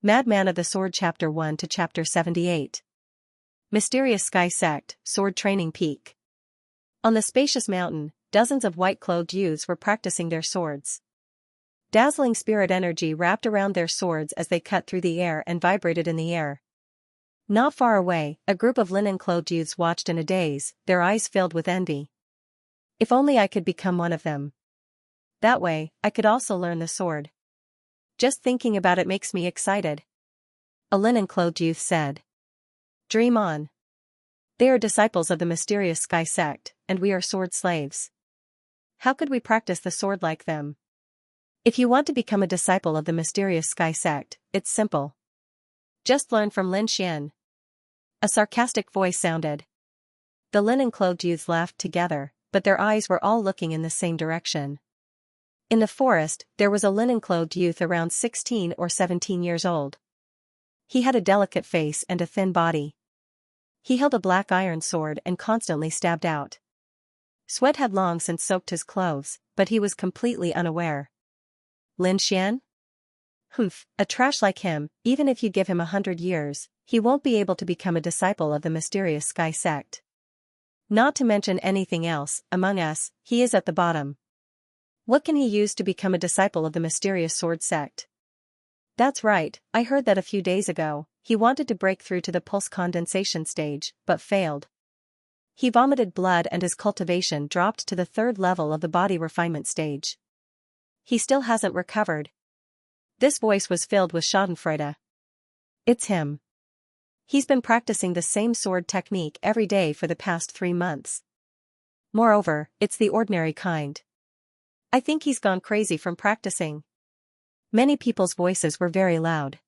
Madman of the Sword Chapter 1 to Chapter 78. Mysterious Sky Sect, Sword Training Peak. On the spacious mountain, dozens of white-clothed youths were practicing their swords. Dazzling spirit energy wrapped around their swords as they cut through the air and vibrated in the air. Not far away, a group of linen-clothed youths watched in a daze, their eyes filled with envy. If only I could become one of them. That way, I could also learn the sword. Just thinking about it makes me excited. A linen-clothed youth said. Dream on. They are disciples of the mysterious Sky Sect, and we are sword slaves. How could we practice the sword like them? If you want to become a disciple of the mysterious Sky Sect, it's simple. Just learn from Xianxia. A sarcastic voice sounded. The linen-clothed youths laughed together, but their eyes were all looking in the same direction. In the forest, there was a linen-clothed youth around 16 or 17 years old. He had a delicate face and a thin body. He held a black iron sword and constantly stabbed out. Sweat had long since soaked his clothes, but he was completely unaware. Xianxia? Humph, a trash like him, even if you give him 100 years, he won't be able to become a disciple of the mysterious Sky Sect. Not to mention anything else, among us, he is at the bottom. What can he use to become a disciple of the mysterious sword sect? That's right, I heard that a few days ago. He wanted to break through to the pulse condensation stage, but failed. He vomited blood and his cultivation dropped to the 3rd level of the body refinement stage. He still hasn't recovered. This voice was filled with schadenfreude. It's him. He's been practicing the same sword technique every day for the past 3 months. Moreover, it's the ordinary kind. I think he's gone crazy from practicing. Many people's voices were very loud.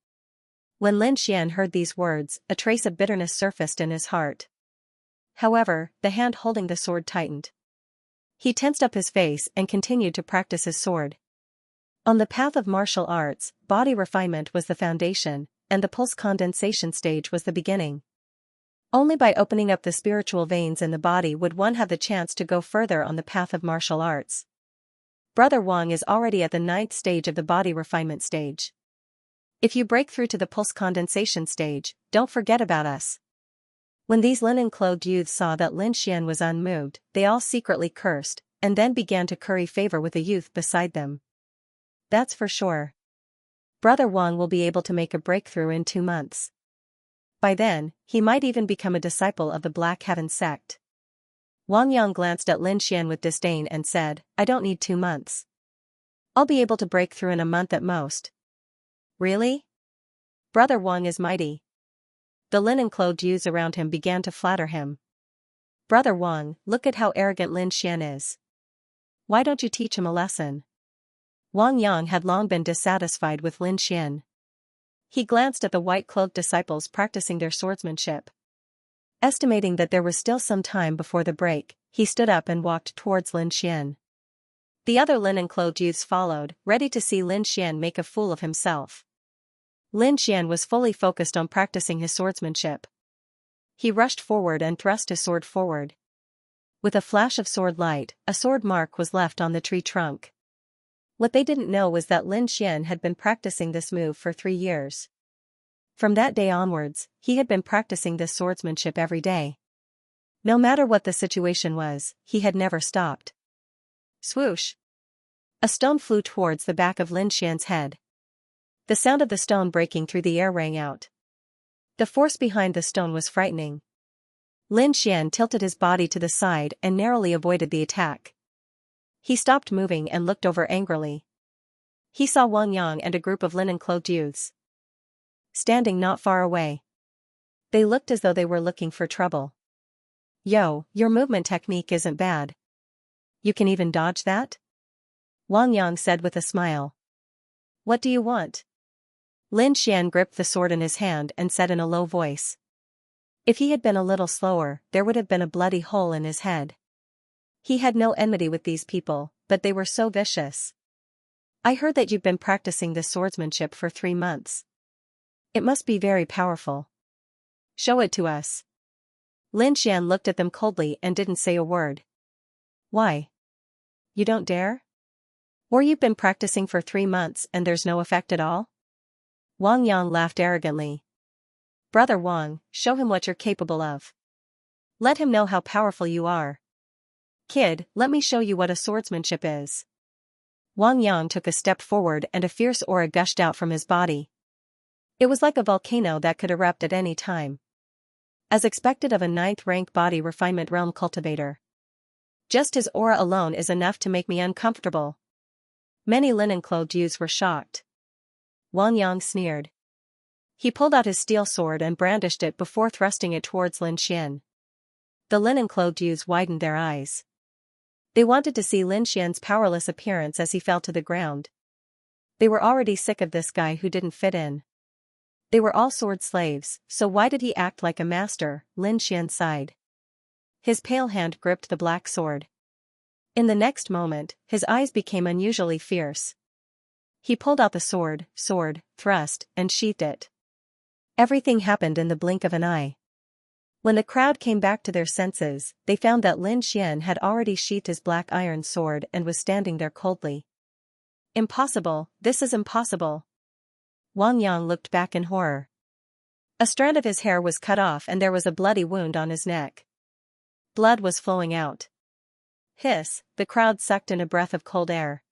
When Xianxia heard these words, a trace of bitterness surfaced in his heart. However, the hand holding the sword tightened. He tensed up his face and continued to practice his sword. On the path of martial arts, body refinement was the foundation, and the pulse condensation stage was the beginning. Only by opening up the spiritual veins in the body would one have the chance to go further on the path of martial arts. Brother Wang is already at the 9th stage of the body refinement stage. If you break through to the pulse condensation stage, don't forget about us. When these linen-clothed youths saw that Xianxia was unmoved, they all secretly cursed, and then began to curry favor with the youth beside them. That's for sure. Brother Wang will be able to make a breakthrough in 2 months. By then, he might even become a disciple of the Black Heaven sect. Wang Yang glanced at Xianxia with disdain and said, I don't need 2 months. I'll be able to break through in a month at most. Really? Brother Wang is mighty. The linen-clothed youths around him began to flatter him. Brother Wang, look at how arrogant Xianxia is. Why don't you teach him a lesson? Wang Yang had long been dissatisfied with Xianxia. He glanced at the white-clothed disciples practicing their swordsmanship. Estimating that there was still some time before the break, he stood up and walked towards Xianxia. The other linen-clothed youths followed, ready to see Xianxia make a fool of himself. Xianxia was fully focused on practicing his swordsmanship. He rushed forward and thrust his sword forward. With a flash of sword light, a sword mark was left on the tree trunk. What they didn't know was that Xianxia had been practicing this move for 3 years. From that day onwards, he had been practicing this swordsmanship every day. No matter what the situation was, he had never stopped. Swoosh! A stone flew towards the back of Xianxia's head. The sound of the stone breaking through the air rang out. The force behind the stone was frightening. Xianxia tilted his body to the side and narrowly avoided the attack. He stopped moving and looked over angrily. He saw Wang Yang and a group of linen-clothed youths standing not far away. They looked as though they were looking for trouble. Yo, your movement technique isn't bad. You can even dodge that? Wang Yang said with a smile. What do you want? Xianxia gripped the sword in his hand and said in a low voice. If he had been a little slower, there would have been a bloody hole in his head. He had no enmity with these people, but they were so vicious. I heard that you've been practicing this swordsmanship for 3 months. It must be very powerful. Show it to us. Xianxia looked at them coldly and didn't say a word. Why? You don't dare? Or you've been practicing for 3 months and there's no effect at all? Wang Yang laughed arrogantly. Brother Wang, show him what you're capable of. Let him know how powerful you are. Kid, let me show you what a swordsmanship is. Wang Yang took a step forward and a fierce aura gushed out from his body. It was like a volcano that could erupt at any time. As expected of a 9th-rank body refinement realm cultivator. Just his aura alone is enough to make me uncomfortable. Many linen-clothed youths were shocked. Wang Yang sneered. He pulled out his steel sword and brandished it before thrusting it towards Lin Xian. The linen-clothed youths widened their eyes. They wanted to see Lin Xian's powerless appearance as he fell to the ground. They were already sick of this guy who didn't fit in. They were all sword slaves, so why did he act like a master? Lin Xian sighed. His pale hand gripped the black sword. In the next moment, his eyes became unusually fierce. He pulled out the sword, thrust, and sheathed it. Everything happened in the blink of an eye. When the crowd came back to their senses, they found that Lin Xian had already sheathed his black iron sword and was standing there coldly. Impossible, this is impossible. Wang Yang looked back in horror. A strand of his hair was cut off and there was a bloody wound on his neck. Blood was flowing out. Hiss, the crowd sucked in a breath of cold air.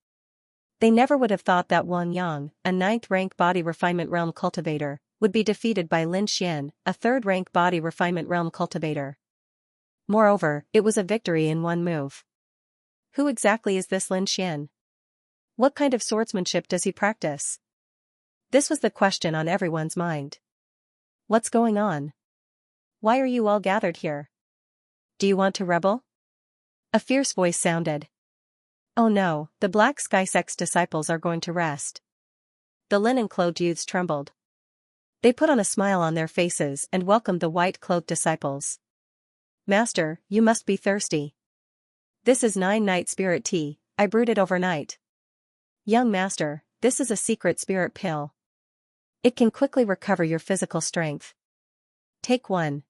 They never would have thought that Wang Yang, a 9th-rank body refinement realm cultivator, would be defeated by Lin Xian, a 3rd-rank body refinement realm cultivator. Moreover, it was a victory in one move. Who exactly is this Lin Xian? What kind of swordsmanship does he practice? This was the question on everyone's mind. What's going on? Why are you all gathered here? Do you want to rebel? A fierce voice sounded. Oh no, the Black Sky Sect's disciples are going to rest. The linen-clothed youths trembled. They put on a smile on their faces and welcomed the white-clothed disciples. Master, you must be thirsty. This is 9-night spirit tea, I brewed it overnight. Young master, this is a secret spirit pill. It can quickly recover your physical strength. Take one.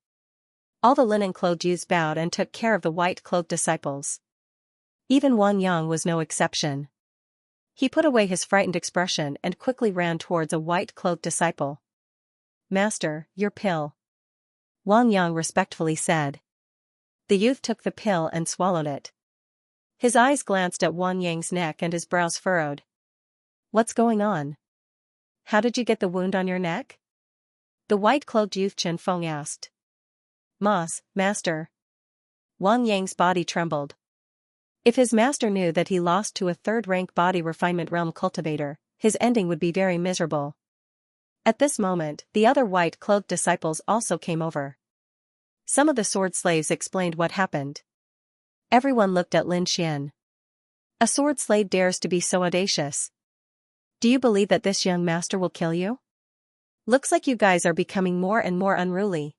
All the linen-clothed youths bowed and took care of the white-clothed disciples. Even Wang Yang was no exception. He put away his frightened expression and quickly ran towards a white-clothed disciple. Master, your pill. Wang Yang respectfully said. The youth took the pill and swallowed it. His eyes glanced at Wang Yang's neck and his brows furrowed. What's going on? How did you get the wound on your neck? The white-clothed youth Chen Feng asked. Master. Wang Yang's body trembled. If his master knew that he lost to a 3rd-rank body refinement realm cultivator, his ending would be very miserable. At this moment, the other white-clothed disciples also came over. Some of the sword slaves explained what happened. Everyone looked at Lin Xian. A sword slave dares to be so audacious. Do you believe that this young master will kill you? Looks like you guys are becoming more and more unruly.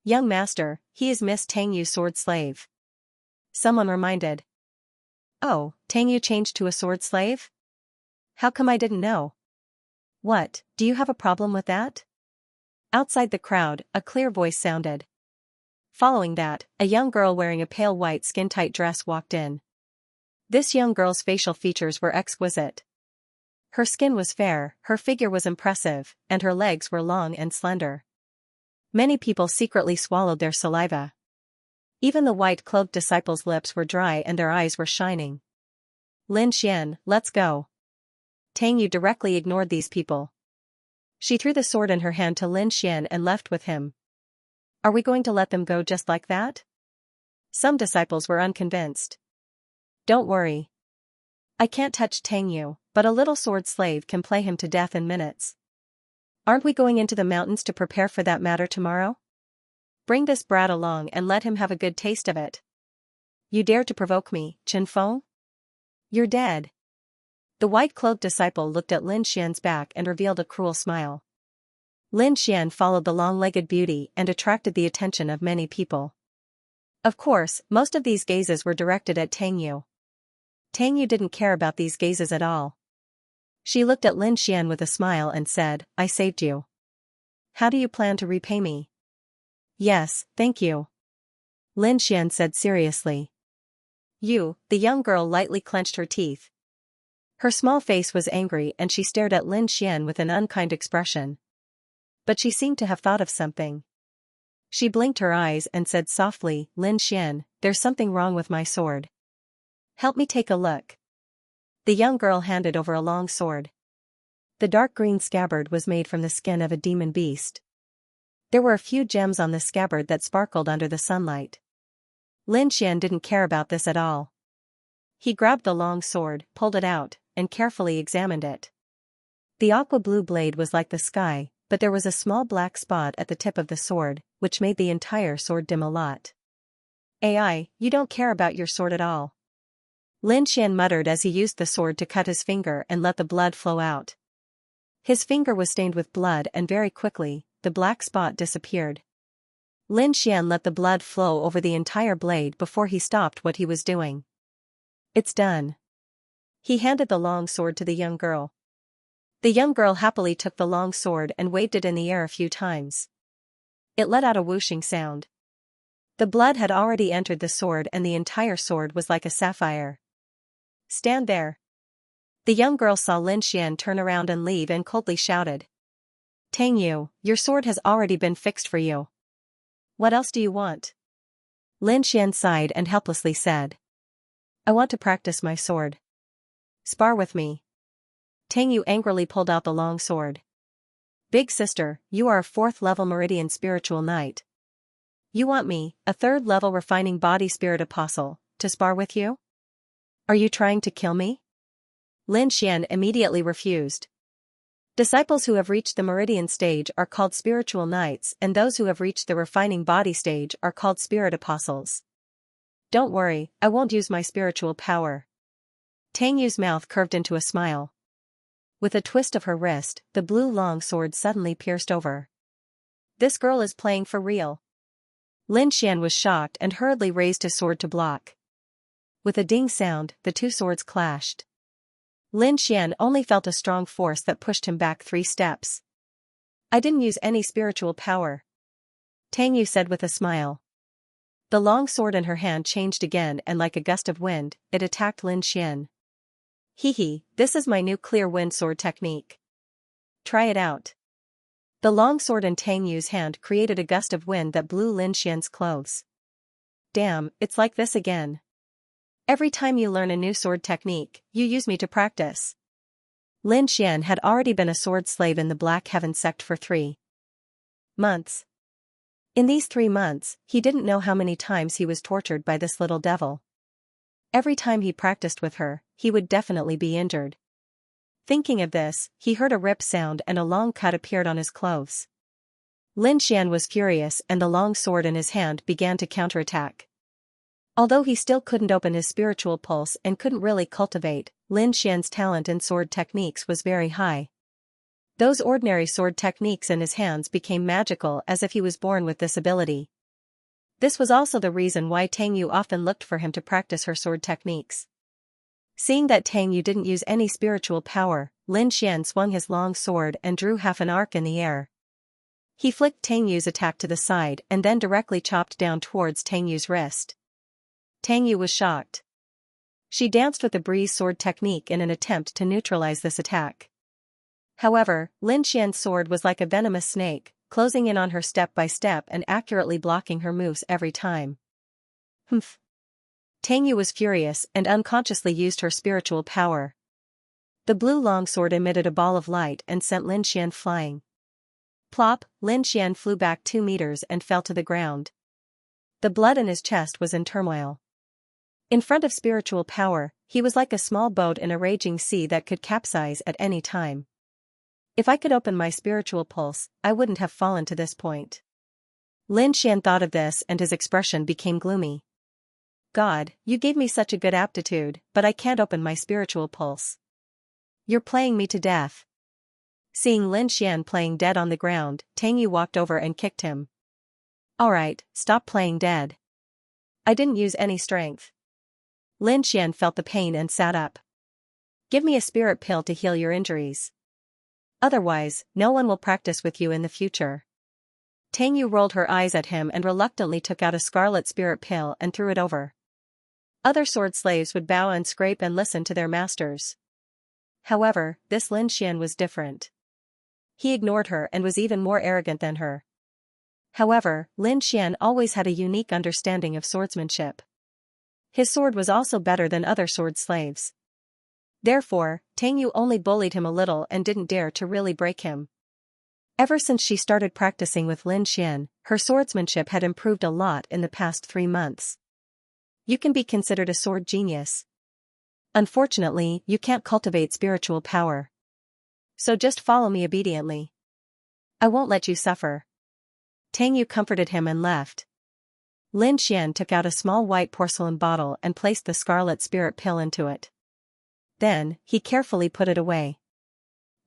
Young master, he is Miss Tang Yu's sword slave. Someone reminded. Oh, Tang Yu changed to a sword slave? How come I didn't know? What, do you have a problem with that? Outside the crowd, a clear voice sounded. Following that, a young girl wearing a pale white skin-tight dress walked in. This young girl's facial features were exquisite. Her skin was fair, her figure was impressive, and her legs were long and slender. Many people secretly swallowed their saliva. Even the white-clothed disciples' lips were dry and their eyes were shining. Lin Xian, let's go. Tang Yu directly ignored these people. She threw the sword in her hand to Lin Xian and left with him. Are we going to let them go just like that? Some disciples were unconvinced. Don't worry. I can't touch Tang Yu, but a little sword slave can play him to death in minutes. Aren't we going into the mountains to prepare for that matter tomorrow? Bring this brat along and let him have a good taste of it. You dare to provoke me, Chen Feng? You're dead. The white-clothed disciple looked at Lin Xian's back and revealed a cruel smile. Lin Xian followed the long-legged beauty and attracted the attention of many people. Of course, most of these gazes were directed at Tang Yu. Tang Yu didn't care about these gazes at all. She looked at Lin Xian with a smile and said, I saved you. How do you plan to repay me? Yes, thank you. Lin Xian said seriously. You, the young girl lightly clenched her teeth. Her small face was angry and she stared at Lin Xian with an unkind expression. But she seemed to have thought of something. She blinked her eyes and said softly, "Lin Xian, there's something wrong with my sword. Help me take a look." The young girl handed over a long sword. The dark green scabbard was made from the skin of a demon beast. There were a few gems on the scabbard that sparkled under the sunlight. Lin Xian didn't care about this at all. He grabbed the long sword, pulled it out, and carefully examined it. The aqua-blue blade was like the sky, but there was a small black spot at the tip of the sword, which made the entire sword dim a lot. "AI, you don't care about your sword at all." Lin Xian muttered as he used the sword to cut his finger and let the blood flow out. His finger was stained with blood and very quickly, the black spot disappeared. Lin Xian let the blood flow over the entire blade before he stopped what he was doing. "It's done." He handed the long sword to the young girl. The young girl happily took the long sword and waved it in the air a few times. It let out a whooshing sound. The blood had already entered the sword and the entire sword was like a sapphire. "Stand there." The young girl saw Lin Xian turn around and leave and coldly shouted. "Tang Yu, your sword has already been fixed for you. What else do you want?" Lin Xian sighed and helplessly said. "I want to practice my sword. Spar with me." Tang Yu angrily pulled out the long sword. "Big sister, you are a 4th level Meridian spiritual knight. You want me, a 3rd level refining body spirit apostle, to spar with you? Are you trying to kill me?" Lin Xian immediately refused. Disciples who have reached the Meridian stage are called spiritual knights and those who have reached the refining body stage are called spirit apostles. "Don't worry, I won't use my spiritual power." Tang Yu's mouth curved into a smile. With a twist of her wrist, the blue long sword suddenly pierced over. "This girl is playing for real." Lin Xian was shocked and hurriedly raised his sword to block. With a ding sound, the two swords clashed. Lin Xian only felt a strong force that pushed him back 3 steps. "I didn't use any spiritual power," Tang Yu said with a smile. The long sword in her hand changed again and like a gust of wind, it attacked Lin Xian. "Hee, this is my new clear wind sword technique. Try it out." The long sword in Tang Yu's hand created a gust of wind that blew Lin Xian's clothes. "Damn, it's like this again. Every time you learn a new sword technique, you use me to practice." Lin Xian had already been a sword slave in the Black Heaven sect for 3 months. In these 3 months, he didn't know how many times he was tortured by this little devil. Every time he practiced with her, he would definitely be injured. Thinking of this, he heard a rip sound and a long cut appeared on his clothes. Lin Xian was furious and the long sword in his hand began to counterattack. Although he still couldn't open his spiritual pulse and couldn't really cultivate, Lin Xian's talent in sword techniques was very high. Those ordinary sword techniques in his hands became magical as if he was born with this ability. This was also the reason why Tang Yu often looked for him to practice her sword techniques. Seeing that Tang Yu didn't use any spiritual power, Lin Xian swung his long sword and drew half an arc in the air. He flicked Tang Yu's attack to the side and then directly chopped down towards Tang Yu's wrist. Tang Yu was shocked. She danced with the breeze sword technique in an attempt to neutralize this attack. However, Lin Xian's sword was like a venomous snake, closing in on her step by step and accurately blocking her moves every time. "Humph." Tang Yu was furious and unconsciously used her spiritual power. The blue longsword emitted a ball of light and sent Lin Xian flying. Plop, Lin Xian flew back 2 meters and fell to the ground. The blood in his chest was in turmoil. In front of spiritual power, he was like a small boat in a raging sea that could capsize at any time. If I could open my spiritual pulse, I wouldn't have fallen to this point. Lin Xian thought of this and his expression became gloomy. God, you gave me such a good aptitude, but I can't open my spiritual pulse. You're playing me to death. Seeing Lin Xian playing dead on the ground, Tang Yu walked over and kicked him. Alright, stop playing dead. I didn't use any strength. Lin Xian felt the pain and sat up. Give me a spirit pill to heal your injuries. Otherwise, no one will practice with you in the future. Tang Yu rolled her eyes at him and reluctantly took out a scarlet spirit pill and threw it over. Other sword slaves would bow and scrape and listen to their masters. However, this Lin Xian was different. He ignored her and was even more arrogant than her. However, Lin Xian always had a unique understanding of swordsmanship. His sword was also better than other sword slaves. Therefore, Tang Yu only bullied him a little and didn't dare to really break him. Ever since she started practicing with Lin Xian, her swordsmanship had improved a lot in the past 3 months. You can be considered a sword genius. Unfortunately, you can't cultivate spiritual power. So just follow me obediently. I won't let you suffer. Tang Yu comforted him and left. Lin Xian took out a small white porcelain bottle and placed the scarlet spirit pill into it. Then, he carefully put it away.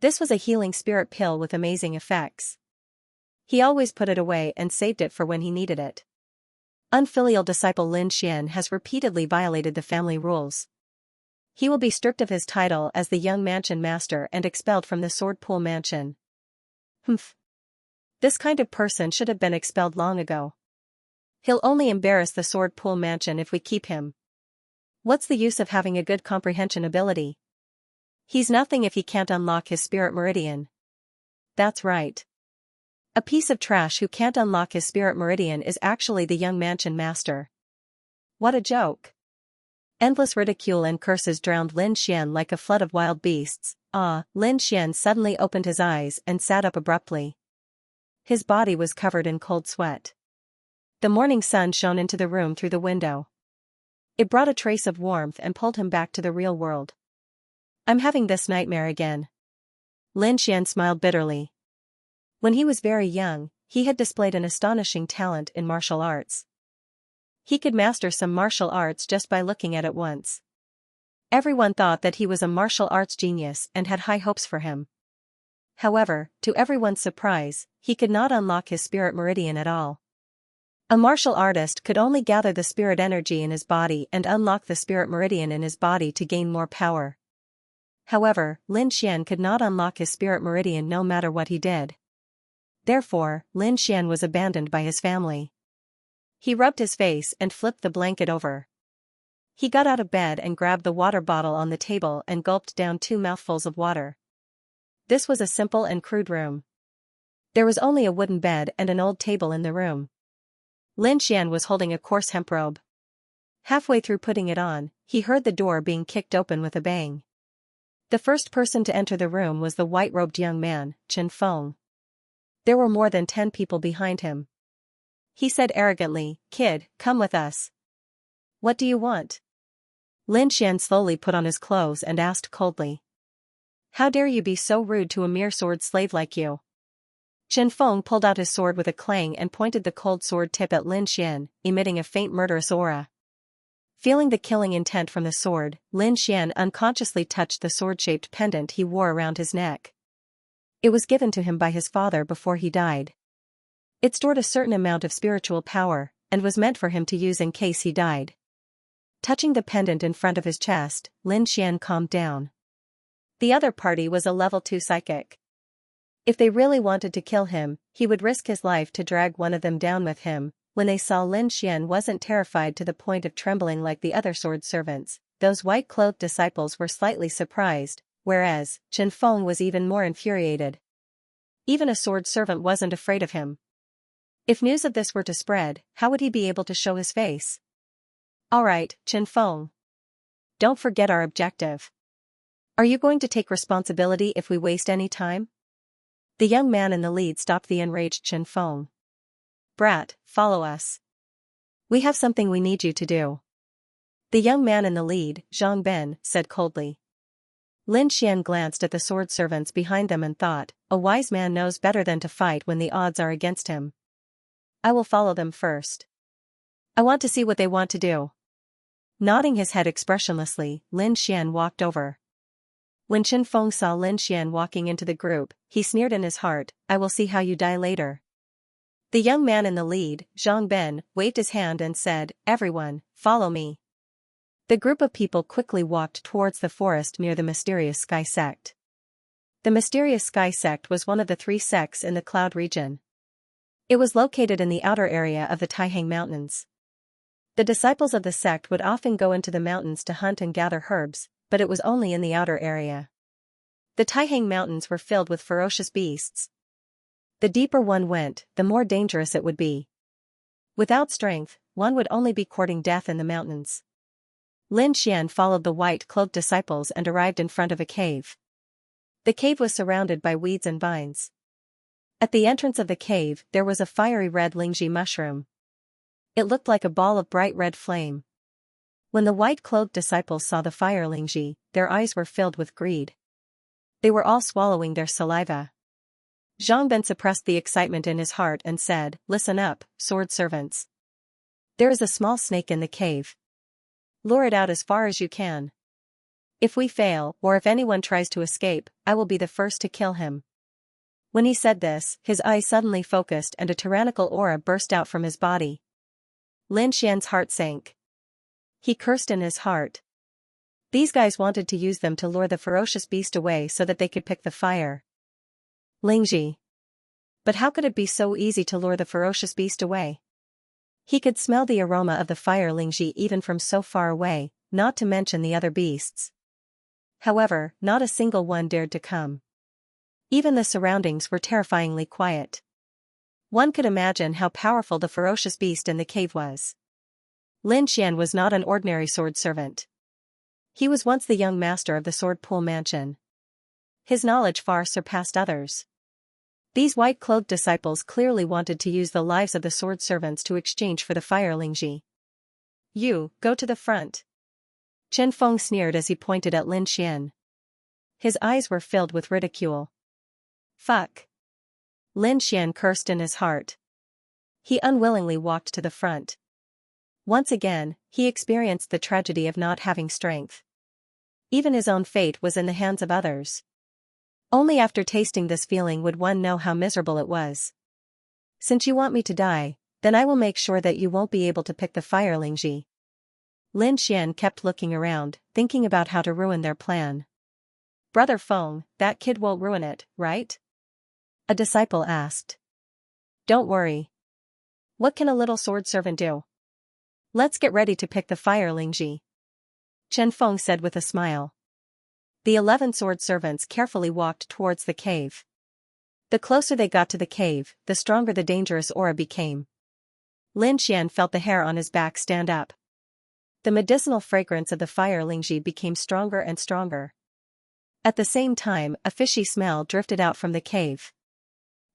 This was a healing spirit pill with amazing effects. He always put it away and saved it for when he needed it. Unfilial disciple Lin Xian has repeatedly violated the family rules. He will be stripped of his title as the young mansion master and expelled from the sword pool mansion. Humph. This kind of person should have been expelled long ago. He'll only embarrass the sword pool mansion if we keep him. What's the use of having a good comprehension ability? He's nothing if he can't unlock his spirit meridian. That's right. A piece of trash who can't unlock his spirit meridian is actually the young mansion master. What a joke. Endless ridicule and curses drowned Lin Xian like a flood of wild beasts. Lin Xian suddenly opened his eyes and sat up abruptly. His body was covered in cold sweat. The morning sun shone into the room through the window. It brought a trace of warmth and pulled him back to the real world. I'm having this nightmare again. Lin Xian smiled bitterly. When he was very young, he had displayed an astonishing talent in martial arts. He could master some martial arts just by looking at it once. Everyone thought that he was a martial arts genius and had high hopes for him. However, to everyone's surprise, he could not unlock his spirit meridian at all. A martial artist could only gather the spirit energy in his body and unlock the spirit meridian in his body to gain more power. However, Lin Xian could not unlock his spirit meridian no matter what he did. Therefore, Lin Xian was abandoned by his family. He rubbed his face and flipped the blanket over. He got out of bed and grabbed the water bottle on the table and gulped down 2 mouthfuls of water. This was a simple and crude room. There was only a wooden bed and an old table in the room. Lin Xian was holding a coarse hemp robe. Halfway through putting it on, he heard the door being kicked open with a bang. The first person to enter the room was the white-robed young man, Chen Feng. There were more than 10 people behind him. He said arrogantly, "Kid, come with us." "What do you want?" Lin Xian slowly put on his clothes and asked coldly. "How dare you be so rude to a mere sword slave like you?" Chen Feng pulled out his sword with a clang and pointed the cold sword tip at Lin Xian, emitting a faint murderous aura. Feeling the killing intent from the sword, Lin Xian unconsciously touched the sword-shaped pendant he wore around his neck. It was given to him by his father before he died. It stored a certain amount of spiritual power, and was meant for him to use in case he died. Touching the pendant in front of his chest, Lin Xian calmed down. The other party was a level 2 psychic. If they really wanted to kill him, he would risk his life to drag one of them down with him. When they saw Lin Xian wasn't terrified to the point of trembling like the other sword servants, those white-clothed disciples were slightly surprised, whereas Chen Feng was even more infuriated. Even a sword servant wasn't afraid of him. If news of this were to spread, how would he be able to show his face? "Alright, Chen Feng. Don't forget our objective. Are you going to take responsibility if we waste any time?" The young man in the lead stopped the enraged Chen Feng. "Brat, follow us. We have something we need you to do." The young man in the lead, Zhang Ben, said coldly. Lin Xian glanced at the sword servants behind them and thought, a wise man knows better than to fight when the odds are against him. I will follow them first. I want to see what they want to do. Nodding his head expressionlessly, Lin Xian walked over. When Chen Feng saw Lin Xian walking into the group, he sneered in his heart, "I will see how you die later." The young man in the lead, Zhang Ben, waved his hand and said, "Everyone, follow me." The group of people quickly walked towards the forest near the mysterious sky sect. The mysterious sky sect was one of the 3 sects in the cloud region. It was located in the outer area of the Taihang Mountains. The disciples of the sect would often go into the mountains to hunt and gather herbs, but it was only in the outer area. The Taihang Mountains were filled with ferocious beasts. The deeper one went, the more dangerous it would be. Without strength, one would only be courting death in the mountains. Lin Xian followed the white-cloaked disciples and arrived in front of a cave. The cave was surrounded by weeds and vines. At the entrance of the cave, there was a fiery red lingji mushroom. It looked like a ball of bright red flame. When the white-cloaked disciples saw the fire lingji, their eyes were filled with greed. They were all swallowing their saliva. Zhang Ben suppressed the excitement in his heart and said, "Listen up, sword servants. There is a small snake in the cave. Lure it out as far as you can. If we fail, or if anyone tries to escape, I will be the first to kill him." When he said this, his eyes suddenly focused and a tyrannical aura burst out from his body. Lin Xian's heart sank. He cursed in his heart. These guys wanted to use them to lure the ferocious beast away so that they could pick the fire lingji. But how could it be so easy to lure the ferocious beast away? He could smell the aroma of the fire lingji even from so far away, not to mention the other beasts. However, not a single one dared to come. Even the surroundings were terrifyingly quiet. One could imagine how powerful the ferocious beast in the cave was. Lin Xian was not an ordinary sword servant. He was once the young master of the Sword Pool Mansion. His knowledge far surpassed others. These white-cloaked disciples clearly wanted to use the lives of the sword servants to exchange for the fire lingji. "You, go to the front." Chen Feng sneered as he pointed at Lin Xian. His eyes were filled with ridicule. "Fuck." Lin Xian cursed in his heart. He unwillingly walked to the front. Once again, he experienced the tragedy of not having strength. Even his own fate was in the hands of others. Only after tasting this feeling would one know how miserable it was. "Since you want me to die, then I will make sure that you won't be able to pick the fire lingji." Lin Xian kept looking around, thinking about how to ruin their plan. "Brother Feng, that kid won't ruin it, right?" a disciple asked. "Don't worry. What can a little sword servant do? Let's get ready to pick the fire lingji," Chen Feng said with a smile. The 11 sword servants carefully walked towards the cave. The closer they got to the cave, the stronger the dangerous aura became. Lin Xian felt the hair on his back stand up. The medicinal fragrance of the fire lingji became stronger and stronger. At the same time, a fishy smell drifted out from the cave.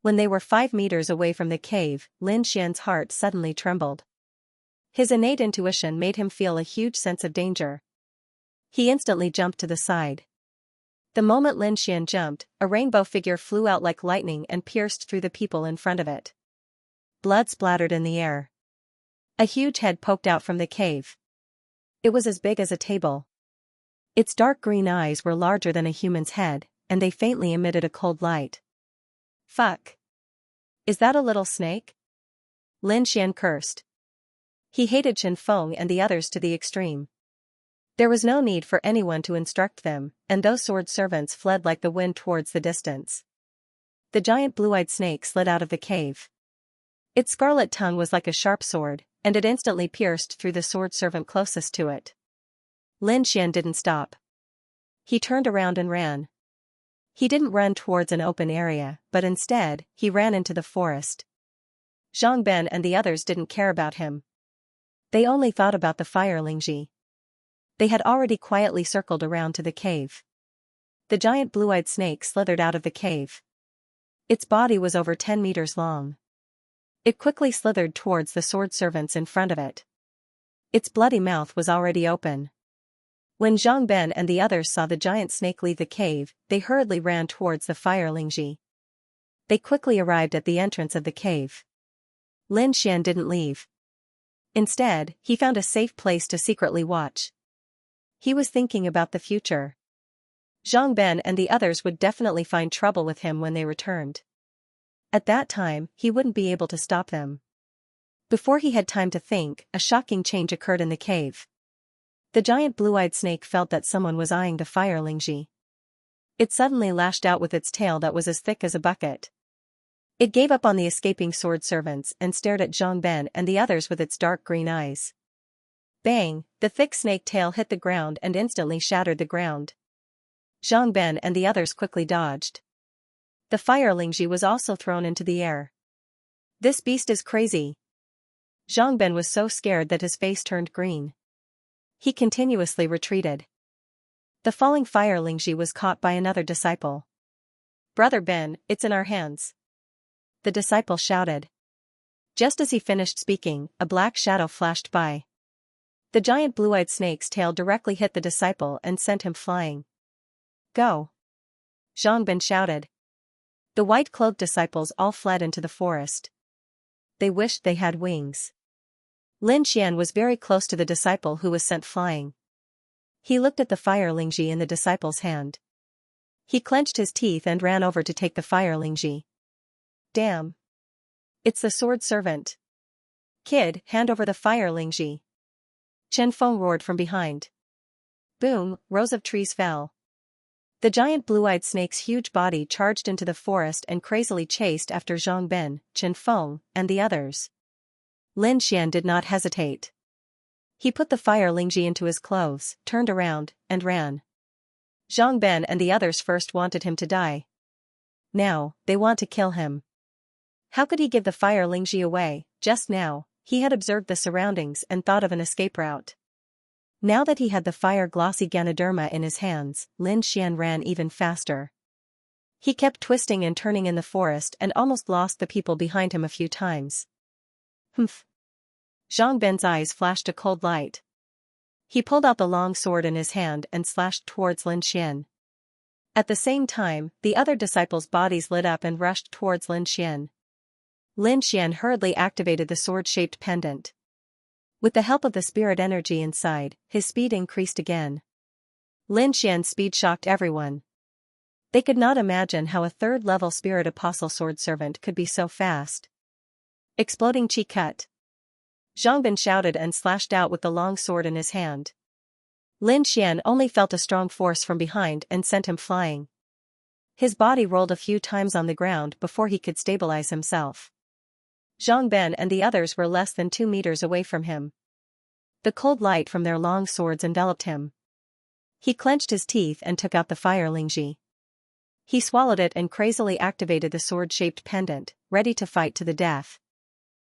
When they were 5 meters away from the cave, Lin Xian's heart suddenly trembled. His innate intuition made him feel a huge sense of danger. He instantly jumped to the side. The moment Lin Xian jumped, a rainbow figure flew out like lightning and pierced through the people in front of it. Blood splattered in the air. A huge head poked out from the cave. It was as big as a table. Its dark green eyes were larger than a human's head, and they faintly emitted a cold light. "Fuck. Is that a little snake?" Lin Xian cursed. He hated Chen Feng and the others to the extreme. There was no need for anyone to instruct them, and those sword servants fled like the wind towards the distance. The giant blue-eyed snake slid out of the cave. Its scarlet tongue was like a sharp sword, and it instantly pierced through the sword servant closest to it. Lin Xian didn't stop. He turned around and ran. He didn't run towards an open area, but instead, he ran into the forest. Zhang Ben and the others didn't care about him. They only thought about the fire lingji. They had already quietly circled around to the cave. The giant blue-eyed snake slithered out of the cave. Its body was over 10 meters long. It quickly slithered towards the sword servants in front of it. Its bloody mouth was already open. When Zhang Ben and the others saw the giant snake leave the cave, they hurriedly ran towards the fire lingji. They quickly arrived at the entrance of the cave. Lin Xian didn't leave. Instead, he found a safe place to secretly watch. He was thinking about the future. Zhang Ben and the others would definitely find trouble with him when they returned. At that time, he wouldn't be able to stop them. Before he had time to think, a shocking change occurred in the cave. The giant blue-eyed snake felt that someone was eyeing the fire lingji. It suddenly lashed out with its tail that was as thick as a bucket. It gave up on the escaping sword servants and stared at Zhang Ben and the others with its dark green eyes. Bang! The thick snake tail hit the ground and instantly shattered the ground. Zhang Ben and the others quickly dodged. The fire Lingji was also thrown into the air. This beast is crazy. Zhang Ben was so scared that his face turned green. He continuously retreated. The falling fire Lingji was caught by another disciple. Brother Ben, it's in our hands. The disciple shouted. Just as he finished speaking, a black shadow flashed by. The giant blue-eyed snake's tail directly hit the disciple and sent him flying. Go! Zhang Ben shouted. The white-clothed disciples all fled into the forest. They wished they had wings. Lin Xian was very close to the disciple who was sent flying. He looked at the fire Lingji in the disciple's hand. He clenched his teeth and ran over to take the fire Lingji. Damn! It's the sword servant. Kid, hand over the fire Lingji. Chen Feng roared from behind. Boom, rows of trees fell. The giant blue-eyed snake's huge body charged into the forest and crazily chased after Zhang Ben, Chen Feng, and the others. Lin Xian did not hesitate. He put the fire Lingji into his clothes, turned around, and ran. Zhang Ben and the others first wanted him to die. Now, they want to kill him. How could he give the fire Lingji away? Just now, he had observed the surroundings and thought of an escape route. Now that he had the fire-glossy Ganoderma in his hands, Lin Xian ran even faster. He kept twisting and turning in the forest and almost lost the people behind him a few times. Humph! Zhang Ben's eyes flashed a cold light. He pulled out the long sword in his hand and slashed towards Lin Xian. At the same time, the other disciples' bodies lit up and rushed towards Lin Xian. Lin Xian hurriedly activated the sword-shaped pendant. With the help of the spirit energy inside, his speed increased again. Lin Xian's speed shocked everyone. They could not imagine how a third-level spirit apostle sword servant could be so fast. Exploding chi cut. Zhang Ben shouted and slashed out with the long sword in his hand. Lin Xian only felt a strong force from behind and sent him flying. His body rolled a few times on the ground before he could stabilize himself. Zhang Ben and the others were less than 2 meters away from him. The cold light from their long swords enveloped him. He clenched his teeth and took out the fire Lingji. He swallowed it and crazily activated the sword-shaped pendant, ready to fight to the death.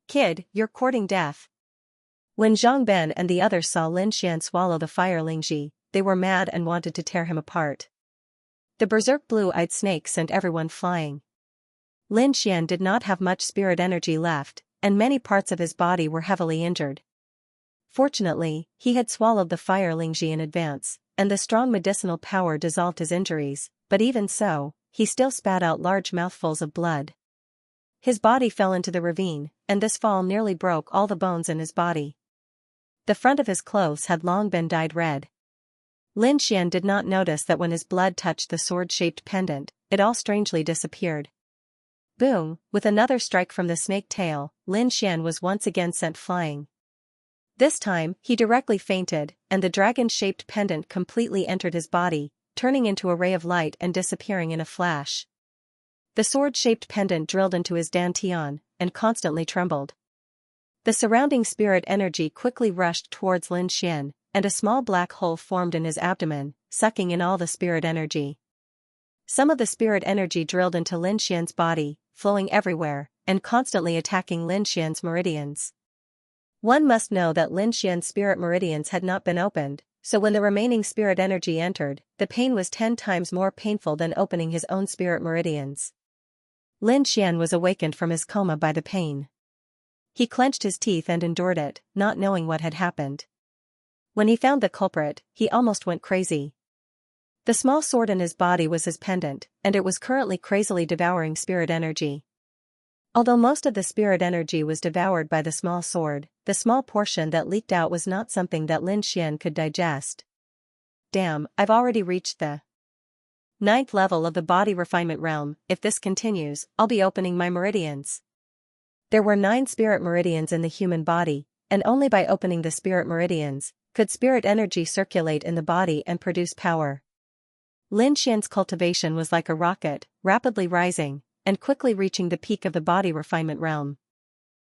Kid, you're courting death. When Zhang Ben and the others saw Lin Xian swallow the fire Lingji, they were mad and wanted to tear him apart. The berserk blue-eyed snake sent everyone flying. Lin Xian did not have much spirit energy left, and many parts of his body were heavily injured. Fortunately, he had swallowed the fire Lingji in advance, and the strong medicinal power dissolved his injuries, but even so, he still spat out large mouthfuls of blood. His body fell into the ravine, and this fall nearly broke all the bones in his body. The front of his clothes had long been dyed red. Lin Xian did not notice that when his blood touched the sword-shaped pendant, it all strangely disappeared. Boom, with another strike from the snake tail, Lin Xian was once again sent flying. This time, he directly fainted, and the dragon-shaped pendant completely entered his body, turning into a ray of light and disappearing in a flash. The sword-shaped pendant drilled into his dantian, and constantly trembled. The surrounding spirit energy quickly rushed towards Lin Xian, and a small black hole formed in his abdomen, sucking in all the spirit energy. Some of the spirit energy drilled into Lin Xian's body, flowing everywhere, and constantly attacking Lin Xian's meridians. One must know that Lin Xian's spirit meridians had not been opened, so when the remaining spirit energy entered, the pain was 10 times more painful than opening his own spirit meridians. Lin Xian was awakened from his coma by the pain. He clenched his teeth and endured it, not knowing what had happened. When he found the culprit, he almost went crazy. The small sword in his body was his pendant, and it was currently crazily devouring spirit energy. Although most of the spirit energy was devoured by the small sword, the small portion that leaked out was not something that Lin Xian could digest. Damn, I've already reached the 9th level of the body refinement realm. If this continues, I'll be opening my meridians. There were 9 spirit meridians in the human body, and only by opening the spirit meridians could spirit energy circulate in the body and produce power. Lin Xian's cultivation was like a rocket, rapidly rising, and quickly reaching the peak of the body refinement realm.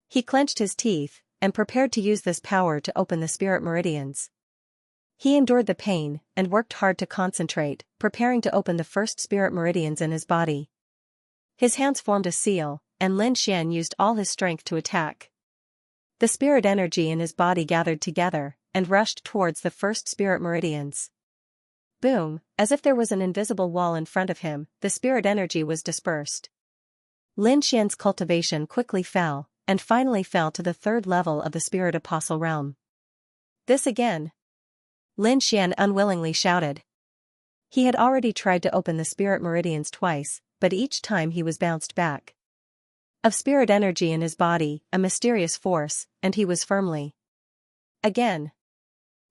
He clenched his teeth, and prepared to use this power to open the spirit meridians. He endured the pain and worked hard to concentrate, preparing to open the first spirit meridians in his body. His hands formed a seal, and Lin Xian used all his strength to attack. The spirit energy in his body gathered together and rushed towards the first spirit meridians. Boom, as if there was an invisible wall in front of him, the spirit energy was dispersed. Lin Xian's cultivation quickly fell, and finally fell to the third level of the spirit apostle realm. This again? Lin Xian unwillingly shouted. He had already tried to open the spirit meridians twice, but each time he was bounced back. Of spirit energy in his body, a mysterious force, and he was firmly. Again.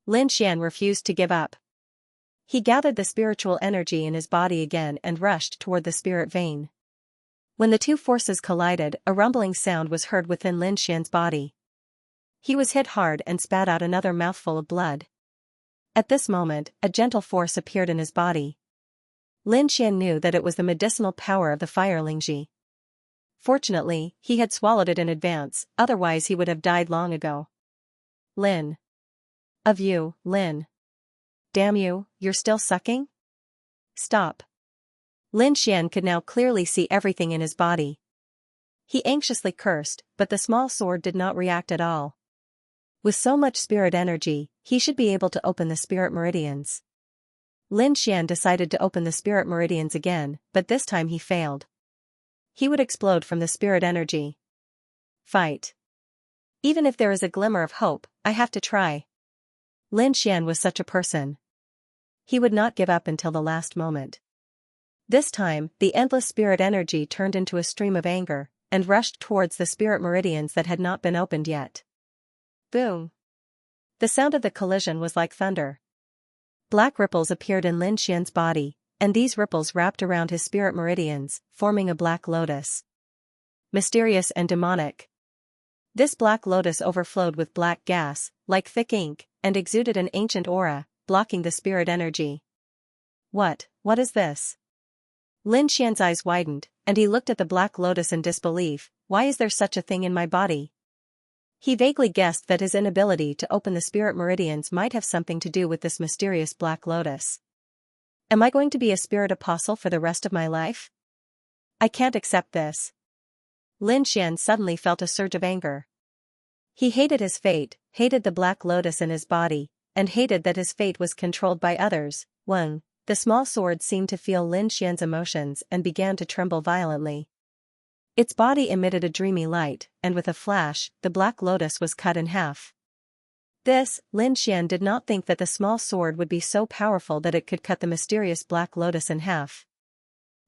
Lin Xian refused to give up. He gathered the spiritual energy in his body again and rushed toward the spirit vein. When the two forces collided, a rumbling sound was heard within Lin Xian's body. He was hit hard and spat out another mouthful of blood. At this moment, a gentle force appeared in his body. Lin Xian knew that it was the medicinal power of the fire Lingji. Fortunately, he had swallowed it in advance, otherwise he would have died long ago. Lin. Of you, Lin. Damn you, you're still sucking? Stop. Lin Xian could now clearly see everything in his body. He anxiously cursed, but the small sword did not react at all. With so much spirit energy, he should be able to open the spirit meridians. Lin Xian decided to open the spirit meridians again, but this time he failed. He would explode from the spirit energy. Fight. Even if there is a glimmer of hope, I have to try. Lin Xian was such a person. He would not give up until the last moment. This time, the endless spirit energy turned into a stream of anger, and rushed towards the spirit meridians that had not been opened yet. Boom. The sound of the collision was like thunder. Black ripples appeared in Lin Xian's body, and these ripples wrapped around his spirit meridians, forming a black lotus. Mysterious and demonic. This black lotus overflowed with black gas, like thick ink, and exuded an ancient aura, blocking the spirit energy. What is this? Lin Xian's eyes widened, and he looked at the black lotus in disbelief. Why is there such a thing in my body? He vaguely guessed that his inability to open the spirit meridians might have something to do with this mysterious black lotus. Am I going to be a spirit apostle for the rest of my life? I can't accept this. Lin Xian suddenly felt a surge of anger. He hated his fate, hated the black lotus in his body, and hated that his fate was controlled by others. The small sword seemed to feel Lin Xian's emotions and began to tremble violently. Its body emitted a dreamy light, and with a flash, the black lotus was cut in half. Lin Xian did not think that the small sword would be so powerful that it could cut the mysterious black lotus in half.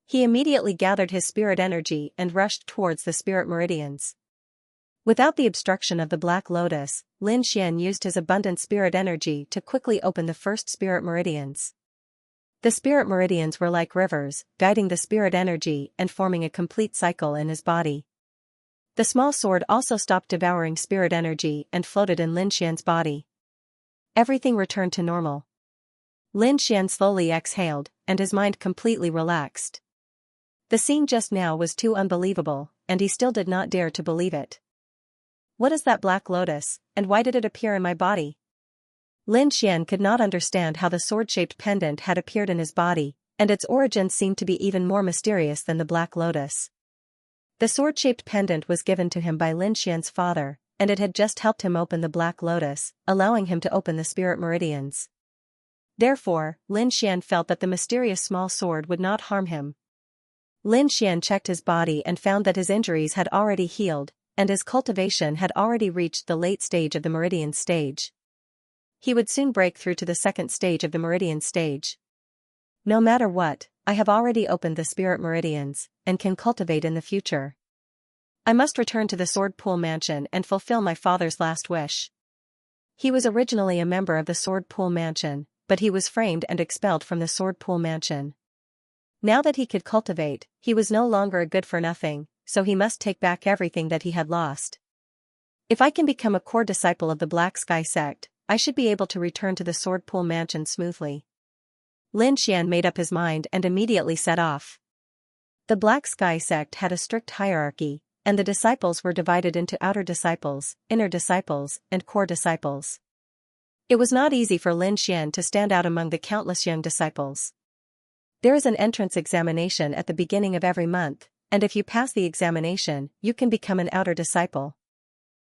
He immediately gathered his spirit energy and rushed towards the spirit meridians. Without the obstruction of the black lotus, Lin Xian used his abundant spirit energy to quickly open the first spirit meridians. The spirit meridians were like rivers, guiding the spirit energy and forming a complete cycle in his body. The small sword also stopped devouring spirit energy and floated in Lin Xian's body. Everything returned to normal. Lin Xian slowly exhaled, and his mind completely relaxed. The scene just now was too unbelievable, and he still did not dare to believe it. What is that black lotus, and why did it appear in my body? Lin Xian could not understand how the sword-shaped pendant had appeared in his body, and its origin seemed to be even more mysterious than the black lotus. The sword-shaped pendant was given to him by Lin Xian's father, and it had just helped him open the black lotus, allowing him to open the spirit meridians. Therefore, Lin Xian felt that the mysterious small sword would not harm him. Lin Xian checked his body and found that his injuries had already healed, and his cultivation had already reached the late stage of the meridian stage. He would soon break through to the second stage of the meridian stage. No matter what, I have already opened the spirit meridians, and can cultivate in the future. I must return to the Sword Pool Mansion and fulfill my father's last wish. He was originally a member of the Sword Pool Mansion, but he was framed and expelled from the Sword Pool Mansion. Now that he could cultivate, he was no longer a good-for-nothing, so he must take back everything that he had lost. If I can become a core disciple of the Black Sky sect, I should be able to return to the Sword Pool Mansion smoothly. Lin Xian made up his mind and immediately set off. The Black Sky sect had a strict hierarchy, and the disciples were divided into outer disciples, inner disciples, and core disciples. It was not easy for Lin Xian to stand out among the countless young disciples. There is an entrance examination at the beginning of every month, and if you pass the examination, you can become an outer disciple.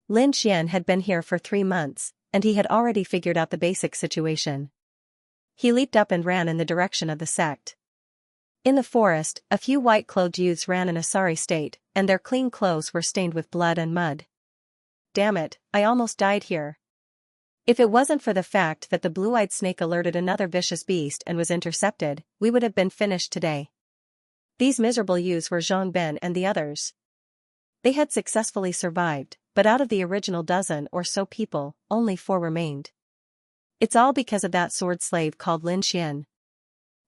Lin Xian had been here for 3 months, and he had already figured out the basic situation. He leaped up and ran in the direction of the sect. In the forest, a few white-clothed youths ran in a sorry state, and their clean clothes were stained with blood and mud. Damn it, I almost died here. If it wasn't for the fact that the blue-eyed snake alerted another vicious beast and was intercepted, we would have been finished today. These miserable youths were Zhang Ben and the others. They had successfully survived, but out of the original dozen or so people, only 4 remained. It's all because of that sword slave called Lin Xian.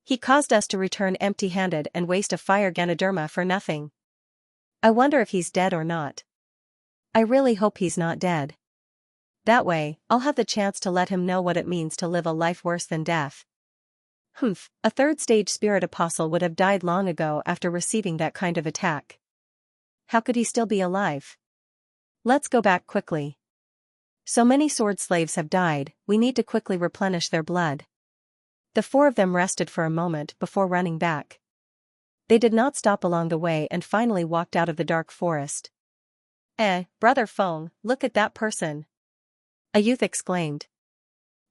He caused us to return empty-handed and waste a fire Ganoderma for nothing. I wonder if he's dead or not. I really hope he's not dead. That way, I'll have the chance to let him know what it means to live a life worse than death. Humph, a 3rd-stage spirit apostle would have died long ago after receiving that kind of attack. How could he still be alive? Let's go back quickly. So many sword slaves have died, we need to quickly replenish their blood. The 4 of them rested for a moment before running back. They did not stop along the way and finally walked out of the dark forest. Brother Feng, look at that person. A youth exclaimed.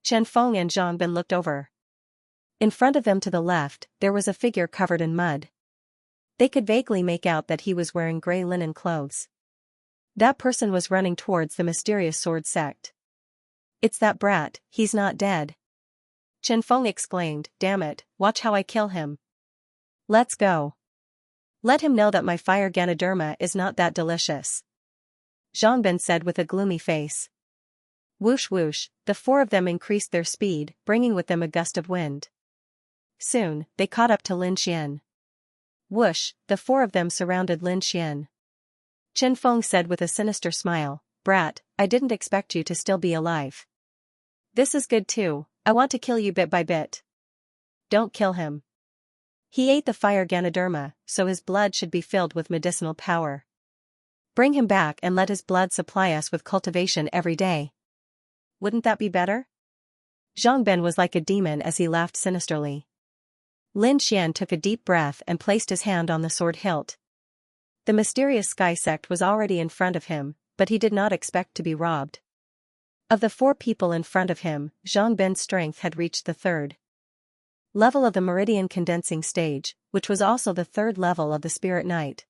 Chen Feng and Zhang Ben looked over. In front of them to the left, there was a figure covered in mud. They could vaguely make out that he was wearing gray linen clothes. That person was running towards the mysterious sword sect. It's that brat, he's not dead. Chen Feng exclaimed, damn it, watch how I kill him. Let's go. Let him know that my fire Ganoderma is not that delicious. Zhang Ben said with a gloomy face. Whoosh whoosh, the 4 of them increased their speed, bringing with them a gust of wind. Soon, they caught up to Lin Xian. Whoosh, the 4 of them surrounded Lin Xian. Chen Feng said with a sinister smile, brat, I didn't expect you to still be alive. This is good too, I want to kill you bit by bit. Don't kill him. He ate the fire Ganoderma, so his blood should be filled with medicinal power. Bring him back and let his blood supply us with cultivation every day. Wouldn't that be better? Zhang Ben was like a demon as he laughed sinisterly. Lin Xian took a deep breath and placed his hand on the sword hilt. The mysterious sky sect was already in front of him, but he did not expect to be robbed. Of the 4 people in front of him, Zhang Ben's strength had reached the 3rd level of the meridian condensing stage, which was also the 3rd level of the spirit night.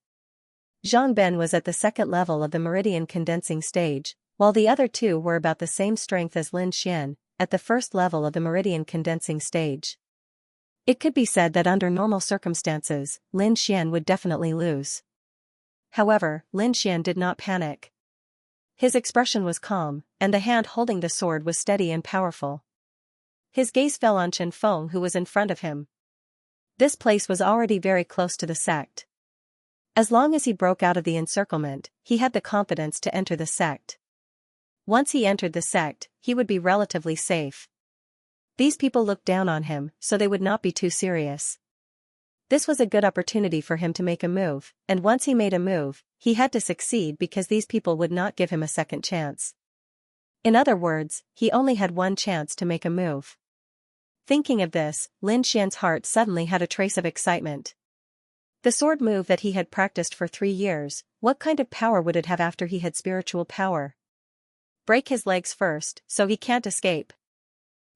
Zhang Ben was at the 2nd level of the meridian condensing stage, while the other 2 were about the same strength as Lin Xian, at the 1st level of the meridian condensing stage. It could be said that under normal circumstances, Lin Xian would definitely lose. However, Lin Xian did not panic. His expression was calm, and the hand holding the sword was steady and powerful. His gaze fell on Chen Feng who was in front of him. This place was already very close to the sect. As long as he broke out of the encirclement, he had the confidence to enter the sect. Once he entered the sect, he would be relatively safe. These people looked down on him, so they would not be too serious. This was a good opportunity for him to make a move, and once he made a move, he had to succeed because these people would not give him a second chance. In other words, he only had one chance to make a move. Thinking of this, Lin Xian's heart suddenly had a trace of excitement. The sword move that he had practiced for 3 years, what kind of power would it have after he had spiritual power? Break his legs first, so he can't escape.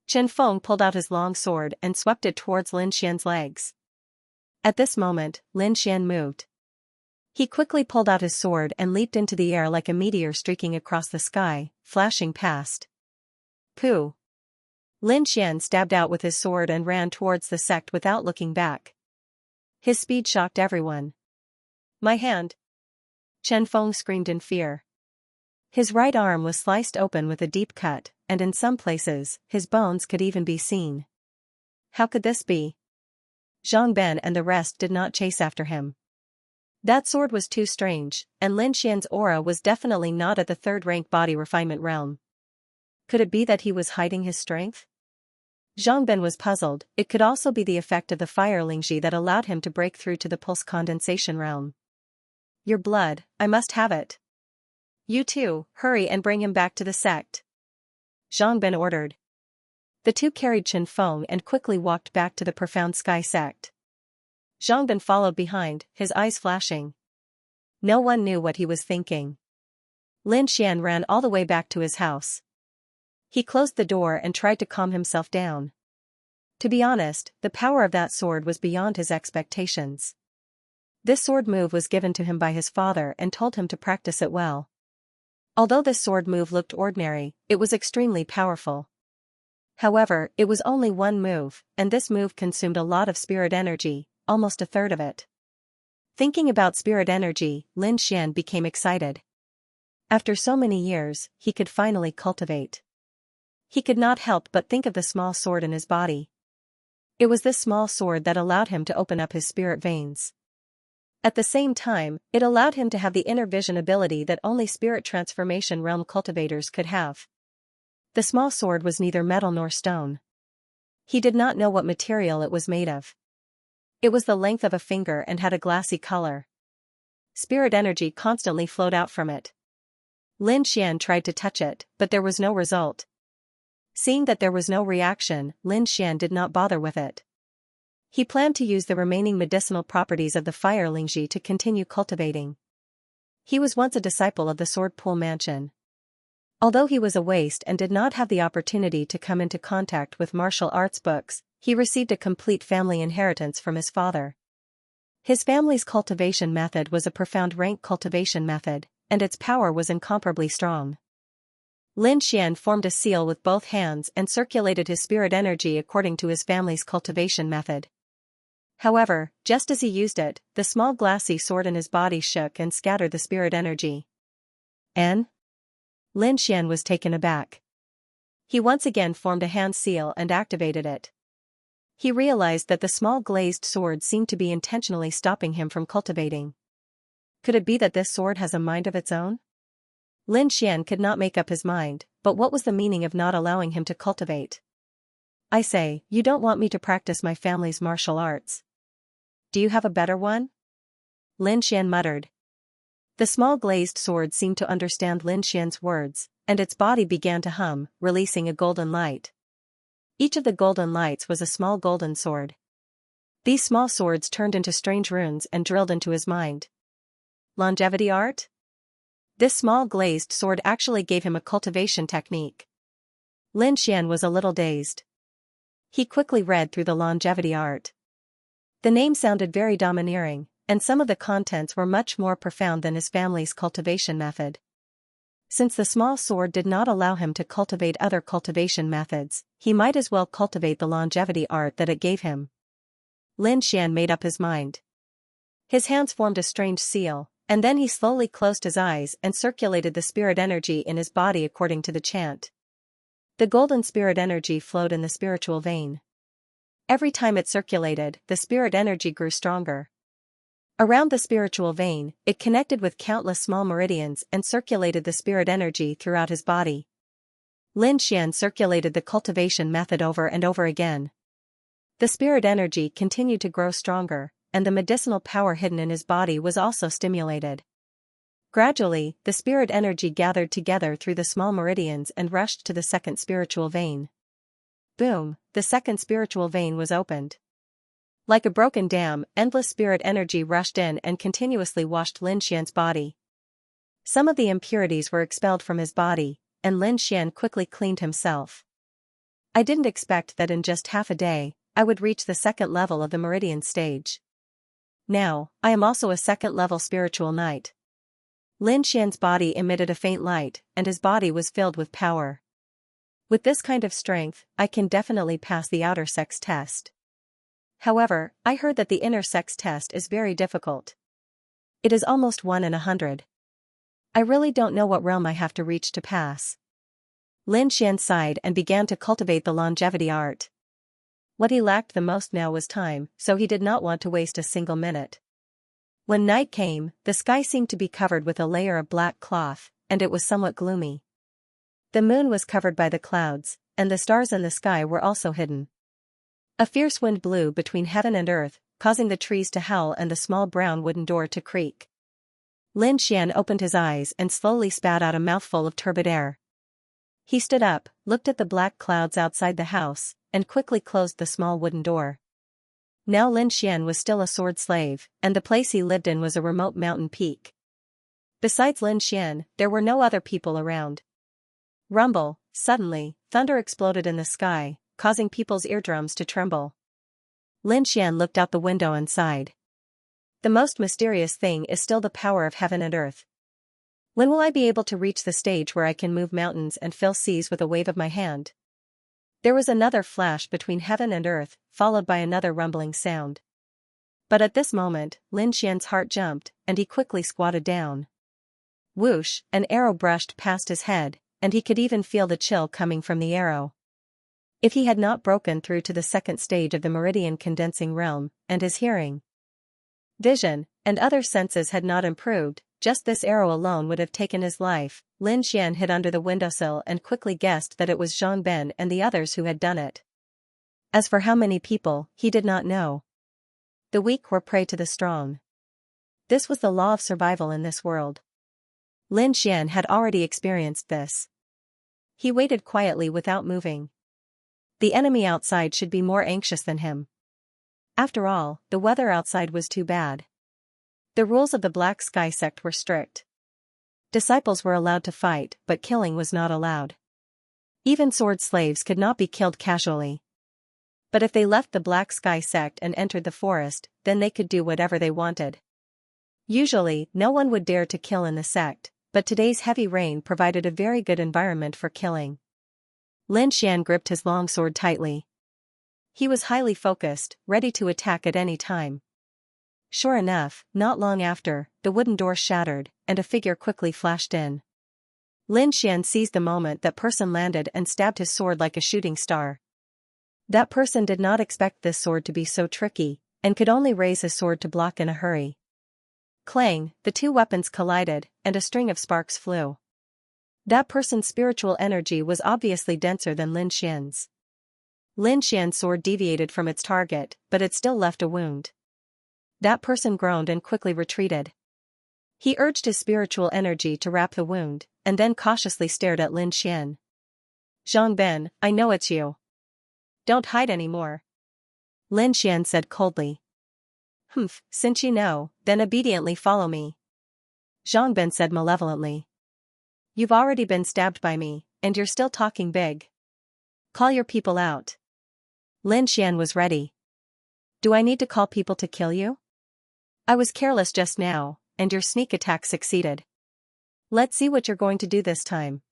Chen Feng pulled out his long sword and swept it towards Lin Xian's legs. At this moment, Lin Xian moved. He quickly pulled out his sword and leaped into the air like a meteor streaking across the sky, flashing past. Pooh! Lin Xian stabbed out with his sword and ran towards the sect without looking back. His speed shocked everyone. My hand! Chen Feng screamed in fear. His right arm was sliced open with a deep cut, and in some places, his bones could even be seen. How could this be? Zhang Ben and the rest did not chase after him. That sword was too strange, and Lin Xian's aura was definitely not at the 3rd-rank body refinement realm. Could it be that he was hiding his strength? Zhang Ben was puzzled. It could also be the effect of the fire Lingji that allowed him to break through to the pulse condensation realm. Your blood, I must have it. You too, hurry and bring him back to the sect. Zhang Ben ordered. The two carried Chen Feng and quickly walked back to the profound sky sect. Zhang Bin followed behind, his eyes flashing. No one knew what he was thinking. Lin Xian ran all the way back to his house. He closed the door and tried to calm himself down. To be honest, the power of that sword was beyond his expectations. This sword move was given to him by his father and told him to practice it well. Although this sword move looked ordinary, it was extremely powerful. However, it was only one move, and this move consumed a lot of spirit energy, almost a third of it. Thinking about spirit energy, Lin Xian became excited. After so many years, he could finally cultivate. He could not help but think of the small sword in his body. It was this small sword that allowed him to open up his spirit veins. At the same time, it allowed him to have the inner vision ability that only spirit transformation realm cultivators could have. The small sword was neither metal nor stone. He did not know what material it was made of. It was the length of a finger and had a glassy color. Spirit energy constantly flowed out from it. Lin Xian tried to touch it, but there was no result. Seeing that there was no reaction, Lin Xian did not bother with it. He planned to use the remaining medicinal properties of the fire Lingji to continue cultivating. He was once a disciple of the Sword Pool Mansion. Although he was a waste and did not have the opportunity to come into contact with martial arts books, he received a complete family inheritance from his father. His family's cultivation method was a profound rank cultivation method, and its power was incomparably strong. Lin Xian formed a seal with both hands and circulated his spirit energy according to his family's cultivation method. However, just as he used it, the small glassy sword in his body shook and scattered the spirit energy. Lin Xian was taken aback. He once again formed a hand seal and activated it. He realized that the small glazed sword seemed to be intentionally stopping him from cultivating. Could it be that this sword has a mind of its own? Lin Xian could not make up his mind, but what was the meaning of not allowing him to cultivate? I say, you don't want me to practice my family's martial arts. Do you have a better one? Lin Xian muttered. The small glazed sword seemed to understand Lin Xian's words, and its body began to hum, releasing a golden light. Each of the golden lights was a small golden sword. These small swords turned into strange runes and drilled into his mind. Longevity art? This small glazed sword actually gave him a cultivation technique. Lin Xian was a little dazed. He quickly read through the longevity art. The name sounded very domineering, and some of the contents were much more profound than his family's cultivation method. Since the small sword did not allow him to cultivate other cultivation methods, he might as well cultivate the longevity art that it gave him. Lin Xian made up his mind. His hands formed a strange seal, and then he slowly closed his eyes and circulated the spirit energy in his body according to the chant. The golden spirit energy flowed in the spiritual vein. Every time it circulated, the spirit energy grew stronger. Around the spiritual vein, it connected with countless small meridians and circulated the spirit energy throughout his body. Lin Xian circulated the cultivation method over and over again. The spirit energy continued to grow stronger, and the medicinal power hidden in his body was also stimulated. Gradually, the spirit energy gathered together through the small meridians and rushed to the second spiritual vein. Boom, the second spiritual vein was opened. Like a broken dam, endless spirit energy rushed in and continuously washed Lin Xian's body. Some of the impurities were expelled from his body, and Lin Xian quickly cleaned himself. I didn't expect that in just half a day, I would reach the second level of the meridian stage. Now, I am also a second-level spiritual knight. Lin Xian's body emitted a faint light, and his body was filled with power. With this kind of strength, I can definitely pass the outer sex test. However, I heard that the inner sex test is very difficult. It is almost 1 in 100. I really don't know what realm I have to reach to pass. Lin Xian sighed and began to cultivate the longevity art. What he lacked the most now was time, so he did not want to waste a single minute. When night came, the sky seemed to be covered with a layer of black cloth, and it was somewhat gloomy. The moon was covered by the clouds, and the stars in the sky were also hidden. A fierce wind blew between heaven and earth, causing the trees to howl and the small brown wooden door to creak. Lin Xian opened his eyes and slowly spat out a mouthful of turbid air. He stood up, looked at the black clouds outside the house, and quickly closed the small wooden door. Now Lin Xian was still a sword slave, and the place he lived in was a remote mountain peak. Besides Lin Xian, there were no other people around. Rumble, suddenly, thunder exploded in the sky, causing people's eardrums to tremble. Lin Xian looked out the window and sighed. The most mysterious thing is still the power of heaven and earth. When will I be able to reach the stage where I can move mountains and fill seas with a wave of my hand? There was another flash between heaven and earth, followed by another rumbling sound. But at this moment, Lin Xian's heart jumped, and he quickly squatted down. Whoosh, an arrow brushed past his head, and he could even feel the chill coming from the arrow. If he had not broken through to the second stage of the meridian condensing realm, and his hearing, vision, and other senses had not improved, just this arrow alone would have taken his life. Lin Xian hid under the windowsill and quickly guessed that it was Zhang Ben and the others who had done it. As for how many people, he did not know. The weak were prey to the strong. This was the law of survival in this world. Lin Xian had already experienced this. He waited quietly without moving. The enemy outside should be more anxious than him. After all, the weather outside was too bad. The rules of the Black Sky sect were strict. Disciples were allowed to fight, but killing was not allowed. Even sword slaves could not be killed casually. But if they left the Black Sky sect and entered the forest, then they could do whatever they wanted. Usually, no one would dare to kill in the sect, but today's heavy rain provided a very good environment for killing. Lin Xian gripped his long sword tightly. He was highly focused, ready to attack at any time. Sure enough, not long after, the wooden door shattered, and a figure quickly flashed in. Lin Xian seized the moment that person landed and stabbed his sword like a shooting star. That person did not expect this sword to be so tricky, and could only raise his sword to block in a hurry. Clang, the two weapons collided, and a string of sparks flew. That person's spiritual energy was obviously denser than Lin Xian's. Lin Xian's sword deviated from its target, but it still left a wound. That person groaned and quickly retreated. He urged his spiritual energy to wrap the wound, and then cautiously stared at Lin Xian. Zhang Ben, I know it's you. Don't hide anymore. Lin Xian said coldly. Humph, since you know, then obediently follow me. Zhang Ben said malevolently. You've already been stabbed by me, and you're still talking big. Call your people out. Lin Xian was ready. Do I need to call people to kill you? I was careless just now, and your sneak attack succeeded. Let's see what you're going to do this time.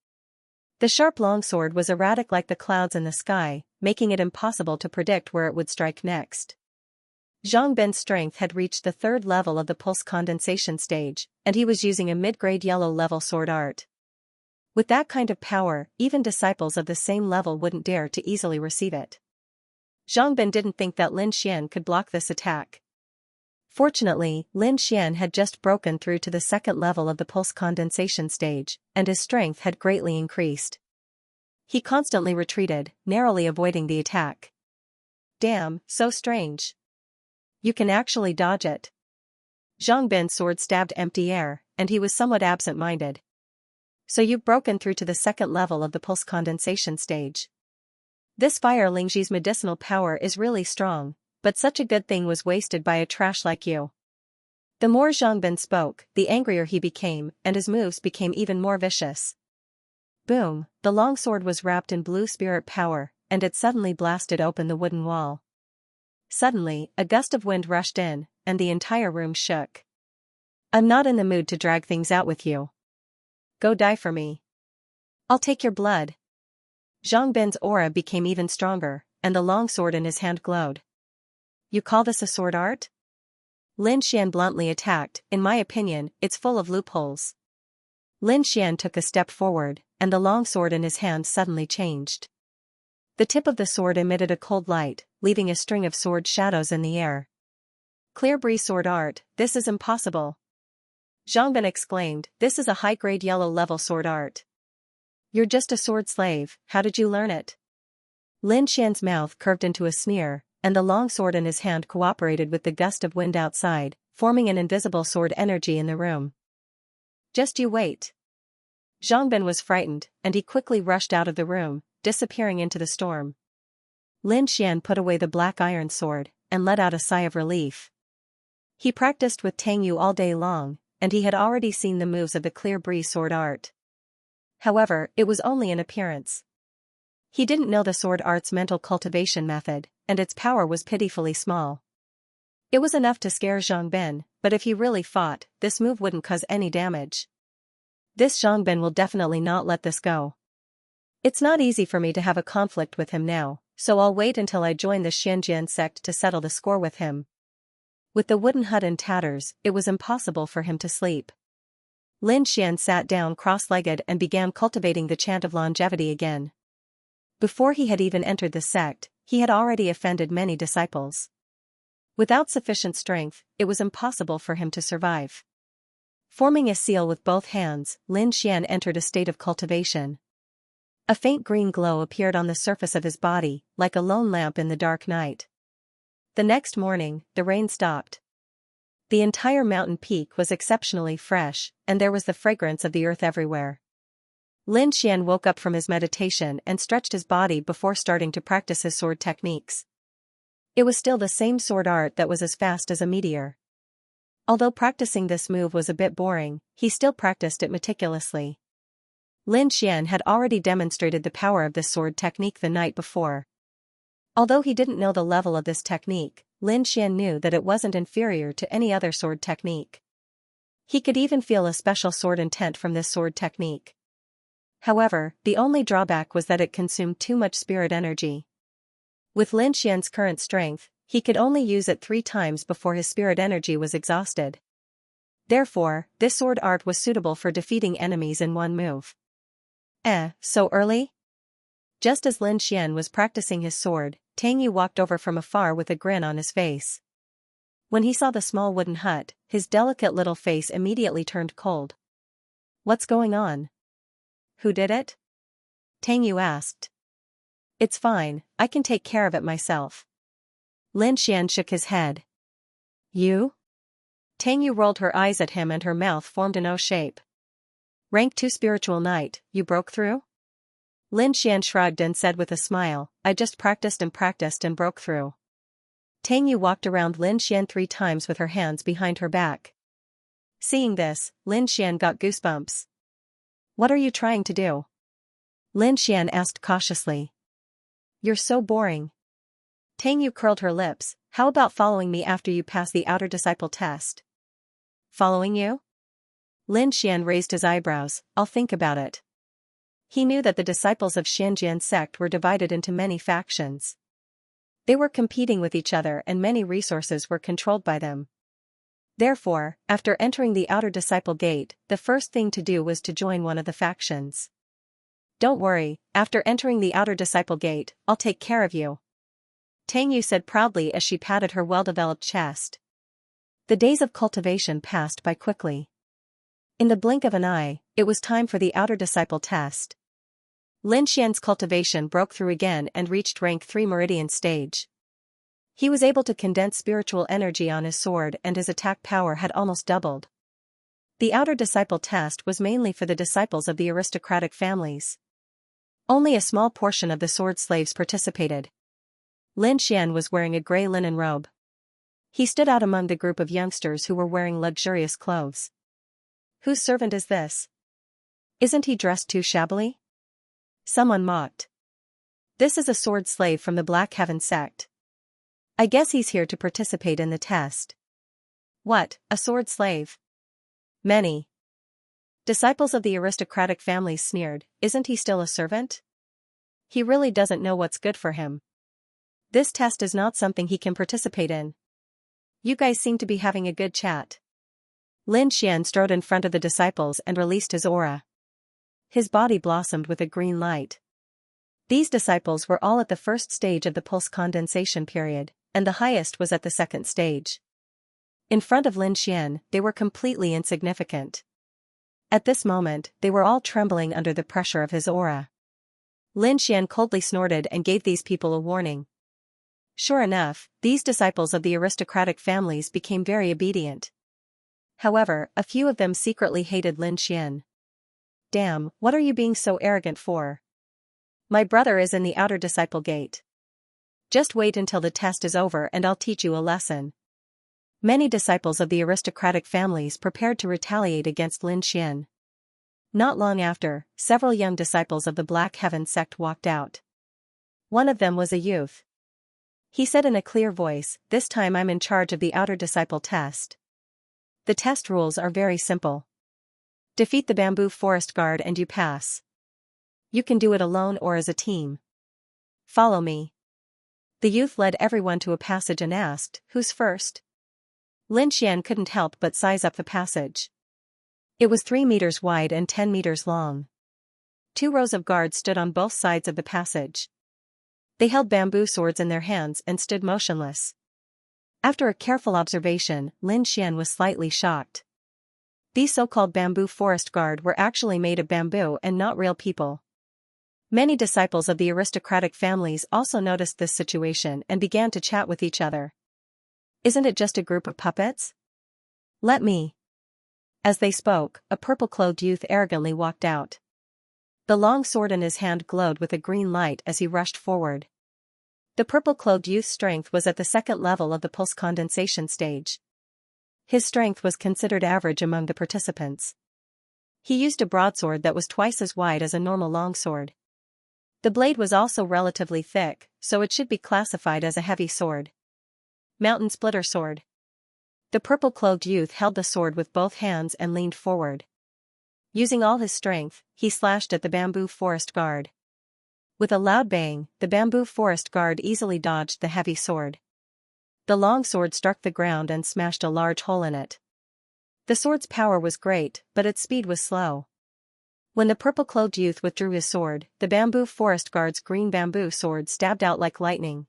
The sharp longsword was erratic like the clouds in the sky, making it impossible to predict where it would strike next. Zhang Ben's strength had reached the third level of the pulse condensation stage, and he was using a mid-grade yellow-level sword art. With that kind of power, even disciples of the same level wouldn't dare to easily receive it. Zhang Ben didn't think that Lin Xian could block this attack. Fortunately, Lin Xian had just broken through to the second level of the pulse condensation stage, and his strength had greatly increased. He constantly retreated, narrowly avoiding the attack. Damn, so strange. You can actually dodge it. Zhang Ben's sword stabbed empty air, and he was somewhat absent-minded. So you've broken through to the second level of the pulse condensation stage. This Fire Lingji's medicinal power is really strong, but such a good thing was wasted by a trash like you. The more Zhang Ben spoke, the angrier he became, and his moves became even more vicious. Boom, the long sword was wrapped in blue spirit power, and it suddenly blasted open the wooden wall. Suddenly, a gust of wind rushed in, and the entire room shook. I'm not in the mood to drag things out with you. Go die for me. I'll take your blood. Zhang Ben's aura became even stronger, and the long sword in his hand glowed. You call this a sword art? Lin Xian bluntly attacked. In my opinion, it's full of loopholes. Lin Xian took a step forward, and the long sword in his hand suddenly changed. The tip of the sword emitted a cold light, leaving a string of sword shadows in the air. Clear breeze sword art, this is impossible. Zhang Ben exclaimed, this is a high-grade yellow-level sword art. You're just a sword slave, how did you learn it? Lin Xian's mouth curved into a sneer, and the long sword in his hand cooperated with the gust of wind outside, forming an invisible sword energy in the room. Just you wait. Zhang Ben was frightened, and he quickly rushed out of the room, disappearing into the storm. Lin Xian put away the black iron sword, and let out a sigh of relief. He practiced with Tang Yu all day long, and he had already seen the moves of the clear breeze sword art. However, it was only an appearance. He didn't know the sword art's mental cultivation method, and its power was pitifully small. It was enough to scare Zhang Ben, but if he really fought, this move wouldn't cause any damage. This Zhang Ben will definitely not let this go. It's not easy for me to have a conflict with him now, so I'll wait until I join the Xianxia sect to settle the score with him. With the wooden hut in tatters, it was impossible for him to sleep. Lin Xian sat down cross-legged and began cultivating the chant of longevity again. Before he had even entered the sect, he had already offended many disciples. Without sufficient strength, it was impossible for him to survive. Forming a seal with both hands, Lin Xian entered a state of cultivation. A faint green glow appeared on the surface of his body, like a lone lamp in the dark night. The next morning, the rain stopped. The entire mountain peak was exceptionally fresh, and there was the fragrance of the earth everywhere. Lin Xian woke up from his meditation and stretched his body before starting to practice his sword techniques. It was still the same sword art that was as fast as a meteor. Although practicing this move was a bit boring, he still practiced it meticulously. Lin Xian had already demonstrated the power of this sword technique the night before. Although he didn't know the level of this technique, Lin Xian knew that it wasn't inferior to any other sword technique. He could even feel a special sword intent from this sword technique. However, the only drawback was that it consumed too much spirit energy. With Lin Xian's current strength, he could only use it 3 times before his spirit energy was exhausted. Therefore, this sword art was suitable for defeating enemies in one move. So early? Just as Lin Xian was practicing his sword, Tang Yu walked over from afar with a grin on his face. When he saw the small wooden hut, his delicate little face immediately turned cold. "What's going on? Who did it?" Tang Yu asked. "It's fine, I can take care of it myself." Lin Xian shook his head. "You?" Tang Yu rolled her eyes at him and her mouth formed an O shape. "Rank 2 spiritual knight, you broke through?" Lin Xian shrugged and said with a smile, "I just practiced and broke through." Tang Yu walked around Lin Xian 3 times with her hands behind her back. Seeing this, Lin Xian got goosebumps. "What are you trying to do?" Lin Xian asked cautiously. "You're so boring." Tang Yu curled her lips. "How about following me after you pass the outer disciple test?" "Following you?" Lin Xian raised his eyebrows. "I'll think about it." He knew that the disciples of Xianxia sect were divided into many factions. They were competing with each other and many resources were controlled by them. Therefore, after entering the outer disciple gate, the first thing to do was to join one of the factions. "Don't worry, after entering the outer disciple gate, I'll take care of you," Tang Yu said proudly as she patted her well-developed chest. The days of cultivation passed by quickly. In the blink of an eye, it was time for the outer disciple test. Lin Xian's cultivation broke through again and reached rank 3 meridian stage. He was able to condense spiritual energy on his sword and his attack power had almost doubled. The outer disciple test was mainly for the disciples of the aristocratic families. Only a small portion of the sword slaves participated. Lin Xian was wearing a gray linen robe. He stood out among the group of youngsters who were wearing luxurious clothes. "Whose servant is this? Isn't he dressed too shabbily?" Someone mocked. "This is a sword slave from the Black Heaven sect. I guess he's here to participate in the test." "What, a sword slave?" Many disciples of the aristocratic families sneered. "Isn't he still a servant? He really doesn't know what's good for him. This test is not something he can participate in. You guys seem to be having a good chat." Lin Xian strode in front of the disciples and released his aura. His body blossomed with a green light. These disciples were all at the first stage of the pulse condensation period, and the highest was at the second stage. In front of Lin Xian, they were completely insignificant. At this moment, they were all trembling under the pressure of his aura. Lin Xian coldly snorted and gave these people a warning. Sure enough, these disciples of the aristocratic families became very obedient. However, a few of them secretly hated Lin Xian. Damn, what are you being so arrogant for? My brother is in the outer disciple gate. Just wait until the test is over and I'll teach you a lesson. Many disciples of the aristocratic families prepared to retaliate against Lin Xian. Not long after, several young disciples of the Black Heaven sect walked out. One of them was a youth. He said in a clear voice, "This time I'm in charge of the outer disciple test. The test rules are very simple. Defeat the bamboo forest guard and you pass. You can do it alone or as a team. Follow me." The youth led everyone to a passage and asked, "Who's first?" Lin Xian couldn't help but size up the passage. It was 3 meters wide and 10 meters long. 2 rows of guards stood on both sides of the passage. They held bamboo swords in their hands and stood motionless. After a careful observation, Lin Xian was slightly shocked. These so-called bamboo forest guard were actually made of bamboo and not real people. Many disciples of the aristocratic families also noticed this situation and began to chat with each other. "Isn't it just a group of puppets? Let me." As they spoke, a purple-clothed youth arrogantly walked out. The long sword in his hand glowed with a green light as he rushed forward. The purple-clothed youth's strength was at the second level of the pulse condensation stage. His strength was considered average among the participants. He used a broadsword that was twice as wide as a normal longsword. The blade was also relatively thick, so it should be classified as a heavy sword. Mountain splitter sword. The purple-clothed youth held the sword with both hands and leaned forward. Using all his strength, he slashed at the bamboo forest guard. With a loud bang, the bamboo forest guard easily dodged the heavy sword. The long sword struck the ground and smashed a large hole in it. The sword's power was great, but its speed was slow. When the purple-clothed youth withdrew his sword, the bamboo forest guard's green bamboo sword stabbed out like lightning.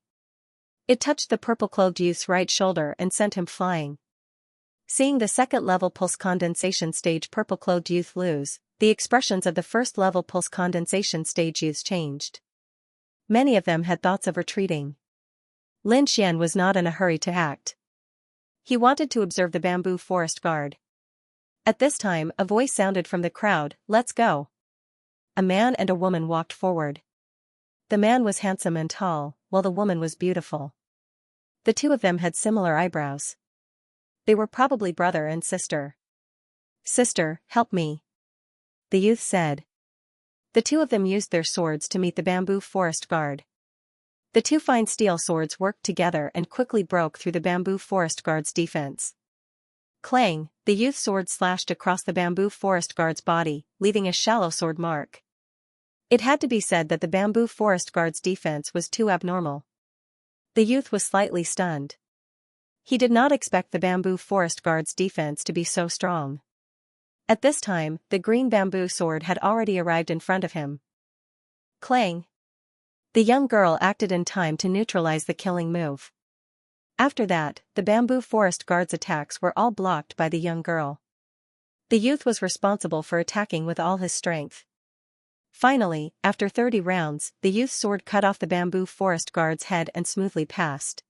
It touched the purple-clothed youth's right shoulder and sent him flying. Seeing the second-level pulse condensation stage purple-clothed youth lose, the expressions of the first-level pulse condensation stage youths changed. Many of them had thoughts of retreating. Lin Xian was not in a hurry to act. He wanted to observe the bamboo forest guard. At this time, a voice sounded from the crowd, "Let's go." A man and a woman walked forward. The man was handsome and tall, while the woman was beautiful. The two of them had similar eyebrows. They were probably brother and sister. "Sister, help me," the youth said. The two of them used their swords to meet the bamboo forest guard. The two fine steel swords worked together and quickly broke through the bamboo forest guard's defense. Clang, the youth's sword slashed across the bamboo forest guard's body, leaving a shallow sword mark. It had to be said that the bamboo forest guard's defense was too abnormal. The youth was slightly stunned. He did not expect the bamboo forest guard's defense to be so strong. At this time, the green bamboo sword had already arrived in front of him. Clang! The young girl acted in time to neutralize the killing move. After that, the bamboo forest guard's attacks were all blocked by the young girl. The youth was responsible for attacking with all his strength. Finally, after 30 rounds, the youth's sword cut off the bamboo forest guard's head and smoothly passed.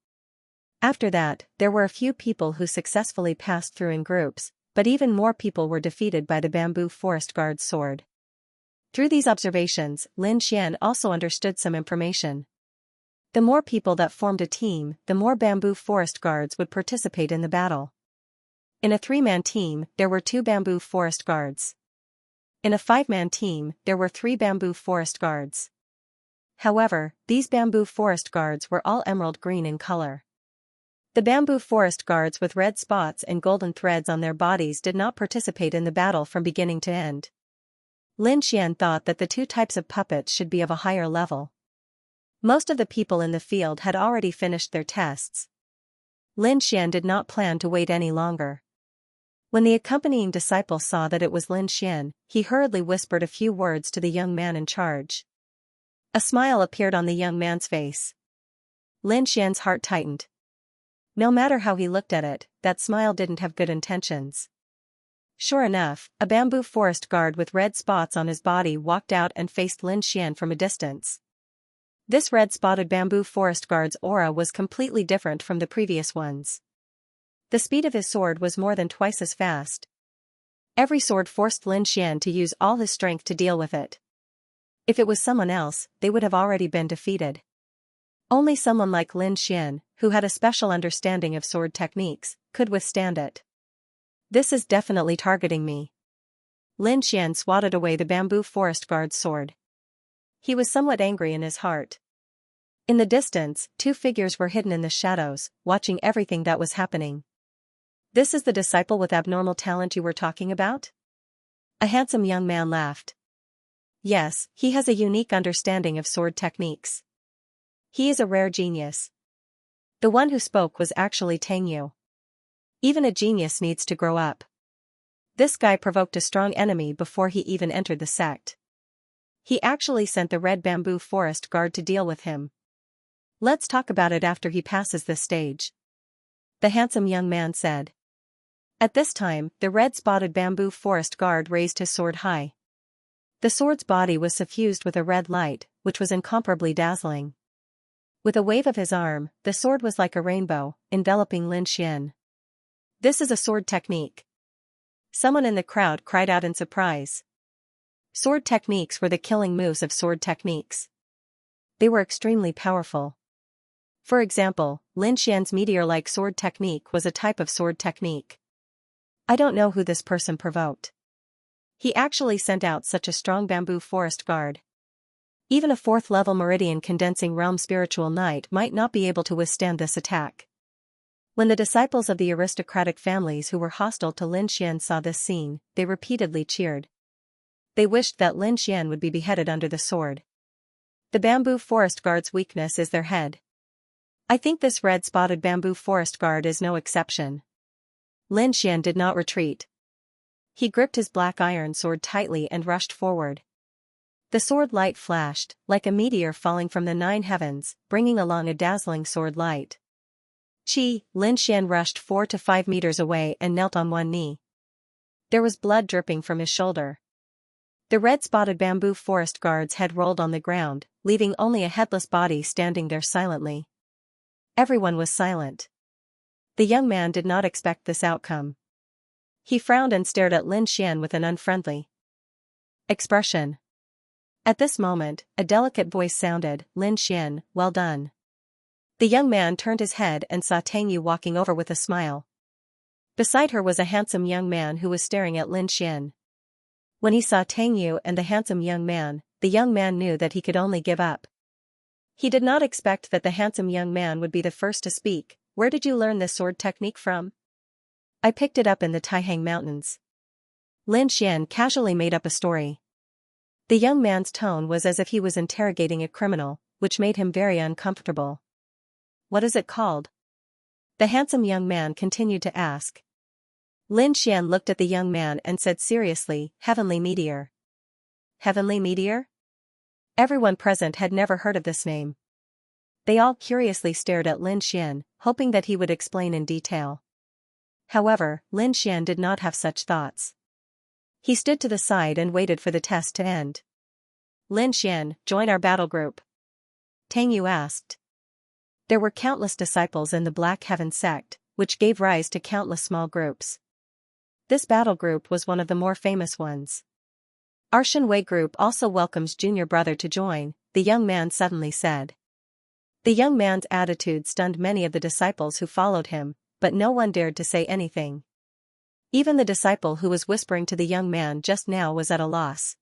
After that, there were a few people who successfully passed through in groups, but even more people were defeated by the bamboo forest guard's sword. Through these observations, Lin Xian also understood some information. The more people that formed a team, the more bamboo forest guards would participate in the battle. In a 3-man team, there were 2 bamboo forest guards. In a 5-man team, there were 3 bamboo forest guards. However, these bamboo forest guards were all emerald green in color. The bamboo forest guards with red spots and golden threads on their bodies did not participate in the battle from beginning to end. Lin Xian thought that the 2 types of puppets should be of a higher level. Most of the people in the field had already finished their tests. Lin Xian did not plan to wait any longer. When the accompanying disciple saw that it was Lin Xian, he hurriedly whispered a few words to the young man in charge. A smile appeared on the young man's face. Lin Xian's heart tightened. No matter how he looked at it, that smile didn't have good intentions. Sure enough, a bamboo forest guard with red spots on his body walked out and faced Lin Xian from a distance. This red-spotted bamboo forest guard's aura was completely different from the previous ones. The speed of his sword was more than twice as fast. Every sword forced Lin Xian to use all his strength to deal with it. If it was someone else, they would have already been defeated. Only someone like Lin Xian, who had a special understanding of sword techniques, could withstand it. This is definitely targeting me. Lin Xian swatted away the bamboo forest guard's sword. He was somewhat angry in his heart. In the distance, two figures were hidden in the shadows, watching everything that was happening. This is the disciple with abnormal talent you were talking about? A handsome young man laughed. Yes, he has a unique understanding of sword techniques. He is a rare genius. The one who spoke was actually Tang Yu. Even a genius needs to grow up. This guy provoked a strong enemy before he even entered the sect. He actually sent the red bamboo forest guard to deal with him. Let's talk about it after he passes this stage. The handsome young man said. At this time, the red-spotted bamboo forest guard raised his sword high. The sword's body was suffused with a red light, which was incomparably dazzling. With a wave of his arm, the sword was like a rainbow, enveloping Lin Xian. This is a sword technique. Someone in the crowd cried out in surprise. Sword techniques were the killing moves of sword techniques. They were extremely powerful. For example, Lin Xian's meteor-like sword technique was a type of sword technique. I don't know who this person provoked. He actually sent out such a strong bamboo forest guard. Even a 4th-level meridian condensing realm spiritual knight might not be able to withstand this attack. When the disciples of the aristocratic families who were hostile to Lin Xian saw this scene, they repeatedly cheered. They wished that Lin Xian would be beheaded under the sword. The bamboo forest guard's weakness is their head. I think this red-spotted bamboo forest guard is no exception. Lin Xian did not retreat. He gripped his black iron sword tightly and rushed forward. The sword light flashed, like a meteor falling from the 9 heavens, bringing along a dazzling sword light. Lin Xian rushed 4 to 5 meters away and knelt on one knee. There was blood dripping from his shoulder. The red-spotted bamboo forest guard's head rolled on the ground, leaving only a headless body standing there silently. Everyone was silent. The young man did not expect this outcome. He frowned and stared at Lin Xian with an unfriendly expression. At this moment, a delicate voice sounded, "Lin Xian, well done." The young man turned his head and saw Tang Yu walking over with a smile. Beside her was a handsome young man who was staring at Lin Xian. When he saw Tang Yu and the handsome young man knew that he could only give up. He did not expect that the handsome young man would be the first to speak. Where did you learn this sword technique from? I picked it up in the Taihang Mountains. Lin Xian casually made up a story. The young man's tone was as if he was interrogating a criminal, which made him very uncomfortable. What is it called? The handsome young man continued to ask. Lin Xian looked at the young man and said seriously, Heavenly Meteor. Heavenly Meteor? Everyone present had never heard of this name. They all curiously stared at Lin Xian, hoping that he would explain in detail. However, Lin Xian did not have such thoughts. He stood to the side and waited for the test to end. Lin Xian, join our battle group. Tang Yu asked. There were countless disciples in the Black Heaven sect, which gave rise to countless small groups. This battle group was one of the more famous ones. Our Shenwei group also welcomes junior brother to join, the young man suddenly said. The young man's attitude stunned many of the disciples who followed him, but no one dared to say anything. Even the disciple who was whispering to the young man just now was at a loss.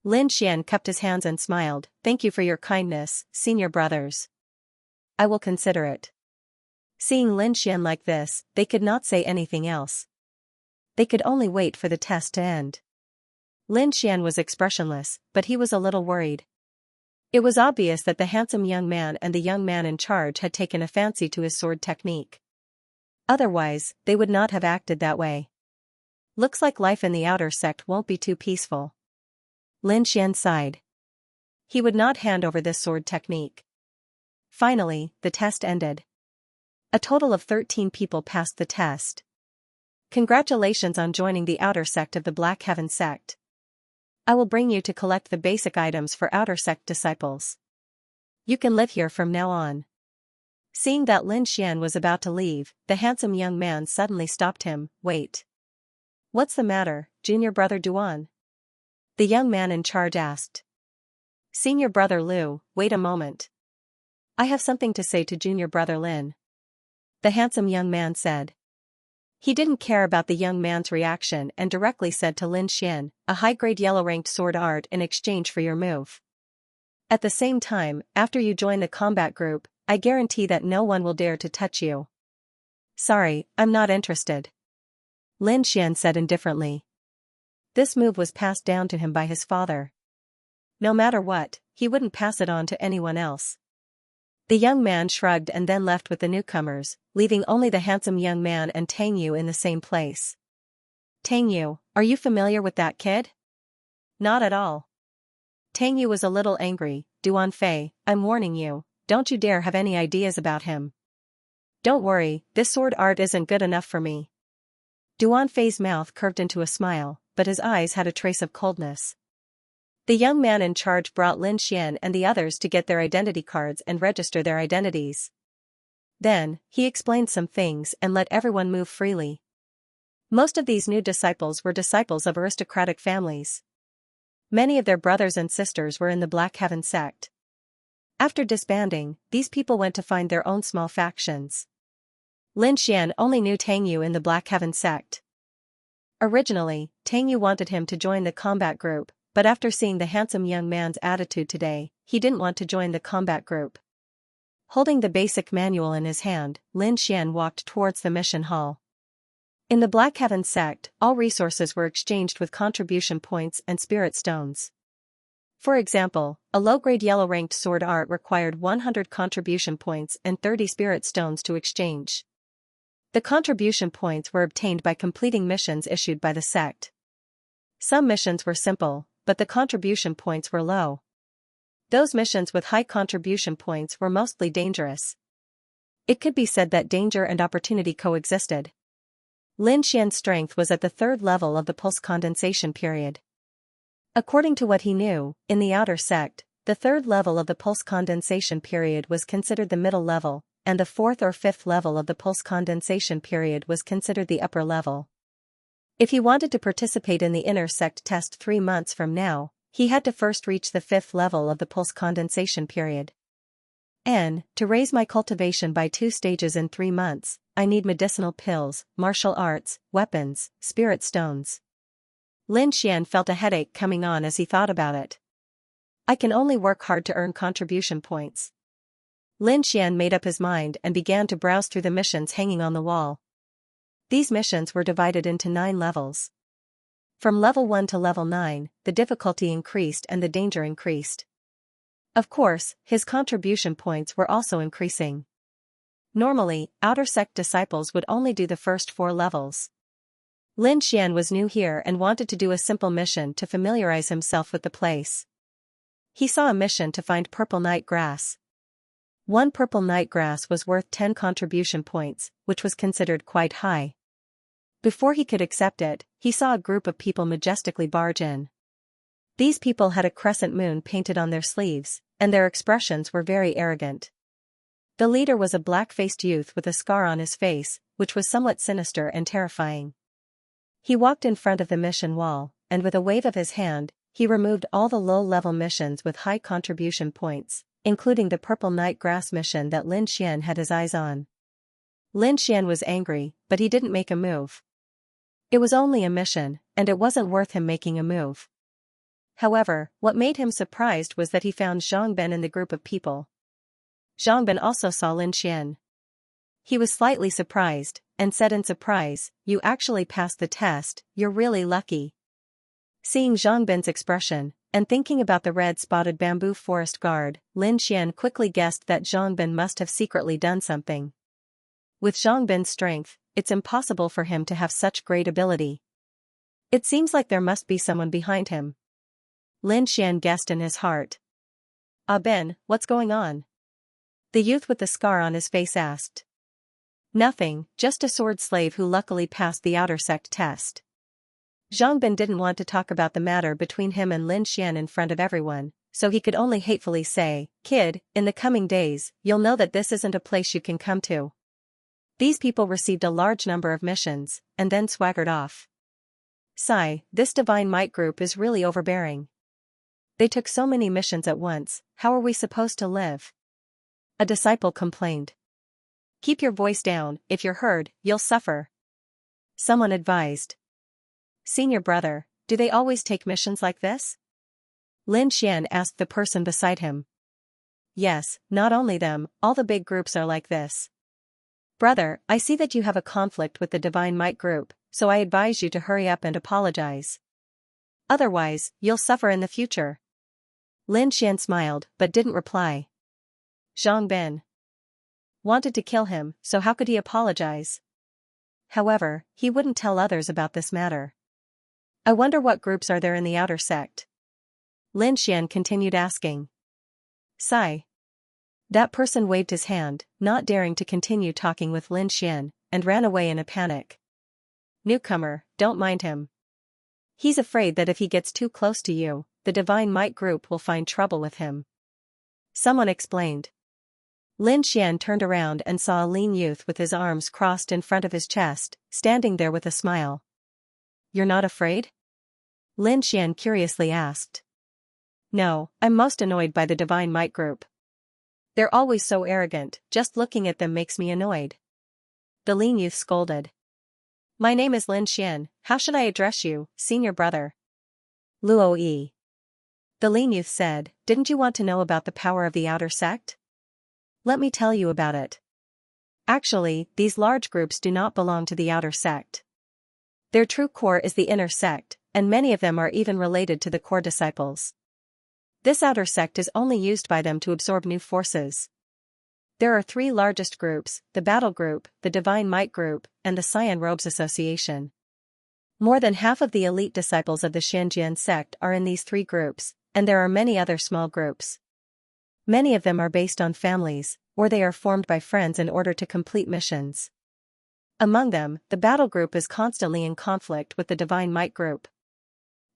Lin Xian cupped his hands and smiled, Thank you for your kindness, senior brothers. I will consider it. Seeing Lin Xian like this, they could not say anything else. They could only wait for the test to end. Lin Xian was expressionless, but he was a little worried. It was obvious that the handsome young man and the young man in charge had taken a fancy to his sword technique. Otherwise, they would not have acted that way. Looks like life in the outer sect won't be too peaceful. Lin Xian sighed. He would not hand over this sword technique. Finally, the test ended. A total of 13 people passed the test. Congratulations on joining the outer sect of the Black Heaven sect. I will bring you to collect the basic items for outer sect disciples. You can live here from now on. Seeing that Lin Xian was about to leave, the handsome young man suddenly stopped him. Wait. What's the matter, junior brother Duan? The young man in charge asked. Senior brother Liu, wait a moment. I have something to say to junior brother Lin. The handsome young man said. He didn't care about the young man's reaction and directly said to Lin Xian, a high-grade yellow-ranked sword art in exchange for your move. At the same time, after you join the combat group, I guarantee that no one will dare to touch you. Sorry, I'm not interested. Lin Xian said indifferently. This move was passed down to him by his father. No matter what, he wouldn't pass it on to anyone else. The young man shrugged and then left with the newcomers, leaving only the handsome young man and Tang Yu in the same place. Tang Yu, are you familiar with that kid? Not at all. Tang Yu was a little angry. Duan Fei, I'm warning you, don't you dare have any ideas about him. Don't worry, this sword art isn't good enough for me. Duan Fei's mouth curved into a smile, but his eyes had a trace of coldness. The young man in charge brought Lin Xian and the others to get their identity cards and register their identities. Then, he explained some things and let everyone move freely. Most of these new disciples were disciples of aristocratic families. Many of their brothers and sisters were in the Black Heaven sect. After disbanding, these people went to find their own small factions. Lin Xian only knew Tang Yu in the Black Heaven sect. Originally, Tang Yu wanted him to join the combat group, but after seeing the handsome young man's attitude today, he didn't want to join the combat group. Holding the basic manual in his hand, Lin Xian walked towards the mission hall. In the Black Heaven sect, all resources were exchanged with contribution points and spirit stones. For example, a low-grade yellow-ranked sword art required 100 contribution points and 30 spirit stones to exchange. The contribution points were obtained by completing missions issued by the sect. Some missions were simple, but the contribution points were low. Those missions with high contribution points were mostly dangerous. It could be said that danger and opportunity coexisted. Lin Xian's strength was at the 3rd level of the pulse condensation period. According to what he knew, in the outer sect, the 3rd level of the pulse condensation period was considered the middle level, and the 4th or 5th level of the pulse condensation period was considered the upper level. If he wanted to participate in the inner sect test 3 months from now, he had to first reach the 5th level of the pulse condensation period. To raise my cultivation by 2 stages in 3 months, I need medicinal pills, martial arts, weapons, spirit stones. Lin Xian felt a headache coming on as he thought about it. I can only work hard to earn contribution points. Lin Xian made up his mind and began to browse through the missions hanging on the wall. These missions were divided into 9 levels. From level 1 to level 9, the difficulty increased and the danger increased. Of course, his contribution points were also increasing. Normally, outer sect disciples would only do the first 4 levels. Lin Xian was new here and wanted to do a simple mission to familiarize himself with the place. He saw a mission to find purple night grass. 1 purple night grass was worth 10 contribution points, which was considered quite high. Before he could accept it, he saw a group of people majestically barge in. These people had a crescent moon painted on their sleeves, and their expressions were very arrogant. The leader was a black-faced youth with a scar on his face, which was somewhat sinister and terrifying. He walked in front of the mission wall, and with a wave of his hand, he removed all the low-level missions with high contribution points, including the purple night grass mission that Lin Xian had his eyes on. Lin Xian was angry, but he didn't make a move. It was only a mission, and it wasn't worth him making a move. However, what made him surprised was that he found Zhang Ben in the group of people. Zhang Ben also saw Lin Xian. He was slightly surprised, and said in surprise, "You actually passed the test, you're really lucky." Seeing Zhang Ben's expression, and thinking about the red-spotted bamboo forest guard, Lin Xian quickly guessed that Zhang Ben must have secretly done something. With Zhang Ben's strength, it's impossible for him to have such great ability. It seems like there must be someone behind him. Lin Xian guessed in his heart. "Ah Ben, what's going on?" The youth with the scar on his face asked. "Nothing, just a sword slave who luckily passed the outer sect test." Zhang Ben didn't want to talk about the matter between him and Lin Xian in front of everyone, so he could only hatefully say, "Kid, in the coming days, you'll know that this isn't a place you can come to." These people received a large number of missions, and then swaggered off. Sigh, this divine might group is really overbearing. They took so many missions at once, how are we supposed to live? A disciple complained. Keep your voice down, if you're heard, you'll suffer. Someone advised. Senior brother, do they always take missions like this? Lin Xian asked the person beside him. Yes, not only them, all the big groups are like this. Brother, I see that you have a conflict with the divine might group, so I advise you to hurry up and apologize. Otherwise, you'll suffer in the future. Lin Xian smiled but didn't reply. Zhang Bin wanted to kill him, so how could he apologize? However, he wouldn't tell others about this matter. I wonder what groups are there in the outer sect? Lin Xian continued asking. Sigh. That person waved his hand, not daring to continue talking with Lin Xian, and ran away in a panic. Newcomer, don't mind him. He's afraid that if he gets too close to you, the divine might group will find trouble with him. Someone explained. Lin Xian turned around and saw a lean youth with his arms crossed in front of his chest, standing there with a smile. You're not afraid? Lin Xian curiously asked. No, I'm most annoyed by the divine might group. They're always so arrogant, just looking at them makes me annoyed. The lean youth scolded. My name is Lin Xian, how should I address you, senior brother? Luo Yi. The lean youth said, didn't you want to know about the power of the outer sect? Let me tell you about it. Actually, these large groups do not belong to the outer sect. Their true core is the inner sect, and many of them are even related to the core disciples. This outer sect is only used by them to absorb new forces. There are three largest groups, the Battle Group, the Divine Might Group, and the Cyan Robes Association. More than half of the elite disciples of the Xianxia sect are in these three groups, and there are many other small groups. Many of them are based on families, or they are formed by friends in order to complete missions. Among them, the Battle Group is constantly in conflict with the Divine Might Group.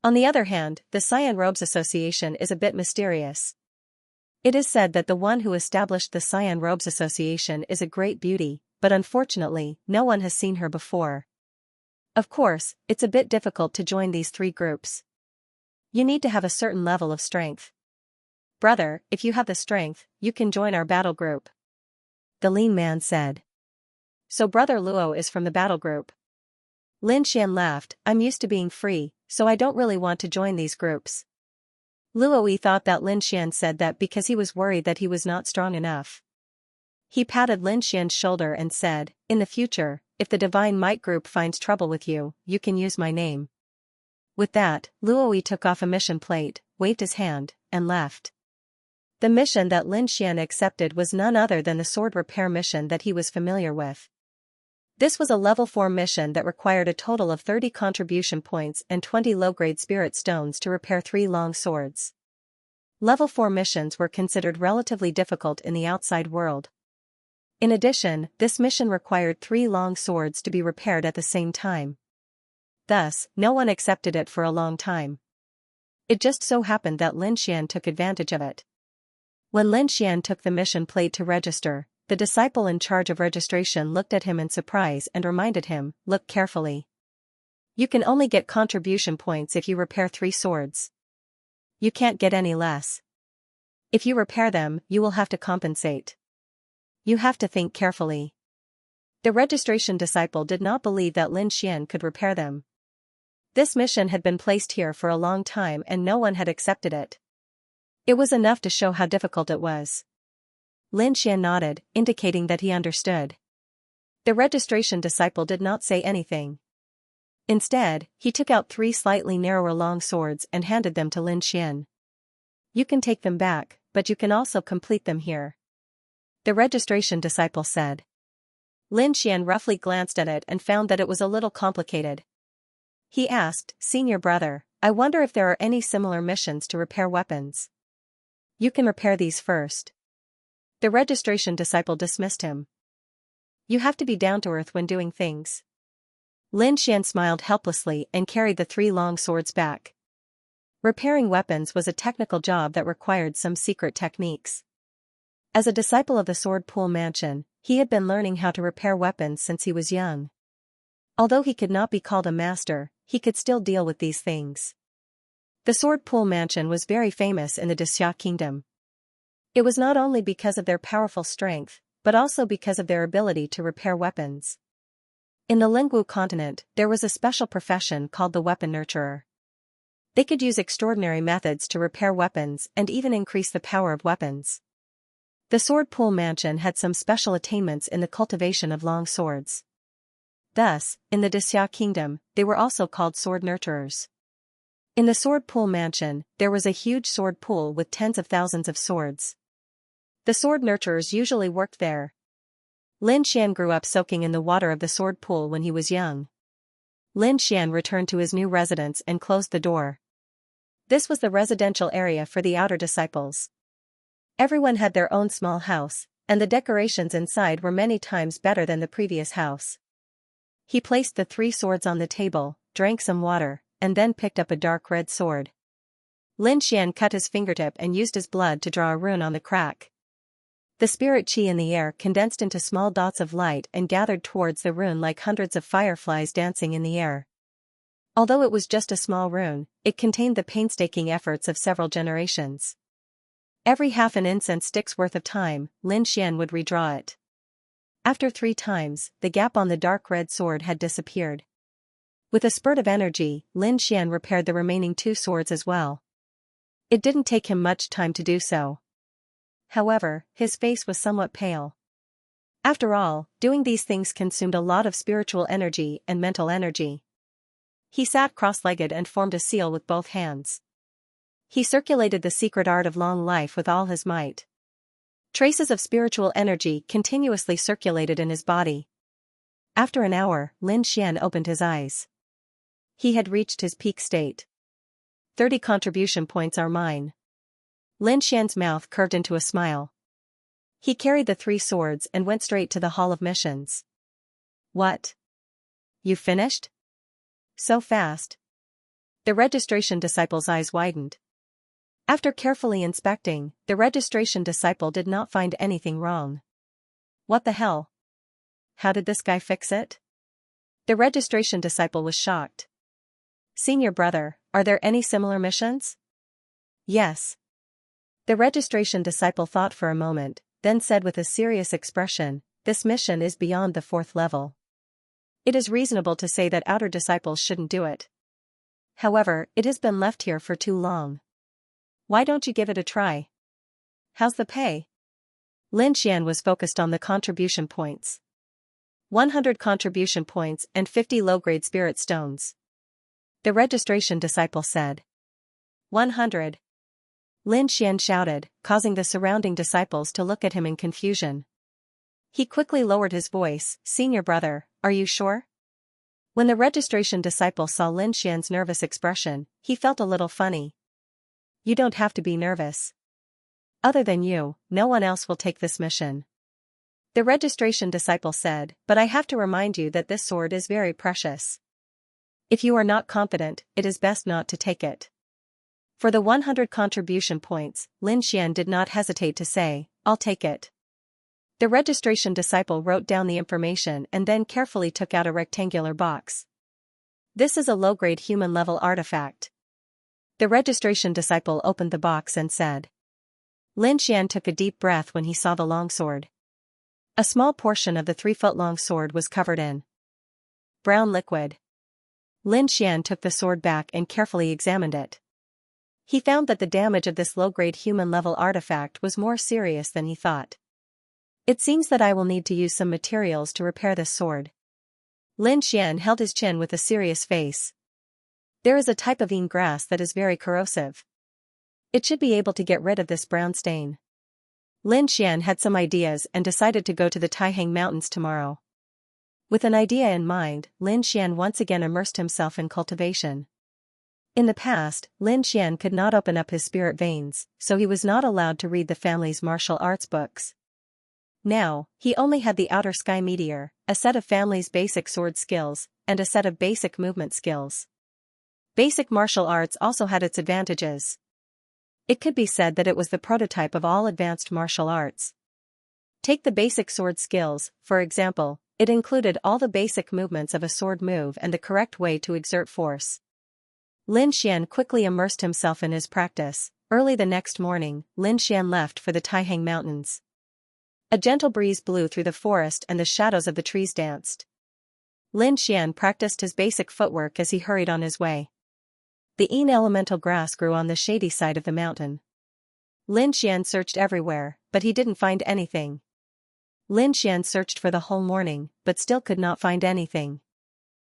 On the other hand, the Cyan Robes Association is a bit mysterious. It is said that the one who established the Cyan Robes Association is a great beauty, but unfortunately, no one has seen her before. Of course, it's a bit difficult to join these three groups. You need to have a certain level of strength. Brother, if you have the strength, you can join our battle group. The lean man said. So Brother Luo is from the battle group. Lin Xian laughed, I'm used to being free, so I don't really want to join these groups. Luo Yi thought that Lin Xian said that because he was worried that he was not strong enough. He patted Lin Xian's shoulder and said, in the future, if the Divine Might Group finds trouble with you, you can use my name. With that, Luo Yi took off a mission plate, waved his hand, and left. The mission that Lin Xian accepted was none other than the sword repair mission that he was familiar with. This was a level 4 mission that required a total of 30 contribution points and 20 low-grade spirit stones to repair 3 long swords. Level 4 missions were considered relatively difficult in the outside world. In addition, this mission required 3 long swords to be repaired at the same time. Thus, no one accepted it for a long time. It just so happened that Lin Xian took advantage of it. When Lin Xian took the mission plate to register, the disciple in charge of registration looked at him in surprise and reminded him, look carefully. You can only get contribution points if you repair 3 swords. You can't get any less. If you repair them, you will have to compensate. You have to think carefully. The registration disciple did not believe that Lin Xian could repair them. This mission had been placed here for a long time and no one had accepted it. It was enough to show how difficult it was. Lin Xian nodded, indicating that he understood. The registration disciple did not say anything. Instead, he took out 3 slightly narrower long swords and handed them to Lin Xian. You can take them back, but you can also complete them here. The registration disciple said. Lin Xian roughly glanced at it and found that it was a little complicated. He asked, Senior brother, I wonder if there are any similar missions to repair weapons. You can repair these first. The registration disciple dismissed him. You have to be down to earth when doing things. Lin Xian smiled helplessly and carried the 3 long swords back. Repairing weapons was a technical job that required some secret techniques. As a disciple of the Sword Pool Mansion, he had been learning how to repair weapons since he was young. Although he could not be called a master, he could still deal with these things. The Sword Pool Mansion was very famous in the Xianxia kingdom. It was not only because of their powerful strength, but also because of their ability to repair weapons. In the Lingwu continent, there was a special profession called the weapon nurturer. They could use extraordinary methods to repair weapons and even increase the power of weapons. The Sword Pool Mansion had some special attainments in the cultivation of long swords. Thus, in the Xianxia kingdom, they were also called sword nurturers. In the Sword Pool Mansion, there was a huge sword pool with tens of thousands of swords. The sword nurturers usually worked there. Lin Xian grew up soaking in the water of the sword pool when he was young. Lin Xian returned to his new residence and closed the door. This was the residential area for the outer disciples. Everyone had their own small house, and the decorations inside were many times better than the previous house. He placed the 3 swords on the table, drank some water, and then picked up a dark red sword. Lin Xian cut his fingertip and used his blood to draw a rune on the crack. The spirit qi in the air condensed into small dots of light and gathered towards the rune like hundreds of fireflies dancing in the air. Although it was just a small rune, it contained the painstaking efforts of several generations. Every half an incense stick's worth of time, Lin Xian would redraw it. After 3 times, the gap on the dark red sword had disappeared. With a spurt of energy, Lin Xian repaired the remaining 2 swords as well. It didn't take him much time to do so. However, his face was somewhat pale. After all, doing these things consumed a lot of spiritual energy and mental energy. He sat cross-legged and formed a seal with both hands. He circulated the secret art of long life with all his might. Traces of spiritual energy continuously circulated in his body. After an hour, Lin Xian opened his eyes. He had reached his peak state. 30 contribution points are mine. Lin Xian's mouth curved into a smile. He carried the 3 swords and went straight to the Hall of Missions. What? You finished? So fast? The registration disciple's eyes widened. After carefully inspecting, the registration disciple did not find anything wrong. What the hell? How did this guy fix it? The registration disciple was shocked. Senior brother, are there any similar missions? Yes. The registration disciple thought for a moment, then said with a serious expression, this mission is beyond the 4th level. It is reasonable to say that outer disciples shouldn't do it. However, it has been left here for too long. Why don't you give it a try? How's the pay? Lin Xian was focused on the contribution points. 100 contribution points and 50 low-grade spirit stones. The registration disciple said. 100. Lin Xian shouted, causing the surrounding disciples to look at him in confusion. He quickly lowered his voice, Senior brother, are you sure? When the registration disciple saw Lin Xian's nervous expression, he felt a little funny. You don't have to be nervous. Other than you, no one else will take this mission. The registration disciple said, but I have to remind you that this sword is very precious. If you are not confident, it is best not to take it. For the 100 contribution points, Lin Xian did not hesitate to say, I'll take it. The registration disciple wrote down the information and then carefully took out a rectangular box. This is a low-grade human-level artifact. The registration disciple opened the box and said. Lin Xian took a deep breath when he saw the longsword. A small portion of the 3-foot-long sword was covered in brown liquid. Lin Xian took the sword back and carefully examined it. He found that the damage of this low-grade human-level artifact was more serious than he thought. It seems that I will need to use some materials to repair this sword. Lin Xian held his chin with a serious face. There is a type of grass that is very corrosive. It should be able to get rid of this brown stain. Lin Xian had some ideas and decided to go to the Taihang Mountains tomorrow. With an idea in mind, Lin Xian once again immersed himself in cultivation. In the past, Lin Xian could not open up his spirit veins, so he was not allowed to read the family's martial arts books. Now, he only had the Outer Sky Meteor, a set of family's basic sword skills, and a set of basic movement skills. Basic martial arts also had its advantages. It could be said that it was the prototype of all advanced martial arts. Take the basic sword skills, for example, It included all the basic movements of a sword move and the correct way to exert force. Lin Xian quickly immersed himself in his practice. Early the next morning, Lin Xian left for the Taihang Mountains. A gentle breeze blew through the forest and the shadows of the trees danced. Lin Xian practiced his basic footwork as he hurried on his way. The Yin elemental grass grew on the shady side of the mountain. Lin Xian searched everywhere, but he didn't find anything. Lin Xian searched for the whole morning, but still could not find anything.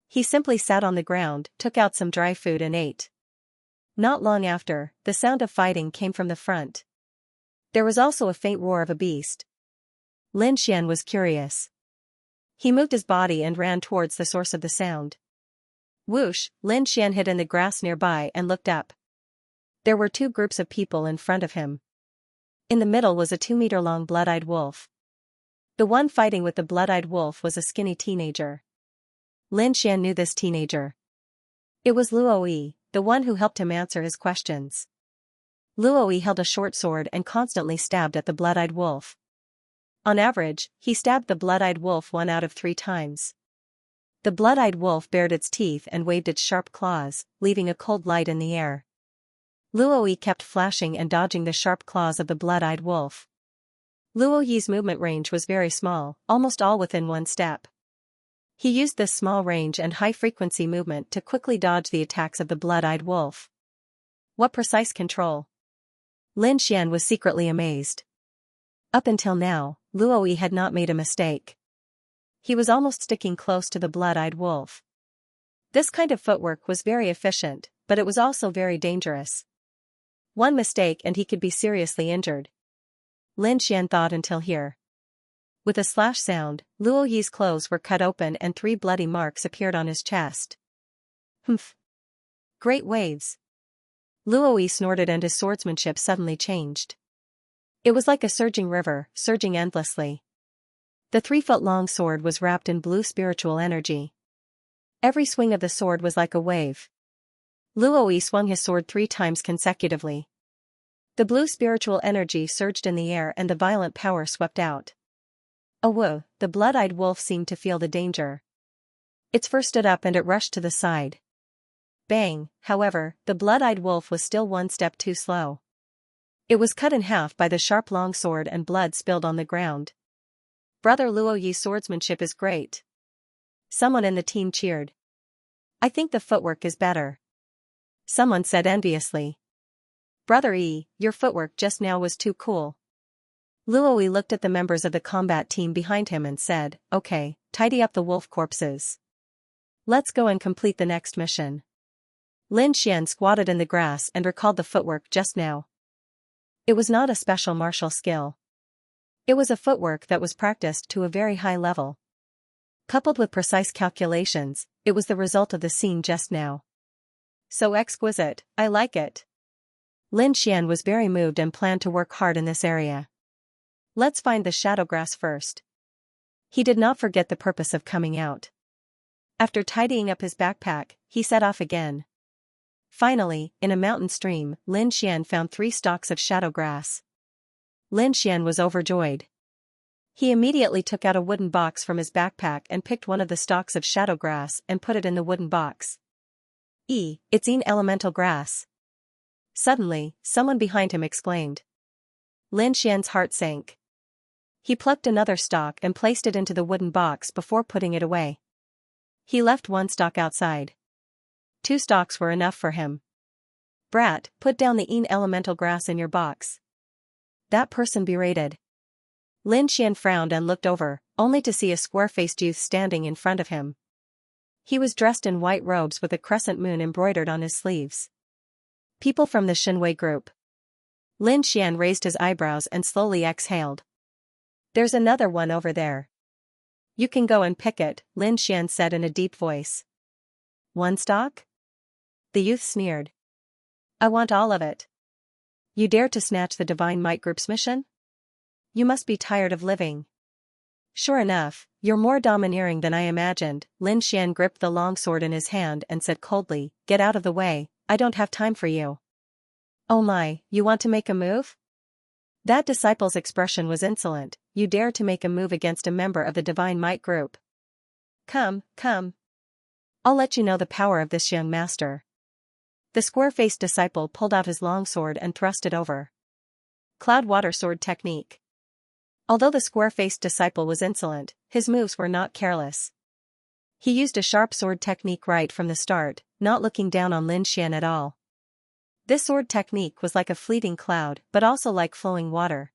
He simply sat on the ground, took out some dry food and ate. Not long after, the sound of fighting came from the front. There was also a faint roar of a beast. Lin Xian was curious. He moved his body and ran towards the source of the sound. Whoosh, Lin Xian hid in the grass nearby and looked up. There were two groups of people in front of him. In the middle was a 2-meter-long blood-eyed wolf. The one fighting with the blood-eyed wolf was a skinny teenager. Lin Xian knew this teenager. It was Luoyi, the one who helped him answer his questions. Luoyi held a short sword and constantly stabbed at the blood-eyed wolf. On average, he stabbed the blood-eyed wolf 1 out of 3 times. The blood-eyed wolf bared its teeth and waved its sharp claws, leaving a cold light in the air. Luoyi kept flashing and dodging the sharp claws of the blood-eyed wolf. Luoyi's movement range was very small, almost all within 1 step. He used this small range and high-frequency movement to quickly dodge the attacks of the blood-eyed wolf. What precise control! Lin Xian was secretly amazed. Up until now, Luoyi had not made a mistake. He was almost sticking close to the blood-eyed wolf. This kind of footwork was very efficient, but it was also very dangerous. One mistake and he could be seriously injured. Lin Xian thought until here. With a slash sound, Luoyi's clothes were cut open and 3 bloody marks appeared on his chest. Humph! Great waves! Luoyi snorted and his swordsmanship suddenly changed. It was like a surging river, surging endlessly. The 3-foot-long sword was wrapped in blue spiritual energy. Every swing of the sword was like a wave. Luoyi swung his sword 3 times consecutively. The blue spiritual energy surged in the air and the violent power swept out. Oh whoa, the blood-eyed wolf seemed to feel the danger. Its fur stood up and it rushed to the side. Bang, however, the blood-eyed wolf was still 1 step too slow. It was cut in half by the sharp long sword and blood spilled on the ground. Brother Luoyi's swordsmanship is great. Someone in the team cheered. I think the footwork is better. Someone said enviously. Brother E, your footwork just now was too cool. Luoyi looked at the members of the combat team behind him and said, okay, tidy up the wolf corpses. Let's go and complete the next mission. Lin Xian squatted in the grass and recalled the footwork just now. It was not a special martial skill. It was a footwork that was practiced to a very high level. Coupled with precise calculations, it was the result of the scene just now. So exquisite, I like it. Lin Xian was very moved and planned to work hard in this area. Let's find the shadowgrass first. He did not forget the purpose of coming out. After tidying up his backpack, he set off again. Finally, in a mountain stream, Lin Xian found 3 stalks of shadowgrass. Lin Xian was overjoyed. He immediately took out a wooden box from his backpack and picked one of the stalks of shadowgrass and put it in the wooden box. It's Yin elemental grass. Suddenly, someone behind him exclaimed. Lin Xian's heart sank. He plucked another stalk and placed it into the wooden box before putting it away. He left 1 stalk outside. 2 stalks were enough for him. Brat, put down the Yin elemental grass in your box. That person berated. Lin Xian frowned and looked over, only to see a square-faced youth standing in front of him. He was dressed in white robes with a crescent moon embroidered on his sleeves. People from the Shenwei group. Lin Xian raised his eyebrows and slowly exhaled. There's another one over there. You can go and pick it, Lin Xian said in a deep voice. 1 stalk? The youth sneered. I want all of it. You dare to snatch the Divine Might Group's mission? You must be tired of living. Sure enough, you're more domineering than I imagined. Lin Xian gripped the long sword in his hand and said coldly, get out of the way, I don't have time for you. Oh my, you want to make a move? That disciple's expression was insolent. You dare to make a move against a member of the Divine Might Group. Come, come. I'll let you know the power of this young master. The square-faced disciple pulled out his long sword and thrust it over. Cloud water sword technique. Although the square-faced disciple was insolent, his moves were not careless. He used a sharp sword technique right from the start, not looking down on Lin Xian at all. This sword technique was like a fleeting cloud but also like flowing water.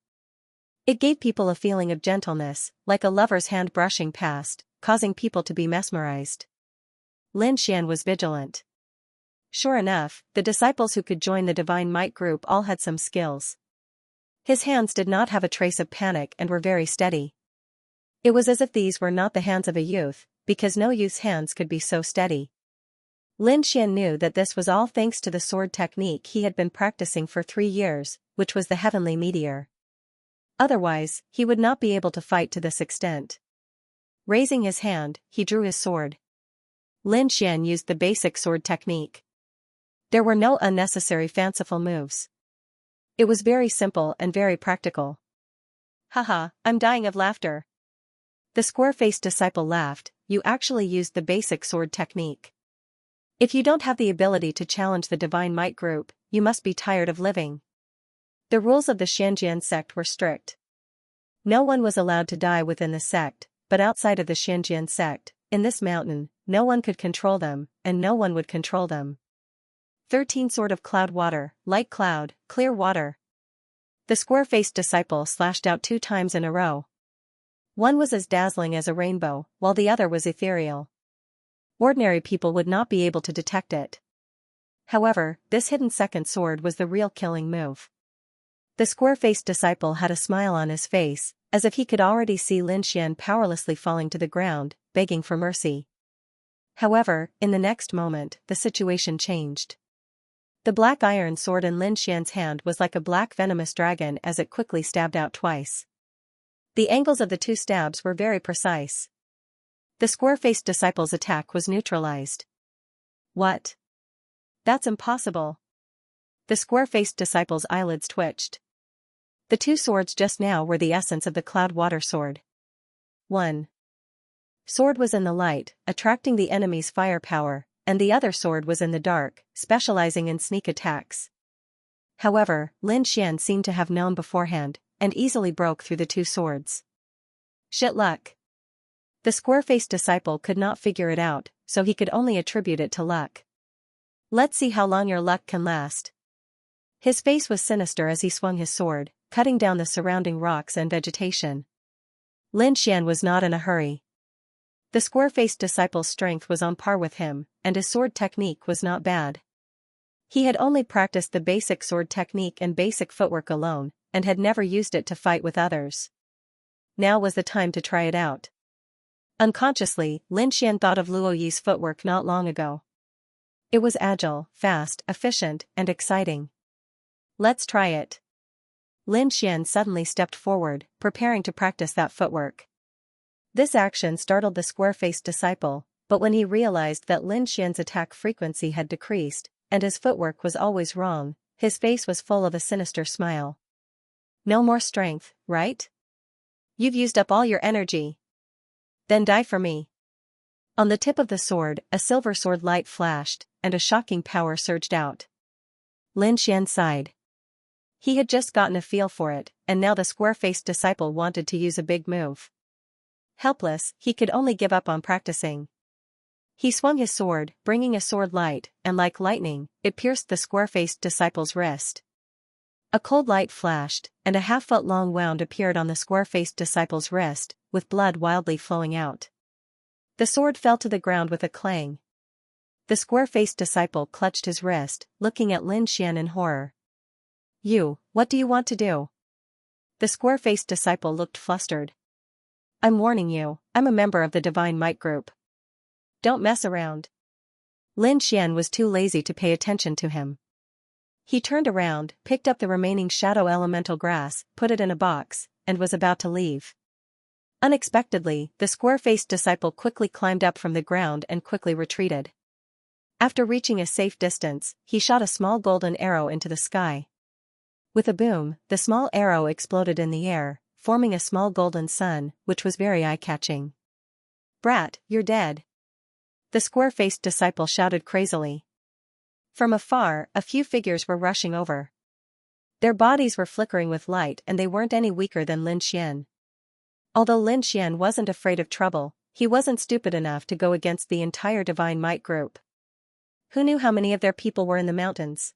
It gave people a feeling of gentleness, like a lover's hand brushing past, causing people to be mesmerized. Lin Xian was vigilant. Sure enough, the disciples who could join the Divine Might group all had some skills. His hands did not have a trace of panic and were very steady. It was as if these were not the hands of a youth, because no youth's hands could be so steady. Lin Xian knew that this was all thanks to the sword technique he had been practicing for 3 years, which was the heavenly meteor. Otherwise, he would not be able to fight to this extent. Raising his hand, he drew his sword. Lin Xian used the basic sword technique. There were no unnecessary fanciful moves. It was very simple and very practical. Haha, I'm dying of laughter. The square-faced disciple laughed. You actually used the basic sword technique. If you don't have the ability to challenge the Divine Might group, you must be tired of living. The rules of the Xianxia sect were strict. No one was allowed to die within the sect, but outside of the Xianxia sect, in this mountain, no one could control them, and no one would control them. 13 Sword of Cloud Water, Light Cloud, Clear Water. The square-faced disciple slashed out 2 times in a row. One was as dazzling as a rainbow, while the other was ethereal. Ordinary people would not be able to detect it. However, this hidden second sword was the real killing move. The square-faced disciple had a smile on his face, as if he could already see Lin Xian powerlessly falling to the ground, begging for mercy. However, in the next moment, the situation changed. The black iron sword in Lin Xian's hand was like a black venomous dragon as it quickly stabbed out twice. The angles of the 2 stabs were very precise. The square-faced disciple's attack was neutralized. What? That's impossible. The square-faced disciple's eyelids twitched. The 2 swords just now were the essence of the cloud water sword. 1 sword was in the light, attracting the enemy's firepower, and the other sword was in the dark, specializing in sneak attacks. However, Lin Xian seemed to have known beforehand, and easily broke through the 2 swords. Shit luck. The square-faced disciple could not figure it out, so he could only attribute it to luck. Let's see how long your luck can last. His face was sinister as he swung his sword, cutting down the surrounding rocks and vegetation. Lin Xian was not in a hurry. The square-faced disciple's strength was on par with him, and his sword technique was not bad. He had only practiced the basic sword technique and basic footwork alone, and had never used it to fight with others. Now was the time to try it out. Unconsciously, Lin Xian thought of Luo Yi's footwork not long ago. It was agile, fast, efficient, and exciting. Let's try it. Lin Xian suddenly stepped forward, preparing to practice that footwork. This action startled the square-faced disciple, but when he realized that Lin Xian's attack frequency had decreased, and his footwork was always wrong, his face was full of a sinister smile. No more strength, right? You've used up all your energy. Then die for me. On the tip of the sword, a silver sword light flashed, and a shocking power surged out. Lin Xian sighed. He had just gotten a feel for it, and now the square-faced disciple wanted to use a big move. Helpless, he could only give up on practicing. He swung his sword, bringing a sword light, and like lightning, it pierced the square-faced disciple's wrist. A cold light flashed, and a half-foot-long wound appeared on the square-faced disciple's wrist, with blood wildly flowing out. The sword fell to the ground with a clang. The square-faced disciple clutched his wrist, looking at Lin Xian in horror. You, what do you want to do? The square-faced disciple looked flustered. I'm warning you, I'm a member of the Divine Might group. Don't mess around. Lin Xian was too lazy to pay attention to him. He turned around, picked up the remaining shadow elemental grass, put it in a box, and was about to leave. Unexpectedly, the square-faced disciple quickly climbed up from the ground and quickly retreated. After reaching a safe distance, he shot a small golden arrow into the sky. With a boom, the small arrow exploded in the air, forming a small golden sun, which was very eye-catching. "Brat, you're dead!" the square-faced disciple shouted crazily. From afar, a few figures were rushing over. Their bodies were flickering with light and they weren't any weaker than Lin Xian. Although Lin Xian wasn't afraid of trouble, he wasn't stupid enough to go against the entire Divine Might group. Who knew how many of their people were in the mountains?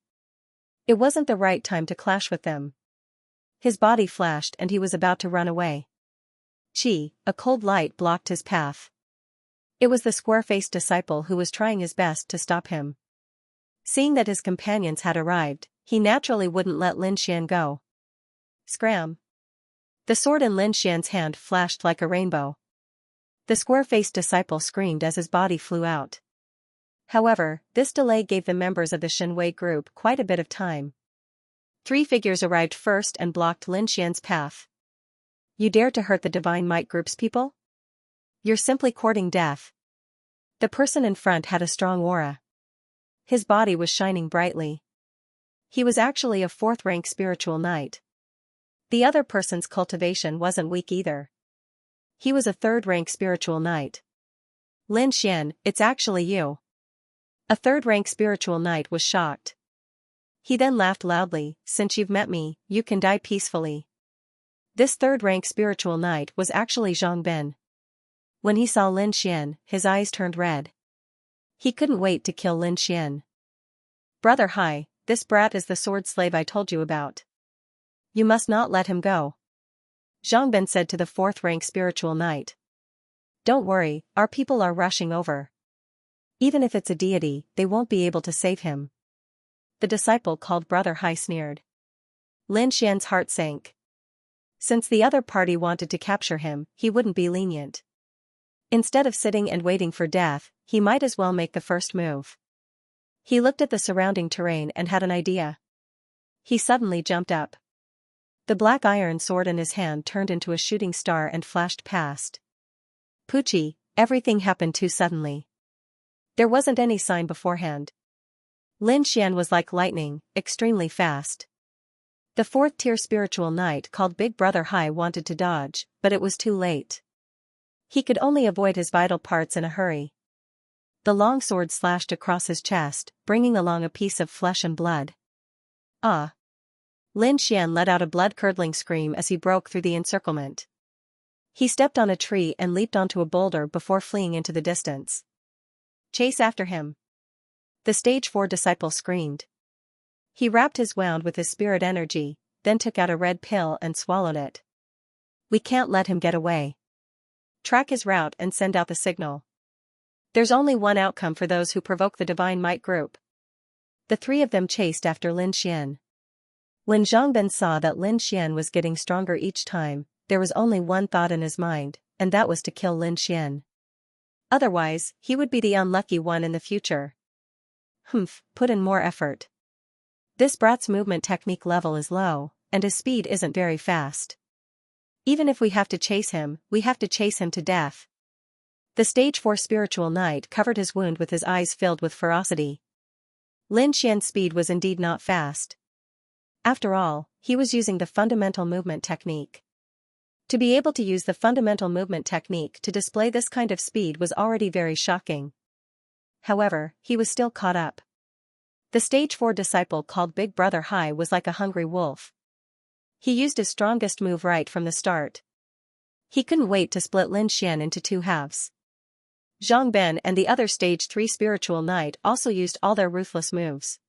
It wasn't the right time to clash with them. His body flashed and he was about to run away. Chi, a cold light blocked his path. It was the square-faced disciple who was trying his best to stop him. Seeing that his companions had arrived, he naturally wouldn't let Lin Xian go. Scram! The sword in Lin Xian's hand flashed like a rainbow. The square-faced disciple screamed as his body flew out. However, this delay gave the members of the Shenwei group quite a bit of time. 3 figures arrived first and blocked Lin Xian's path. "You dare to hurt the Divine Might group's people? You're simply courting death." The person in front had a strong aura. His body was shining brightly. He was actually a 4th-rank spiritual knight. The other person's cultivation wasn't weak either. He was a 3rd-rank spiritual knight. "Lin Xian, it's actually you." A 3rd-rank spiritual knight was shocked. He then laughed loudly, "Since you've met me, you can die peacefully." This 3rd-rank spiritual knight was actually Zhang Ben. When he saw Lin Xian, his eyes turned red. He couldn't wait to kill Lin Xian. "Brother Hai, this brat is the sword slave I told you about. You must not let him go," Zhang Ben said to the 4th-rank spiritual knight. "Don't worry, our people are rushing over. Even if it's a deity, they won't be able to save him." The disciple called Brother Hai sneered. Lin Xian's heart sank. Since the other party wanted to capture him, he wouldn't be lenient. Instead of sitting and waiting for death, he might as well make the first move. He looked at the surrounding terrain and had an idea. He suddenly jumped up. The black iron sword in his hand turned into a shooting star and flashed past. Poochie, everything happened too suddenly. There wasn't any sign beforehand. Lin Xian was like lightning, extremely fast. The 4th-tier spiritual knight called Big Brother Hai wanted to dodge, but it was too late. He could only avoid his vital parts in a hurry. The long sword slashed across his chest, bringing along a piece of flesh and blood. "Ah!" Lin Xian let out a blood-curdling scream as he broke through the encirclement. He stepped on a tree and leaped onto a boulder before fleeing into the distance. "Chase after him!" the stage 4 disciple screamed. He wrapped his wound with his spirit energy, then took out a red pill and swallowed it. "We can't let him get away. Track his route and send out the signal. There's only one outcome for those who provoke the Divine Might group." The 3 of them chased after Lin Xian. When Zhang Ben saw that Lin Xian was getting stronger each time, there was only one thought in his mind, and that was to kill Lin Xian. Otherwise, he would be the unlucky one in the future. Put in more effort. This brat's movement technique level is low, and his speed isn't very fast. Even if we have to chase him, we have to chase him to death. The stage 4 spiritual knight covered his wound with his eyes filled with ferocity. Lin Xian's speed was indeed not fast. After all, he was using the fundamental movement technique. To be able to use the fundamental movement technique to display this kind of speed was already very shocking. However, he was still caught up. The stage 4 disciple called Big Brother Hai was like a hungry wolf. He used his strongest move right from the start. He couldn't wait to split Lin Xian into 2 halves. Zhang Ben and the other stage 3 spiritual knight also used all their ruthless moves.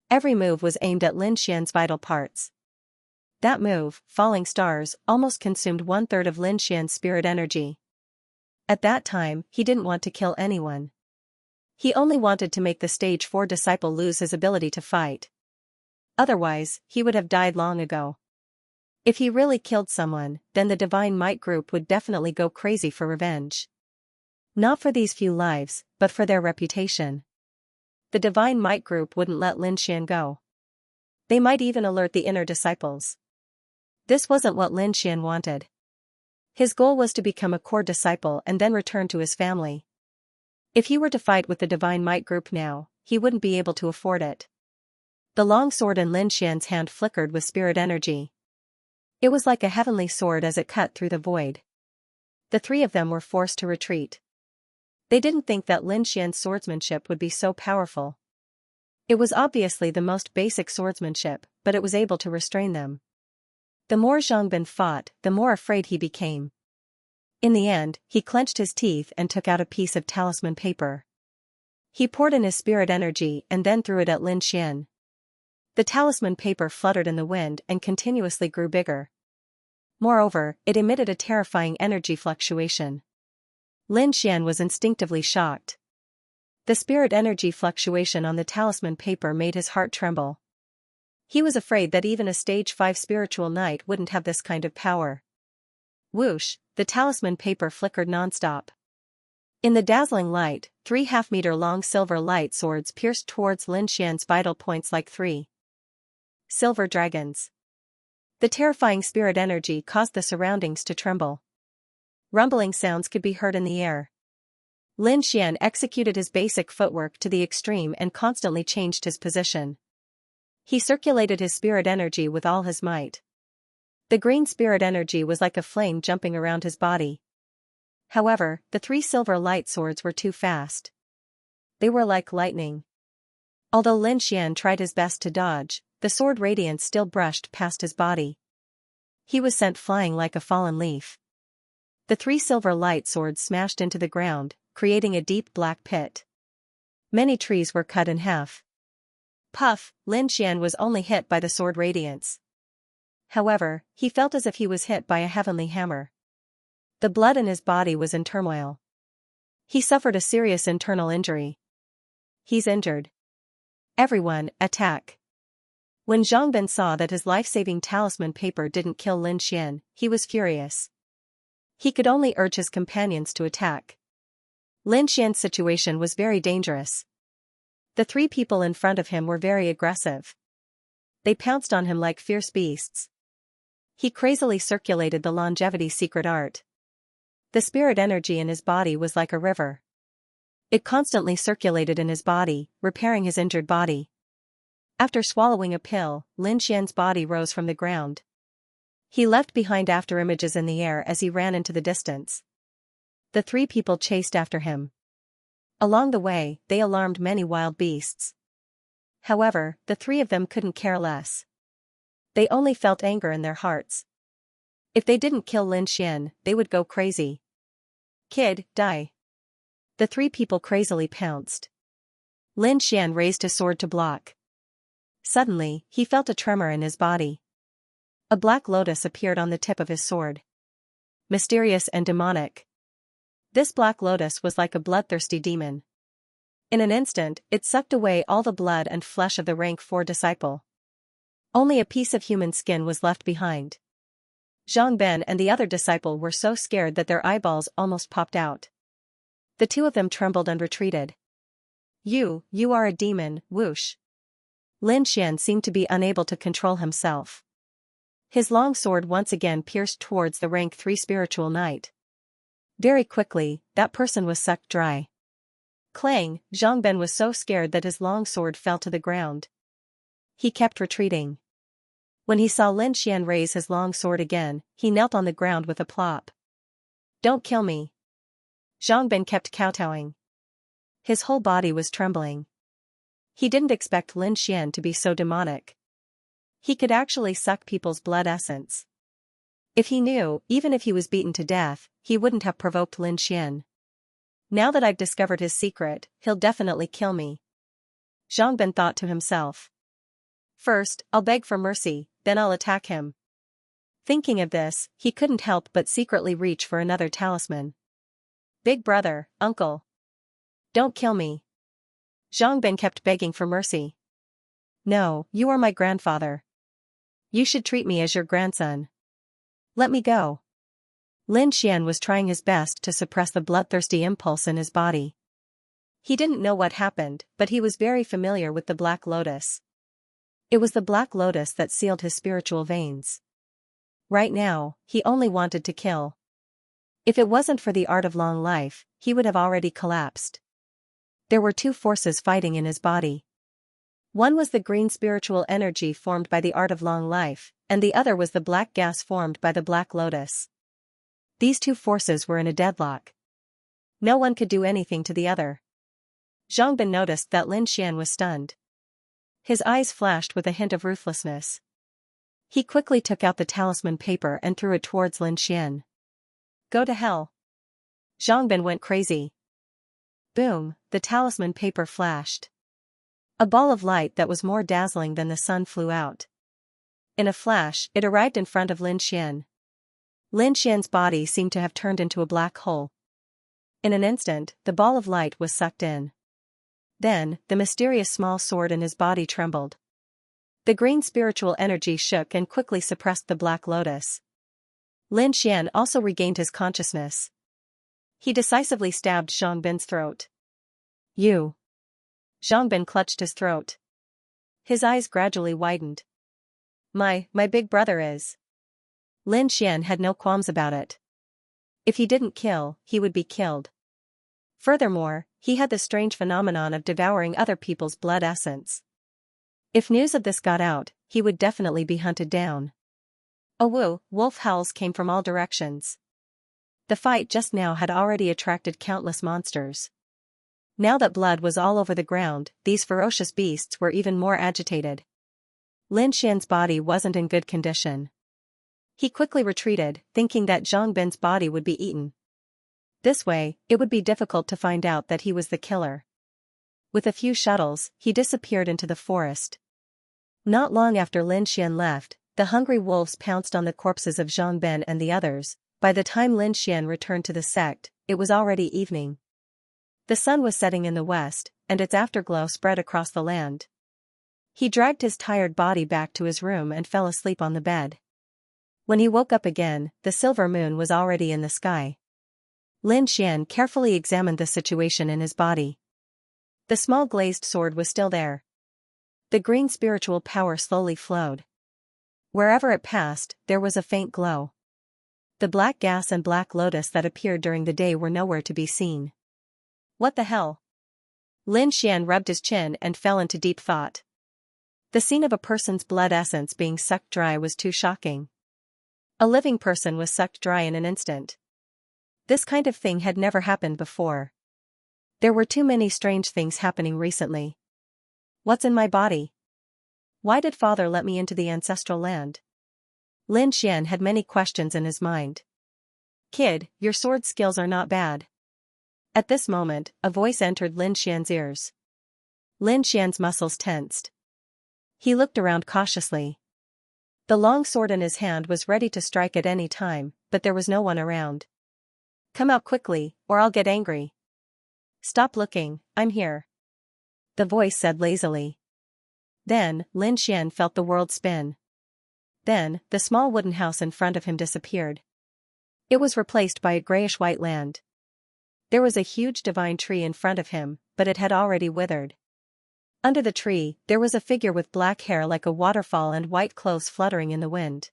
Every move was aimed at Lin Xian's vital parts. That move, Falling Stars, almost consumed 1/3 of Lin Xian's spirit energy. At that time, he didn't want to kill anyone. He only wanted to make the stage 4 disciple lose his ability to fight. Otherwise, he would have died long ago. If he really killed someone, then the Divine Might group would definitely go crazy for revenge. Not for these few lives, but for their reputation. The Divine Might group wouldn't let Lin Xian go. They might even alert the inner disciples. This wasn't what Lin Xian wanted. His goal was to become a core disciple and then return to his family. If he were to fight with the Divine Might group now, he wouldn't be able to afford it. The long sword in Lin Xian's hand flickered with spirit energy. It was like a heavenly sword as it cut through the void. The three of them were forced to retreat. They didn't think that Lin Xian's swordsmanship would be so powerful. It was obviously the most basic swordsmanship, but it was able to restrain them. The more Zhang Bin fought, the more afraid he became. In the end, he clenched his teeth and took out a piece of talisman paper. He poured in his spirit energy and then threw it at Lin Xian. The talisman paper fluttered in the wind and continuously grew bigger. Moreover, it emitted a terrifying energy fluctuation. Lin Xian was instinctively shocked. The spirit energy fluctuation on the talisman paper made his heart tremble. He was afraid that even a stage 5 spiritual knight wouldn't have this kind of power. Whoosh, the talisman paper flickered nonstop. In the dazzling light, 3 half-meter-long silver light swords pierced towards Lin Xian's vital points like 3 silver dragons. The terrifying spirit energy caused the surroundings to tremble. Rumbling sounds could be heard in the air. Lin Xian executed his basic footwork to the extreme and constantly changed his position. He circulated his spirit energy with all his might. The green spirit energy was like a flame jumping around his body. However, the 3 silver light swords were too fast. They were like lightning. Although Lin Xian tried his best to dodge, the sword radiance still brushed past his body. He was sent flying like a fallen leaf. The 3 silver light swords smashed into the ground, creating a deep black pit. Many trees were cut in half. Puff, Lin Xian was only hit by the sword radiance. However, he felt as if he was hit by a heavenly hammer. The blood in his body was in turmoil. He suffered a serious internal injury. He's injured. Everyone, attack. When Zhang Bin saw that his life-saving talisman paper didn't kill Lin Xian, he was furious. He could only urge his companions to attack. Lin Xian's situation was very dangerous. The 3 people in front of him were very aggressive. They pounced on him like fierce beasts. He crazily circulated the longevity secret art. The spirit energy in his body was like a river. It constantly circulated in his body, repairing his injured body. After swallowing a pill, Lin Xian's body rose from the ground. He left behind afterimages in the air as he ran into the distance. The 3 people chased after him. Along the way, they alarmed many wild beasts. However, the 3 of them couldn't care less. They only felt anger in their hearts. If they didn't kill Lin Xian, they would go crazy. Kid, die. The 3 people crazily pounced. Lin Xian raised his sword to block. Suddenly, he felt a tremor in his body. A black lotus appeared on the tip of his sword. Mysterious and demonic. This black lotus was like a bloodthirsty demon. In an instant, it sucked away all the blood and flesh of the rank 4 disciple. Only a piece of human skin was left behind. Zhang Bin and the other disciple were so scared that their eyeballs almost popped out. The 2 of them trembled and retreated. You are a demon, whoosh. Lin Xian seemed to be unable to control himself. His long sword once again pierced towards the rank 3 spiritual knight. Very quickly, that person was sucked dry. Clang, Zhang Bin was so scared that his long sword fell to the ground. He kept retreating. When he saw Lin Xian raise his long sword again, he knelt on the ground with a plop. Don't kill me. Zhang Bin kept kowtowing. His whole body was trembling. He didn't expect Lin Xian to be so demonic. He could actually suck people's blood essence. If he knew, even if he was beaten to death, he wouldn't have provoked Lin Xian. Now that I've discovered his secret, he'll definitely kill me. Zhang Bin thought to himself. First, I'll beg for mercy, then I'll attack him. Thinking of this, he couldn't help but secretly reach for another talisman. Big brother, uncle. Don't kill me. Zhang Bin kept begging for mercy. No, you are my grandfather. You should treat me as your grandson. Let me go. Lin Xian was trying his best to suppress the bloodthirsty impulse in his body. He didn't know what happened, but he was very familiar with the Black Lotus. It was the Black Lotus that sealed his spiritual veins. Right now, he only wanted to kill. If it wasn't for the art of long life, he would have already collapsed. There were 2 forces fighting in his body. One was the green spiritual energy formed by the art of long life, and the other was the black gas formed by the Black Lotus. These two forces were in a deadlock. No one could do anything to the other. Zhang Bin noticed that Lin Xian was stunned. His eyes flashed with a hint of ruthlessness. He quickly took out the talisman paper and threw it towards Lin Xian. Go to hell. Zhang Bin went crazy. Boom, the talisman paper flashed. A ball of light that was more dazzling than the sun flew out. In a flash, it arrived in front of Lin Xian. Lin Xian's body seemed to have turned into a black hole. In an instant, the ball of light was sucked in. Then, the mysterious small sword in his body trembled. The green spiritual energy shook and quickly suppressed the black lotus. Lin Xian also regained his consciousness. He decisively stabbed Zhang Bin's throat. You. Zhang Bin clutched his throat. His eyes gradually widened. My big brother is. Lin Xian had no qualms about it. If he didn't kill, he would be killed. Furthermore, he had the strange phenomenon of devouring other people's blood essence. If news of this got out, he would definitely be hunted down. A wolf howls came from all directions. The fight just now had already attracted countless monsters. Now that blood was all over the ground, these ferocious beasts were even more agitated. Lin Xian's body wasn't in good condition. He quickly retreated, thinking that Zhang Bin's body would be eaten. This way, it would be difficult to find out that he was the killer. With a few shuttles, he disappeared into the forest. Not long after Lin Xian left, the hungry wolves pounced on the corpses of Zhang Bin and the others. By the time Lin Xian returned to the sect, it was already evening. The sun was setting in the west, and its afterglow spread across the land. He dragged his tired body back to his room and fell asleep on the bed. When he woke up again, the silver moon was already in the sky. Lin Xian carefully examined the situation in his body. The small glazed sword was still there. The green spiritual power slowly flowed. Wherever it passed, there was a faint glow. The black gas and black lotus that appeared during the day were nowhere to be seen. What the hell? Lin Xian rubbed his chin and fell into deep thought. The scene of a person's blood essence being sucked dry was too shocking. A living person was sucked dry in an instant. This kind of thing had never happened before. There were too many strange things happening recently. What's in my body? Why did father let me into the ancestral land? Lin Xian had many questions in his mind. Kid, your sword skills are not bad. At this moment, a voice entered Lin Xian's ears. Lin Xian's muscles tensed. He looked around cautiously. The long sword in his hand was ready to strike at any time, but there was no one around. Come out quickly, or I'll get angry. Stop looking, I'm here. The voice said lazily. Then, Lin Xian felt the world spin. Then, the small wooden house in front of him disappeared. It was replaced by a grayish-white land. There was a huge divine tree in front of him, but it had already withered. Under the tree, there was a figure with black hair like a waterfall and white clothes fluttering in the wind.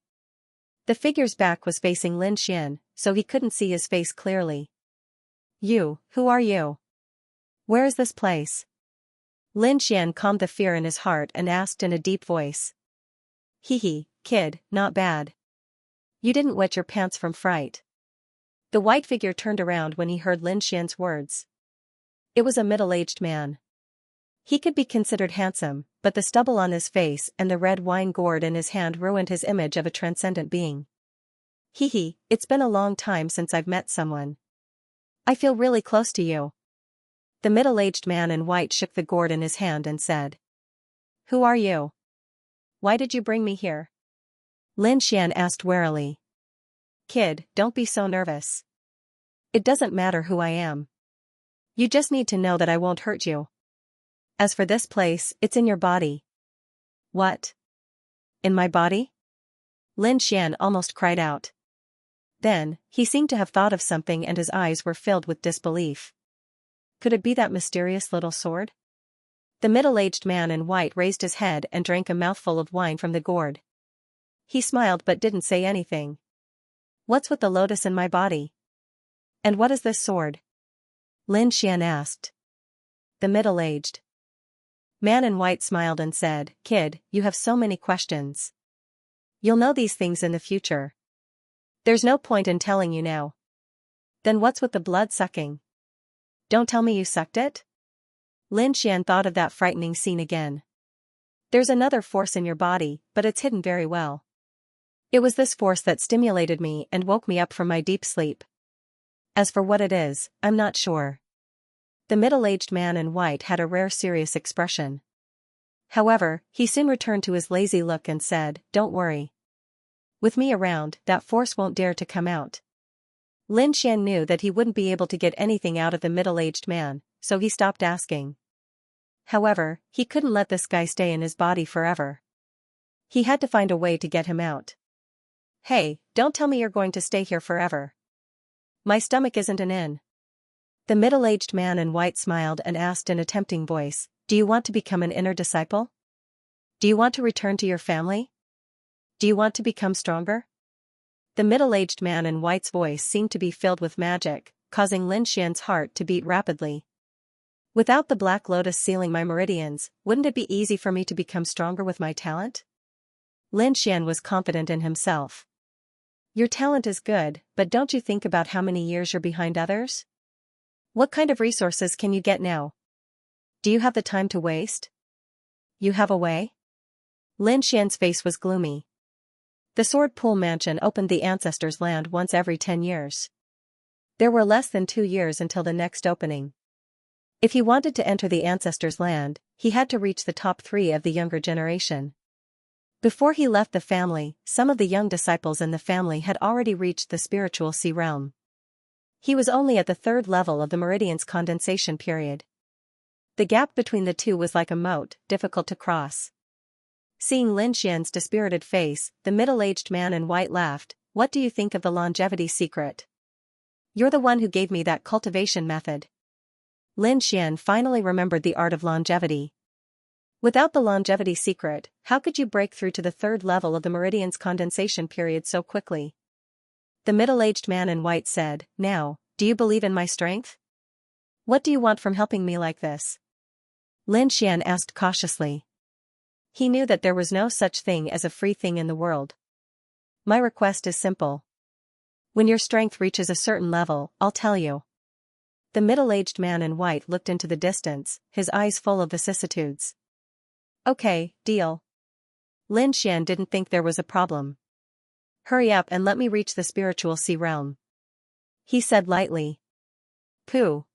The figure's back was facing Lin Xian, so he couldn't see his face clearly. You, who are you? Where is this place? Lin Xian calmed the fear in his heart and asked in a deep voice. Hee, kid, not bad. You didn't wet your pants from fright. The white figure turned around when he heard Lin Xian's words. It was a middle-aged man. He could be considered handsome, but the stubble on his face and the red wine gourd in his hand ruined his image of a transcendent being. It's been a long time since I've met someone. I feel really close to you. The middle-aged man in white shook the gourd in his hand and said. Who are you? Why did you bring me here? Lin Xian asked warily. Kid, don't be so nervous. It doesn't matter who I am. You just need to know that I won't hurt you. As for this place, it's in your body. What? In my body? Lin Xian almost cried out. Then, he seemed to have thought of something and his eyes were filled with disbelief. Could it be that mysterious little sword? The middle-aged man in white raised his head and drank a mouthful of wine from the gourd. He smiled but didn't say anything. What's with the lotus in my body? And what is this sword? Lin Xian asked. The middle-aged man in white smiled and said, Kid, you have so many questions. You'll know these things in the future. There's no point in telling you now. Then what's with the blood sucking? Don't tell me you sucked it? Lin Xian thought of that frightening scene again. There's another force in your body, but it's hidden very well. It was this force that stimulated me and woke me up from my deep sleep. As for what it is, I'm not sure. The middle-aged man in white had a rare serious expression. However, he soon returned to his lazy look and said, "Don't worry. With me around, that force won't dare to come out." Lin Xian knew that he wouldn't be able to get anything out of the middle-aged man, so he stopped asking. However, he couldn't let this guy stay in his body forever. He had to find a way to get him out. "Hey, don't tell me you're going to stay here forever. My stomach isn't an inn." The middle-aged man in white smiled and asked in a tempting voice, "Do you want to become an inner disciple? Do you want to return to your family? Do you want to become stronger?" The middle-aged man in white's voice seemed to be filled with magic, causing Lin Xian's heart to beat rapidly. "Without the Black Lotus sealing my meridians, wouldn't it be easy for me to become stronger with my talent?" Lin Xian was confident in himself. "Your talent is good, but don't you think about how many years you're behind others? What kind of resources can you get now? Do you have the time to waste? You have a way?" Lin Xian's face was gloomy. The Sword Pool Mansion opened the Ancestors' Land once every 10 years. There were less than 2 years until the next opening. If he wanted to enter the Ancestors' Land, he had to reach the top 3 of the younger generation. Before he left the family, some of the young disciples in the family had already reached the spiritual sea realm. He was only at the 3rd level of the Meridian's condensation period. The gap between the two was like a moat, difficult to cross. Seeing Lin Xian's dispirited face, the middle-aged man in white laughed. "What do you think of the longevity secret? You're the one who gave me that cultivation method." Lin Xian finally remembered the art of longevity. "Without the longevity secret, how could you break through to the 3rd level of the Meridian's condensation period so quickly?" The middle-aged man in white said, "Now, do you believe in my strength? What do you want from helping me like this?" Lin Xian asked cautiously. He knew that there was no such thing as a free thing in the world. "My request is simple. When your strength reaches a certain level, I'll tell you." The middle-aged man in white looked into the distance, his eyes full of vicissitudes. "Okay, deal." Lin Xian didn't think there was a problem. "Hurry up and let me reach the spiritual sea realm," he said lightly. "Pooh."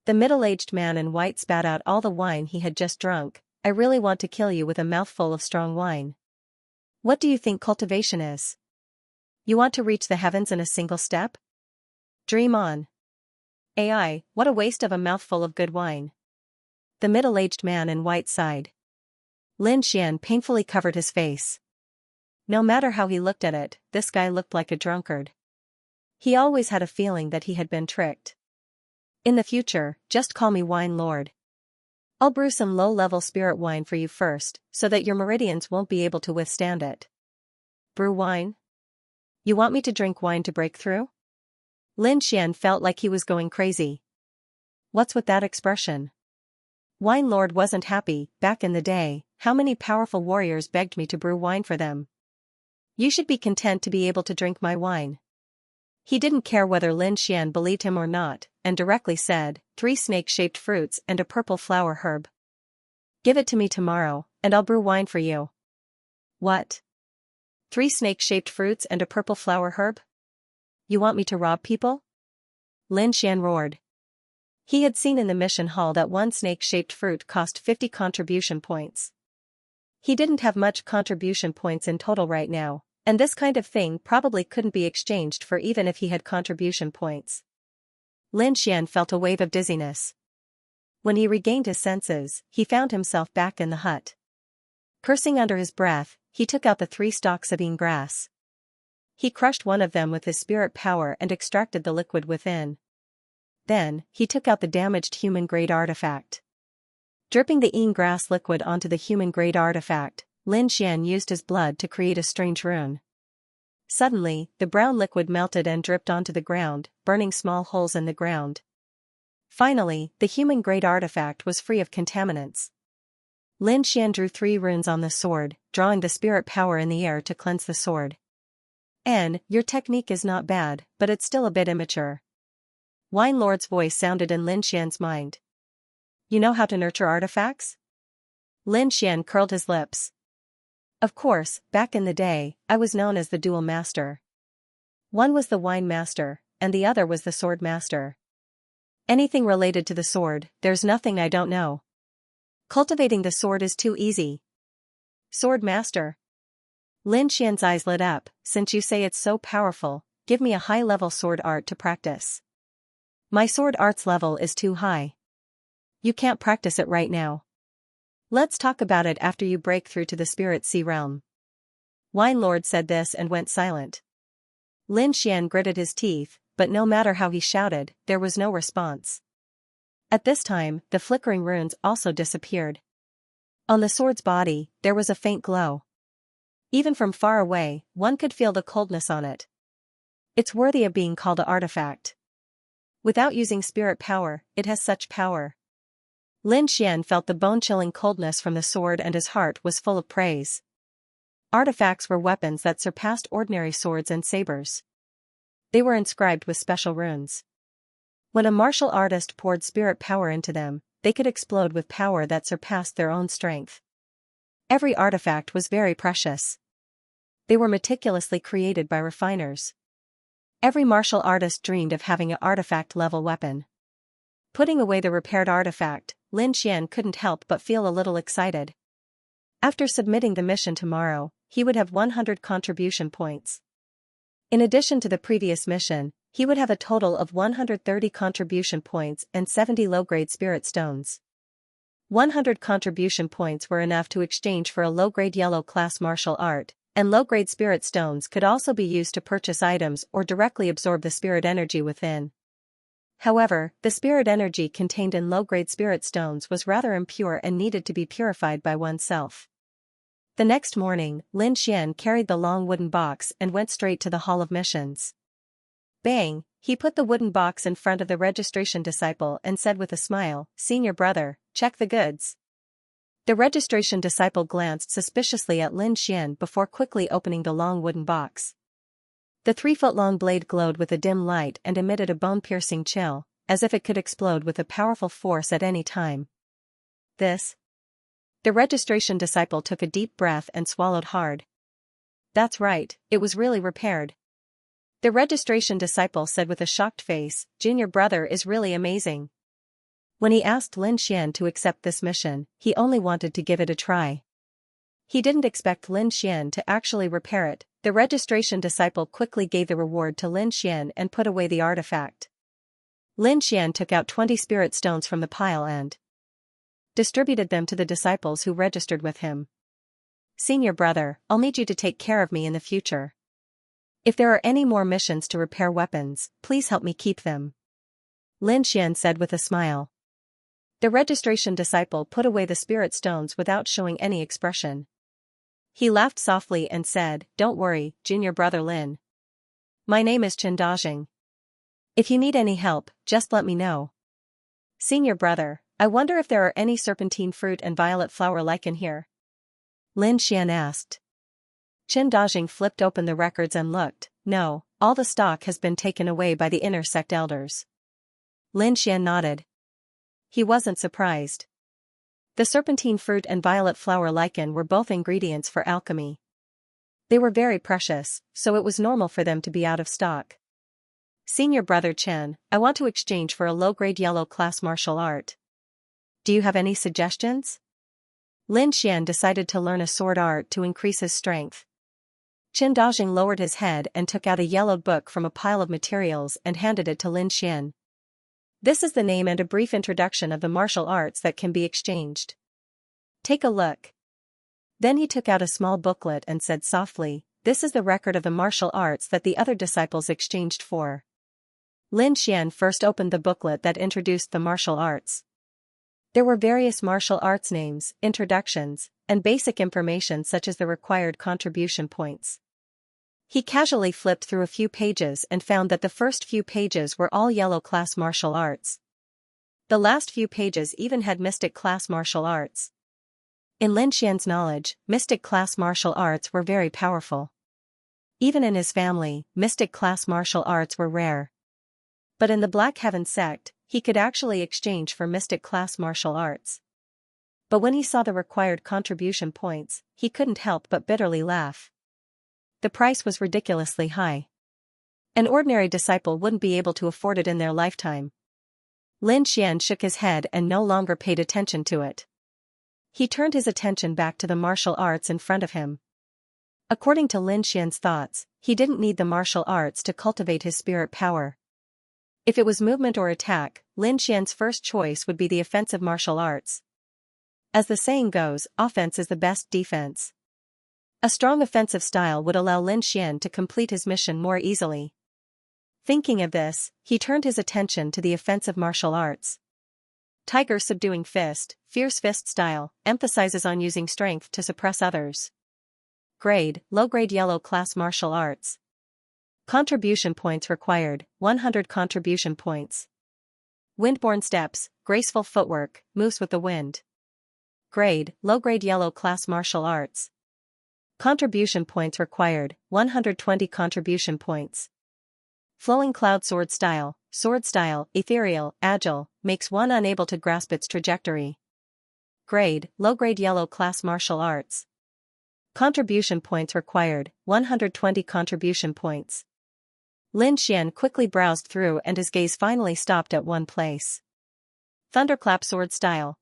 The middle-aged man in white spat out all the wine he had just drunk. "I really want to kill you with a mouthful of strong wine. What do you think cultivation is? You want to reach the heavens in a single step? Dream on. AI, what a waste of a mouthful of good wine." The middle-aged man in white sighed. Lin Xian painfully covered his face. No matter how he looked at it, this guy looked like a drunkard. He always had a feeling that he had been tricked. "In the future, just call me Wine Lord. I'll brew some low-level spirit wine for you first, so that your meridians won't be able to withstand it." "Brew wine? You want me to drink wine to break through?" Lin Xian felt like he was going crazy. What's with that expression? Wine Lord wasn't happy. "Back in the day, how many powerful warriors begged me to brew wine for them? You should be content to be able to drink my wine." He didn't care whether Lin Xian believed him or not, and directly said, 3 snake-shaped fruits and a purple flower herb. "Give it to me tomorrow, and I'll brew wine for you." "What? 3 snake-shaped fruits and a purple flower herb? You want me to rob people?" Lin Xian roared. He had seen in the mission hall that 1 snake-shaped fruit cost 50 contribution points. He didn't have much contribution points in total right now, and this kind of thing probably couldn't be exchanged for even if he had contribution points. Lin Xian felt a wave of dizziness. When he regained his senses, he found himself back in the hut. Cursing under his breath, he took out the 3 stalks of bean grass. He crushed one of them with his spirit power and extracted the liquid within. Then, he took out the damaged human-grade artifact. Dripping the bean grass liquid onto the human-grade artifact, Lin Xian used his blood to create a strange rune. Suddenly, the brown liquid melted and dripped onto the ground, burning small holes in the ground. Finally, the human-grade artifact was free of contaminants. Lin Xian drew 3 runes on the sword, drawing the spirit power in the air to cleanse the sword. "Your technique is not bad, but it's still a bit immature. Wine Lord's voice sounded in Lin Xian's mind. You know how to nurture artifacts? Lin Xian curled his lips. Of course, back in the day, I was known as the dual master. One was the wine master, and the other was the sword master. Anything related to the sword, there's nothing I don't know. Cultivating the sword is too easy. Sword master. Lin Xian's eyes lit up. Since you say it's so powerful, give me a high-level sword art to practice. My sword arts level is too high. You can't practice it right now. Let's talk about it after you break through to the Spirit Sea realm. Wine Lord said this and went silent. Lin Xian gritted his teeth, but no matter how he shouted, there was no response. At this time, the flickering runes also disappeared. On the sword's body, there was a faint glow. Even from far away, one could feel the coldness on it. It's worthy of being called an artifact. Without using spirit power, it has such power. Lin Xian felt the bone-chilling coldness from the sword and his heart was full of praise. Artifacts were weapons that surpassed ordinary swords and sabers. They were inscribed with special runes. When a martial artist poured spirit power into them, they could explode with power that surpassed their own strength. Every artifact was very precious. They were meticulously created by refiners. Every martial artist dreamed of having an artifact-level weapon. Putting away the repaired artifact, Lin Xian couldn't help but feel a little excited. After submitting the mission tomorrow, he would have 100 contribution points. In addition to the previous mission, he would have a total of 130 contribution points and 70 low-grade spirit stones. 100 contribution points were enough to exchange for a low-grade yellow class martial art, and low-grade spirit stones could also be used to purchase items or directly absorb the spirit energy within. However, the spirit energy contained in low-grade spirit stones was rather impure and needed to be purified by oneself. The next morning, Lin Xian carried the long wooden box and went straight to the Hall of Missions. Bang, he put the wooden box in front of the registration disciple and said with a smile, "Senior brother, check the goods." The registration disciple glanced suspiciously at Lin Xian before quickly opening the long wooden box. The 3-foot-long blade glowed with a dim light and emitted a bone-piercing chill, as if it could explode with a powerful force at any time. This? The registration disciple took a deep breath and swallowed hard. That's right, it was really repaired. The registration disciple said with a shocked face, "Junior brother is really amazing." When he asked Lin Xian to accept this mission, he only wanted to give it a try. He didn't expect Lin Xian to actually repair it. The registration disciple quickly gave the reward to Lin Xian and put away the artifact. Lin Xian took out 20 spirit stones from the pile and distributed them to the disciples who registered with him. "Senior brother, I'll need you to take care of me in the future. If there are any more missions to repair weapons, please help me keep them," Lin Xian said with a smile. The registration disciple put away the spirit stones without showing any expression. He laughed softly and said, "Don't worry, junior brother Lin. My name is Chen Dajing. If you need any help, just let me know." "Senior brother, I wonder if there are any serpentine fruit and violet flower lichen here?" Lin Xian asked. Chen Dajing flipped open the records and looked. "No, all the stock has been taken away by the inner sect elders." Lin Xian nodded. He wasn't surprised. The serpentine fruit and violet flower lichen were both ingredients for alchemy. They were very precious, so it was normal for them to be out of stock. "Senior brother Chen, I want to exchange for a low-grade yellow class martial art. Do you have any suggestions?" Lin Xian decided to learn a sword art to increase his strength. Chen Dajing lowered his head and took out a yellowed book from a pile of materials and handed it to Lin Xian. "This is the name and a brief introduction of the martial arts that can be exchanged. Take a look." Then he took out a small booklet and said softly, "This is the record of the martial arts that the other disciples exchanged for." Lin Xian first opened the booklet that introduced the martial arts. There were various martial arts names, introductions, and basic information such as the required contribution points. He casually flipped through a few pages and found that the first few pages were all yellow class martial arts. The last few pages even had mystic class martial arts. In Lin Xian's knowledge, mystic class martial arts were very powerful. Even in his family, mystic class martial arts were rare. But in the Black Heaven sect, he could actually exchange for mystic class martial arts. But when he saw the required contribution points, he couldn't help but bitterly laugh. The price was ridiculously high. An ordinary disciple wouldn't be able to afford it in their lifetime. Lin Xian shook his head and no longer paid attention to it. He turned his attention back to the martial arts in front of him. According to Lin Xian's thoughts, he didn't need the martial arts to cultivate his spirit power. If it was movement or attack, Lin Xian's first choice would be the offensive martial arts. As the saying goes, offense is the best defense. A strong offensive style would allow Lin Xian to complete his mission more easily. Thinking of this, he turned his attention to the offensive martial arts. Tiger Subduing Fist, Fierce Fist style, emphasizes on using strength to suppress others. Grade, low-grade yellow class martial arts. Contribution points required, 100 contribution points. Windborne Steps, graceful footwork, moves with the wind. Grade, low-grade yellow class martial arts. Contribution points required, 120 contribution points. Flowing Cloud Sword style, ethereal, agile, makes one unable to grasp its trajectory. Grade, low-grade yellow class martial arts. Contribution points required, 120 contribution points. Lin Xian quickly browsed through and his gaze finally stopped at one place. Thunderclap Sword style,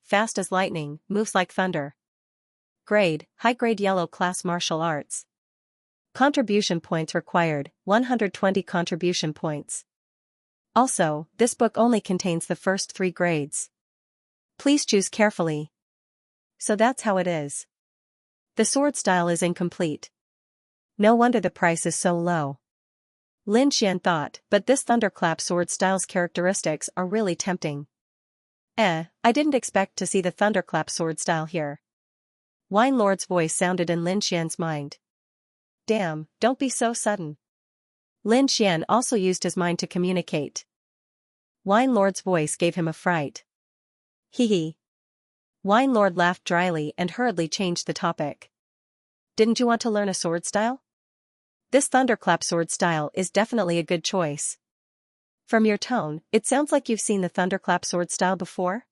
fast as lightning, moves like thunder. Grade, high-grade yellow class martial arts. Contribution points required, 120 contribution points. Also, this book only contains the first 3 grades. Please choose carefully. So that's how it is. The sword style is incomplete. No wonder the price is so low. Lin Xian thought, but this Thunderclap Sword style's characteristics are really tempting. I didn't expect to see the Thunderclap Sword style here. Wine Lord's voice sounded in Lin Xian's mind. Damn, don't be so sudden. Lin Xian also used his mind to communicate. Wine Lord's voice gave him a fright. Hee hee. Wine Lord laughed dryly and hurriedly changed the topic. Didn't you want to learn a sword style? This Thunderclap Sword style is definitely a good choice. From your tone, it sounds like you've seen the Thunderclap Sword style before?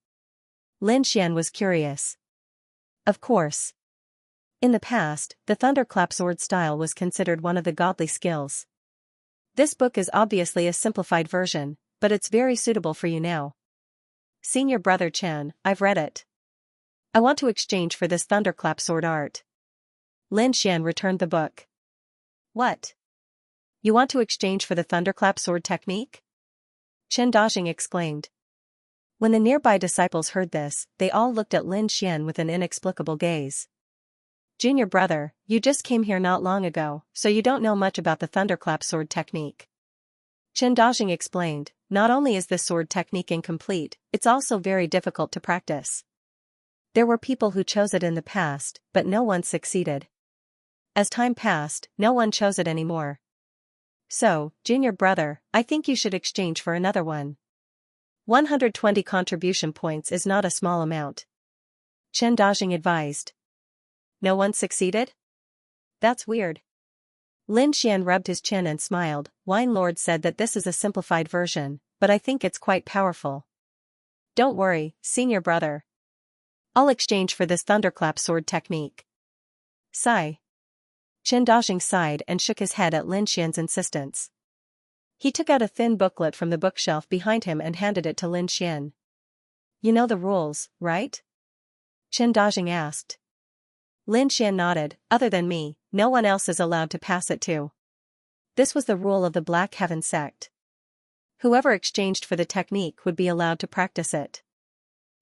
Lin Xian was curious. Of course. In the past, the Thunderclap Sword style was considered one of the godly skills. This book is obviously a simplified version, but it's very suitable for you now. Senior Brother Chen, I've read it. I want to exchange for this Thunderclap Sword art. Lin Xian returned the book. What? You want to exchange for the Thunderclap Sword technique? Chen Dajing exclaimed. When the nearby disciples heard this, they all looked at Lin Xian with an inexplicable gaze. Junior brother, you just came here not long ago, so you don't know much about the Thunderclap Sword technique. Chen Dajing explained, not only is this sword technique incomplete, it's also very difficult to practice. There were people who chose it in the past, but no one succeeded. As time passed, no one chose it anymore. So, junior brother, I think you should exchange for another one. 120 contribution points is not a small amount. Chen Dajing advised. No one succeeded? That's weird. Lin Xian rubbed his chin and smiled. Wine Lord said that this is a simplified version, but I think it's quite powerful. Don't worry, senior brother. I'll exchange for this Thunderclap Sword technique. Sigh. Chen Dajing sighed and shook his head at Lin Xian's insistence. He took out a thin booklet from the bookshelf behind him and handed it to Lin Xian. You know the rules, right? Chen Dajing asked. Lin Xian nodded. Other than me, no one else is allowed to pass it to. This was the rule of the Black Heaven sect. Whoever exchanged for the technique would be allowed to practice it.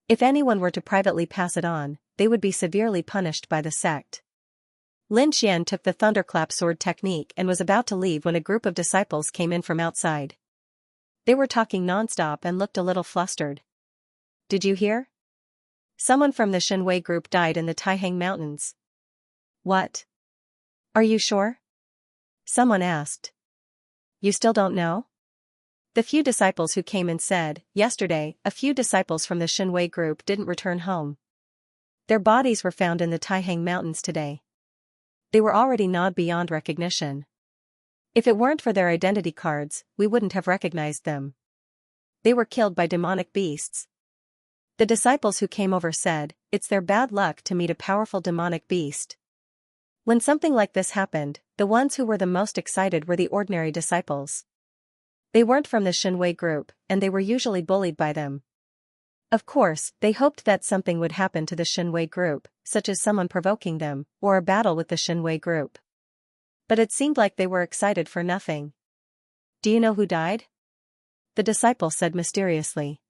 If anyone were to privately pass it on, they would be severely punished by the sect. Lin Xian took the Thunderclap Sword technique and was about to leave when a group of disciples came in from outside. They were talking nonstop and looked a little flustered. Did you hear? Someone from the Shenwei group died in the Taihang Mountains. What? Are you sure? Someone asked. You still don't know? The few disciples who came in said, yesterday, a few disciples from the Shenwei group didn't return home. Their bodies were found in the Taihang Mountains today. They were already gnawed beyond recognition. If it weren't for their identity cards, we wouldn't have recognized them. They were killed by demonic beasts. The disciples who came over said, it's their bad luck to meet a powerful demonic beast. When something like this happened, the ones who were the most excited were the ordinary disciples. They weren't from the Xinwei group, and they were usually bullied by them. Of course, they hoped that something would happen to the Xinwei group, such as someone provoking them, or a battle with the Xinwei group. But it seemed like they were excited for nothing. Do you know who died? The disciple said mysteriously.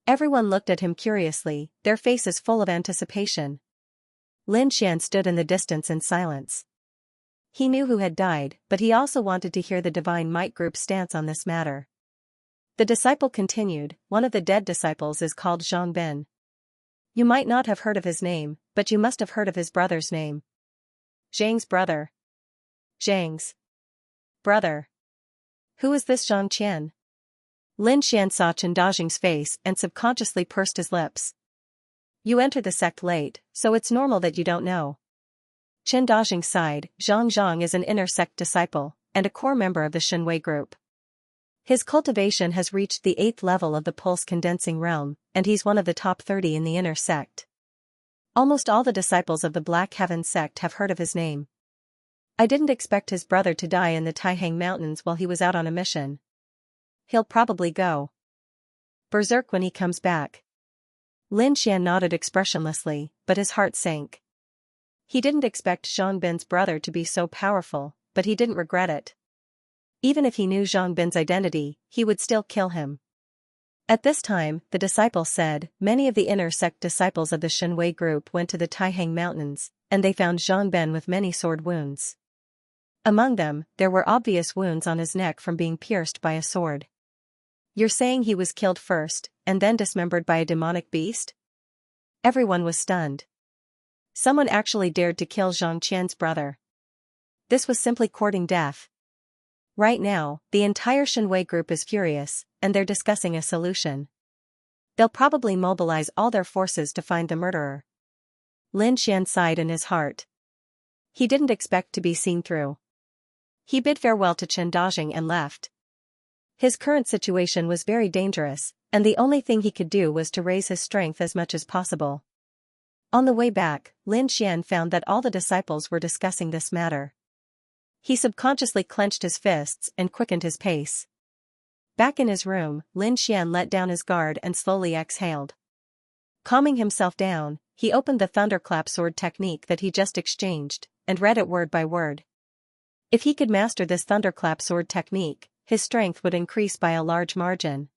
Everyone looked at him curiously, their faces full of anticipation. Lin Xian stood in the distance in silence. He knew who had died, but he also wanted to hear the Divine Might Group's stance on this matter. The disciple continued, one of the dead disciples is called Zhang Bin. You might not have heard of his name, but you must have heard of his brother's name. Zhang's brother. Zhang's brother. Who is this Zhang Qian? Lin Xian saw Chen Dajing's face and subconsciously pursed his lips. You entered the sect late, so it's normal that you don't know. Chen Dajing sighed. Zhang is an inner sect disciple, and a core member of the Xinwei group. His cultivation has reached the 8th level of the pulse condensing realm, and he's one of the top 30 in the inner sect. Almost all the disciples of the Black Heaven sect have heard of his name. I didn't expect his brother to die in the Taihang Mountains while he was out on a mission. He'll probably go berserk when he comes back. Lin Xian nodded expressionlessly, but his heart sank. He didn't expect Zhang Bin's brother to be so powerful, but he didn't regret it. Even if he knew Zhang Bin's identity, he would still kill him. At this time, the disciple said, many of the inner sect disciples of the Xinwei group went to the Taihang Mountains, and they found Zhang Bin with many sword wounds. Among them, there were obvious wounds on his neck from being pierced by a sword. You're saying he was killed first, and then dismembered by a demonic beast? Everyone was stunned. Someone actually dared to kill Zhang Qian's brother. This was simply courting death. Right now, the entire Xinwei group is furious, and they're discussing a solution. They'll probably mobilize all their forces to find the murderer. Lin Xian sighed in his heart. He didn't expect to be seen through. He bid farewell to Chen Dajing and left. His current situation was very dangerous, and the only thing he could do was to raise his strength as much as possible. On the way back, Lin Xian found that all the disciples were discussing this matter. He subconsciously clenched his fists and quickened his pace. Back in his room, Lin Xian let down his guard and slowly exhaled. Calming himself down, he opened the thunderclap sword technique that he just exchanged, and read it word by word. If he could master this thunderclap sword technique, his strength would increase by a large margin.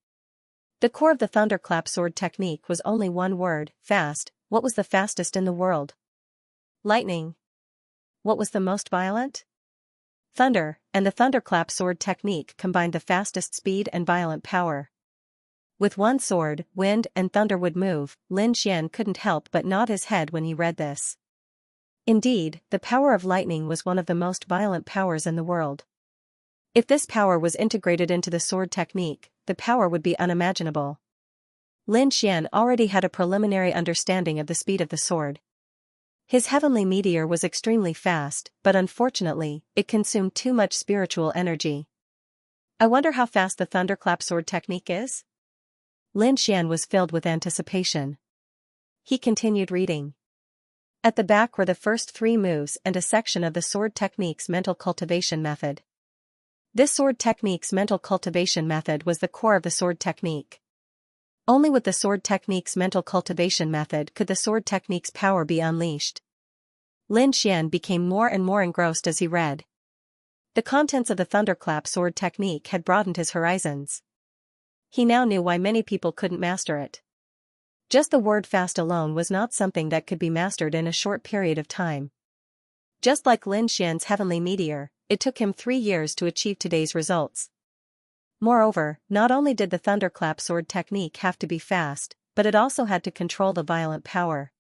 The core of the thunderclap sword technique was only one word, fast. What was the fastest in the world? Lightning. What was the most violent? Thunder, and the thunderclap sword technique combined the fastest speed and violent power. With one sword, wind and thunder would move. Lin Xian couldn't help but nod his head when he read this. Indeed, the power of lightning was one of the most violent powers in the world. If this power was integrated into the sword technique, the power would be unimaginable. Lin Xian already had a preliminary understanding of the speed of the sword. His heavenly meteor was extremely fast, but unfortunately, it consumed too much spiritual energy. I wonder how fast the thunderclap sword technique is? Lin Xian was filled with anticipation. He continued reading. At the back were the first 3 moves and a section of the sword technique's mental cultivation method. This sword technique's mental cultivation method was the core of the sword technique. Only with the sword technique's mental cultivation method could the sword technique's power be unleashed. Lin Xian became more and more engrossed as he read. The contents of the thunderclap sword technique had broadened his horizons. He now knew why many people couldn't master it. Just the word fast alone was not something that could be mastered in a short period of time. Just like Lin Xian's heavenly meteor, it took him 3 years to achieve today's results. Moreover, not only did the thunderclap sword technique have to be fast, but it also had to control the violent power.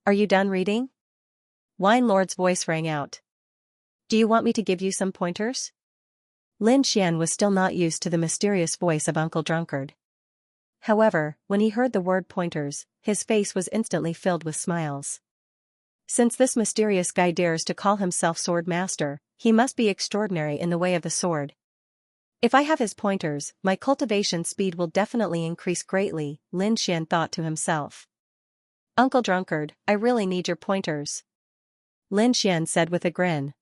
Are you done reading? Wine Lord's voice rang out. Do you want me to give you some pointers? Lin Xian was still not used to the mysterious voice of Uncle Drunkard. However, when he heard the word pointers, his face was instantly filled with smiles. Since this mysterious guy dares to call himself sword master, he must be extraordinary in the way of the sword. If I have his pointers, my cultivation speed will definitely increase greatly, Lin Xian thought to himself. Uncle Drunkard, I really need your pointers, Lin Xian said with a grin.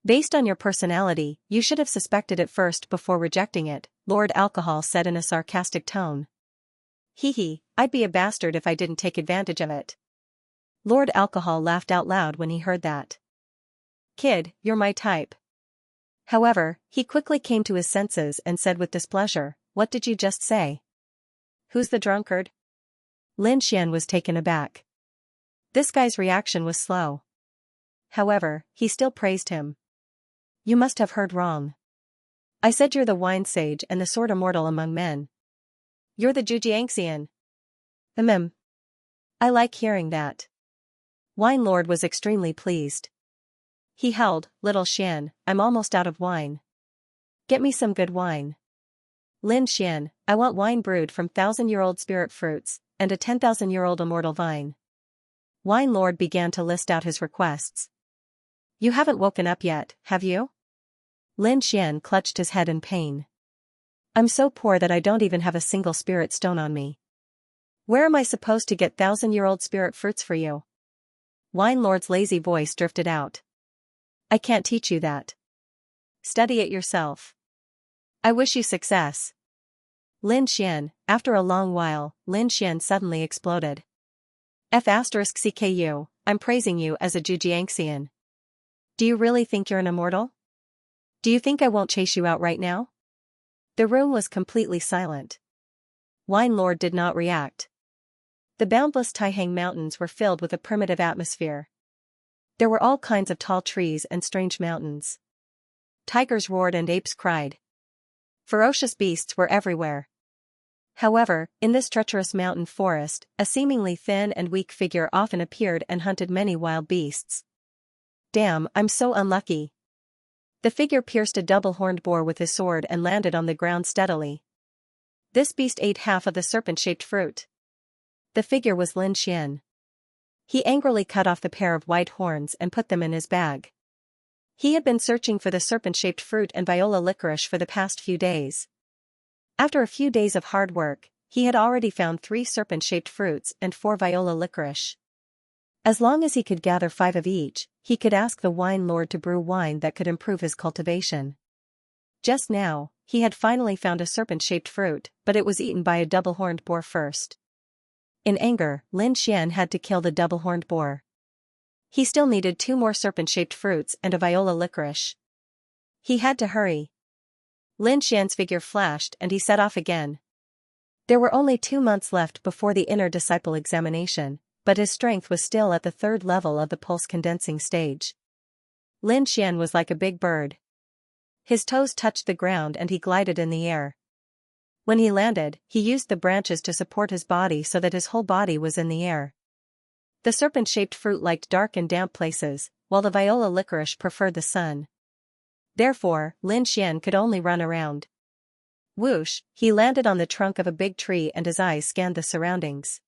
Based on your personality, you should have suspected it first before rejecting it, Lord Alcohol said in a sarcastic tone. Hee, I'd be a bastard if I didn't take advantage of it. Lord Alcohol laughed out loud when he heard that. Kid, you're my type. However, he quickly came to his senses and said with displeasure, what did you just say? Who's the drunkard? Lin Xian was taken aback. This guy's reaction was slow. However, he still praised him. You must have heard wrong. I said you're the wine sage and the sword immortal among men. You're the Xianxian. I like hearing that. Wine Lord was extremely pleased. He howled, Little Xian, I'm almost out of wine. Get me some good wine. Lin Xian, I want wine brewed from 1,000-year-old spirit fruits, and a 10,000-year-old immortal vine. Wine Lord began to list out his requests. You haven't woken up yet, have you? Lin Xian clutched his head in pain. I'm so poor that I don't even have a single spirit stone on me. Where am I supposed to get 1,000-year-old spirit fruits for you? Wine Lord's lazy voice drifted out. I can't teach you that. Study it yourself. I wish you success. Lin Xian, after a long while, Lin Xian suddenly exploded. F***CKU, I'm praising you as a Xianxian. Do you really think you're an immortal? Do you think I won't chase you out right now? The room was completely silent. Wine Lord did not react. The boundless Taihang Mountains were filled with a primitive atmosphere. There were all kinds of tall trees and strange mountains. Tigers roared and apes cried. Ferocious beasts were everywhere. However, in this treacherous mountain forest, a seemingly thin and weak figure often appeared and hunted many wild beasts. Damn, I'm so unlucky. The figure pierced a double-horned boar with his sword and landed on the ground steadily. This beast ate half of the serpent-shaped fruit. The figure was Lin Xian. He angrily cut off the pair of white horns and put them in his bag. He had been searching for the serpent-shaped fruit and viola licorice for the past few days. After a few days of hard work, he had already found 3 serpent-shaped fruits and 4 viola licorice. As long as he could gather 5 of each, he could ask the wine lord to brew wine that could improve his cultivation. Just now, he had finally found a serpent-shaped fruit, but it was eaten by a double-horned boar first. In anger, Lin Xian had to kill the double-horned boar. He still needed 2 more serpent-shaped fruits and a viola licorice. He had to hurry. Lin Xian's figure flashed and he set off again. There were only 2 months left before the inner disciple examination, but his strength was still at the 3rd level of the pulse condensing stage. Lin Xian was like a big bird. His toes touched the ground and he glided in the air. When he landed, he used the branches to support his body so that his whole body was in the air. The serpent-shaped fruit liked dark and damp places, while the viola licorice preferred the sun. Therefore, Lin Xian could only run around. Whoosh, he landed on the trunk of a big tree and his eyes scanned the surroundings.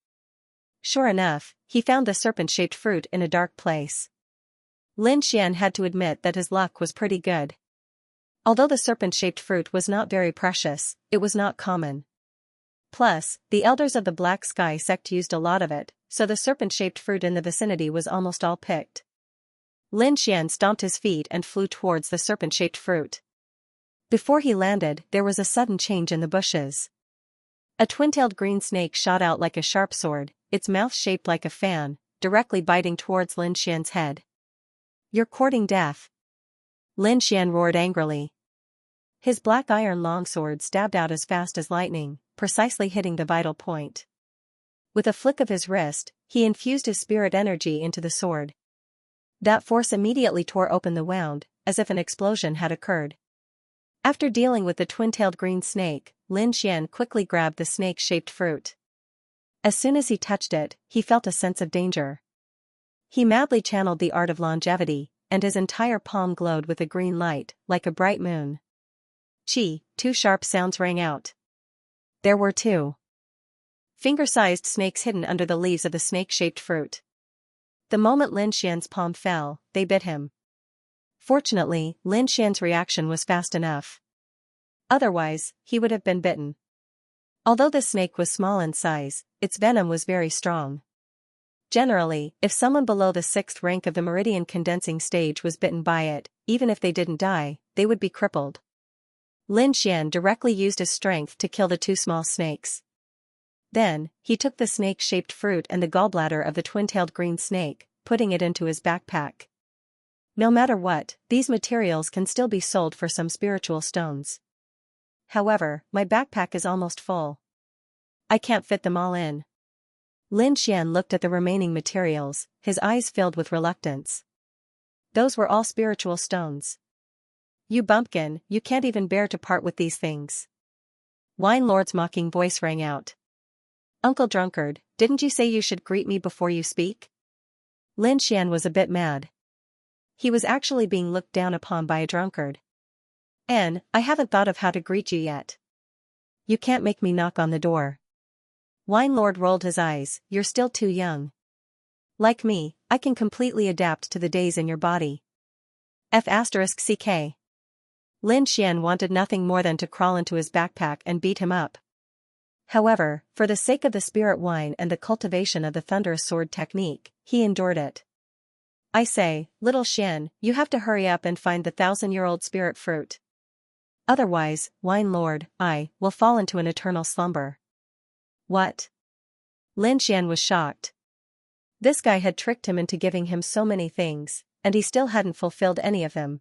Sure enough, he found the serpent-shaped fruit in a dark place. Lin Xian had to admit that his luck was pretty good. Although the serpent-shaped fruit was not very precious, it was not common. Plus, the elders of the Black Sky sect used a lot of it, so the serpent-shaped fruit in the vicinity was almost all picked. Lin Xian stomped his feet and flew towards the serpent-shaped fruit. Before he landed, there was a sudden change in the bushes. A twin-tailed green snake shot out like a sharp sword, its mouth shaped like a fan, directly biting towards Lin Xian's head. You're courting death. Lin Xian roared angrily. His black iron longsword stabbed out as fast as lightning, precisely hitting the vital point. With a flick of his wrist, he infused his spirit energy into the sword. That force immediately tore open the wound, as if an explosion had occurred. After dealing with the twin-tailed green snake, Lin Xian quickly grabbed the snake-shaped fruit. As soon as he touched it, he felt a sense of danger. He madly channeled the art of longevity, and his entire palm glowed with a green light, like a bright moon. Chi, 2 sharp sounds rang out. There were 2 finger-sized snakes hidden under the leaves of the snake-shaped fruit. The moment Lin Xian's palm fell, they bit him. Fortunately, Lin Xian's reaction was fast enough. Otherwise, he would have been bitten. Although the snake was small in size, its venom was very strong. Generally, if someone below the 6th rank of the meridian condensing stage was bitten by it, even if they didn't die, they would be crippled. Lin Xian directly used his strength to kill the 2 small snakes. Then, he took the snake-shaped fruit and the gallbladder of the twin-tailed green snake, putting it into his backpack. No matter what, these materials can still be sold for some spiritual stones. However, my backpack is almost full. I can't fit them all in. Lin Xian looked at the remaining materials, his eyes filled with reluctance. Those were all spiritual stones. You bumpkin, you can't even bear to part with these things. Wine Lord's mocking voice rang out. Uncle Drunkard, didn't you say you should greet me before you speak? Lin Xian was a bit mad. He was actually being looked down upon by a drunkard. I haven't thought of how to greet you yet. You can't make me knock on the door. Wine Lord rolled his eyes, you're still too young. Like me, I can completely adapt to the days in your body. F***ck. Lin Xian wanted nothing more than to crawl into his backpack and beat him up. However, for the sake of the spirit wine and the cultivation of the thunderous sword technique, he endured it. I say, little Xian, you have to hurry up and find the 1,000-year-old spirit fruit. Otherwise, Wine Lord, I will fall into an eternal slumber. What? Lin Xian was shocked. This guy had tricked him into giving him so many things, and he still hadn't fulfilled any of them.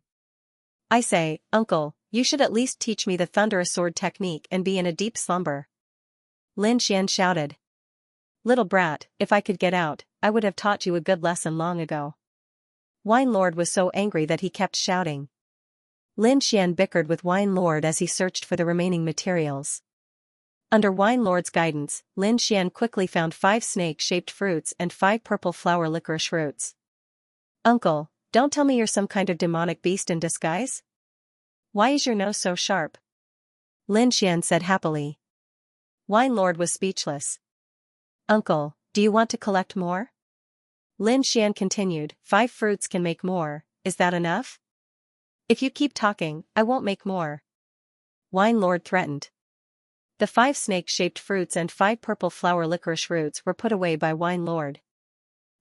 I say, uncle, you should at least teach me the thunderous sword technique and be in a deep slumber. Lin Xian shouted. Little brat, if I could get out, I would have taught you a good lesson long ago. Wine Lord was so angry that he kept shouting. Lin Xian bickered with Wine Lord as he searched for the remaining materials. Under Wine Lord's guidance, Lin Xian quickly found 5 snake-shaped fruits and 5 purple flower licorice roots. Uncle, don't tell me you're some kind of demonic beast in disguise? Why is your nose so sharp? Lin Xian said happily. Wine Lord was speechless. Uncle, do you want to collect more? Lin Xian continued, 5 fruits can make more, is that enough? If you keep talking, I won't make more. Wine Lord threatened. The 5 snake-shaped fruits and 5 purple flower licorice roots were put away by Wine Lord.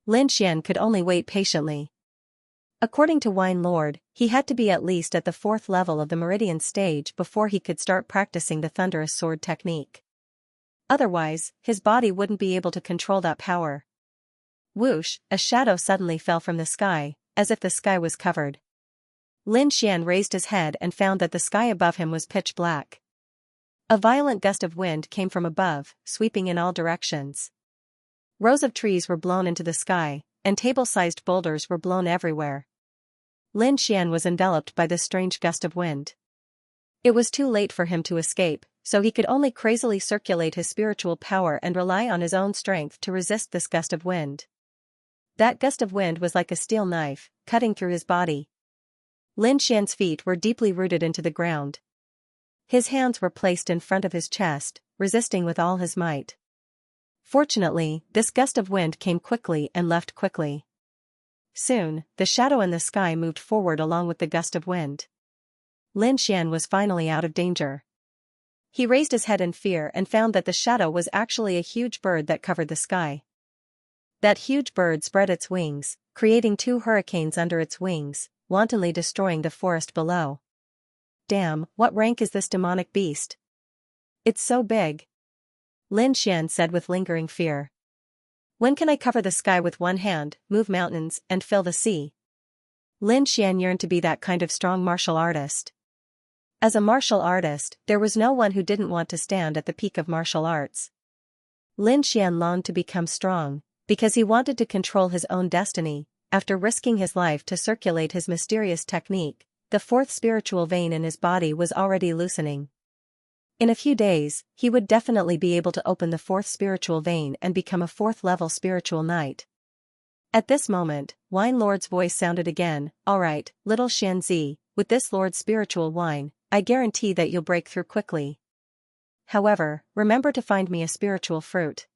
Lin Xian could only wait patiently. According to Wine Lord, he had to be at least at the 4th level of the meridian stage before he could start practicing the thunderous sword technique. Otherwise, his body wouldn't be able to control that power. Whoosh, a shadow suddenly fell from the sky, as if the sky was covered. Lin Xian raised his head and found that the sky above him was pitch black. A violent gust of wind came from above, sweeping in all directions. Rows of trees were blown into the sky, and table-sized boulders were blown everywhere. Lin Xian was enveloped by this strange gust of wind. It was too late for him to escape, so he could only crazily circulate his spiritual power and rely on his own strength to resist this gust of wind. That gust of wind was like a steel knife, cutting through his body. Lin Xian's feet were deeply rooted into the ground. His hands were placed in front of his chest, resisting with all his might. Fortunately, this gust of wind came quickly and left quickly. Soon, the shadow in the sky moved forward along with the gust of wind. Lin Xian was finally out of danger. He raised his head in fear and found that the shadow was actually a huge bird that covered the sky. That huge bird spread its wings, creating 2 hurricanes under its wings, wantonly destroying the forest below. Damn, what rank is this demonic beast? It's so big. Lin Xian said with lingering fear. When can I cover the sky with one hand, move mountains, and fill the sea? Lin Xian yearned to be that kind of strong martial artist. As a martial artist, there was no one who didn't want to stand at the peak of martial arts. Lin Xian longed to become strong, because he wanted to control his own destiny. After risking his life to circulate his mysterious technique, the 4th spiritual vein in his body was already loosening. In a few days, he would definitely be able to open the 4th spiritual vein and become a 4th-level spiritual knight. At this moment, Wine Lord's voice sounded again, alright, little Xianzi, with this Lord's spiritual wine, I guarantee that you'll break through quickly. However, remember to find me a spiritual fruit.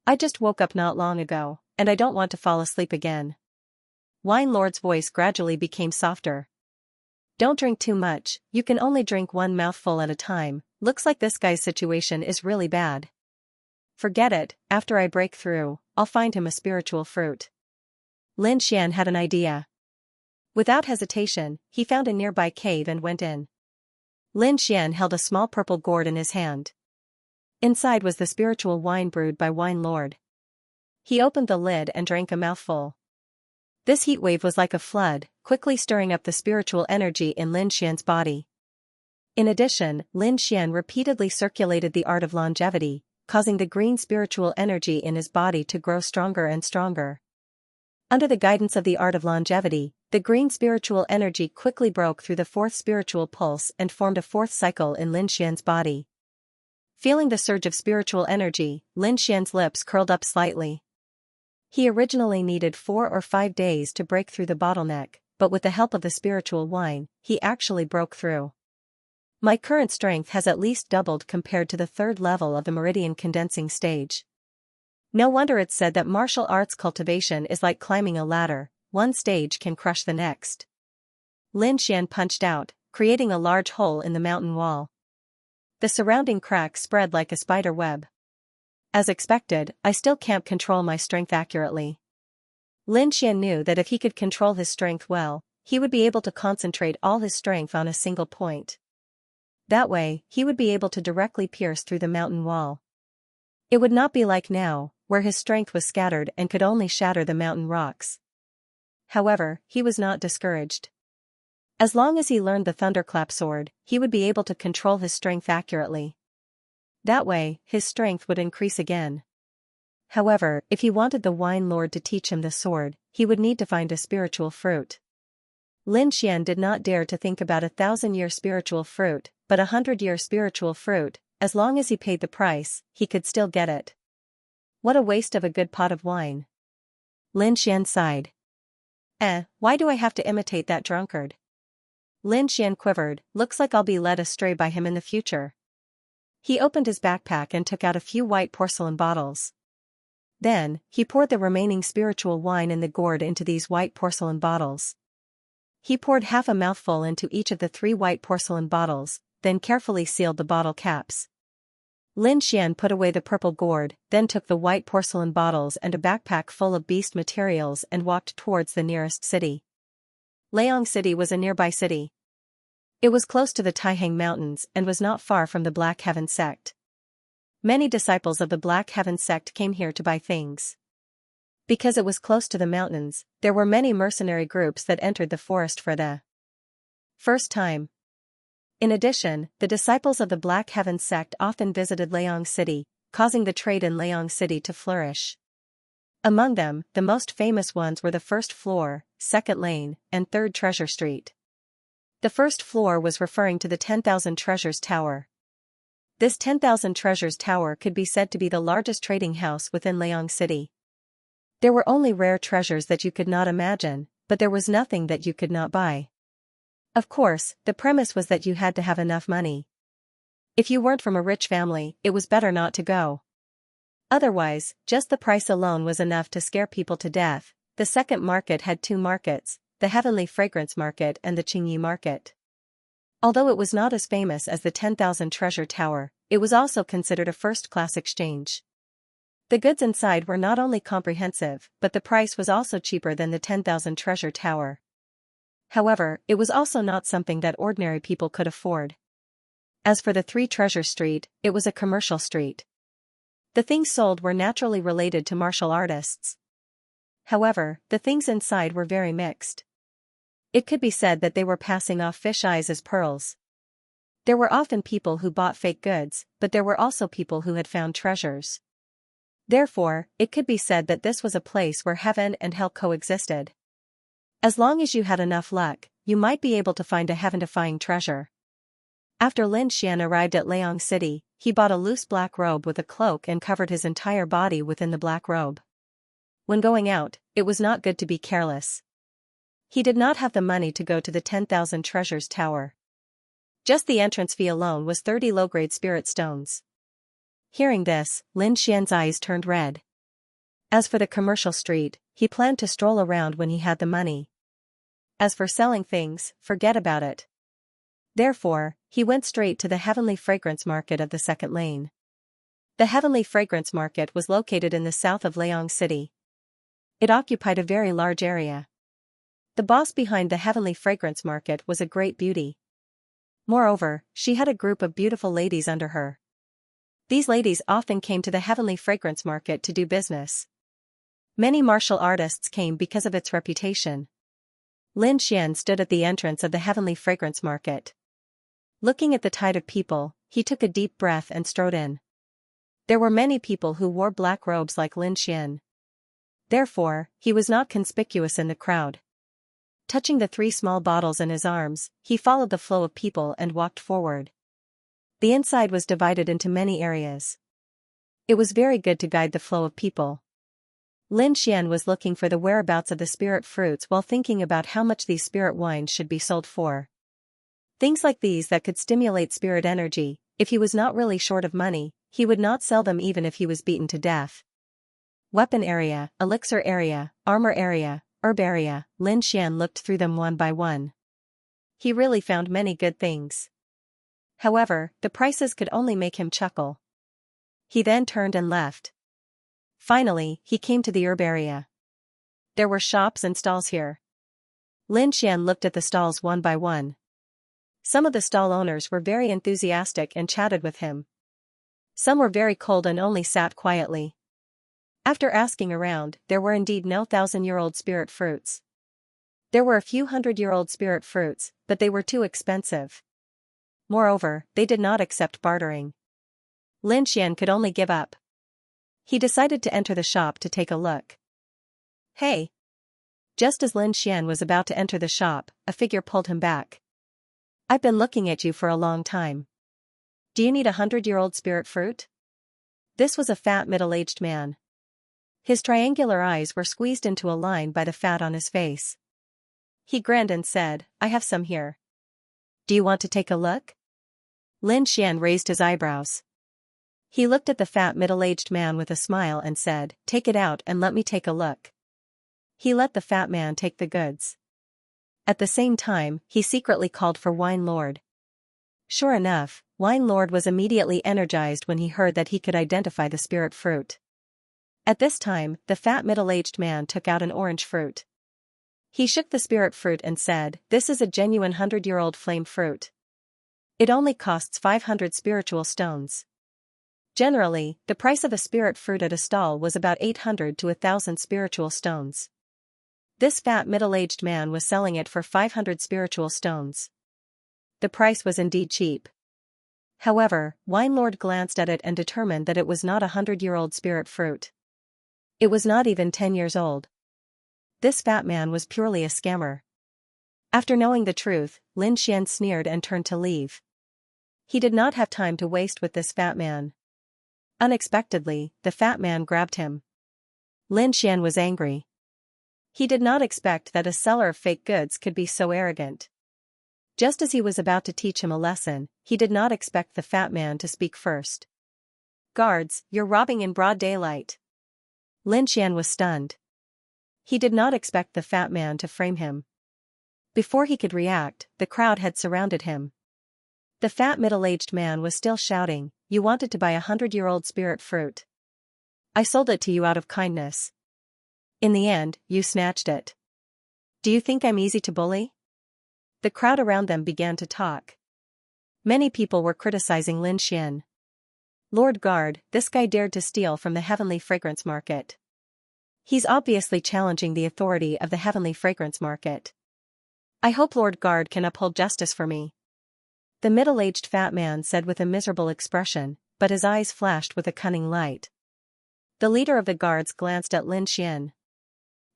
I just woke up not long ago, and I don't want to fall asleep again. Wine Lord's voice gradually became softer. Don't drink too much, you can only drink one mouthful at a time. Looks like this guy's situation is really bad. Forget it, after I break through, I'll find him a spiritual fruit. Lin Xian had an idea. Without hesitation, he found a nearby cave and went in. Lin Xian held a small purple gourd in his hand. Inside was the spiritual wine brewed by Wine Lord. He opened the lid and drank a mouthful. This heat wave was like a flood, quickly stirring up the spiritual energy in Lin Xian's body. In addition, Lin Xian repeatedly circulated the art of longevity, causing the green spiritual energy in his body to grow stronger and stronger. Under the guidance of the art of longevity, the green spiritual energy quickly broke through the fourth spiritual pulse and formed a fourth cycle in Lin Xian's body. Feeling the surge of spiritual energy, Lin Xian's lips curled up slightly. He originally needed 4 or 5 days to break through the bottleneck, but with the help of the spiritual wine, he actually broke through. My current strength has at least doubled compared to the 3rd level of the meridian condensing stage. No wonder it's said that martial arts cultivation is like climbing a ladder, one stage can crush the next. Lin Xian punched out, creating a large hole in the mountain wall. The surrounding cracks spread like a spider web. As expected, I still can't control my strength accurately. Lin Xian knew that if he could control his strength well, he would be able to concentrate all his strength on a single point. That way, he would be able to directly pierce through the mountain wall. It would not be like now, where his strength was scattered and could only shatter the mountain rocks. However, he was not discouraged. As long as he learned the thunderclap sword, he would be able to control his strength accurately. That way, his strength would increase again. However, if he wanted the Wine Lord to teach him the sword, he would need to find a spiritual fruit. Lin Xian did not dare to think about a 1,000-year spiritual fruit, but a 100-year spiritual fruit. As long as he paid the price, he could still get it. What a waste of a good pot of wine. Lin Xian sighed. Why do I have to imitate that drunkard? Lin Xian quivered, looks like I'll be led astray by him in the future. He opened his backpack and took out a few white porcelain bottles. Then, he poured the remaining spiritual wine in the gourd into these white porcelain bottles. He poured half a mouthful into each of the 3 white porcelain bottles, then carefully sealed the bottle caps. Lin Xian put away the purple gourd, then took the white porcelain bottles and a backpack full of beast materials and walked towards the nearest city. Liang City was a nearby city. It was close to the Taihang Mountains and was not far from the Black Heaven sect. Many disciples of the Black Heaven sect came here to buy things. Because it was close to the mountains, there were many mercenary groups that entered the forest for the first time. In addition, the disciples of the Black Heaven sect often visited Liang City, causing the trade in Liang City to flourish. Among them, the most famous ones were the first floor, second lane, and third treasure street. The first floor was referring to the 10,000 Treasures Tower. This 10,000 Treasures Tower could be said to be the largest trading house within Liang City. There were only rare treasures that you could not imagine, but there was nothing that you could not buy. Of course, the premise was that you had to have enough money. If you weren't from a rich family, it was better not to go. Otherwise, just the price alone was enough to scare people to death. The second market had 2 markets, the Heavenly Fragrance Market and the Qingyi Market. Although it was not as famous as the 10,000 Treasure Tower, it was also considered a first-class exchange. The goods inside were not only comprehensive, but the price was also cheaper than the 10,000 Treasure Tower. However, it was also not something that ordinary people could afford. As for the 3 Treasure Street, it was a commercial street. The things sold were naturally related to martial artists. However, the things inside were very mixed. It could be said that they were passing off fish eyes as pearls. There were often people who bought fake goods, but there were also people who had found treasures. Therefore, it could be said that this was a place where heaven and hell coexisted. As long as you had enough luck, you might be able to find a heaven-defying treasure. After Lin Xian arrived at Liang City, he bought a loose black robe with a cloak and covered his entire body within the black robe. When going out, it was not good to be careless. He did not have the money to go to the 10,000 Treasures Tower. Just the entrance fee alone was 30 low-grade spirit stones. Hearing this, Lin Xian's eyes turned red. As for the commercial street, he planned to stroll around when he had the money. As for selling things, forget about it. Therefore, he went straight to the Heavenly Fragrance Market of the second lane. The Heavenly Fragrance Market was located in the south of Leong City. It occupied a very large area. The boss behind the Heavenly Fragrance Market was a great beauty. Moreover, she had a group of beautiful ladies under her. These ladies often came to the Heavenly Fragrance Market to do business. Many martial artists came because of its reputation. Lin Xian stood at the entrance of the Heavenly Fragrance Market. Looking at the tide of people, he took a deep breath and strode in. There were many people who wore black robes like Lin Xian. Therefore, he was not conspicuous in the crowd. Touching the 3 small bottles in his arms, he followed the flow of people and walked forward. The inside was divided into many areas. It was very good to guide the flow of people. Lin Xian was looking for the whereabouts of the spirit fruits while thinking about how much these spirit wines should be sold for. Things like these that could stimulate spirit energy. If he was not really short of money, he would not sell them even if he was beaten to death. Weapon area, elixir area, armor area, herb area. Lin Xian looked through them one by one. He really found many good things. However, the prices could only make him chuckle. He then turned and left. Finally, he came to the herb area. There were shops and stalls here. Lin Xian looked at the stalls one by one. Some of the stall owners were very enthusiastic and chatted with him. Some were very cold and only sat quietly. After asking around, there were indeed no 1,000-year-old spirit fruits. There were a few 100-year-old spirit fruits, but they were too expensive. Moreover, they did not accept bartering. Lin Xian could only give up. He decided to enter the shop to take a look. Hey! Just as Lin Xian was about to enter the shop, a figure pulled him back. I've been looking at you for a long time. Do you need a 100-year-old spirit fruit? This was a fat middle-aged man. His triangular eyes were squeezed into a line by the fat on his face. He grinned and said, I have some here. Do you want to take a look? Lin Xian raised his eyebrows. He looked at the fat middle-aged man with a smile and said, take it out and let me take a look. He let the fat man take the goods. At the same time, he secretly called for Wine Lord. Sure enough, Wine Lord was immediately energized when he heard that he could identify the spirit fruit. At this time, the fat middle-aged man took out an orange fruit. He shook the spirit fruit and said, this is a genuine 100-year-old flame fruit. It only costs 500 spiritual stones. Generally, the price of a spirit fruit at a stall was about 800 to 1,000 spiritual stones. This fat middle-aged man was selling it for 500 spiritual stones. The price was indeed cheap. However, Wine Lord glanced at it and determined that it was not a 100-year-old spirit fruit. It was not even 10 years old. This fat man was purely a scammer. After knowing the truth, Lin Xian sneered and turned to leave. He did not have time to waste with this fat man. Unexpectedly, the fat man grabbed him. Lin Xian was angry. He did not expect that a seller of fake goods could be so arrogant. Just as he was about to teach him a lesson, he did not expect the fat man to speak first. Guards, you're robbing in broad daylight. Lin Xian was stunned. He did not expect the fat man to frame him. Before he could react, the crowd had surrounded him. The fat middle-aged man was still shouting, you wanted to buy a 100-year-old spirit fruit. I sold it to you out of kindness. In the end, you snatched it. Do you think I'm easy to bully? The crowd around them began to talk. Many people were criticizing Lin Xian. Lord Guard, this guy dared to steal from the Heavenly Fragrance Market. He's obviously challenging the authority of the Heavenly Fragrance Market. I hope Lord Guard can uphold justice for me. The middle-aged fat man said with a miserable expression, but his eyes flashed with a cunning light. The leader of the guards glanced at Lin Xian.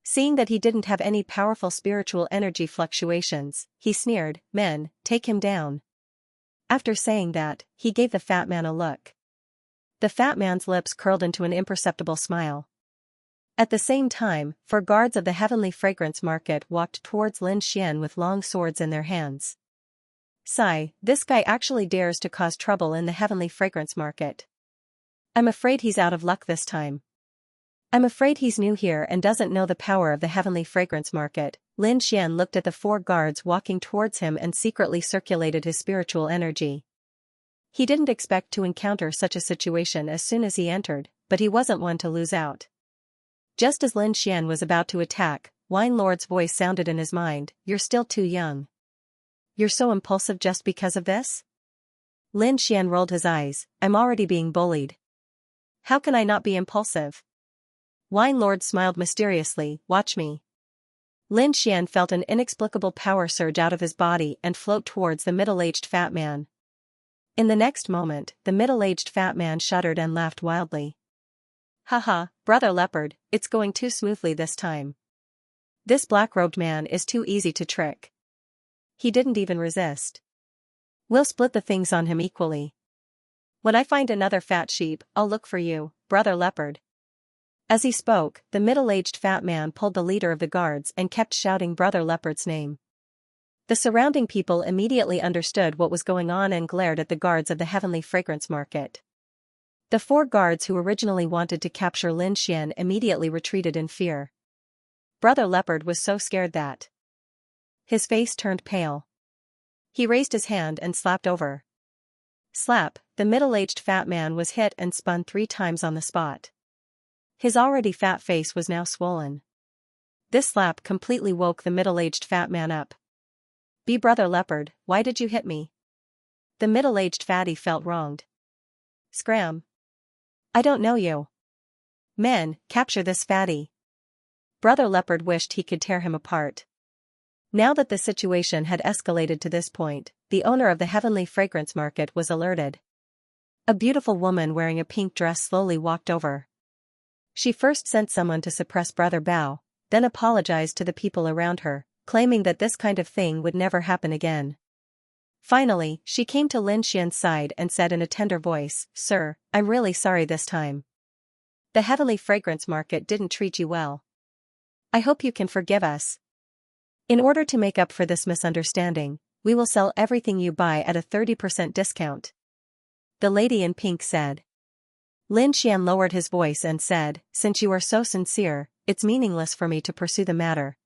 Seeing that he didn't have any powerful spiritual energy fluctuations, he sneered, men, take him down. After saying that, he gave the fat man a look. The fat man's lips curled into an imperceptible smile. At the same time, 4 guards of the Heavenly Fragrance Market walked towards Lin Xian with long swords in their hands. Sigh, this guy actually dares to cause trouble in the Heavenly Fragrance Market. I'm afraid he's out of luck this time. I'm afraid he's new here and doesn't know the power of the heavenly fragrance market. Lin Xian looked at the 4 guards walking towards him and secretly circulated his spiritual energy. He didn't expect to encounter such a situation as soon as he entered, but he wasn't one to lose out. Just as Lin Xian was about to attack, Wine Lord's voice sounded in his mind, "You're still too young. You're so impulsive just because of this?" Lin Xian rolled his eyes, "I'm already being bullied. How can I not be impulsive?" Wine Lord smiled mysteriously, "Watch me." Lin Xian felt an inexplicable power surge out of his body and float towards the middle-aged fat man. In the next moment, the middle-aged fat man shuddered and laughed wildly. "Haha, Brother Leopard, it's going too smoothly this time. This black-robed man is too easy to trick. He didn't even resist. We'll split the things on him equally. When I find another fat sheep, I'll look for you, Brother Leopard." As he spoke, the middle-aged fat man pulled the leader of the guards and kept shouting Brother Leopard's name. The surrounding people immediately understood what was going on and glared at the guards of the heavenly fragrance market. The 4 guards who originally wanted to capture Lin Xian immediately retreated in fear. Brother Leopard was so scared that his face turned pale. He raised his hand and slapped over. Slap, the middle-aged fat man was hit and spun 3 times on the spot. His already fat face was now swollen. This slap completely woke the middle-aged fat man up. "Be Brother Leopard, why did you hit me?" The middle-aged fatty felt wronged. "Scram. I don't know you. Men, capture this fatty." Brother Leopard wished he could tear him apart. Now that the situation had escalated to this point, the owner of the heavenly fragrance market was alerted. A beautiful woman wearing a pink dress slowly walked over. She first sent someone to suppress Brother Bao, then apologized to the people around her, claiming that this kind of thing would never happen again. Finally, she came to Lin Xian's side and said in a tender voice, "Sir, I'm really sorry this time. The heavenly fragrance market didn't treat you well. I hope you can forgive us. In order to make up for this misunderstanding, we will sell everything you buy at a 30% discount." The lady in pink said. Lin Xian lowered his voice and said, "Since you are so sincere, it's meaningless for me to pursue the matter.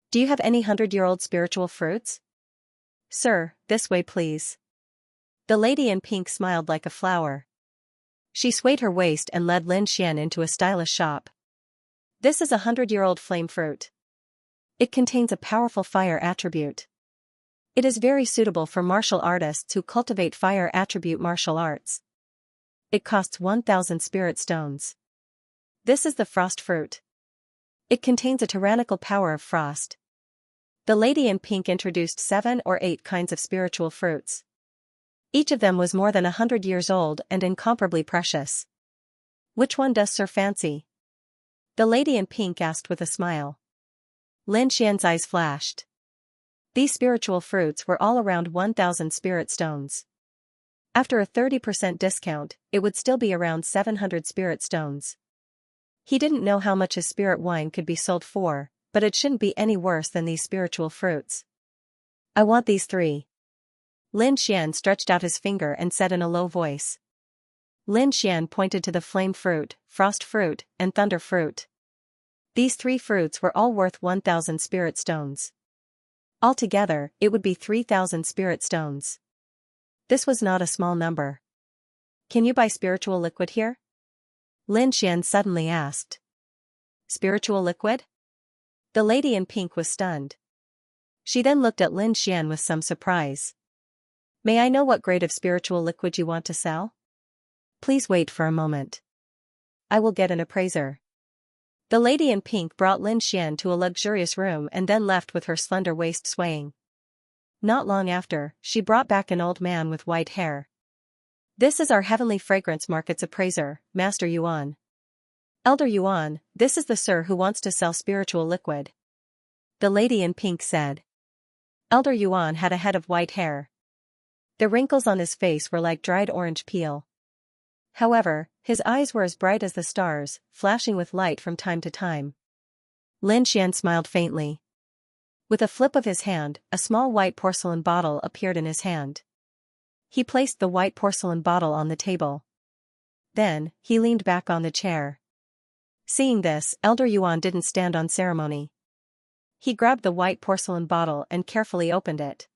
Do you have any 100-year-old spiritual fruits?" "Sir, this way please." The lady in pink smiled like a flower. She swayed her waist and led Lin Xian into a stylish shop. "This is a 100-year-old flame fruit. It contains a powerful fire attribute. It is very suitable for martial artists who cultivate fire attribute martial arts. It costs 1,000 spirit stones. This is the frost fruit. It contains a tyrannical power of frost." The lady in pink introduced 7 or 8 kinds of spiritual fruits. Each of them was more than 100 years old and incomparably precious. "Which one does Sir fancy?" the lady in pink asked with a smile. Lin Xian's eyes flashed. These spiritual fruits were all around 1,000 spirit stones. After a 30% discount, it would still be around 700 spirit stones. He didn't know how much his spirit wine could be sold for, but it shouldn't be any worse than these spiritual fruits. "I want these 3. Lin Xian stretched out his finger and said in a low voice. Lin Xian pointed to the flame fruit, frost fruit, and thunder fruit. These 3 fruits were all worth 1,000 spirit stones. Altogether, it would be 3,000 spirit stones. This was not a small number. "Can you buy spiritual liquid here?" Lin Xian suddenly asked. "Spiritual liquid?" The lady in pink was stunned. She then looked at Lin Xian with some surprise. "May I know what grade of spiritual liquid you want to sell?" "Please wait for a moment. I will get an appraiser." The lady in pink brought Lin Xian to a luxurious room and then left with her slender waist swaying. Not long after, she brought back an old man with white hair. "This is our heavenly fragrance market's appraiser, Master Yuan." "Elder Yuan, this is the sir who wants to sell spiritual liquid," the lady in pink said. Elder Yuan had a head of white hair. The wrinkles on his face were like dried orange peel. However, his eyes were as bright as the stars, flashing with light from time to time. Lin Xian smiled faintly. With a flip of his hand, a small white porcelain bottle appeared in his hand. He placed the white porcelain bottle on the table. Then, he leaned back on the chair. Seeing this, Elder Yuan didn't stand on ceremony. He grabbed the white porcelain bottle and carefully opened it.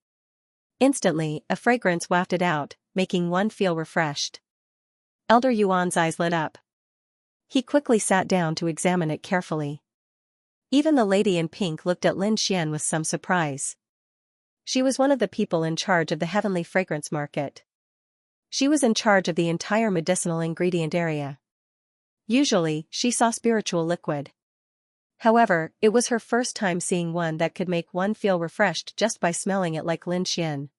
Instantly, a fragrance wafted out, making one feel refreshed. Elder Yuan's eyes lit up. He quickly sat down to examine it carefully. Even the lady in pink looked at Lin Xian with some surprise. She was one of the people in charge of the heavenly fragrance market. She was in charge of the entire medicinal ingredient area. Usually, she saw spiritual liquid. However, it was her first time seeing one that could make one feel refreshed just by smelling it like Lin Xian.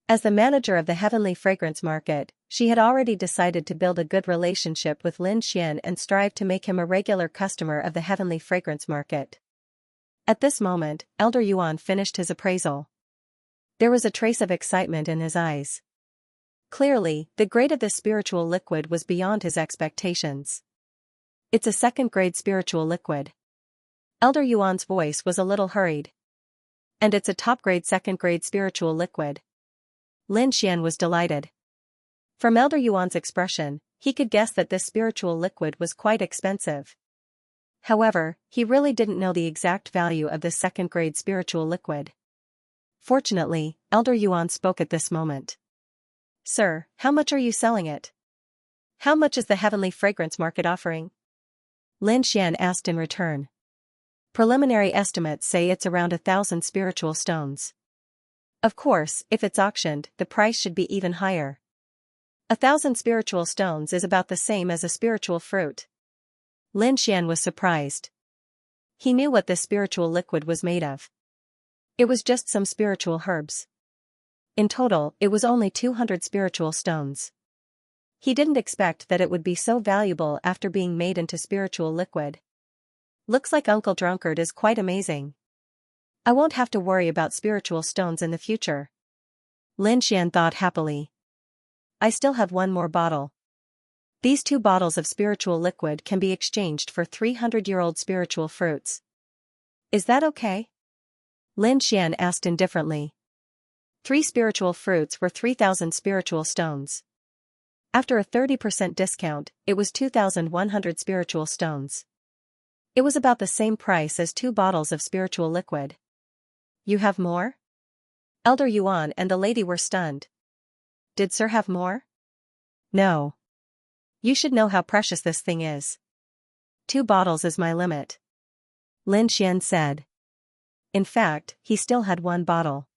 As the manager of the heavenly fragrance market, she had already decided to build a good relationship with Lin Xian and strive to make him a regular customer of the heavenly fragrance market. At this moment, Elder Yuan finished his appraisal. There was a trace of excitement in his eyes. Clearly, the grade of this spiritual liquid was beyond his expectations. It's a second-grade spiritual liquid. Elder Yuan's voice was a little hurried. And it's a top-grade second-grade spiritual liquid. Lin Xian was delighted. From Elder Yuan's expression, he could guess that this spiritual liquid was quite expensive. However, he really didn't know the exact value of this second-grade spiritual liquid. Fortunately, Elder Yuan spoke at this moment. "Sir, how much are you selling it? How much is the heavenly fragrance market offering?" Lin Xian asked in return. "Preliminary estimates say it's around 1,000 spiritual stones. Of course, if it's auctioned, the price should be even higher. 1,000 spiritual stones is about the same as a spiritual fruit." Lin Xian was surprised. He knew what this spiritual liquid was made of. It was just some spiritual herbs. In total, it was only 200 spiritual stones. He didn't expect that it would be so valuable after being made into spiritual liquid. Looks like Uncle Drunkard is quite amazing. I won't have to worry about spiritual stones in the future. Lin Xian thought happily. I still have one more bottle. These 2 bottles of spiritual liquid can be exchanged for 300-year-old spiritual fruits. Is that okay? Lin Xian asked indifferently. 3 spiritual fruits were 3,000 spiritual stones. After a 30% discount, it was 2,100 spiritual stones. It was about the same price as 2 bottles of spiritual liquid. You have more? Elder Yuan and the lady were stunned. Did Sir have more? No. You should know how precious this thing is. 2 bottles is my limit. Lin Xian said. In fact, he still had 1 bottle.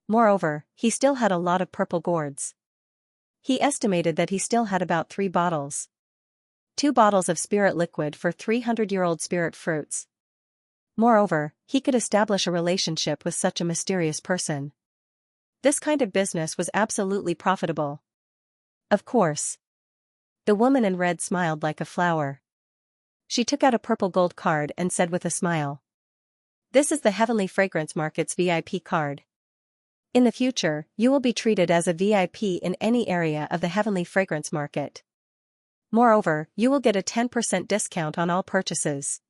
Moreover, he still had a lot of purple gourds. He estimated that he still had about 3 bottles. 2 bottles of spirit liquid for 300-year-old spirit fruits. Moreover, he could establish a relationship with such a mysterious person. This kind of business was absolutely profitable. Of course. The woman in red smiled like a flower. She took out a purple gold card and said with a smile. This is the Heavenly Fragrance Market's VIP card. In the future, you will be treated as a VIP in any area of the Heavenly Fragrance Market. Moreover, you will get a 10% discount on all purchases.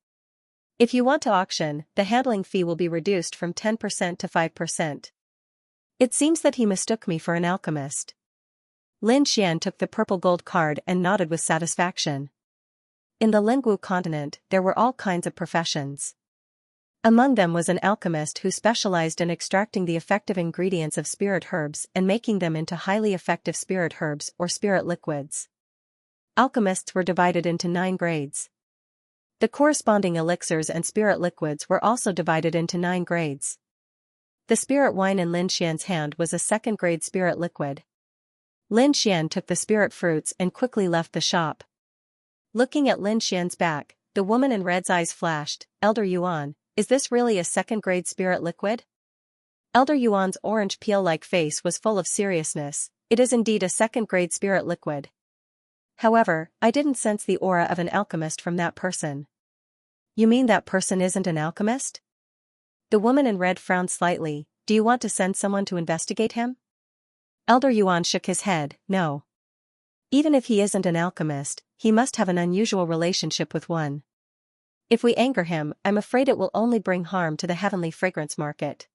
If you want to auction, the handling fee will be reduced from 10% to 5%. It seems that he mistook me for an alchemist. Lin Xian took the purple gold card and nodded with satisfaction. In the Lingwu continent, there were all kinds of professions. Among them was an alchemist who specialized in extracting the effective ingredients of spirit herbs and making them into highly effective spirit herbs or spirit liquids. Alchemists were divided into 9 grades. The corresponding elixirs and spirit liquids were also divided into 9 grades. The spirit wine in Lin Xian's hand was a second-grade spirit liquid. Lin Xian took the spirit fruits and quickly left the shop. Looking at Lin Xian's back, the woman in red's eyes flashed. Elder Yuan, is this really a second-grade spirit liquid? Elder Yuan's orange peel-like face was full of seriousness. It is indeed a second-grade spirit liquid. However, I didn't sense the aura of an alchemist from that person. You mean that person isn't an alchemist? The woman in red frowned slightly. Do you want to send someone to investigate him? Elder Yuan shook his head. No. Even if he isn't an alchemist, he must have an unusual relationship with one. If we anger him, I'm afraid it will only bring harm to the heavenly fragrance market.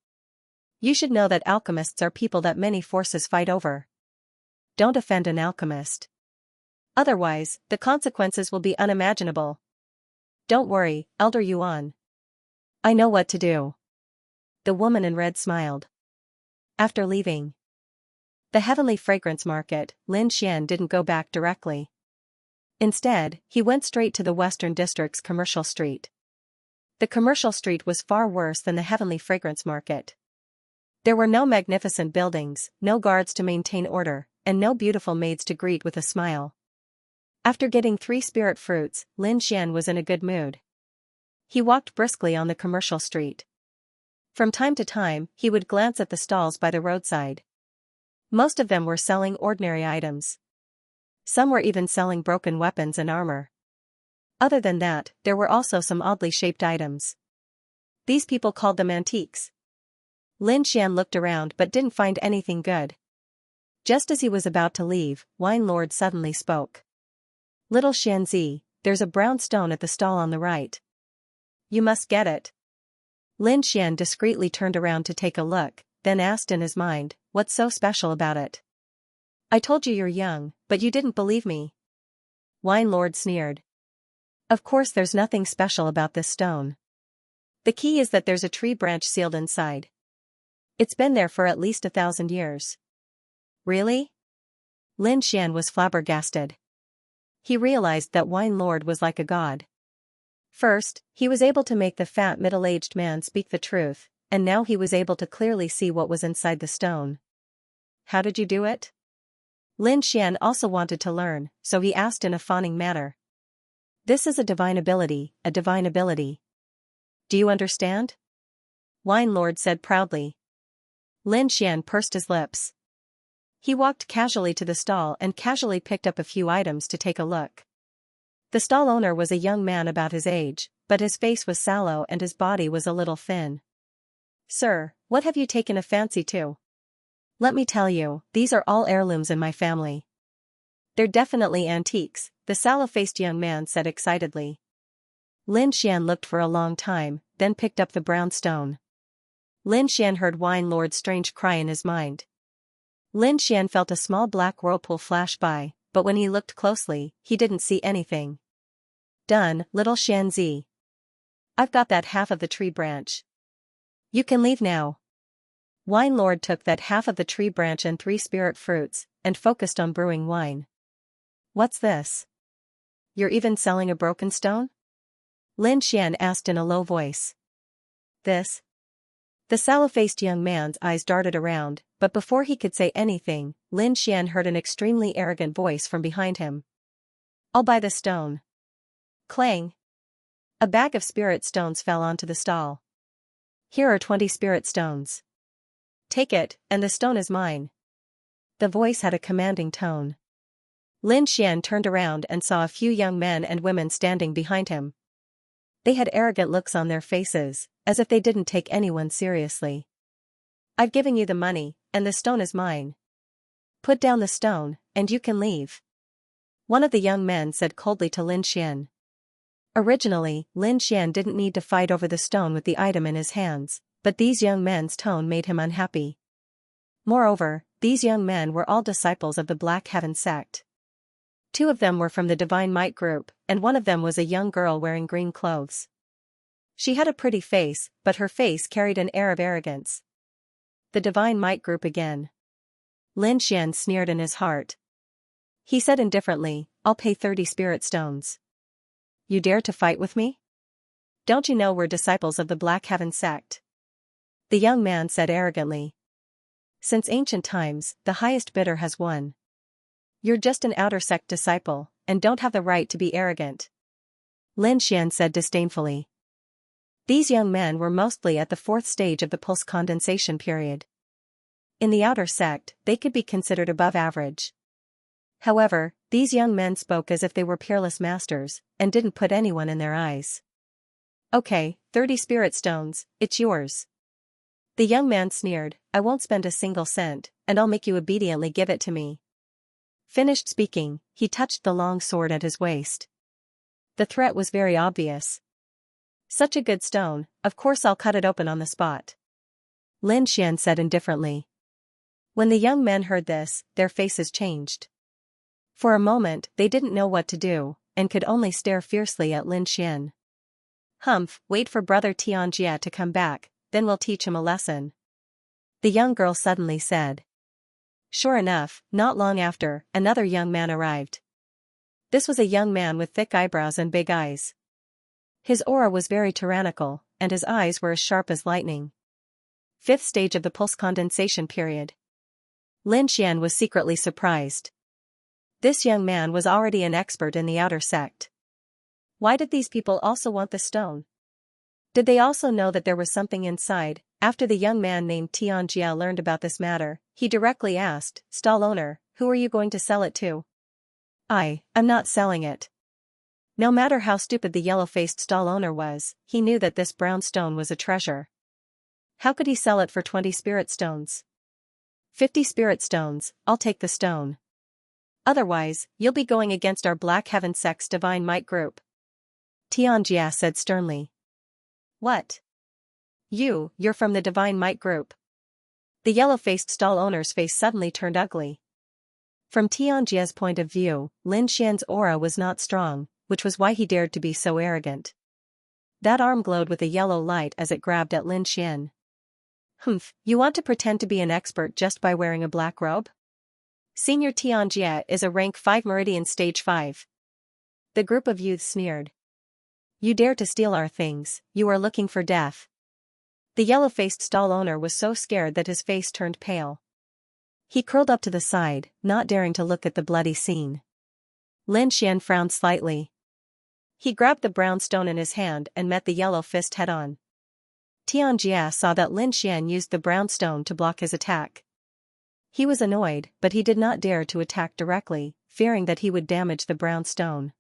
You should know that alchemists are people that many forces fight over. Don't offend an alchemist. Otherwise, the consequences will be unimaginable. Don't worry, Elder Yuan. I know what to do. The woman in red smiled. After leaving the Heavenly Fragrance Market, Lin Xian didn't go back directly. Instead, he went straight to the Western District's commercial street. The commercial street was far worse than the Heavenly Fragrance Market. There were no magnificent buildings, no guards to maintain order, and no beautiful maids to greet with a smile. After getting 3 spirit fruits, Lin Xian was in a good mood. He walked briskly on the commercial street. From time to time, he would glance at the stalls by the roadside. Most of them were selling ordinary items. Some were even selling broken weapons and armor. Other than that, there were also some oddly shaped items. These people called them antiques. Lin Xian looked around but didn't find anything good. Just as he was about to leave, Wine Lord suddenly spoke. Little Xianxia, there's a brown stone at the stall on the right. You must get it. Lin Xian discreetly turned around to take a look, then asked in his mind, what's so special about it? I told you you're young, but you didn't believe me. Wine Lord sneered. Of course there's nothing special about this stone. The key is that there's a tree branch sealed inside. It's been there for at least 1,000 years. Really? Lin Xian was flabbergasted. He realized that Wine Lord was like a god. First, he was able to make the fat middle-aged man speak the truth, and now he was able to clearly see what was inside the stone. How did you do it? Lin Xian also wanted to learn, so he asked in a fawning manner. This is a divine ability, a divine ability. Do you understand? Wine Lord said proudly. Lin Xian pursed his lips. He walked casually to the stall and casually picked up a few items to take a look. The stall owner was a young man about his age, but his face was sallow and his body was a little thin. Sir, what have you taken a fancy to? Let me tell you, these are all heirlooms in my family. They're definitely antiques, the sallow-faced young man said excitedly. Lin Xian looked for a long time, then picked up the brown stone. Lin Xian heard Wine Lord's strange cry in his mind. Lin Xian felt a small black whirlpool flash by, but when he looked closely, he didn't see anything. Done, little Xianxia. I've got that half of the tree branch. You can leave now. Wine Lord took that half of the tree branch and 3 spirit fruits, and focused on brewing wine. What's this? You're even selling a broken stone? Lin Xian asked in a low voice. This? The sallow-faced young man's eyes darted around, but before he could say anything, Lin Xian heard an extremely arrogant voice from behind him. I'll buy the stone. Clang! A bag of spirit stones fell onto the stall. Here are 20 spirit stones. Take it, and the stone is mine. The voice had a commanding tone. Lin Xian turned around and saw a few young men and women standing behind him. They had arrogant looks on their faces, as if they didn't take anyone seriously. I've given you the money, and the stone is mine. Put down the stone, and you can leave. One of the young men said coldly to Lin Xian. Originally, Lin Xian didn't need to fight over the stone with the item in his hands, but these young men's tone made him unhappy. Moreover, these young men were all disciples of the Black Heaven sect. 2 of them were from the Divine Might group, and one of them was a young girl wearing green clothes. She had a pretty face, but her face carried an air of arrogance. The Divine Might group again. Lin Xian sneered in his heart. He said indifferently, I'll pay 30 spirit stones. You dare to fight with me? Don't you know we're disciples of the Black Heaven sect? The young man said arrogantly. Since ancient times, the highest bidder has won. You're just an outer sect disciple, and don't have the right to be arrogant. Lin Xian said disdainfully. These young men were mostly at the 4th stage of the pulse condensation period. In the outer sect, they could be considered above average. However, these young men spoke as if they were peerless masters, and didn't put anyone in their eyes. Okay, 30 spirit stones, it's yours. The young man sneered, I won't spend a single cent, and I'll make you obediently give it to me. Finished speaking, he touched the long sword at his waist. The threat was very obvious. Such a good stone, of course I'll cut it open on the spot. Lin Xian said indifferently. When the young men heard this, their faces changed. For a moment they didn't know what to do, and could only stare fiercely at Lin Xian. Humph, wait for brother Xianxia to come back, then we'll teach him a lesson. The young girl suddenly said. Sure enough, not long after, another young man arrived. This was a young man with thick eyebrows and big eyes. His aura was very tyrannical, and his eyes were as sharp as lightning. Fifth stage of the pulse condensation period. Lin Xian was secretly surprised. This young man was already an expert in the outer sect. Why did these people also want the stone? Did they also know that there was something inside? After the young man named Xianxia learned about this matter, he directly asked, stall owner, who are you going to sell it to? I'm not selling it. No matter how stupid the yellow-faced stall owner was, he knew that this brown stone was a treasure. How could he sell it for 20 spirit stones? 50 spirit stones, I'll take the stone. Otherwise, you'll be going against our Black Heaven Sect's Divine Might group. Xianxia said sternly. What? You're from the Divine Might group. The yellow-faced stall owner's face suddenly turned ugly. From Xianxia's point of view, Lin Xian's aura was not strong, which was why he dared to be so arrogant. That arm glowed with a yellow light as it grabbed at Lin Xian. Humph, you want to pretend to be an expert just by wearing a black robe? Senior Xianxia is a rank 5 Meridian Stage 5. The group of youths sneered. You dare to steal our things, you are looking for death. The yellow-faced stall owner was so scared that his face turned pale. He curled up to the side, not daring to look at the bloody scene. Lin Xian frowned slightly. He grabbed the brown stone in his hand and met the yellow fist head-on. Xianxia saw that Lin Xian used the brown stone to block his attack. He was annoyed, but he did not dare to attack directly, fearing that he would damage the brown stone.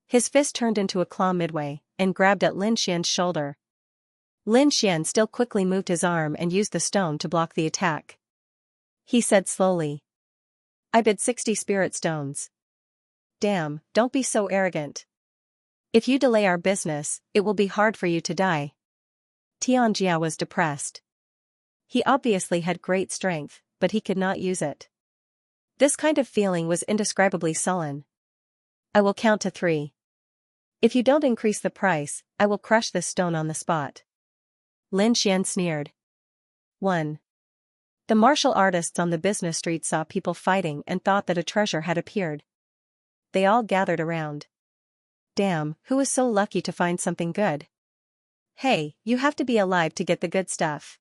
His fist turned into a claw midway, and grabbed at Lin Xian's shoulder. Lin Xian still quickly moved his arm and used the stone to block the attack. He said slowly. I bid 60 spirit stones. Damn, don't be so arrogant. If you delay our business, it will be hard for you to die. Xianxia was depressed. He obviously had great strength, but he could not use it. This kind of feeling was indescribably sullen. I will count to 3. If you don't increase the price, I will crush this stone on the spot. Lin Xian sneered. 1. The martial artists on the business street saw people fighting and thought that a treasure had appeared. They all gathered around. Damn, who is so lucky to find something good? Hey, you have to be alive to get the good stuff.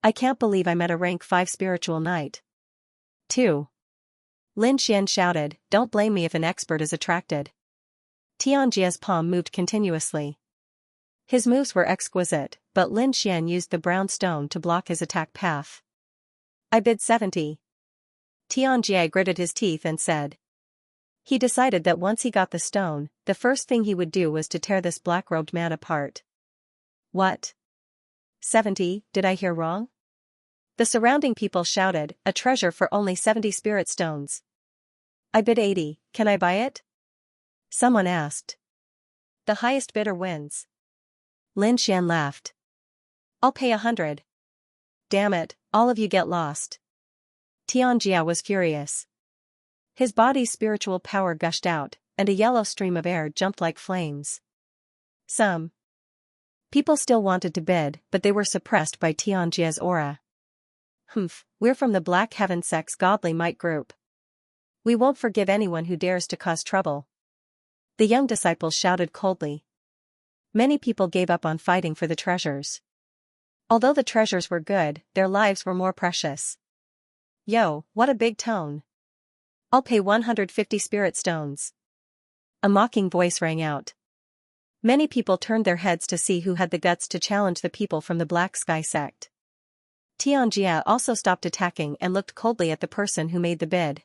I can't believe I'm at a rank 5 spiritual knight. 2. Lin Xian shouted, don't blame me if an expert is attracted. Xianxia's palm moved continuously. His moves were exquisite, but Lin Xian used the brown stone to block his attack path. I bid 70. Xianxia gritted his teeth and said. He decided that once he got the stone, the first thing he would do was to tear this black-robed man apart. What? 70, did I hear wrong? The surrounding people shouted, a treasure for only 70 spirit stones. I bid 80, can I buy it? Someone asked. The highest bidder wins. Lin Xian laughed. I'll pay 100. Damn it, all of you get lost. Xianxia was furious. His body's spiritual power gushed out, and a yellow stream of air jumped like flames. Some people still wanted to bid, but they were suppressed by Xianxia's aura. Humph, we're from the Black Heaven Sect's Godly Might group. We won't forgive anyone who dares to cause trouble. The young disciples shouted coldly. Many people gave up on fighting for the treasures. Although the treasures were good, their lives were more precious. Yo, what a big tone. I'll pay 150 spirit stones. A mocking voice rang out. Many people turned their heads to see who had the guts to challenge the people from the Black Sky sect. Xianxia also stopped attacking and looked coldly at the person who made the bid.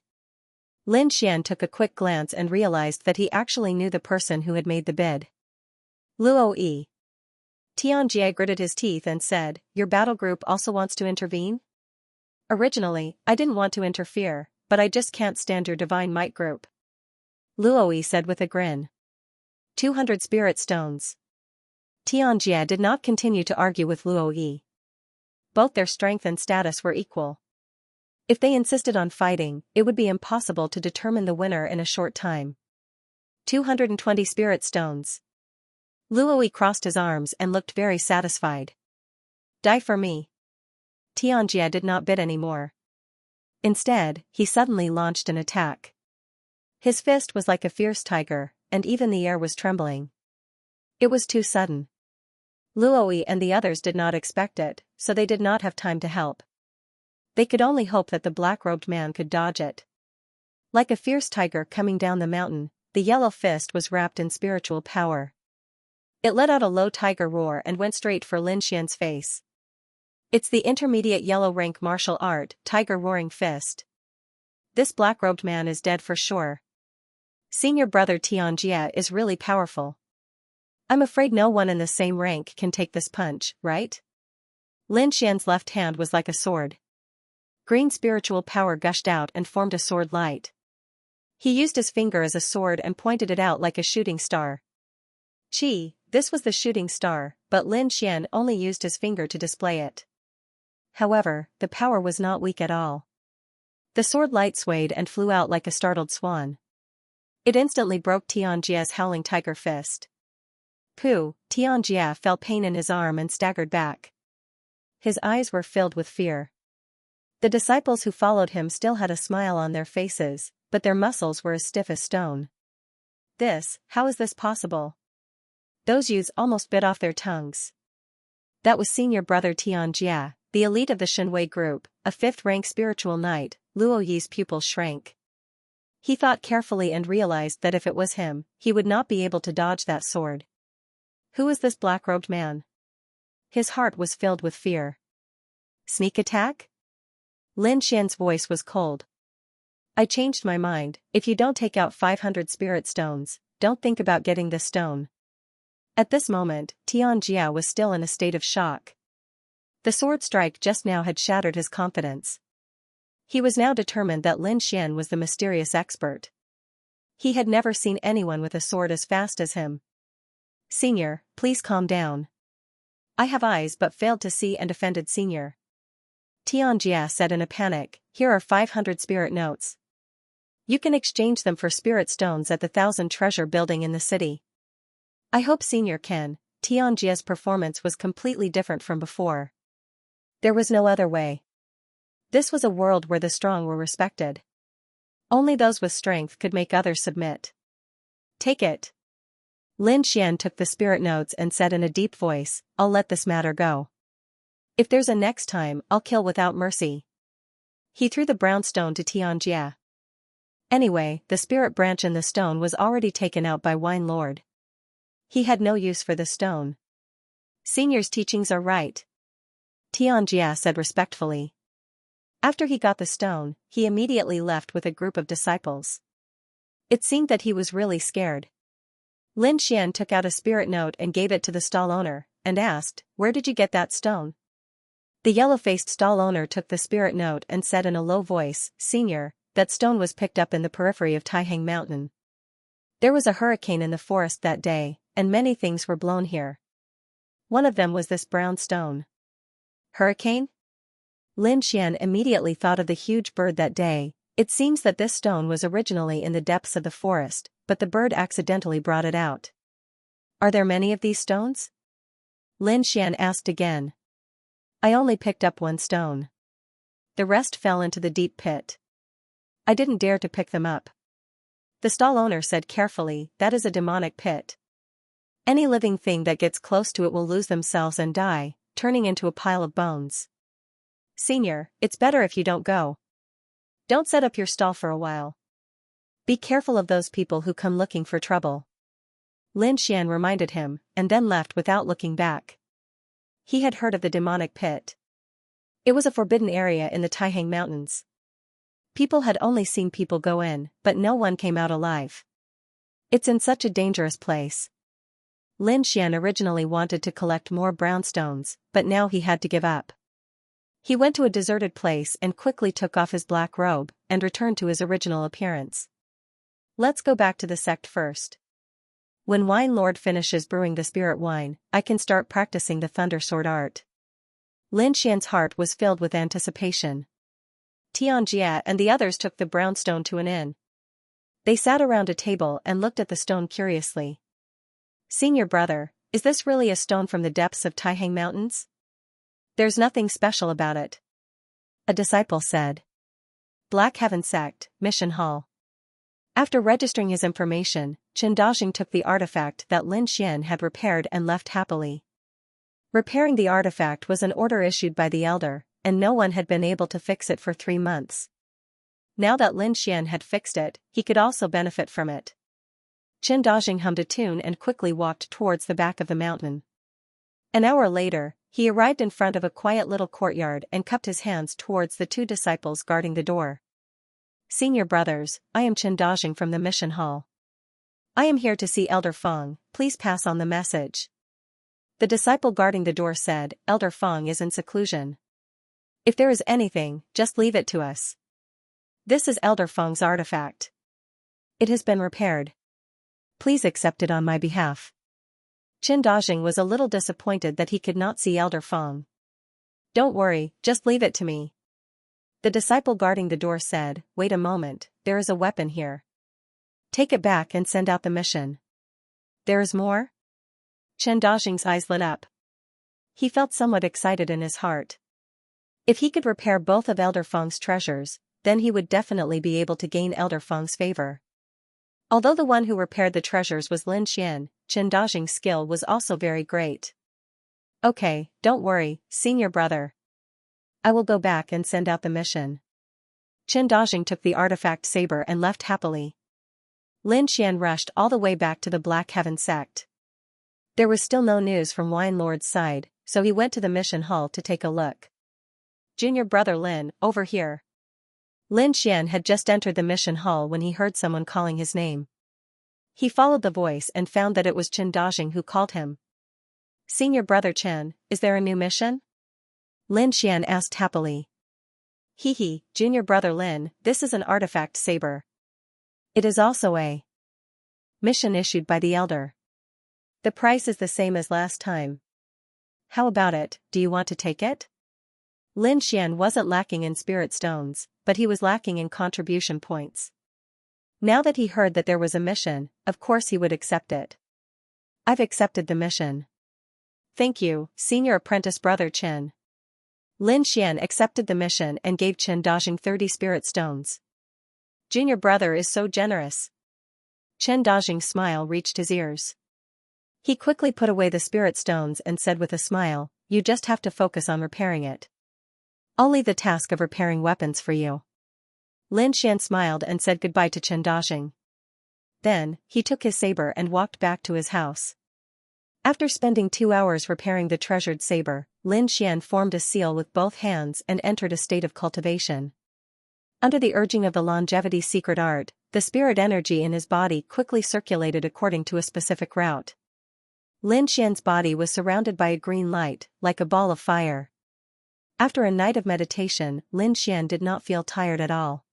Lin Xian took a quick glance and realized that he actually knew the person who had made the bid. Luo Yi. Xianxia gritted his teeth and said, your battle group also wants to intervene? Originally, I didn't want to interfere, but I just can't stand your Divine Might group. Luo Yi said with a grin. 200 spirit stones. Xianxia did not continue to argue with Luo Yi. Both their strength and status were equal. If they insisted on fighting, it would be impossible to determine the winner in a short time. 220 spirit stones. Luoi crossed his arms and looked very satisfied. Die for me. Xianxia did not bid any more. Instead, he suddenly launched an attack. His fist was like a fierce tiger, and even the air was trembling. It was too sudden. Luoi and the others did not expect it, so they did not have time to help. They could only hope that the black-robed man could dodge it. Like a fierce tiger coming down the mountain, the yellow fist was wrapped in spiritual power. It let out a low tiger roar and went straight for Lin Xian's face. It's the intermediate yellow rank martial art, Tiger Roaring Fist. This black-robed man is dead for sure. Senior brother Xianxia is really powerful. I'm afraid no one in the same rank can take this punch, right? Lin Xian's left hand was like a sword. Green spiritual power gushed out and formed a sword light. He used his finger as a sword and pointed it out like a shooting star. This was the shooting star, but Lin Xian only used his finger to display it. However, the power was not weak at all. The sword light swayed and flew out like a startled swan. It instantly broke Xianxia's howling tiger fist. Xianxia felt pain in his arm and staggered back. His eyes were filled with fear. The disciples who followed him still had a smile on their faces, but their muscles were as stiff as stone. How is this possible? Those youths almost bit off their tongues. That was senior brother Xianxia, the elite of the Shenwei group, a fifth-rank spiritual knight. Luoyi's pupils shrank. He thought carefully and realized that if it was him, he would not be able to dodge that sword. Who is this black-robed man? His heart was filled with fear. Sneak attack? Lin Xian's voice was cold. I changed my mind. If you don't take out 500 spirit stones, don't think about getting this stone. At this moment, Xianxia was still in a state of shock. The sword strike just now had shattered his confidence. He was now determined that Lin Xian was the mysterious expert. He had never seen anyone with a sword as fast as him. Senior, please calm down. I have eyes but failed to see, and offended Senior. Xianxia said in a panic, here are 500 spirit notes. You can exchange them for spirit stones at the 1,000 treasure building in the city. I hope Senior can. Xianxia's performance was completely different from before. There was no other way. This was a world where the strong were respected. Only those with strength could make others submit. Take it. Lin Xian took the spirit notes and said in a deep voice, I'll let this matter go. If there's a next time, I'll kill without mercy. He threw the brown stone to Xianxia. Anyway, the spirit branch in the stone was already taken out by Wine Lord. He had no use for the stone. Senior's teachings are right. Xianxia said respectfully. After he got the stone, he immediately left with a group of disciples. It seemed that he was really scared. Lin Xian took out a spirit note and gave it to the stall owner, and asked, where did you get that stone? The yellow-faced stall owner took the spirit note and said in a low voice, Senior, that stone was picked up in the periphery of Taihang Mountain. There was a hurricane in the forest that day, and many things were blown here. One of them was this brown stone. Hurricane? Lin Xian immediately thought of the huge bird that day. It seems that this stone was originally in the depths of the forest, but the bird accidentally brought it out. Are there many of these stones? Lin Xian asked again. I only picked up one stone. The rest fell into the deep pit. I didn't dare to pick them up. The stall owner said carefully, that is a demonic pit. Any living thing that gets close to it will lose themselves and die, turning into a pile of bones. Senior, it's better if you don't go. Don't set up your stall for a while. Be careful of those people who come looking for trouble. Lin Xian reminded him, and then left without looking back. He had heard of the demonic pit. It was a forbidden area in the Taihang Mountains. People had only seen people go in, but no one came out alive. It's in such a dangerous place. Lin Xian originally wanted to collect more brown stones, but now he had to give up. He went to a deserted place and quickly took off his black robe, and returned to his original appearance. Let's go back to the sect first. When Wine Lord finishes brewing the spirit wine, I can start practicing the thunder sword art. Lin Xian's heart was filled with anticipation. Xianxia and the others took the brown stone to an inn. They sat around a table and looked at the stone curiously. Senior brother, Is this really a stone from the depths of Taihang Mountains? There's nothing special about it. A disciple said. Black Heaven Sect, Mission Hall. After registering his information, Chen Dajing took the artifact that Lin Xian had repaired and left happily. Repairing the artifact was an order issued by the elder, and no one had been able to fix it for 3 months. Now that Lin Xian had fixed it, he could also benefit from it. Chen Dajing hummed a tune and quickly walked towards the back of the mountain. An hour later, he arrived in front of a quiet little courtyard and cupped his hands towards the 2 disciples guarding the door. Senior brothers, I am Chen Dajing from the mission hall. I am here to see Elder Feng, please pass on the message. The disciple guarding the door said, Elder Feng is in seclusion. If there is anything, just leave it to us. This is Elder Feng's artifact. It has been repaired. Please accept it on my behalf. Chen Dajing was a little disappointed that he could not see Elder Feng. Don't worry, just leave it to me. The disciple guarding the door said, wait a moment, there is a weapon here. Take it back and send out the mission. There is more? Chen Dajing's eyes lit up. He felt somewhat excited in his heart. If he could repair both of Elder Feng's treasures, then he would definitely be able to gain Elder Feng's favor. Although the one who repaired the treasures was Lin Xian, Chen Dajing's skill was also very great. Okay, don't worry, senior brother. I will go back and send out the mission. Chen Dajing took the artifact saber and left happily. Lin Xian rushed all the way back to the Black Heaven Sect. There was still no news from Wine Lord's side, so he went to the mission hall to take a look. Junior brother Lin, over here. Lin Xian had just entered the mission hall when he heard someone calling his name. He followed the voice and found that it was Chen Dajing who called him. Senior brother Chen, is there a new mission? Lin Xian asked happily. Hee, junior brother Lin, this is an artifact saber. It is also a mission issued by the elder. The price is the same as last time. How about it, do you want to take it? Lin Xian wasn't lacking in spirit stones, but he was lacking in contribution points. Now that he heard that there was a mission, of course he would accept it. I've accepted the mission. Thank you, senior apprentice brother Chen. Lin Xian accepted the mission and gave Chen Dajing 30 spirit stones. Junior brother is so generous. Chen Dajing's smile reached his ears. He quickly put away the spirit stones and said with a smile, you just have to focus on repairing it. I'll leave the task of repairing weapons for you. Lin Xian smiled and said goodbye to Chen Dajing. Then, he took his saber and walked back to his house. After spending 2 hours repairing the treasured saber, Lin Xian formed a seal with both hands and entered a state of cultivation. Under the urging of the longevity secret art, the spirit energy in his body quickly circulated according to a specific route. Lin Xian's body was surrounded by a green light, like a ball of fire. After a night of meditation, Lin Xian did not feel tired at all.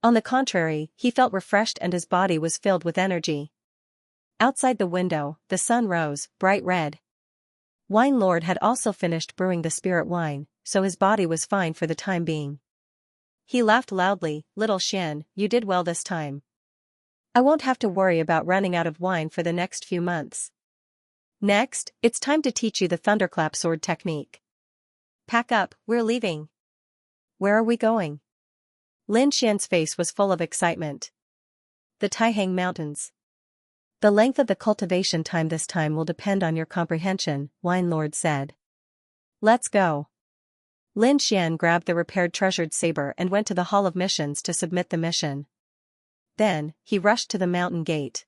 On the contrary, he felt refreshed and his body was filled with energy. Outside the window, the sun rose, bright red. Wine Lord had also finished brewing the spirit wine, so his body was fine for the time being. He laughed loudly, little Xian, you did well this time. I won't have to worry about running out of wine for the next few months. Next, it's time to teach you the thunderclap sword technique. Pack up, we're leaving. Where are we going? Lin Xian's face was full of excitement. The Taihang Mountains. The length of the cultivation time this time will depend on your comprehension, Wine Lord said. Let's go. Lin Xian grabbed the repaired treasured saber and went to the Hall of Missions to submit the mission. Then, he rushed to the mountain gate.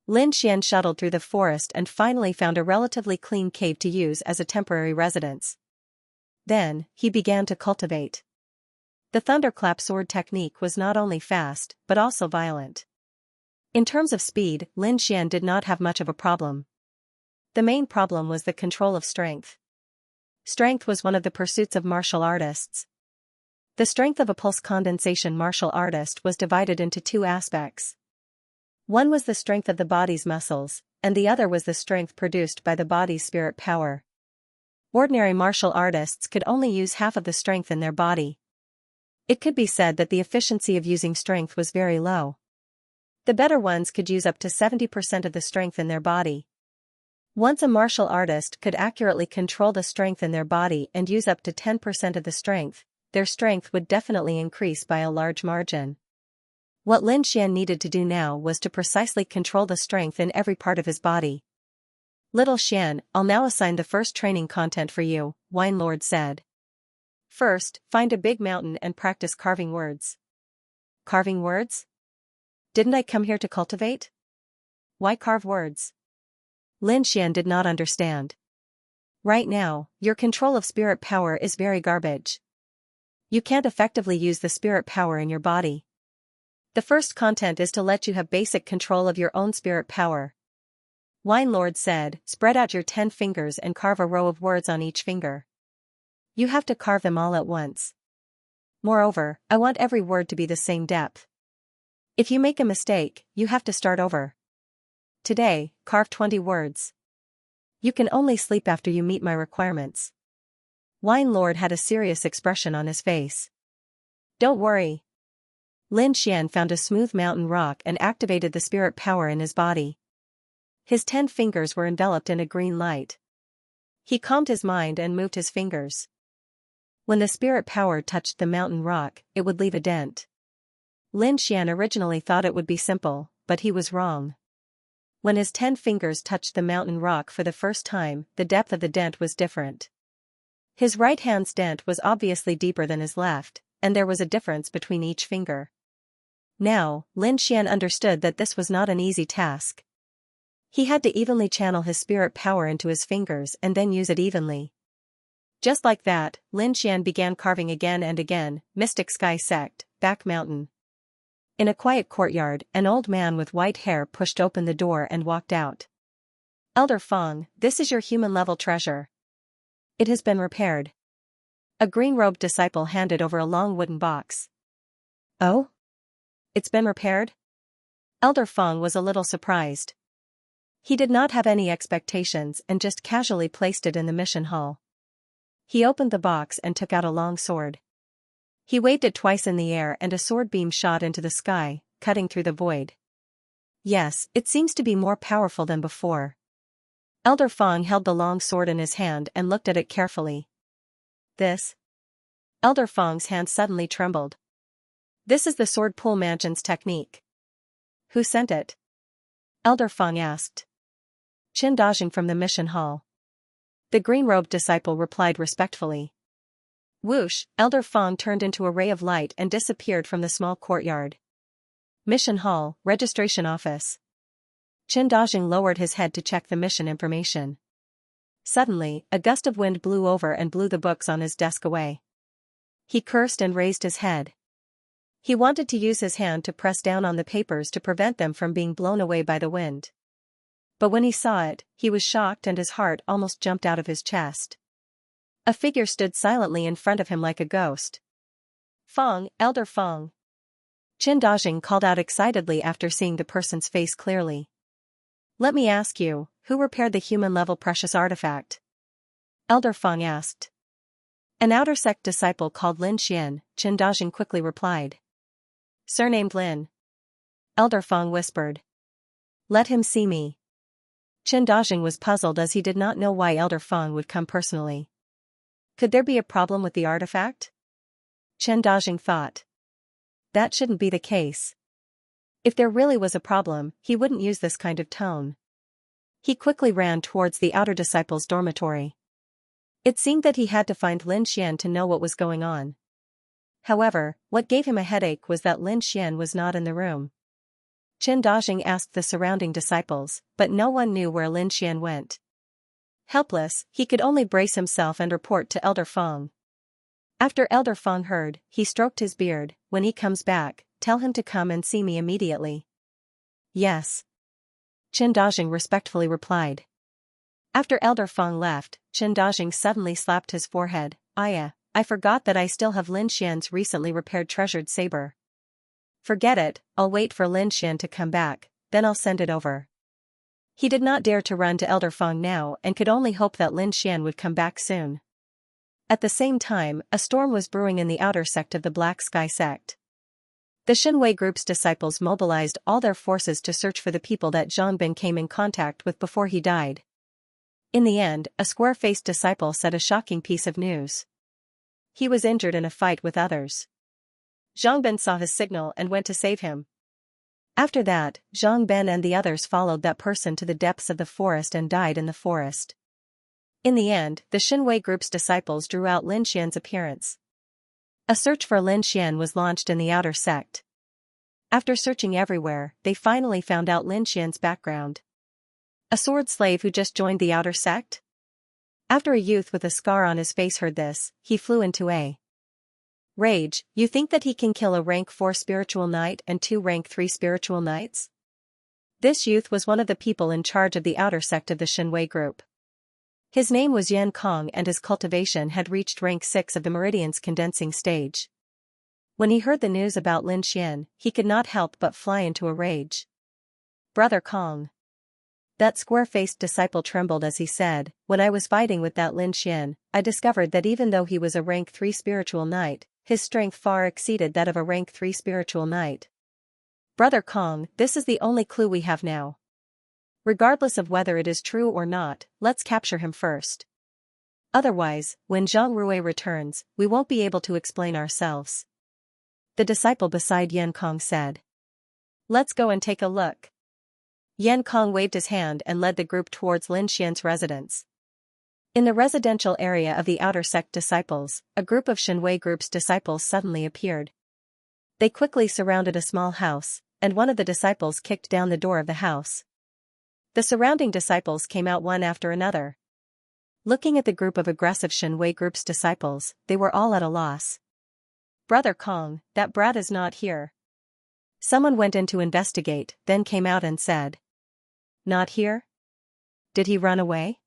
Lin Xian shuttled through the forest and finally found a relatively clean cave to use as a temporary residence. Then, he began to cultivate. The thunderclap sword technique was not only fast, but also violent. In terms of speed, Lin Xian did not have much of a problem. The main problem was the control of strength. Strength was one of the pursuits of martial artists. The strength of a pulse condensation martial artist was divided into 2 aspects. One was the strength of the body's muscles, and the other was the strength produced by the body's spirit power. Ordinary martial artists could only use half of the strength in their body. It could be said that the efficiency of using strength was very low. The better ones could use up to 70% of the strength in their body. Once a martial artist could accurately control the strength in their body and use up to 10% of the strength, their strength would definitely increase by a large margin. What Lin Xian needed to do now was to precisely control the strength in every part of his body. "Little Xian, I'll now assign the first training content for you," Wine Lord said. "First, find a big mountain and practice carving words." "Carving words? Didn't I come here to cultivate? Why carve words?" Lin Xian did not understand. "Right now, your control of spirit power is very garbage. You can't effectively use the spirit power in your body. The first content is to let you have basic control of your own spirit power." Wine Lord said, "Spread out your 10 fingers and carve a row of words on each finger. You have to carve them all at once. Moreover, I want every word to be the same depth. If you make a mistake, you have to start over. Today, carve 20 words. You can only sleep after you meet my requirements." Wine Lord had a serious expression on his face. "Don't worry." Lin Xian found a smooth mountain rock and activated the spirit power in his body. His 10 fingers were enveloped in a green light. He calmed his mind and moved his fingers. When the spirit power touched the mountain rock, it would leave a dent. Lin Xian originally thought it would be simple, but he was wrong. When his 10 fingers touched the mountain rock for the first time, the depth of the dent was different. His right hand's dent was obviously deeper than his left, and there was a difference between each finger. Now, Lin Xian understood that this was not an easy task. He had to evenly channel his spirit power into his fingers and then use it evenly. Just like that, Lin Xian began carving again and again, Mystic Sky Sect, Back Mountain. In a quiet courtyard, an old man with white hair pushed open the door and walked out. "Elder Feng, this is your human-level treasure. It has been repaired." A green-robed disciple handed over a long wooden box. "Oh? It's been repaired?" Elder Feng was a little surprised. He did not have any expectations and just casually placed it in the mission hall. He opened the box and took out a long sword. He waved it twice in the air and a sword beam shot into the sky, cutting through the void. "Yes, it seems to be more powerful than before." Elder Feng held the long sword in his hand and looked at it carefully. "This?" Elder Feng's hand suddenly trembled. "This is the sword pull mansion's technique." "Who sent it?" Elder Feng asked. "Qin Dajing from the mission hall." The green-robed disciple replied respectfully. Whoosh, Elder Feng turned into a ray of light and disappeared from the small courtyard. Mission hall, registration office. Qin Dajing lowered his head to check the mission information. Suddenly, a gust of wind blew over and blew the books on his desk away. He cursed and raised his head. He wanted to use his hand to press down on the papers to prevent them from being blown away by the wind. But when he saw it, he was shocked and his heart almost jumped out of his chest. A figure stood silently in front of him like a ghost. "Feng, Elder Feng." Qin Dajing called out excitedly after seeing the person's face clearly. "Let me ask you, who repaired the human-level precious artifact?" Elder Feng asked. "An outer sect disciple called Lin Xian," Qin Dajing quickly replied. "Surnamed Lin." Elder Feng whispered. "Let him see me." Qin Dajing was puzzled as he did not know why Elder Feng would come personally. Could there be a problem with the artifact? Qin Dajing thought. That shouldn't be the case. If there really was a problem, he wouldn't use this kind of tone. He quickly ran towards the outer disciple's dormitory. It seemed that he had to find Lin Xian to know what was going on. However, what gave him a headache was that Lin Xian was not in the room. Qin Dajing asked the surrounding disciples, but no one knew where Lin Xian went. Helpless, he could only brace himself and report to Elder Feng. After Elder Feng heard, he stroked his beard. "When he comes back, tell him to come and see me immediately." "Yes." Qin Dajing respectfully replied. After Elder Feng left, Qin Dajing suddenly slapped his forehead. I forgot that I still have Lin Xian's recently repaired treasured saber. Forget it, I'll wait for Lin Xian to come back, then I'll send it over." He did not dare to run to Elder Feng now and could only hope that Lin Xian would come back soon. At the same time, a storm was brewing in the outer sect of the Black Sky sect. The Xinwei group's disciples mobilized all their forces to search for the people that Zhang Bin came in contact with before he died. In the end, a square-faced disciple said a shocking piece of news. He was injured in a fight with others. Zhang Ben saw his signal and went to save him. After that, Zhang Ben and the others followed that person to the depths of the forest and died in the forest. In the end, the Xinwei group's disciples drew out Lin Xian's appearance. A search for Lin Xian was launched in the outer sect. After searching everywhere, they finally found out Lin Xian's background. A sword slave who just joined the outer sect? After a youth with a scar on his face heard this, he flew into a rage. You think that he can kill a rank 4 spiritual knight and 2 rank 3 spiritual knights? This youth was one of the people in charge of the outer sect of the Xinwei group. His name was Yan Kong and his cultivation had reached rank 6 of the meridian's condensing stage. When he heard the news about Lin Xian, he could not help but fly into a rage. Brother Kong. That square-faced disciple trembled as he said, when I was fighting with that Lin Xian, I discovered that even though he was a rank 3 spiritual knight, his strength far exceeded that of a rank 3 spiritual knight. Brother Kong, this is the only clue we have now. Regardless of whether it is true or not, let's capture him first. Otherwise, when Zhang Rui returns, we won't be able to explain ourselves. The disciple beside Yan Kong said. Let's go and take a look. Yan Kong waved his hand and led the group towards Lin Xian's residence. In the residential area of the outer sect disciples, a group of Xinwei group's disciples suddenly appeared. They quickly surrounded a small house, and one of the disciples kicked down the door of the house. The surrounding disciples came out one after another. Looking at the group of aggressive Xinwei group's disciples, they were all at a loss. Brother Kong, that brat is not here. Someone went in to investigate, then came out and said. Not here? Did he run away?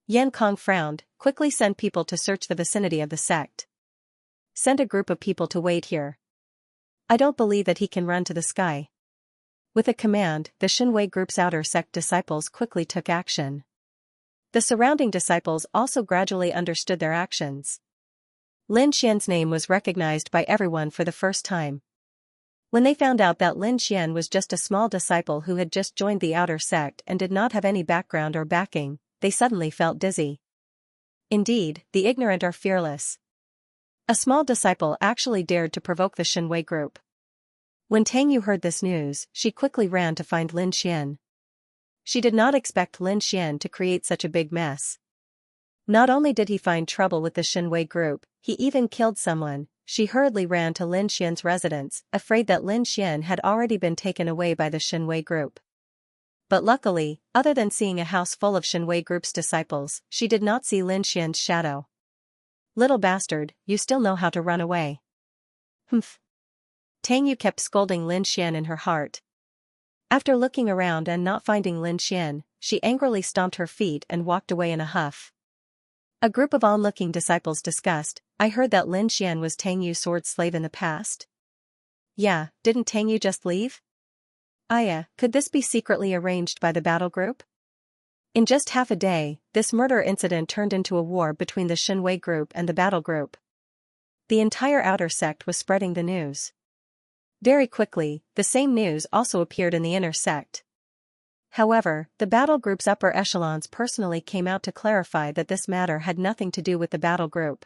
Yan Kong frowned, quickly sent people to search the vicinity of the sect. Send a group of people to wait here. I don't believe that he can run to the sky. With a command, the Xinwei group's outer sect disciples quickly took action. The surrounding disciples also gradually understood their actions. Lin Xian's name was recognized by everyone for the first time. When they found out that Lin Xian was just a small disciple who had just joined the outer sect and did not have any background or backing, they suddenly felt dizzy. Indeed, the ignorant are fearless. A small disciple actually dared to provoke the Xinwei group. When Tang Yu heard this news, she quickly ran to find Lin Xian. She did not expect Lin Xian to create such a big mess. Not only did he find trouble with the Xinwei group, he even killed someone. She hurriedly ran to Lin Xian's residence, afraid that Lin Xian had already been taken away by the Xinwei group. But luckily, other than seeing a house full of Xinwei group's disciples, she did not see Lin Xian's shadow. Little bastard, you still know how to run away. Humph. Tang Yu kept scolding Lin Xian in her heart. After looking around and not finding Lin Xian, she angrily stomped her feet and walked away in a huff. A group of onlooking disciples discussed, I heard that Lin Xian was Tang Yu's sword slave in the past. Yeah, didn't Tang Yu just leave? Could this be secretly arranged by the battle group? In just half a day, this murder incident turned into a war between the Xinwei group and the battle group. The entire outer sect was spreading the news. Very quickly, the same news also appeared in the inner sect. However, the battle group's upper echelons personally came out to clarify that this matter had nothing to do with the battle group.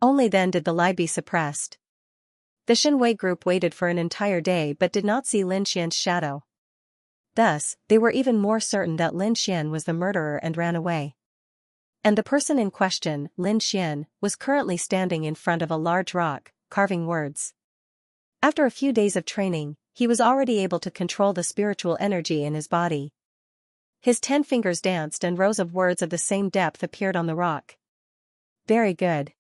Only then did the lie be suppressed. The Xinwei group waited for an entire day but did not see Lin Xian's shadow. Thus, they were even more certain that Lin Xian was the murderer and ran away. And the person in question, Lin Xian, was currently standing in front of a large rock, carving words. After a few days of training, he was already able to control the spiritual energy in his body. His 10 fingers danced and rows of words of the same depth appeared on the rock. Very good.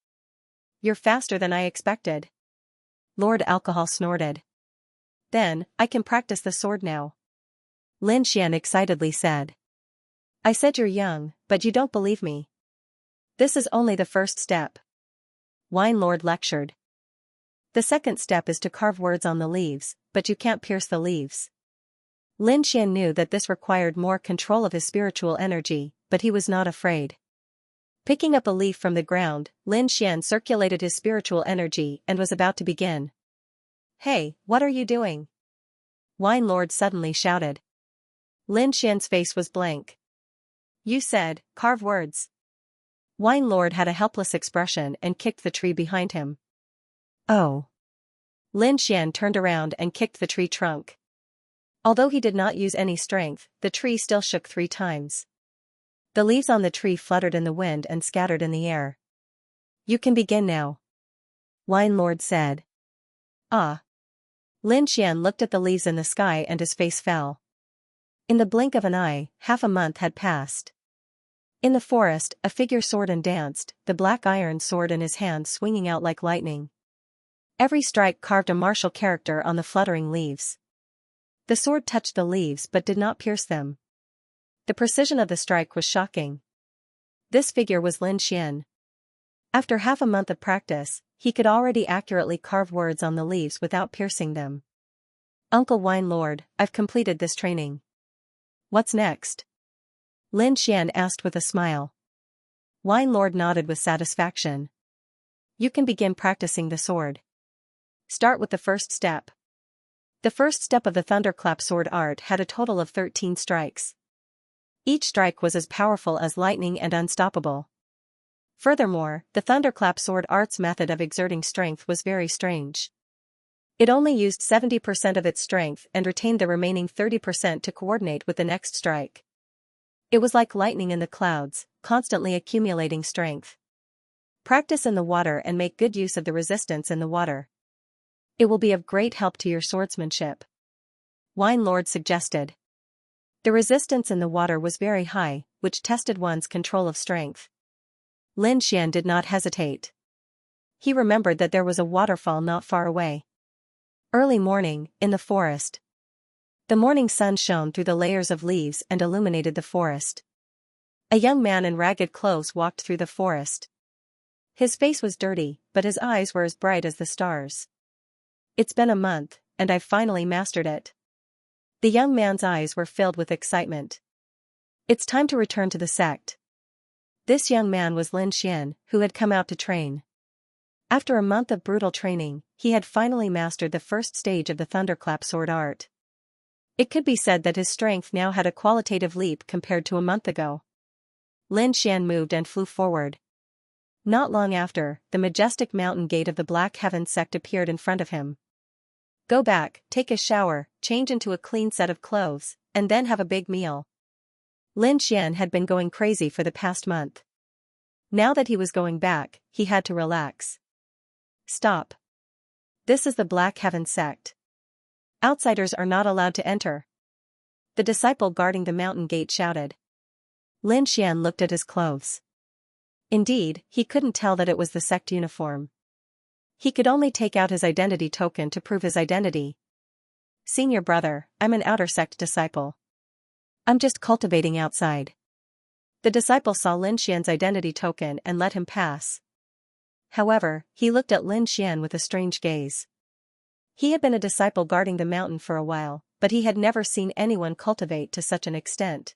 You're faster than I expected. Lord Alcohol snorted. Then, I can practice the sword now. Lin Xian excitedly said. I said you're young, but you don't believe me. This is only the first step. Wine Lord lectured. The second step is to carve words on the leaves, but you can't pierce the leaves. Lin Xian knew that this required more control of his spiritual energy, but he was not afraid. Picking up a leaf from the ground, Lin Xian circulated his spiritual energy and was about to begin. Hey, what are you doing? Wine Lord suddenly shouted. Lin Xian's face was blank. You said, carve words. Wine Lord had a helpless expression and kicked the tree behind him. Oh. Lin Xian turned around and kicked the tree trunk. Although he did not use any strength, the tree still shook 3 times. The leaves on the tree fluttered in the wind and scattered in the air. You can begin now. Wine Lord said. Ah. Lin Xian looked at the leaves in the sky and his face fell. In the blink of an eye, half a month had passed. In the forest, a figure soared and danced, the black iron sword in his hand swinging out like lightning. Every strike carved a martial character on the fluttering leaves. The sword touched the leaves but did not pierce them. The precision of the strike was shocking. This figure was Lin Xian. After half a month of practice, he could already accurately carve words on the leaves without piercing them. Uncle Wine Lord, I've completed this training. What's next? Lin Xian asked with a smile. Wine Lord nodded with satisfaction. You can begin practicing the sword. Start with the first step. The first step of the thunderclap sword art had a total of 13 strikes. Each strike was as powerful as lightning and unstoppable. Furthermore, the thunderclap sword art's method of exerting strength was very strange. It only used 70% of its strength and retained the remaining 30% to coordinate with the next strike. It was like lightning in the clouds, constantly accumulating strength. Practice in the water and make good use of the resistance in the water. It will be of great help to your swordsmanship. Wine Lord suggested. The resistance in the water was very high, which tested one's control of strength. Lin Xian did not hesitate. He remembered that there was a waterfall not far away. Early morning, in the forest. The morning sun shone through the layers of leaves and illuminated the forest. A young man in ragged clothes walked through the forest. His face was dirty, but his eyes were as bright as the stars. It's been a month, and I've finally mastered it. The young man's eyes were filled with excitement. It's time to return to the sect. This young man was Lin Xian, who had come out to train. After a month of brutal training, he had finally mastered the first stage of the thunderclap sword art. It could be said that his strength now had a qualitative leap compared to a month ago. Lin Xian moved and flew forward. Not long after, the majestic mountain gate of the Black Heaven sect appeared in front of him. Go back, take a shower, change into a clean set of clothes, and then have a big meal. Lin Xian had been going crazy for the past month. Now that he was going back, he had to relax. Stop. This is the Black Heaven sect. Outsiders are not allowed to enter. The disciple guarding the mountain gate shouted. Lin Xian looked at his clothes. Indeed, he couldn't tell that it was the sect uniform. He could only take out his identity token to prove his identity. Senior brother, I'm an outer sect disciple. I'm just cultivating outside. The disciple saw Lin Xian's identity token and let him pass. However, he looked at Lin Xian with a strange gaze. He had been a disciple guarding the mountain for a while, but he had never seen anyone cultivate to such an extent.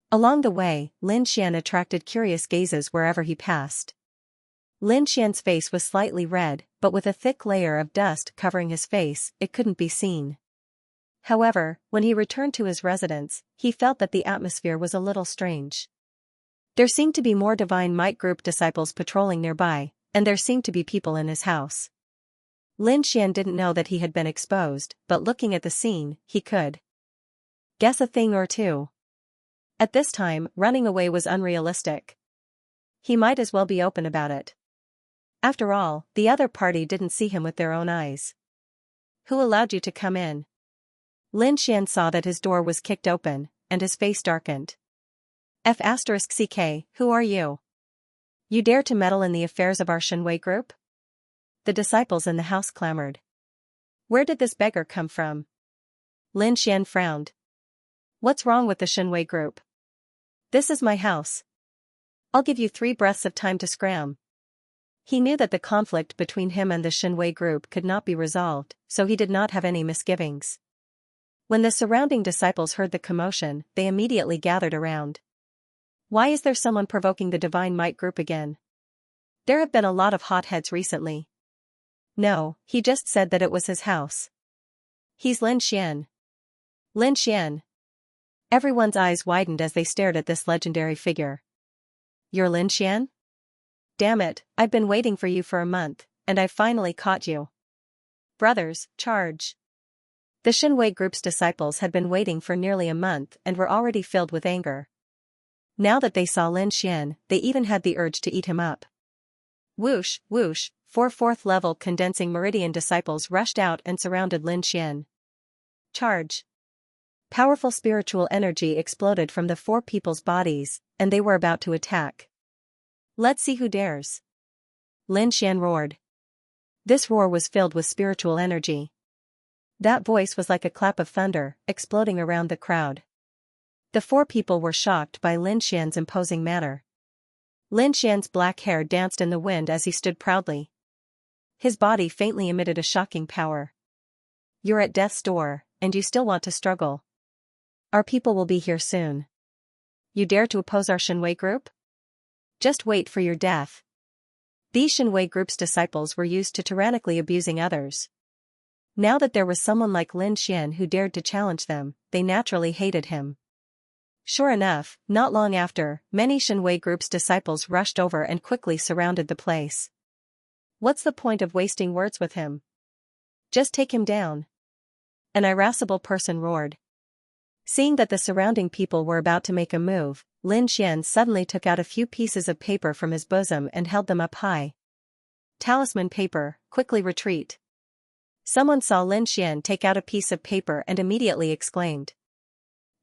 Along the way, Lin Xian attracted curious gazes wherever he passed. Lin Xian's face was slightly red, but with a thick layer of dust covering his face, it couldn't be seen. However, when he returned to his residence, he felt that the atmosphere was a little strange. There seemed to be more Divine Might Group disciples patrolling nearby, and there seemed to be people in his house. Lin Xian didn't know that he had been exposed, but looking at the scene, he could guess a thing or two. At this time, running away was unrealistic. He might as well be open about it. After all, the other party didn't see him with their own eyes. Who allowed you to come in? Lin Xian saw that his door was kicked open, and his face darkened. F***ck, who are you? You dare to meddle in the affairs of our Shenwei group? The disciples in the house clamored. Where did this beggar come from? Lin Xian frowned. What's wrong with the Shenwei group? This is my house. I'll give you 3 breaths of time to scram. He knew that the conflict between him and the Shenwei group could not be resolved, so he did not have any misgivings. When the surrounding disciples heard the commotion, they immediately gathered around. Why is there someone provoking the Divine Might Group again? There have been a lot of hotheads recently. No, he just said that it was his house. He's Lin Xian. Lin Xian. Everyone's eyes widened as they stared at this legendary figure. You're Lin Xian? Damn it, I've been waiting for you for a month, and I finally caught you. Brothers, charge. The Xinwei group's disciples had been waiting for nearly a month and were already filled with anger. Now that they saw Lin Xian, they even had the urge to eat him up. Whoosh, whoosh, 4 4th-level condensing meridian disciples rushed out and surrounded Lin Xian. Charge. Powerful spiritual energy exploded from the 4 people's bodies, and they were about to attack. Let's see who dares. Lin Xian roared. This roar was filled with spiritual energy. That voice was like a clap of thunder, exploding around the crowd. The 4 people were shocked by Lin Xian's imposing manner. Lin Xian's black hair danced in the wind as he stood proudly. His body faintly emitted a shocking power. You're at death's door, and you still want to struggle. Our people will be here soon. You dare to oppose our Xinwei group? Just wait for your death. These Xinwei group's disciples were used to tyrannically abusing others. Now that there was someone like Lin Xian who dared to challenge them, they naturally hated him. Sure enough, not long after, many Xinwei group's disciples rushed over and quickly surrounded the place. What's the point of wasting words with him? Just take him down. An irascible person roared. Seeing that the surrounding people were about to make a move, Lin Xian suddenly took out a few pieces of paper from his bosom and held them up high. Talisman paper, quickly retreat. Someone saw Lin Xian take out a piece of paper and immediately exclaimed.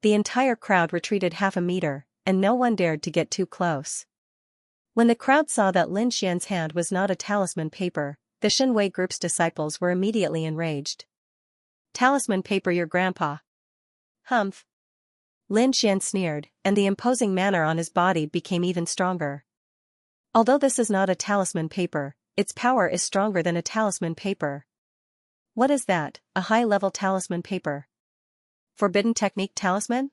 The entire crowd retreated half a meter, and no one dared to get too close. When the crowd saw that Lin Xian's hand was not a talisman paper, the Xinwei group's disciples were immediately enraged. Talisman paper your grandpa. Humph. Lin Xian sneered, and the imposing manner on his body became even stronger. Although this is not a talisman paper, its power is stronger than a talisman paper. What is that, a high-level talisman paper? Forbidden technique talisman?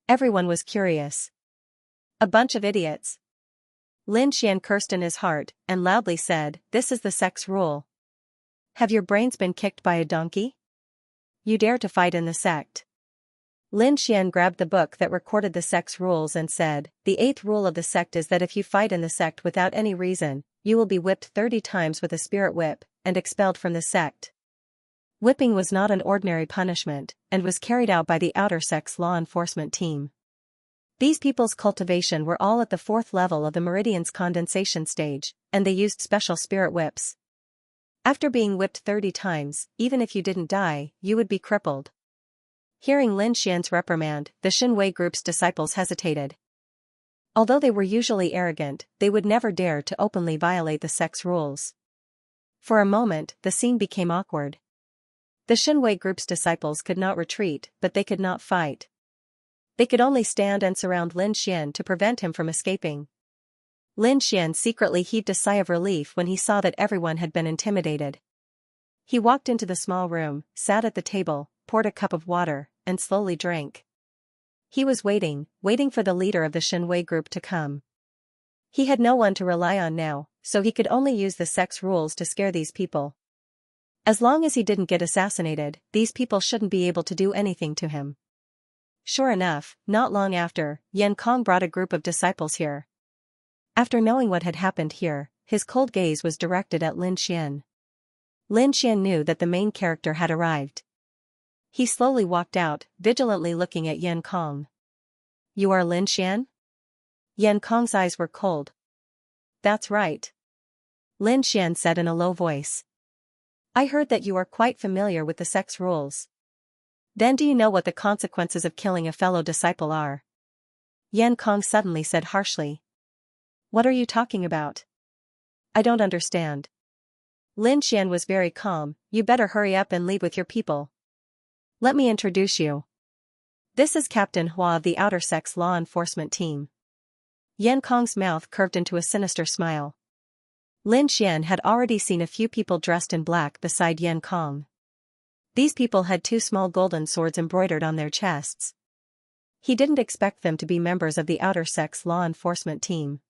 Everyone was curious. A bunch of idiots. Lin Xian cursed in his heart, and loudly said, this is the sect's rule. Have your brains been kicked by a donkey? You dare to fight in the sect. Lin Xian grabbed the book that recorded the sect's rules and said, the 8th rule of the sect is that if you fight in the sect without any reason, you will be whipped 30 times with a spirit whip, and expelled from the sect. Whipping was not an ordinary punishment, and was carried out by the outer sect's law enforcement team. These people's cultivation were all at the 4th level of the meridian's condensation stage, and they used special spirit whips. After being whipped 30 times, even if you didn't die, you would be crippled. Hearing Lin Xian's reprimand, the Xinwei group's disciples hesitated. Although they were usually arrogant, they would never dare to openly violate the sect's rules. For a moment, the scene became awkward. The Xinwei group's disciples could not retreat, but they could not fight. They could only stand and surround Lin Xian to prevent him from escaping. Lin Xian secretly heaved a sigh of relief when he saw that everyone had been intimidated. He walked into the small room, sat at the table, poured a cup of water, and slowly drank. He was waiting for the leader of the Xinwei group to come. He had no one to rely on now, so he could only use the sect's rules to scare these people. As long as he didn't get assassinated, these people shouldn't be able to do anything to him. Sure enough, not long after, Yan Kong brought a group of disciples here. After knowing what had happened here, his cold gaze was directed at Lin Xian. Lin Xian knew that the main character had arrived. He slowly walked out, vigilantly looking at Yan Kong. You are Lin Xian? Yan Kong's eyes were cold. That's right. Lin Xian said in a low voice. I heard that you are quite familiar with the sect's rules. Then do you know what the consequences of killing a fellow disciple are? Yan Kong suddenly said harshly. What are you talking about? I don't understand. Lin Xian was very calm. You better hurry up and leave with your people. Let me introduce you. This is Captain Hua of the Outer Sect's law enforcement team. Yan Kong's mouth curved into a sinister smile. Lin Xian had already seen a few people dressed in black beside Yan Kong. These people had 2 small golden swords embroidered on their chests. He didn't expect them to be members of the Outer Sect's law enforcement team.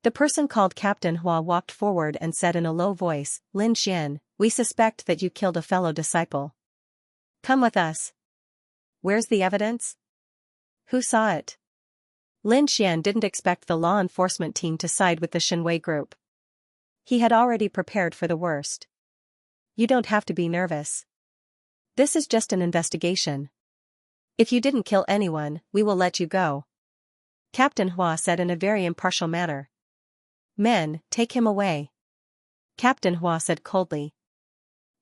The person called Captain Hua walked forward and said in a low voice, Lin Xian, we suspect that you killed a fellow disciple. Come with us. Where's the evidence? Who saw it? Lin Xian didn't expect the law enforcement team to side with the Shinwei group. He had already prepared for the worst. You don't have to be nervous. This is just an investigation. If you didn't kill anyone, we will let you go. Captain Hua said in a very impartial manner. Men, take him away. Captain Hua said coldly.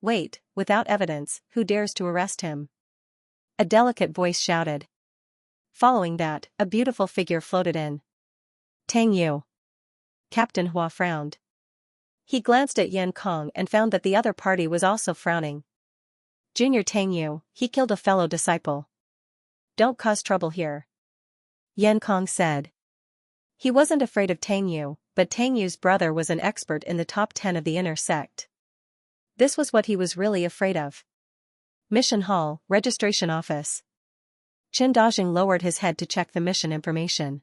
Wait, without evidence, who dares to arrest him? A delicate voice shouted. Following that, a beautiful figure floated in. Tang Yu. Captain Hua frowned. He glanced at Yan Kong and found that the other party was also frowning. Junior Tang Yu, he killed a fellow disciple. Don't cause trouble here. Yan Kong said. He wasn't afraid of Tang Yu, but Tang Yu's brother was an expert in the top 10 of the inner sect. This was what he was really afraid of. Mission Hall, Registration Office. Qin Dajing lowered his head to check the mission information.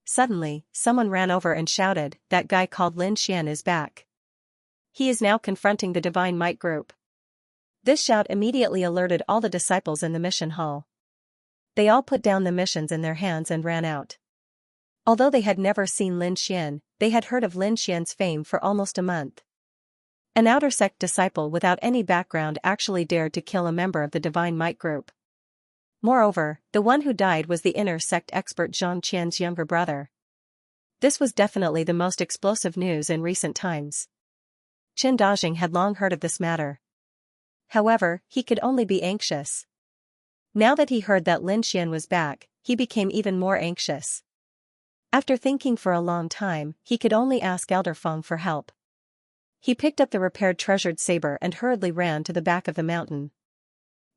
Suddenly, someone ran over and shouted, that guy called Lin Xian is back. He is now confronting the Divine Might group. This shout immediately alerted all the disciples in the mission hall. They all put down the missions in their hands and ran out. Although they had never seen Lin Xian, they had heard of Lin Xian's fame for almost a month. An outer sect disciple without any background actually dared to kill a member of the Divine Might group. Moreover, the one who died was the inner sect expert Zhang Qian's younger brother. This was definitely the most explosive news in recent times. Qin Dajing had long heard of this matter. However, he could only be anxious. Now that he heard that Lin Xian was back, he became even more anxious. After thinking for a long time, he could only ask Elder Feng for help. He picked up the repaired treasured saber and hurriedly ran to the back of the mountain.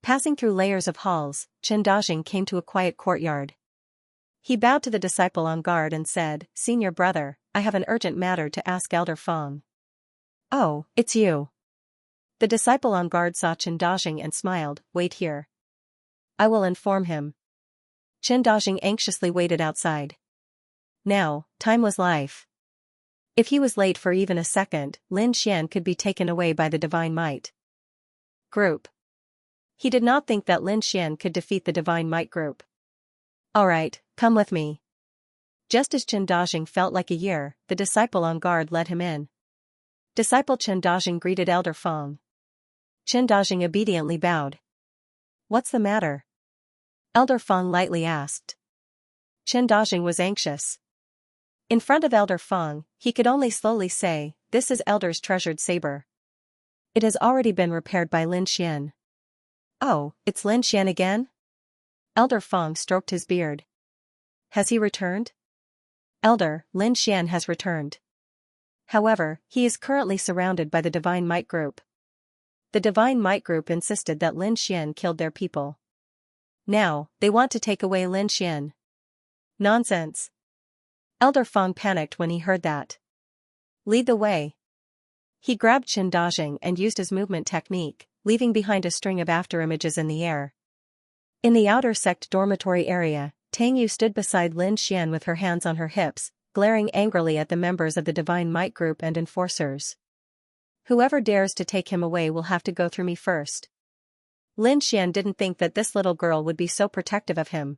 Passing through layers of halls, Qin Dajing came to a quiet courtyard. He bowed to the disciple on guard and said, Senior brother, I have an urgent matter to ask Elder Feng. Oh, it's you. The disciple on guard saw Qin Dajing and smiled, wait here. I will inform him. Qin Dajing anxiously waited outside. Now, time was life. If he was late for even a second, Lin Xian could be taken away by the Divine Might group. He did not think that Lin Xian could defeat the Divine Might group. Alright, come with me. Just as Qin Dajing felt like a year, the disciple on guard led him in. Disciple Qin Dajing greeted Elder Feng. Qin Dajing obediently bowed. What's the matter? Elder Feng lightly asked. Qin Dajing was anxious. In front of Elder Feng, he could only slowly say, this is Elder's treasured saber. It has already been repaired by Lin Xian. Oh, it's Lin Xian again? Elder Feng stroked his beard. Has he returned? Elder, Lin Xian has returned. However, he is currently surrounded by the Divine Might group. The Divine Might group insisted that Lin Xian killed their people. Now, they want to take away Lin Xian. Nonsense. Elder Feng panicked when he heard that. Lead the way. He grabbed Qin Dajing and used his movement technique, leaving behind a string of afterimages in the air. In the outer sect dormitory area, Tang Yu stood beside Lin Xian with her hands on her hips, glaring angrily at the members of the Divine Might group and enforcers. Whoever dares to take him away will have to go through me first. Lin Xian didn't think that this little girl would be so protective of him.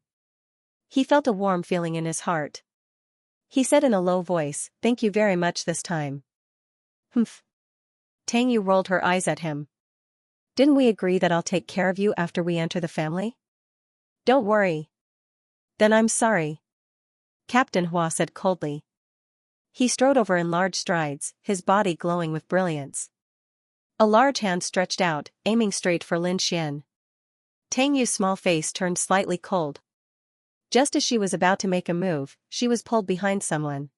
He felt a warm feeling in his heart. He said in a low voice, thank you very much this time. Humph. Tang Yu rolled her eyes at him. Didn't we agree that I'll take care of you after we enter the family? Don't worry. Then I'm sorry. Captain Hua said coldly. He strode over in large strides, his body glowing with brilliance. A large hand stretched out, aiming straight for Lin Xian. Tang Yu's small face turned slightly cold. Just as she was about to make a move, she was pulled behind someone.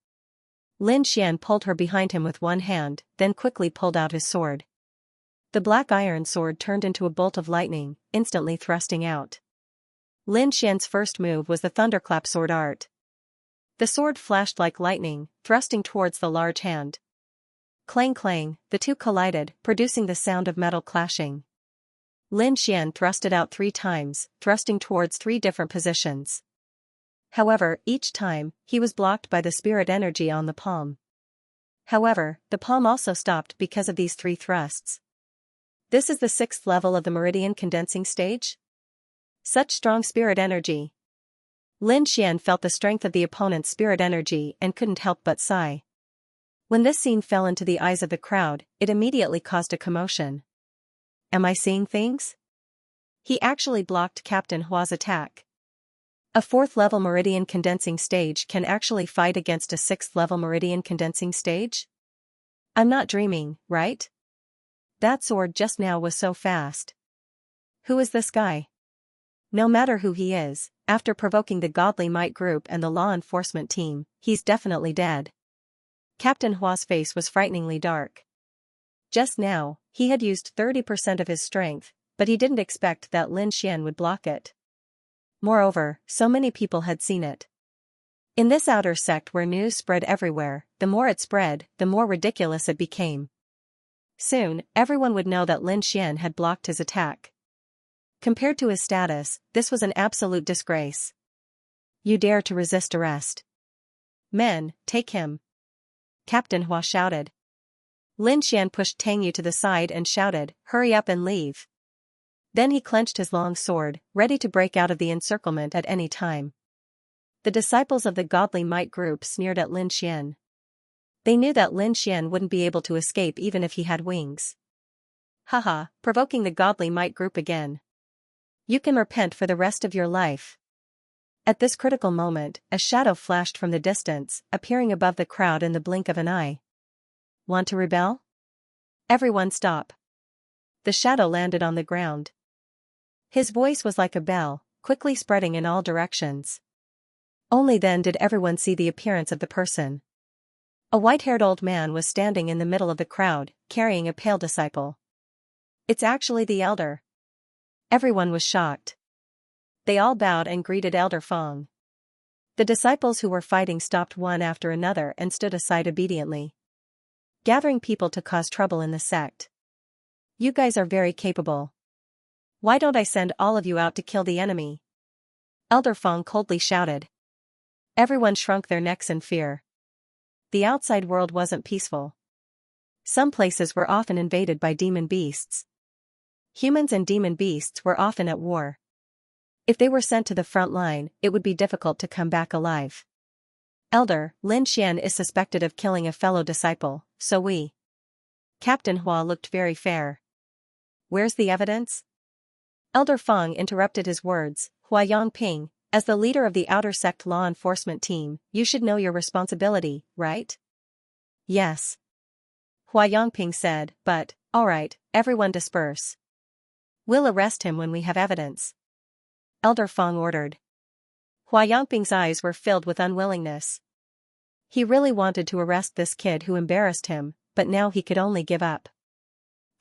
Lin Xian pulled her behind him with one hand, then quickly pulled out his sword. The black iron sword turned into a bolt of lightning, instantly thrusting out. Lin Xian's first move was the thunderclap sword art. The sword flashed like lightning, thrusting towards the large hand. Clang clang, the two collided, producing the sound of metal clashing. Lin Xian thrust it out 3 times, thrusting towards 3 different positions. However, each time, he was blocked by the spirit energy on the palm. However, the palm also stopped because of these 3 thrusts. This is the 6th level of the meridian condensing stage? Such strong spirit energy. Lin Xian felt the strength of the opponent's spirit energy and couldn't help but sigh. When this scene fell into the eyes of the crowd, it immediately caused a commotion. Am I seeing things? He actually blocked Captain Hua's attack. A 4th-level meridian condensing stage can actually fight against a 6th-level meridian condensing stage? I'm not dreaming, right? That sword just now was so fast. Who is this guy? No matter who he is, after provoking the Godly Might group and the law enforcement team, he's definitely dead. Captain Hua's face was frighteningly dark. Just now, he had used 30% of his strength, but he didn't expect that Lin Xian would block it. Moreover, so many people had seen it. In this outer sect where news spread everywhere, the more it spread, the more ridiculous it became. Soon, everyone would know that Lin Xian had blocked his attack. Compared to his status, this was an absolute disgrace. You dare to resist arrest? Men, take him. Captain Hua shouted. Lin Xian pushed Tang Yu to the side and shouted, hurry up and leave. Then he clenched his long sword, ready to break out of the encirclement at any time. The disciples of the Godly Might group sneered at Lin Xian. They knew that Lin Xian wouldn't be able to escape even if he had wings. Haha, provoking the Godly Might group again. You can repent for the rest of your life. At this critical moment, a shadow flashed from the distance, appearing above the crowd in the blink of an eye. Want to rebel? Everyone stop. The shadow landed on the ground. His voice was like a bell, quickly spreading in all directions. Only then did everyone see the appearance of the person. A white-haired old man was standing in the middle of the crowd, carrying a pale disciple. It's actually the elder. Everyone was shocked. They all bowed and greeted Elder Fong. The disciples who were fighting stopped one after another and stood aside obediently. Gathering people to cause trouble in the sect. You guys are very capable. Why don't I send all of you out to kill the enemy? Elder Fong coldly shouted. Everyone shrunk their necks in fear. The outside world wasn't peaceful. Some places were often invaded by demon beasts. Humans and demon beasts were often at war. If they were sent to the front line, it would be difficult to come back alive. Elder, Lin Xian is suspected of killing a fellow disciple, so we. Captain Hua looked very fair. Where's the evidence? Elder Fong interrupted his words. Hua Yongping, as the leader of the outer sect law enforcement team, you should know your responsibility, right? Yes. Hua Yongping said, but, alright, everyone disperse. We'll arrest him when we have evidence. Elder Fong ordered. Hua Yongping's eyes were filled with unwillingness. He really wanted to arrest this kid who embarrassed him, but now he could only give up.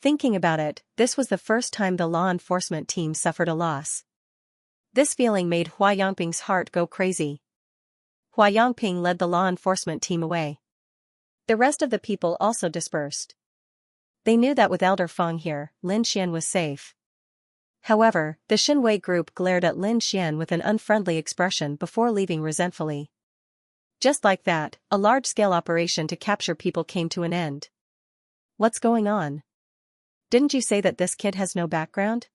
Thinking about it, this was the first time the law enforcement team suffered a loss. This feeling made Hua Yongping's heart go crazy. Hua Yongping led the law enforcement team away. The rest of the people also dispersed. They knew that with Elder Fong here, Lin Xian was safe. However, the Xinwei group glared at Lin Xian with an unfriendly expression before leaving resentfully. Just like that, a large-scale operation to capture people came to an end. What's going on? Didn't you say that this kid has no background?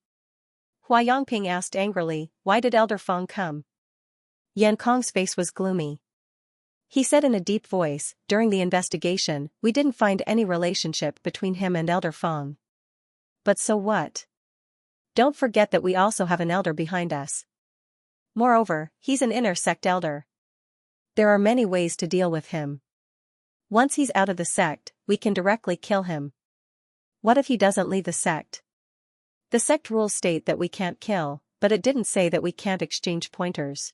Hua Yongping asked angrily, why did Elder Fong come? Yan Kong's face was gloomy. He said in a deep voice, during the investigation, we didn't find any relationship between him and Elder Fong. But so what? Don't forget that we also have an elder behind us. Moreover, he's an inner sect elder. There are many ways to deal with him. Once he's out of the sect, we can directly kill him. What if he doesn't leave the sect? The sect rules state that we can't kill, but it didn't say that we can't exchange pointers.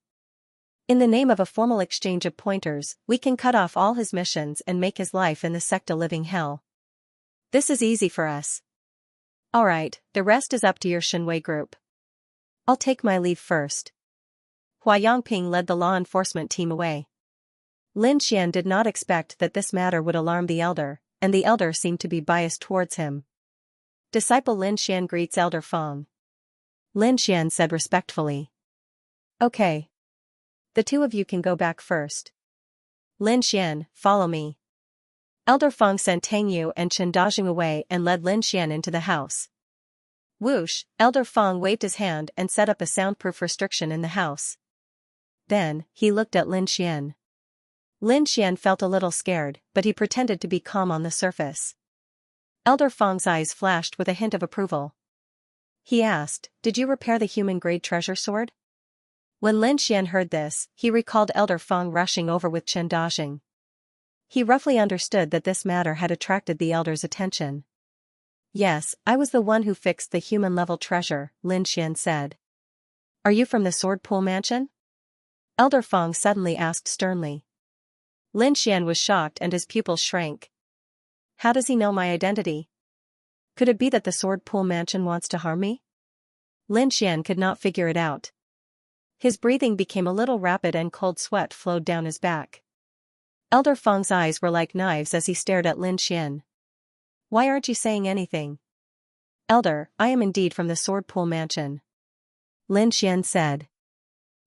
In the name of a formal exchange of pointers, we can cut off all his missions and make his life in the sect a living hell. This is easy for us. Alright, the rest is up to your Xinwei group. I'll take my leave first. Hua Yongping led the law enforcement team away. Lin Xian did not expect that this matter would alarm the elder, and the elder seemed to be biased towards him. Disciple Lin Xian greets Elder Fong. Lin Xian said respectfully. Okay. The two of you can go back first. Lin Xian, follow me. Elder Fong sent Tang Yu and Chen Dajing away and led Lin Xian into the house. Whoosh, Elder Fong waved his hand and set up a soundproof restriction in the house. Then, he looked at Lin Xian. Lin Xian felt a little scared, but he pretended to be calm on the surface. Elder Feng's eyes flashed with a hint of approval. He asked, "Did you repair the human-grade treasure sword?" When Lin Xian heard this, he recalled Elder Feng rushing over with Chen Dajing. He roughly understood that this matter had attracted the elder's attention. "Yes, I was the one who fixed the human-level treasure," Lin Xian said. "Are you from the Sword Pool Mansion?" Elder Feng suddenly asked sternly. Lin Xian was shocked and his pupils shrank. "How does he know my identity? Could it be that the Sword Pool Mansion wants to harm me?" Lin Xian could not figure it out. His breathing became a little rapid and cold sweat flowed down his back. Elder Feng's eyes were like knives as he stared at Lin Xian. "Why aren't you saying anything?" "Elder, I am indeed from the Sword Pool Mansion," Lin Xian said.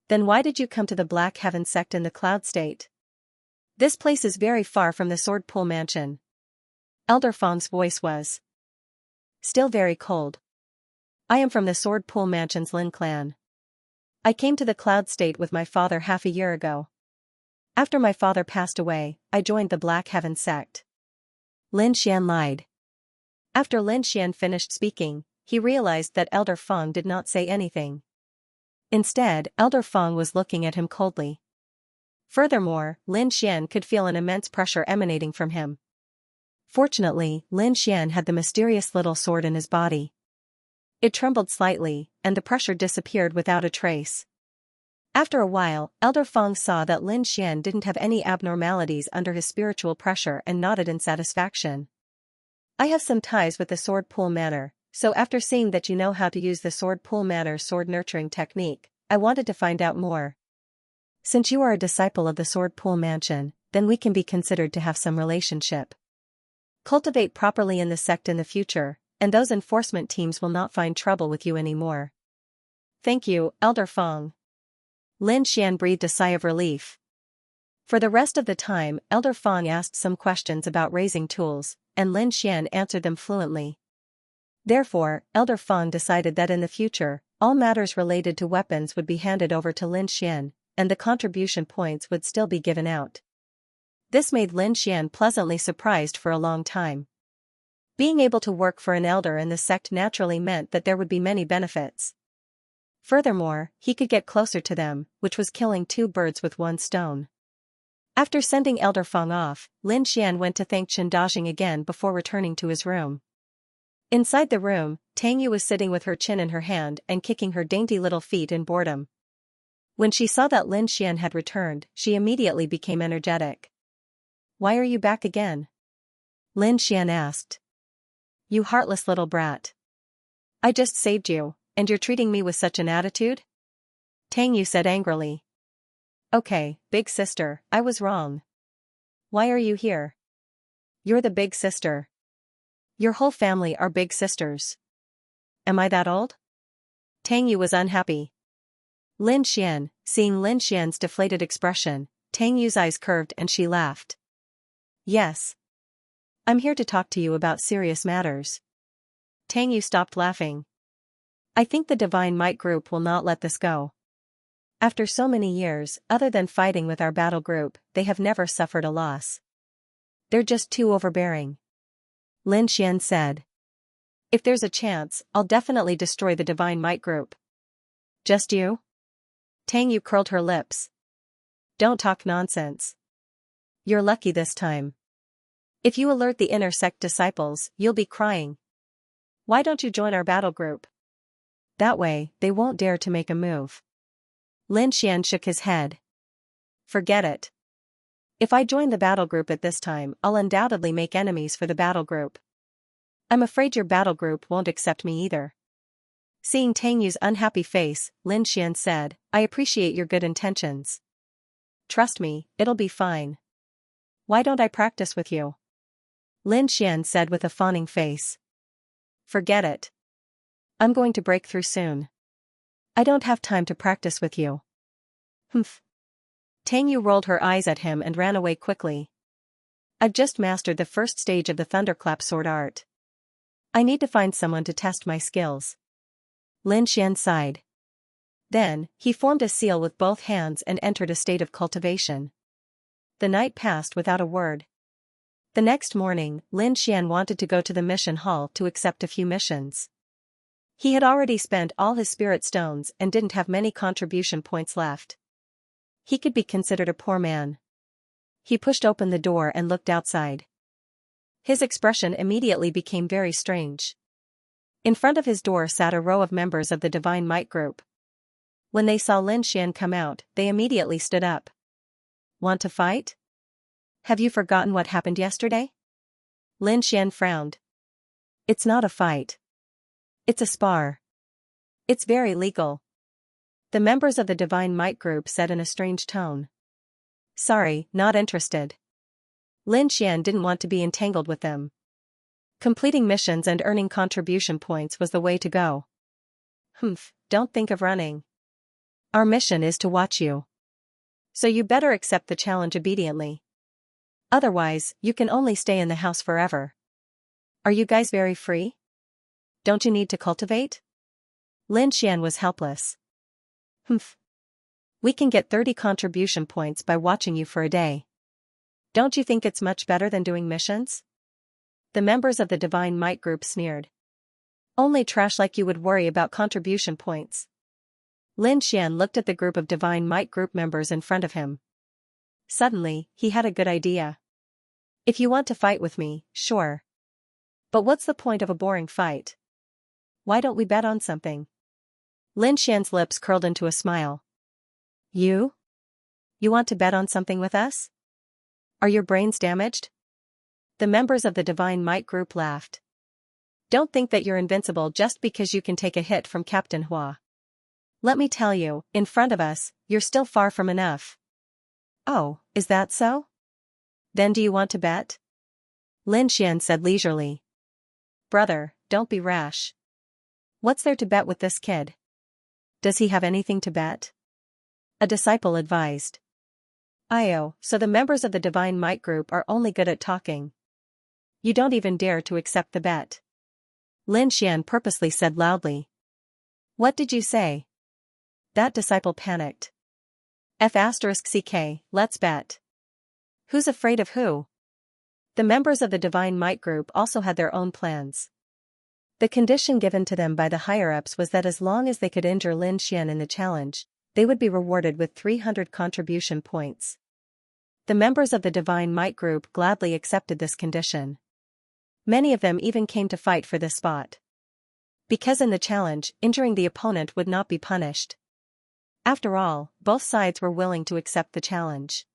"Then why did you come to the Black Heaven sect in the Cloud State? This place is very far from the Sword Pool Mansion." Elder Feng's voice was still very cold. "I am from the Sword Pool Mansion's Lin clan. I came to the Cloud State with my father half a year ago. After my father passed away, I joined the Black Heaven sect." Lin Xian lied. After Lin Xian finished speaking, he realized that Elder Feng did not say anything. Instead, Elder Feng was looking at him coldly. Furthermore, Lin Xian could feel an immense pressure emanating from him. Fortunately, Lin Xian had the mysterious little sword in his body. It trembled slightly, and the pressure disappeared without a trace. After a while, Elder Feng saw that Lin Xian didn't have any abnormalities under his spiritual pressure and nodded in satisfaction. "I have some ties with the Sword Pool Manor, so after seeing that you know how to use the Sword Pool Manor sword nurturing technique, I wanted to find out more. Since you are a disciple of the Sword Pool Mansion, then we can be considered to have some relationship. Cultivate properly in the sect in the future, and those enforcement teams will not find trouble with you anymore." "Thank you, Elder Feng." Lin Xian breathed a sigh of relief. For the rest of the time, Elder Feng asked some questions about raising tools, and Lin Xian answered them fluently. Therefore, Elder Feng decided that in the future, all matters related to weapons would be handed over to Lin Xian, and the contribution points would still be given out. This made Lin Xian pleasantly surprised for a long time. Being able to work for an elder in the sect naturally meant that there would be many benefits. Furthermore, he could get closer to them, which was killing two birds with one stone. After sending Elder Feng off, Lin Xian went to thank Chen Dajing again before returning to his room. Inside the room, Tang Yu was sitting with her chin in her hand and kicking her dainty little feet in boredom. When she saw that Lin Xian had returned, she immediately became energetic. "Why are you back again?" Lin Xian asked. "You heartless little brat. I just saved you, and you're treating me with such an attitude?" Tang Yu said angrily. "Okay, big sister, I was wrong. Why are you here? You're the big sister. Your whole family are big sisters. Am I that old?" Tang Yu was unhappy. Lin Xian, seeing Lin Xian's deflated expression, Tang Yu's eyes curved and she laughed. "Yes. I'm here to talk to you about serious matters." Tang Yu stopped laughing. "I think the Divine Might group will not let this go. After so many years, other than fighting with our battle group, they have never suffered a loss. They're just too overbearing," Lin Xian said. "If there's a chance, I'll definitely destroy the Divine Might group." "Just you?" Tang Yu curled her lips. "Don't talk nonsense. You're lucky this time. If you alert the inner sect disciples, you'll be crying. Why don't you join our battle group? That way, they won't dare to make a move." Lin Xian shook his head. "Forget it. If I join the battle group at this time, I'll undoubtedly make enemies for the battle group. I'm afraid your battle group won't accept me either." Seeing Tang Yu's unhappy face, Lin Xian said, "I appreciate your good intentions. Trust me, it'll be fine. Why don't I practice with you?" Lin Xian said with a fawning face. "Forget it. I'm going to break through soon. I don't have time to practice with you." "Humph." Tang Yu rolled her eyes at him and ran away quickly. "I've just mastered the first stage of the thunderclap sword art. I need to find someone to test my skills." Lin Xian sighed. Then, he formed a seal with both hands and entered a state of cultivation. The night passed without a word. The next morning, Lin Xian wanted to go to the mission hall to accept a few missions. He had already spent all his spirit stones and didn't have many contribution points left. He could be considered a poor man. He pushed open the door and looked outside. His expression immediately became very strange. In front of his door sat a row of members of the Divine Might group. When they saw Lin Xian come out, they immediately stood up. Want to fight? Have you forgotten what happened yesterday? Lin Xian frowned. It's not a fight. It's a spar. It's very legal. The members of the Divine Might group said in a strange tone. Sorry, not interested. Lin Xian didn't want to be entangled with them. Completing missions and earning contribution points was the way to go. Don't think of running. Our mission is to watch you. So you better accept the challenge obediently. Otherwise, you can only stay in the house forever. Are you guys very free? Don't you need to cultivate? Lin Xian was helpless. We can get 30 contribution points by watching you for a day. Don't you think it's much better than doing missions? The members of the Divine Might group sneered. Only trash like you would worry about contribution points. Lin Xian looked at the group of Divine Might group members in front of him. Suddenly, he had a good idea. If you want to fight with me, sure. But what's the point of a boring fight? Why don't we bet on something? Lin Xian's lips curled into a smile. You? You want to bet on something with us? Are your brains damaged? The members of the Divine Might group laughed. Don't think that you're invincible just because you can take a hit from Captain Hua. Let me tell you, in front of us, you're still far from enough. Oh, is that so? Then do you want to bet? Lin Xian said leisurely. Brother, don't be rash. What's there to bet with this kid? Does he have anything to bet? A disciple advised. So the members of the Divine Might group are only good at talking. You don't even dare to accept the bet. Lin Xian purposely said loudly. What did you say? That disciple panicked. *CK, let's bet. Who's afraid of who? The members of the Divine Might group also had their own plans. The condition given to them by the higher-ups was that as long as they could injure Lin Xian in the challenge, they would be rewarded with 300 contribution points. The members of the Divine Might group gladly accepted this condition. Many of them even came to fight for this spot. Because in the challenge, injuring the opponent would not be punished. After all, both sides were willing to accept the challenge.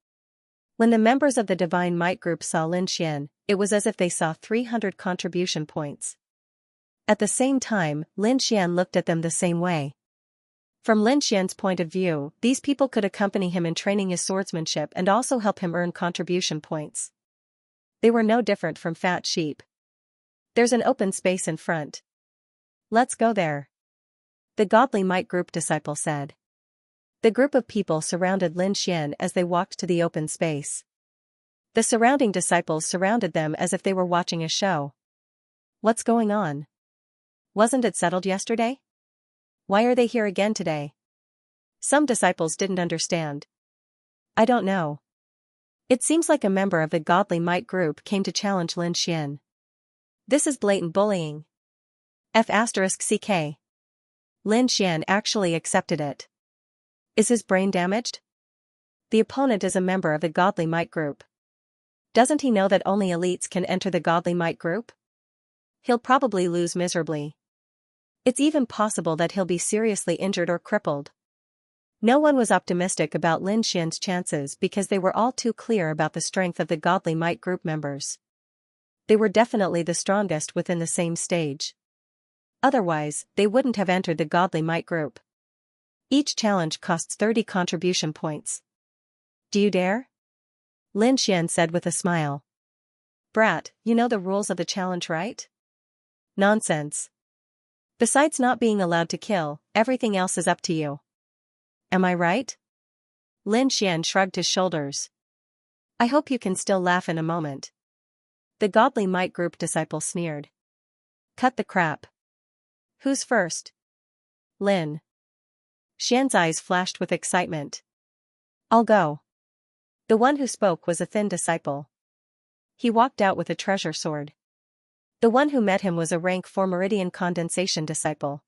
When the members of the Divine Might group saw Lin Xian, it was as if they saw 300 contribution points. At the same time, Lin Xian looked at them the same way. From Lin Xian's point of view, these people could accompany him in training his swordsmanship and also help him earn contribution points. They were no different from fat sheep. There's an open space in front. Let's go there. The Godly Might group disciple said. The group of people surrounded Lin Xian as they walked to the open space. The surrounding disciples surrounded them as if they were watching a show. What's going on? Wasn't it settled yesterday? Why are they here again today? Some disciples didn't understand. I don't know. It seems like a member of the Godly Might group came to challenge Lin Xian. This is blatant bullying. *CK. Lin Xian actually accepted it. Is his brain damaged? The opponent is a member of the Godly Might group. Doesn't he know that only elites can enter the Godly Might group? He'll probably lose miserably. It's even possible that he'll be seriously injured or crippled. No one was optimistic about Lin Xian's chances because they were all too clear about the strength of the Godly Might group members. They were definitely the strongest within the same stage. Otherwise, they wouldn't have entered the Godly Might group. Each challenge costs 30 contribution points. Do you dare? Lin Xian said with a smile. Brat, you know the rules of the challenge, right? Nonsense. Besides not being allowed to kill, everything else is up to you. Am I right? Lin Xian shrugged his shoulders. I hope you can still laugh in a moment. The Godly Might group disciple sneered. Cut the crap. Who's first? Lin. Xian's eyes flashed with excitement. I'll go. The one who spoke was a thin disciple. He walked out with a treasure sword. The one who met him was a rank 4 meridian condensation disciple.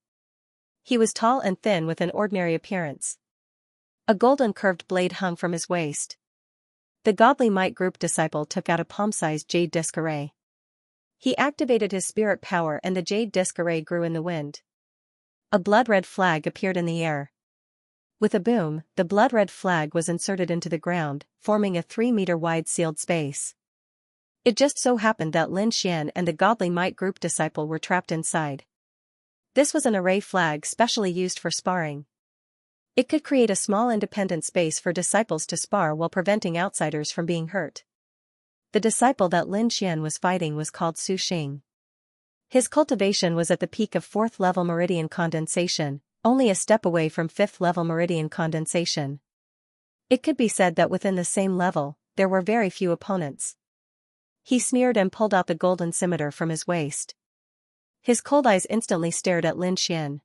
He was tall and thin with an ordinary appearance. A golden curved blade hung from his waist. The Godly Might Group disciple took out a palm-sized jade disc array. He activated his spirit power and the jade disc array grew in the wind. A blood-red flag appeared in the air. With a boom, the blood-red flag was inserted into the ground, forming a 3-meter-wide sealed space. It just so happened that Lin Xian and the Godly Might Group disciple were trapped inside. This was an array flag specially used for sparring. It could create a small independent space for disciples to spar while preventing outsiders from being hurt. The disciple that Lin Xian was fighting was called Su Xing. His cultivation was at the peak of 4th level meridian condensation, only a step away from 5th level meridian condensation. It could be said that within the same level, there were very few opponents. He sneered and pulled out the golden scimitar from his waist. His cold eyes instantly stared at Lin Xian.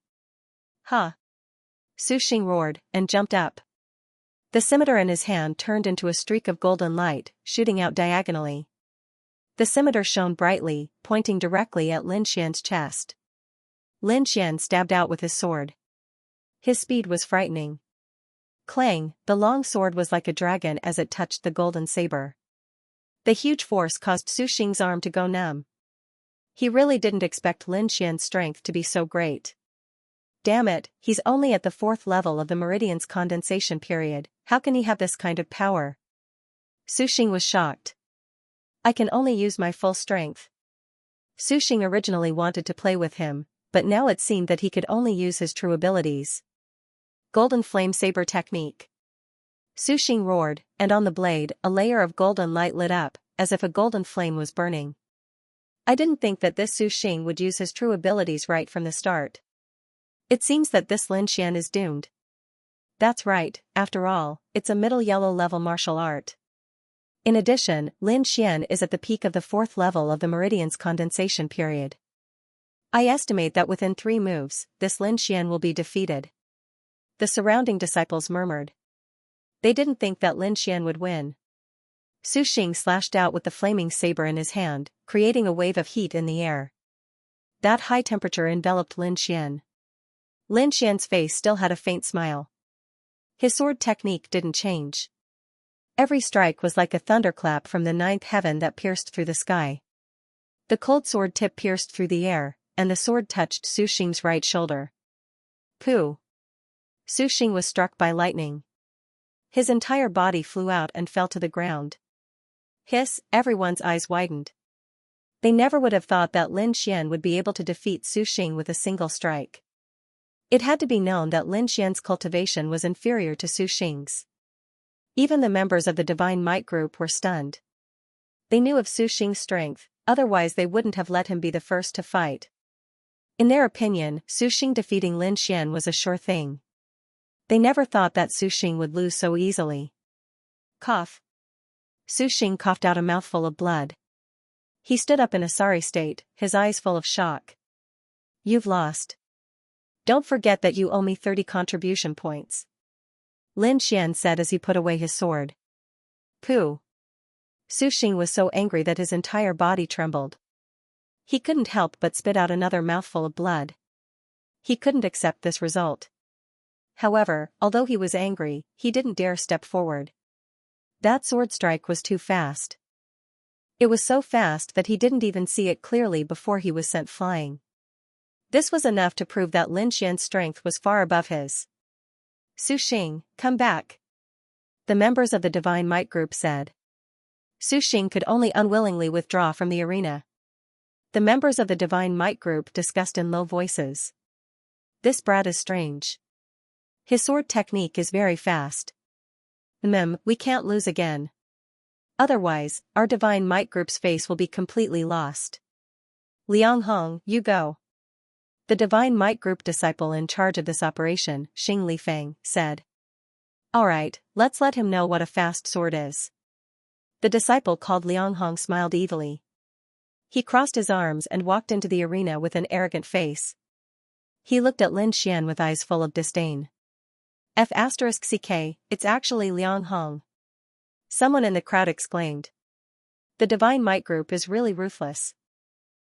Ha! Su Xing roared, and jumped up. The scimitar in his hand turned into a streak of golden light, shooting out diagonally. The scimitar shone brightly, pointing directly at Lin Xian's chest. Lin Xian stabbed out with his sword. His speed was frightening. Clang, the long sword was like a dragon as it touched the golden saber. The huge force caused Su Xing's arm to go numb. He really didn't expect Lin Xian's strength to be so great. Damn it, he's only at the 4th level of the meridian's condensation period, how can he have this kind of power? Su Xing was shocked. I can only use my full strength. Su Xing originally wanted to play with him, but now it seemed that he could only use his true abilities. Golden Flame Saber Technique. Su Xing roared, and on the blade, a layer of golden light lit up, as if a golden flame was burning. I didn't think that this Su Xing would use his true abilities right from the start. It seems that this Lin Xian is doomed. That's right, after all, it's a middle yellow level martial art. In addition, Lin Xian is at the peak of the 4th level of the meridian's condensation period. I estimate that within 3 moves, this Lin Xian will be defeated. The surrounding disciples murmured. They didn't think that Lin Xian would win. Su Xing slashed out with the flaming saber in his hand, creating a wave of heat in the air. That high temperature enveloped Lin Xian. Lin Xian's face still had a faint smile. His sword technique didn't change. Every strike was like a thunderclap from the 9th heaven that pierced through the sky. The cold sword tip pierced through the air, and the sword touched Su Xing's right shoulder. Pooh! Su Xing was struck by lightning. His entire body flew out and fell to the ground. Hiss, everyone's eyes widened. They never would have thought that Lin Xian would be able to defeat Su Xing with a single strike. It had to be known that Lin Xian's cultivation was inferior to Su Xing's. Even the members of the Divine Might Group were stunned. They knew of Su Xing's strength, otherwise they wouldn't have let him be the first to fight. In their opinion, Su Xing defeating Lin Xian was a sure thing. They never thought that Su Xing would lose so easily. Cough. Su Xing coughed out a mouthful of blood. He stood up in a sorry state, his eyes full of shock. You've lost. Don't forget that you owe me 30 contribution points. Lin Xian said as he put away his sword. Pooh. Su Xing was so angry that his entire body trembled. He couldn't help but spit out another mouthful of blood. He couldn't accept this result. However, although he was angry, he didn't dare step forward. That sword strike was too fast. It was so fast that he didn't even see it clearly before he was sent flying. This was enough to prove that Lin Xian's strength was far above his. Su Xing, come back. The members of the Divine Might Group said. Su Xing could only unwillingly withdraw from the arena. The members of the Divine Might Group discussed in low voices. This brat is strange. His sword technique is very fast. We can't lose again. Otherwise, our Divine Might Group's face will be completely lost. Liang Hong, you go. The Divine Might Group disciple in charge of this operation, Xing Lifeng, said. Alright, let's let him know what a fast sword is. The disciple called Liang Hong smiled evilly. He crossed his arms and walked into the arena with an arrogant face. He looked at Lin Xian with eyes full of disdain. F*CK, it's actually Liang Hong. Someone in the crowd exclaimed. The Divine Might group is really ruthless.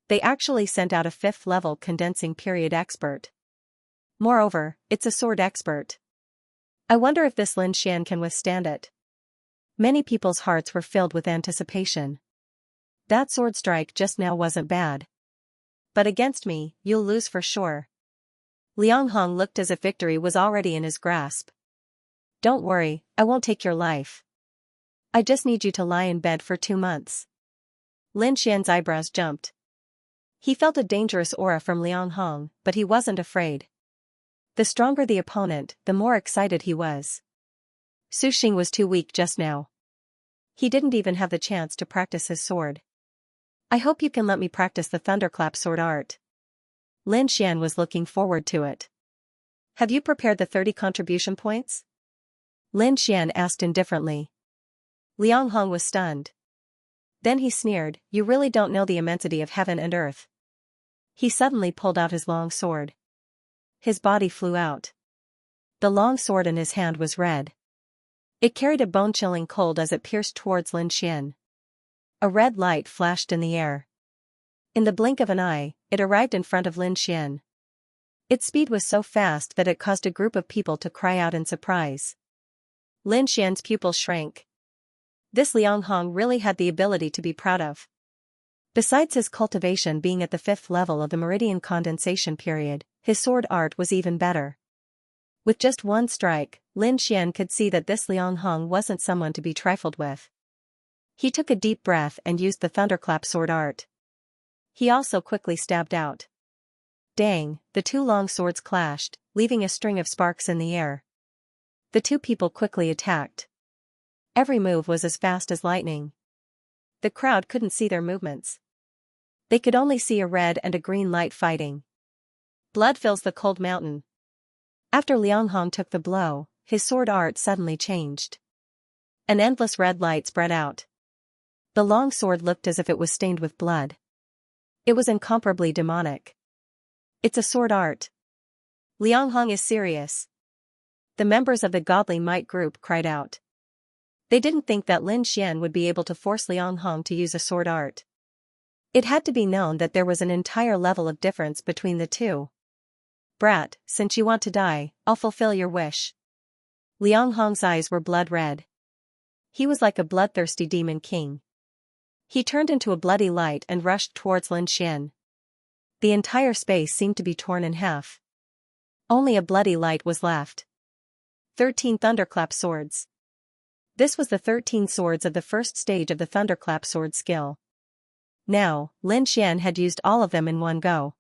They actually sent out a 5th level condensing period expert. Moreover, it's a sword expert. I wonder if this Lin Xian can withstand it. Many people's hearts were filled with anticipation. That sword strike just now wasn't bad. But against me, you'll lose for sure. Liang Hong looked as if victory was already in his grasp. Don't worry, I won't take your life. I just need you to lie in bed for 2 months. Lin Xian's eyebrows jumped. He felt a dangerous aura from Liang Hong, but he wasn't afraid. The stronger the opponent, the more excited he was. Su Xing was too weak just now. He didn't even have the chance to practice his sword. I hope you can let me practice the thunderclap sword art. Lin Xian was looking forward to it. Have you prepared the 30 contribution points? Lin Xian asked indifferently. Liang Hong was stunned. Then he sneered, you really don't know the immensity of heaven and earth. He suddenly pulled out his long sword. His body flew out. The long sword in his hand was red. It carried a bone-chilling cold as it pierced towards Lin Xian. A red light flashed in the air. In the blink of an eye, it arrived in front of Lin Xian. Its speed was so fast that it caused a group of people to cry out in surprise. Lin Xian's pupils shrank. This Liang Hong really had the ability to be proud of. Besides his cultivation being at the 5th level of the meridian condensation period, his sword art was even better. With just one strike, Lin Xian could see that this Liang Hong wasn't someone to be trifled with. He took a deep breath and used the thunderclap sword art. He also quickly stabbed out. Dang, the 2 long swords clashed, leaving a string of sparks in the air. The 2 people quickly attacked. Every move was as fast as lightning. The crowd couldn't see their movements. They could only see a red and a green light fighting. Blood fills the cold mountain. After Liang Hong took the blow, his sword art suddenly changed. An endless red light spread out. The long sword looked as if it was stained with blood. It was incomparably demonic. It's a sword art. Liang Hong is serious. The members of the Godly Might group cried out. They didn't think that Lin Xian would be able to force Liang Hong to use a sword art. It had to be known that there was an entire level of difference between the two. Brat, since you want to die, I'll fulfill your wish. Liang Hong's eyes were blood red. He was like a bloodthirsty demon king. He turned into a bloody light and rushed towards Lin Xian. The entire space seemed to be torn in half. Only a bloody light was left. 13 thunderclap swords. This was the 13 swords of the first stage of the thunderclap sword skill. Now, Lin Xian had used all of them in one go.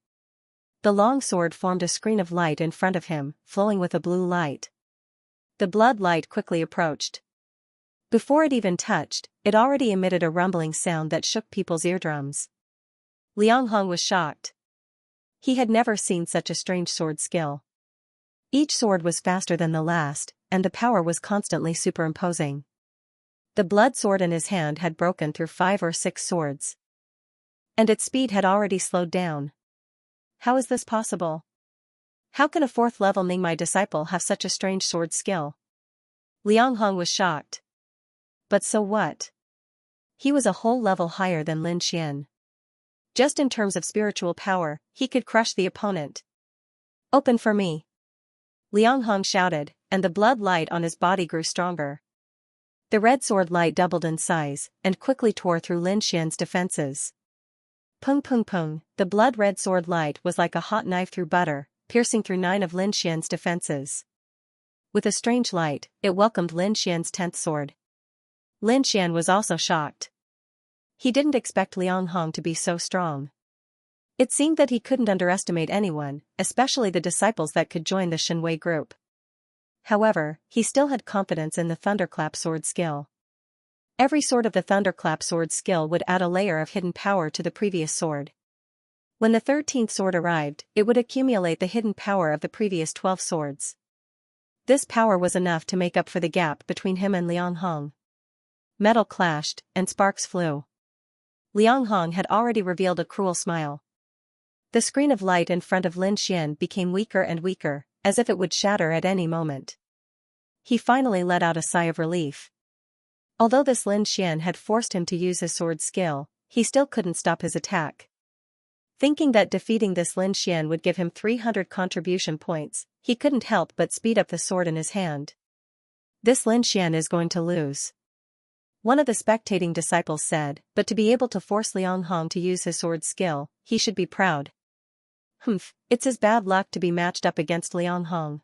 The long sword formed a screen of light in front of him, flowing with a blue light. The blood light quickly approached. Before it even touched, it already emitted a rumbling sound that shook people's eardrums. Liang Hong was shocked. He had never seen such a strange sword skill. Each sword was faster than the last, and the power was constantly superimposing. The blood sword in his hand had broken through 5 or 6 swords. And its speed had already slowed down. How is this possible? How can a 4th level Ningmai disciple have such a strange sword skill? Liang Hong was shocked. But so what? He was a whole level higher than Lin Xian. Just in terms of spiritual power, he could crush the opponent. Open for me. Liang Hong shouted, and the blood light on his body grew stronger. The red sword light doubled in size, and quickly tore through Lin Xian's defenses. Pung pung pung, the blood-red sword light was like a hot knife through butter, piercing through 9 of Lin Xian's defenses. With a strange light, it welcomed Lin Xian's 10th sword. Lin Xian was also shocked. He didn't expect Liang Hong to be so strong. It seemed that he couldn't underestimate anyone, especially the disciples that could join the Shenwei group. However, he still had confidence in the thunderclap sword skill. Every sword of the thunderclap sword skill would add a layer of hidden power to the previous sword. When the 13th sword arrived, it would accumulate the hidden power of the previous 12 swords. This power was enough to make up for the gap between him and Liang Hong. Metal clashed, and sparks flew. Liang Hong had already revealed a cruel smile. The screen of light in front of Lin Xian became weaker and weaker, as if it would shatter at any moment. He finally let out a sigh of relief. Although this Lin Xian had forced him to use his sword skill, he still couldn't stop his attack. Thinking that defeating this Lin Xian would give him 300 contribution points, he couldn't help but speed up the sword in his hand. This Lin Xian is going to lose, one of the spectating disciples said, but to be able to force Liang Hong to use his sword skill, he should be proud. It's his bad luck to be matched up against Liang Hong.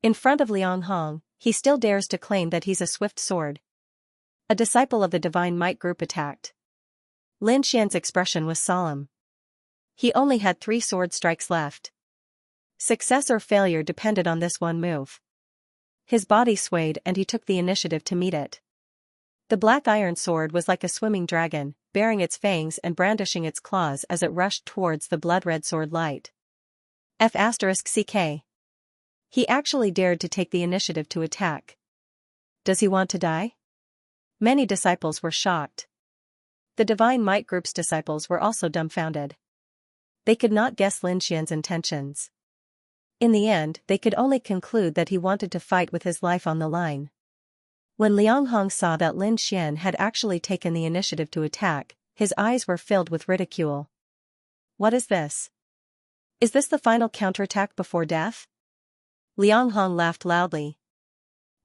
In front of Liang Hong, he still dares to claim that he's a swift sword. A disciple of the Divine Might group attacked. Lin Xian's expression was solemn. He only had 3 sword strikes left. Success or failure depended on this one move. His body swayed and he took the initiative to meet it. The black iron sword was like a swimming dragon, baring its fangs and brandishing its claws as it rushed towards the blood-red sword light. F***ck. He actually dared to take the initiative to attack. Does he want to die? Many disciples were shocked. The Divine Might group's disciples were also dumbfounded. They could not guess Lin Xian's intentions. In the end, they could only conclude that he wanted to fight with his life on the line. When Liang Hong saw that Lin Xian had actually taken the initiative to attack, his eyes were filled with ridicule. What is this? Is this the final counterattack before death? Liang Hong laughed loudly.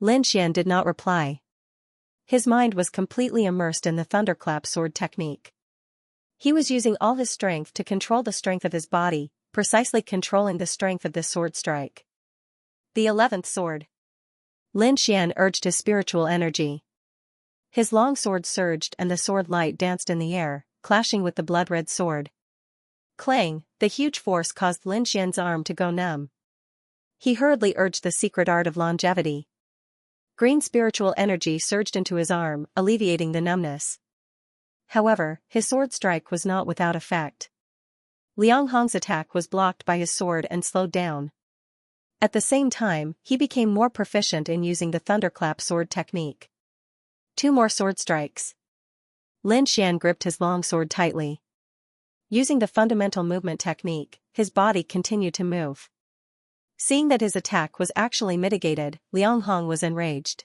Lin Xian did not reply. His mind was completely immersed in the thunderclap sword technique. He was using all his strength to control the strength of his body, precisely controlling the strength of this sword strike. The 11th sword. Lin Xian urged his spiritual energy. His long sword surged and the sword light danced in the air, clashing with the blood-red sword. Clang, the huge force caused Lin Xian's arm to go numb. He hurriedly urged the secret art of longevity. Green spiritual energy surged into his arm, alleviating the numbness. However, his sword strike was not without effect. Liang Hong's attack was blocked by his sword and slowed down. At the same time, he became more proficient in using the thunderclap sword technique. 2 more sword strikes. Lin Xian gripped his long sword tightly. Using the fundamental movement technique, his body continued to move. Seeing that his attack was actually mitigated, Liang Hong was enraged.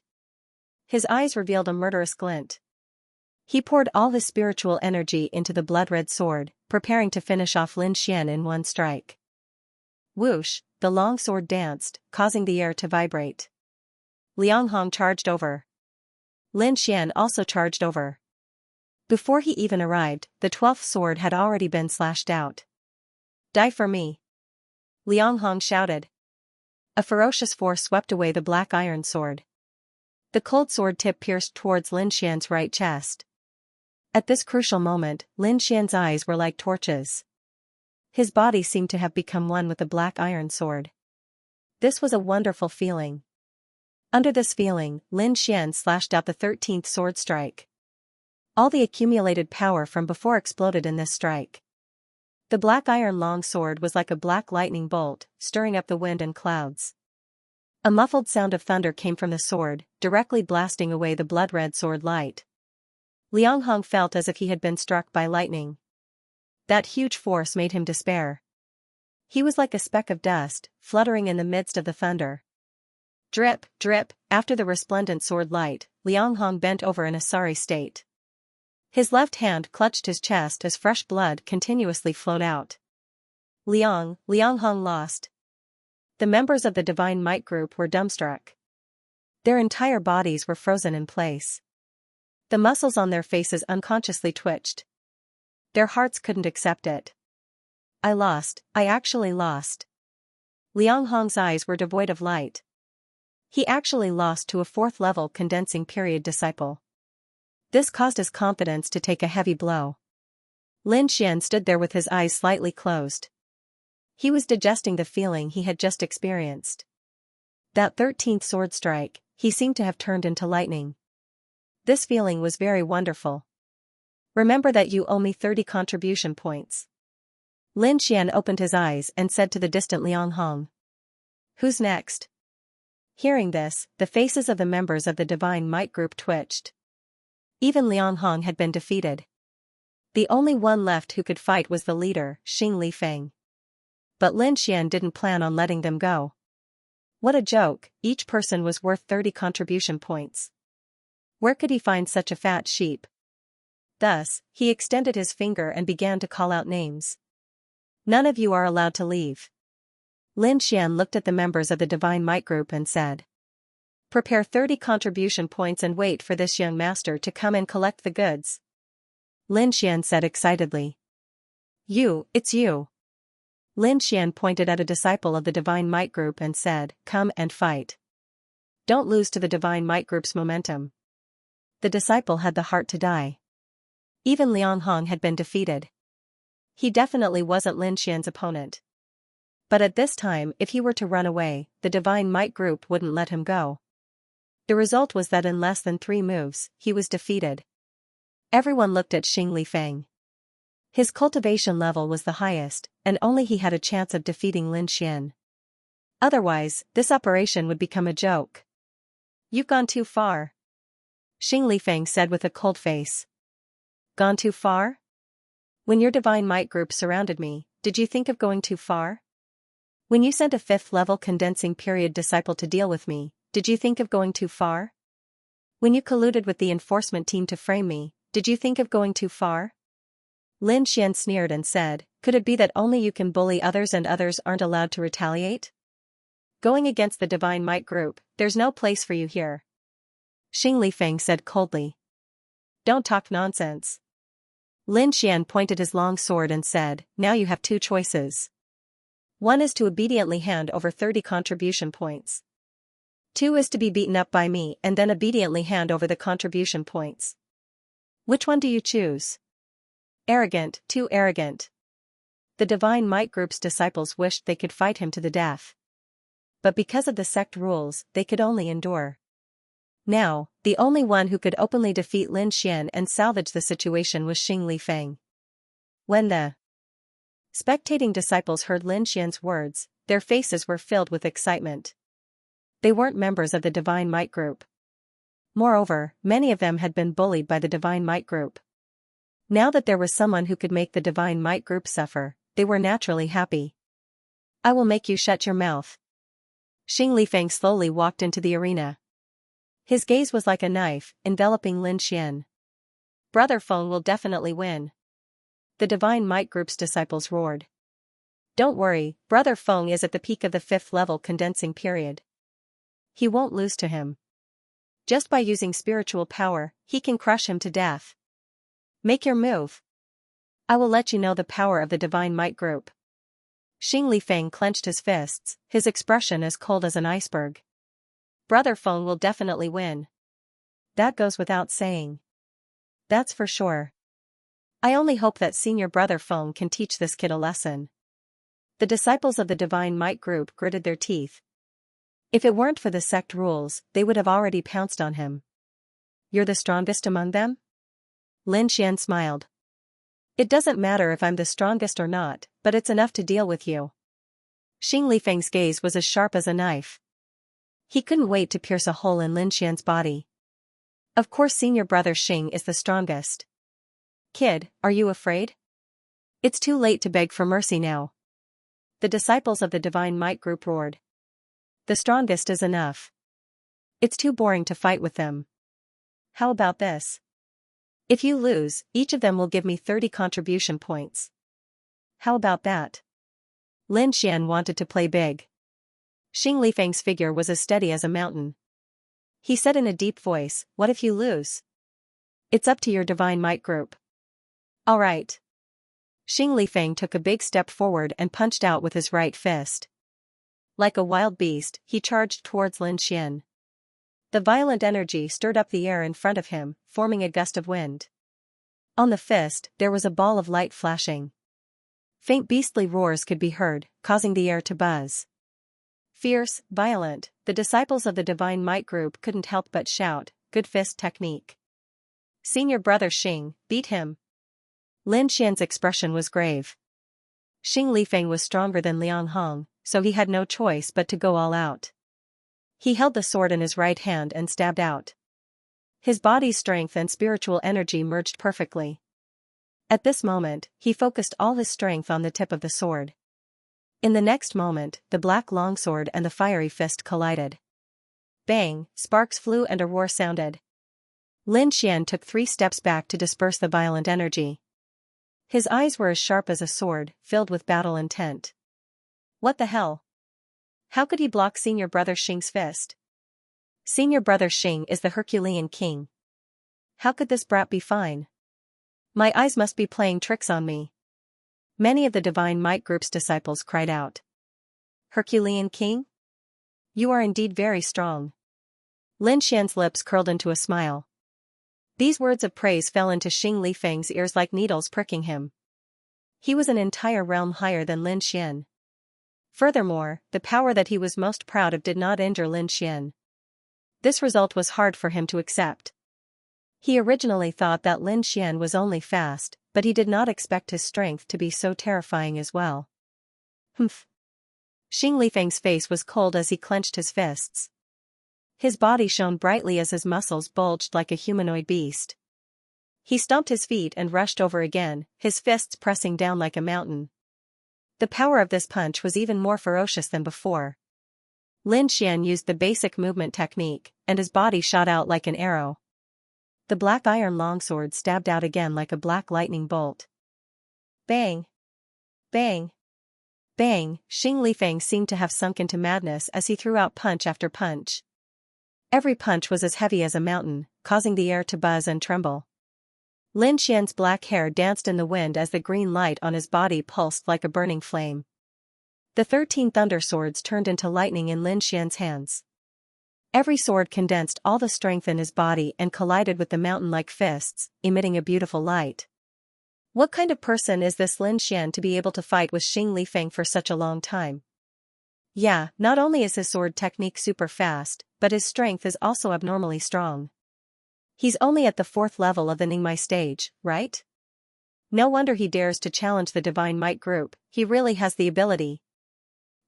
His eyes revealed a murderous glint. He poured all his spiritual energy into the blood-red sword, preparing to finish off Lin Xian in one strike. Whoosh, the long sword danced, causing the air to vibrate. Liang Hong charged over. Lin Xian also charged over. Before he even arrived, the 12th sword had already been slashed out. Die for me! Liang Hong shouted. A ferocious force swept away the black iron sword. The cold sword tip pierced towards Lin Xian's right chest. At this crucial moment, Lin Xian's eyes were like torches. His body seemed to have become one with the black iron sword. This was a wonderful feeling. Under this feeling, Lin Xian slashed out the 13th sword strike. All the accumulated power from before exploded in this strike. The black iron long sword was like a black lightning bolt, stirring up the wind and clouds. A muffled sound of thunder came from the sword, directly blasting away the blood-red sword light. Liang Hong felt as if he had been struck by lightning. That huge force made him despair. He was like a speck of dust, fluttering in the midst of the thunder. Drip, drip, after the resplendent sword light, Liang Hong bent over in a sorry state. His left hand clutched his chest as fresh blood continuously flowed out. Liang Hong lost. The members of the Divine Might group were dumbstruck. Their entire bodies were frozen in place. The muscles on their faces unconsciously twitched. Their hearts couldn't accept it. I actually lost. Liang Hong's eyes were devoid of light. He actually lost to a 4th-level condensing period disciple. This caused his confidence to take a heavy blow. Lin Xian stood there with his eyes slightly closed. He was digesting the feeling he had just experienced. That 13th sword strike, he seemed to have turned into lightning. This feeling was very wonderful. Remember that you owe me 30 contribution points. Lin Xian opened his eyes and said to the distant Liang Hong. Who's next? Hearing this, the faces of the members of the Divine Might group twitched. Even Liang Hong had been defeated. The only one left who could fight was the leader, Xing Lifeng. But Lin Xian didn't plan on letting them go. What a joke, each person was worth 30 contribution points. Where could he find such a fat sheep? Thus, he extended his finger and began to call out names. None of you are allowed to leave. Lin Xian looked at the members of the Divine Might group and said. Prepare 30 contribution points and wait for this young master to come and collect the goods. Lin Xian said excitedly. It's you. Lin Xian pointed at a disciple of the Divine Might group and said, come and fight. Don't lose to the Divine Might group's momentum. The disciple had the heart to die. Even Liang Hong had been defeated. He definitely wasn't Lin Xian's opponent. But at this time, if he were to run away, the Divine Might group wouldn't let him go. The result was that in less than 3 moves, he was defeated. Everyone looked at Xing Lifeng. His cultivation level was the highest, and only he had a chance of defeating Lin Xian. Otherwise, this operation would become a joke. You've gone too far. Xing Lifeng said with a cold face. Gone too far? When your Divine Might group surrounded me, did you think of going too far? When you sent a 5th level condensing period disciple to deal with me, did you think of going too far? When you colluded with the enforcement team to frame me, did you think of going too far? Lin Xian sneered and said, could it be that only you can bully others and others aren't allowed to retaliate? Going against the Divine Might group, there's no place for you here. Xing Lifeng said coldly. Don't talk nonsense. Lin Xian pointed his long sword and said, now you have 2 choices. One is to obediently hand over 30 contribution points. 2 is to be beaten up by me and then obediently hand over the contribution points. Which one do you choose? Arrogant, too arrogant. The Divine Might group's disciples wished they could fight him to the death. But because of the sect rules, they could only endure. Now, the only one who could openly defeat Lin Xian and salvage the situation was Xing Lifeng. When the spectating disciples heard Lin Xian's words, their faces were filled with excitement. They weren't members of the Divine Might group. Moreover, many of them had been bullied by the Divine Might group. Now that there was someone who could make the Divine Might group suffer, they were naturally happy. I will make you shut your mouth. Xing Lifeng slowly walked into the arena. His gaze was like a knife, enveloping Lin Xian. Brother Feng will definitely win. The Divine Might group's disciples roared. Don't worry, Brother Feng is at the peak of the 5th level condensing period. He won't lose to him. Just by using spiritual power, he can crush him to death. Make your move. I will let you know the power of the Divine Might group. Xing Lifeng clenched his fists, his expression as cold as an iceberg. Brother Feng will definitely win. That goes without saying. That's for sure. I only hope that Senior Brother Feng can teach this kid a lesson. The disciples of the Divine Might group gritted their teeth. If it weren't for the sect rules, they would have already pounced on him. You're the strongest among them? Lin Xian smiled. It doesn't matter if I'm the strongest or not, but it's enough to deal with you. Xing Lifeng's gaze was as sharp as a knife. He couldn't wait to pierce a hole in Lin Xian's body. Of course Senior Brother Xing is the strongest. Kid, are you afraid? It's too late to beg for mercy now. The disciples of the Divine Might group roared. The strongest is enough. It's too boring to fight with them. How about this? If you lose, each of them will give me 30 contribution points. How about that? Lin Xian wanted to play big. Xing Lifeng's figure was as steady as a mountain. He said in a deep voice, what if you lose? It's up to your Divine Might group. All right. Xing Lifeng took a big step forward and punched out with his right fist. Like a wild beast, he charged towards Lin Xian. The violent energy stirred up the air in front of him, forming a gust of wind. On the fist, there was a ball of light flashing. Faint beastly roars could be heard, causing the air to buzz. Fierce, violent, the disciples of the Divine Might group couldn't help but shout, good fist technique. Senior Brother Xing, beat him. Lin Xian's expression was grave. Xing Lifeng was stronger than Liang Hong, so he had no choice but to go all out. He held the sword in his right hand and stabbed out. His body's strength and spiritual energy merged perfectly. At this moment, he focused all his strength on the tip of the sword. In the next moment, the black longsword and the fiery fist collided. Bang, sparks flew and a roar sounded. Lin Xian took 3 steps back to disperse the violent energy. His eyes were as sharp as a sword, filled with battle intent. What the hell? How could he block Senior Brother Xing's fist? Senior Brother Xing is the Herculean king. How could this brat be fine? My eyes must be playing tricks on me. Many of the Divine Might Group's disciples cried out. Herculean king? You are indeed very strong. Lin Xian's lips curled into a smile. These words of praise fell into Xing Lifeng's ears like needles pricking him. He was an entire realm higher than Lin Xian. Furthermore, the power that he was most proud of did not injure Lin Xian. This result was hard for him to accept. He originally thought that Lin Xian was only fast, but he did not expect his strength to be so terrifying as well. Humph. Xing Lifeng's face was cold as he clenched his fists. His body shone brightly as his muscles bulged like a humanoid beast. He stomped his feet and rushed over again, his fists pressing down like a mountain. The power of this punch was even more ferocious than before. Lin Xian used the basic movement technique, and his body shot out like an arrow. The black iron longsword stabbed out again like a black lightning bolt. Bang! Bang! Bang! Xing Lifeng seemed to have sunk into madness as he threw out punch after punch. Every punch was as heavy as a mountain, causing the air to buzz and tremble. Lin Xian's black hair danced in the wind as the green light on his body pulsed like a burning flame. The 13 thunder swords turned into lightning in Lin Xian's hands. Every sword condensed all the strength in his body and collided with the mountain-like fists, emitting a beautiful light. What kind of person is this Lin Xian to be able to fight with Xing Lifeng for such a long time? Yeah, not only is his sword technique super fast, but his strength is also abnormally strong. He's only at the 4th level of the Ningmai stage, right? No wonder he dares to challenge the Divine Might Group, he really has the ability.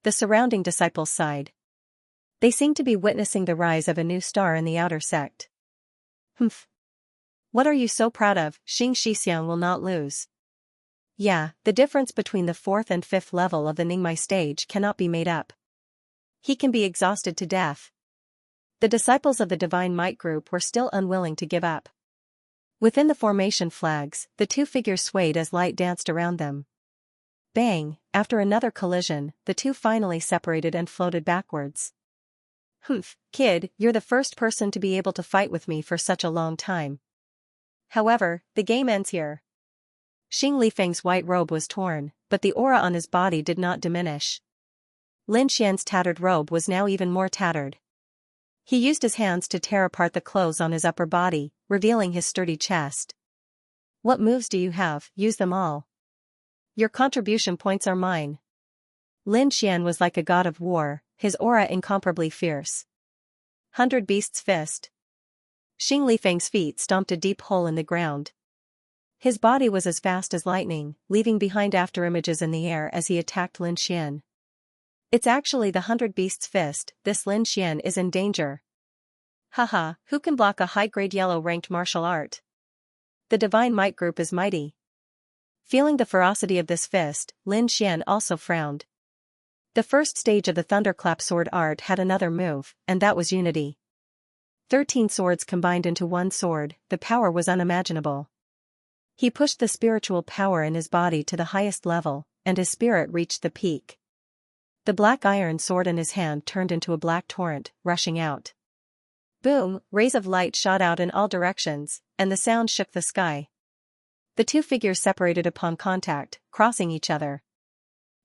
The surrounding disciples sighed. They seemed to be witnessing the rise of a new star in the outer sect. Humph. What are you so proud of? Xing Shixiang will not lose. Yeah, the difference between the 4th and 5th level of the Ningmai stage cannot be made up. He can be exhausted to death. The disciples of the Divine Might Group were still unwilling to give up. Within the formation flags, the 2 figures swayed as light danced around them. Bang! After another collision, the 2 finally separated and floated backwards. Humph, kid, you're the first person to be able to fight with me for such a long time. However, the game ends here. Xing Lifeng's white robe was torn, but the aura on his body did not diminish. Lin Xian's tattered robe was now even more tattered. He used his hands to tear apart the clothes on his upper body, revealing his sturdy chest. What moves do you have? Use them all. Your contribution points are mine. Lin Xian was like a god of war, his aura incomparably fierce. 100 Beasts Fist. Xing Lifeng's feet stomped a deep hole in the ground. His body was as fast as lightning, leaving behind afterimages in the air as he attacked Lin Xian. It's actually the 100 Beasts Fist, this Lin Xian is in danger. Haha, who can block a high-grade yellow-ranked martial art? The Divine Might Group is mighty. Feeling the ferocity of this fist, Lin Xian also frowned. The first stage of the Thunderclap sword art had another move, and that was unity. 13 swords combined into one sword, the power was unimaginable. He pushed the spiritual power in his body to the highest level, and his spirit reached the peak. The black iron sword in his hand turned into a black torrent, rushing out. Boom, rays of light shot out in all directions, and the sound shook the sky. The 2 figures separated upon contact, crossing each other.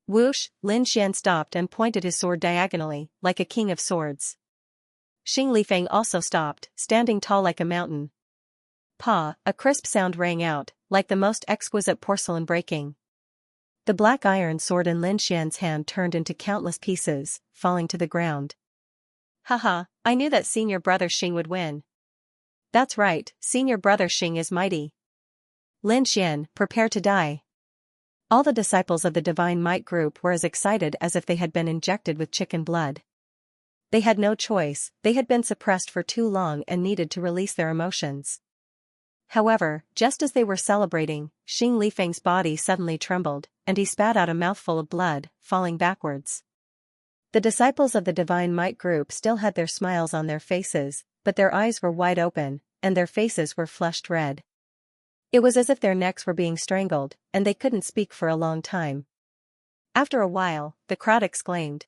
Whoosh, Lin Xian stopped and pointed his sword diagonally, like a king of swords. Xing Lifeng also stopped, standing tall like a mountain. Pa, a crisp sound rang out, like the most exquisite porcelain breaking. The black iron sword in Lin Xian's hand turned into countless pieces, falling to the ground. Haha, I knew that Senior Brother Xing would win. That's right, Senior Brother Xing is mighty. Lin Xian, prepare to die. All the disciples of the Divine Might Group were as excited as if they had been injected with chicken blood. They had no choice, they had been suppressed for too long and needed to release their emotions. However, just as they were celebrating, Xing Lifeng's body suddenly trembled, and he spat out a mouthful of blood, falling backwards. The disciples of the Divine Might group still had their smiles on their faces, but their eyes were wide open, and their faces were flushed red. It was as if their necks were being strangled, and they couldn't speak for a long time. After a while, the crowd exclaimed.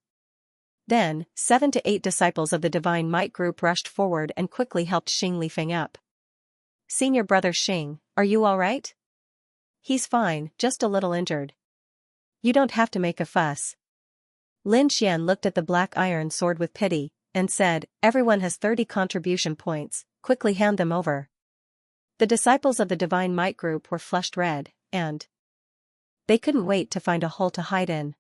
Then, 7 to 8 disciples of the Divine Might group rushed forward and quickly helped Xing Lifeng up. "Senior brother Xing, are you all right?" "He's fine, just a little injured." "You don't have to make a fuss." Lin Xian looked at the black iron sword with pity, and said, "Everyone has 30 contribution points, quickly hand them over." The disciples of the Divine Might group were flushed red, and they couldn't wait to find a hole to hide in.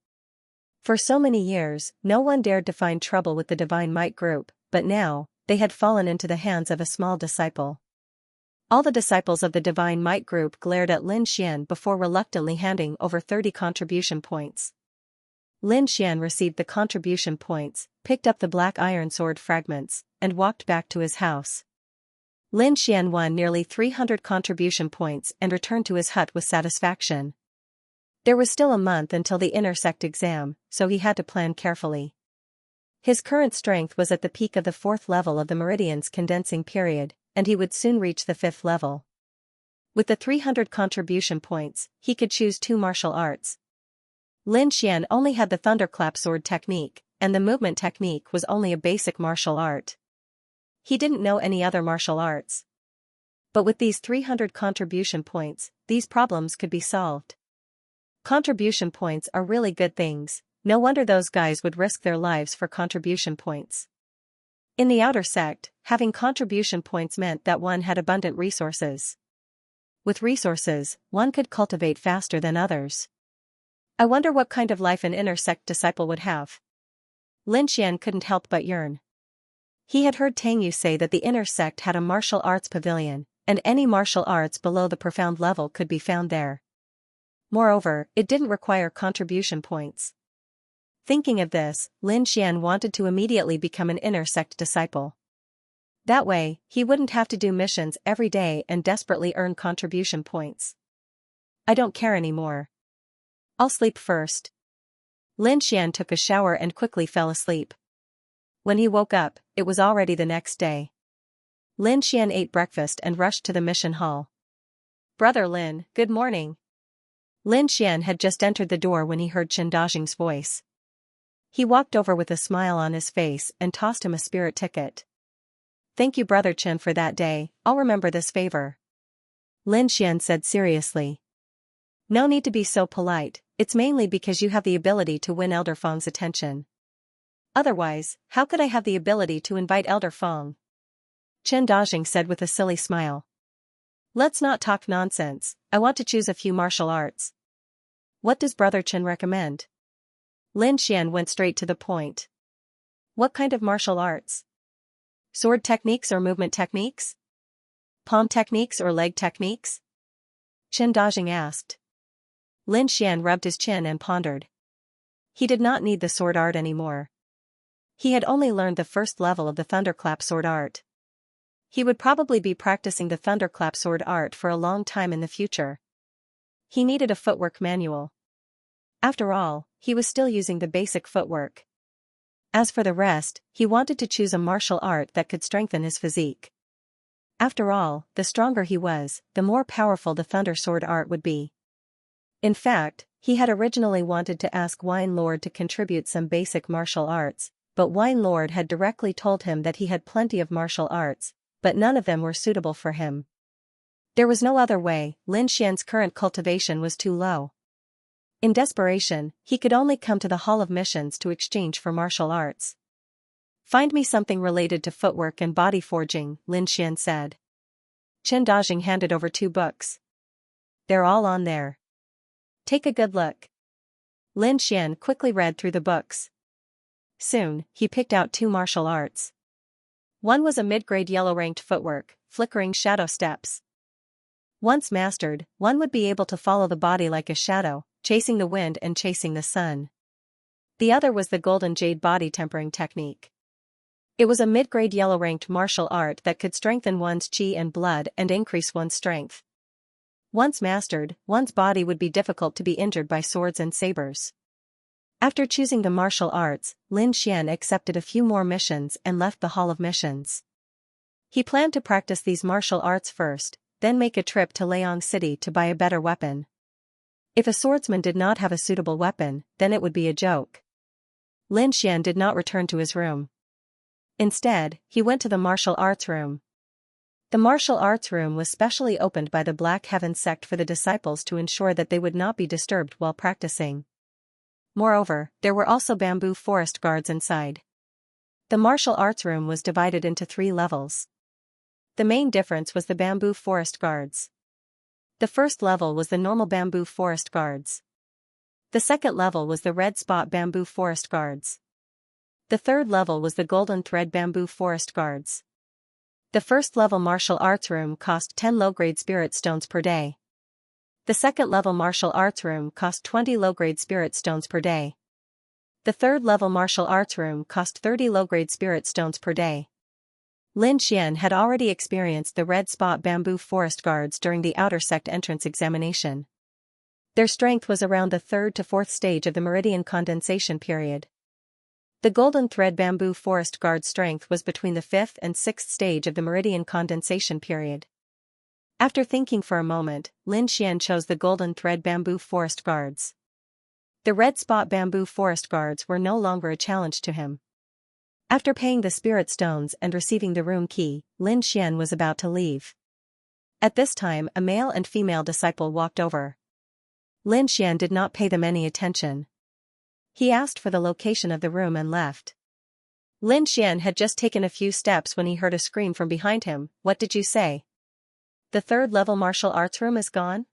For so many years, no one dared to find trouble with the Divine Might group, but now, they had fallen into the hands of a small disciple. All the disciples of the Divine Might group glared at Lin Xian before reluctantly handing over 30 contribution points. Lin Xian received the contribution points, picked up the black iron sword fragments, and walked back to his house. Lin Xian won nearly 300 contribution points and returned to his hut with satisfaction. There was still a month until the intersect exam, so he had to plan carefully. His current strength was at the peak of the 4th level of the Meridian's condensing period, and he would soon reach the 5th level. With the 300 contribution points, he could choose 2 martial arts. Lin Xian only had the thunderclap sword technique, and the movement technique was only a basic martial art. He didn't know any other martial arts. But with these 300 contribution points, these problems could be solved. Contribution points are really good things, no wonder those guys would risk their lives for contribution points. In the outer sect, having contribution points meant that one had abundant resources. With resources, one could cultivate faster than others. I wonder what kind of life an inner sect disciple would have. Lin Xian couldn't help but yearn. He had heard Tang Yu say that the inner sect had a martial arts pavilion, and any martial arts below the profound level could be found there. Moreover, it didn't require contribution points. Thinking of this, Lin Xian wanted to immediately become an inner sect disciple. That way, he wouldn't have to do missions every day and desperately earn contribution points. I don't care anymore. I'll sleep first. Lin Xian took a shower and quickly fell asleep. When he woke up, it was already the next day. Lin Xian ate breakfast and rushed to the mission hall. "Brother Lin, good morning." Lin Xian had just entered the door when he heard Chen Dajing's voice. He walked over with a smile on his face and tossed him a spirit ticket. "Thank you Brother Chen for that day, I'll remember this favor." Lin Xian said seriously. "No need to be so polite, it's mainly because you have the ability to win Elder Feng's attention. Otherwise, how could I have the ability to invite Elder Feng?" Chen Dajing said with a silly smile. "Let's not talk nonsense, I want to choose a few martial arts. What does Brother Chen recommend?" Lin Xian went straight to the point. "What kind of martial arts? Sword techniques or movement techniques? Palm techniques or leg techniques?" Chen Dajing asked. Lin Xian rubbed his chin and pondered. He did not need the sword art anymore. He had only learned the 1st level of the thunderclap sword art. He would probably be practicing the thunderclap sword art for a long time in the future. He needed a footwork manual. After all, he was still using the basic footwork. As for the rest, he wanted to choose a martial art that could strengthen his physique. After all, the stronger he was, the more powerful the thunder sword art would be. In fact, he had originally wanted to ask Wine Lord to contribute some basic martial arts, but Wine Lord had directly told him that he had plenty of martial arts, but none of them were suitable for him. There was no other way, Lin Xian's current cultivation was too low. In desperation, he could only come to the Hall of Missions to exchange for martial arts. "Find me something related to footwork and body forging," Lin Xian said. Chen Dajing handed over 2 books. "They're all on there. Take a good look." Lin Xian quickly read through the books. Soon, he picked out 2 martial arts. One was a mid-grade yellow-ranked footwork, flickering shadow steps. Once mastered, one would be able to follow the body like a shadow, chasing the wind and chasing the sun. The other was the golden jade body tempering technique. It was a mid-grade yellow-ranked martial art that could strengthen one's qi and blood and increase one's strength. Once mastered, one's body would be difficult to be injured by swords and sabers. After choosing the martial arts, Lin Xian accepted a few more missions and left the Hall of Missions. He planned to practice these martial arts first, then make a trip to Liang City to buy a better weapon. If a swordsman did not have a suitable weapon, then it would be a joke. Lin Xian did not return to his room. Instead, he went to the martial arts room. The martial arts room was specially opened by the Black Heaven sect for the disciples to ensure that they would not be disturbed while practicing. Moreover, there were also bamboo forest guards inside. The martial arts room was divided into 3 levels. The main difference was the bamboo forest guards. The first level was the normal bamboo forest guards. The second level was the red spot bamboo forest guards. The third level was the golden thread bamboo forest guards. The first level martial arts room cost 10 low-grade spirit stones per day. The second level martial arts room cost 20 low-grade spirit stones per day. The third level martial arts room cost 30 low-grade spirit stones per day. Lin Xian had already experienced the red spot bamboo forest guards during the outer sect entrance examination. Their strength was around the 3rd to 4th stage of the meridian condensation period. The golden thread bamboo forest guard's strength was between the 5th and 6th stage of the meridian condensation period. After thinking for a moment, Lin Xian chose the golden thread bamboo forest guards. The red spot bamboo forest guards were no longer a challenge to him. After paying the spirit stones and receiving the room key, Lin Xian was about to leave. At this time, a male and female disciple walked over. Lin Xian did not pay them any attention. He asked for the location of the room and left. Lin Xian had just taken a few steps when he heard a scream from behind him. "What did you say? The 3rd level martial arts room is gone?"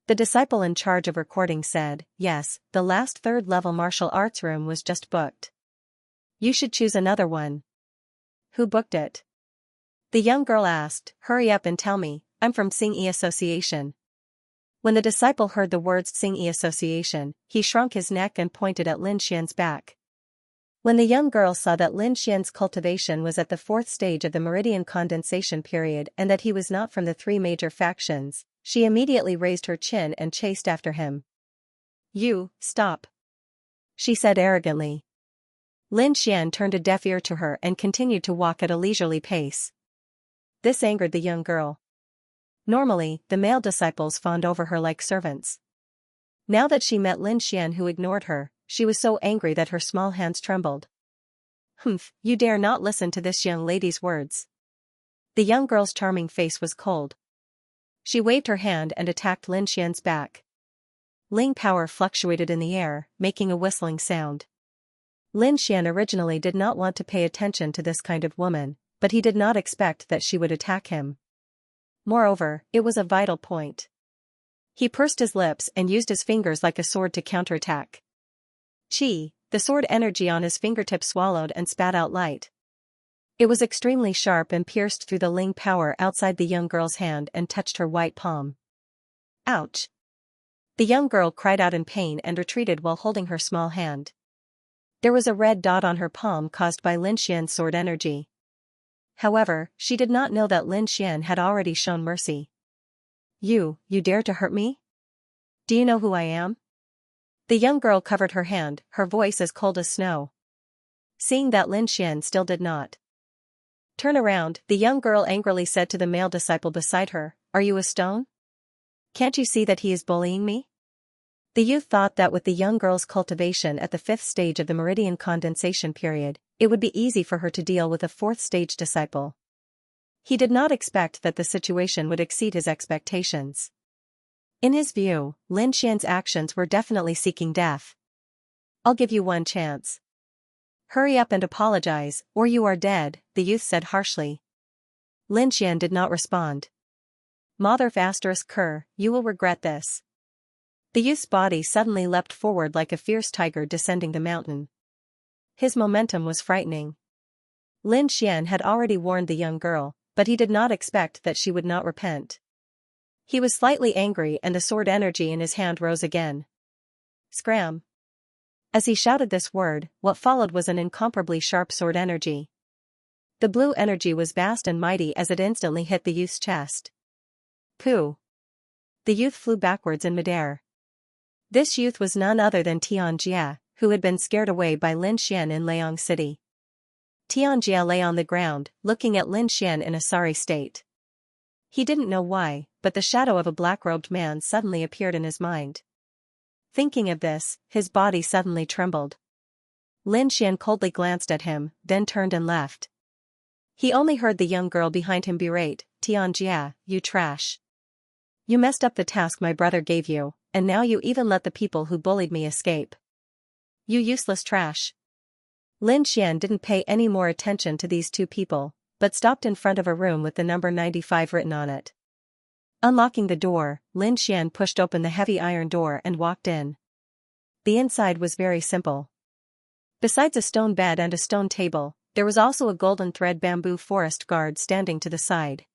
The disciple in charge of recording said, "Yes, the last 3rd level martial arts room was just booked. You should choose another one." "Who booked it?" the young girl asked. "Hurry up and tell me, I'm from Xianxia Association." When the disciple heard the words Xianxia Association, he shrunk his neck and pointed at Lin Xian's back. When the young girl saw that Lin Xian's cultivation was at the 4th stage of the meridian condensation period and that he was not from the 3 major factions, she immediately raised her chin and chased after him. "You, stop," she said arrogantly. Lin Xian turned a deaf ear to her and continued to walk at a leisurely pace. This angered the young girl. Normally, the male disciples fawned over her like servants. Now that she met Lin Xian who ignored her, she was so angry that her small hands trembled. "Humph, you dare not listen to this young lady's words." The young girl's charming face was cold. She waved her hand and attacked Lin Xian's back. Ling power fluctuated in the air, making a whistling sound. Lin Xian originally did not want to pay attention to this kind of woman, but he did not expect that she would attack him. Moreover, it was a vital point. He pursed his lips and used his fingers like a sword to counterattack. Qi, the sword energy on his fingertips swallowed and spat out light. It was extremely sharp and pierced through the Ling power outside the young girl's hand and touched her white palm. Ouch! The young girl cried out in pain and retreated while holding her small hand. There was a red dot on her palm caused by Lin Xian's sword energy. However, she did not know that Lin Xian had already shown mercy. You dare to hurt me? Do you know who I am?" The young girl covered her hand, her voice as cold as snow. Seeing that Lin Xian still did not turn around, the young girl angrily said to the male disciple beside her, "Are you a stone? Can't you see that he is bullying me?" The youth thought that with the young girl's cultivation at the 5th stage of the meridian condensation period, it would be easy for her to deal with a 4th stage disciple. He did not expect that the situation would exceed his expectations. In his view, Lin Xian's actions were definitely seeking death. "I'll give you one chance. Hurry up and apologize, or you are dead," the youth said harshly. Lin Xian did not respond. "Motherf asterisk cur, you will regret this." The youth's body suddenly leapt forward like a fierce tiger descending the mountain. His momentum was frightening. Lin Xian had already warned the young girl, but he did not expect that she would not repent. He was slightly angry and the sword energy in his hand rose again. Scram! As he shouted this word, what followed was an incomparably sharp sword energy. The blue energy was vast and mighty as it instantly hit the youth's chest. Pooh! the youth flew backwards in midair. This youth was none other than Xianxia, who had been scared away by Lin Xian in Liang City. Xianxia lay on the ground, looking at Lin Xian in a sorry state. He didn't know why, but the shadow of a black-robed man suddenly appeared in his mind. Thinking of this, his body suddenly trembled. Lin Xian coldly glanced at him, then turned and left. He only heard the young girl behind him berate, "Xianxia, you trash. You messed up the task my brother gave you, and now you even let the people who bullied me escape. You useless trash." Lin Xian didn't pay any more attention to these two people, but stopped in front of a room with the number 95 written on it. Unlocking the door, Lin Xian pushed open the heavy iron door and walked in. The inside was very simple. Besides a stone bed and a stone table, there was also a golden thread bamboo forest guard standing to the side.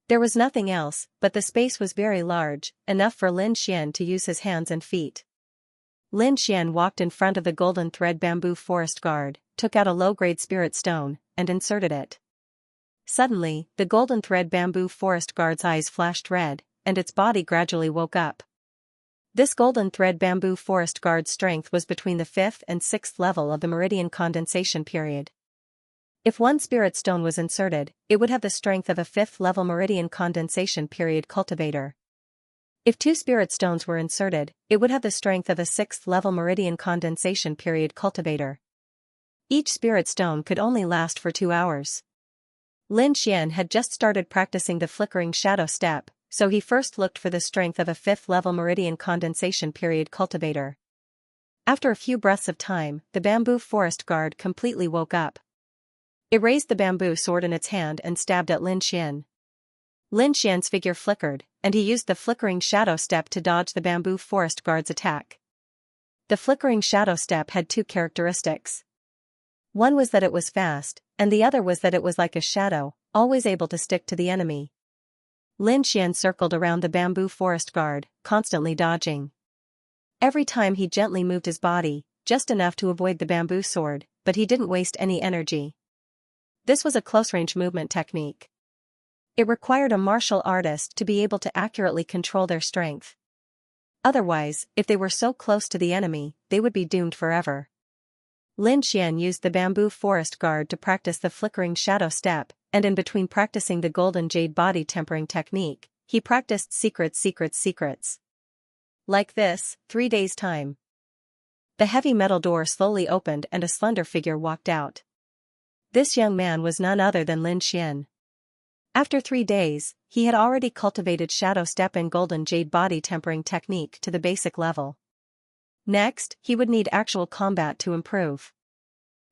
There was nothing else, but the space was very large, enough for Lin Xian to use his hands and feet. Lin Xian walked in front of the golden thread bamboo forest guard, took out a low-grade spirit stone, and inserted it. Suddenly, the golden thread bamboo forest guard's eyes flashed red, and its body gradually woke up. This golden thread bamboo forest guard's strength was between the 5th and 6th level of the meridian condensation period. If one spirit stone was inserted, it would have the strength of a 5th level meridian condensation period cultivator. If 2 spirit stones were inserted, it would have the strength of a 6th level meridian condensation period cultivator. Each spirit stone could only last for 2 hours. Lin Xian had just started practicing the flickering shadow step, so he first looked for the strength of a 5th level meridian condensation period cultivator. After a few breaths of time, the bamboo forest guard completely woke up. It raised the bamboo sword in its hand and stabbed at Lin Xian. Lin Xian's figure flickered, and he used the flickering shadow step to dodge the bamboo forest guard's attack. The flickering shadow step had 2 characteristics. One was that it was fast, and the other was that it was like a shadow, always able to stick to the enemy. Lin Xian circled around the bamboo forest guard, constantly dodging. Every time he gently moved his body, just enough to avoid the bamboo sword, but he didn't waste any energy. This was a close-range movement technique. It required a martial artist to be able to accurately control their strength. Otherwise, if they were so close to the enemy, they would be doomed forever. Lin Xian used the bamboo forest guard to practice the flickering shadow step, and in between practicing the golden jade body tempering technique, he practiced secrets. Like this, 3 days' time. The heavy metal door slowly opened and a slender figure walked out. This young man was none other than Lin Xian. After 3 days, he had already cultivated shadow step and golden jade body tempering technique to the basic level. Next, he would need actual combat to improve.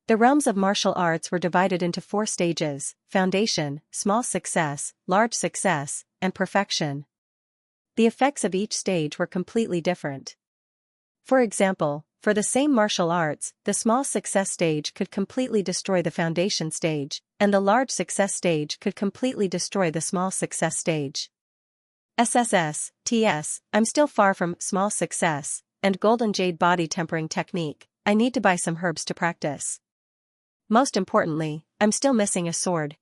The realms of martial arts were divided into 4 stages: foundation, small success, large success, and perfection. The effects of each stage were completely different. For example, for the same martial arts, the small success stage could completely destroy the foundation stage, and the large success stage could completely destroy the small success stage. TS, I'm still far from small success, and golden jade body tempering technique. I need to buy some herbs to practice. Most importantly, I'm still missing a sword.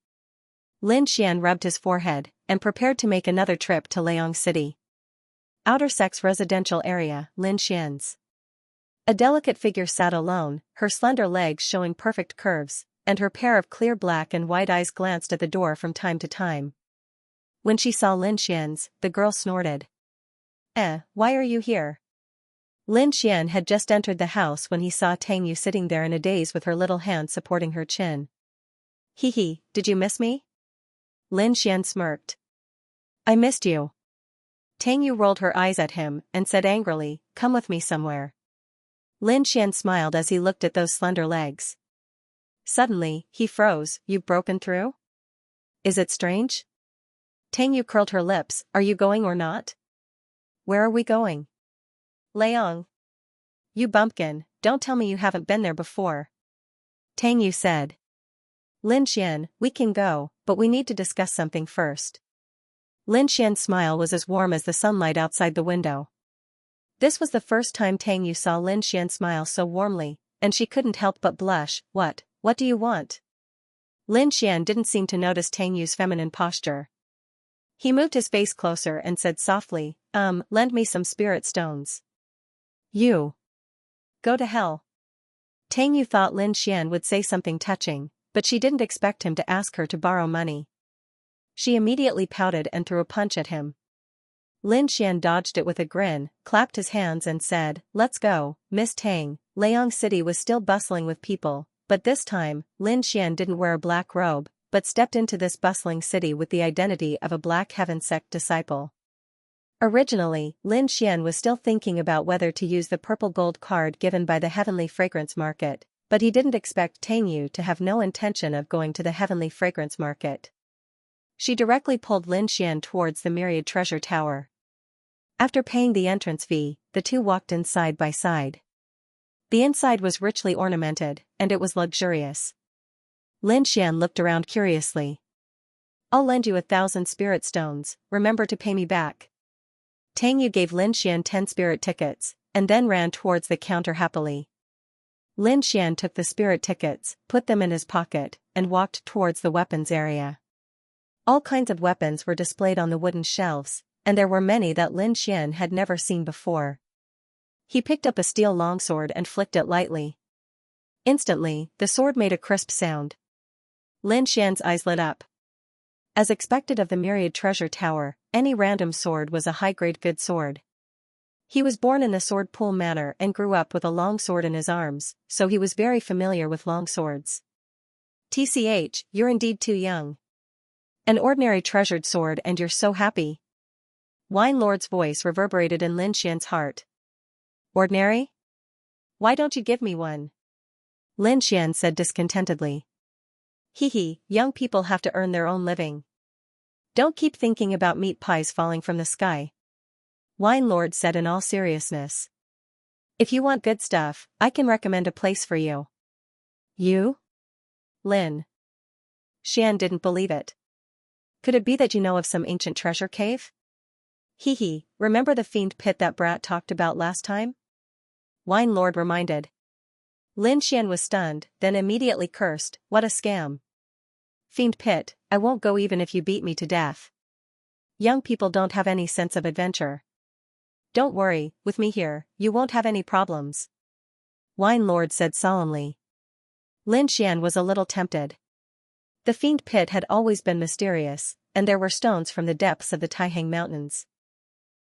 Lin Xian rubbed his forehead, and prepared to make another trip to Liang City. Outer Sex residential area, Lin Xian's. A delicate figure sat alone, her slender legs showing perfect curves, and her pair of clear black and white eyes glanced at the door from time to time. When she saw Lin Xian's, the girl snorted. Why are you here? Lin Xian had just entered the house when he saw Tang Yu sitting there in a daze with her little hand supporting her chin. Hee, did you miss me? Lin Xian smirked. I missed you. Tang Yu rolled her eyes at him and said angrily, come with me somewhere. Lin Xian smiled as he looked at those slender legs. Suddenly, he froze. You've broken through? Is it strange? Tang Yu curled her lips. Are you going or not? Where are we going? Liang. You bumpkin, don't tell me you haven't been there before. Tang Yu said. Lin Xian, we can go, but we need to discuss something first. Lin Xian's smile was as warm as the sunlight outside the window. This was the first time Tang Yu saw Lin Xian smile so warmly, and she couldn't help but blush. What do you want? Lin Xian didn't seem to notice Tang Yu's feminine posture. He moved his face closer and said softly, lend me some spirit stones. You. Go to hell. Tang Yu thought Lin Xian would say something touching, but she didn't expect him to ask her to borrow money. She immediately pouted and threw a punch at him. Lin Xian dodged it with a grin, clapped his hands and said, "Let's go, Miss Tang." Liang City was still bustling with people, but this time, Lin Xian didn't wear a black robe, but stepped into this bustling city with the identity of a Black Heaven sect disciple. Originally, Lin Xian was still thinking about whether to use the purple gold card given by the Heavenly Fragrance Market, but he didn't expect Tang Yu to have no intention of going to the Heavenly Fragrance Market. She directly pulled Lin Xian towards the Myriad Treasure Tower. After paying the entrance fee, the two walked in side by side. The inside was richly ornamented, and it was luxurious. Lin Xian looked around curiously. "I'll lend you 1,000 spirit stones, remember to pay me back." Tang Yu gave Lin Xian 10 spirit tickets, and then ran towards the counter happily. Lin Xian took the spirit tickets, put them in his pocket, and walked towards the weapons area. All kinds of weapons were displayed on the wooden shelves, and there were many that Lin Xian had never seen before. He picked up a steel longsword and flicked it lightly. Instantly, the sword made a crisp sound. Lin Xian's eyes lit up. As expected of the Myriad Treasure Tower, any random sword was a high-grade good sword. He was born in the sword pool manor and grew up with a long sword in his arms, so he was very familiar with long swords. "TCH, you're indeed too young. An ordinary treasured sword and you're so happy." Wine Lord's voice reverberated in Lin Xian's heart. "Ordinary? Why don't you give me one?" Lin Xian said discontentedly. "Hee, young people have to earn their own living. Don't keep thinking about meat pies falling from the sky." Wine Lord said in all seriousness. "If you want good stuff, I can recommend a place for you." "You?" Lin Xian didn't believe it. "Could it be that you know of some ancient treasure cave?" Remember the fiend pit that brat talked about last time?" Wine Lord reminded. Lin Xian was stunned, then immediately cursed, "What a scam. Fiend pit, I won't go even if you beat me to death. Young people don't have any sense of adventure." "Don't worry, with me here, you won't have any problems," Wine Lord said solemnly. Lin Xian was a little tempted. The fiend pit had always been mysterious, and there were stones from the depths of the Taihang Mountains.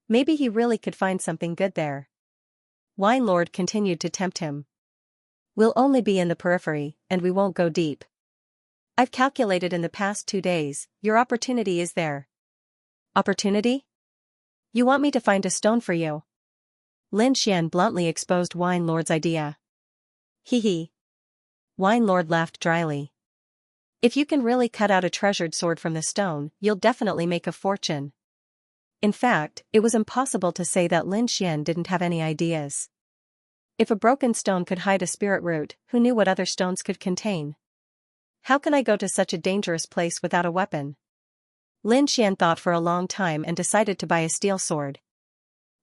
Maybe he really could find something good there. Wine Lord continued to tempt him. "We'll only be in the periphery, and we won't go deep. I've calculated in the past 2 days, your opportunity is there." "Opportunity? You want me to find a stone for you?" Lin Xian bluntly exposed Wine Lord's idea. Wine Lord laughed dryly. "If you can really cut out a treasured sword from the stone, you'll definitely make a fortune." In fact, it was impossible to say that Lin Xian didn't have any ideas. If a broken stone could hide a spirit root, who knew what other stones could contain? "How can I go to such a dangerous place without a weapon?" Lin Xian thought for a long time and decided to buy a steel sword.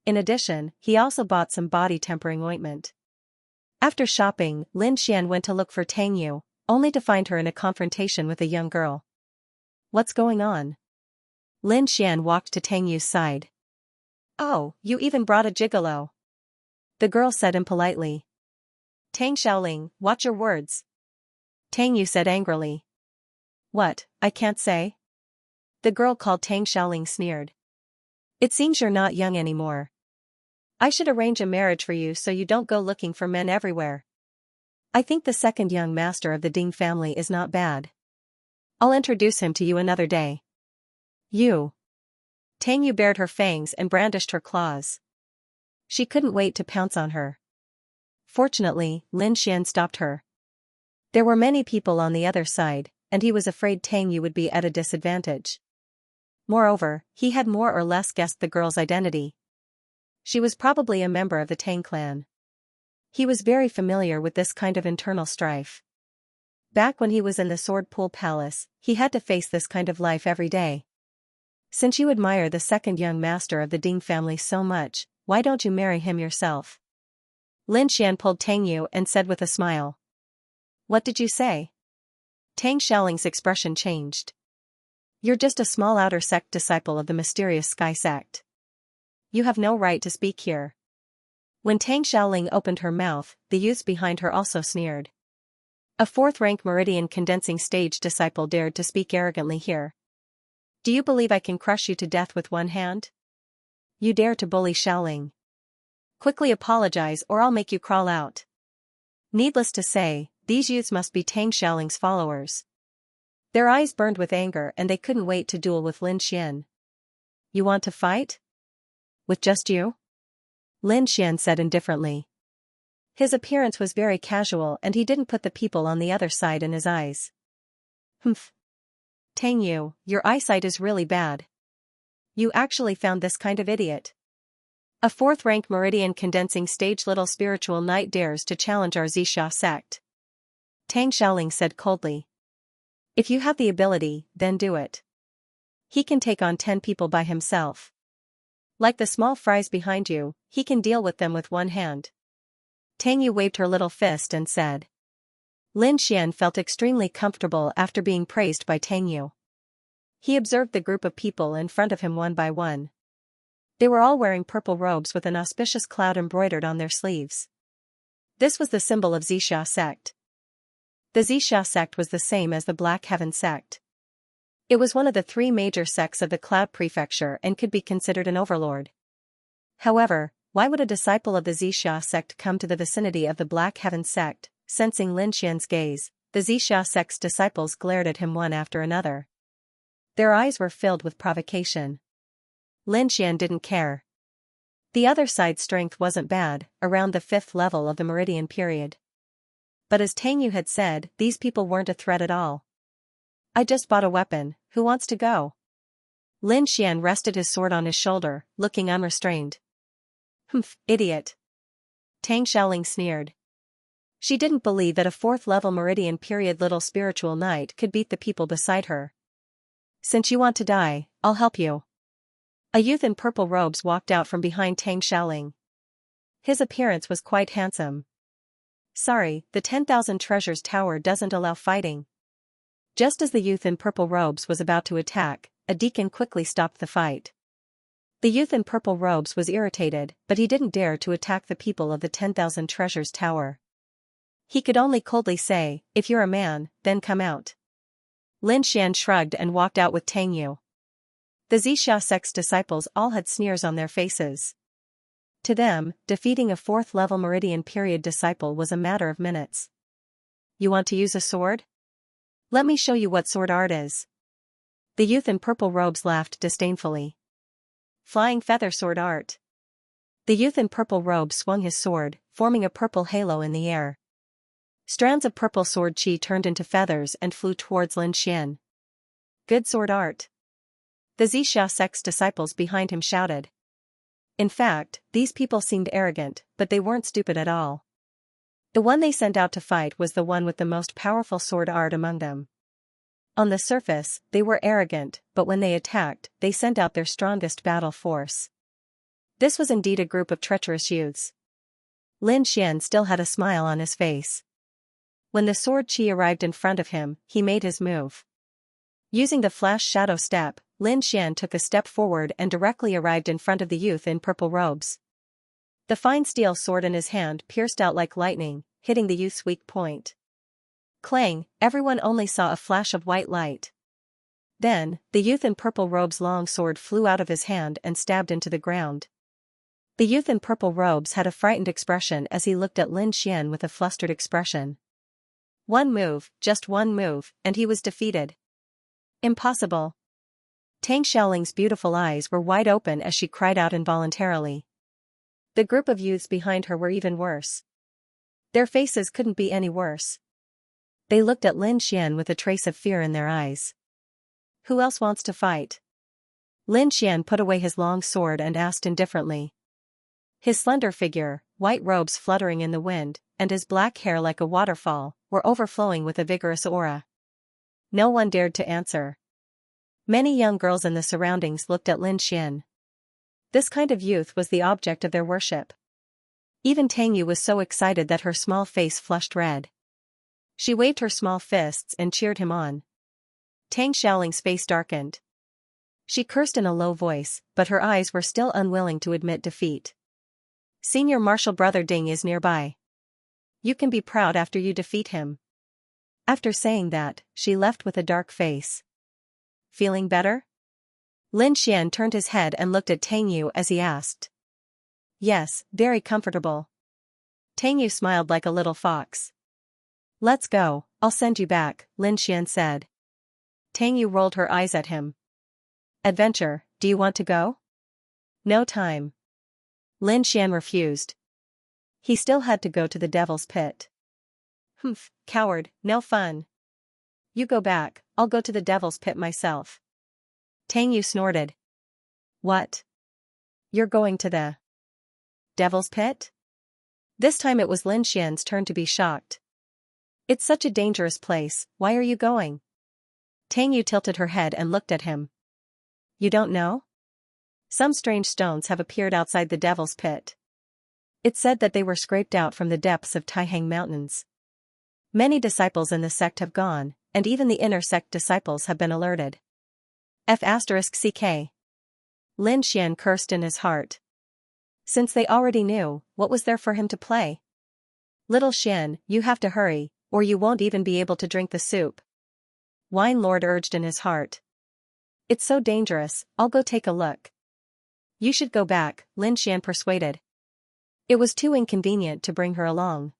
In addition, he also bought some body-tempering ointment. After shopping, Lin Xian went to look for Tang Yu, only to find her in a confrontation with a young girl. "What's going on?" Lin Xian walked to Tang Yu's side. "Oh, you even brought a gigolo," the girl said impolitely. "Tang Xiaoling, watch your words," Tang Yu said angrily. "What, I can't say?" the girl called Tang Xiaoling sneered. "It seems you're not young anymore. I should arrange a marriage for you so you don't go looking for men everywhere. I think the second young master of the Ding family is not bad. I'll introduce him to you another day." "You." Tang Yu bared her fangs and brandished her claws. She couldn't wait to pounce on her. Fortunately, Lin Xian stopped her. There were many people on the other side, and he was afraid Tang Yu would be at a disadvantage. Moreover, he had more or less guessed the girl's identity. She was probably a member of the Tang clan. He was very familiar with this kind of internal strife. Back when he was in the Sword Pool Palace, he had to face this kind of life every day. "Since you admire the second young master of the Ding family so much, why don't you marry him yourself?" Lin Xian pulled Tang Yu and said with a smile. "What did you say?" Tang Xiaoling's expression changed. You're just a small outer sect disciple of the mysterious Sky sect. You have no right to speak here. When Tang Xiaoling opened her mouth, the youths behind her also sneered. A fourth-rank meridian condensing stage disciple dared to speak arrogantly here. Do you believe I can crush you to death with one hand? You dare to bully Xiaoling? Quickly apologize or I'll make you crawl out. Needless to say, these youths must be Tang Xiaoling's followers. Their eyes burned with anger and they couldn't wait to duel with Lin Xian. You want to fight? With just you? Lin Xian said indifferently. His appearance was very casual and he didn't put the people on the other side in his eyes. Humph. Tang Yu, your eyesight is really bad. You actually found this kind of idiot. A fourth-rank meridian condensing stage little spiritual knight dares to challenge our Xianxia sect. Tang Xiaoling said coldly. If you have the ability, then do it. He can take on 10 people by himself. Like the small fries behind you, he can deal with them with one hand. Tang Yu waved her little fist and said. Lin Xian felt extremely comfortable after being praised by Tang Yu. He observed the group of people in front of him one by one. They were all wearing purple robes with an auspicious cloud embroidered on their sleeves. This was the symbol of Xianxia sect. The Xianxia sect was the same as the Black Heaven sect. It was one of the 3 major sects of the Cloud Prefecture and could be considered an overlord. However, why would a disciple of the Xianxia sect come to the vicinity of the Black Heaven sect? Sensing Lin Xian's gaze, the Xianxia sect's disciples glared at him one after another. Their eyes were filled with provocation. Lin Xian didn't care. The other side's strength wasn't bad, around the 5th level of the meridian period. But as Tang Yu had said, these people weren't a threat at all. I just bought a weapon, who wants to go? Lin Xian rested his sword on his shoulder, looking unrestrained. Humph, idiot. Tang Xiaoling sneered. She didn't believe that a 4th-level meridian period little spiritual knight could beat the people beside her. Since you want to die, I'll help you. A youth in purple robes walked out from behind Tang Xiaoling. His appearance was quite handsome. Sorry, the 10,000 Treasures Tower doesn't allow fighting. Just as the youth in purple robes was about to attack, a deacon quickly stopped the fight. The youth in purple robes was irritated, but he didn't dare to attack the people of the 10,000 Treasures Tower. He could only coldly say, if you're a man, then come out. Lin Xian shrugged and walked out with Tang Yu. The Xianxia sect's disciples all had sneers on their faces. To them, defeating a 4th-level meridian period disciple was a matter of minutes. You want to use a sword? Let me show you what sword art is. The youth in purple robes laughed disdainfully. Flying feather sword art. The youth in purple robes swung his sword, forming a purple halo in the air. Strands of purple sword chi turned into feathers and flew towards Lin Xian. Good sword art. The Xianxia sect's disciples behind him shouted. In fact, these people seemed arrogant, but they weren't stupid at all. The one they sent out to fight was the one with the most powerful sword art among them. On the surface, they were arrogant, but when they attacked, they sent out their strongest battle force. This was indeed a group of treacherous youths. Lin Xian still had a smile on his face. When the sword chi arrived in front of him, he made his move. Using the flash shadow step, Lin Xian took a step forward and directly arrived in front of the youth in purple robes. The fine steel sword in his hand pierced out like lightning, hitting the youth's weak point. Clang, everyone only saw a flash of white light. Then, the youth in purple robes' long sword flew out of his hand and stabbed into the ground. The youth in purple robes had a frightened expression as he looked at Lin Xian with a flustered expression. One move, just one move, and he was defeated. Impossible. Tang Xiaoling's beautiful eyes were wide open as she cried out involuntarily. The group of youths behind her were even worse. Their faces couldn't be any worse. They looked at Lin Xian with a trace of fear in their eyes. Who else wants to fight? Lin Xian put away his long sword and asked indifferently. His slender figure, white robes fluttering in the wind, and his black hair like a waterfall, were overflowing with a vigorous aura. No one dared to answer. Many young girls in the surroundings looked at Lin Xian. This kind of youth was the object of their worship. Even Tang Yu was so excited that her small face flushed red. She waved her small fists and cheered him on. Tang Xiaoling's face darkened. She cursed in a low voice, but her eyes were still unwilling to admit defeat. Senior Marshal Brother Ding is nearby. You can be proud after you defeat him. After saying that, she left with a dark face. Feeling better? Lin Xian turned his head and looked at Tang Yu as he asked. Yes, very comfortable. Tang Yu smiled like a little fox. Let's go, I'll send you back, Lin Xian said. Tang Yu rolled her eyes at him. Adventure, do you want to go? No time. Lin Xian refused. He still had to go to the Devil's Pit. Humph, coward, no fun. You go back, I'll go to the Devil's Pit myself. Tang Yu snorted. What? You're going to the Devil's Pit? This time it was Lin Xian's turn to be shocked. It's such a dangerous place, why are you going? Tang Yu tilted her head and looked at him. You don't know? Some strange stones have appeared outside the Devil's Pit. It's said that they were scraped out from the depths of Taihang Mountains. Many disciples in the sect have gone, and even the inner sect disciples have been alerted. F***ck. Lin Xian cursed in his heart. Since they already knew, what was there for him to play? Little Xian, you have to hurry, or you won't even be able to drink the soup. Wine Lord urged in his heart. It's so dangerous, I'll go take a look. You should go back, Lin Xian persuaded. It was too inconvenient to bring her along.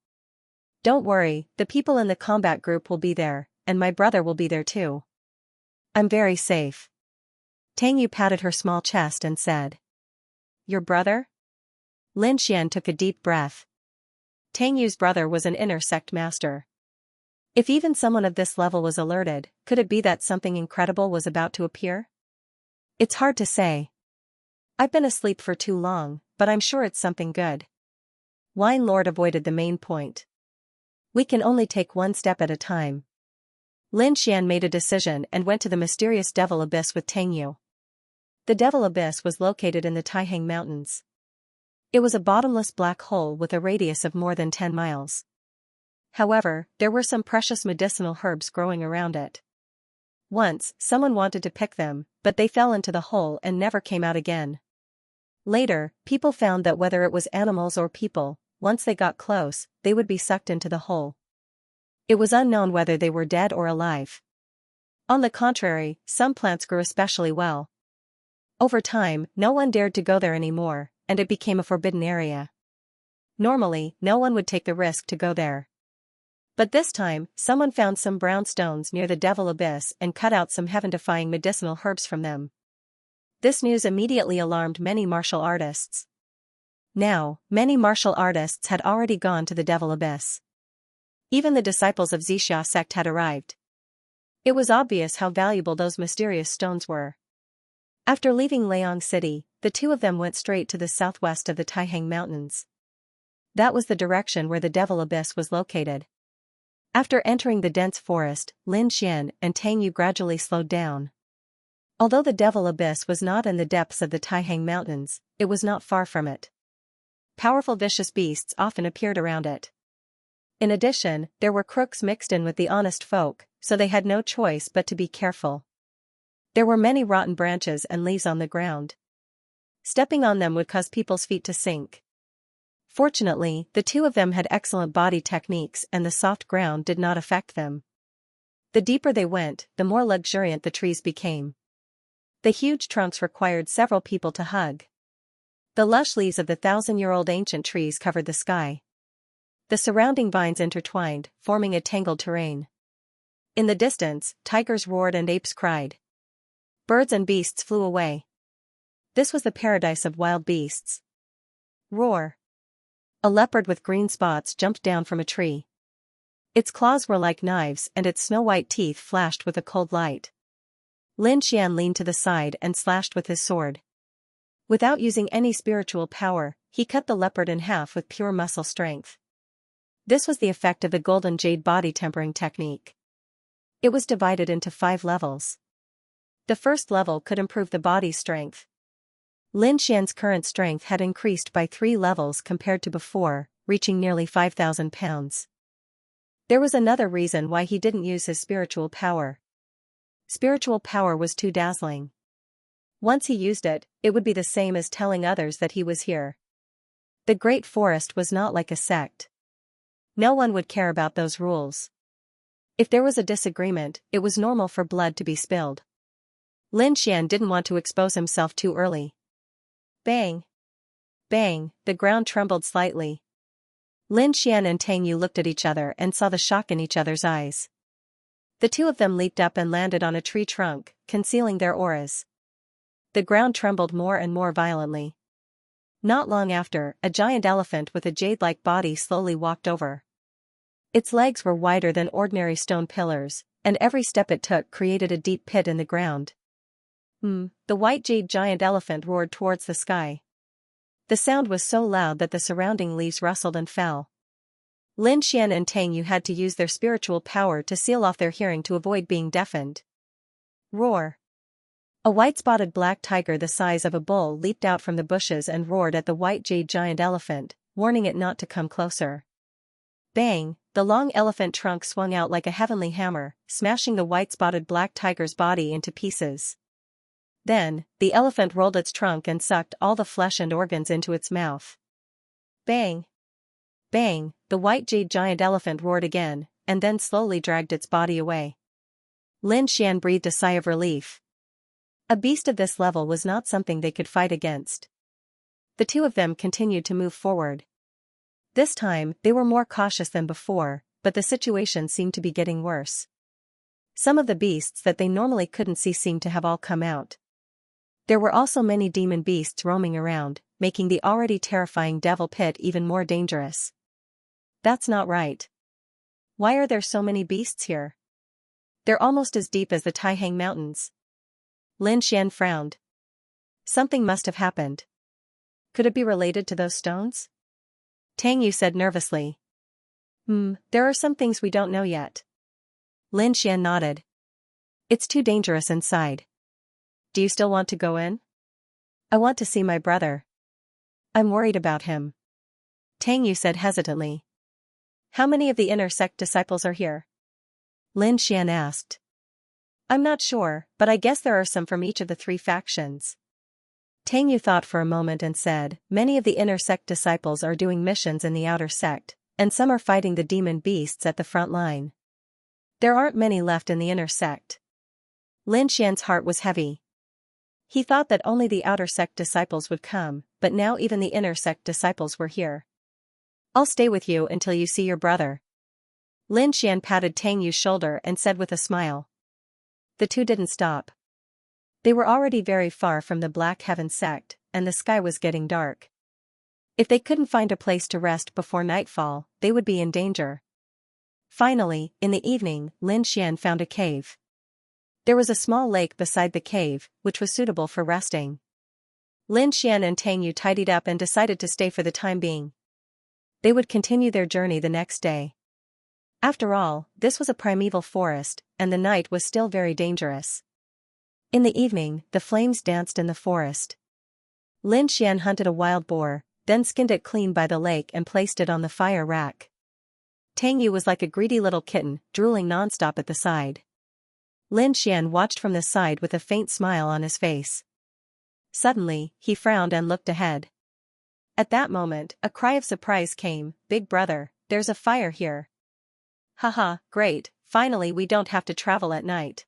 Don't worry, the people in the combat group will be there, and my brother will be there too. I'm very safe. Tang Yu patted her small chest and said. Your brother? Lin Xian took a deep breath. Tang Yu's brother was an inner sect master. If even someone of this level was alerted, could it be that something incredible was about to appear? It's hard to say. I've been asleep for too long, but I'm sure it's something good. Wine Lord avoided the main point. We can only take one step at a time. Lin Xian made a decision and went to the mysterious Devil Abyss with Tang Yu. The Devil Abyss was located in the Taihang Mountains. It was a bottomless black hole with a radius of more than 10 miles. However, there were some precious medicinal herbs growing around it. Once, someone wanted to pick them, but they fell into the hole and never came out again. Later, people found that whether it was animals or people, once they got close, they would be sucked into the hole. It was unknown whether they were dead or alive. On the contrary, some plants grew especially well. Over time, no one dared to go there anymore, and it became a forbidden area. Normally, no one would take the risk to go there. But this time, someone found some brown stones near the Devil Abyss and cut out some heaven-defying medicinal herbs from them. This news immediately alarmed many martial artists. Now, many martial artists had already gone to the Devil Abyss. Even the disciples of Xianxia sect had arrived. It was obvious how valuable those mysterious stones were. After leaving Liang City, the two of them went straight to the southwest of the Taihang Mountains. That was the direction where the Devil Abyss was located. After entering the dense forest, Lin Xian and Tang Yu gradually slowed down. Although the Devil Abyss was not in the depths of the Taihang Mountains, it was not far from it. Powerful vicious beasts often appeared around it. In addition, there were crooks mixed in with the honest folk, so they had no choice but to be careful. There were many rotten branches and leaves on the ground. Stepping on them would cause people's feet to sink. Fortunately, the two of them had excellent body techniques and the soft ground did not affect them. The deeper they went, the more luxuriant the trees became. The huge trunks required several people to hug. The lush leaves of the 1,000-year-old ancient trees covered the sky. The surrounding vines intertwined, forming a tangled terrain. In the distance, tigers roared and apes cried. Birds and beasts flew away. This was the paradise of wild beasts. Roar! A leopard with green spots jumped down from a tree. Its claws were like knives and its snow-white teeth flashed with a cold light. Lin Xian leaned to the side and slashed with his sword. Without using any spiritual power, he cut the leopard in half with pure muscle strength. This was the effect of the golden jade body tempering technique. It was divided into 5 levels. The first level could improve the body's strength. Lin Xian's current strength had increased by 3 levels compared to before, reaching nearly 5,000 pounds. There was another reason why he didn't use his spiritual power. Spiritual power was too dazzling. Once he used it, it would be the same as telling others that he was here. The Great Forest was not like a sect. No one would care about those rules. If there was a disagreement, it was normal for blood to be spilled. Lin Xian didn't want to expose himself too early. Bang! Bang! The ground trembled slightly. Lin Xian and Tang Yu looked at each other and saw the shock in each other's eyes. The two of them leaped up and landed on a tree trunk, concealing their auras. The ground trembled more and more violently. Not long after, a giant elephant with a jade-like body slowly walked over. Its legs were wider than ordinary stone pillars, and every step it took created a deep pit in the ground. The white jade giant elephant roared towards the sky. The sound was so loud that the surrounding leaves rustled and fell. Lin Xian and Tang Yu had to use their spiritual power to seal off their hearing to avoid being deafened. Roar! A white-spotted black tiger the size of a bull leaped out from the bushes and roared at the white jade giant elephant, warning it not to come closer. Bang! The long elephant trunk swung out like a heavenly hammer, smashing the white-spotted black tiger's body into pieces. Then, the elephant rolled its trunk and sucked all the flesh and organs into its mouth. Bang! Bang! The white jade giant elephant roared again, and then slowly dragged its body away. Lin Xian breathed a sigh of relief. A beast of this level was not something they could fight against. The two of them continued to move forward. This time, they were more cautious than before, but the situation seemed to be getting worse. Some of the beasts that they normally couldn't see seemed to have all come out. There were also many demon beasts roaming around, making the already terrifying devil pit even more dangerous. That's not right. Why are there so many beasts here? They're almost as deep as the Taihang Mountains. Lin Xian frowned. Something must have happened. Could it be related to those stones? Tang Yu said nervously. There are some things we don't know yet. Lin Xian nodded. It's too dangerous inside. Do you still want to go in? I want to see my brother. I'm worried about him. Tang Yu said hesitantly. How many of the inner sect disciples are here? Lin Xian asked. I'm not sure, but I guess there are some from each of the three factions. Tang Yu thought for a moment and said, many of the inner sect disciples are doing missions in the outer sect, and some are fighting the demon beasts at the front line. There aren't many left in the inner sect. Lin Xian's heart was heavy. He thought that only the outer sect disciples would come, but now even the inner sect disciples were here. I'll stay with you until you see your brother. Lin Xian patted Tang Yu's shoulder and said with a smile. The two didn't stop. They were already very far from the Black Heaven sect, and the sky was getting dark. If they couldn't find a place to rest before nightfall, they would be in danger. Finally, in the evening, Lin Xian found a cave. There was a small lake beside the cave, which was suitable for resting. Lin Xian and Tang Yu tidied up and decided to stay for the time being. They would continue their journey the next day. After all, this was a primeval forest, and the night was still very dangerous. In the evening, the flames danced in the forest. Lin Xian hunted a wild boar, then skinned it clean by the lake and placed it on the fire rack. Tang Yu was like a greedy little kitten, drooling nonstop at the side. Lin Xian watched from the side with a faint smile on his face. Suddenly, he frowned and looked ahead. At that moment, a cry of surprise came, "Big brother, there's a fire here." "Haha, great, finally we don't have to travel at night."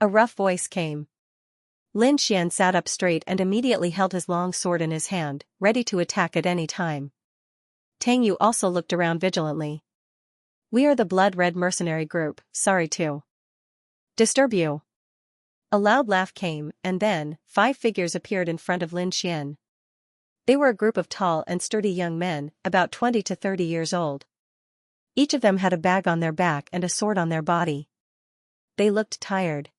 A rough voice came. Lin Xian sat up straight and immediately held his long sword in his hand, ready to attack at any time. Tang Yu also looked around vigilantly. "We are the blood-red mercenary group, sorry to disturb you." A loud laugh came, and then, 5 figures appeared in front of Lin Xian. They were a group of tall and sturdy young men, about 20 to 30 years old. Each of them had a bag on their back and a sword on their body. They looked tired.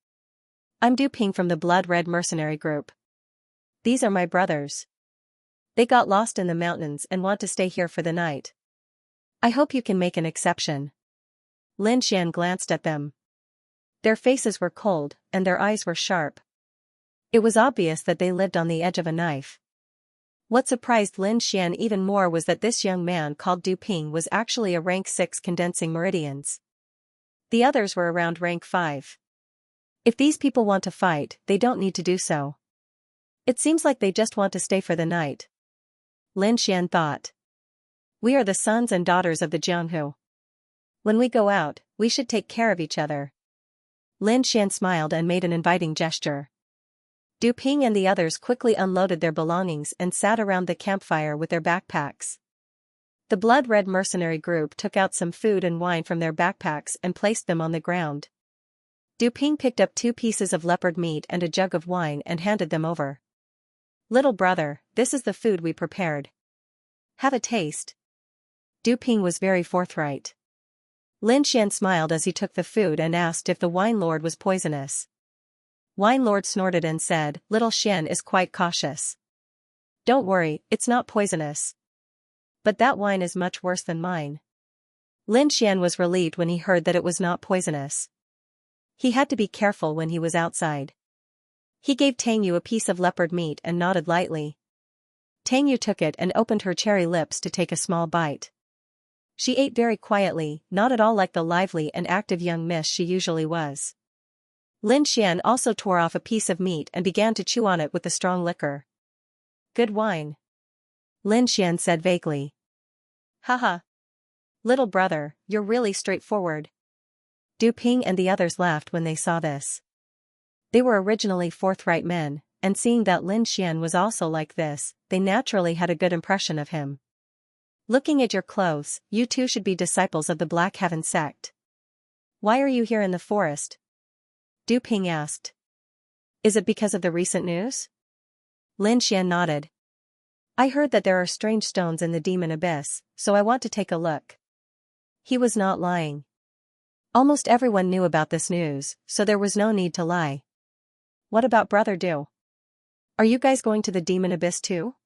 "I'm Du Ping from the blood-red mercenary group. These are my brothers. They got lost in the mountains and want to stay here for the night. I hope you can make an exception." Lin Xian glanced at them. Their faces were cold, and their eyes were sharp. It was obvious that they lived on the edge of a knife. What surprised Lin Xian even more was that this young man called Du Ping was actually a rank 6 condensing meridians. The others were around rank 5. If these people want to fight, they don't need to do so. It seems like they just want to stay for the night. Lin Xian thought. We are the sons and daughters of the Jianghu. When we go out, we should take care of each other. Lin Xian smiled and made an inviting gesture. Du Ping and the others quickly unloaded their belongings and sat around the campfire with their backpacks. The blood-red mercenary group took out some food and wine from their backpacks and placed them on the ground. Du Ping picked up 2 pieces of leopard meat and a jug of wine and handed them over. Little brother, this is the food we prepared. Have a taste. Du Ping was very forthright. Lin Xian smiled as he took the food and asked if the wine lord was poisonous. Wine lord snorted and said, Little Xian is quite cautious. Don't worry, it's not poisonous. But that wine is much worse than mine. Lin Xian was relieved when he heard that it was not poisonous. He had to be careful when he was outside. He gave Tang Yu a piece of leopard meat and nodded lightly. Tang Yu took it and opened her cherry lips to take a small bite. She ate very quietly, not at all like the lively and active young miss she usually was. Lin Xian also tore off a piece of meat and began to chew on it with the strong liquor. Good wine. Lin Xian said vaguely. Haha. Little brother, you're really straightforward. Du Ping and the others laughed when they saw this. They were originally forthright men, and seeing that Lin Xian was also like this, they naturally had a good impression of him. Looking at your clothes, you two should be disciples of the Black Heaven sect. Why are you here in the forest? Du Ping asked. Is it because of the recent news? Lin Xian nodded. I heard that there are strange stones in the demon abyss, so I want to take a look. He was not lying. Almost everyone knew about this news, so there was no need to lie. What about Brother Du? Are you guys going to the demon abyss too?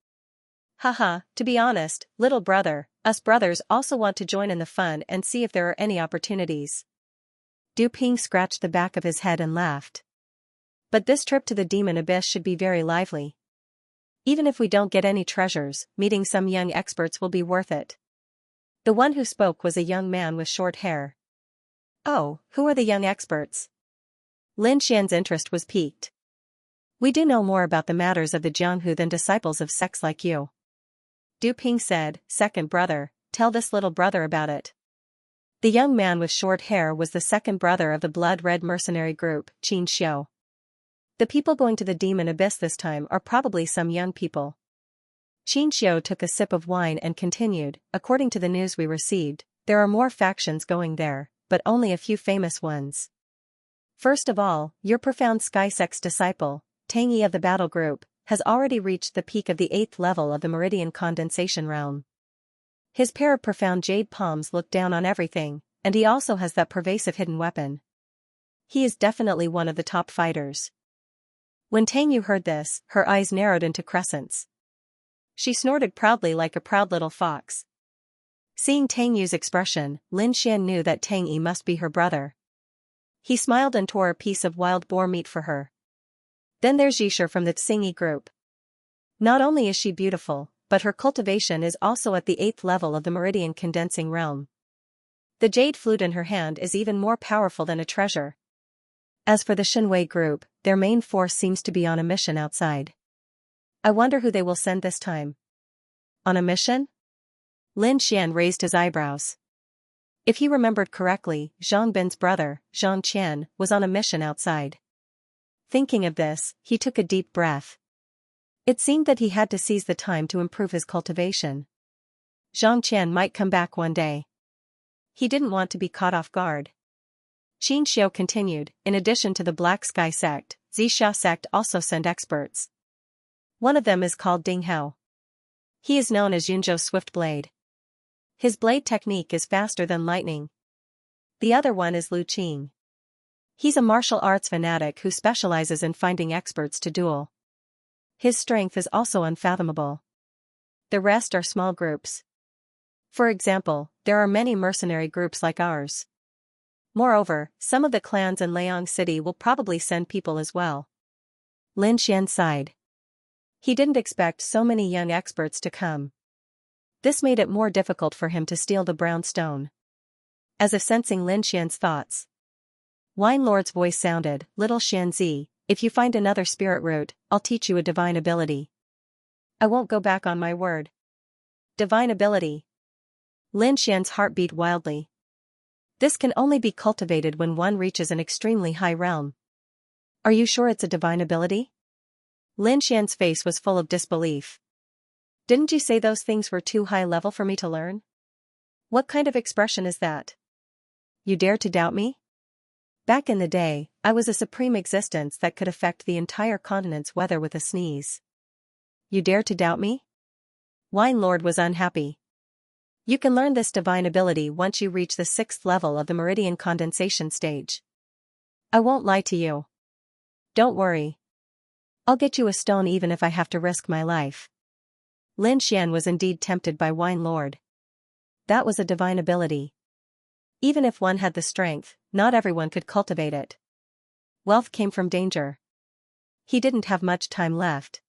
Haha, to be honest, little brother, us brothers also want to join in the fun and see if there are any opportunities. Du Ping scratched the back of his head and laughed. But this trip to the demon abyss should be very lively. Even if we don't get any treasures, meeting some young experts will be worth it. The one who spoke was a young man with short hair. Oh, who are the young experts? Lin Xian's interest was piqued. We do know more about the matters of the Jianghu than disciples of sects like you. Du Ping said, second brother, tell this little brother about it. The young man with short hair was the second brother of the blood-red mercenary group, Xianxia. The people going to the demon abyss this time are probably some young people. Xianxia took a sip of wine and continued, according to the news we received, there are more factions going there, but only a few famous ones. First of all, your profound Sky Sect's disciple, Tang Yi of the battle group, has already reached the peak of the 8th level of the meridian condensation realm. His pair of profound jade palms look down on everything, and he also has that pervasive hidden weapon. He is definitely one of the top fighters. When Tang Yu heard this, her eyes narrowed into crescents. She snorted proudly like a proud little fox. Seeing Tang Yu's expression, Lin Xian knew that Tang Yi must be her brother. He smiled and tore a piece of wild boar meat for her. Then there's Yixia from the Xingyi group. Not only is she beautiful, but her cultivation is also at the 8th level of the meridian condensing realm. The jade flute in her hand is even more powerful than a treasure. As for the Shenwei group, their main force seems to be on a mission outside. I wonder who they will send this time. On a mission? Lin Xian raised his eyebrows. If he remembered correctly, Zhang Bin's brother, Zhang Qian, was on a mission outside. Thinking of this, he took a deep breath. It seemed that he had to seize the time to improve his cultivation. Zhang Qian might come back one day. He didn't want to be caught off guard. Qin Xiu continued, in addition to the Black Sky sect, Xia sect also send experts. One of them is called Ding Hao. He is known as Yunzhou Swift Blade. His blade technique is faster than lightning. The other one is Lu Qing. He's a martial arts fanatic who specializes in finding experts to duel. His strength is also unfathomable. The rest are small groups. For example, there are many mercenary groups like ours. Moreover, some of the clans in Liang City will probably send people as well. Lin Xian sighed. He didn't expect so many young experts to come. This made it more difficult for him to steal the brown stone. As if sensing Lin Xian's thoughts, Wine Lord's voice sounded, "Little Xianxia, if you find another spirit root, I'll teach you a divine ability." "I won't go back on my word." "Divine ability?" Lin Xian's heart beat wildly. This can only be cultivated when one reaches an extremely high realm. "Are you sure it's a divine ability?" Lin Xian's face was full of disbelief. "Didn't you say those things were too high level for me to learn?" "What kind of expression is that? You dare to doubt me? Back in the day, I was a supreme existence that could affect the entire continent's weather with a sneeze. You dare to doubt me?" Wine Lord was unhappy. "You can learn this divine ability once you reach the 6th level of the meridian condensation stage." "I won't lie to you. Don't worry. I'll get you a stone even if I have to risk my life." Lin Xian was indeed tempted by Wine Lord. That was a divine ability. Even if one had the strength, not everyone could cultivate it. Wealth came from danger. He didn't have much time left.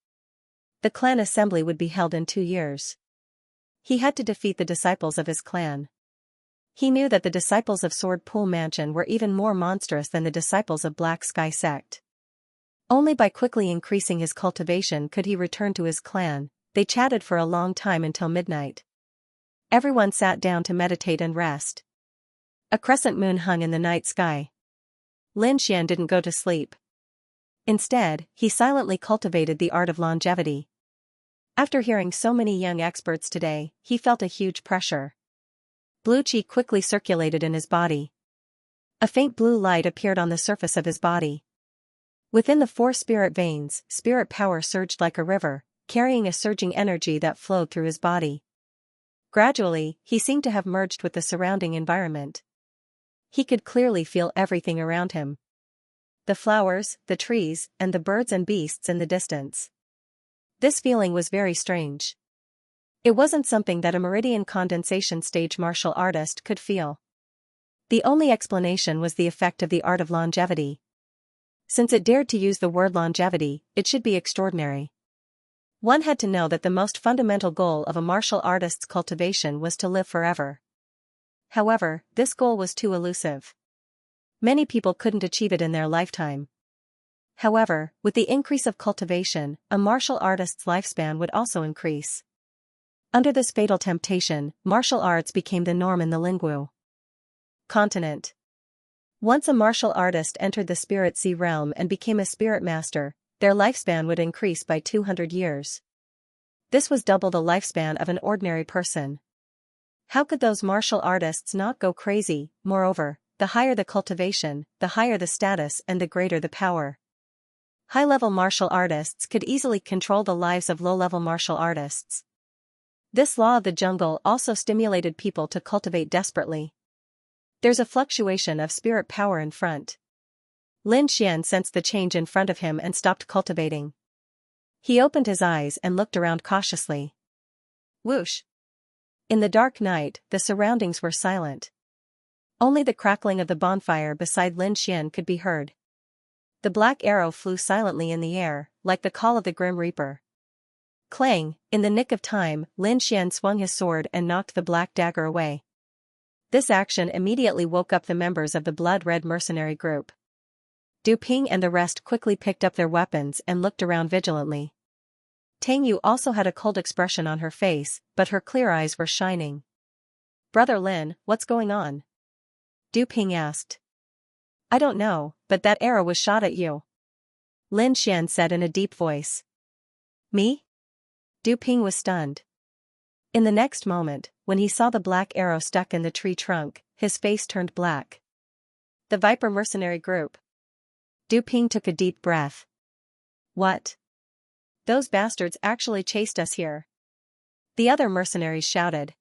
The clan assembly would be held in 2 years. He had to defeat the disciples of his clan. He knew that the disciples of Sword Pool Mansion were even more monstrous than the disciples of Black Sky Sect. Only by quickly increasing his cultivation could he return to his clan. They chatted for a long time until midnight. Everyone sat down to meditate and rest. A crescent moon hung in the night sky. Lin Xian didn't go to sleep. Instead, he silently cultivated the art of longevity. After hearing so many young experts today, he felt a huge pressure. Blue qi quickly circulated in his body. A faint blue light appeared on the surface of his body. Within the 4 spirit veins, spirit power surged like a river, carrying a surging energy that flowed through his body. Gradually, he seemed to have merged with the surrounding environment. He could clearly feel everything around him. The flowers, the trees, and the birds and beasts in the distance. This feeling was very strange. It wasn't something that a meridian condensation stage martial artist could feel. The only explanation was the effect of the art of longevity. Since it dared to use the word longevity, it should be extraordinary. One had to know that the most fundamental goal of a martial artist's cultivation was to live forever. However, this goal was too elusive. Many people couldn't achieve it in their lifetime. However, with the increase of cultivation, a martial artist's lifespan would also increase. Under this fatal temptation, martial arts became the norm in the Lingwu continent. Once a martial artist entered the spirit sea realm and became a spirit master, their lifespan would increase by 200 years. This was double the lifespan of an ordinary person. How could those martial artists not go crazy? Moreover, the higher the cultivation, the higher the status and the greater the power. High-level martial artists could easily control the lives of low-level martial artists. This law of the jungle also stimulated people to cultivate desperately. There's a fluctuation of spirit power in front. Lin Xian sensed the change in front of him and stopped cultivating. He opened his eyes and looked around cautiously. Whoosh! In the dark night, the surroundings were silent. Only the crackling of the bonfire beside Lin Xian could be heard. The black arrow flew silently in the air, like the call of the Grim Reaper. Clang! In the nick of time, Lin Xian swung his sword and knocked the black dagger away. This action immediately woke up the members of the blood-red mercenary group. Du Ping and the rest quickly picked up their weapons and looked around vigilantly. Tang Yu also had a cold expression on her face, but her clear eyes were shining. "Brother Lin, what's going on?" Du Ping asked. "I don't know, but that arrow was shot at you," Lin Xian said in a deep voice. "Me?" Du Ping was stunned. In the next moment, when he saw the black arrow stuck in the tree trunk, his face turned black. "The Viper mercenary group." Du Ping took a deep breath. "What? Those bastards actually chased us here." The other mercenaries shouted.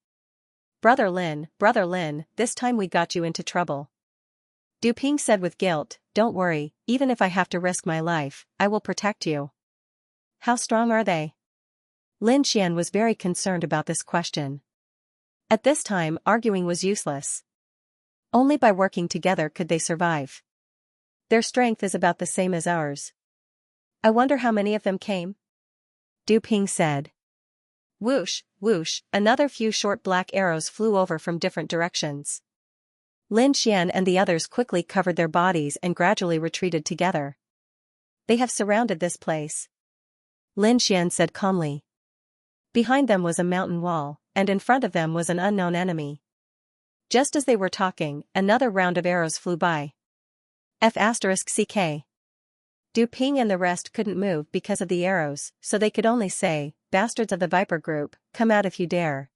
Brother Lin, this time we got you into trouble." Du Ping said with guilt, "Don't worry, even if I have to risk my life, I will protect you." "How strong are they?" Lin Xian was very concerned about this question. At this time, arguing was useless. Only by working together could they survive. "Their strength is about the same as ours." "I wonder how many of them came?" Du Ping said. Whoosh, whoosh, another few short black arrows flew over from different directions. Lin Xian and the others quickly covered their bodies and gradually retreated together. They have surrounded this place, Lin Xian said calmly. Behind them was a mountain wall, and in front of them was an unknown enemy. Just as they were talking, another round of arrows flew by. F***ck. Du Ping and the rest couldn't move because of the arrows, so they could only say, "Bastards of the Viper Group, come out if you dare.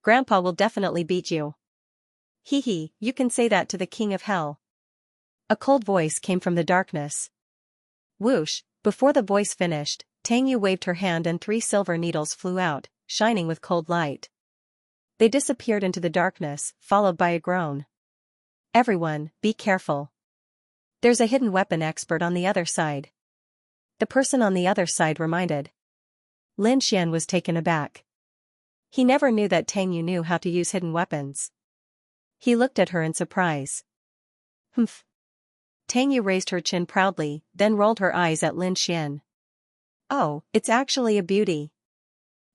Grandpa will definitely beat you." "Hee hee, you can say that to the King of Hell." A cold voice came from the darkness. Whoosh, before the voice finished, Tang Yu waved her hand and 3 silver needles flew out, shining with cold light. They disappeared into the darkness, followed by a groan. "Everyone, be careful. There's a hidden weapon expert on the other side." The person on the other side reminded. Lin Xian was taken aback. He never knew that Tang Yu knew how to use hidden weapons. He looked at her in surprise. "Humph." Tang Yu raised her chin proudly, then rolled her eyes at Lin Xian. "Oh, it's actually a beauty."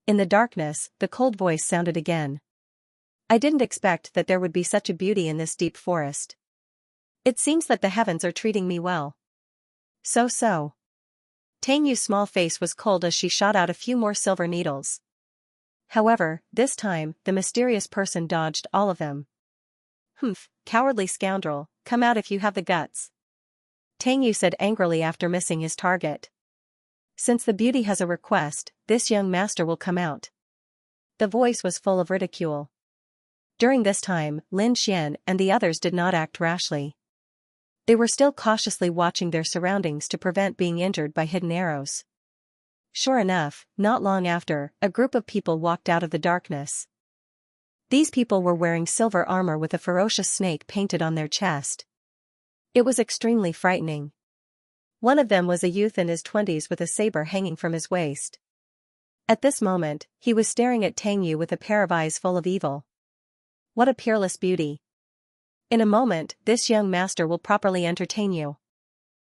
In the darkness, the cold voice sounded again. "I didn't expect that there would be such a beauty in this deep forest. It seems that the heavens are treating me well." So. Tang Yu's small face was cold as she shot out a few more silver needles. However, this time, the mysterious person dodged all of them. "Humph, cowardly scoundrel, come out if you have the guts," Tang Yu said angrily after missing his target. "Since the beauty has a request, this young master will come out." The voice was full of ridicule. During this time, Lin Xian and the others did not act rashly. They were still cautiously watching their surroundings to prevent being injured by hidden arrows. Sure enough, not long after, a group of people walked out of the darkness. These people were wearing silver armor with a ferocious snake painted on their chest. It was extremely frightening. One of them was a youth in his 20s with a saber hanging from his waist. At this moment, he was staring at Tang Yu with a pair of eyes full of evil. What a peerless beauty. In a moment, this young master will properly entertain you.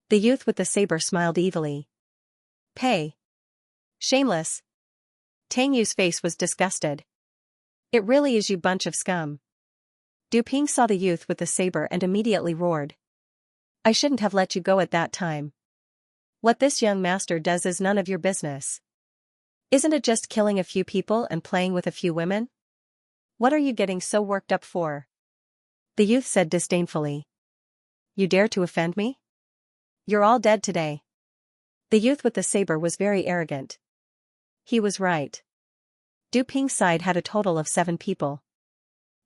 The youth with the saber smiled evilly. "Pay. Shameless." Tang Yu's face was disgusted. "It really is, you bunch of scum." Du Ping saw the youth with the saber and immediately roared. "I shouldn't have let you go at that time. What this young master does is none of your business. Isn't it just killing a few people and playing with a few women? What are you getting so worked up for?" The youth said disdainfully. "You dare to offend me? You're all dead today." The youth with the saber was very arrogant. He was right. Du Ping's side had a total of 7 people.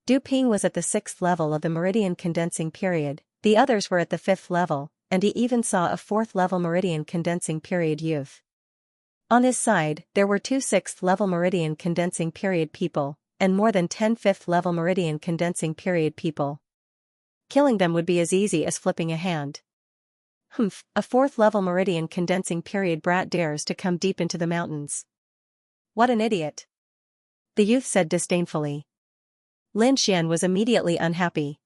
Du Ping was at the 6th level of the meridian condensing period, the others were at the 5th level, and he even saw a 4th level meridian condensing period youth. On his side, there were 2 6th level meridian condensing period people, and more than 10 5th level meridian condensing period people. Killing them would be as easy as flipping a hand. "Humph, a 4th level meridian condensing period brat dares to come deep into the mountains. What an idiot," the youth said disdainfully. Lin Xian was immediately unhappy.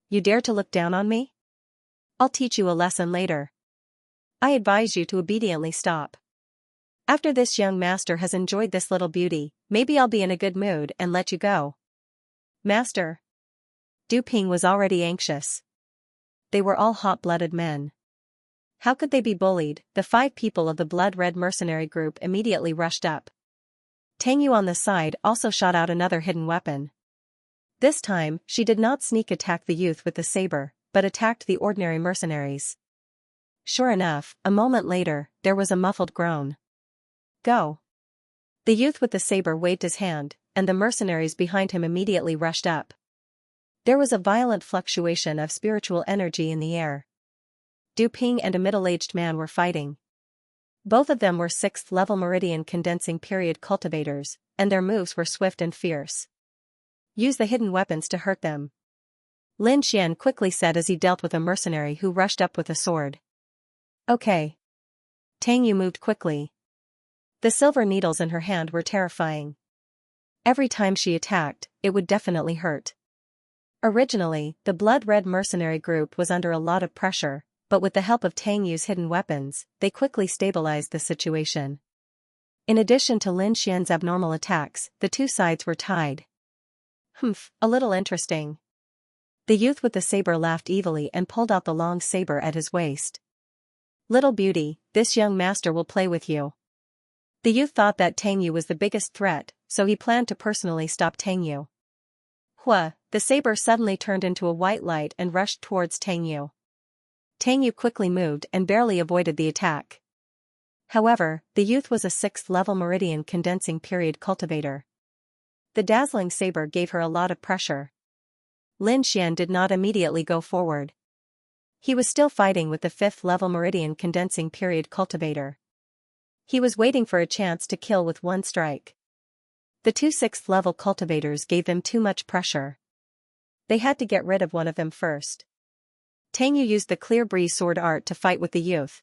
"You dare to look down on me? I'll teach you a lesson later. I advise you to obediently stop. After this young master has enjoyed this little beauty, maybe I'll be in a good mood and let you go." "Master." Du Ping was already anxious. They were all hot-blooded men. How could they be bullied? The 5 people of the blood-red mercenary group immediately rushed up. Tang Yu on the side also shot out another hidden weapon. This time, she did not sneak attack the youth with the saber, but attacked the ordinary mercenaries. Sure enough, a moment later, there was a muffled groan. "Go." The youth with the saber waved his hand, and the mercenaries behind him immediately rushed up. There was a violent fluctuation of spiritual energy in the air. Du Ping and a middle-aged man were fighting. Both of them were 6th level meridian condensing period cultivators, and their moves were swift and fierce. "Use the hidden weapons to hurt them," Lin Xian quickly said as he dealt with a mercenary who rushed up with a sword. "Okay." Tang Yu moved quickly. The silver needles in her hand were terrifying. Every time she attacked, it would definitely hurt. Originally, the blood-red mercenary group was under a lot of pressure, but with the help of Tang Yu's hidden weapons, they quickly stabilized the situation. In addition to Lin Xian's abnormal attacks, the 2 sides were tied. "Humph, a little interesting." The youth with the saber laughed evilly and pulled out the long saber at his waist. "Little beauty, this young master will play with you." The youth thought that Tang Yu was the biggest threat, so he planned to personally stop Tang Yu. Hua, the saber suddenly turned into a white light and rushed towards Tang Yu. Tang Yu quickly moved and barely avoided the attack. However, the youth was a 6th-level meridian condensing period cultivator. The dazzling saber gave her a lot of pressure. Lin Xian did not immediately go forward. He was still fighting with the 5th-level meridian condensing period cultivator. He was waiting for a chance to kill with one strike. The two 6th-level cultivators gave them too much pressure. They had to get rid of one of them first. Tang Yu used the clear breeze sword art to fight with the youth.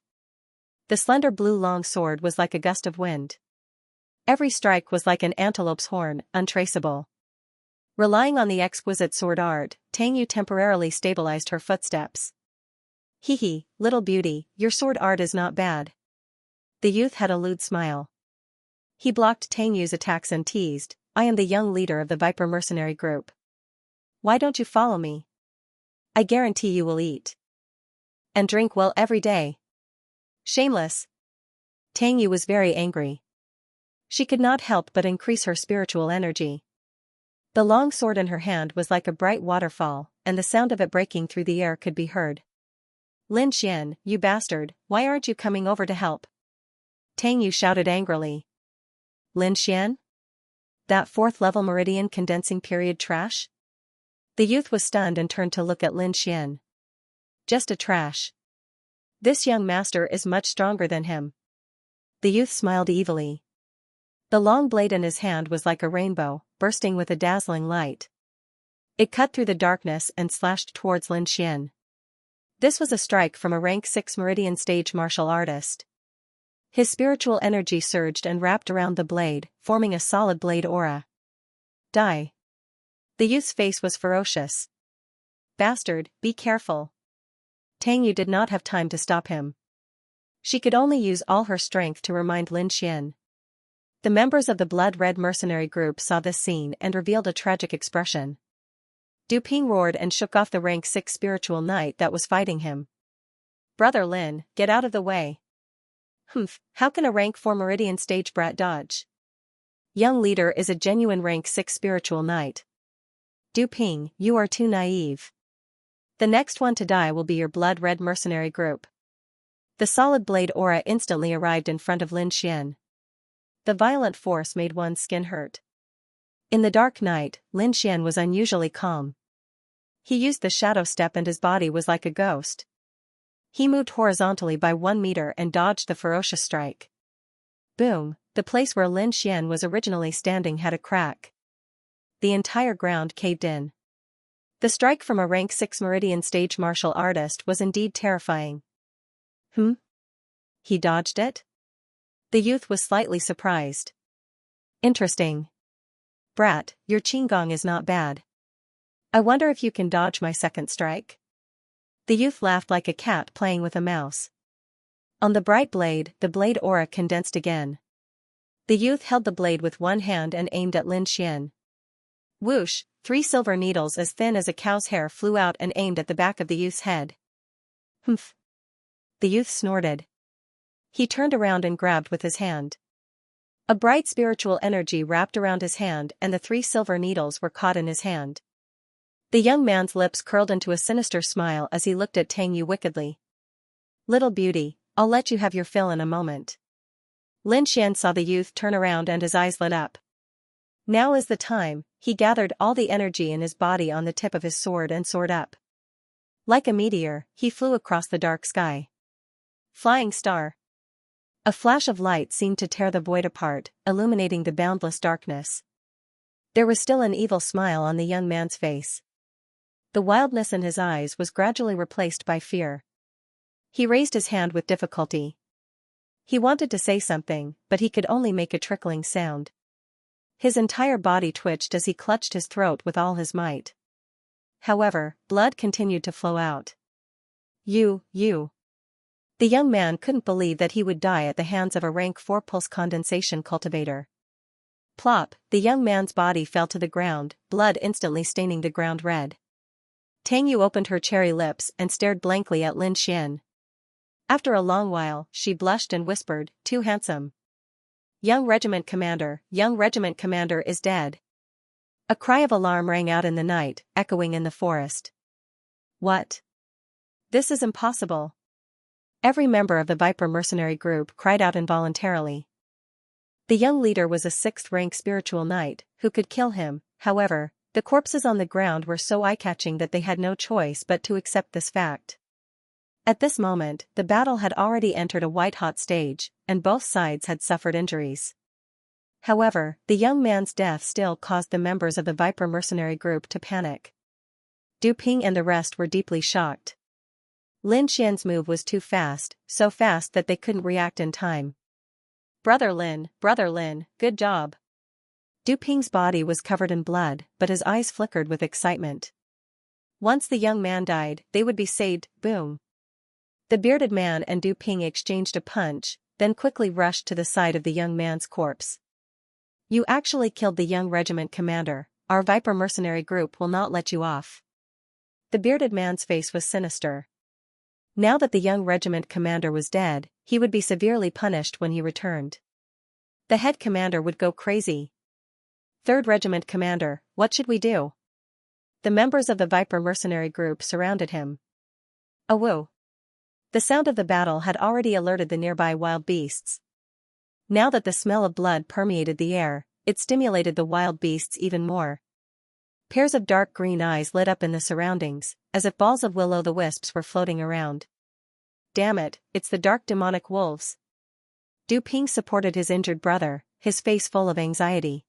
The slender blue long sword was like a gust of wind. Every strike was like an antelope's horn, untraceable. Relying on the exquisite sword art, Tang Yu temporarily stabilized her footsteps. "Hee, little beauty, your sword art is not bad." The youth had a lewd smile. He blocked Tang Yu's attacks and teased, "I am the young leader of the Viper mercenary group. Why don't you follow me? I guarantee you will eat and drink well every day." Shameless. Tang Yu was very angry. She could not help but increase her spiritual energy. The long sword in her hand was like a bright waterfall, and the sound of it breaking through the air could be heard. "Lin Xian, you bastard, why aren't you coming over to help?" Tang Yu shouted angrily. "Lin Xian? That 4th-level meridian condensing period trash?" The youth was stunned and turned to look at Lin Xian. "Just a trash. This young master is much stronger than him." The youth smiled evilly. The long blade in his hand was like a rainbow, bursting with a dazzling light. It cut through the darkness and slashed towards Lin Xian. This was a strike from a rank 6 meridian stage martial artist. His spiritual energy surged and wrapped around the blade, forming a solid blade aura. "Die." The youth's face was ferocious. "Bastard, be careful." Tang Yu did not have time to stop him. She could only use all her strength to remind Lin Xian. The members of the blood-red mercenary group saw this scene and revealed a tragic expression. Du Ping roared and shook off the rank 6 spiritual knight that was fighting him. "Brother Lin, get out of the way." "Humph, how can a rank 4 meridian stage brat dodge?" "Young leader is a genuine rank 6 spiritual knight." "Du Ping, you are too naive. The next one to die will be your blood-red mercenary group." The solid blade aura instantly arrived in front of Lin Xian. The violent force made one's skin hurt. In the dark night, Lin Xian was unusually calm. He used the shadow step and his body was like a ghost. He moved horizontally by 1 meter and dodged the ferocious strike. Boom, the place where Lin Xian was originally standing had a crack. The entire ground caved in. The strike from a rank 6 meridian stage martial artist was indeed terrifying. He dodged it? The youth was slightly surprised. "Interesting. Brat, your qinggong is not bad. I wonder if you can dodge my second strike?" The youth laughed like a cat playing with a mouse. On the bright blade, the blade aura condensed again. The youth held the blade with one hand and aimed at Lin Xian. Whoosh, 3 silver needles as thin as a cow's hair flew out and aimed at the back of the youth's head. "Humph." The youth snorted. He turned around and grabbed with his hand. A bright spiritual energy wrapped around his hand and the 3 silver needles were caught in his hand. The young man's lips curled into a sinister smile as he looked at Tang Yu wickedly. "Little beauty, I'll let you have your fill in a moment." Lin Xian saw the youth turn around and his eyes lit up. Now is the time. He gathered all the energy in his body on the tip of his sword and soared up. Like a meteor, he flew across the dark sky. Flying star. A flash of light seemed to tear the void apart, illuminating the boundless darkness. There was still an evil smile on the young man's face. The wildness in his eyes was gradually replaced by fear. He raised his hand with difficulty. He wanted to say something, but he could only make a trickling sound. His entire body twitched as he clutched his throat with all his might. However, blood continued to flow out. You. The young man couldn't believe that he would die at the hands of a rank 4 pulse condensation cultivator. Plop, the young man's body fell to the ground, blood instantly staining the ground red. Tang Yu opened her cherry lips and stared blankly at Lin Xian. After a long while, she blushed and whispered, "Too handsome. Young regiment commander is dead." A cry of alarm rang out in the night, echoing in the forest. What? This is impossible. Every member of the Viper mercenary group cried out involuntarily. The young leader was a 6th-rank spiritual knight, who could kill him. However, the corpses on the ground were so eye-catching that they had no choice but to accept this fact. At this moment, the battle had already entered a white-hot stage, and both sides had suffered injuries. However, the young man's death still caused the members of the Viper mercenary group to panic. Du Ping and the rest were deeply shocked. Lin Xian's move was too fast, so fast that they couldn't react in time. Brother Lin, good job." Du Ping's body was covered in blood, but his eyes flickered with excitement. Once the young man died, they would be saved. Boom. The bearded man and Du Ping exchanged a punch, then quickly rushed to the side of the young man's corpse. "You actually killed the young regiment commander. Our Viper mercenary group will not let you off." The bearded man's face was sinister. Now that the young regiment commander was dead, he would be severely punished when he returned. The head commander would go crazy. "3rd Regiment commander, what should we do?" The members of the Viper mercenary group surrounded him. Awoo! The sound of the battle had already alerted the nearby wild beasts. Now that the smell of blood permeated the air, it stimulated the wild beasts even more. Pairs of dark green eyes lit up in the surroundings, as if balls of will-o'-the-wisps were floating around. "Damn it, it's the dark demonic wolves." Du Ping supported his injured brother, his face full of anxiety.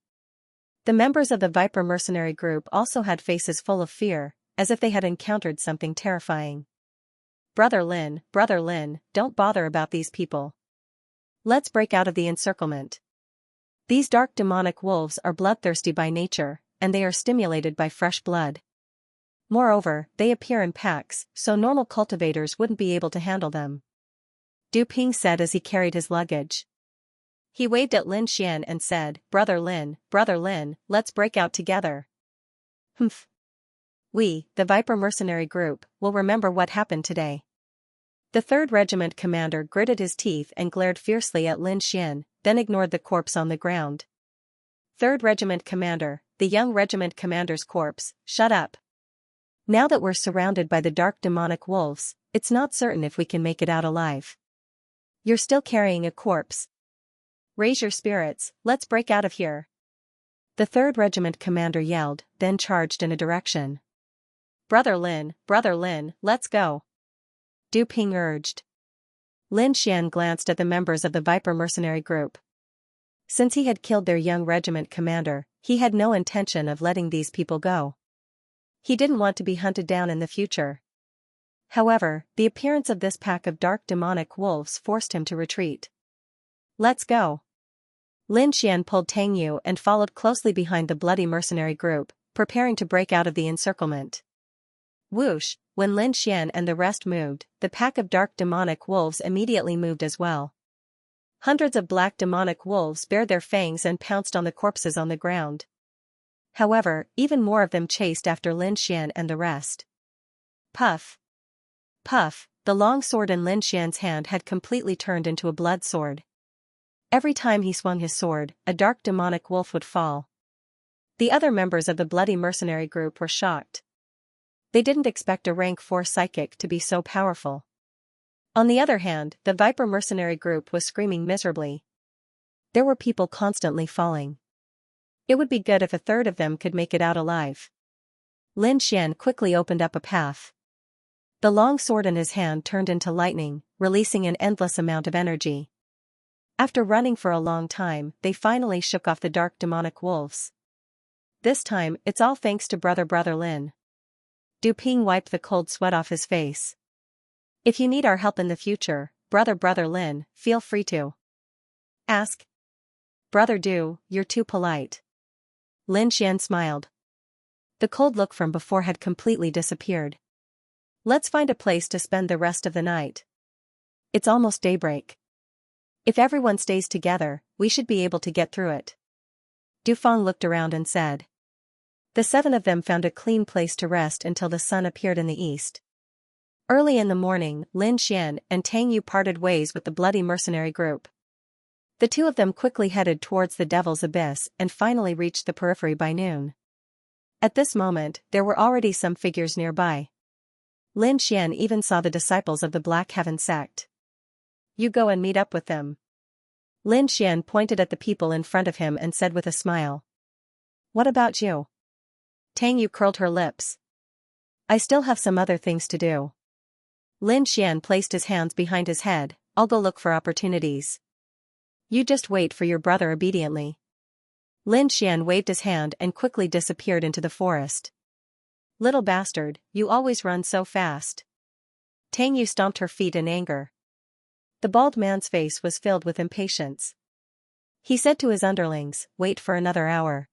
The members of the Viper mercenary group also had faces full of fear, as if they had encountered something terrifying. Brother Lin, don't bother about these people. Let's break out of the encirclement. These dark demonic wolves are bloodthirsty by nature, and they are stimulated by fresh blood. Moreover, they appear in packs, so normal cultivators wouldn't be able to handle them. Du Ping said as he carried his luggage. He waved at Lin Xian and said, Brother Lin, let's break out together." "Humph. We, the Viper mercenary group, will remember what happened today." The 3rd Regiment commander gritted his teeth and glared fiercely at Lin Xian, then ignored the corpse on the ground. "3rd Regiment commander, the young regiment commander's corpse, shut up. Now that we're surrounded by the dark demonic wolves, it's not certain if we can make it out alive. You're still carrying a corpse. Raise your spirits, let's break out of here." The 3rd Regiment commander yelled, then charged in a direction. Brother Lin, let's go." Du Ping urged. Lin Xian glanced at the members of the Viper mercenary group. Since he had killed their young regiment commander, he had no intention of letting these people go. He didn't want to be hunted down in the future. However, the appearance of this pack of dark demonic wolves forced him to retreat. "Let's go." Lin Xian pulled Tang Yu and followed closely behind the bloody mercenary group, preparing to break out of the encirclement. Whoosh! When Lin Xian and the rest moved, the pack of dark demonic wolves immediately moved as well. Hundreds of black demonic wolves bared their fangs and pounced on the corpses on the ground. However, even more of them chased after Lin Xian and the rest. Puff! Puff! The long sword in Lin Xian's hand had completely turned into a blood sword. Every time he swung his sword, a dark demonic wolf would fall. The other members of the bloody mercenary group were shocked. They didn't expect a rank 4 psychic to be so powerful. On the other hand, the Viper mercenary group was screaming miserably. There were people constantly falling. It would be good if a third of them could make it out alive. Lin Xian quickly opened up a path. The long sword in his hand turned into lightning, releasing an endless amount of energy. After running for a long time, they finally shook off the dark demonic wolves. This time, it's all thanks to Brother Lin. Du Ping wiped the cold sweat off his face. If you need our help in the future, Brother Lin, feel free to ask. Brother Du, you're too polite. Lin Xian smiled. The cold look from before had completely disappeared. Let's find a place to spend the rest of the night. It's almost daybreak. If everyone stays together, we should be able to get through it. Du Feng looked around and said. The 7 of them found a clean place to rest until the sun appeared in the east. Early in the morning, Lin Xian and Tang Yu parted ways with the bloody mercenary group. The 2 of them quickly headed towards the Devil's Abyss and finally reached the periphery by noon. At this moment, there were already some figures nearby. Lin Xian even saw the disciples of the Black Heaven sect. You go and meet up with them. Lin Xian pointed at the people in front of him and said with a smile. What about you? Tang Yu curled her lips. I still have some other things to do. Lin Xian placed his hands behind his head. I'll go look for opportunities. You just wait for your brother obediently. Lin Xian waved his hand and quickly disappeared into the forest. Little bastard, you always run so fast. Tang Yu stomped her feet in anger. The bald man's face was filled with impatience. He said to his underlings, wait for another hour.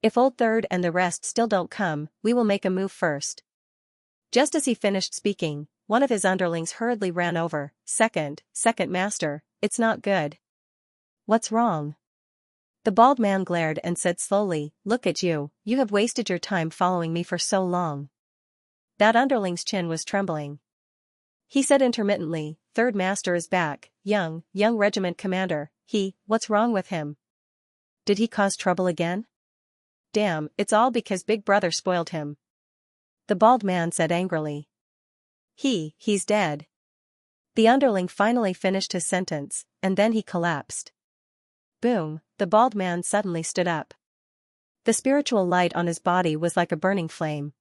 If Old Third and the rest still don't come, we will make a move first. Just as he finished speaking, one of his underlings hurriedly ran over. Second master, it's not good. What's wrong? The bald man glared and said slowly, look at you, you have wasted your time following me for so long. That underling's chin was trembling. He said intermittently, Third master is back, young regiment commander, what's wrong with him? Did he cause trouble again? Damn, it's all because Big Brother spoiled him. The bald man said angrily. He's dead. The underling finally finished his sentence, and then he collapsed. Boom, the bald man suddenly stood up. The spiritual light on his body was like a burning flame.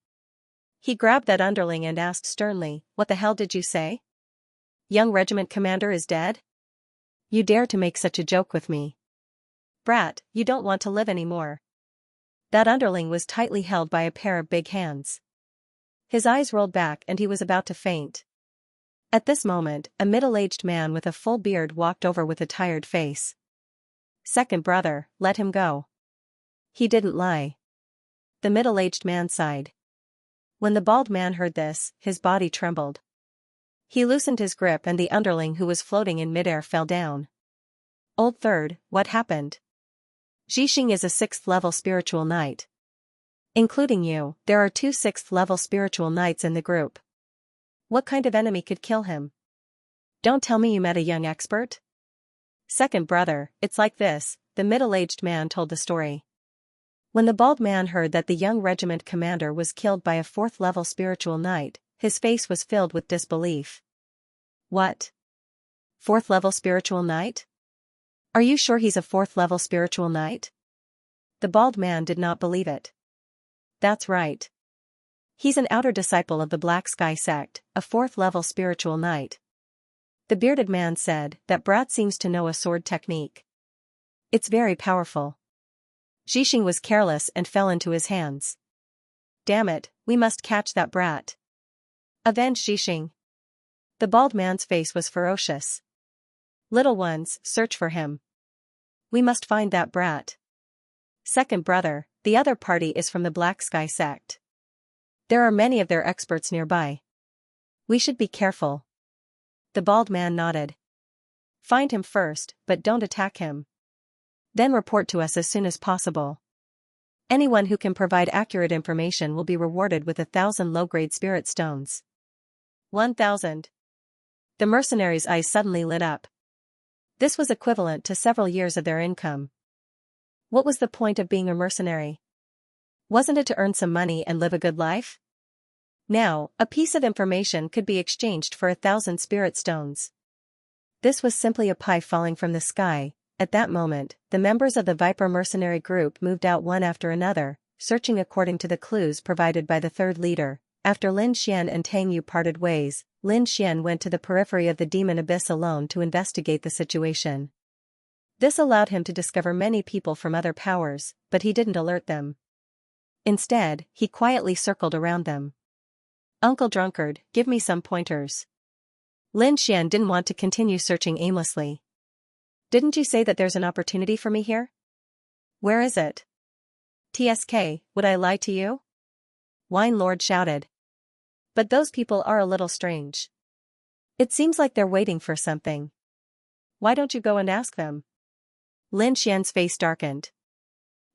He grabbed that underling and asked sternly, what the hell did you say? Young regiment commander is dead? You dare to make such a joke with me. Brat, you don't want to live anymore. That underling was tightly held by a pair of big hands. His eyes rolled back and he was about to faint. At this moment, a middle-aged man with a full beard walked over with a tired face. Second brother, let him go. He didn't lie. The middle-aged man sighed. When the bald man heard this, his body trembled. He loosened his grip and the underling who was floating in midair fell down. Old Third, what happened? Xixing is a 6th-level spiritual knight. Including you, there are 2 6th-level spiritual knights in the group. What kind of enemy could kill him? Don't tell me you met a young expert? Second brother, it's like this, the middle-aged man told the story. When the bald man heard that the young regiment commander was killed by a 4th-level spiritual knight, his face was filled with disbelief. What? 4th-level spiritual knight? Are you sure he's a 4th-level spiritual knight? The bald man did not believe it. That's right. He's an outer disciple of the Black Sky sect, a 4th-level spiritual knight. The bearded man said, that brat seems to know a sword technique. It's very powerful. Xixing was careless and fell into his hands. Damn it, we must catch that brat. Avenge Xixing. The bald man's face was ferocious. Little ones, search for him. We must find that brat. Second brother, the other party is from the Black Sky sect. There are many of their experts nearby. We should be careful. The bald man nodded. Find him first, but don't attack him. Then report to us as soon as possible. Anyone who can provide accurate information will be rewarded with 1,000 low-grade spirit stones. 1,000. The mercenaries' eyes suddenly lit up. This was equivalent to several years of their income. What was the point of being a mercenary? Wasn't it to earn some money and live a good life? Now, a piece of information could be exchanged for 1,000 spirit stones. This was simply a pie falling from the sky. At that moment, the members of the Viper mercenary group moved out one after another, searching according to the clues provided by the third leader. After Lin Xian and Tang Yu parted ways, Lin Xian went to the periphery of the demon abyss alone to investigate the situation. This allowed him to discover many people from other powers, but he didn't alert them. Instead, he quietly circled around them. Uncle Drunkard, give me some pointers. Lin Xian didn't want to continue searching aimlessly. Didn't you say that there's an opportunity for me here? Where is it? TSK, would I lie to you? Wine Lord shouted. But those people are a little strange. It seems like they're waiting for something. Why don't you go and ask them? Lin Xian's face darkened.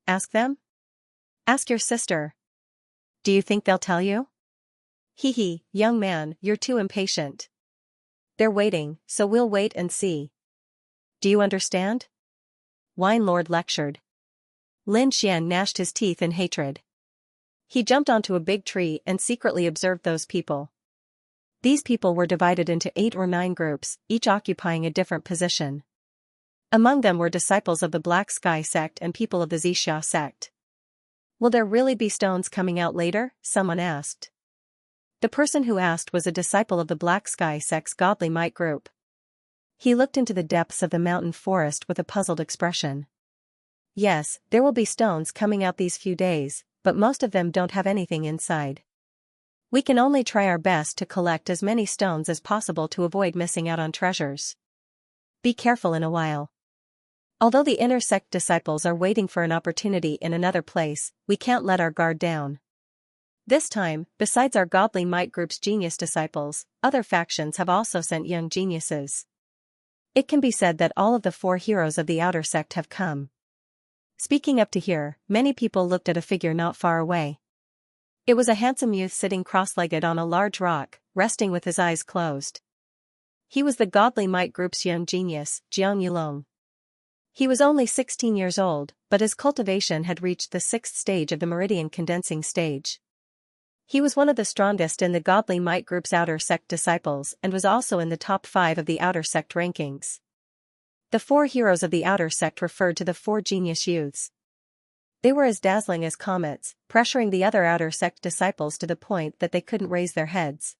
Ask them? Ask your sister. Do you think they'll tell you? Hee hee, young man, you're too impatient. They're waiting, so we'll wait and see. Do you understand? Wine Lord lectured. Lin Xian gnashed his teeth in hatred. He jumped onto a big tree and secretly observed those people. These people were divided into 8 or 9 groups, each occupying a different position. Among them were disciples of the Black Sky sect and people of the Xianxia sect. Will there really be stones coming out later? Someone asked. The person who asked was a disciple of the Black Sky sect's godly might group. He looked into the depths of the mountain forest with a puzzled expression. Yes, there will be stones coming out these few days, but most of them don't have anything inside. We can only try our best to collect as many stones as possible to avoid missing out on treasures. Be careful in a while. Although the inner sect disciples are waiting for an opportunity in another place, we can't let our guard down. This time, besides our godly might group's genius disciples, other factions have also sent young geniuses. It can be said that all of the 4 heroes of the outer sect have come. Speaking up to here, many people looked at a figure not far away. It was a handsome youth sitting cross-legged on a large rock, resting with his eyes closed. He was the godly might group's young genius, Jiang Yulong. He was only 16 years old, but his cultivation had reached the 6th stage of the meridian condensing stage. He was one of the strongest in the godly might group's outer sect disciples and was also in the top 5 of the outer sect rankings. The 4 heroes of the outer sect referred to the 4 genius youths. They were as dazzling as comets, pressuring the other outer sect disciples to the point that they couldn't raise their heads.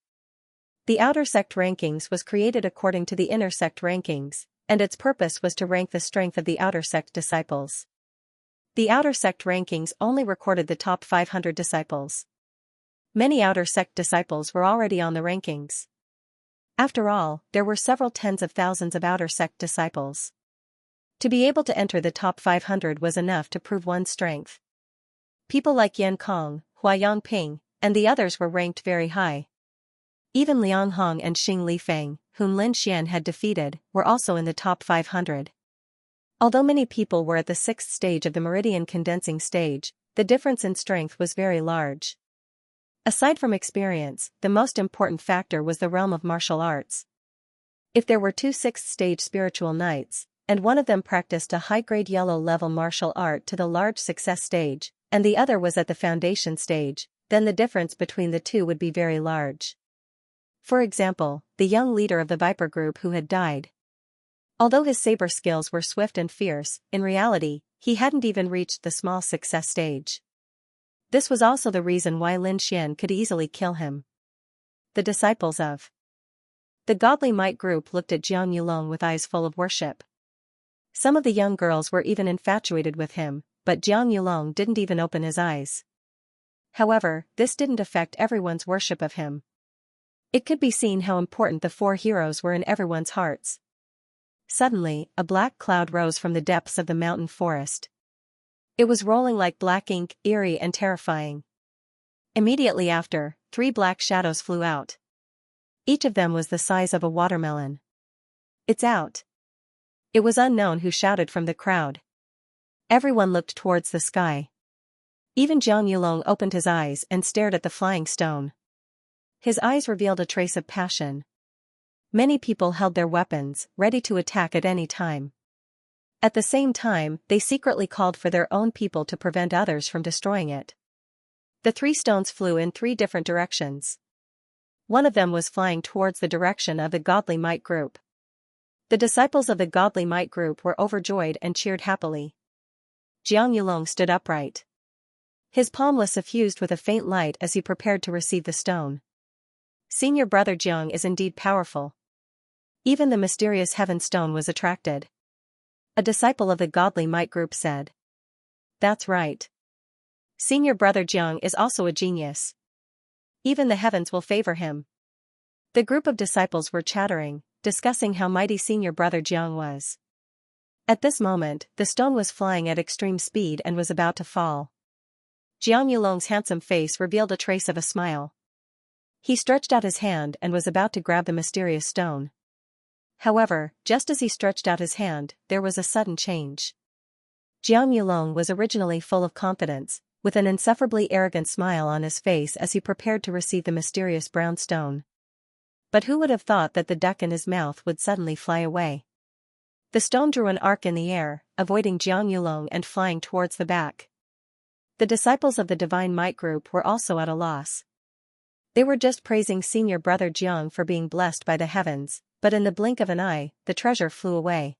The outer sect rankings was created according to the inner sect rankings, and its purpose was to rank the strength of the outer sect disciples. The outer sect rankings only recorded the top 500 disciples. Many outer sect disciples were already on the rankings. After all, there were several tens of thousands of outer sect disciples. To be able to enter the top 500 was enough to prove one's strength. People like Yan Kong, Hua Yangping, and the others were ranked very high. Even Liang Hong and Xing Lifeng, whom Lin Xian had defeated, were also in the top 500. Although many people were at the 6th stage of the meridian condensing stage, the difference in strength was very large. Aside from experience, the most important factor was the realm of martial arts. If there were 2 6th-stage spiritual knights, and one of them practiced a high-grade yellow-level martial art to the large success stage, and the other was at the foundation stage, then the difference between the two would be very large. For example, the young leader of the Viper group who had died. Although his saber skills were swift and fierce, in reality, he hadn't even reached the small success stage. This was also the reason why Lin Xian could easily kill him. The disciples of the godly might group looked at Jiang Yulong with eyes full of worship. Some of the young girls were even infatuated with him, but Jiang Yulong didn't even open his eyes. However, this didn't affect everyone's worship of him. It could be seen how important the 4 heroes were in everyone's hearts. Suddenly, a black cloud rose from the depths of the mountain forest. It was rolling like black ink, eerie and terrifying. Immediately after, 3 black shadows flew out. Each of them was the size of a watermelon. "It's out!" It was unknown who shouted from the crowd. Everyone looked towards the sky. Even Jiang Yulong opened his eyes and stared at the flying stone. His eyes revealed a trace of passion. Many people held their weapons, ready to attack at any time. At the same time, they secretly called for their own people to prevent others from destroying it. The 3 stones flew in 3 different directions. One of them was flying towards the direction of the godly might group. The disciples of the godly might group were overjoyed and cheered happily. Jiang Yulong stood upright. His palm was suffused with a faint light as he prepared to receive the stone. Senior brother Jiang is indeed powerful. Even the mysterious heaven stone was attracted. A disciple of the godly might group said. That's right. Senior brother Jiang is also a genius. Even the heavens will favor him. The group of disciples were chattering, discussing how mighty senior brother Jiang was. At this moment, the stone was flying at extreme speed and was about to fall. Jiang Yulong's handsome face revealed a trace of a smile. He stretched out his hand and was about to grab the mysterious stone. However, just as he stretched out his hand, there was a sudden change. Jiang Yulong was originally full of confidence, with an insufferably arrogant smile on his face as he prepared to receive the mysterious brown stone. But who would have thought that the duck in his mouth would suddenly fly away? The stone drew an arc in the air, avoiding Jiang Yulong and flying towards the back. The disciples of the Divine Might group were also at a loss. They were just praising senior brother Jiang for being blessed by the heavens, but in the blink of an eye, the treasure flew away.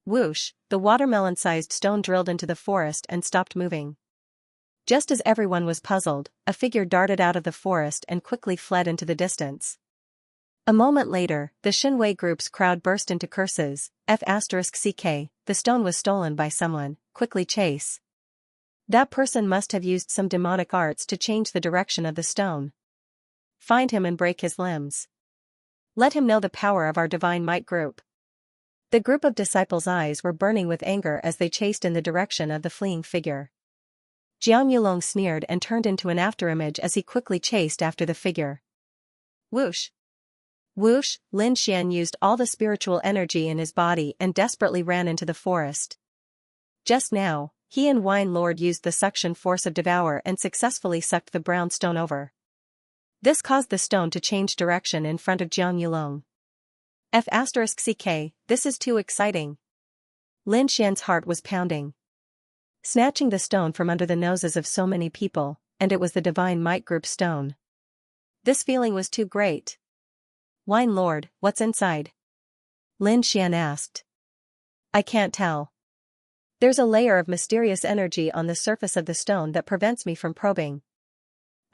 Whoosh, the watermelon-sized stone drilled into the forest and stopped moving. Just as everyone was puzzled, a figure darted out of the forest and quickly fled into the distance. A moment later, the Xinwei group's crowd burst into curses. F***ck, the stone was stolen by someone, quickly chase. That person must have used some demonic arts to change the direction of the stone. Find him and break his limbs. Let him know the power of our Divine Might group. The group of disciples' eyes were burning with anger as they chased in the direction of the fleeing figure. Jiang Yulong sneered and turned into an afterimage as he quickly chased after the figure. Whoosh! Whoosh! Lin Xian used all the spiritual energy in his body and desperately ran into the forest. Just now, he and Wine Lord used the suction force of Devour and successfully sucked the brown stone over. This caused the stone to change direction in front of Jiang Yulong. F***ck, this is too exciting. Lin Xian's heart was pounding. Snatching the stone from under the noses of so many people, and it was the Divine Might group stone. This feeling was too great. Wine Lord, what's inside? Lin Xian asked. I can't tell. There's a layer of mysterious energy on the surface of the stone that prevents me from probing.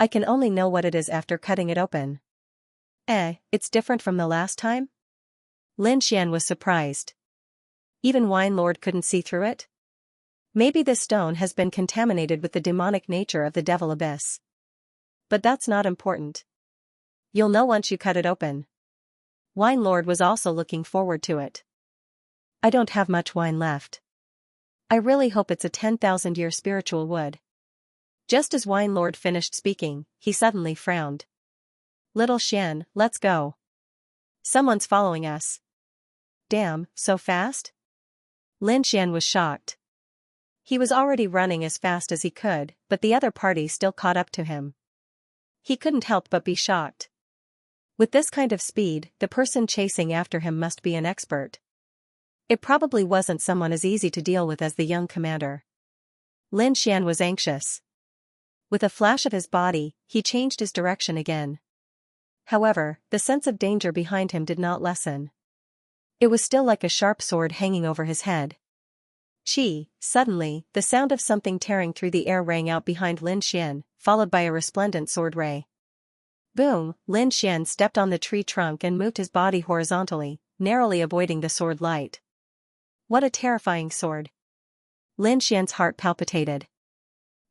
I can only know what it is after cutting it open. It's different from the last time? Lin Xian was surprised. Even Wine Lord couldn't see through it? Maybe this stone has been contaminated with the demonic nature of the Devil Abyss. But that's not important. You'll know once you cut it open. Wine Lord was also looking forward to it. I don't have much wine left. I really hope it's a 10,000-year spiritual wood. Just as Wine Lord finished speaking, he suddenly frowned. Little Xian, let's go. Someone's following us. Damn, so fast? Lin Xian was shocked. He was already running as fast as he could, but the other party still caught up to him. He couldn't help but be shocked. With this kind of speed, the person chasing after him must be an expert. It probably wasn't someone as easy to deal with as the young commander. Lin Xian was anxious. With a flash of his body, he changed his direction again. However, the sense of danger behind him did not lessen. It was still like a sharp sword hanging over his head. Suddenly, the sound of something tearing through the air rang out behind Lin Xian, followed by a resplendent sword ray. Boom! Lin Xian stepped on the tree trunk and moved his body horizontally, narrowly avoiding the sword light. What a terrifying sword! Lin Xian's heart palpitated.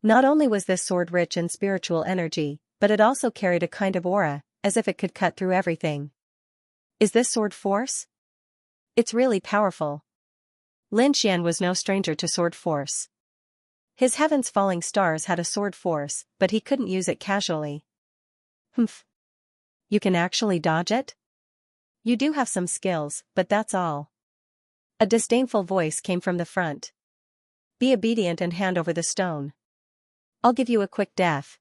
Not only was this sword rich in spiritual energy, but it also carried a kind of aura, as if it could cut through everything. Is this sword force? It's really powerful. Lin Xian was no stranger to sword force. His heaven's falling stars had a sword force, but he couldn't use it casually. Humph. You can actually dodge it? You do have some skills, but that's all. A disdainful voice came from the front. Be obedient and hand over the stone. I'll give you a quick death.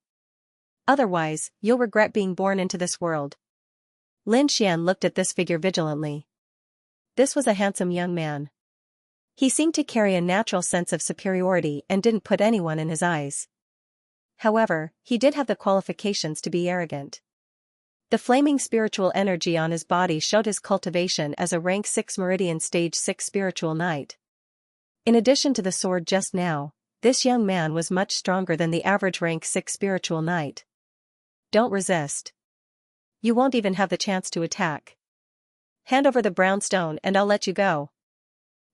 Otherwise, you'll regret being born into this world. Lin Xian looked at this figure vigilantly. This was a handsome young man. He seemed to carry a natural sense of superiority and didn't put anyone in his eyes. However, he did have the qualifications to be arrogant. The flaming spiritual energy on his body showed his cultivation as a rank 6 Meridian Stage 6 spiritual knight. In addition to the sword just now, this young man was much stronger than the average rank 6 spiritual knight. Don't resist. You won't even have the chance to attack. Hand over the brown stone and I'll let you go.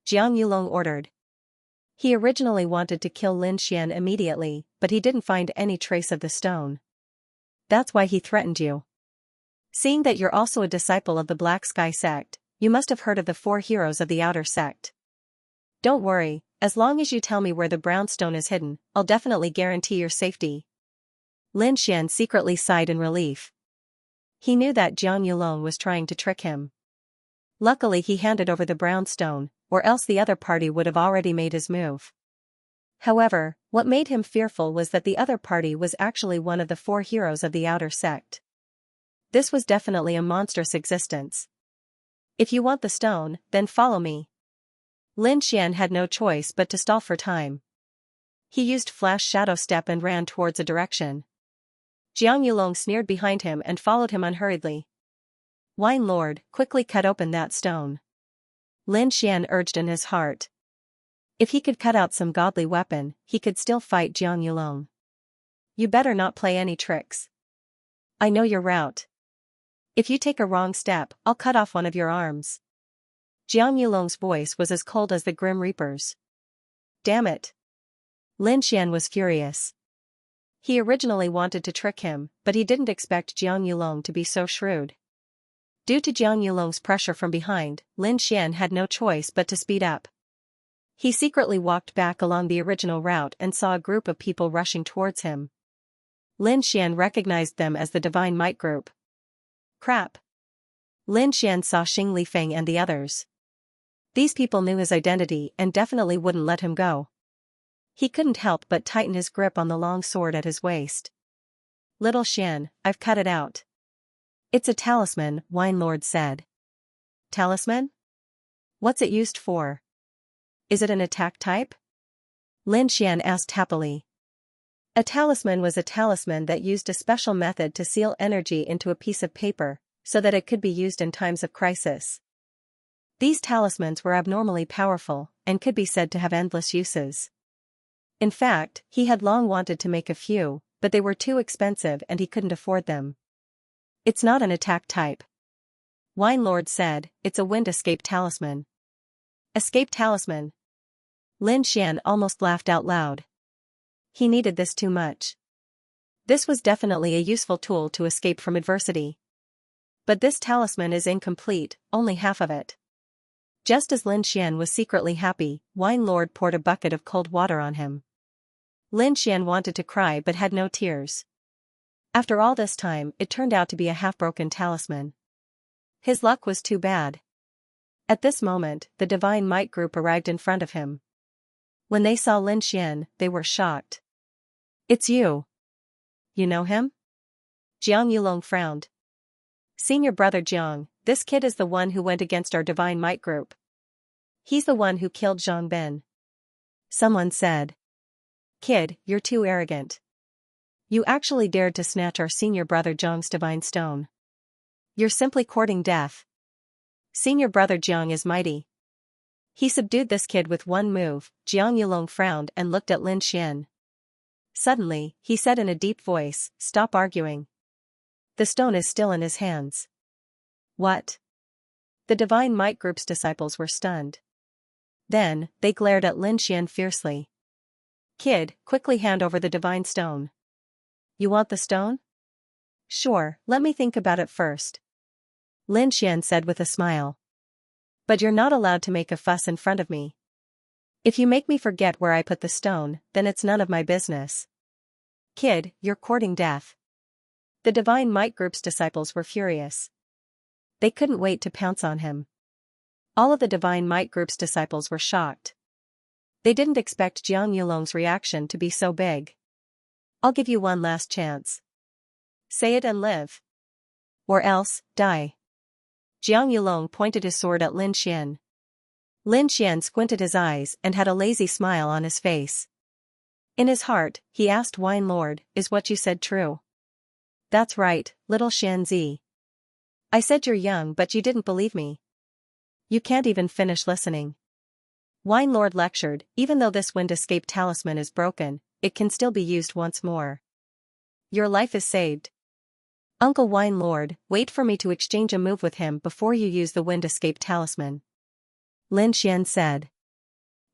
Jiang Yulong ordered. He originally wanted to kill Lin Xian immediately, but he didn't find any trace of the stone. That's why he threatened you. Seeing that you're also a disciple of the Black Sky sect, you must have heard of the 4 heroes of the outer sect. Don't worry, as long as you tell me where the brown stone is hidden, I'll definitely guarantee your safety. Lin Xian secretly sighed in relief. He knew that Jiang Yulong was trying to trick him. Luckily he handed over the brown stone, or else the other party would have already made his move. However, What made him fearful was that the other party was actually one of the 4 heroes of the outer sect. This was definitely a monstrous existence. If you want the stone, then follow me. Lin Xian had no choice but to stall for time. He used Flash Shadow Step and ran towards a direction. Jiang Yulong sneered behind him and followed him unhurriedly. Wine Lord, quickly cut open that stone. Lin Xian urged in his heart. If he could cut out some godly weapon, he could still fight Jiang Yulong. You better not play any tricks. I know your route. If you take a wrong step, I'll cut off one of your arms. Jiang Yulong's voice was as cold as the Grim Reaper's. Damn it. Lin Xian was furious. He originally wanted to trick him, but he didn't expect Jiang Yulong to be so shrewd. Due to Jiang Yulong's pressure from behind, Lin Xian had no choice but to speed up. He secretly walked back along the original route and saw a group of people rushing towards him. Lin Xian recognized them as the Divine Might group. Crap. Lin Xian saw Xing Lifeng and the others. These people knew his identity and definitely wouldn't let him go. He couldn't help but tighten his grip on the long sword at his waist. Little Xian, I've cut it out. It's a talisman, Wine Lord said. Talisman? What's it used for? Is it an attack type? Lin Xian asked happily. A talisman was a talisman that used a special method to seal energy into a piece of paper, so that it could be used in times of crisis. These talismans were abnormally powerful, and could be said to have endless uses. In fact, he had long wanted to make a few, but they were too expensive and he couldn't afford them. It's not an attack type. Wine Lord said, it's a wind escape talisman. Escape talisman. Lin Xian almost laughed out loud. He needed this too much. This was definitely a useful tool to escape from adversity. But this talisman is incomplete, only half of it. Just as Lin Xian was secretly happy, Wine Lord poured a bucket of cold water on him. Lin Xian wanted to cry but had no tears. After all this time, it turned out to be a half-broken talisman. His luck was too bad. At this moment, the Divine Might group arrived in front of him. When they saw Lin Xian, they were shocked. It's you. You know him? Jiang Yulong frowned. Senior brother Jiang, this kid is the one who went against our Divine Might group. He's the one who killed Zhang Bin. Someone said. Kid, you're too arrogant. You actually dared to snatch our senior brother Jiang's divine stone. You're simply courting death. Senior brother Jiang is mighty. He subdued this kid with one move. Jiang Yulong frowned and looked at Lin Xian. Suddenly, he said in a deep voice, stop arguing. The stone is still in his hands. What? The Divine Might group's disciples were stunned. Then, they glared at Lin Xian fiercely. Kid, quickly hand over the divine stone. You want the stone? Sure, let me think about it first. Lin Xian said with a smile. But you're not allowed to make a fuss in front of me. If you make me forget where I put the stone, then it's none of my business. Kid, you're courting death. The Divine Might group's disciples were furious. They couldn't wait to pounce on him. All of the Divine Might group's disciples were shocked. They didn't expect Jiang Yulong's reaction to be so big. I'll give you one last chance. Say it and live. Or else, die. Jiang Yulong pointed his sword at Lin Xian. Lin Xian squinted his eyes and had a lazy smile on his face. In his heart, he asked Wine Lord, is what you said true? That's right, little Xianzi. I said you're young but you didn't believe me. You can't even finish listening. Wine Lord lectured, even though this wind escape talisman is broken, it can still be used once more. Your life is saved. Uncle Wine Lord, wait for me to exchange a move with him before you use the wind escape talisman. Lin Xian said.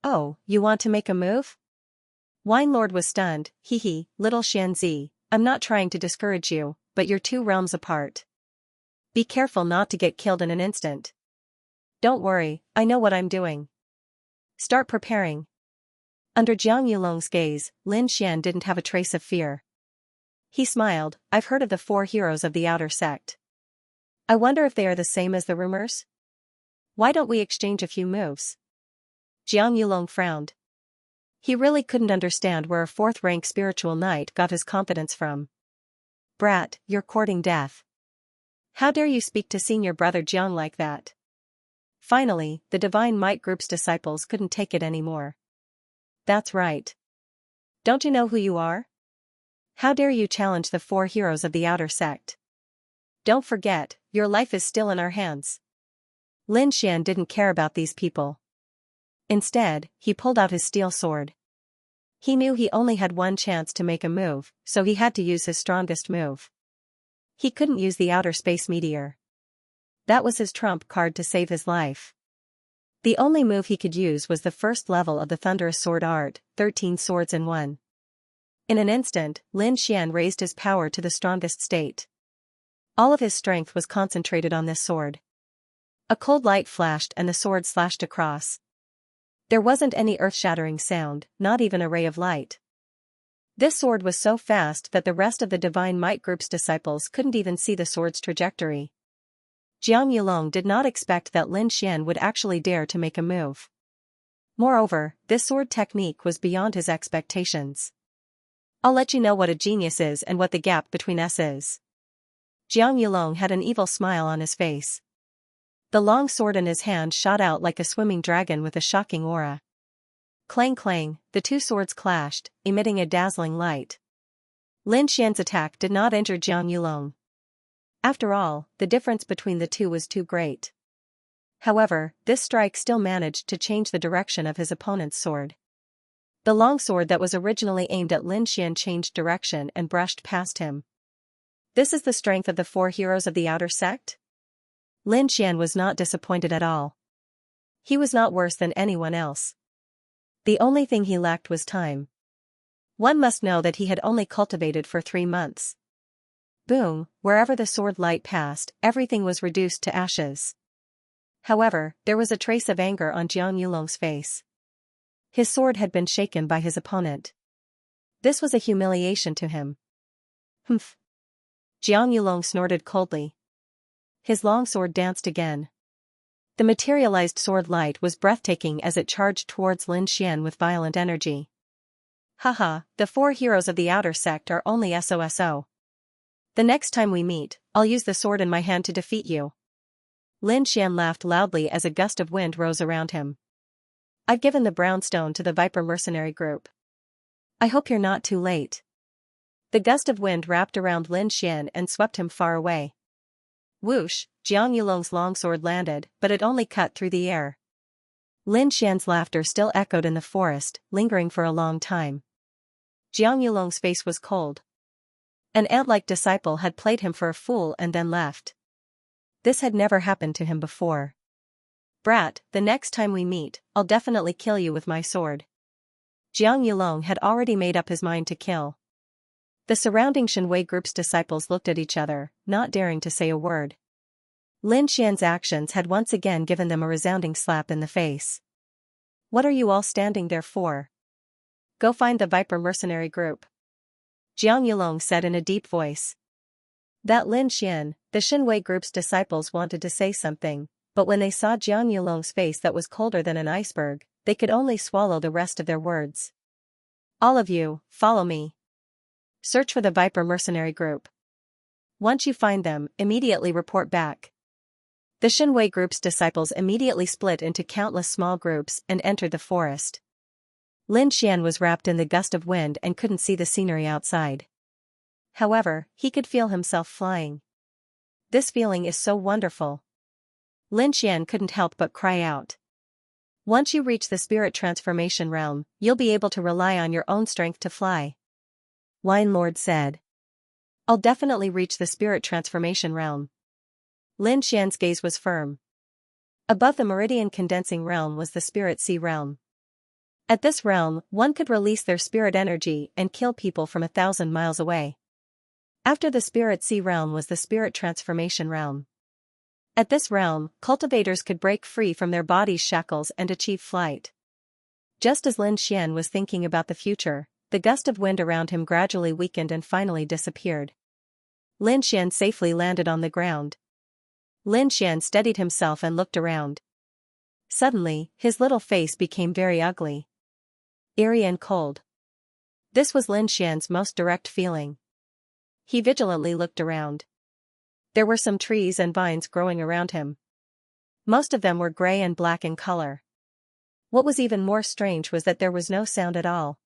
Oh, you want to make a move? Wine Lord was stunned, hee, little Xianzi, I'm not trying to discourage you, but you're 2 realms apart. Be careful not to get killed in an instant. Don't worry, I know what I'm doing. Start preparing. Under Jiang Yulong's gaze, Lin Xian didn't have a trace of fear. He smiled, I've heard of the 4 heroes of the outer sect. I wonder if they are the same as the rumors? Why don't we exchange a few moves? Jiang Yulong frowned. He really couldn't understand where a fourth-rank spiritual knight got his confidence from. Brat, you're courting death. How dare you speak to senior brother Jiang like that? Finally, the Divine Might Group's disciples couldn't take it anymore. That's right. Don't you know who you are? How dare you challenge the 4 heroes of the outer sect? Don't forget, your life is still in our hands. Lin Xian didn't care about these people. Instead, he pulled out his steel sword. He knew he only had one chance to make a move, so he had to use his strongest move. He couldn't use the outer space meteor. That was his trump card to save his life. The only move he could use was the first level of the Thunderous Sword Art, 13 swords in one. In an instant, Lin Xian raised his power to the strongest state. All of his strength was concentrated on this sword. A cold light flashed and the sword slashed across. There wasn't any earth-shattering sound, not even a ray of light. This sword was so fast that the rest of the Divine Might Group's disciples couldn't even see the sword's trajectory. Jiang Yulong did not expect that Lin Xian would actually dare to make a move. Moreover, this sword technique was beyond his expectations. I'll let you know what a genius is and what the gap between us is. Jiang Yulong had an evil smile on his face. The long sword in his hand shot out like a swimming dragon with a shocking aura. Clang clang, the 2 swords clashed, emitting a dazzling light. Lin Xian's attack did not injure Jiang Yulong. After all, the difference between the two was too great. However, this strike still managed to change the direction of his opponent's sword. The long sword that was originally aimed at Lin Xian changed direction and brushed past him. This is the strength of the 4 heroes of the outer sect? Lin Xian was not disappointed at all. He was not worse than anyone else. The only thing he lacked was time. One must know that he had only cultivated for 3 months. Boom, wherever the sword light passed, everything was reduced to ashes. However, there was a trace of anger on Jiang Yulong's face. His sword had been shaken by his opponent. This was a humiliation to him. Humph. Jiang Yulong snorted coldly. His long sword danced again. The materialized sword light was breathtaking as it charged towards Lin Xian with violent energy. Haha, the 4 heroes of the outer sect are only SOSO. The next time we meet, I'll use the sword in my hand to defeat you. Lin Xian laughed loudly as a gust of wind rose around him. I've given the brownstone to the Viper mercenary group. I hope you're not too late. The gust of wind wrapped around Lin Xian and swept him far away. Whoosh, Jiang Yulong's longsword landed, but it only cut through the air. Lin Xian's laughter still echoed in the forest, lingering for a long time. Jiang Yulong's face was cold. An ant-like disciple had played him for a fool and then left. This had never happened to him before. Brat, the next time we meet, I'll definitely kill you with my sword. Jiang Yulong had already made up his mind to kill. The surrounding Shenwei group's disciples looked at each other, not daring to say a word. Lin Xian's actions had once again given them a resounding slap in the face. What are you all standing there for? Go find the Viper mercenary group. Jiang Yulong said in a deep voice. That Lin Xian, the Shenwei group's disciples wanted to say something, but when they saw Jiang Yulong's face that was colder than an iceberg, they could only swallow the rest of their words. All of you, follow me. Search for the Viper mercenary group. Once you find them, immediately report back. The Shenwei group's disciples immediately split into countless small groups and entered the forest. Lin Xian was wrapped in the gust of wind and couldn't see the scenery outside. However, he could feel himself flying. This feeling is so wonderful. Lin Xian couldn't help but cry out. Once you reach the spirit transformation realm, you'll be able to rely on your own strength to fly. Wine Lord said. I'll definitely reach the spirit transformation realm. Lin Xian's gaze was firm. Above the meridian condensing realm was the spirit sea realm. At this realm, one could release their spirit energy and kill people from 1,000 miles away. After the spirit sea realm was the spirit transformation realm. At this realm, cultivators could break free from their body's shackles and achieve flight. Just as Lin Xian was thinking about the future, the gust of wind around him gradually weakened and finally disappeared. Lin Xian safely landed on the ground. Lin Xian steadied himself and looked around. Suddenly, his little face became very ugly. eerie and cold. This was Lin Xian's most direct feeling. He vigilantly looked around. There were some trees and vines growing around him. Most of them were gray and black in color. What was even more strange was that there was no sound at all.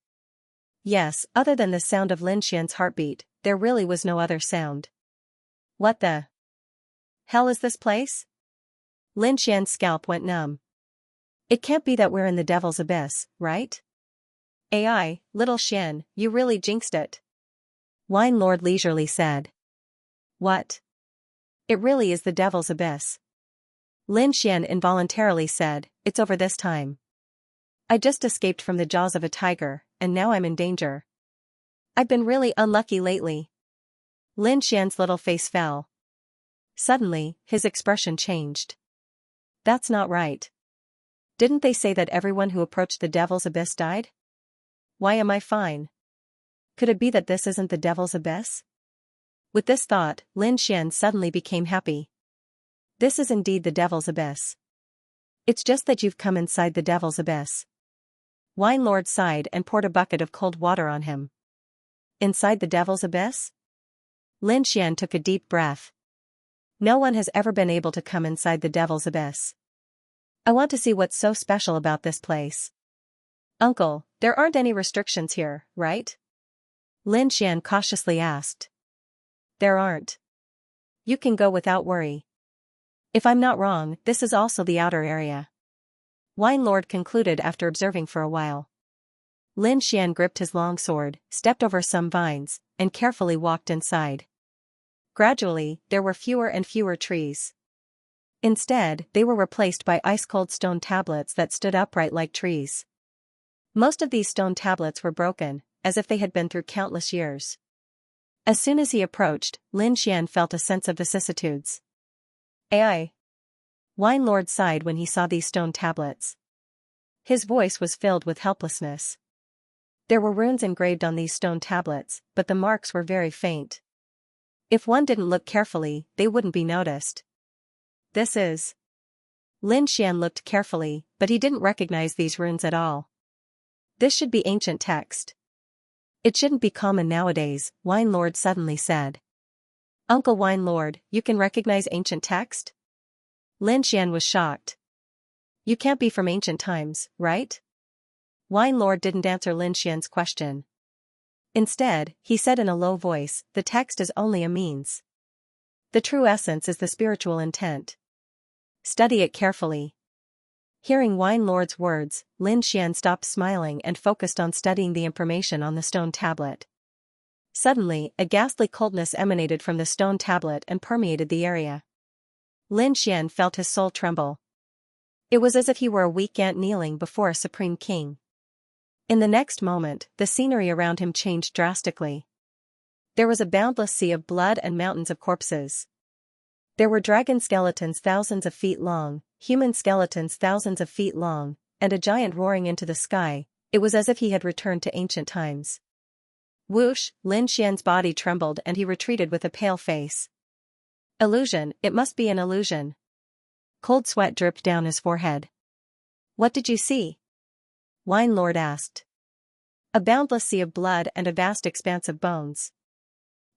Yes, other than the sound of Lin Xian's heartbeat, there really was no other sound. What the hell is this place? Lin Xian's scalp went numb. It can't be that we're in the Devil's Abyss, right? AI, little Xian, you really jinxed it. Wine Lord leisurely said. What? It really is the Devil's Abyss. Lin Xian involuntarily said, it's over this time. I just escaped from the jaws of a tiger, and now I'm in danger. I've been really unlucky lately. Lin Xian's little face fell. Suddenly, his expression changed. That's not right. Didn't they say that everyone who approached the Devil's Abyss died? Why am I fine? Could it be that this isn't the Devil's Abyss? With this thought, Lin Xian suddenly became happy. This is indeed the Devil's Abyss. It's just that you've come inside the Devil's Abyss. Wine Lord sighed and poured a bucket of cold water on him. Inside the Devil's Abyss? Lin Xian took a deep breath. No one has ever been able to come inside the Devil's Abyss. I want to see what's so special about this place. Uncle, there aren't any restrictions here, right? Lin Xian cautiously asked. There aren't. You can go without worry. If I'm not wrong, this is also the outer area. Wine Lord concluded after observing for a while. Lin Xian gripped his long sword, stepped over some vines, and carefully walked inside. Gradually, there were fewer and fewer trees. Instead, they were replaced by ice-cold stone tablets that stood upright like trees. Most of these stone tablets were broken, as if they had been through countless years. As soon as he approached, Lin Xian felt a sense of vicissitudes. AI. Wine Lord sighed when he saw these stone tablets. His voice was filled with helplessness. There were runes engraved on these stone tablets, but the marks were very faint. If one didn't look carefully, they wouldn't be noticed. This is... Lin Xian looked carefully, but he didn't recognize these runes at all. This should be ancient text. It shouldn't be common nowadays, Wine Lord suddenly said. Uncle Wine Lord, you can recognize ancient text? Lin Xian was shocked. You can't be from ancient times, right? Wine Lord didn't answer Lin Xian's question. Instead, he said in a low voice, the text is only a means. The true essence is the spiritual intent. Study it carefully. Hearing Wine Lord's words, Lin Xian stopped smiling and focused on studying the information on the stone tablet. Suddenly, a ghastly coldness emanated from the stone tablet and permeated the area. Lin Xian felt his soul tremble. It was as if he were a weak ant kneeling before a supreme king. In the next moment, the scenery around him changed drastically. There was a boundless sea of blood and mountains of corpses. There were dragon skeletons thousands of feet long, human skeletons thousands of feet long, and a giant roaring into the sky. It was as if he had returned to ancient times. Whoosh, Lin Xian's body trembled and he retreated with a pale face. Illusion, it must be an illusion. Cold sweat dripped down his forehead. What did you see? Wine Lord asked. A boundless sea of blood and a vast expanse of bones.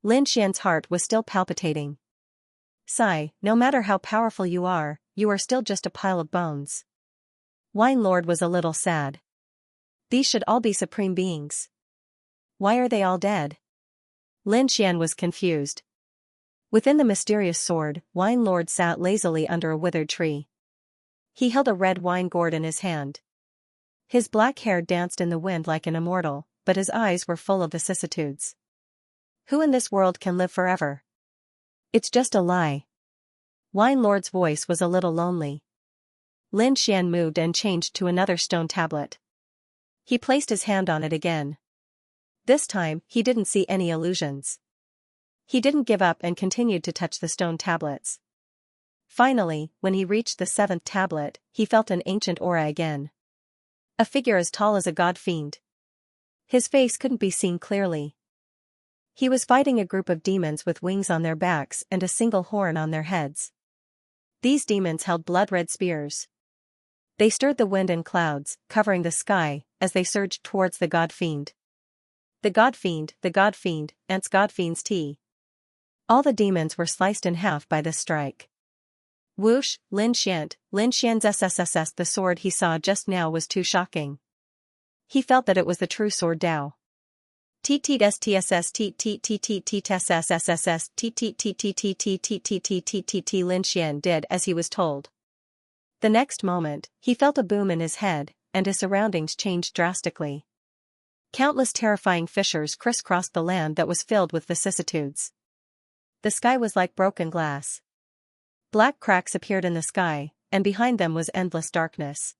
Lin Xian's heart was still palpitating. Sigh, no matter how powerful you are still just a pile of bones. Wine Lord was a little sad. These should all be supreme beings. Why are they all dead? Lin Xian was confused. Within the mysterious sword, Wine Lord sat lazily under a withered tree. He held a red wine gourd in his hand. His black hair danced in the wind like an immortal, but his eyes were full of vicissitudes. Who in this world can live forever? It's just a lie. Wine Lord's voice was a little lonely. Lin Xian moved and changed to another stone tablet. He placed his hand on it again. This time, he didn't see any illusions. He didn't give up and continued to touch the stone tablets. Finally, when he reached the seventh tablet, he felt an ancient aura again. A figure as tall as a god-fiend. His face couldn't be seen clearly. He was fighting a group of demons with wings on their backs and a single horn on their heads. These demons held blood-red spears. They stirred the wind and clouds, covering the sky, as they surged towards the God Fiend. The God Fiend, Ants God Fiend's tea. All the demons were sliced in half by this strike. Whoosh, Lin Xian's SSSS. The sword he saw just now was too shocking. He felt that it was the true sword Dao. Lin Xian did as he was told. The next moment, he felt a boom in his head, and his surroundings changed drastically. Countless terrifying fissures crisscrossed the land that was filled with vicissitudes. The sky was like broken glass. Black cracks appeared in the sky, and behind them was endless darkness.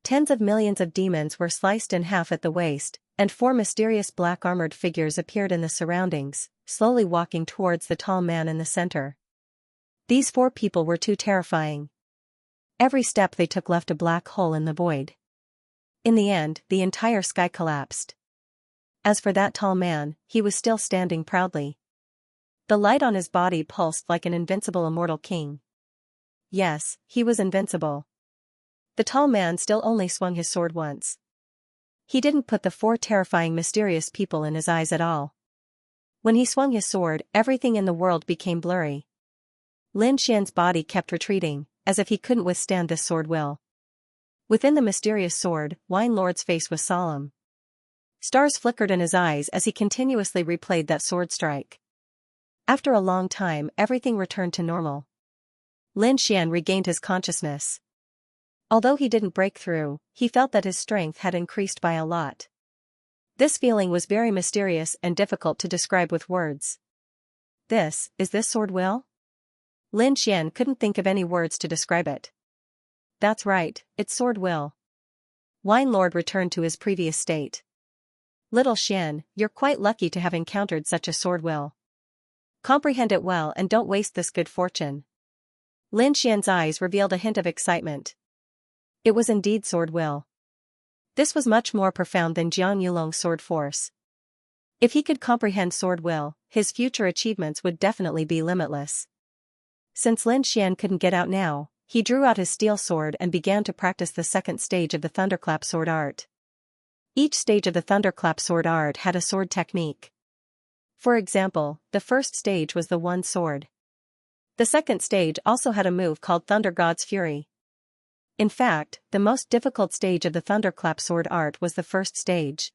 Tens of millions of demons were sliced in half at the waist, and 4 mysterious black armored figures appeared in the surroundings, slowly walking towards the tall man in the center. These 4 people were too terrifying. Every step they took left a black hole in the void. In the end, the entire sky collapsed. As for that tall man, he was still standing proudly. The light on his body pulsed like an invincible immortal king. Yes, he was invincible. The tall man still only swung his sword once. He didn't put the 4 terrifying mysterious people in his eyes at all. When he swung his sword, everything in the world became blurry. Lin Xian's body kept retreating, as if he couldn't withstand this sword will. Within the mysterious sword, Wine Lord's face was solemn. Stars flickered in his eyes as he continuously replayed that sword strike. After a long time, everything returned to normal. Lin Xian regained his consciousness. Although he didn't break through, he felt that his strength had increased by a lot. This feeling was very mysterious and difficult to describe with words. Is this sword will? Lin Xian couldn't think of any words to describe it. That's right, it's sword will. Wine Lord returned to his previous state. Little Xian, you're quite lucky to have encountered such a sword will. Comprehend it well and don't waste this good fortune. Lin Xian's eyes revealed a hint of excitement. It was indeed sword will. This was much more profound than Jiang Yulong's sword force. If he could comprehend sword will, his future achievements would definitely be limitless. Since Lin Xian couldn't get out now, he drew out his steel sword and began to practice the second stage of the thunderclap sword art. Each stage of the thunderclap sword art had a sword technique. For example, the first stage was the one sword. The second stage also had a move called Thunder God's Fury. In fact, the most difficult stage of the thunderclap sword art was the first stage.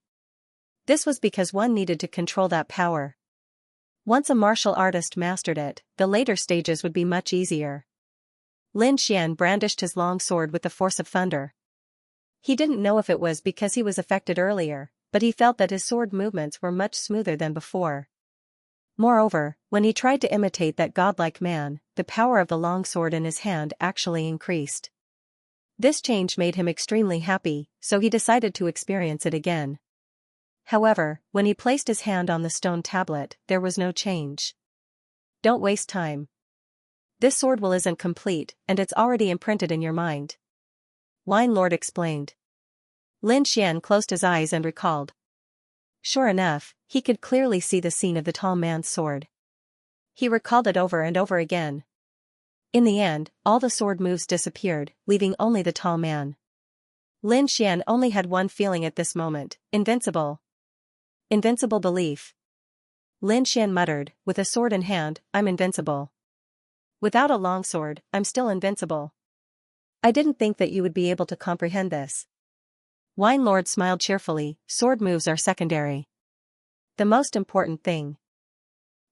This was because one needed to control that power. Once a martial artist mastered it, the later stages would be much easier. Lin Xian brandished his long sword with the force of thunder. He didn't know if it was because he was affected earlier, but he felt that his sword movements were much smoother than before. Moreover, when he tried to imitate that godlike man, the power of the long sword in his hand actually increased. This change made him extremely happy, so he decided to experience it again. However, when he placed his hand on the stone tablet, there was no change. Don't waste time. This sword will isn't complete, and it's already imprinted in your mind. Wine Lord explained. Lin Xian closed his eyes and recalled. Sure enough, he could clearly see the scene of the tall man's sword. He recalled it over and over again. In the end, all the sword moves disappeared, leaving only the tall man. Lin Xian only had one feeling at this moment: invincible. Invincible belief. Lin Xian muttered, with a sword in hand, I'm invincible. Without a longsword, I'm still invincible. I didn't think that you would be able to comprehend this. Wine Lord smiled cheerfully, sword moves are secondary. The most important thing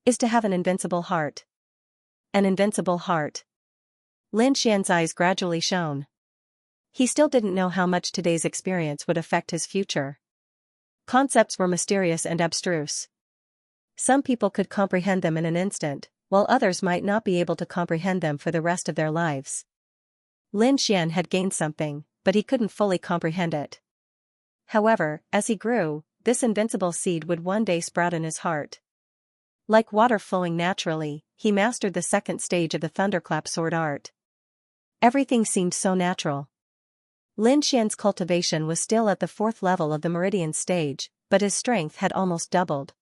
is to have an invincible heart. An invincible heart. Lin Xian's eyes gradually shone. He still didn't know how much today's experience would affect his future. Concepts were mysterious and abstruse. Some people could comprehend them in an instant, while others might not be able to comprehend them for the rest of their lives. Lin Xian had gained something, but he couldn't fully comprehend it. However, as he grew, this invincible seed would one day sprout in his heart. Like water flowing naturally, he mastered the second stage of the thunderclap sword art. Everything seemed so natural. Lin Xian's cultivation was still at the 4th level of the meridian stage, but his strength had almost doubled.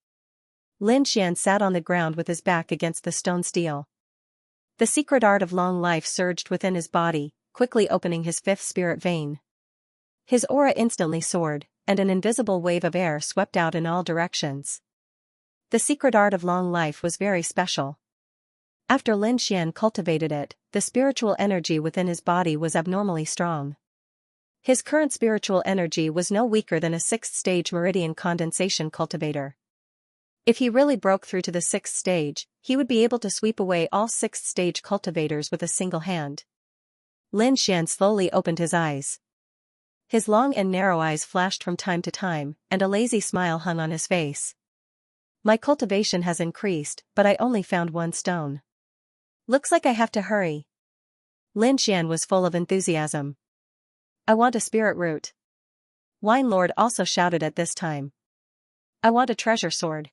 Lin Xian sat on the ground with his back against the stone steel. The secret art of long life surged within his body, quickly opening his 5th spirit vein. His aura instantly soared, and an invisible wave of air swept out in all directions. The secret art of long life was very special. After Lin Xian cultivated it, the spiritual energy within his body was abnormally strong. His current spiritual energy was no weaker than a 6th-stage meridian condensation cultivator. If he really broke through to the 6th stage, he would be able to sweep away all 6th-stage cultivators with a single hand. Lin Xian slowly opened his eyes. His long and narrow eyes flashed from time to time, and a lazy smile hung on his face. My cultivation has increased, but I only found 1 stone. Looks like I have to hurry. Lin Xian was full of enthusiasm. I want a spirit root. Wine Lord also shouted at this time. I want a treasure sword.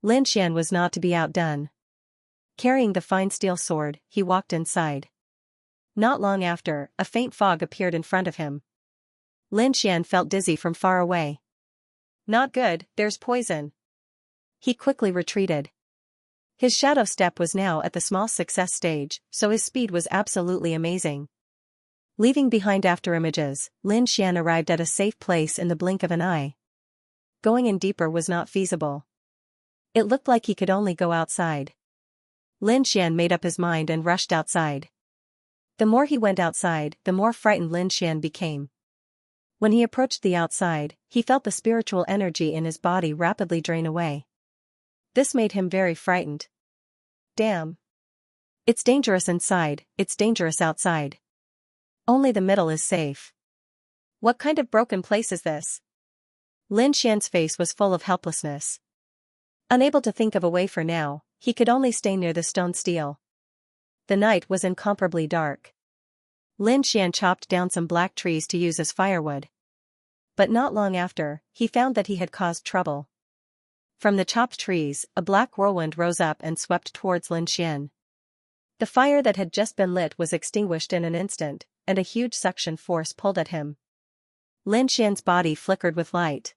Lin Xian was not to be outdone. Carrying the fine steel sword, he walked inside. Not long after, a faint fog appeared in front of him. Lin Xian felt dizzy from far away. Not good, there's poison. He quickly retreated. His shadow step was now at the small success stage, so his speed was absolutely amazing. Leaving behind afterimages, Lin Xian arrived at a safe place in the blink of an eye. Going in deeper was not feasible. It looked like he could only go outside. Lin Xian made up his mind and rushed outside. The more he went outside, the more frightened Lin Xian became. When he approached the outside, he felt the spiritual energy in his body rapidly drain away. This made him very frightened. Damn. It's dangerous inside, it's dangerous outside. Only the middle is safe. What kind of broken place is this? Lin Xian's face was full of helplessness. Unable to think of a way for now, he could only stay near the stone steel. The night was incomparably dark. Lin Xian chopped down some black trees to use as firewood. But not long after, he found that he had caused trouble. From the chopped trees, a black whirlwind rose up and swept towards Lin Xian. The fire that had just been lit was extinguished in an instant, and a huge suction force pulled at him. Lin Xian's body flickered with light.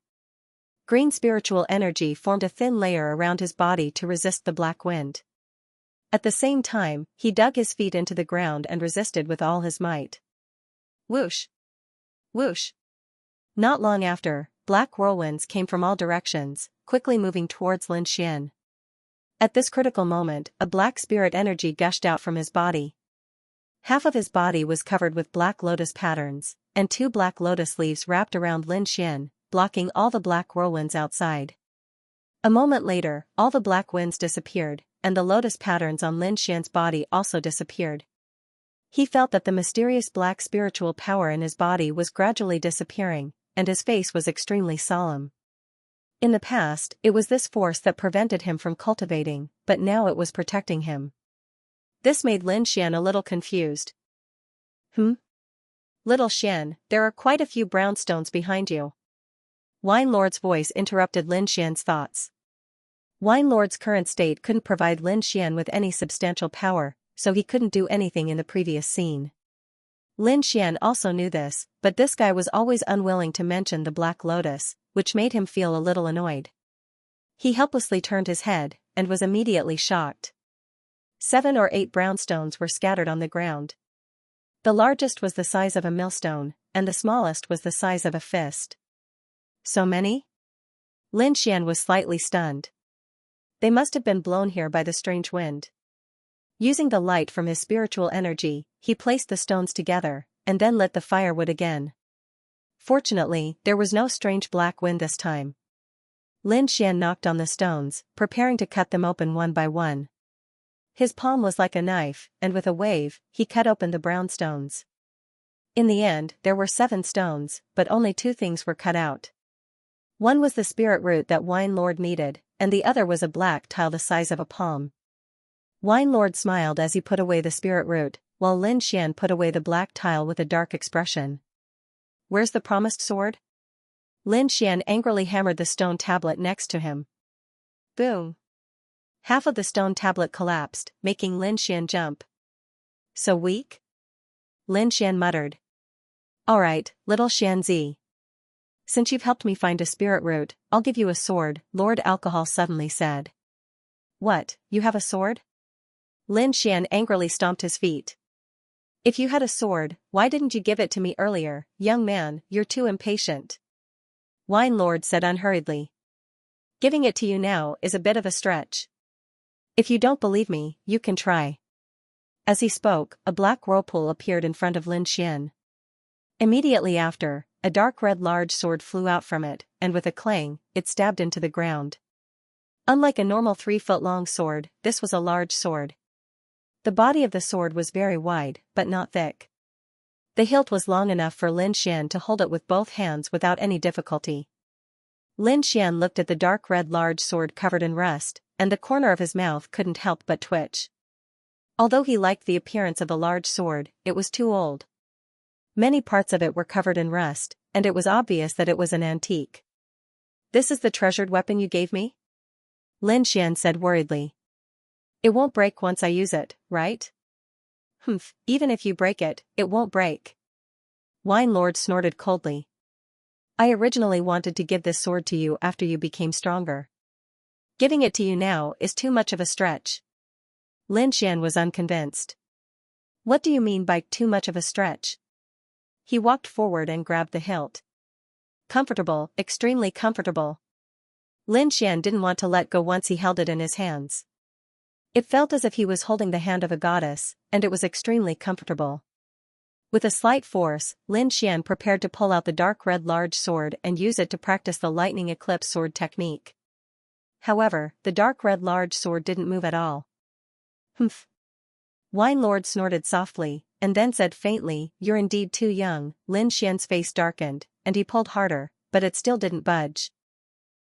Green spiritual energy formed a thin layer around his body to resist the black wind. At the same time, he dug his feet into the ground and resisted with all his might. Whoosh! Whoosh! Not long after, black whirlwinds came from all directions, quickly moving towards Lin Xian. At this critical moment, a black spirit energy gushed out from his body. Half of his body was covered with black lotus patterns, and 2 black lotus leaves wrapped around Lin Xian, blocking all the black whirlwinds outside. A moment later, all the black winds disappeared, and the lotus patterns on Lin Xian's body also disappeared. He felt that the mysterious black spiritual power in his body was gradually disappearing, and his face was extremely solemn. In the past, it was this force that prevented him from cultivating, but now it was protecting him. This made Lin Xian a little confused. Little Xian, there are quite a few brownstones behind you. Wine Lord's voice interrupted Lin Xian's thoughts. Wine Lord's current state couldn't provide Lin Xian with any substantial power, so he couldn't do anything in the previous scene. Lin Xian also knew this, but this guy was always unwilling to mention the Black Lotus, which made him feel a little annoyed. He helplessly turned his head, and was immediately shocked. 7 or 8 brownstones were scattered on the ground. The largest was the size of a millstone, and the smallest was the size of a fist. So many? Lin Xian was slightly stunned. They must have been blown here by the strange wind. Using the light from his spiritual energy, he placed the stones together, and then lit the firewood again. Fortunately, there was no strange black wind this time. Lin Xian knocked on the stones, preparing to cut them open one by one. His palm was like a knife, and with a wave, he cut open the brown stones. In the end, there were 7 stones, but only 2 things were cut out. One was the spirit root that Wine Lord needed, and the other was a black tile the size of a palm. Wine Lord smiled as he put away the spirit root, while Lin Xian put away the black tile with a dark expression. Where's the promised sword? Lin Xian angrily hammered the stone tablet next to him. Boom! Half of the stone tablet collapsed, making Lin Xian jump. So weak? Lin Xian muttered. Alright, little Xianzi. Since you've helped me find a spirit root, I'll give you a sword, Lord Alcohol suddenly said. What, you have a sword? Lin Xian angrily stomped his feet. If you had a sword, why didn't you give it to me earlier, young man? You're too impatient. Wine Lord said unhurriedly. Giving it to you now is a bit of a stretch. If you don't believe me, you can try. As he spoke, a black whirlpool appeared in front of Lin Xian. Immediately after, a dark red large sword flew out from it, and with a clang, it stabbed into the ground. Unlike a normal 3-foot-long sword, this was a large sword. The body of the sword was very wide, but not thick. The hilt was long enough for Lin Xian to hold it with both hands without any difficulty. Lin Xian looked at the dark red large sword covered in rust, and the corner of his mouth couldn't help but twitch. Although he liked the appearance of the large sword, it was too old. Many parts of it were covered in rust, and it was obvious that it was an antique. This is the treasured weapon you gave me? Lin Xian said worriedly. It won't break once I use it, right? Humph, even if you break it, it won't break. Wine Lord snorted coldly. I originally wanted to give this sword to you after you became stronger. Giving it to you now is too much of a stretch. Lin Xian was unconvinced. What do you mean by too much of a stretch? He walked forward and grabbed the hilt. Comfortable, extremely comfortable. Lin Xian didn't want to let go once he held it in his hands. It felt as if he was holding the hand of a goddess, and it was extremely comfortable. With a slight force, Lin Xian prepared to pull out the dark red large sword and use it to practice the lightning eclipse sword technique. However, the dark red large sword didn't move at all. Humph. Wine Lord snorted softly, and then said faintly, You're indeed too young. Lin Xian's face darkened, and he pulled harder, but it still didn't budge.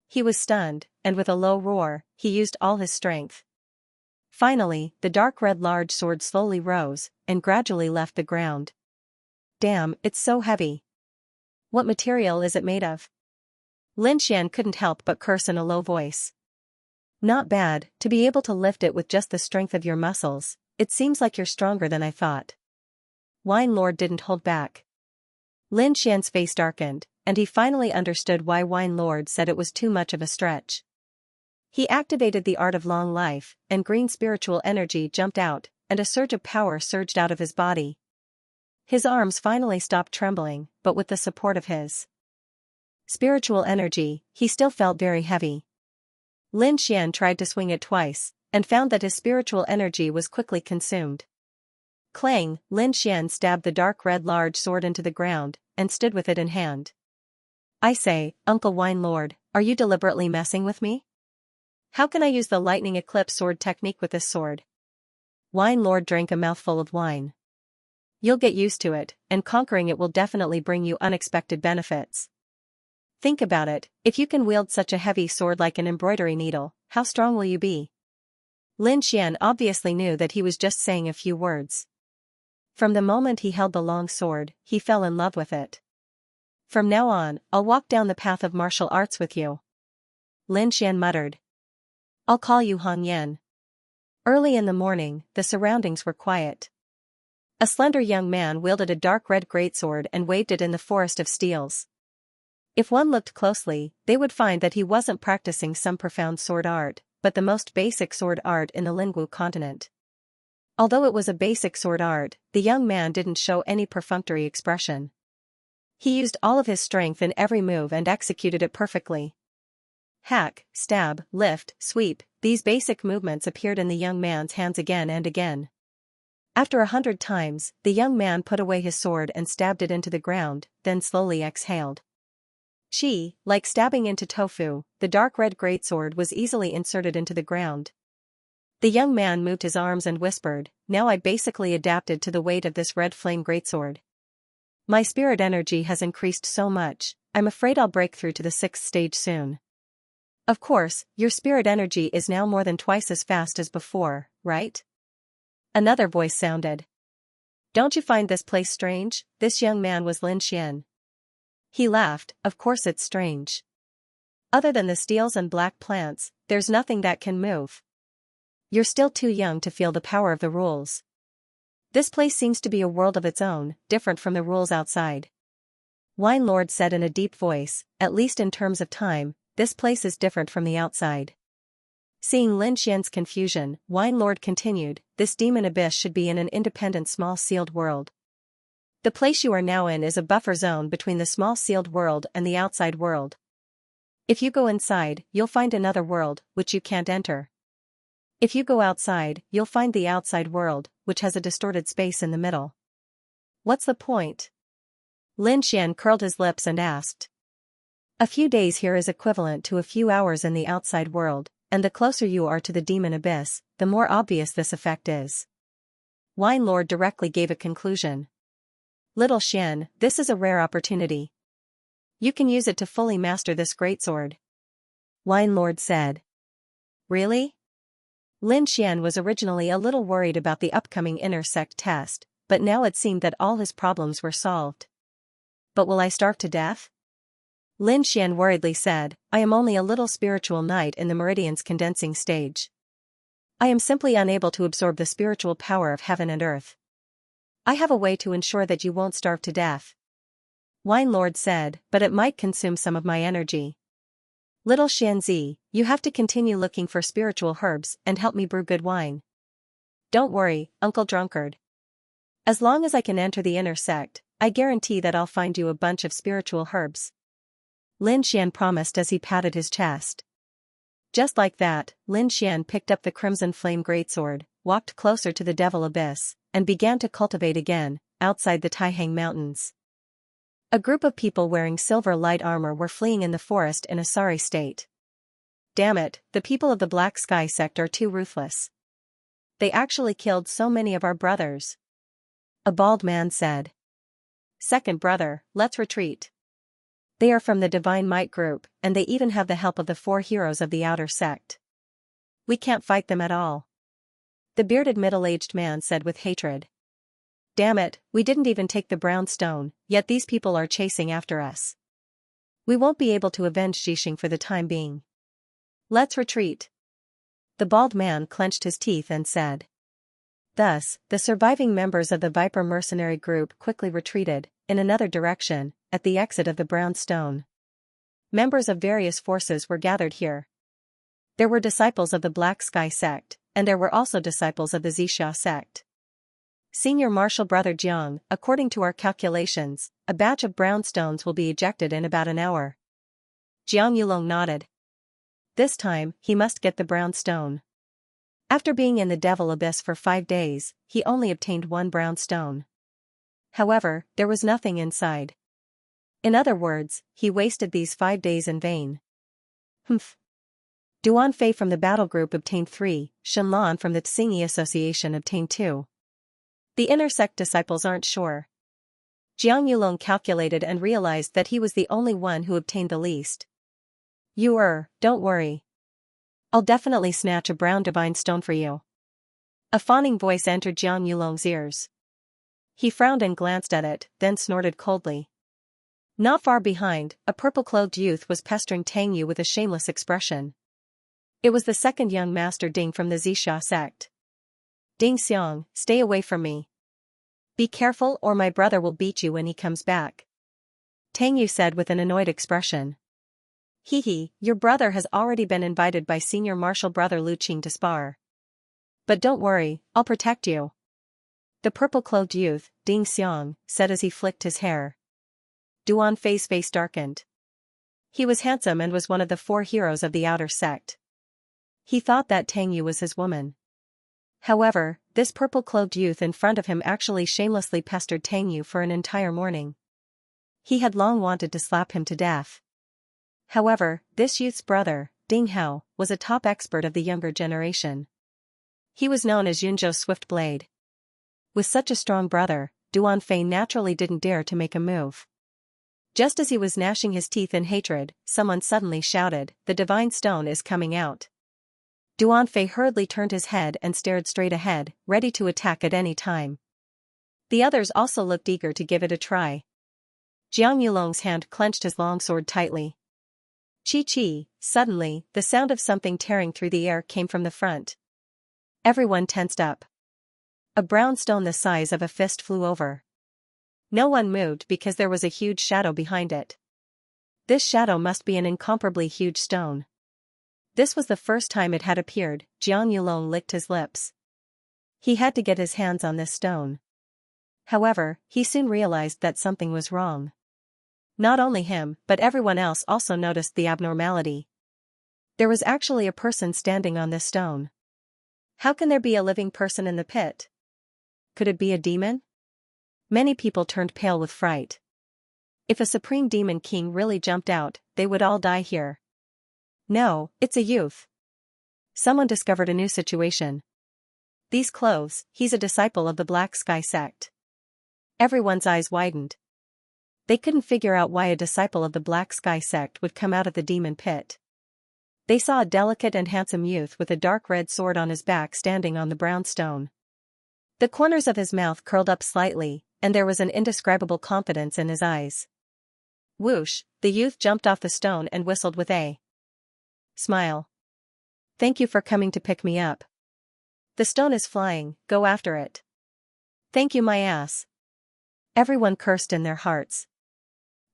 He was stunned, and with a low roar, he used all his strength. Finally, the dark red large sword slowly rose, and gradually left the ground. Damn, it's so heavy. What material is it made of? Lin Xian couldn't help but curse in a low voice. Not bad, to be able to lift it with just the strength of your muscles. It seems like you're stronger than I thought. Wine Lord didn't hold back. Lin Xian's face darkened, and he finally understood why Wine Lord said it was too much of a stretch. He activated the art of long life, and green spiritual energy jumped out, and a surge of power surged out of his body. His arms finally stopped trembling, but with the support of his spiritual energy, he still felt very heavy. Lin Xian tried to swing it twice, and found that his spiritual energy was quickly consumed. Clang, Lin Xian stabbed the dark red large sword into the ground, and stood with it in hand. I say, Uncle Wine Lord, are you deliberately messing with me? How can I use the lightning eclipse sword technique with this sword? Wine Lord drank a mouthful of wine. You'll get used to it, and conquering it will definitely bring you unexpected benefits. Think about it, if you can wield such a heavy sword like an embroidery needle, how strong will you be? Lin Xian obviously knew that he was just saying a few words. From the moment he held the long sword, he fell in love with it. From now on, I'll walk down the path of martial arts with you. Lin Xian muttered. I'll call you Han Yan. Early in the morning, the surroundings were quiet. A slender young man wielded a dark red greatsword and waved it in the forest of steels. If one looked closely, they would find that he wasn't practicing some profound sword art, but the most basic sword art in the Lingwu continent. Although it was a basic sword art, the young man didn't show any perfunctory expression. He used all of his strength in every move and executed it perfectly. Hack, stab, lift, sweep, these basic movements appeared in the young man's hands again and again. After 100 times, the young man put away his sword and stabbed it into the ground, then slowly exhaled. Like stabbing into tofu, the dark red greatsword was easily inserted into the ground. The young man moved his arms and whispered, Now I basically adapted to the weight of this red flame greatsword. My spirit energy has increased so much, I'm afraid I'll break through to the 6th stage soon. Of course, your spirit energy is now more than twice as fast as before, right? Another voice sounded. Don't you find this place strange? This young man was Lin Xian. He laughed, Of course it's strange. Other than the steels and black plants, there's nothing that can move. You're still too young to feel the power of the rules. This place seems to be a world of its own, different from the rules outside. Wine Lord said in a deep voice, At least in terms of time, this place is different from the outside. Seeing Lin Xian's confusion, Wine Lord continued, this demon abyss should be in an independent small sealed world. The place you are now in is a buffer zone between the small sealed world and the outside world. If you go inside, you'll find another world, which you can't enter. If you go outside, you'll find the outside world, which has a distorted space in the middle. What's the point? Lin Xian curled his lips and asked. A few days here is equivalent to a few hours in the outside world, and the closer you are to the demon abyss, the more obvious this effect is. Wine Lord directly gave a conclusion. Little Xian, this is a rare opportunity. You can use it to fully master this greatsword. Wine Lord said. Really? Lin Xian was originally a little worried about the upcoming inner sect test, but now it seemed that all his problems were solved. But will I starve to death? Lin Xian worriedly said, I am only a little spiritual knight in the meridian's condensing stage. I am simply unable to absorb the spiritual power of heaven and earth. I have a way to ensure that you won't starve to death. Wine Lord said, but it might consume some of my energy. Little Xianzi, you have to continue looking for spiritual herbs and help me brew good wine. Don't worry, Uncle Drunkard. As long as I can enter the inner sect, I guarantee that I'll find you a bunch of spiritual herbs. Lin Xian promised as he patted his chest. Just like that, Lin Xian picked up the crimson flame greatsword, walked closer to the devil abyss, and began to cultivate again, outside the Taihang Mountains. A group of people wearing silver light armor were fleeing in the forest in a sorry state. Damn it, the people of the Black Sky sect are too ruthless. They actually killed so many of our brothers. A bald man said. Second brother, let's retreat. They are from the Divine Might group, and they even have the help of the 4 heroes of the outer sect. We can't fight them at all. The bearded middle-aged man said with hatred. Damn it, we didn't even take the brown stone, yet these people are chasing after us. We won't be able to avenge Xixing for the time being. Let's retreat. The bald man clenched his teeth and said. Thus, the surviving members of the Viper mercenary group quickly retreated, in another direction, at the exit of the brown stone. Members of various forces were gathered here. There were disciples of the Black Sky sect, and there were also disciples of the Xianxia sect. Senior Marshal Brother Jiang, according to our calculations, a batch of brown stones will be ejected in about an hour. Jiang Yulong nodded. This time, he must get the brown stone. After being in the devil abyss for 5 days, he only obtained 1 brown stone. However, there was nothing inside. In other words, he wasted these 5 days in vain. Humph. Duan Fei from the battle group obtained 3, Shenlan from the Tsingy Association obtained 2. The inner sect disciples aren't sure. Jiang Yulong calculated and realized that he was the only one who obtained the least. Don't worry. I'll definitely snatch a brown divine stone for you. A fawning voice entered Jiang Yulong's ears. He frowned and glanced at it, then snorted coldly. Not far behind, a purple-clothed youth was pestering Tang Yu with a shameless expression. It was the second young master Ding from the Xianxia sect. Ding Xiang, stay away from me. Be careful or my brother will beat you when he comes back. Tang Yu said with an annoyed expression. Hee, your brother has already been invited by Senior Marshal Brother Lu Qing to spar. But don't worry, I'll protect you. The purple-clothed youth, Ding Xiang, said as he flicked his hair. Duan Fei's face darkened. He was handsome and was one of the 4 heroes of the outer sect. He thought that Tang Yu was his woman. However, this purple-clothed youth in front of him actually shamelessly pestered Tang Yu for an entire morning. He had long wanted to slap him to death. However, this youth's brother, Ding Hao, was a top expert of the younger generation. He was known as Yunzhou Swiftblade. With such a strong brother, Duan Fei naturally didn't dare to make a move. Just as he was gnashing his teeth in hatred, someone suddenly shouted, "The divine stone is coming out." Duan Fei hurriedly turned his head and stared straight ahead, ready to attack at any time. The others also looked eager to give it a try. Jiang Yulong's hand clenched his long sword tightly. Chi! Suddenly, the sound of something tearing through the air came from the front. Everyone tensed up. A brown stone the size of a fist flew over. No one moved because there was a huge shadow behind it. This shadow must be an incomparably huge stone. This was the first time it had appeared. Jiang Yulong licked his lips. He had to get his hands on this stone. However, he soon realized that something was wrong. Not only him, but everyone else also noticed the abnormality. There was actually a person standing on this stone. How can there be a living person in the pit? Could it be a demon? Many people turned pale with fright. If a supreme demon king really jumped out, they would all die here. No, it's a youth. Someone discovered a new situation. These clothes, he's a disciple of the Black Sky sect. Everyone's eyes widened. They couldn't figure out why a disciple of the Black Sky sect would come out of the demon pit. They saw a delicate and handsome youth with a dark red sword on his back standing on the brown stone. The corners of his mouth curled up slightly, and there was an indescribable confidence in his eyes. Whoosh, the youth jumped off the stone and whistled with a smile. Thank you for coming to pick me up. The stone is flying, go after it. Thank you, my ass. Everyone cursed in their hearts.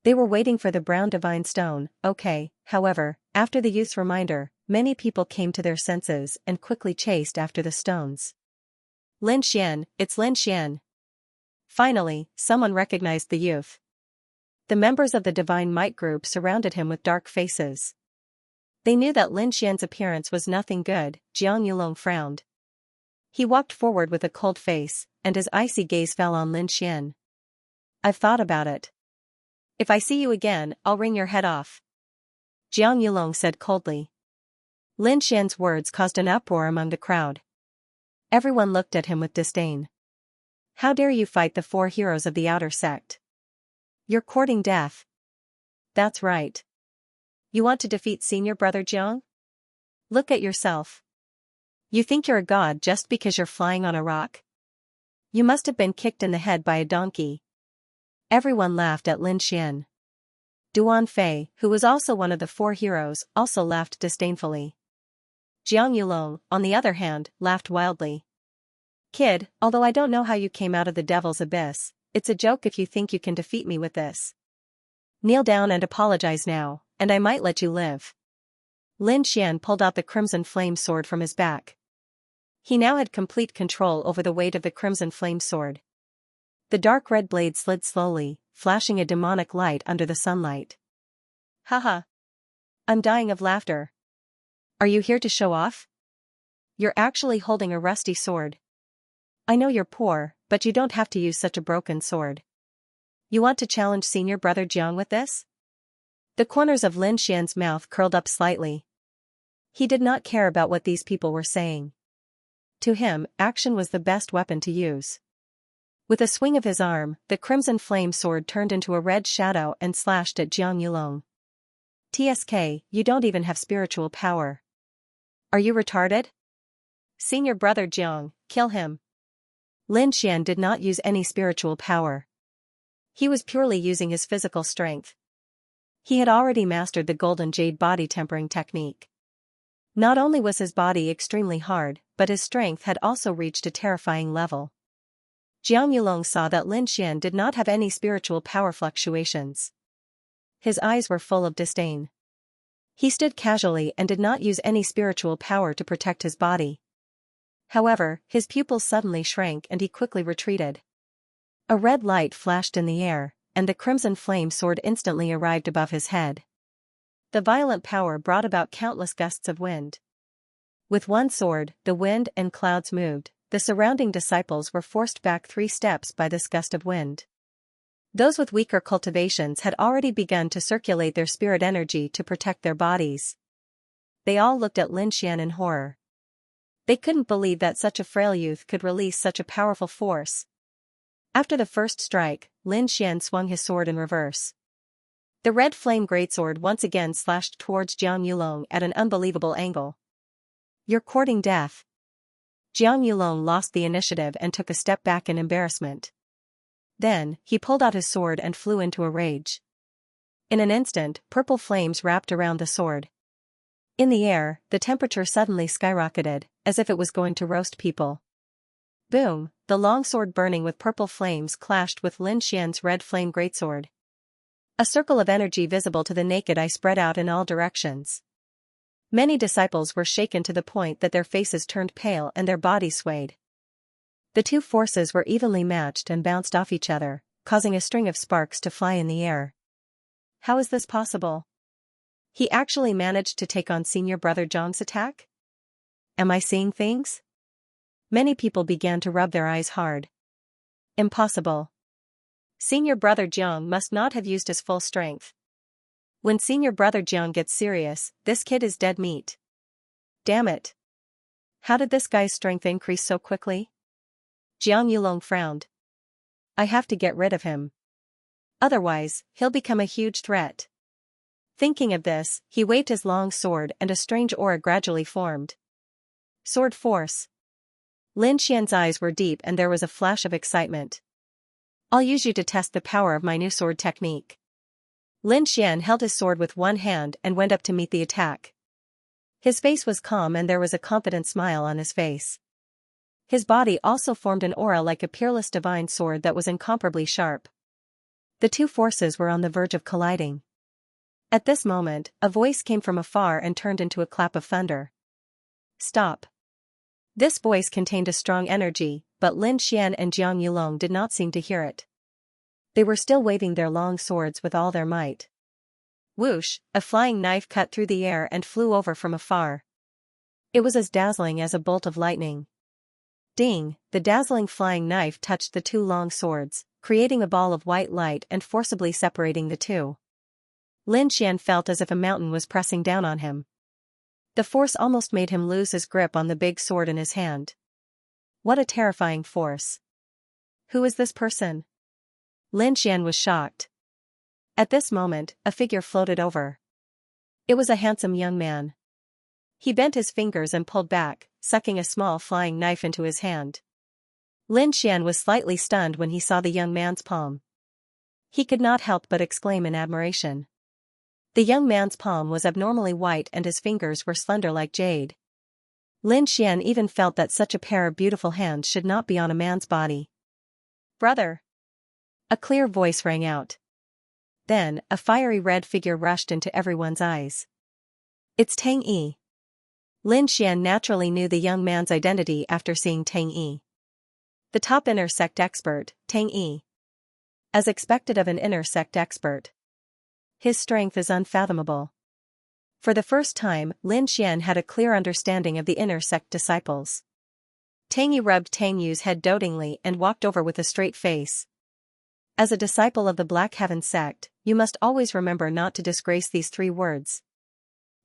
They were waiting for the brown divine stone, okay. However, after the youth's reminder, many people came to their senses and quickly chased after the stones. Lin Xian, it's Lin Xian. Finally, someone recognized the youth. The members of the Divine Might group surrounded him with dark faces. They knew that Lin Xian's appearance was nothing good. Jiang Yulong frowned. He walked forward with a cold face, and his icy gaze fell on Lin Xian. I've thought about it. If I see you again, I'll wring your head off. Jiang Yulong said coldly. Lin Xian's words caused an uproar among the crowd. Everyone looked at him with disdain. How dare you fight the four heroes of the outer sect? You're courting death. That's right. You want to defeat senior brother Jiang? Look at yourself. You think you're a god just because you're flying on a rock? You must have been kicked in the head by a donkey. Everyone laughed at Lin Xian. Duan Fei, who was also one of the four heroes, also laughed disdainfully. Jiang Yulong, on the other hand, laughed wildly. Kid, although I don't know how you came out of the devil's abyss, it's a joke if you think you can defeat me with this. Kneel down and apologize now, and I might let you live. Lin Xian pulled out the crimson flame sword from his back. He now had complete control over the weight of the crimson flame sword. The dark red blade slid slowly, flashing a demonic light under the sunlight. Haha. I'm dying of laughter. Are you here to show off? You're actually holding a rusty sword. I know you're poor, but you don't have to use such a broken sword. You want to challenge senior brother Jiang with this? The corners of Lin Xian's mouth curled up slightly. He did not care about what these people were saying. To him, action was the best weapon to use. With a swing of his arm, the crimson flame sword turned into a red shadow and slashed at Jiang Yulong. TSK, you don't even have spiritual power. Are you retarded? Senior brother Jiang, kill him. Lin Xian did not use any spiritual power. He was purely using his physical strength. He had already mastered the golden jade body tempering technique. Not only was his body extremely hard, but his strength had also reached a terrifying level. Jiang Yulong saw that Lin Xian did not have any spiritual power fluctuations. His eyes were full of disdain. He stood casually and did not use any spiritual power to protect his body. However, his pupils suddenly shrank and he quickly retreated. A red light flashed in the air, and the crimson flame sword instantly arrived above his head. The violent power brought about countless gusts of wind. With one sword, the wind and clouds moved. The surrounding disciples were forced back 3 steps by this gust of wind. Those with weaker cultivations had already begun to circulate their spirit energy to protect their bodies. They all looked at Lin Xian in horror. They couldn't believe that such a frail youth could release such a powerful force. After the first strike, Lin Xian swung his sword in reverse. The red flame greatsword once again slashed towards Jiang Yulong at an unbelievable angle. You're courting death. Jiang Yulong lost the initiative and took a step back in embarrassment. Then, he pulled out his sword and flew into a rage. In an instant, purple flames wrapped around the sword. In the air, the temperature suddenly skyrocketed, as if it was going to roast people. Boom, the long sword burning with purple flames clashed with Lin Xian's red flame greatsword. A circle of energy visible to the naked eye spread out in all directions. Many disciples were shaken to the point that their faces turned pale and their bodies swayed. The two forces were evenly matched and bounced off each other, causing a string of sparks to fly in the air. How is this possible? He actually managed to take on senior brother Zhang's attack? Am I seeing things? Many people began to rub their eyes hard. Impossible. Senior brother Jiang must not have used his full strength. When senior brother Jiang gets serious, this kid is dead meat. Damn it. How did this guy's strength increase so quickly? Jiang Yulong frowned. I have to get rid of him. Otherwise, he'll become a huge threat. Thinking of this, he waved his long sword and a strange aura gradually formed. Sword force. Lin Xian's eyes were deep and there was a flash of excitement. I'll use you to test the power of my new sword technique. Lin Xian held his sword with one hand and went up to meet the attack. His face was calm and there was a confident smile on his face. His body also formed an aura like a peerless divine sword that was incomparably sharp. The two forces were on the verge of colliding. At this moment, a voice came from afar and turned into a clap of thunder. Stop. This voice contained a strong energy, but Lin Xian and Jiang Yulong did not seem to hear it. They were still waving their long swords with all their might. Whoosh, a flying knife cut through the air and flew over from afar. It was as dazzling as a bolt of lightning. Ding, the dazzling flying knife touched the two long swords, creating a ball of white light and forcibly separating the two. Lin Xian felt as if a mountain was pressing down on him. The force almost made him lose his grip on the big sword in his hand. What a terrifying force. Who is this person? Lin Xian was shocked. At this moment, a figure floated over. It was a handsome young man. He bent his fingers and pulled back, sucking a small flying knife into his hand. Lin Xian was slightly stunned when he saw the young man's palm. He could not help but exclaim in admiration. The young man's palm was abnormally white and his fingers were slender like jade. Lin Xian even felt that such a pair of beautiful hands should not be on a man's body. Brother! A clear voice rang out. Then, a fiery red figure rushed into everyone's eyes. It's Tang Yi. Lin Xian naturally knew the young man's identity after seeing Tang Yi. The top inner sect expert, Tang Yi. As expected of an inner sect expert. His strength is unfathomable. For the first time, Lin Xian had a clear understanding of the inner sect disciples. Tang Yi rubbed Tang Yu's head dotingly and walked over with a straight face. As a disciple of the Black Heaven sect, you must always remember not to disgrace these 3 words.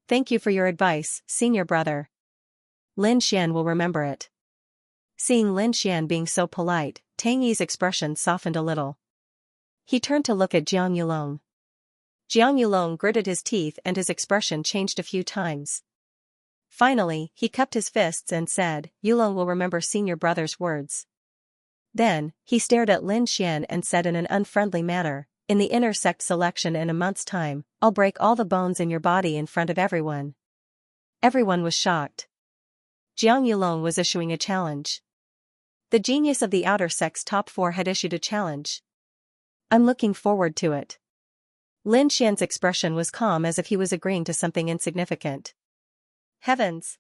Thank you for your advice, senior brother. Lin Xian will remember it. Seeing Lin Xian being so polite, Tang Yi's expression softened a little. He turned to look at Jiang Yulong. Jiang Yulong gritted his teeth and his expression changed a few times. Finally, he cupped his fists and said, Yulong will remember senior brother's words. Then, he stared at Lin Xian and said in an unfriendly manner, in the inner sect selection in a month's time, I'll break all the bones in your body in front of everyone. Everyone was shocked. Jiang Yulong was issuing a challenge. The genius of the outer sect's top 4 had issued a challenge. I'm looking forward to it. Lin Xian's expression was calm as if he was agreeing to something insignificant. Heavens!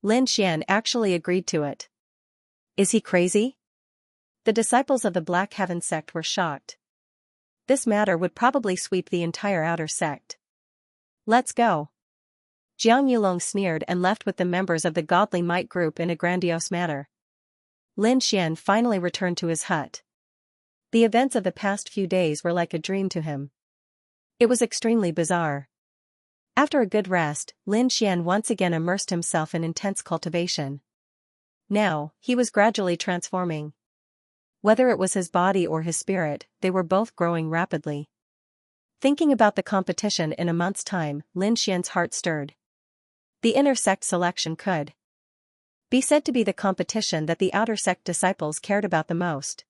Lin Xian actually agreed to it. Is he crazy? The disciples of the Black Heaven sect were shocked. This matter would probably sweep the entire outer sect. Let's go. Jiang Yulong sneered and left with the members of the Godly Might group in a grandiose manner. Lin Xian finally returned to his hut. The events of the past few days were like a dream to him. It was extremely bizarre. After a good rest, Lin Xian once again immersed himself in intense cultivation. Now, he was gradually transforming. Whether it was his body or his spirit, they were both growing rapidly. Thinking about the competition in a month's time, Lin Xian's heart stirred. The inner sect selection could be said to be the competition that the outer sect disciples cared about the most.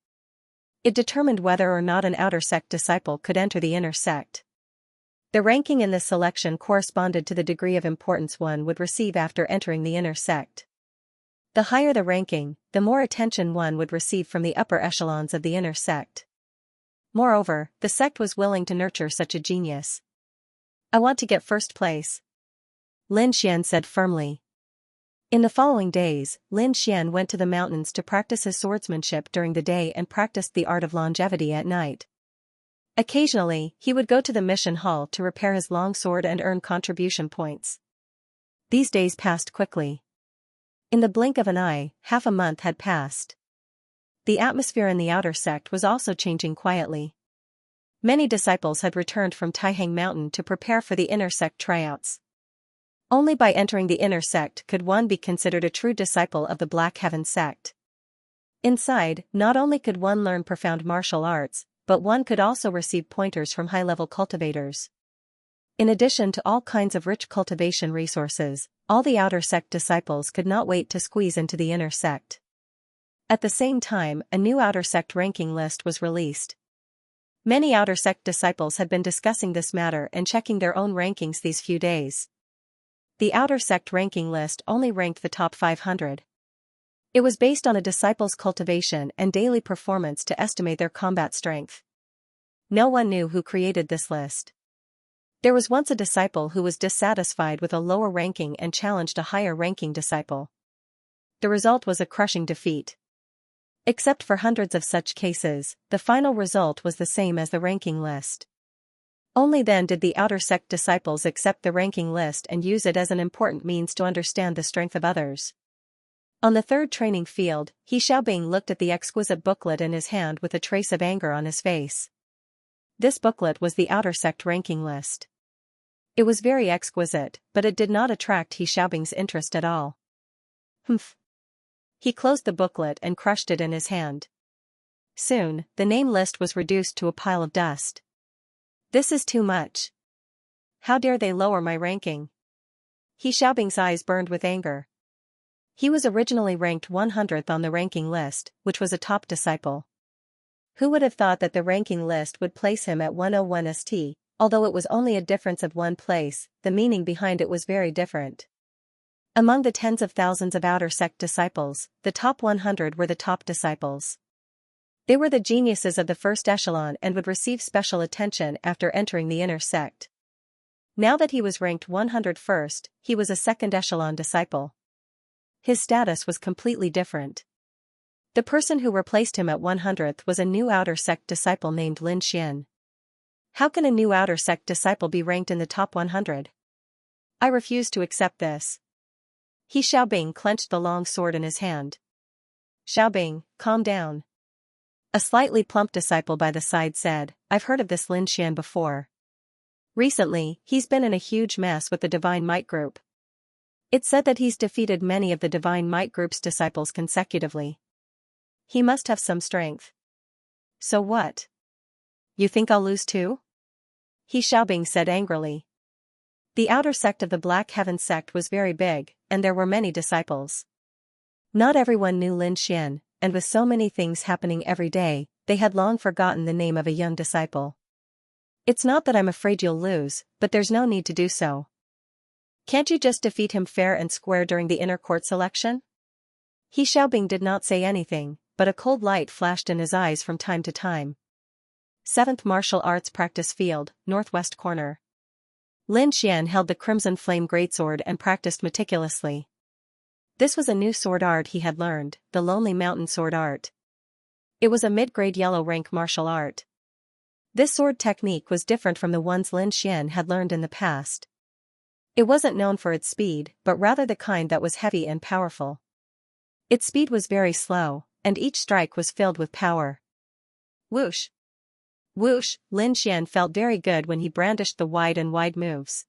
It determined whether or not an outer sect disciple could enter the inner sect. The ranking in this selection corresponded to the degree of importance one would receive after entering the inner sect. The higher the ranking, the more attention one would receive from the upper echelons of the inner sect. Moreover, the sect was willing to nurture such a genius. I want to get first place. Lin Xian said firmly. In the following days, Lin Xian went to the mountains to practice his swordsmanship during the day and practiced the art of longevity at night. Occasionally, he would go to the mission hall to repair his long sword and earn contribution points. These days passed quickly. In the blink of an eye, half a month had passed. The atmosphere in the outer sect was also changing quietly. Many disciples had returned from Taihang Mountain to prepare for the inner sect tryouts. Only by entering the inner sect could one be considered a true disciple of the Black Heaven sect. Inside, not only could one learn profound martial arts, but one could also receive pointers from high-level cultivators. In addition to all kinds of rich cultivation resources, all the outer sect disciples could not wait to squeeze into the inner sect. At the same time, a new outer sect ranking list was released. Many outer sect disciples had been discussing this matter and checking their own rankings these few days. The outer sect ranking list only ranked the top 500. It was based on a disciple's cultivation and daily performance to estimate their combat strength. No one knew who created this list. There was once a disciple who was dissatisfied with a lower ranking and challenged a higher ranking disciple. The result was a crushing defeat. Except for hundreds of such cases, the final result was the same as the ranking list. Only then did the outer sect disciples accept the ranking list and use it as an important means to understand the strength of others. On the third training field, He Xiaobing looked at the exquisite booklet in his hand with a trace of anger on his face. This booklet was the outer sect ranking list. It was very exquisite, but it did not attract He Xiaobing's interest at all. Humph. He closed the booklet and crushed it in his hand. Soon, the name list was reduced to a pile of dust. This is too much. How dare they lower my ranking? He Xiaobing's eyes burned with anger. He was originally ranked 100th on the ranking list, which was a top disciple. Who would have thought that the ranking list would place him at 101 St, although it was only a difference of one place, the meaning behind it was very different. Among the tens of thousands of outer sect disciples, the top 100 were the top disciples. They were the geniuses of the first echelon and would receive special attention after entering the inner sect. Now that he was ranked 101st, he was a second echelon disciple. His status was completely different. The person who replaced him at 100th was a new outer sect disciple named Lin Xian. How can a new outer sect disciple be ranked in the top 100? I refuse to accept this. He Xiaobing clenched the long sword in his hand. Xiaobing, calm down. A slightly plump disciple by the side said, I've heard of this Lin Xian before. Recently, he's been in a huge mess with the Divine Might Group. It's said that he's defeated many of the Divine Might Group's disciples consecutively. He must have some strength. So what? You think I'll lose too? He Xiaobing said angrily. The outer sect of the Black Heaven sect was very big, and there were many disciples. Not everyone knew Lin Xian, and with so many things happening every day, they had long forgotten the name of a young disciple. It's not that I'm afraid you'll lose, but there's no need to do so. Can't you just defeat him fair and square during the inner court selection? He Xiaobing did not say anything, but a cold light flashed in his eyes from time to time. 7th Martial Arts Practice Field, Northwest Corner. Lin Xian held the Crimson Flame Greatsword and practiced meticulously. This was a new sword art he had learned, the Lonely Mountain Sword Art. It was a mid-grade yellow rank martial art. This sword technique was different from the ones Lin Xian had learned in the past. It wasn't known for its speed, but rather the kind that was heavy and powerful. Its speed was very slow, and each strike was filled with power. Whoosh! Whoosh! Lin Xian felt very good when he brandished the wide moves.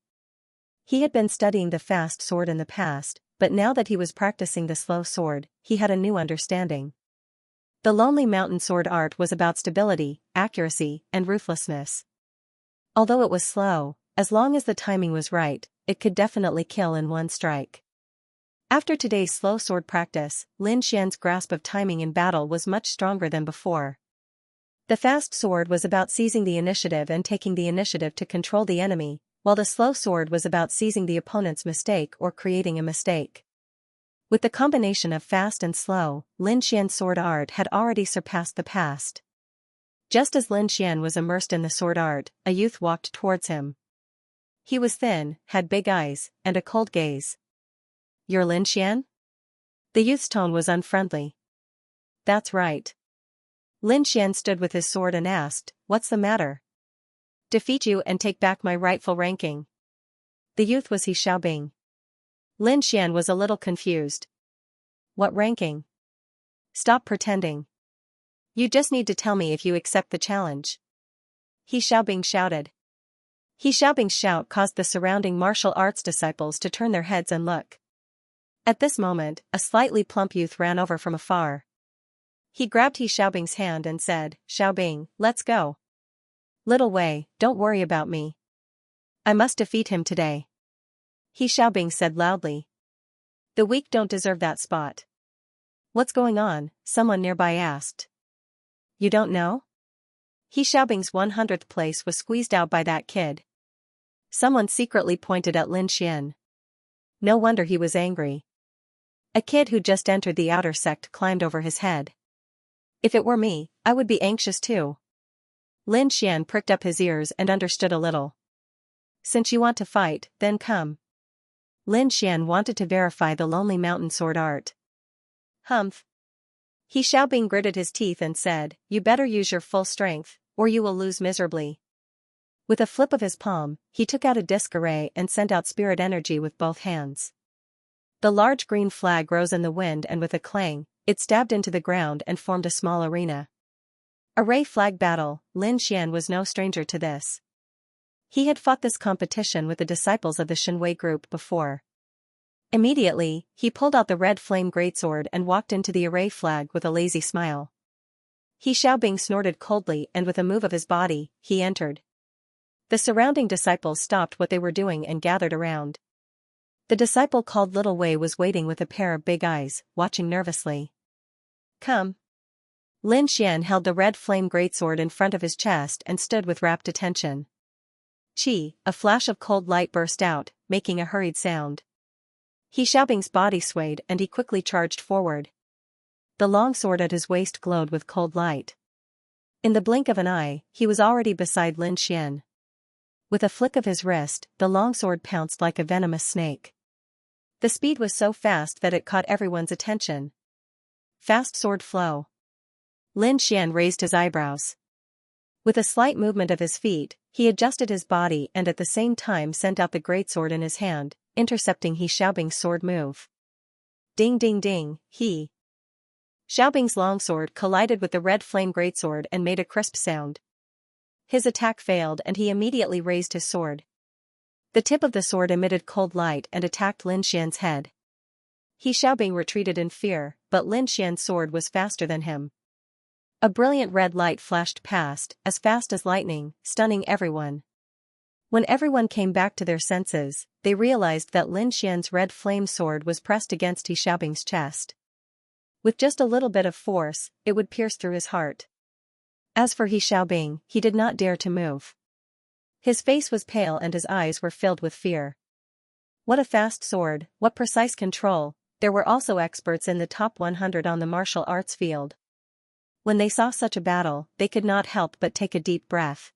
He had been studying the fast sword in the past, but now that he was practicing the slow sword, he had a new understanding. The Lonely Mountain Sword Art was about stability, accuracy, and ruthlessness. Although it was slow, as long as the timing was right, it could definitely kill in one strike. After today's slow sword practice, Lin Xian's grasp of timing in battle was much stronger than before. The fast sword was about seizing the initiative and taking the initiative to control the enemy, while the slow sword was about seizing the opponent's mistake or creating a mistake. With the combination of fast and slow, Lin Xian's sword art had already surpassed the past. Just as Lin Xian was immersed in the sword art, a youth walked towards him. He was thin, had big eyes, and a cold gaze. "You're Lin Xian?" The youth's tone was unfriendly. "That's right." Lin Xian stood with his sword and asked, "What's the matter?" "Defeat you and take back my rightful ranking." The youth was He Xiaobing. Lin Xian was a little confused. "What ranking?" "Stop pretending. You just need to tell me if you accept the challenge." He Xiaobing shouted. He Xiaobing's shout caused the surrounding martial arts disciples to turn their heads and look. At this moment, a slightly plump youth ran over from afar. He grabbed He Xiaobing's hand and said, "Xiaobing, let's go." "Little Wei, don't worry about me. I must defeat him today," He Xiaobing said loudly. "The weak don't deserve that spot." "What's going on?" someone nearby asked. "You don't know?" He Xiaobing's 100th place was squeezed out by that kid. Someone secretly pointed at Lin Xian. No wonder he was angry. A kid who just entered the outer sect climbed over his head. "If it were me, I would be anxious too." Lin Xian pricked up his ears and understood a little. "Since you want to fight, then come." Lin Xian wanted to verify the Lonely Mountain sword art. "Humph." He Xiaobing gritted his teeth and said, "You better use your full strength, or you will lose miserably." With a flip of his palm, he took out a disc array and sent out spirit energy with both hands. The large green flag rose in the wind and with a clang, it stabbed into the ground and formed a small arena. Array flag battle. Lin Xian was no stranger to this. He had fought this competition with the disciples of the Shenwei group before. Immediately, he pulled out the red flame greatsword and walked into the array flag with a lazy smile. He Xiaobing snorted coldly and with a move of his body, he entered. The surrounding disciples stopped what they were doing and gathered around. The disciple called Little Wei was waiting with a pair of big eyes, watching nervously. "Come." Lin Xian held the red flame greatsword in front of his chest and stood with rapt attention. Chi, a flash of cold light burst out, making a hurried sound. He Xiaobing's body swayed and he quickly charged forward. The long sword at his waist glowed with cold light. In the blink of an eye, he was already beside Lin Xian. With a flick of his wrist, the long sword pounced like a venomous snake. The speed was so fast that it caught everyone's attention. Fast sword flow. Lin Xian raised his eyebrows. With a slight movement of his feet, he adjusted his body and at the same time sent out the greatsword in his hand, intercepting He Xiaobing's sword move. Ding ding ding, He Xiaobing's longsword collided with the red flame greatsword and made a crisp sound. His attack failed and he immediately raised his sword. The tip of the sword emitted cold light and attacked Lin Xian's head. He Xiaobing retreated in fear, but Lin Xian's sword was faster than him. A brilliant red light flashed past, as fast as lightning, stunning everyone. When everyone came back to their senses, they realized that Lin Xian's red flame sword was pressed against He Xiaobing's chest. With just a little bit of force, it would pierce through his heart. As for He Xiaobing, he did not dare to move. His face was pale and his eyes were filled with fear. What a fast sword, what precise control. There were also experts in the top 100 on the martial arts field. When they saw such a battle, they could not help but take a deep breath.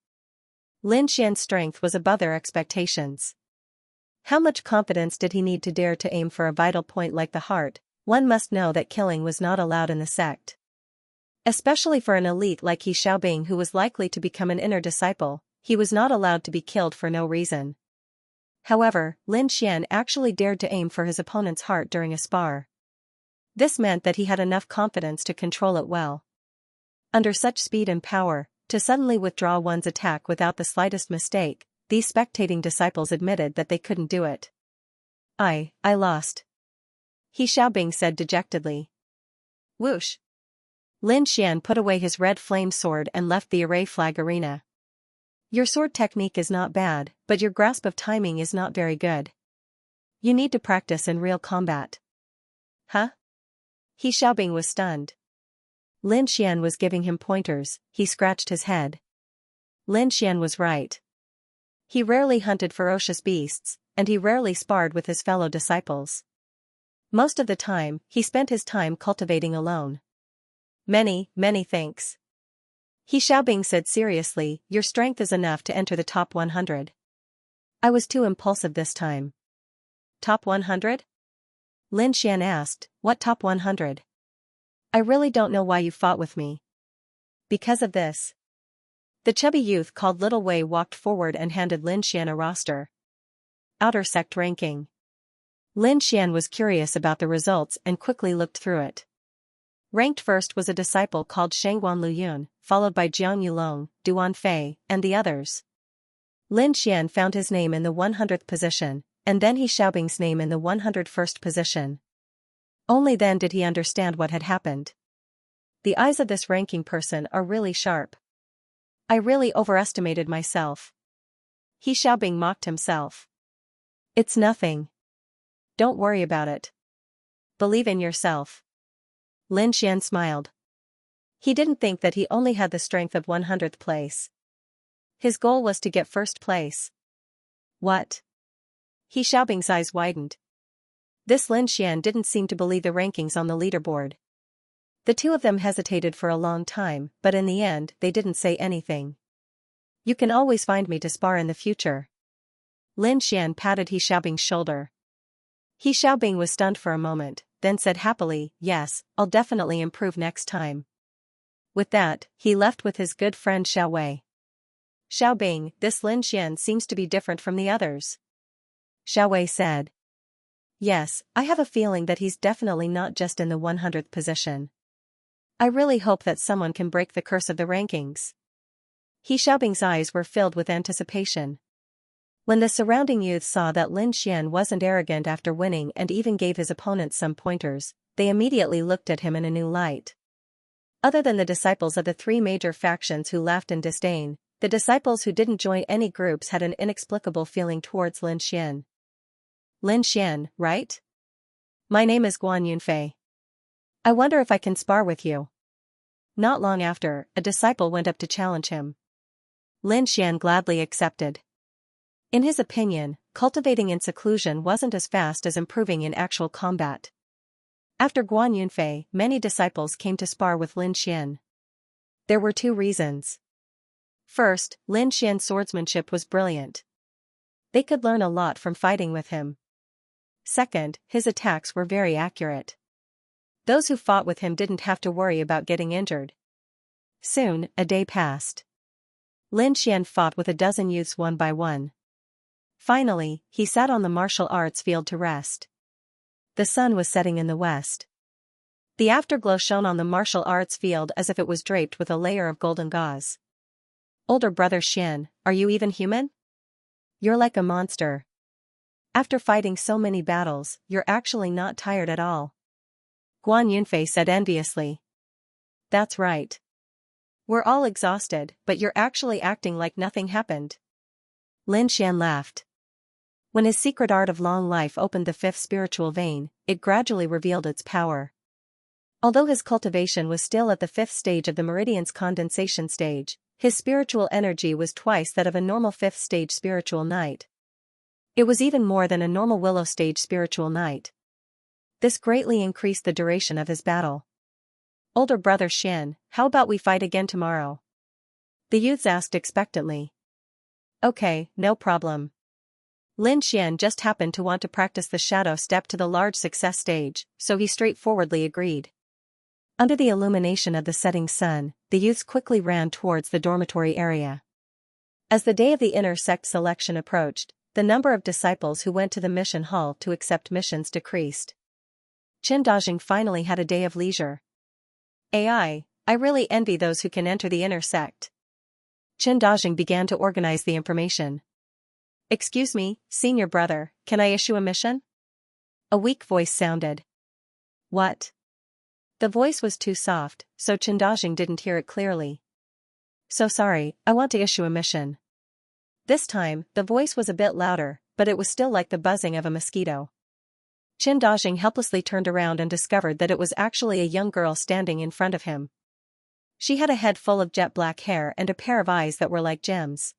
Lin Xian's strength was above their expectations. How much confidence did he need to dare to aim for a vital point like the heart? One must know that killing was not allowed in the sect. Especially for an elite like He Xiaobing who was likely to become an inner disciple, he was not allowed to be killed for no reason. However, Lin Xian actually dared to aim for his opponent's heart during a spar. This meant that he had enough confidence to control it well. Under such speed and power, to suddenly withdraw one's attack without the slightest mistake, these spectating disciples admitted that they couldn't do it. I lost," He Xiaobing said dejectedly. Whoosh! Lin Xian put away his red flame sword and left the array flag arena. "Your sword technique is not bad, but your grasp of timing is not very good. You need to practice in real combat." "Huh?" He Xiaobing was stunned. Lin Xian was giving him pointers. He scratched his head. Lin Xian was right. He rarely hunted ferocious beasts, and he rarely sparred with his fellow disciples. Most of the time, he spent his time cultivating alone. Many thanks," He Xiaobing said seriously. "Your strength is enough to enter the top 100. I was too impulsive this time. Top 100? Lin Xian asked, what top 100? I really don't know why you fought with me. Because of this. The chubby youth called Little Wei walked forward and handed Lin Xian a roster. Outer sect ranking. Lin Xian was curious about the results and quickly looked through it. Ranked first was a disciple called Shangguan Luyun, followed by Jiang Yulong, Duan Fei, and the others. Lin Xian found his name in the 100th position, and then He Xiaobing's name in the 101st position. Only then did he understand what had happened. The eyes of this ranking person are really sharp. I really overestimated myself. He Xiaobing mocked himself. It's nothing. Don't worry about it. Believe in yourself. Lin Xian smiled. He didn't think that he only had the strength of 100th place. His goal was to get first place. What? He Xiaobing's eyes widened. This Lin Xian didn't seem to believe the rankings on the leaderboard. The two of them hesitated for a long time, but in the end they didn't say anything. You can always find me to spar in the future. Lin Xian patted He Xiaobing's shoulder. He Xiaobing was stunned for a moment, then said happily, yes, I'll definitely improve next time. With that, he left with his good friend Xiao Wei. Xiaobing, this Lin Xian seems to be different from the others. Xiao Wei said. Yes, I have a feeling that he's definitely not just in the 100th position. I really hope that someone can break the curse of the rankings. He Xiaobing's eyes were filled with anticipation. When the surrounding youths saw that Lin Xian wasn't arrogant after winning and even gave his opponents some pointers, they immediately looked at him in a new light. Other than the disciples of the three major factions who laughed in disdain, the disciples who didn't join any groups had an inexplicable feeling towards Lin Xian. Lin Xian, right? My name is Guan Yunfei. I wonder if I can spar with you. Not long after, a disciple went up to challenge him. Lin Xian gladly accepted. In his opinion, cultivating in seclusion wasn't as fast as improving in actual combat. After Guan Yunfei, many disciples came to spar with Lin Xian. There were two reasons. First, Lin Xian's swordsmanship was brilliant. They could learn a lot from fighting with him. Second, his attacks were very accurate. Those who fought with him didn't have to worry about getting injured. Soon, a day passed. Lin Xian fought with a dozen youths one by one. Finally, he sat on the martial arts field to rest. The sun was setting in the west. The afterglow shone on the martial arts field as if it was draped with a layer of golden gauze. Older brother Xian, are you even human? You're like a monster. After fighting so many battles, you're actually not tired at all. Guan Yunfei said enviously. That's right. We're all exhausted, but you're actually acting like nothing happened. Lin Xian laughed. When his secret art of long life opened the fifth spiritual vein, it gradually revealed its power. Although his cultivation was still at the fifth stage of the meridian's condensation stage, his spiritual energy was twice that of a normal fifth stage spiritual knight. It was even more than a normal willow stage spiritual knight. This greatly increased the duration of his battle. Older brother Xian, how about we fight again tomorrow? The youths asked expectantly. Okay, no problem. Lin Xian just happened to want to practice the shadow step to the large success stage, so he straightforwardly agreed. Under the illumination of the setting sun, the youths quickly ran towards the dormitory area. As the day of the inner sect selection approached, the number of disciples who went to the mission hall to accept missions decreased. Qin Dajing finally had a day of leisure. I really envy those who can enter the inner sect. Qin Dajing began to organize the information. Excuse me, senior brother, can I issue a mission? A weak voice sounded. What? The voice was too soft, so Qin Dajing didn't hear it clearly. So sorry, I want to issue a mission. This time, the voice was a bit louder, but it was still like the buzzing of a mosquito. Qin Dajing helplessly turned around and discovered that it was actually a young girl standing in front of him. She had a head full of jet black hair and a pair of eyes that were like gems.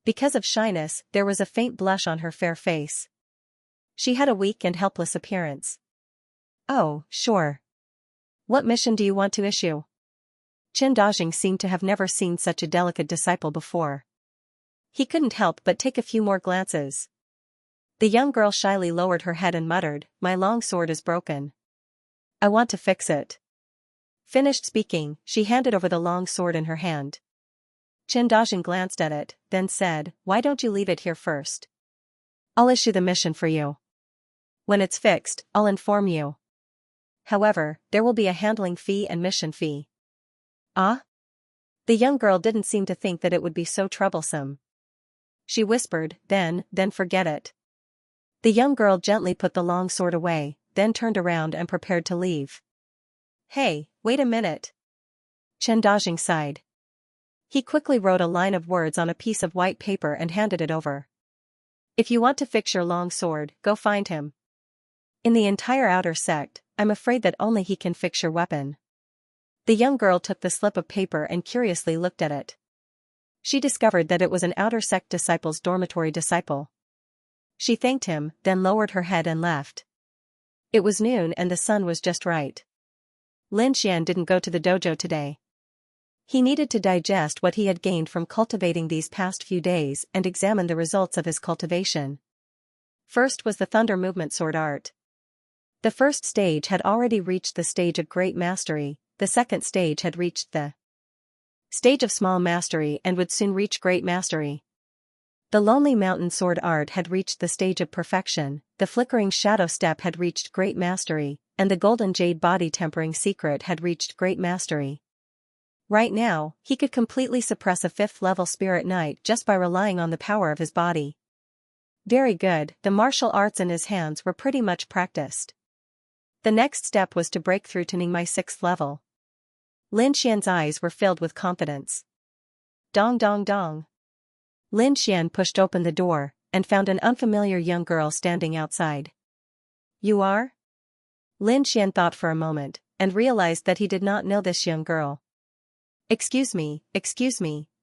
Because of shyness, there was a faint blush on her fair face. She had a weak and helpless appearance. Oh, sure. What mission do you want to issue? Qin Dajing seemed to have never seen such a delicate disciple before. He couldn't help but take a few more glances. The young girl shyly lowered her head and muttered, "My long sword is broken. I want to fix it." Finished speaking, she handed over the long sword in her hand. Chen Dajing glanced at it, then said, "Why don't you leave it here first? I'll issue the mission for you. When it's fixed, I'll inform you. However, there will be a handling fee and mission fee." "Ah?" The young girl didn't seem to think that it would be so troublesome. She whispered, then forget it." The young girl gently put the long sword away, then turned around and prepared to leave. "Hey, wait a minute." Chen Dajing sighed. He quickly wrote a line of words on a piece of white paper and handed it over. "If you want to fix your long sword, go find him. In the entire outer sect, I'm afraid that only he can fix your weapon." The young girl took the slip of paper and curiously looked at it. She discovered that it was an outer sect disciple's dormitory disciple. She thanked him, then lowered her head and left. It was noon and the sun was just right. Lin Xian didn't go to the dojo today. He needed to digest what he had gained from cultivating these past few days and examine the results of his cultivation. First was the thunder movement sword art. The first stage had already reached the stage of great mastery, the second stage had reached the stage of small mastery and would soon reach great mastery. The lonely mountain sword art had reached the stage of perfection, the flickering shadow step had reached great mastery, and the golden jade body tempering secret had reached great mastery. Right now, he could completely suppress a 5th-level spirit knight just by relying on the power of his body. Very good, the martial arts in his hands were pretty much practiced. The next step was to break through to Ningmai 6th level. Lin Xian's eyes were filled with confidence. Dong dong dong. Lin Xian pushed open the door, and found an unfamiliar young girl standing outside. "You are?" Lin Xian thought for a moment, and realized that he did not know this young girl. Excuse me,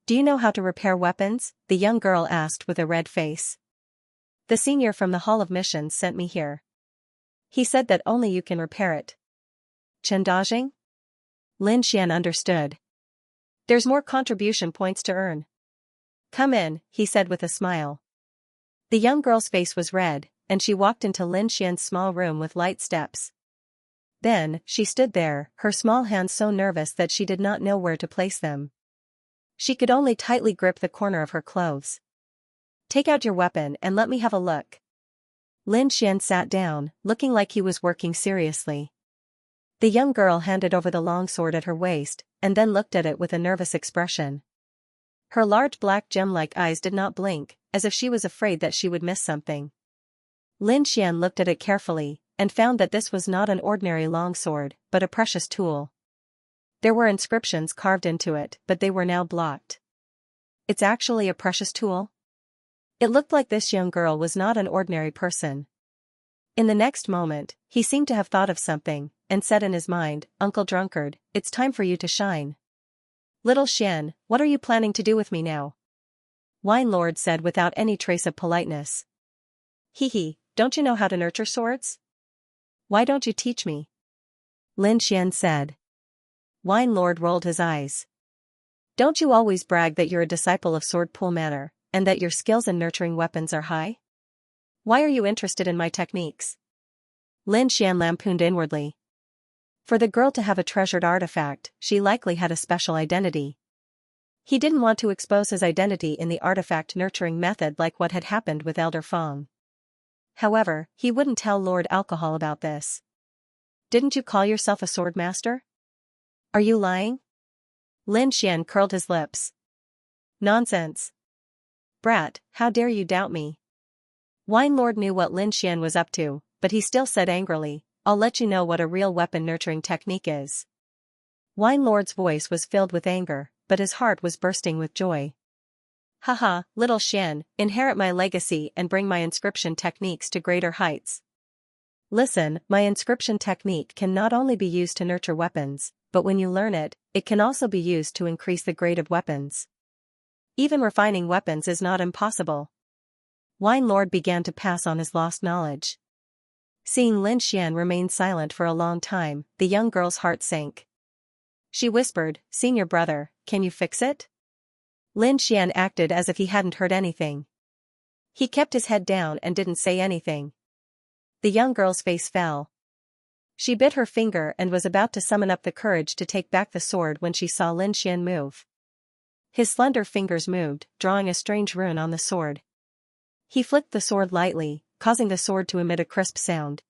do you know how to repair weapons?" the young girl asked with a red face. "The senior from the Hall of Missions sent me here. He said that only you can repair it." "Chen Dajing?" Lin Xian understood. "There's more contribution points to earn. Come in," he said with a smile. The young girl's face was red, and she walked into Lin Xian's small room with light steps. Then, she stood there, her small hands so nervous that she did not know where to place them. She could only tightly grip the corner of her clothes. "Take out your weapon and let me have a look." Lin Xian sat down, looking like he was working seriously. The young girl handed over the long sword at her waist, and then looked at it with a nervous expression. Her large black gem-like eyes did not blink, as if she was afraid that she would miss something. Lin Xian looked at it carefully, and found that this was not an ordinary longsword, but a precious tool. There were inscriptions carved into it, but they were now blocked. It's actually a precious tool? It looked like this young girl was not an ordinary person. In the next moment, he seemed to have thought of something, and said in his mind, "Uncle Drunkard, it's time for you to shine." "Little Xian, what are you planning to do with me now?" Wine Lord said without any trace of politeness. "Hee, don't you know how to nurture swords? Why don't you teach me?" Lin Xian said. Wine Lord rolled his eyes. "Don't you always brag that you're a disciple of Sword Pool Manor, and that your skills in nurturing weapons are high? Why are you interested in my techniques?" Lin Xian lampooned inwardly. For the girl to have a treasured artifact, she likely had a special identity. He didn't want to expose his identity in the artifact nurturing method like what had happened with Elder Fong. However, he wouldn't tell Lord Alcohol about this. "Didn't you call yourself a sword master? Are you lying?" Lin Xian curled his lips. "Nonsense. Brat, how dare you doubt me?" Wine Lord knew what Lin Xian was up to, but he still said angrily, "I'll let you know what a real weapon nurturing technique is." Wine Lord's voice was filled with anger, but his heart was bursting with joy. "Haha, little Xian, inherit my legacy and bring my inscription techniques to greater heights. Listen, my inscription technique can not only be used to nurture weapons, but when you learn it, it can also be used to increase the grade of weapons. Even refining weapons is not impossible." Wine Lord began to pass on his lost knowledge. Seeing Lin Xian remain silent for a long time, the young girl's heart sank. She whispered, "Senior brother, can you fix it?" Lin Xian acted as if he hadn't heard anything. He kept his head down and didn't say anything. The young girl's face fell. She bit her finger and was about to summon up the courage to take back the sword when she saw Lin Xian move. His slender fingers moved, drawing a strange rune on the sword. He flicked the sword lightly, causing the sword to emit a crisp sound.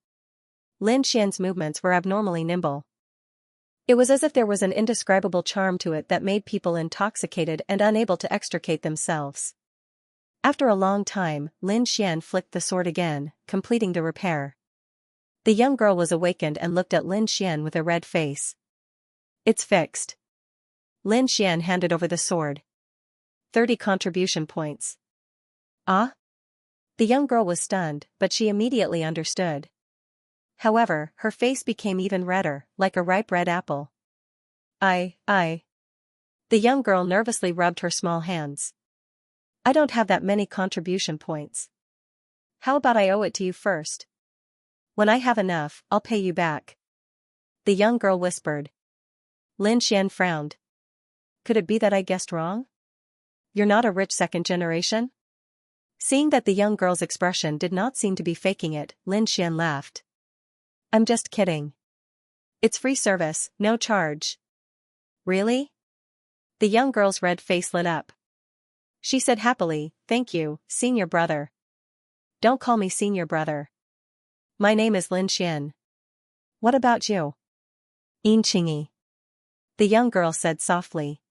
Lin Xian's movements were abnormally nimble. It was as if there was an indescribable charm to it that made people intoxicated and unable to extricate themselves. After a long time, Lin Xian flicked the sword again, completing the repair. The young girl was awakened and looked at Lin Xian with a red face. It's fixed. Lin Xian handed over the sword. 30 contribution points. Ah? The young girl was stunned, but she immediately understood. However, her face became even redder, like a ripe red apple. I. The young girl nervously rubbed her small hands. I don't have that many contribution points. How about I owe it to you first? When I have enough, I'll pay you back. The young girl whispered. Lin Xian frowned. Could it be that I guessed wrong? You're not a rich second generation? Seeing that the young girl's expression did not seem to be faking it, Lin Xian laughed. I'm just kidding. It's free service, no charge. Really? The young girl's red face lit up. She said happily, thank you, senior brother. Don't call me senior brother. My name is Lin Xian. What about you? Xianxia. The young girl said softly.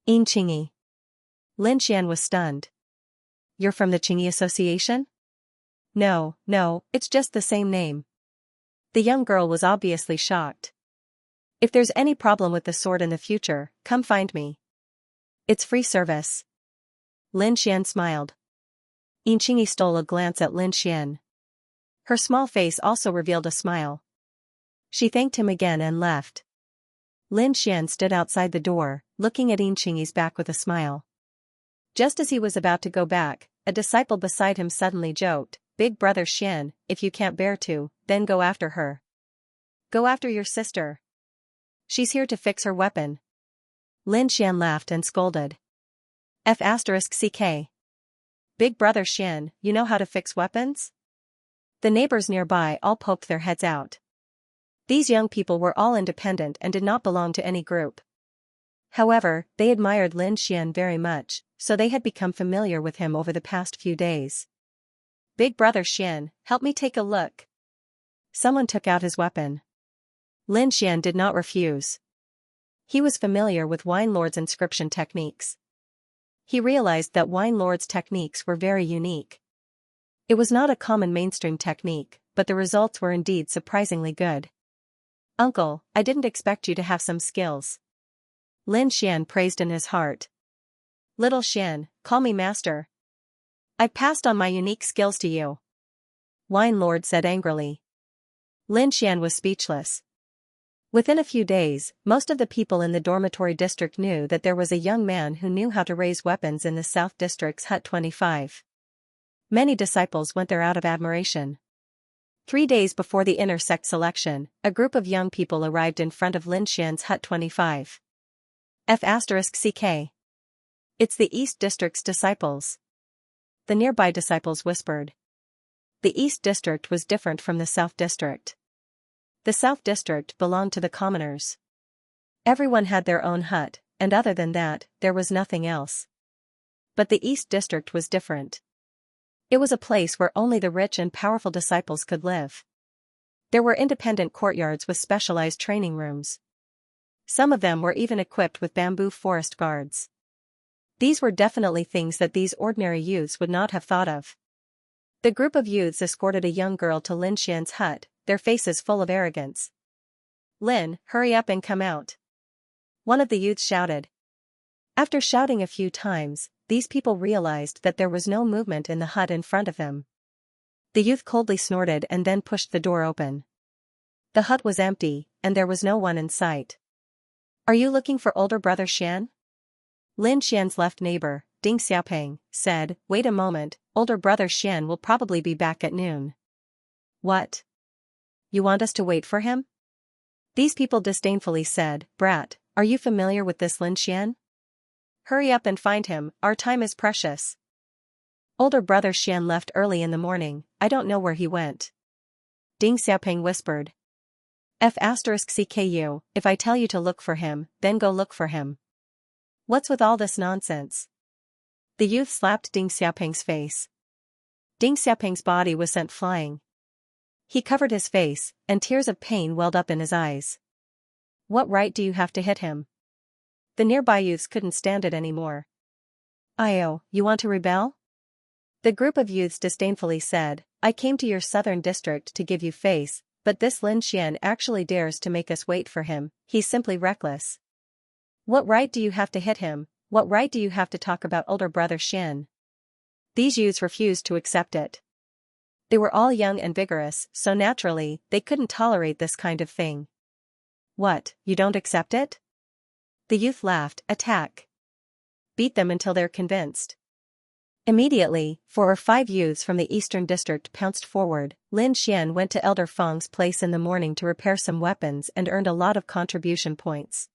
Xianxia. Lin Xian was stunned. You're from the Qingyi Association? No, it's just the same name. The young girl was obviously shocked. If there's any problem with the sword in the future, come find me. It's free service. Lin Xian smiled. Xianxia stole a glance at Lin Xian. Her small face also revealed a smile. She thanked him again and left. Lin Xian stood outside the door, looking at Xianxia's back with a smile. Just as he was about to go back, a disciple beside him suddenly joked, Big brother Xian, if you can't bear to, then go after her. Go after your sister. She's here to fix her weapon. Lin Xian laughed and scolded. F***ck. Big brother Xian, you know how to fix weapons? The neighbors nearby all poked their heads out. These young people were all independent and did not belong to any group. However, they admired Lin Xian very much, so they had become familiar with him over the past few days. Big brother Xian, help me take a look. Someone took out his weapon. Lin Xian did not refuse. He was familiar with Wine Lord's inscription techniques. He realized that Wine Lord's techniques were very unique. It was not a common mainstream technique, but the results were indeed surprisingly good. Uncle, I didn't expect you to have some skills. Lin Xian praised in his heart. Little Xian, call me master. I passed on my unique skills to you. Wine Lord said angrily. Lin Xian was speechless. Within a few days, most of the people in the dormitory district knew that there was a young man who knew how to raise weapons in the South District's Hut 25. Many disciples went there out of admiration. 3 days before the inner sect selection, a group of young people arrived in front of Lin Xian's Hut 25. F***ck. It's the East District's disciples. The nearby disciples whispered. The East District was different from the South District. The South District belonged to the commoners. Everyone had their own hut, and other than that, there was nothing else. But the East District was different. It was a place where only the rich and powerful disciples could live. There were independent courtyards with specialized training rooms. Some of them were even equipped with bamboo forest guards. These were definitely things that these ordinary youths would not have thought of. The group of youths escorted a young girl to Lin Xian's hut, their faces full of arrogance. Lin, hurry up and come out. One of the youths shouted. After shouting a few times, these people realized that there was no movement in the hut in front of them. The youth coldly snorted and then pushed the door open. The hut was empty, and there was no one in sight. Are you looking for older brother Xian? Lin Xian's left neighbor, Ding Xiaopeng, said, wait a moment, older brother Xian will probably be back at noon. What? You want us to wait for him? These people disdainfully said, brat, are you familiar with this Lin Xian? Hurry up and find him, our time is precious. Older brother Xian left early in the morning, I don't know where he went. Ding Xiaoping whispered. F*CKU, if I tell you to look for him, then go look for him. What's with all this nonsense? The youth slapped Ding Xiaoping's face. Ding Xiaoping's body was sent flying. He covered his face, and tears of pain welled up in his eyes. What right do you have to hit him? The nearby youths couldn't stand it anymore. Io, you want to rebel? The group of youths disdainfully said, I came to your southern district to give you face, but this Lin Xian actually dares to make us wait for him, he's simply reckless. What right do you have to hit him? What right do you have to talk about older brother Xian? These youths refused to accept it. They were all young and vigorous, so naturally, they couldn't tolerate this kind of thing. What, you don't accept it? The youth laughed, attack. Beat them until they're convinced. Immediately, 4 or 5 youths from the eastern district pounced forward. Lin Xian went to Elder Feng's place in the morning to repair some weapons and earned a lot of contribution points.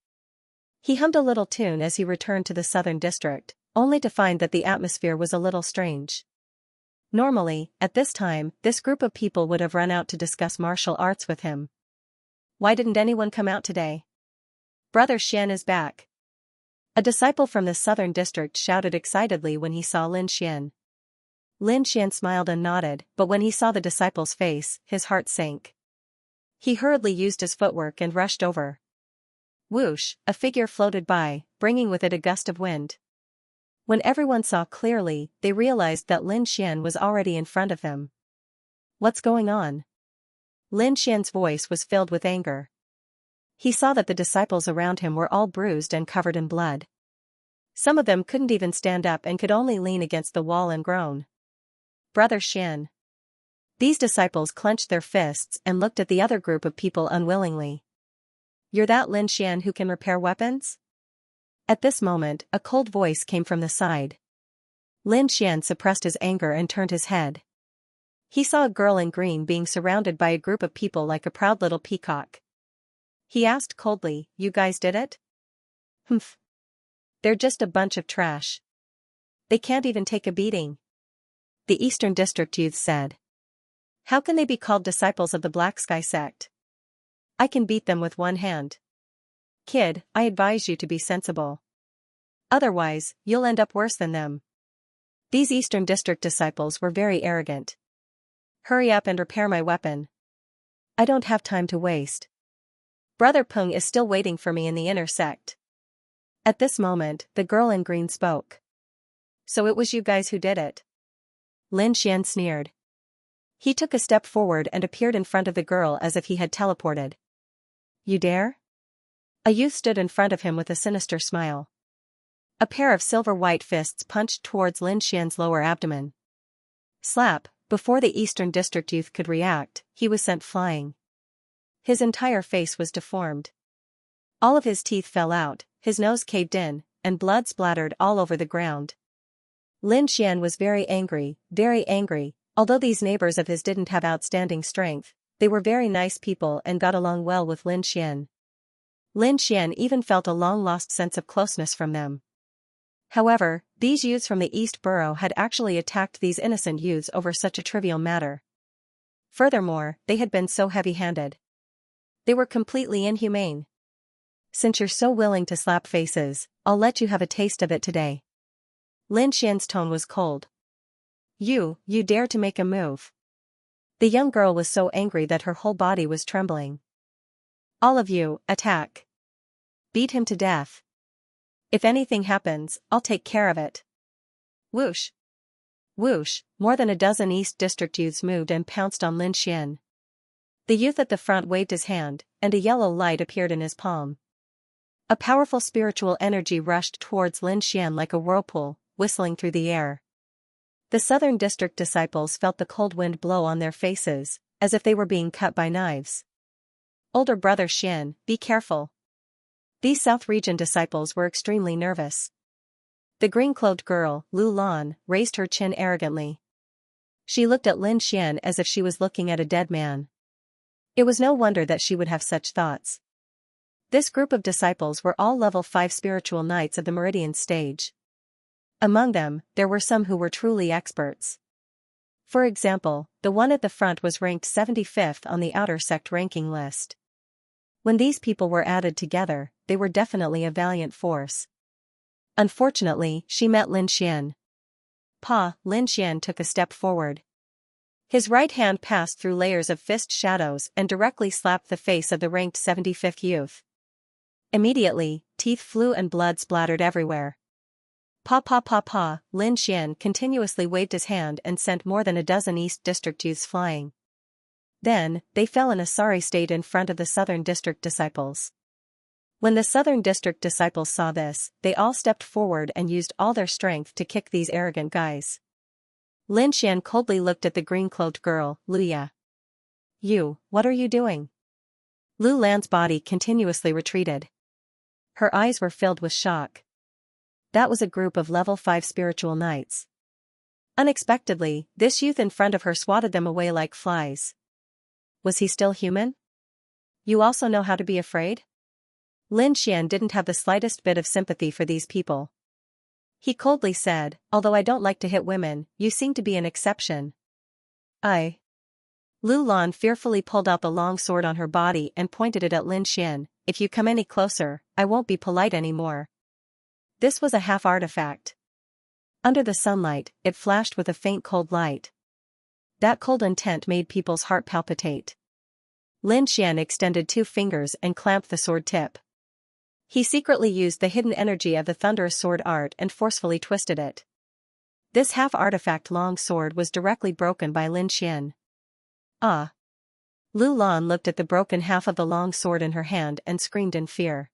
He hummed a little tune as he returned to the southern district, only to find that the atmosphere was a little strange. Normally, at this time, this group of people would have run out to discuss martial arts with him. Why didn't anyone come out today? Brother Xian is back. A disciple from the southern district shouted excitedly when he saw Lin Xian. Lin Xian smiled and nodded, but when he saw the disciple's face, his heart sank. He hurriedly used his footwork and rushed over. Whoosh, a figure floated by, bringing with it a gust of wind. When everyone saw clearly, they realized that Lin Xian was already in front of them. What's going on? Lin Xian's voice was filled with anger. He saw that the disciples around him were all bruised and covered in blood. Some of them couldn't even stand up and could only lean against the wall and groan. Brother Xian. These disciples clenched their fists and looked at the other group of people unwillingly. You're that Lin Xian who can repair weapons? At this moment, a cold voice came from the side. Lin Xian suppressed his anger and turned his head. He saw a girl in green being surrounded by a group of people like a proud little peacock. He asked coldly, you guys did it? Humph. They're just a bunch of trash. They can't even take a beating. The Eastern District youth said. How can they be called disciples of the Black Sky sect? I can beat them with one hand. Kid, I advise you to be sensible. Otherwise, you'll end up worse than them. These Eastern District disciples were very arrogant. Hurry up and repair my weapon. I don't have time to waste. Brother Peng is still waiting for me in the inner sect. At this moment, the girl in green spoke. So it was you guys who did it? Lin Xian sneered. He took a step forward and appeared in front of the girl as if he had teleported. You dare? A youth stood in front of him with a sinister smile. A pair of silver-white fists punched towards Lin Xian's lower abdomen. Slap, before the Eastern District youth could react, he was sent flying. His entire face was deformed. All of his teeth fell out, his nose caved in, and blood splattered all over the ground. Lin Xian was very angry, although these neighbors of his didn't have outstanding strength, they were very nice people and got along well with Lin Xian. Lin Xian even felt a long-lost sense of closeness from them. However, these youths from the East Borough had actually attacked these innocent youths over such a trivial matter. Furthermore, they had been so heavy-handed. They were completely inhumane. Since you're so willing to slap faces, I'll let you have a taste of it today. Lin Xian's tone was cold. You dare to make a move. The young girl was so angry that her whole body was trembling. All of you, attack. Beat him to death. If anything happens, I'll take care of it. Whoosh. Whoosh, more than a dozen East District youths moved and pounced on Lin Xian. The youth at the front waved his hand, and a yellow light appeared in his palm. A powerful spiritual energy rushed towards Lin Xian like a whirlpool, whistling through the air. The Southern District disciples felt the cold wind blow on their faces, as if they were being cut by knives. Older brother Xian, be careful. These South Region disciples were extremely nervous. The green-clothed girl, Lu Lan, raised her chin arrogantly. She looked at Lin Xian as if she was looking at a dead man. It was no wonder that she would have such thoughts. This group of disciples were all level 5 spiritual knights of the Meridian stage. Among them, there were some who were truly experts. For example, the one at the front was ranked 75th on the outer sect ranking list. When these people were added together, they were definitely a valiant force. Unfortunately, she met Lin Xian. Lin Xian took a step forward. His right hand passed through layers of fist shadows and directly slapped the face of the ranked 75th youth. Immediately, teeth flew and blood splattered everywhere. Lin Xian continuously waved his hand and sent more than a dozen East District youths flying. Then, they fell in a sorry state in front of the Southern District disciples. When the Southern District disciples saw this, they all stepped forward and used all their strength to kick these arrogant guys. Lin Xian coldly looked at the green-cloaked girl, Luya. "You, what are you doing?" Lu Lan's body continuously retreated. Her eyes were filled with shock. That was a group of level 5 spiritual knights. Unexpectedly, this youth in front of her swatted them away like flies. Was he still human? You also know how to be afraid? Lin Xian didn't have the slightest bit of sympathy for these people. He coldly said, "Although I don't like to hit women, you seem to be an exception." Lu Lan fearfully pulled out the long sword on her body and pointed it at Lin Xian. "If you come any closer, I won't be polite anymore." This was a half artifact. Under the sunlight, it flashed with a faint cold light. That cold intent made people's heart palpitate. Lin Xian extended 2 fingers and clamped the sword tip. He secretly used the hidden energy of the thunderous sword art and forcefully twisted it. This half-artifact long sword was directly broken by Lin Xian. Lu Lan looked at the broken half of the long sword in her hand and screamed in fear.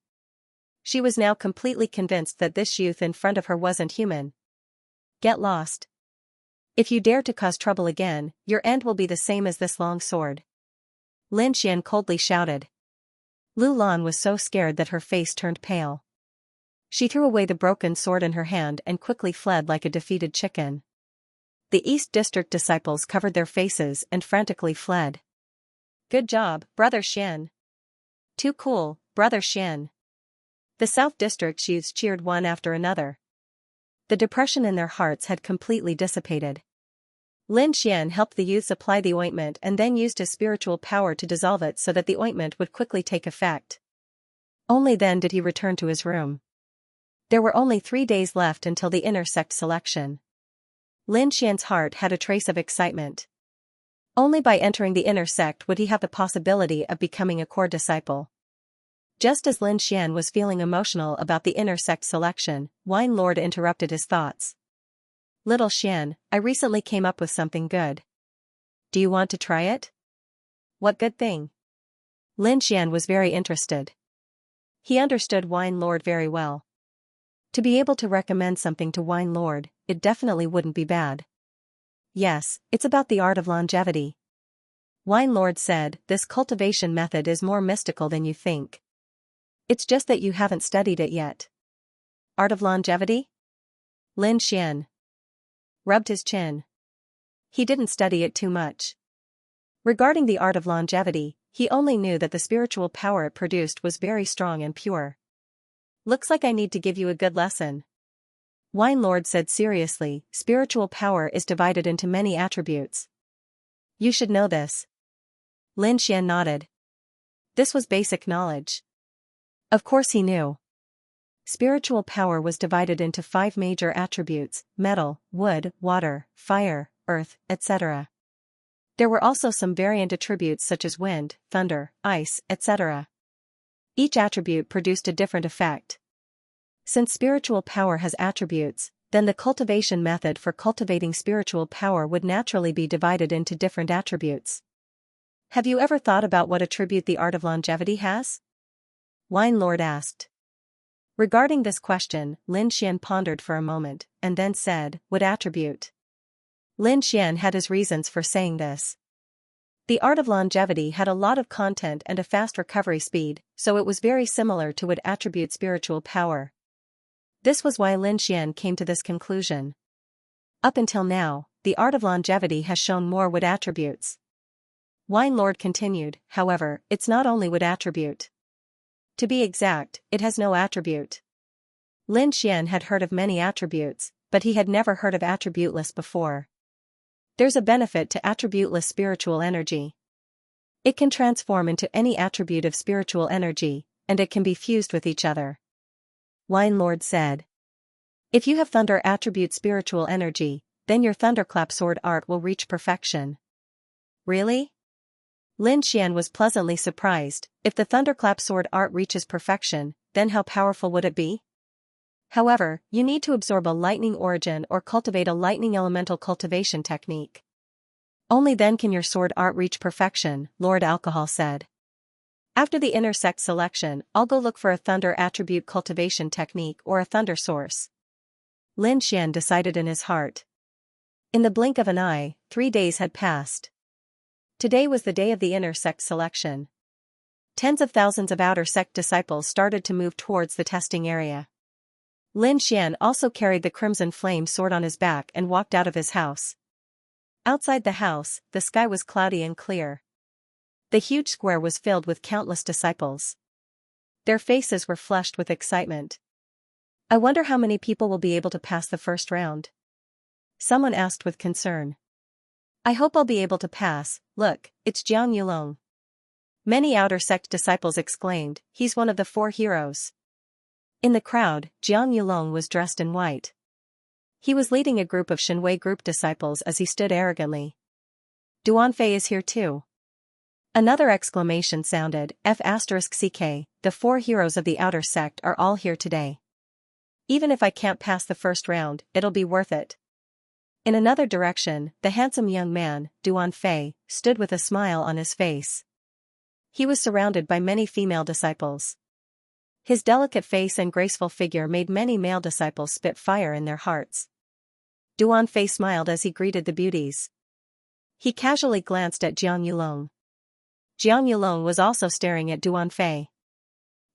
She was now completely convinced that this youth in front of her wasn't human. "Get lost. If you dare to cause trouble again, your end will be the same as this long sword," Lin Xian coldly shouted. Lu Lan was so scared that her face turned pale. She threw away the broken sword in her hand and quickly fled like a defeated chicken. The East District disciples covered their faces and frantically fled. "Good job, Brother Xian." "Too cool, Brother Xian." The South District youths cheered one after another. The depression in their hearts had completely dissipated. Lin Xian helped the youths apply the ointment and then used his spiritual power to dissolve it so that the ointment would quickly take effect. Only then did he return to his room. There were only 3 days left until the inner sect selection. Lin Xian's heart had a trace of excitement. Only by entering the inner sect would he have the possibility of becoming a core disciple. Just as Lin Xian was feeling emotional about the inner sect selection, Wine Lord interrupted his thoughts. "Little Xian, I recently came up with something good. Do you want to try it?" "What good thing?" Lin Xian was very interested. He understood Wine Lord very well. To be able to recommend something to Wine Lord, it definitely wouldn't be bad. "Yes, it's about the art of longevity." Wine Lord said, "This cultivation method is more mystical than you think. It's just that you haven't studied it yet." "Art of longevity?" Lin Xian rubbed his chin. He didn't study it too much. Regarding the art of longevity, he only knew that the spiritual power it produced was very strong and pure. "Looks like I need to give you a good lesson." Wine Lord said seriously, "Spiritual power is divided into many attributes. You should know this." Lin Xian nodded. This was basic knowledge. Of course he knew. Spiritual power was divided into 5 major attributes: metal, wood, water, fire, earth, etc. There were also some variant attributes such as wind, thunder, ice, etc. Each attribute produced a different effect. Since spiritual power has attributes, then the cultivation method for cultivating spiritual power would naturally be divided into different attributes. Have you ever thought about what attribute the art of longevity has? Wine Lord asked. Regarding this question, Lin Xian pondered for a moment, and then said, "What attribute?" Lin Xian had his reasons for saying this. The art of longevity had a lot of content and a fast recovery speed, so it was very similar to what attribute spiritual power. This was why Lin Xian came to this conclusion. Up until now, the art of longevity has shown more wood attributes. Wine Lord continued, however, it's not only wood attribute. To be exact, it has no attribute. Lin Xian had heard of many attributes, but he had never heard of attributeless before. There's a benefit to attributeless spiritual energy. It can transform into any attribute of spiritual energy, and it can be fused with each other. Wine Lord said. If you have thunder attribute spiritual energy, then your thunderclap sword art will reach perfection. Really? Lin Xian was pleasantly surprised. If the thunderclap sword art reaches perfection, then how powerful would it be? However, you need to absorb a lightning origin or cultivate a lightning elemental cultivation technique. Only then can your sword art reach perfection, Lord Alcohol said. After the inner sect selection, I'll go look for a thunder attribute cultivation technique or a thunder source. Lin Xian decided in his heart. In the blink of an eye, 3 days had passed. Today was the day of the inner sect selection. Tens of thousands of outer sect disciples started to move towards the testing area. Lin Xian also carried the crimson flame sword on his back and walked out of his house. Outside the house, the sky was cloudy and clear. The huge square was filled with countless disciples. Their faces were flushed with excitement. I wonder how many people will be able to pass the first round. Someone asked with concern. I hope I'll be able to pass. Look, it's Jiang Yulong. Many outer sect disciples exclaimed, he's one of the 4 heroes. In the crowd, Jiang Yulong was dressed in white. He was leading a group of Shenwei group disciples as he stood arrogantly. Duanfei is here too. Another exclamation sounded, F*CK, the 4 heroes of the outer sect are all here today. Even if I can't pass the first round, it'll be worth it. In another direction, the handsome young man, Duanfei, stood with a smile on his face. He was surrounded by many female disciples. His delicate face and graceful figure made many male disciples spit fire in their hearts. Duanfei smiled as he greeted the beauties. He casually glanced at Jiang Yulong. Jiang Yulong was also staring at Duanfei.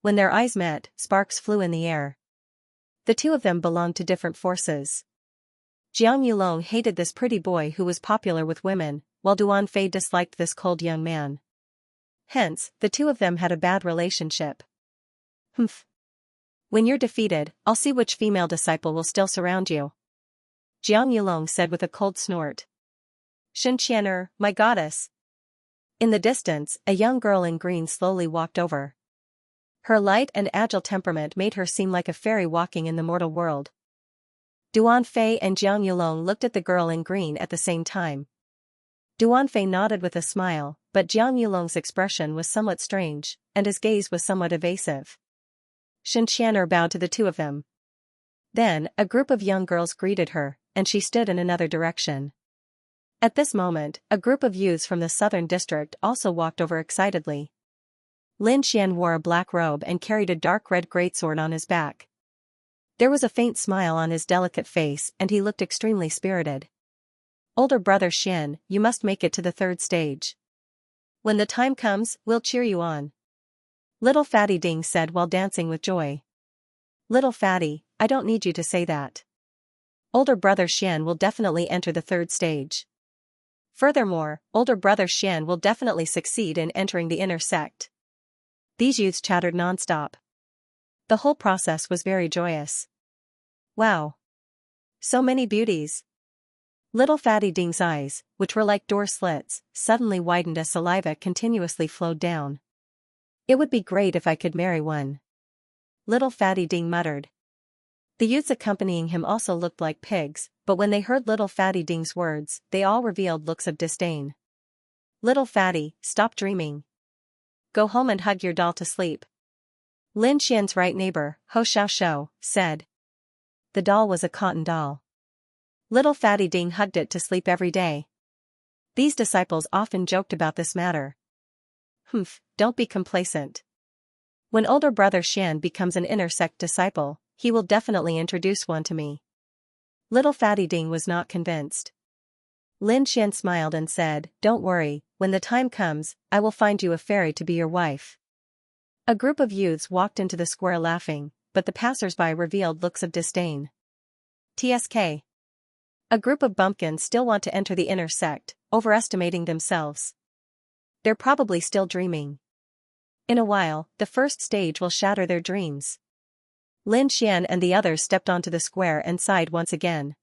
When their eyes met, sparks flew in the air. The two of them belonged to different forces. Jiang Yulong hated this pretty boy who was popular with women, while Duanfei disliked this cold young man. Hence, the two of them had a bad relationship. Humph. When you're defeated, I'll see which female disciple will still surround you. Jiang Yulong said with a cold snort. Xianxia, my goddess. In the distance, a young girl in green slowly walked over. Her light and agile temperament made her seem like a fairy walking in the mortal world. Duanfei and Jiang Yulong looked at the girl in green at the same time. Duanfei nodded with a smile, but Jiang Yulong's expression was somewhat strange, and his gaze was somewhat evasive. Xianxia bowed to the two of them. Then, a group of young girls greeted her, and she stood in another direction. At this moment, a group of youths from the southern district also walked over excitedly. Lin Xian wore a black robe and carried a dark red greatsword on his back. There was a faint smile on his delicate face and he looked extremely spirited. Older brother Xian, you must make it to the 3rd stage. When the time comes, we'll cheer you on. Little Fatty Ding said while dancing with joy. Little Fatty, I don't need you to say that. Older brother Xian will definitely enter the 3rd stage. Furthermore, older brother Xian will definitely succeed in entering the inner sect. These youths chattered non-stop. The whole process was very joyous. Wow! So many beauties. Little Fatty Ding's eyes, which were like door slits, suddenly widened as saliva continuously flowed down. It would be great if I could marry one. Little Fatty Ding muttered. The youths accompanying him also looked like pigs, but when they heard Little Fatty Ding's words, they all revealed looks of disdain. Little Fatty, stop dreaming. Go home and hug your doll to sleep. Lin Xian's right neighbor, Ho Xiaoxiu, said. The doll was a cotton doll. Little Fatty Ding hugged it to sleep every day. These disciples often joked about this matter. Humph, don't be complacent. When older brother Xian becomes an inner sect disciple, he will definitely introduce one to me. Little Fatty Ding was not convinced. Lin Xian smiled and said, don't worry, when the time comes, I will find you a fairy to be your wife. A group of youths walked into the square laughing, but the passers-by revealed looks of disdain. TSK. A group of bumpkins still want to enter the inner sect, overestimating themselves. They're probably still dreaming. In a while, the first stage will shatter their dreams. Lin Xian and the others stepped onto the square and sighed once again.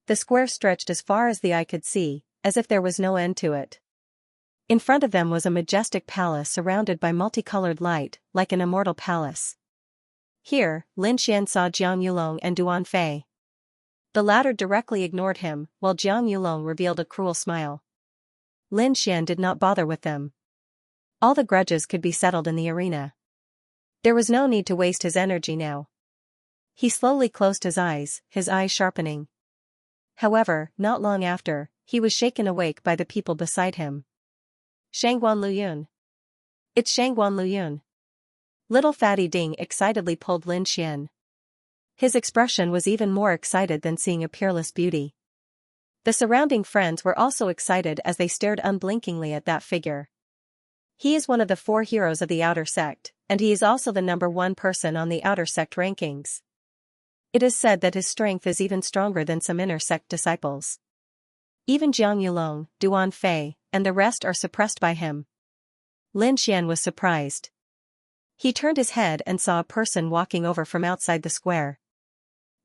The square stretched as far as the eye could see, as if there was no end to it. In front of them was a majestic palace surrounded by multicolored light, like an immortal palace. Here, Lin Xian saw Jiang Yulong and Duan Fei. The latter directly ignored him, while Jiang Yulong revealed a cruel smile. Lin Xian did not bother with them. All the grudges could be settled in the arena. There was no need to waste his energy now. He slowly closed his eyes sharpening. However, not long after, he was shaken awake by the people beside him. Shangguan Luyun. It's Shangguan Luyun. Little Fatty Ding excitedly pulled Lin Xian. His expression was even more excited than seeing a peerless beauty. The surrounding friends were also excited as they stared unblinkingly at that figure. He is one of the 4 heroes of the outer sect, and he is also the #1 person on the outer sect rankings. It is said that his strength is even stronger than some inner sect disciples. Even Jiang Yulong, Duan Fei, and the rest are suppressed by him. Lin Xian was surprised. He turned his head and saw a person walking over from outside the square.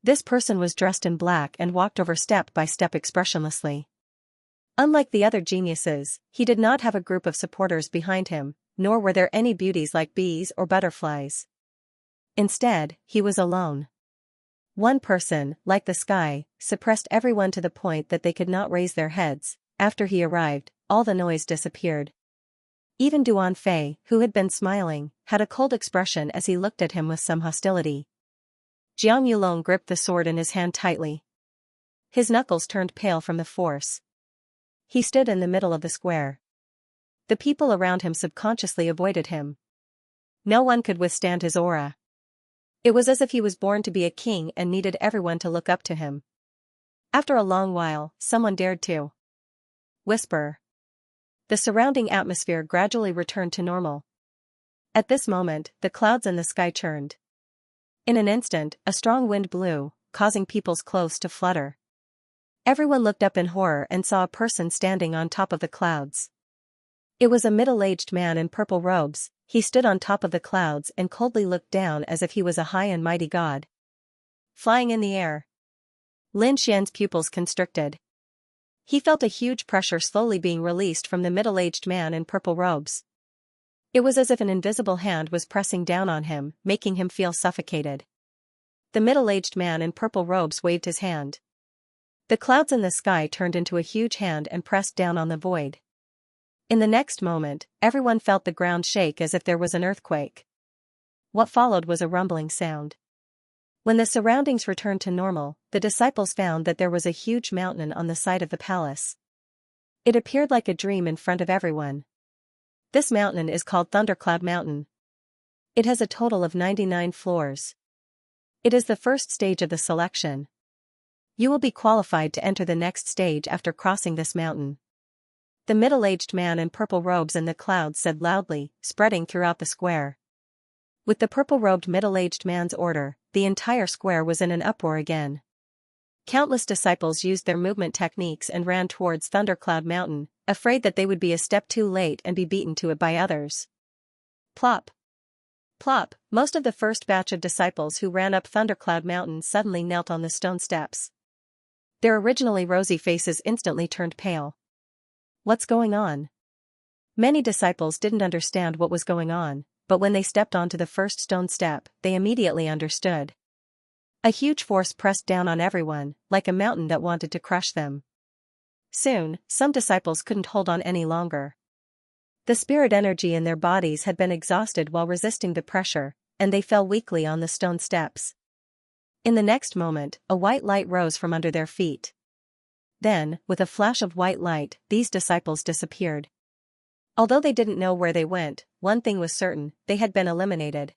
This person was dressed in black and walked over step by step expressionlessly. Unlike the other geniuses, he did not have a group of supporters behind him, nor were there any beauties like bees or butterflies. Instead, he was alone. One person, like the sky, suppressed everyone to the point that they could not raise their heads. After he arrived, all the noise disappeared. Even Duan Fei, who had been smiling, had a cold expression as he looked at him with some hostility. Jiang Yulong gripped the sword in his hand tightly. His knuckles turned pale from the force. He stood in the middle of the square. The people around him subconsciously avoided him. No one could withstand his aura. It was as if he was born to be a king and needed everyone to look up to him. After a long while, someone dared to whisper. The surrounding atmosphere gradually returned to normal. At this moment, the clouds in the sky churned. In an instant, a strong wind blew, causing people's clothes to flutter. Everyone looked up in horror and saw a person standing on top of the clouds. It was a middle-aged man in purple robes. He stood on top of the clouds and coldly looked down as if he was a high and mighty god. Flying in the air. Lin Xian's pupils constricted. He felt a huge pressure slowly being released from the middle-aged man in purple robes. It was as if an invisible hand was pressing down on him, making him feel suffocated. The middle-aged man in purple robes waved his hand. The clouds in the sky turned into a huge hand and pressed down on the void. In the next moment, everyone felt the ground shake as if there was an earthquake. What followed was a rumbling sound. When the surroundings returned to normal, the disciples found that there was a huge mountain on the side of the palace. It appeared like a dream in front of everyone. This mountain is called Thundercloud Mountain. It has a total of 99 floors. It is the first stage of the selection. You will be qualified to enter the next stage after crossing this mountain. The middle-aged man in purple robes in the clouds said loudly, spreading throughout the square. With the purple-robed middle-aged man's order, the entire square was in an uproar again. Countless disciples used their movement techniques and ran towards Thundercloud Mountain, afraid that they would be a step too late and be beaten to it by others. Plop! Plop! Most of the first batch of disciples who ran up Thundercloud Mountain suddenly knelt on the stone steps. Their originally rosy faces instantly turned pale. What's going on? Many disciples didn't understand what was going on, but when they stepped onto the first stone step, they immediately understood. A huge force pressed down on everyone, like a mountain that wanted to crush them. Soon, some disciples couldn't hold on any longer. The spirit energy in their bodies had been exhausted while resisting the pressure, and they fell weakly on the stone steps. In the next moment, a white light rose from under their feet. Then, with a flash of white light, these disciples disappeared. Although they didn't know where they went, one thing was certain: they had been eliminated.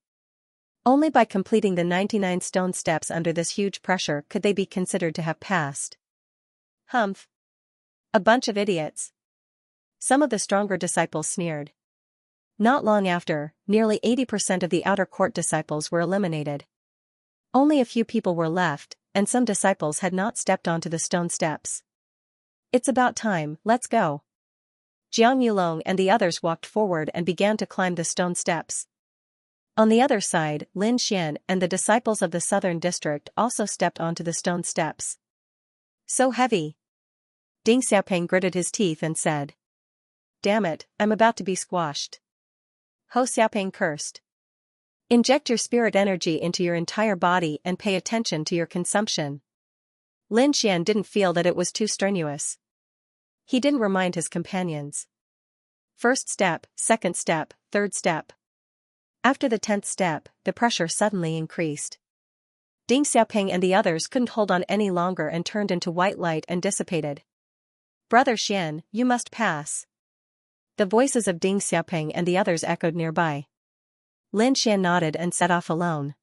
Only by completing the 99 stone steps under this huge pressure could they be considered to have passed. Humph! A bunch of idiots. Some of the stronger disciples sneered. Not long after, nearly 80% of the outer court disciples were eliminated. Only a few people were left, and some disciples had not stepped onto the stone steps. It's about time, let's go. Jiang Yulong and the others walked forward and began to climb the stone steps. On the other side, Lin Xian and the disciples of the southern district also stepped onto the stone steps. So heavy. Ding Xiaoping gritted his teeth and said. Damn it, I'm about to be squashed. Ho Xiaoping cursed. Inject your spirit energy into your entire body and pay attention to your consumption. Lin Xian didn't feel that it was too strenuous. He didn't remind his companions. First step, second step, third step. After the 10th step, the pressure suddenly increased. Ding Xiaoping and the others couldn't hold on any longer and turned into white light and dissipated. Brother Xian, you must pass. The voices of Ding Xiaoping and the others echoed nearby. Lin Xian nodded and set off alone.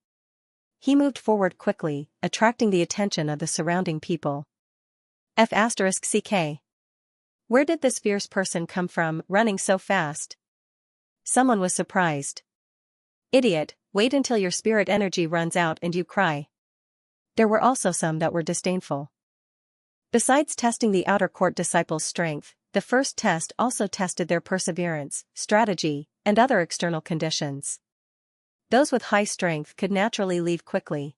He moved forward quickly, attracting the attention of the surrounding people. F***CK. Where did this fierce person come from, running so fast? Someone was surprised. Idiot, wait until your spirit energy runs out and you cry. There were also some that were disdainful. Besides testing the outer court disciples' strength, the first test also tested their perseverance, strategy, and other external conditions. Those with high strength could naturally leave quickly.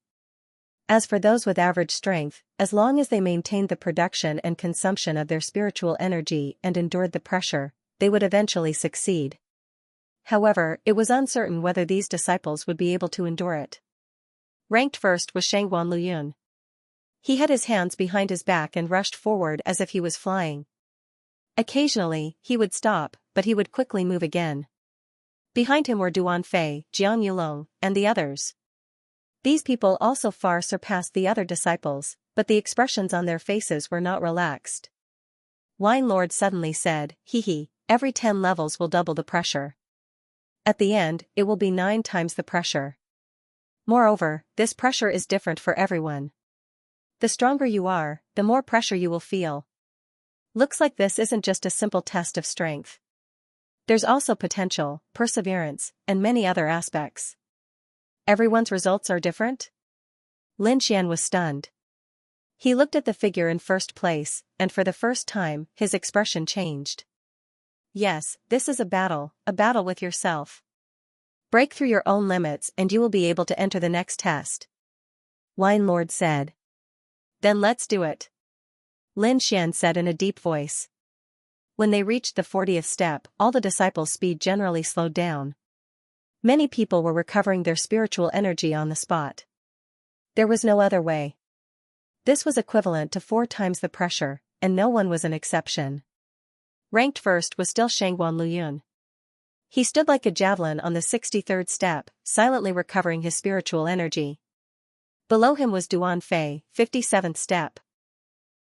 As for those with average strength, as long as they maintained the production and consumption of their spiritual energy and endured the pressure, they would eventually succeed. However, it was uncertain whether these disciples would be able to endure it. Ranked first was Shangguan Luyun. He had his hands behind his back and rushed forward as if he was flying. Occasionally, he would stop, but he would quickly move again. Behind him were Duan Fei, Jiang Yulong, and the others. These people also far surpassed the other disciples, but the expressions on their faces were not relaxed. Wine Lord suddenly said, "Hee, every 10 levels will double the pressure. At the end, it will be 9 times the pressure. Moreover, this pressure is different for everyone. The stronger you are, the more pressure you will feel. Looks like this isn't just a simple test of strength. There's also potential, perseverance, and many other aspects. Everyone's results are different?" Lin Xian was stunned. He looked at the figure in first place, and for the first time, his expression changed. Yes, this is a battle with yourself. Break through your own limits and you will be able to enter the next test. Wine Lord said. Then let's do it. Lin Xian said in a deep voice. When they reached the 40th step, all the disciples' speed generally slowed down. Many people were recovering their spiritual energy on the spot. There was no other way. This was equivalent to 4 times the pressure, and no one was an exception. Ranked first was still Shangguan Luyun. He stood like a javelin on the 63rd step, silently recovering his spiritual energy. Below him was Duan Fei, 57th step.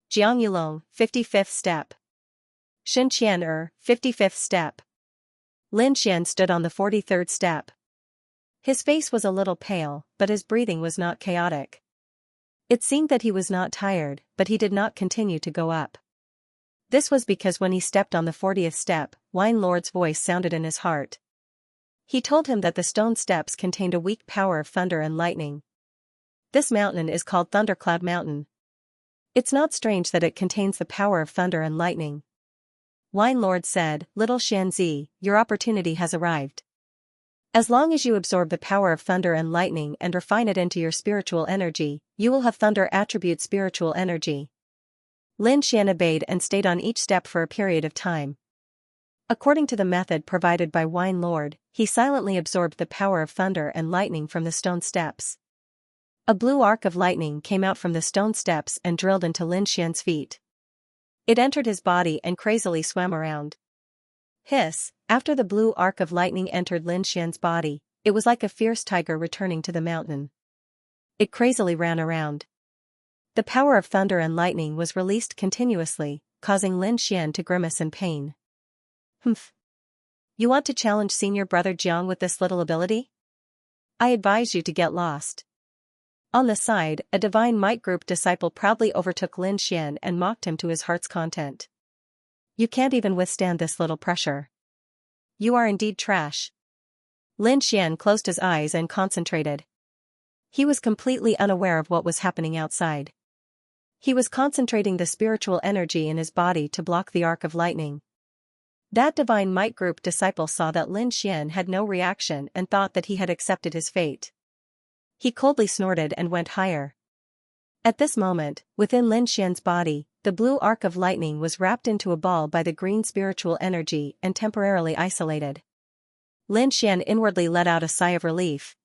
Jiang Yulong, 55th step. Shen Qian 55th step. Lin Xian stood on the 43rd step. His face was a little pale, but his breathing was not chaotic. It seemed that he was not tired, but he did not continue to go up. This was because when he stepped on the 40th step, Wine Lord's voice sounded in his heart. He told him that the stone steps contained a weak power of thunder and lightning. This mountain is called Thundercloud Mountain. It's not strange that it contains the power of thunder and lightning. Wine Lord said, "Little Xianxia, your opportunity has arrived. As long as you absorb the power of thunder and lightning and refine it into your spiritual energy, you will have thunder attribute spiritual energy." Lin Xian obeyed and stayed on each step for a period of time. According to the method provided by Wine Lord, he silently absorbed the power of thunder and lightning from the stone steps. A blue arc of lightning came out from the stone steps and drilled into Lin Xian's feet. It entered his body and crazily swam around. Hiss! After the blue arc of lightning entered Lin Xian's body, it was like a fierce tiger returning to the mountain. It crazily ran around. The power of thunder and lightning was released continuously, causing Lin Xian to grimace in pain. Humph! You want to challenge senior brother Jiang with this little ability? I advise you to get lost. On the side, a Divine Might Group disciple proudly overtook Lin Xian and mocked him to his heart's content. You can't even withstand this little pressure. You are indeed trash. Lin Xian closed his eyes and concentrated. He was completely unaware of what was happening outside. He was concentrating the spiritual energy in his body to block the arc of lightning. That divine might group disciple saw that Lin Xian had no reaction and thought that he had accepted his fate. He coldly snorted and went higher. At this moment, within Lin Xian's body, the blue arc of lightning was wrapped into a ball by the green spiritual energy and temporarily isolated. Lin Xian inwardly let out a sigh of relief.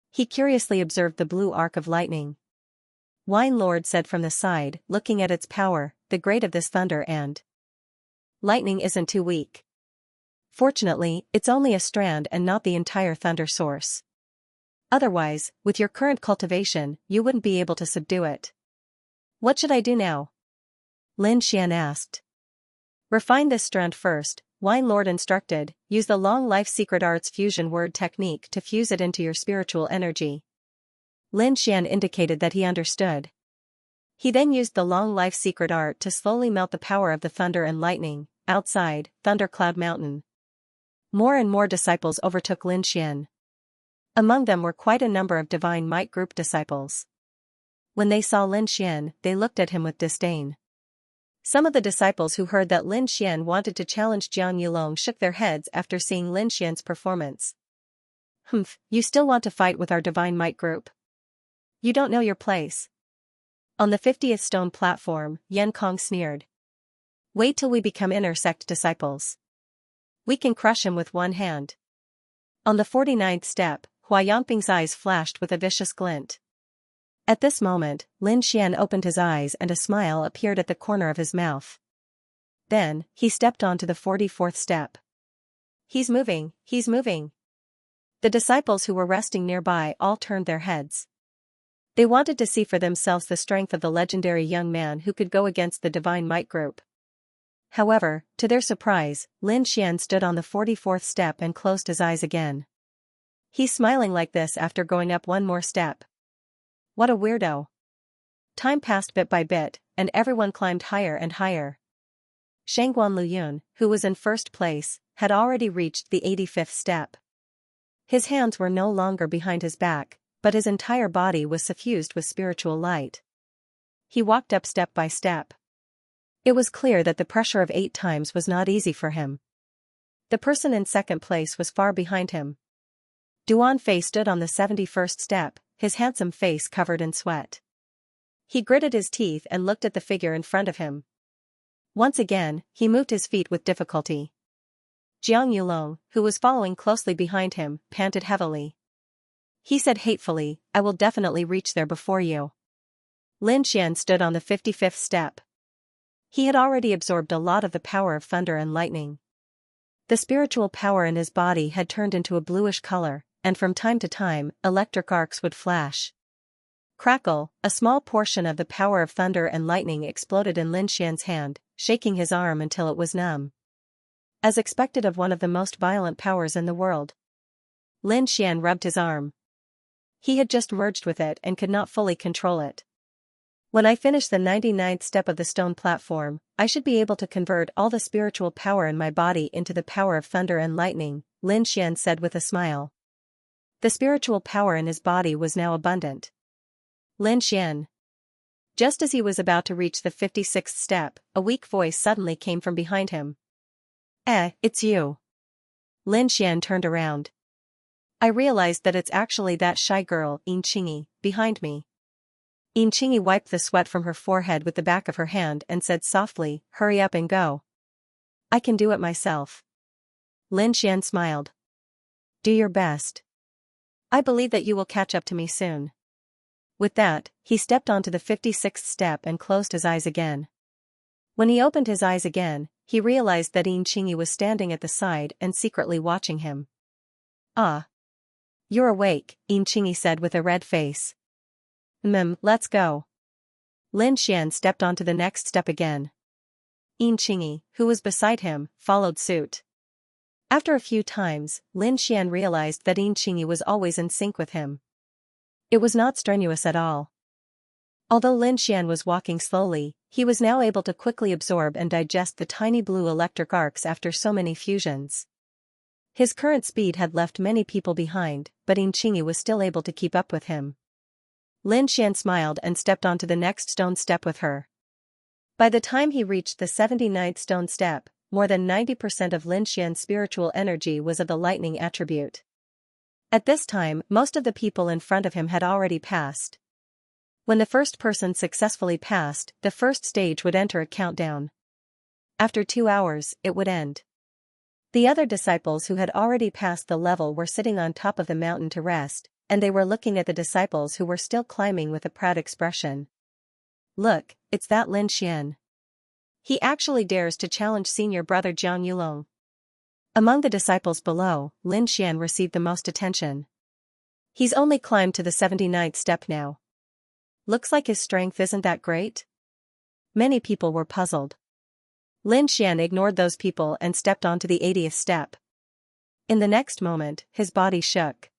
He curiously observed the blue arc of lightning. Wine Lord said from the side, looking at its power, the grade of this thunder and lightning isn't too weak. Fortunately, it's only a strand and not the entire thunder source. Otherwise, with your current cultivation, you wouldn't be able to subdue it. What should I do now? Lin Xian asked. Refine this strand first, Wine Lord instructed, use the long life secret arts fusion word technique to fuse it into your spiritual energy. Lin Xian indicated that he understood. He then used the long life secret art to slowly melt the power of the thunder and lightning, outside, Thundercloud Mountain. More and more disciples overtook Lin Xian. Among them were quite a number of divine might group disciples. When they saw Lin Xian, they looked at him with disdain. Some of the disciples who heard that Lin Xian wanted to challenge Jiang Yulong shook their heads after seeing Lin Xian's performance. You still want to fight with our divine might group? You don't know your place. On the 50th stone platform, Yan Kong sneered. Wait till we become inner sect disciples. We can crush him with one hand. On the 49th step, Hua Yangping's eyes flashed with a vicious glint. At this moment, Lin Xian opened his eyes and a smile appeared at the corner of his mouth. Then, he stepped onto the 44th step. He's moving, he's moving. The disciples who were resting nearby all turned their heads. They wanted to see for themselves the strength of the legendary young man who could go against the divine might group. However, to their surprise, Lin Xian stood on the 44th step and closed his eyes again. He's smiling like this after going up one more step. What a weirdo. Time passed bit by bit, and everyone climbed higher and higher. Shangguan Luyun, who was in first place, had already reached the 85th step. His hands were no longer behind his back, but his entire body was suffused with spiritual light. He walked up step by step. It was clear that the pressure of 8 times was not easy for him. The person in second place was far behind him. Duan Fei stood on the 71st step, his handsome face covered in sweat. He gritted his teeth and looked at the figure in front of him. Once again, he moved his feet with difficulty. Jiang Yulong, who was following closely behind him, panted heavily. He said hatefully, I will definitely reach there before you. Lin Xian stood on the 55th step. He had already absorbed a lot of the power of thunder and lightning. The spiritual power in his body had turned into a bluish color, and from time to time, electric arcs would flash. Crackle, a small portion of the power of thunder and lightning exploded in Lin Xian's hand, shaking his arm until it was numb. As expected of one of the most violent powers in the world. Lin Xian rubbed his arm. He had just merged with it and could not fully control it. When I finish the 99th step of the stone platform, I should be able to convert all the spiritual power in my body into the power of thunder and lightning, Lin Xian said with a smile. The spiritual power in his body was now abundant. Lin Xian. Just as he was about to reach the 56th step, a weak voice suddenly came from behind him. It's you. Lin Xian turned around. I realized that it's actually that shy girl, Yin Qingyi, behind me. Yin Qingyi wiped the sweat from her forehead with the back of her hand and said softly, hurry up and go. I can do it myself. Lin Xian smiled. Do your best. I believe that you will catch up to me soon. With that, he stepped onto the 56th step and closed his eyes again. When he opened his eyes again, he realized that Yin Qingyi was standing at the side and secretly watching him. Ah. You're awake, Yin Qingyi said with a red face. Let's go. Lin Xian stepped onto the next step again. Yin Qingyi, who was beside him, followed suit. After a few times, Lin Xian realized that Yin Qingyi was always in sync with him. It was not strenuous at all. Although Lin Xian was walking slowly, he was now able to quickly absorb and digest the tiny blue electric arcs after so many fusions. His current speed had left many people behind, but Yin Qingyi was still able to keep up with him. Lin Xian smiled and stepped onto the next stone step with her. By the time he reached the 79th stone step, more than 90% of Lin Xian's spiritual energy was of the lightning attribute. At this time, most of the people in front of him had already passed. When the first person successfully passed, the first stage would enter a countdown. After 2 hours, it would end. The other disciples who had already passed the level were sitting on top of the mountain to rest, and they were looking at the disciples who were still climbing with a proud expression. Look, it's that Lin Xian. He actually dares to challenge senior brother Jiang Yulong. Among the disciples below, Lin Xian received the most attention. He's only climbed to the 79th step now. Looks like his strength isn't that great? Many people were puzzled. Lin Xian ignored those people and stepped onto the 80th step. In the next moment, his body shook.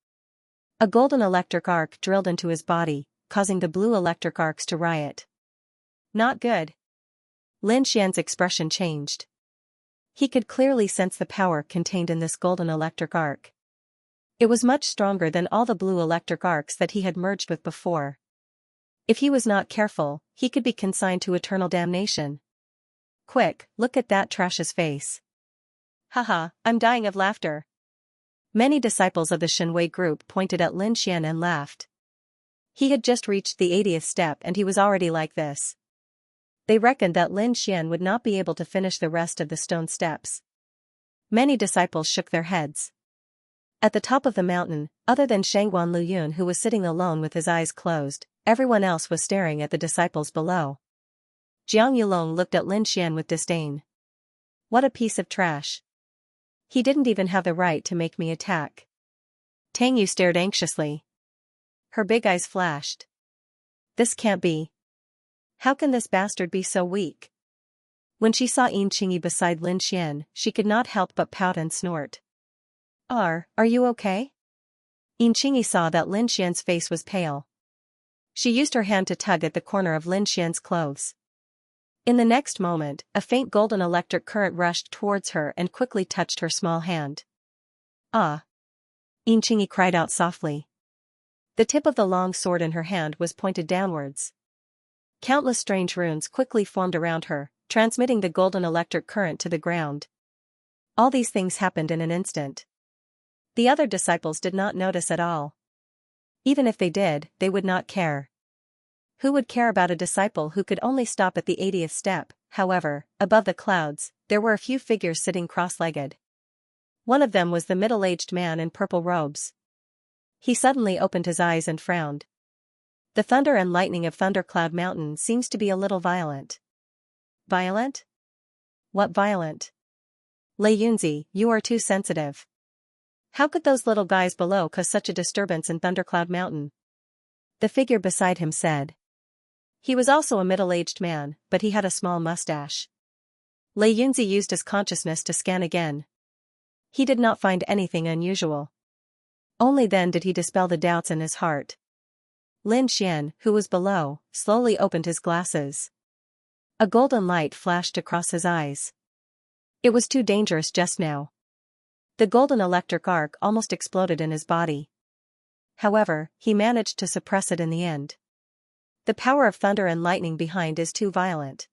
A golden electric arc drilled into his body, causing the blue electric arcs to riot. Not good. Lin Xian's expression changed. He could clearly sense the power contained in this golden electric arc. It was much stronger than all the blue electric arcs that he had merged with before. If he was not careful, he could be consigned to eternal damnation. Quick, look at that trash's face. Haha, I'm dying of laughter. Many disciples of the Shenwei group pointed at Lin Xian and laughed. He had just reached the 80th step and he was already like this. They reckoned that Lin Xian would not be able to finish the rest of the stone steps. Many disciples shook their heads. At the top of the mountain, other than Shangguan Luyun who was sitting alone with his eyes closed, everyone else was staring at the disciples below. Jiang Yulong looked at Lin Xian with disdain. What a piece of trash. He didn't even have the right to make me attack. Tang Yu stared anxiously. Her big eyes flashed. This can't be. How can this bastard be so weak? When she saw Yin Qingyi beside Lin Xian, she could not help but pout and snort. Are you okay? Yin Qingyi saw that Lin Xian's face was pale. She used her hand to tug at the corner of Lin Xian's clothes. In the next moment, a faint golden electric current rushed towards her and quickly touched her small hand. Ah! Yin Qingyi cried out softly. The tip of the long sword in her hand was pointed downwards. Countless strange runes quickly formed around her, transmitting the golden electric current to the ground. All these things happened in an instant. The other disciples did not notice at all. Even if they did, they would not care. Who would care about a disciple who could only stop at the 80th step? However, above the clouds, there were a few figures sitting cross-legged. One of them was the middle-aged man in purple robes. He suddenly opened his eyes and frowned. The thunder and lightning of Thundercloud Mountain seems to be a little violent. Violent? What violent? Lei Yunzi, you are too sensitive. How could those little guys below cause such a disturbance in Thundercloud Mountain? The figure beside him said. He was also a middle-aged man, but he had a small mustache. Lei Yunzi used his consciousness to scan again. He did not find anything unusual. Only then did he dispel the doubts in his heart. Lin Xian, who was below, slowly opened his glasses. A golden light flashed across his eyes. It was too dangerous just now. The golden electric arc almost exploded in his body. However, he managed to suppress it in the end. The power of thunder and lightning behind is too violent.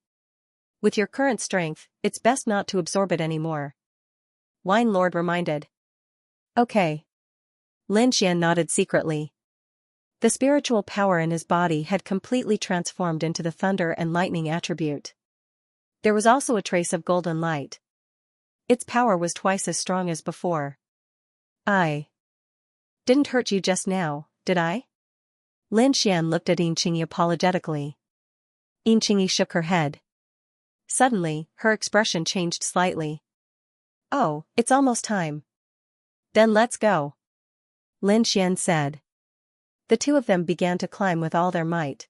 With your current strength, it's best not to absorb it anymore. Wine Lord reminded. Okay. Lin Xian nodded secretly. The spiritual power in his body had completely transformed into the thunder and lightning attribute. There was also a trace of golden light. Its power was twice as strong as before. I didn't hurt you just now, did I? Lin Xian looked at Yin Qingyi apologetically. Yin Qingyi shook her head. Suddenly, her expression changed slightly. Oh, it's almost time. Then let's go. Lin Xian said. The two of them began to climb with all their might.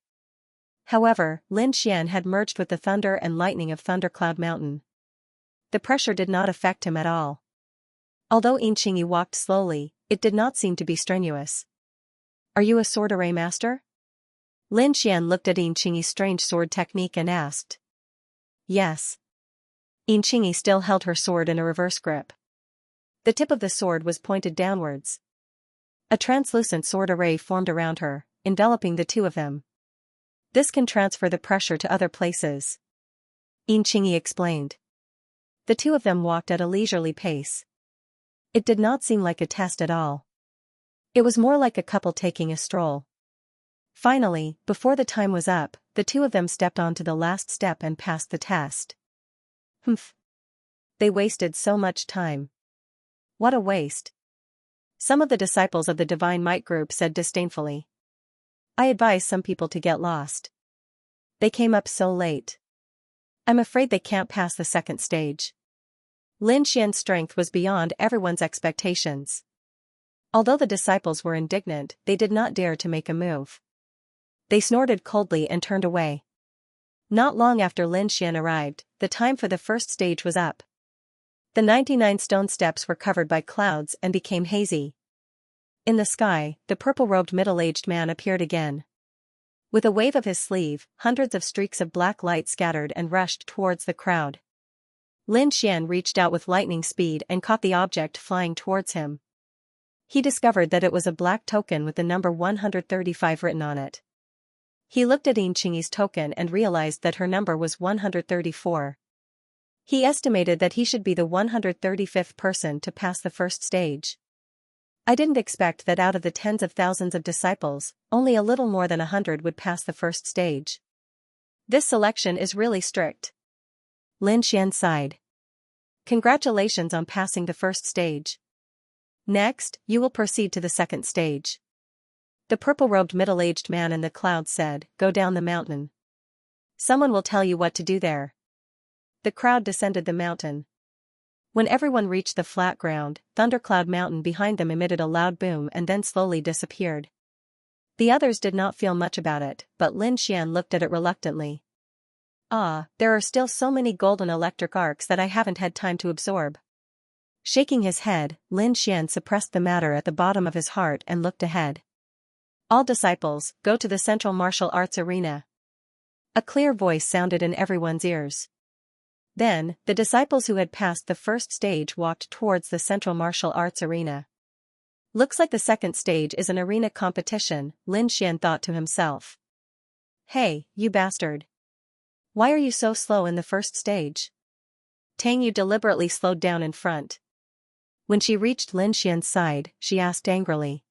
However, Lin Xian had merged with the thunder and lightning of Thundercloud Mountain. The pressure did not affect him at all. Although Yin Qingyi walked slowly, it did not seem to be strenuous. Are you a sword array master? Lin Xian looked at Yin Qingyi's strange sword technique and asked. Yes. Yin Qingyi still held her sword in a reverse grip. The tip of the sword was pointed downwards. A translucent sword array formed around her, enveloping the two of them. This can transfer the pressure to other places. Yin Qingyi explained. The two of them walked at a leisurely pace. It did not seem like a test at all. It was more like a couple taking a stroll. Finally, before the time was up, the two of them stepped onto the last step and passed the test. Humph. They wasted so much time. What a waste. Some of the disciples of the Divine Might group said disdainfully. I advise some people to get lost. They came up so late. I'm afraid they can't pass the second stage. Lin Xian's strength was beyond everyone's expectations. Although the disciples were indignant, they did not dare to make a move. They snorted coldly and turned away. Not long after Lin Xian arrived, the time for the first stage was up. The 99 stone steps were covered by clouds and became hazy. In the sky, the purple-robed middle-aged man appeared again. With a wave of his sleeve, hundreds of streaks of black light scattered and rushed towards the crowd. Lin Xian reached out with lightning speed and caught the object flying towards him. He discovered that it was a black token with the number 135 written on it. He looked at Xianxia's token and realized that her number was 134. He estimated that he should be the 135th person to pass the first stage. I didn't expect that out of the tens of thousands of disciples, only a little more than 100 would pass the first stage. This selection is really strict. Lin Xian sighed. Congratulations on passing the first stage. Next, you will proceed to the second stage. The purple-robed middle-aged man in the clouds said, Go down the mountain. Someone will tell you what to do there. The crowd descended the mountain. When everyone reached the flat ground, Thundercloud Mountain behind them emitted a loud boom and then slowly disappeared. The others did not feel much about it, but Lin Xian looked at it reluctantly. Ah, there are still so many golden electric arcs that I haven't had time to absorb. Shaking his head, Lin Xian suppressed the matter at the bottom of his heart and looked ahead. All disciples, go to the Central Martial Arts Arena. A clear voice sounded in everyone's ears. Then, the disciples who had passed the first stage walked towards the Central Martial Arts Arena. Looks like the second stage is an arena competition, Lin Xian thought to himself. Hey, you bastard. Why are you so slow in the first stage? Tang Yu deliberately slowed down in front. When she reached Lin Xian's side, she asked angrily.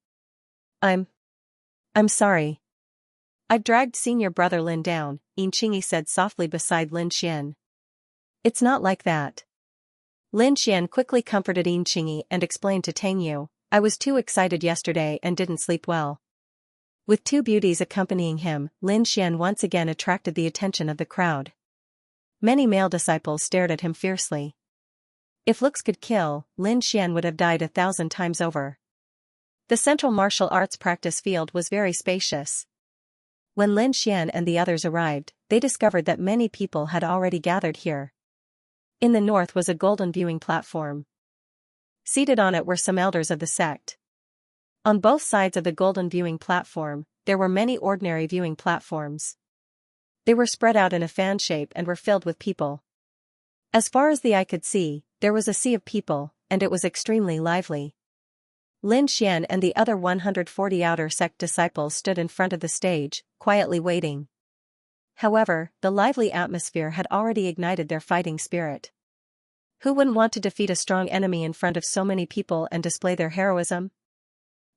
I'm sorry. I've dragged senior brother Lin down, Xianxia said softly beside Lin Xian. It's not like that. Lin Xian quickly comforted Xianxia and explained to Tang Yu, I was too excited yesterday and didn't sleep well. With two beauties accompanying him, Lin Xian once again attracted the attention of the crowd. Many male disciples stared at him fiercely. If looks could kill, Lin Xian would have died 1,000 times over. The Central Martial Arts practice field was very spacious. When Lin Xian and the others arrived, they discovered that many people had already gathered here. In the north was a golden viewing platform. Seated on it were some elders of the sect. On both sides of the golden viewing platform, there were many ordinary viewing platforms. They were spread out in a fan shape and were filled with people. As far as the eye could see, there was a sea of people, and it was extremely lively. Lin Xian and the other 140 outer sect disciples stood in front of the stage, quietly waiting. However, the lively atmosphere had already ignited their fighting spirit. Who wouldn't want to defeat a strong enemy in front of so many people and display their heroism?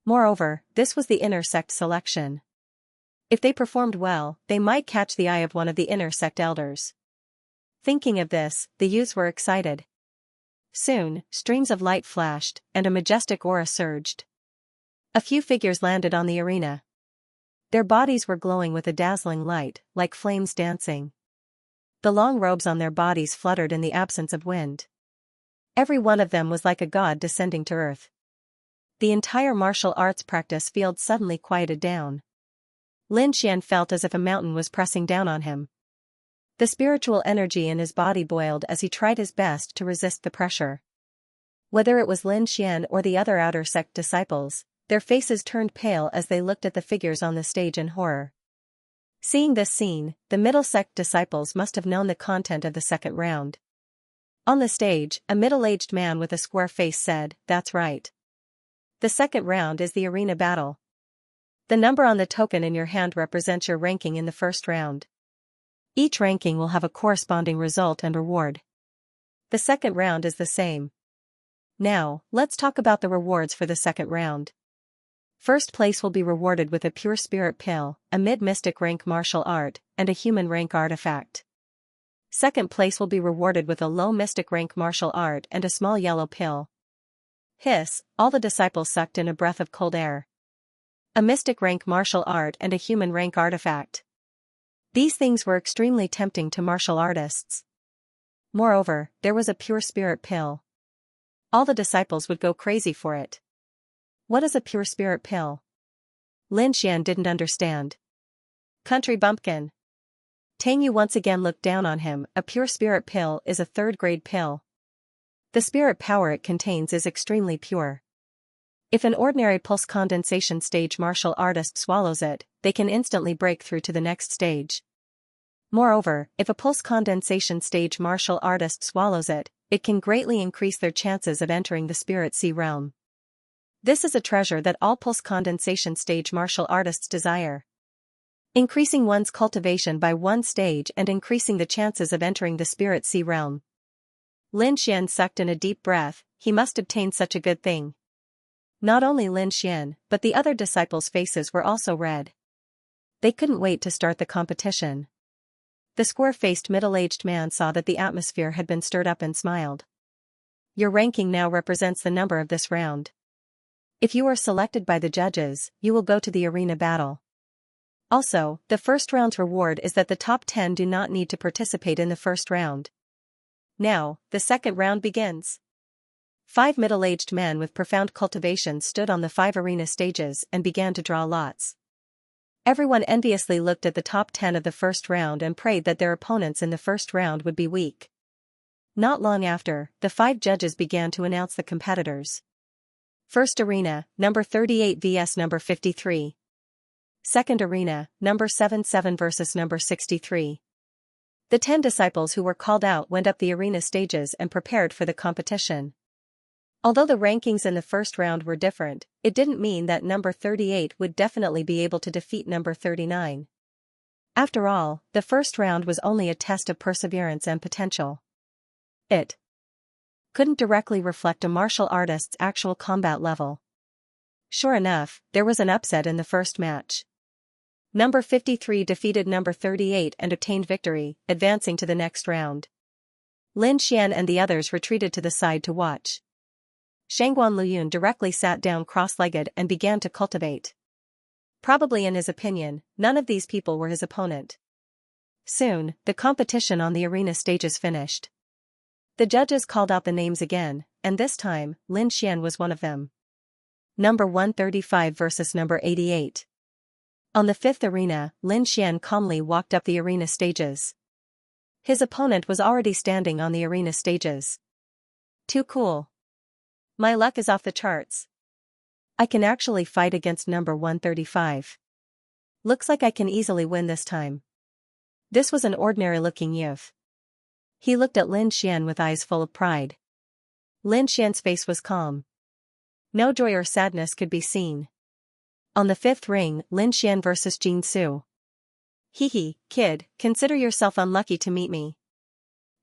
Moreover, this was the inner sect selection. If they performed well, they might catch the eye of one of the inner sect elders. Thinking of this, the youths were excited. Soon, streams of light flashed, and a majestic aura surged. A few figures landed on the arena. Their bodies were glowing with a dazzling light, like flames dancing. The long robes on their bodies fluttered in the absence of wind. Every one of them was like a god descending to earth. The entire martial arts practice field suddenly quieted down. Lin Xian felt as if a mountain was pressing down on him. The spiritual energy in his body boiled as he tried his best to resist the pressure. Whether it was Lin Xian or the other outer sect disciples, their faces turned pale as they looked at the figures on the stage in horror. Seeing this scene, the middle sect disciples must have known the content of the second round. On the stage, a middle-aged man with a square face said, "That's right. The second round is the arena battle. The number on the token in your hand represents your ranking in the first round. Each ranking will have a corresponding result and reward. The second round is the same. Now, let's talk about the rewards for the second round. First place will be rewarded with a pure spirit pill, a mid-mystic rank martial art, and a human rank artifact. Second place will be rewarded with a low mystic rank martial art and a small yellow pill. Hiss, all the disciples sucked in a breath of cold air. A mystic rank martial art and a human rank artifact. These things were extremely tempting to martial artists. Moreover, there was a pure spirit pill. All the disciples would go crazy for it. What is a pure spirit pill? Lin Xian didn't understand. Country bumpkin. Tang Yu once again looked down on him. A pure spirit pill is a third-grade pill. The spirit power it contains is extremely pure. If an ordinary pulse condensation stage martial artist swallows it, they can instantly break through to the next stage. Moreover, if a pulse condensation stage martial artist swallows it, it can greatly increase their chances of entering the spirit sea realm. This is a treasure that all pulse condensation stage martial artists desire. Increasing one's cultivation by one stage and increasing the chances of entering the spirit sea realm. Lin Xian sucked in a deep breath. He must obtain such a good thing. Not only Lin Xian, but the other disciples' faces were also red. They couldn't wait to start the competition. The square-faced middle-aged man saw that the atmosphere had been stirred up and smiled. Your ranking now represents the number of this round. If you are selected by the judges, you will go to the arena battle. Also, the first round's reward is that the top 10 do not need to participate in the first round. Now, the second round begins. 5 middle-aged men with profound cultivation stood on the 5 arena stages and began to draw lots. Everyone enviously looked at the top 10 of the first round and prayed that their opponents in the first round would be weak. Not long after, the 5 judges began to announce the competitors. First arena, number 38 vs number 53. Second arena, number 77 versus number 63. The 10 disciples who were called out went up the arena stages and prepared for the competition. Although the rankings in the first round were different, it didn't mean that number 38 would definitely be able to defeat number 39. After all, the first round was only a test of perseverance and potential. It couldn't directly reflect a martial artist's actual combat level. Sure enough, there was an upset in the first match. Number 53 defeated number 38 and obtained victory, advancing to the next round. Lin Xian and the others retreated to the side to watch. Shangguan Luyun directly sat down cross-legged and began to cultivate. Probably in his opinion, none of these people were his opponent. Soon, the competition on the arena stages finished. The judges called out the names again, and this time, Lin Xian was one of them. Number 135 versus number 88. On the 5th arena, Lin Xian calmly walked up the arena stages. His opponent was already standing on the arena stages. Too cool. My luck is off the charts. I can actually fight against number 135. Looks like I can easily win this time. This was an ordinary-looking youth. He looked at Lin Xian with eyes full of pride. Lin Xian's face was calm. No joy or sadness could be seen. On the 5th ring, Lin Xian versus Jin Su. Hee, kid, consider yourself unlucky to meet me.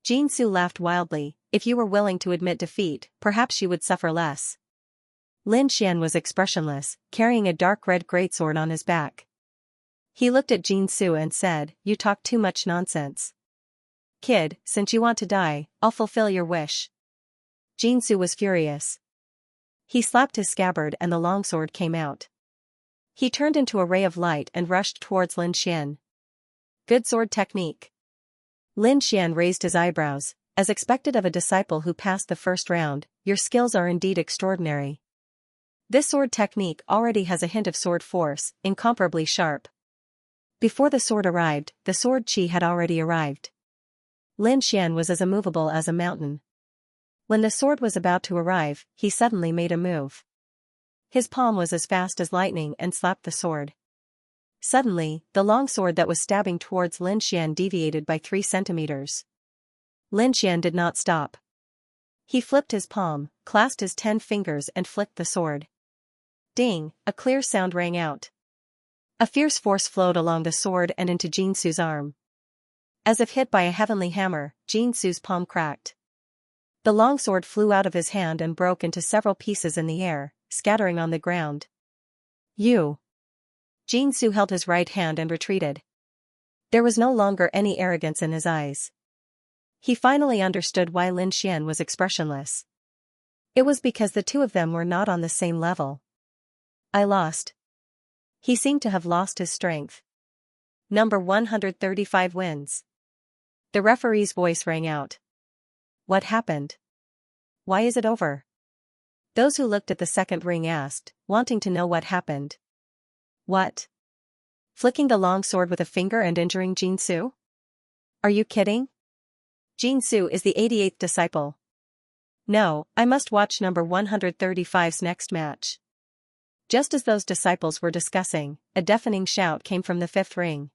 Jin Su laughed wildly. If you were willing to admit defeat, perhaps you would suffer less. Lin Xian was expressionless, carrying a dark red greatsword on his back. He looked at Jin Su and said, "You talk too much nonsense. Kid, since you want to die, I'll fulfill your wish." Jin Su was furious. He slapped his scabbard and the longsword came out. He turned into a ray of light and rushed towards Lin Xian. Good sword technique. Lin Xian raised his eyebrows. As expected of a disciple who passed the first round, your skills are indeed extraordinary. This sword technique already has a hint of sword force, incomparably sharp. Before the sword arrived, the sword chi had already arrived. Lin Xian was as immovable as a mountain. When the sword was about to arrive, he suddenly made a move. His palm was as fast as lightning and slapped the sword. Suddenly, the long sword that was stabbing towards Lin Xian deviated by 3 centimeters. Lin Xian did not stop. He flipped his palm, clasped his 10 fingers and flicked the sword. Ding, a clear sound rang out. A fierce force flowed along the sword and into Jin Su's arm. As if hit by a heavenly hammer, Jin Su's palm cracked. The longsword flew out of his hand and broke into several pieces in the air, scattering on the ground. You! Jinsu held his right hand and retreated. There was no longer any arrogance in his eyes. He finally understood why Lin Xian was expressionless. It was because the two of them were not on the same level. I lost. He seemed to have lost his strength. Number 135 wins. The referee's voice rang out. What happened? Why is it over? Those who looked at the second ring asked, wanting to know what happened. What? Flicking the longsword with a finger and injuring Jinsu? Are you kidding? Jinsu is the 88th disciple. No, I must watch number 135's next match. Just as those disciples were discussing, a deafening shout came from the fifth ring.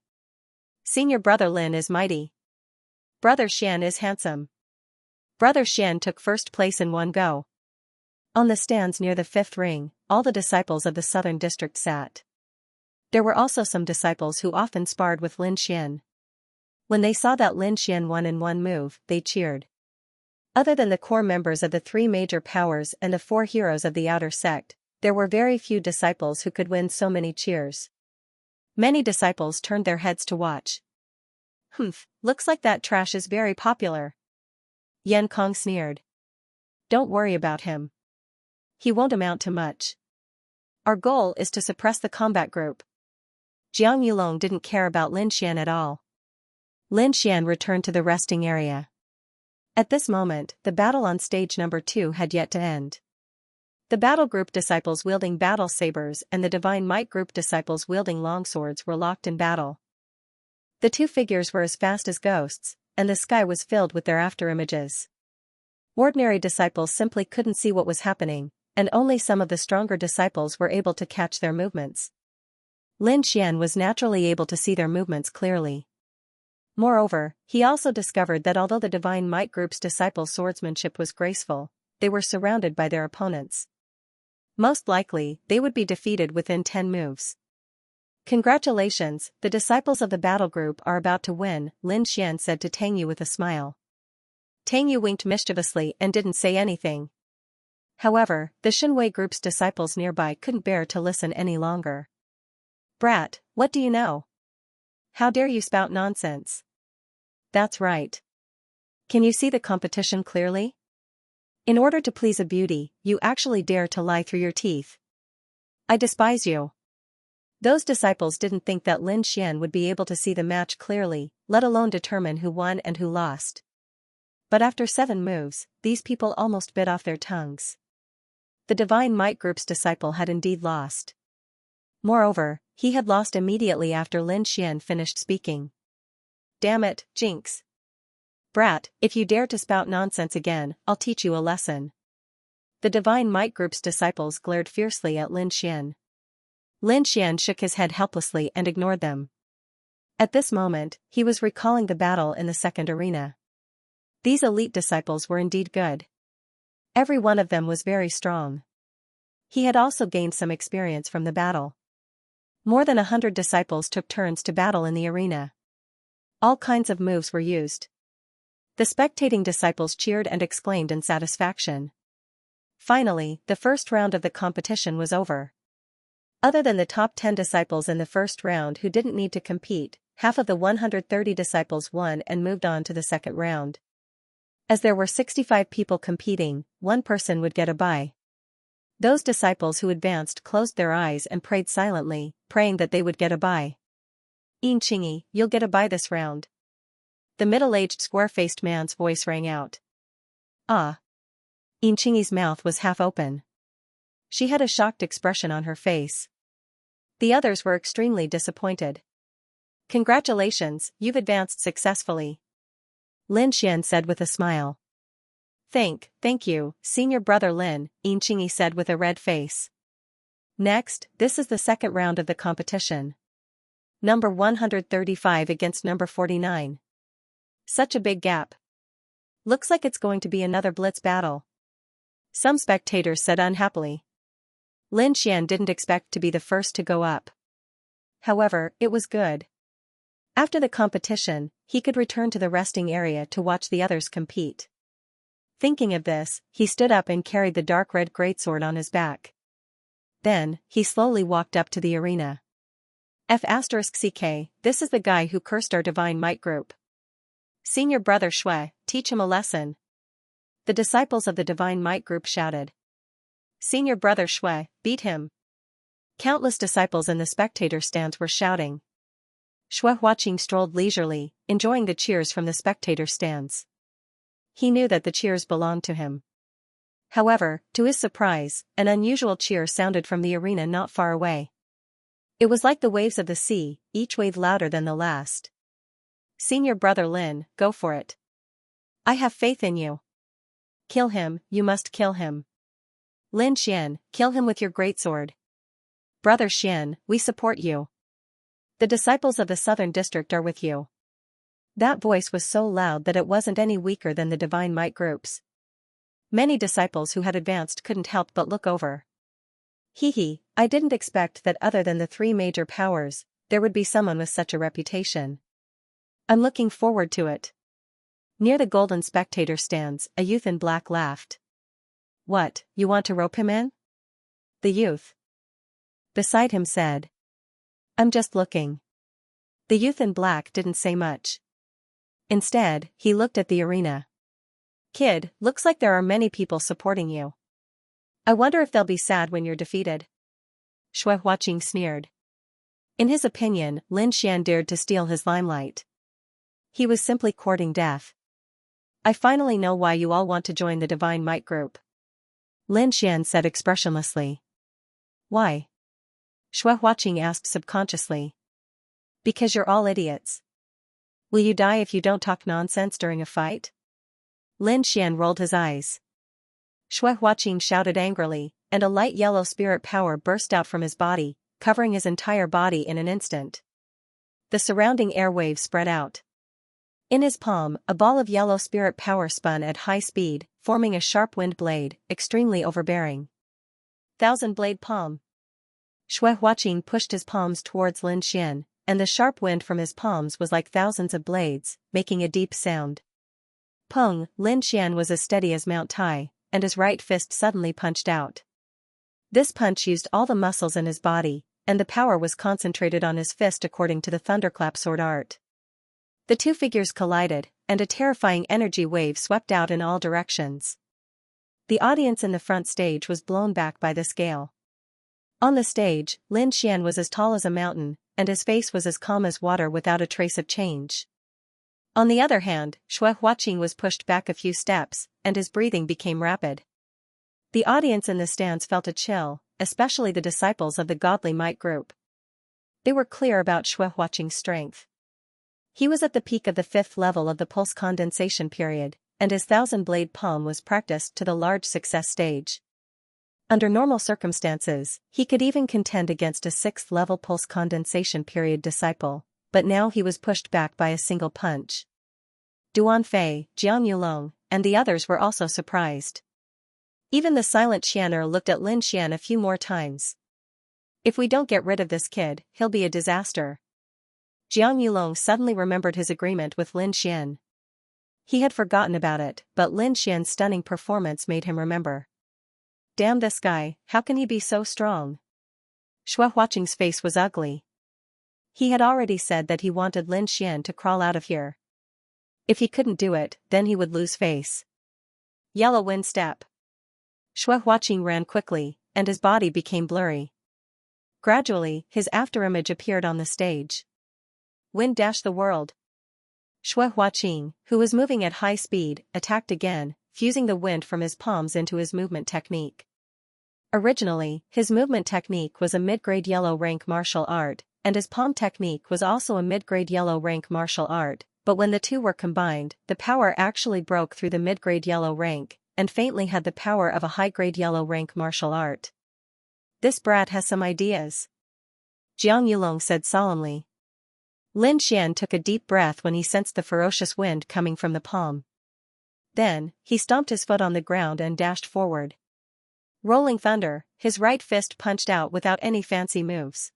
Senior brother Lin is mighty. Brother Xian is handsome. Brother Xian took first place in one go. On the stands near the fifth ring, all the disciples of the southern district sat. There were also some disciples who often sparred with Lin Xian. When they saw that Lin Xian won in one move, they cheered. Other than the core members of the three major powers and the four heroes of the outer sect, there were very few disciples who could win so many cheers. Many disciples turned their heads to watch. Looks like that trash is very popular. Yan Kong sneered. Don't worry about him. He won't amount to much. Our goal is to suppress the combat group. Jiang Yulong didn't care about Lin Xian at all. Lin Xian returned to the resting area. At this moment, the battle on stage number 2 had yet to end. The battle group disciples wielding battle sabers and the divine might group disciples wielding longswords were locked in battle. The two figures were as fast as ghosts, and the sky was filled with their afterimages. Ordinary disciples simply couldn't see what was happening, and only some of the stronger disciples were able to catch their movements. Lin Xian was naturally able to see their movements clearly. Moreover, he also discovered that although the Divine Might Group's disciples' swordsmanship was graceful, they were surrounded by their opponents. Most likely, they would be defeated within 10 moves. Congratulations, the disciples of the battle group are about to win, Lin Xian said to Tang Yu with a smile. Tang Yu winked mischievously and didn't say anything. However, the Xunwei group's disciples nearby couldn't bear to listen any longer. Brat, what do you know? How dare you spout nonsense? That's right. Can you see the competition clearly? In order to please a beauty, you actually dare to lie through your teeth. I despise you. Those disciples didn't think that Lin Xian would be able to see the match clearly, let alone determine who won and who lost. But after 7 moves, these people almost bit off their tongues. The Divine Might Group's disciple had indeed lost. Moreover, he had lost immediately after Lin Xian finished speaking. Damn it, Jinx. Brat, if you dare to spout nonsense again, I'll teach you a lesson. The Divine Might Group's disciples glared fiercely at Lin Xian. Lin Xian shook his head helplessly and ignored them. At this moment, he was recalling the battle in the second arena. These elite disciples were indeed good. Every one of them was very strong. He had also gained some experience from the battle. More than 100 disciples took turns to battle in the arena. All kinds of moves were used. The spectating disciples cheered and exclaimed in satisfaction. Finally, the first round of the competition was over. Other than the top 10 disciples in the first round who didn't need to compete, half of the 130 disciples won and moved on to the second round. As there were 65 people competing, one person would get a bye. Those disciples who advanced closed their eyes and prayed silently, praying that they would get a bye. Yin Qingyi, you'll get a bye this round. The middle-aged square-faced man's voice rang out. Ah. Yin Qingyi's mouth was half open. She had a shocked expression on her face. The others were extremely disappointed. Congratulations, you've advanced successfully. Lin Xian said with a smile. Thank you, senior brother Lin, Yin Qingyi said with a red face. Next, this is the second round of the competition. Number 135 against number 49. Such a big gap. Looks like it's going to be another blitz battle. Some spectators said unhappily. Lin Xian didn't expect to be the first to go up. However, it was good. After the competition, he could return to the resting area to watch the others compete. Thinking of this, he stood up and carried the dark red greatsword on his back. Then, he slowly walked up to the arena. F*ck, this is the guy who cursed our Divine Might group. Senior Brother Shui, teach him a lesson. The disciples of the Divine Might group shouted. Senior Brother Shui, beat him. Countless disciples in the spectator stands were shouting. Shui watching strolled leisurely, enjoying the cheers from the spectator stands. He knew that the cheers belonged to him. However, to his surprise, an unusual cheer sounded from the arena not far away. It was like the waves of the sea, each wave louder than the last. Senior Brother Lin, go for it. I have faith in you. Kill him, you must kill him. Lin Xian, kill him with your greatsword. Brother Xian, we support you. The disciples of the Southern District are with you. That voice was so loud that it wasn't any weaker than the Divine Might groups. Many disciples who had advanced couldn't help but look over. Hee, I didn't expect that other than the three major powers, there would be someone with such a reputation. I'm looking forward to it. Near the golden spectator stands, a youth in black laughed. What, you want to rope him in? The youth beside him said. I'm just looking. The youth in black didn't say much. Instead, he looked at the arena. Kid, looks like there are many people supporting you. I wonder if they'll be sad when you're defeated. Shui watching sneered. In his opinion, Lin Xian dared to steal his limelight. He was simply courting death. I finally know why you all want to join the Divine Might group. Lin Xian said expressionlessly. Why? Shui watching asked subconsciously. Because you're all idiots. Will you die if you don't talk nonsense during a fight? Lin Xian rolled his eyes. Shui watching shouted angrily, and a light yellow spirit power burst out from his body, covering his entire body in an instant. The surrounding airwaves spread out. In his palm, a ball of yellow spirit power spun at high speed, forming a sharp wind blade, extremely overbearing. Thousand Blade Palm. Shui watching pushed his palms towards Lin Xian, and the sharp wind from his palms was like thousands of blades, making a deep sound. Peng, Lin Xian was as steady as Mount Tai, and his right fist suddenly punched out. This punch used all the muscles in his body, and the power was concentrated on his fist according to the thunderclap sword art. The two figures collided, and a terrifying energy wave swept out in all directions. The audience in the front stage was blown back by this gale. On the stage, Lin Xian was as tall as a mountain, and his face was as calm as water without a trace of change. On the other hand, Shui watching was pushed back a few steps, and his breathing became rapid. The audience in the stands felt a chill, especially the disciples of the Godly Might group. They were clear about Shui watching's strength. He was at the peak of the 5th level of the pulse condensation period, and his thousand-blade palm was practiced to the large success stage. Under normal circumstances, he could even contend against a 6th-level pulse condensation period disciple, but now he was pushed back by a single punch. Duan Fei, Jiang Yulong, and the others were also surprised. Even the silent Xianer looked at Lin Xian a few more times. If we don't get rid of this kid, he'll be a disaster. Jiang Yulong suddenly remembered his agreement with Lin Xian. He had forgotten about it, but Lin Xian's stunning performance made him remember. Damn this guy, how can he be so strong? Shui watching's face was ugly. He had already said that he wanted Lin Xian to crawl out of here. If he couldn't do it, then he would lose face. Yellow wind step. Shui watching ran quickly, and his body became blurry. Gradually, his afterimage appeared on the stage. Wind dash the world. Shui watching, who was moving at high speed, attacked again, fusing the wind from his palms into his movement technique. Originally, his movement technique was a mid-grade yellow rank martial art, and his palm technique was also a mid-grade yellow rank martial art, but when the two were combined, the power actually broke through the mid-grade yellow rank, and faintly had the power of a high-grade yellow rank martial art. This brat has some ideas. Jiang Yulong said solemnly. Lin Xian took a deep breath when he sensed the ferocious wind coming from the palm. Then, he stomped his foot on the ground and dashed forward. Rolling thunder, his right fist punched out without any fancy moves.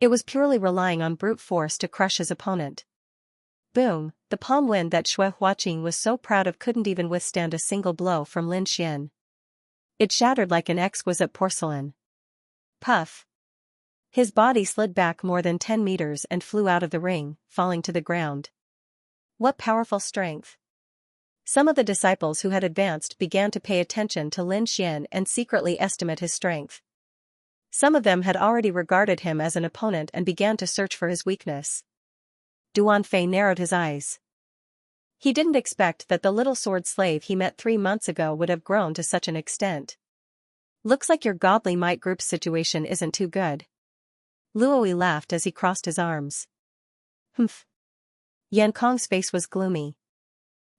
It was purely relying on brute force to crush his opponent. Boom, the palm wind that Shui Huaqing was so proud of couldn't even withstand a single blow from Lin Xian. It shattered like an exquisite porcelain. Puff. His body slid back more than 10 meters and flew out of the ring, falling to the ground. What powerful strength! Some of the disciples who had advanced began to pay attention to Lin Xian and secretly estimate his strength. Some of them had already regarded him as an opponent and began to search for his weakness. Duan Fei narrowed his eyes. He didn't expect that the little sword slave he met 3 months ago would have grown to such an extent. Looks like your godly might group's situation isn't too good. Luoyi laughed as he crossed his arms. Humph. Yan Kong's face was gloomy.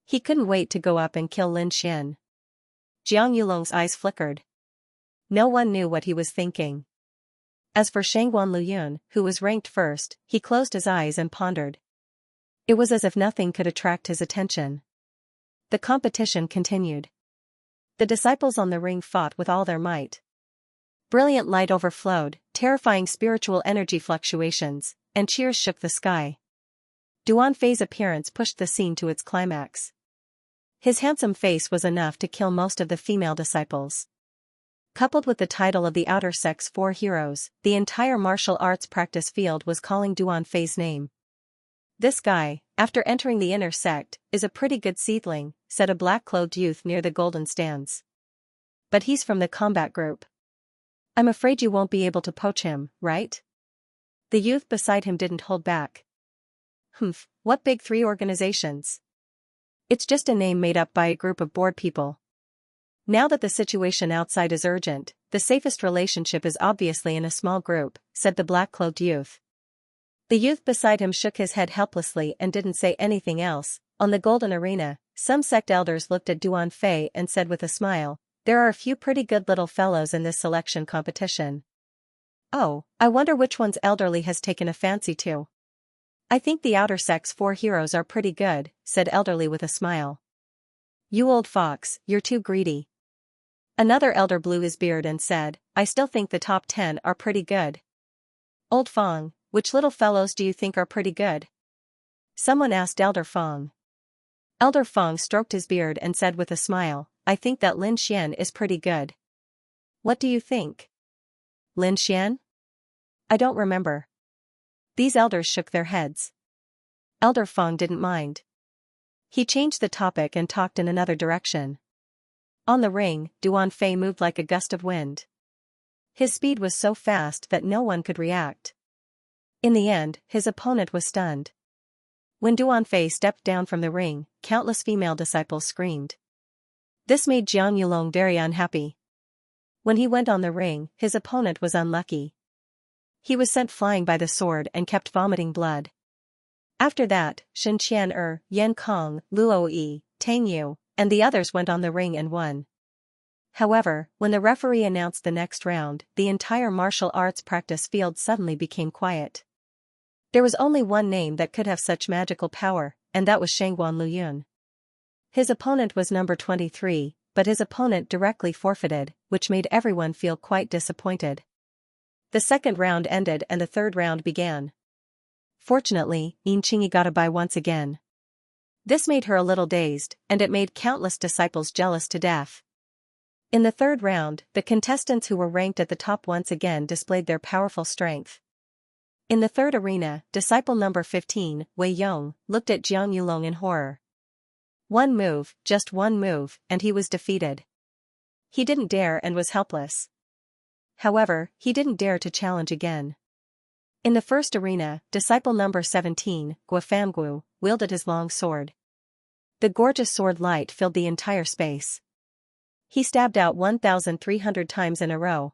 He couldn't wait to go up and kill Lin Xian. Jiang Yulong's eyes flickered. No one knew what he was thinking. As for Shangguan Luyun, who was ranked first, he closed his eyes and pondered. It was as if nothing could attract his attention. The competition continued. The disciples on the ring fought with all their might. Brilliant light overflowed, terrifying spiritual energy fluctuations, and cheers shook the sky. Duan Fei's appearance pushed the scene to its climax. His handsome face was enough to kill most of the female disciples. Coupled with the title of the outer sex 4 heroes, the entire martial arts practice field was calling Duan Fei's name. This guy, after entering the inner sect, is a pretty good seedling, said a black-clothed youth near the golden stands. But he's from the combat group. I'm afraid you won't be able to poach him, right? The youth beside him didn't hold back. Humph, what big 3 organizations? It's just a name made up by a group of bored people. Now that the situation outside is urgent, the safest relationship is obviously in a small group, said the black-clothed youth. The youth beside him shook his head helplessly and didn't say anything else. On the golden arena, some sect elders looked at Duan Fei and said with a smile, "There are a few pretty good little fellows in this selection competition. Oh, I wonder which one's elderly has taken a fancy to." "I think the outer sex 4 heroes are pretty good," said elderly with a smile. "You old fox, you're too greedy." Another elder blew his beard and said, "I still think the top 10 are pretty good." "Old Fong, which little fellows do you think are pretty good?" Someone asked Elder Fong. Elder Fong stroked his beard and said with a smile, "I think that Lin Xian is pretty good." "What do you think?" "Lin Xian? I don't remember." These elders shook their heads. Elder Fong didn't mind. He changed the topic and talked in another direction. On the ring, Duan Fei moved like a gust of wind. His speed was so fast that no one could react. In the end, his opponent was stunned. When Duan Fei stepped down from the ring, countless female disciples screamed. This made Jiang Yulong very unhappy. When he went on the ring, his opponent was unlucky. He was sent flying by the sword and kept vomiting blood. After that, Shen Qian, Yan Kong, Luo Yi, Tang Yu, and the others went on the ring and won. However, when the referee announced the next round, the entire martial arts practice field suddenly became quiet. There was only one name that could have such magical power, and that was Shangguan Luyun. His opponent was number 23, but his opponent directly forfeited, which made everyone feel quite disappointed. The second round ended and the third round began. Fortunately, Yin Qingyi got a bye once again. This made her a little dazed, and it made countless disciples jealous to death. In the third round, the contestants who were ranked at the top once again displayed their powerful strength. In the third arena, disciple number 15, Wei Yong, looked at Jiang Yulong in horror. One move, just one move, and he was defeated. He didn't dare and was helpless. However, he didn't dare to challenge again. In the first arena, disciple number 17, Guofanggu, wielded his long sword. The gorgeous sword light filled the entire space. He stabbed out 1,300 times in a row.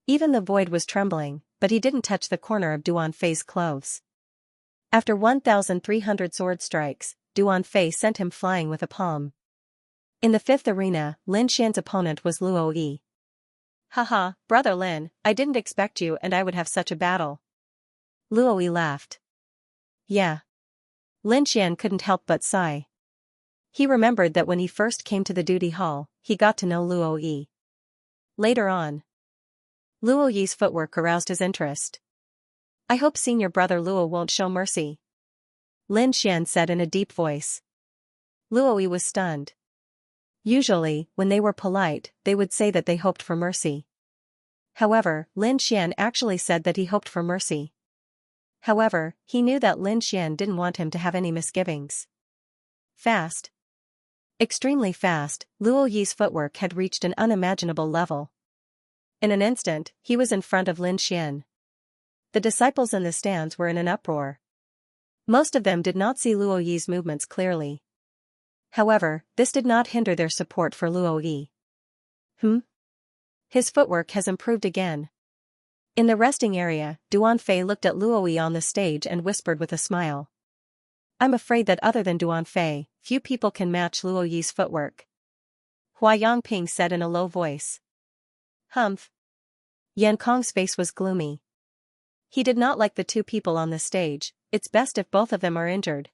Even the void was trembling, but he didn't touch the corner of Duan Fei's clothes. After 1,300 sword strikes, Duan Fei sent him flying with a palm. In the fifth arena, Lin Xian's opponent was Luo Yi. "Haha, brother Lin, I didn't expect you and I would have such a battle." Luo Yi laughed. Yeah. Lin Xian couldn't help but sigh. He remembered that when he first came to the duty hall, he got to know Luo Yi. Later on, Luo Yi's footwork aroused his interest. "I hope senior brother Luo won't show mercy." Lin Xian said in a deep voice. Luoyi was stunned. Usually, when they were polite, they would say that they hoped for mercy. However, Lin Xian actually said that he hoped for mercy. However, he knew that Lin Xian didn't want him to have any misgivings. Fast. Extremely fast, Luoyi's footwork had reached an unimaginable level. In an instant, he was in front of Lin Xian. The disciples in the stands were in an uproar. Most of them did not see Luoyi's movements clearly. However, this did not hinder their support for Luoyi. His footwork has improved again. In the resting area, Duanfei looked at Luoyi on the stage and whispered with a smile. I'm afraid that other than Duanfei, few people can match Luoyi's footwork. Hua Yangping said in a low voice. Humph. Yan Kong's face was gloomy. He did not like the two people on the stage. It's best if both of them are injured.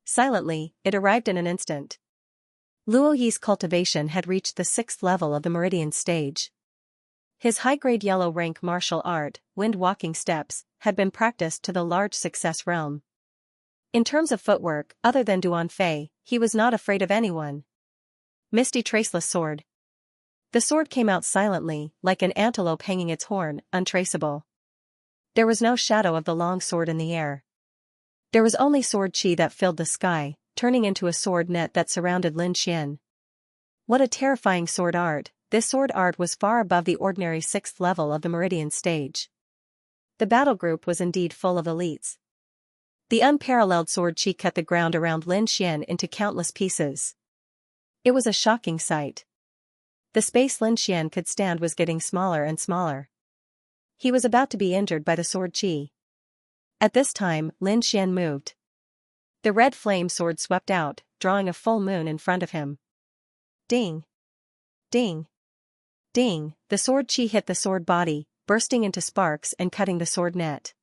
Silently, it arrived in an instant. Luoyi's cultivation had reached the 6th level of the Meridian stage. His high-grade yellow rank martial art, wind-walking steps, had been practiced to the large success realm. In terms of footwork, other than Duanfei, he was not afraid of anyone. Misty Traceless Sword. The sword came out silently, like an antelope hanging its horn, untraceable. There was no shadow of the long sword in the air. There was only sword chi that filled the sky, turning into a sword net that surrounded Lin Xian. What a terrifying sword art! This sword art was far above the ordinary 6th level of the Meridian stage. The battle group was indeed full of elites. The unparalleled sword chi cut the ground around Lin Xian into countless pieces. It was a shocking sight. The space Lin Xian could stand was getting smaller and smaller. He was about to be injured by the sword chi. At this time, Lin Xian moved. The red flame sword swept out, drawing a full moon in front of him. Ding! Ding! Ding! The sword chi hit the sword body, bursting into sparks and cutting the sword net.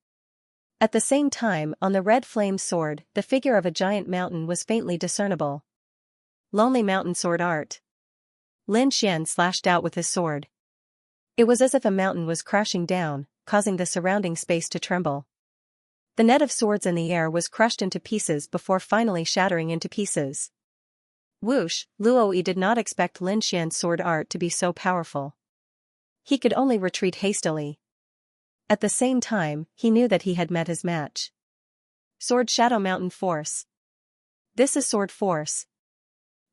At the same time, on the red flame sword, the figure of a giant mountain was faintly discernible. Lonely Mountain Sword Art. Lin Xian slashed out with his sword. It was as if a mountain was crashing down, causing the surrounding space to tremble. The net of swords in the air was crushed into pieces before finally shattering into pieces. Whoosh! Luoyi did not expect Lin Xian's sword art to be so powerful. He could only retreat hastily. At the same time, he knew that he had met his match. Sword Shadow Mountain Force. This is Sword Force.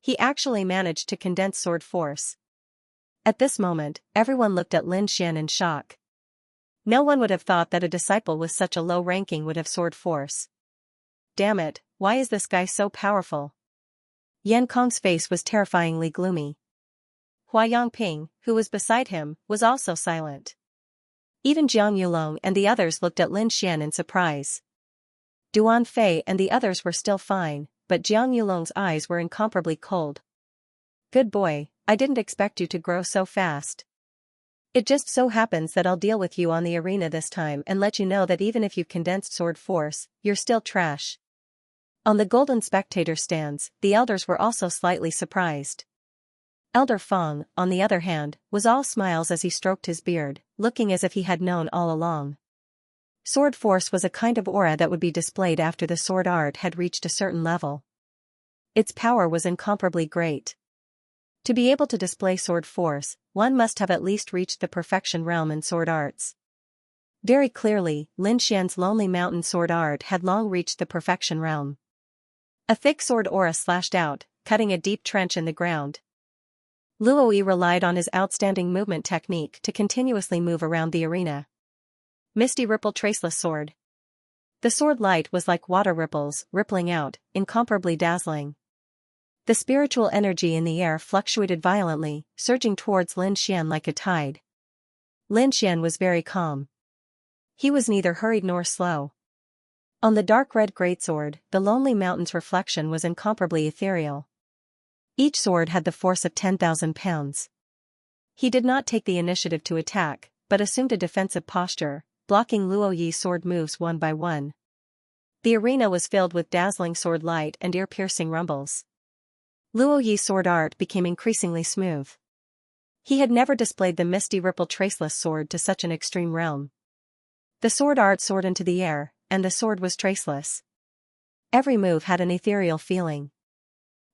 He actually managed to condense Sword Force. At this moment, everyone looked at Lin Xian in shock. No one would have thought that a disciple with such a low ranking would have Sword Force. Damn it, why is this guy so powerful? Yan Kong's face was terrifyingly gloomy. Hua Yangping, who was beside him, was also silent. Even Jiang Yulong and the others looked at Lin Xian in surprise. Duanfei and the others were still fine, but Jiang Yulong's eyes were incomparably cold. Good boy, I didn't expect you to grow so fast. It just so happens that I'll deal with you on the arena this time and let you know that even if you've condensed sword force, you're still trash. On the golden spectator stands, the elders were also slightly surprised. Elder Feng, on the other hand, was all smiles as he stroked his beard, looking as if he had known all along. Sword force was a kind of aura that would be displayed after the sword art had reached a certain level. Its power was incomparably great. To be able to display sword force, one must have at least reached the perfection realm in sword arts. Very clearly, Lin Xian's Lonely Mountain sword art had long reached the perfection realm. A thick sword aura slashed out, cutting a deep trench in the ground. Luoyi relied on his outstanding movement technique to continuously move around the arena. Misty Ripple Traceless Sword. The sword light was like water ripples, rippling out, incomparably dazzling. The spiritual energy in the air fluctuated violently, surging towards Lin Xian like a tide. Lin Xian was very calm. He was neither hurried nor slow. On the dark red greatsword, the Lonely Mountain's reflection was incomparably ethereal. Each sword had the force of 10,000 pounds. He did not take the initiative to attack, but assumed a defensive posture, blocking Luoyi's sword moves one by one. The arena was filled with dazzling sword light and ear-piercing rumbles. Luoyi's sword art became increasingly smooth. He had never displayed the Misty Ripple Traceless sword to such an extreme realm. The sword art soared into the air, and the sword was traceless. Every move had an ethereal feeling.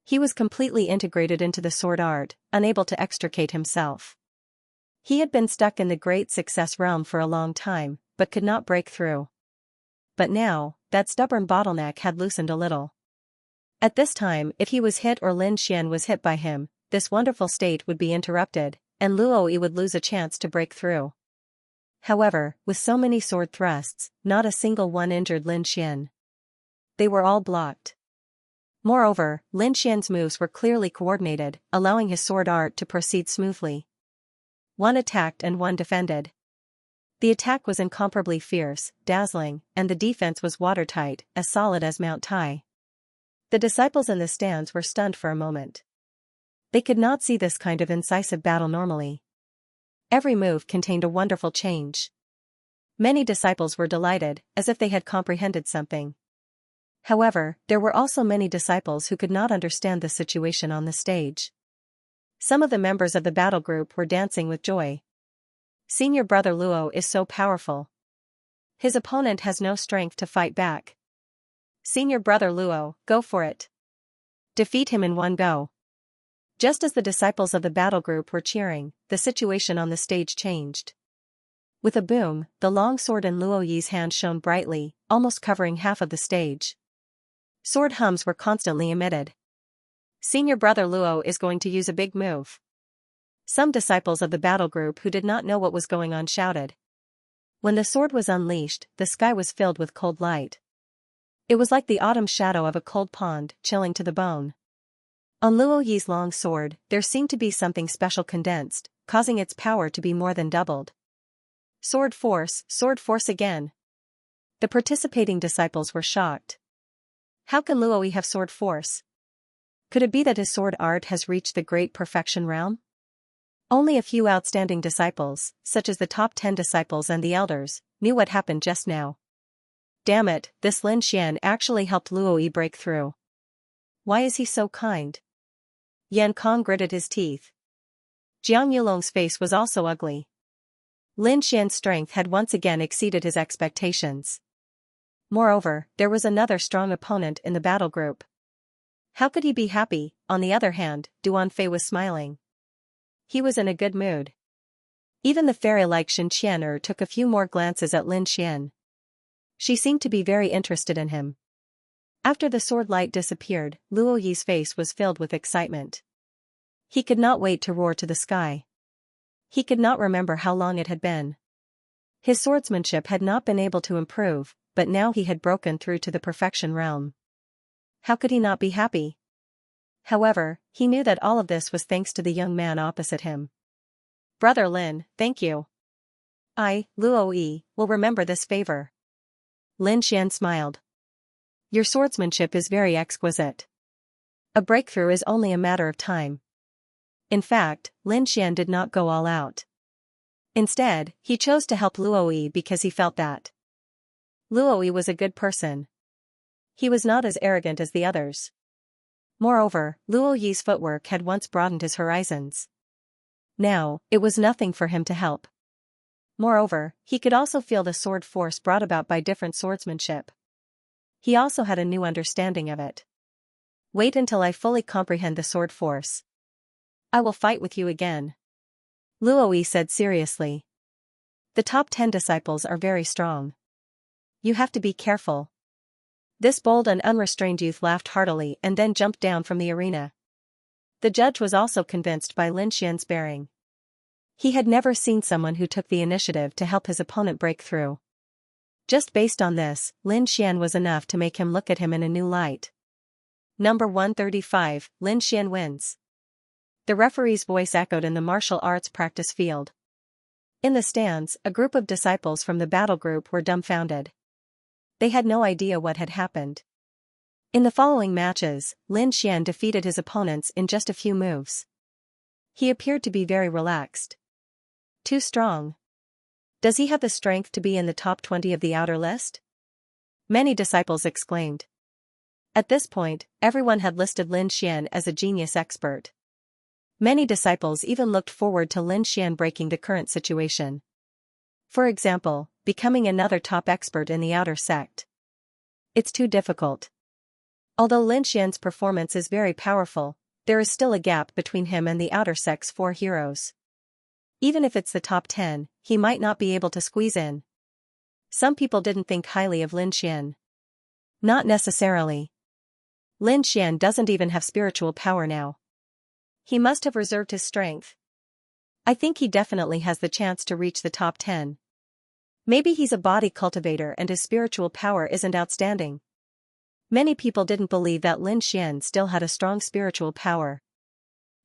He was completely integrated into the sword art, unable to extricate himself. He had been stuck in the great success realm for a long time, but could not break through. But now, that stubborn bottleneck had loosened a little. At this time, if he was hit or Lin Xian was hit by him, this wonderful state would be interrupted, and Luo Yi would lose a chance to break through. However, with so many sword thrusts, not a single one injured Lin Xian. They were all blocked. Moreover, Lin Xian's moves were clearly coordinated, allowing his sword art to proceed smoothly. One attacked and one defended. The attack was incomparably fierce, dazzling, and the defense was watertight, as solid as Mount Tai. The disciples in the stands were stunned for a moment. They could not see this kind of incisive battle normally. Every move contained a wonderful change. Many disciples were delighted, as if they had comprehended something. However, there were also many disciples who could not understand the situation on the stage. Some of the members of the battle group were dancing with joy. Senior brother Luo is so powerful. His opponent has no strength to fight back. Senior brother Luo, go for it. Defeat him in one go. Just as the disciples of the battle group were cheering, the situation on the stage changed. With a boom, the long sword in Luo Yi's hand shone brightly, almost covering half of the stage. Sword hums were constantly emitted. Senior brother Luo is going to use a big move. Some disciples of the battle group who did not know what was going on shouted. When the sword was unleashed, the sky was filled with cold light. It was like the autumn shadow of a cold pond, chilling to the bone. On Luo Yi's long sword, there seemed to be something special condensed, causing its power to be more than doubled. Sword force again. The participating disciples were shocked. How can Luo Yi have sword force? Could it be that his sword art has reached the great perfection realm? Only a few outstanding disciples, such as the top 10 disciples and the elders, knew what happened just now. Damn it, this Lin Xian actually helped Luo Yi break through. Why is he so kind? Yan Kong gritted his teeth. Jiang Yulong's face was also ugly. Lin Xian's strength had once again exceeded his expectations. Moreover, there was another strong opponent in the battle group. How could he be happy? On the other hand, Duan Fei was smiling. He was in a good mood. Even the fairy-like Xianxia took a few more glances at Lin Xian. She seemed to be very interested in him. After the sword light disappeared, Luo Yi's face was filled with excitement. He could not wait to roar to the sky. He could not remember how long it had been. His swordsmanship had not been able to improve, but now he had broken through to the perfection realm. How could he not be happy? However, he knew that all of this was thanks to the young man opposite him. Brother Lin, thank you. I, Luo Yi, will remember this favor. Lin Xian smiled. Your swordsmanship is very exquisite. A breakthrough is only a matter of time. In fact, Lin Xian did not go all out. Instead, he chose to help Luo Yi because he felt that Luo Yi was a good person. He was not as arrogant as the others. Moreover, Luo Yi's footwork had once broadened his horizons. Now, it was nothing for him to help. Moreover, he could also feel the sword force brought about by different swordsmanship. He also had a new understanding of it. Wait until I fully comprehend the sword force. I will fight with you again. Luo Yi said seriously. The top 10 disciples are very strong. You have to be careful. This bold and unrestrained youth laughed heartily and then jumped down from the arena. The judge was also convinced by Lin Xian's bearing. He had never seen someone who took the initiative to help his opponent break through. Just based on this, Lin Xian was enough to make him look at him in a new light. Number 135, Lin Xian wins. The referee's voice echoed in the martial arts practice field. In the stands, a group of disciples from the battle group were dumbfounded. They had no idea what had happened. In the following matches, Lin Xian defeated his opponents in just a few moves. He appeared to be very relaxed. Too strong. Does he have the strength to be in the top 20 of the outer list? Many disciples exclaimed. At this point, everyone had listed Lin Xian as a genius expert. Many disciples even looked forward to Lin Xian breaking the current situation. For example, becoming another top expert in the outer sect. It's too difficult. Although Lin Xian's performance is very powerful, there is still a gap between him and the outer sect's 4 heroes. Even if it's the top 10, he might not be able to squeeze in. Some people didn't think highly of Lin Xian. Not necessarily. Lin Xian doesn't even have spiritual power now. He must have reserved his strength. I think he definitely has the chance to reach the top 10. Maybe he's a body cultivator and his spiritual power isn't outstanding. Many people didn't believe that Lin Xian still had a strong spiritual power.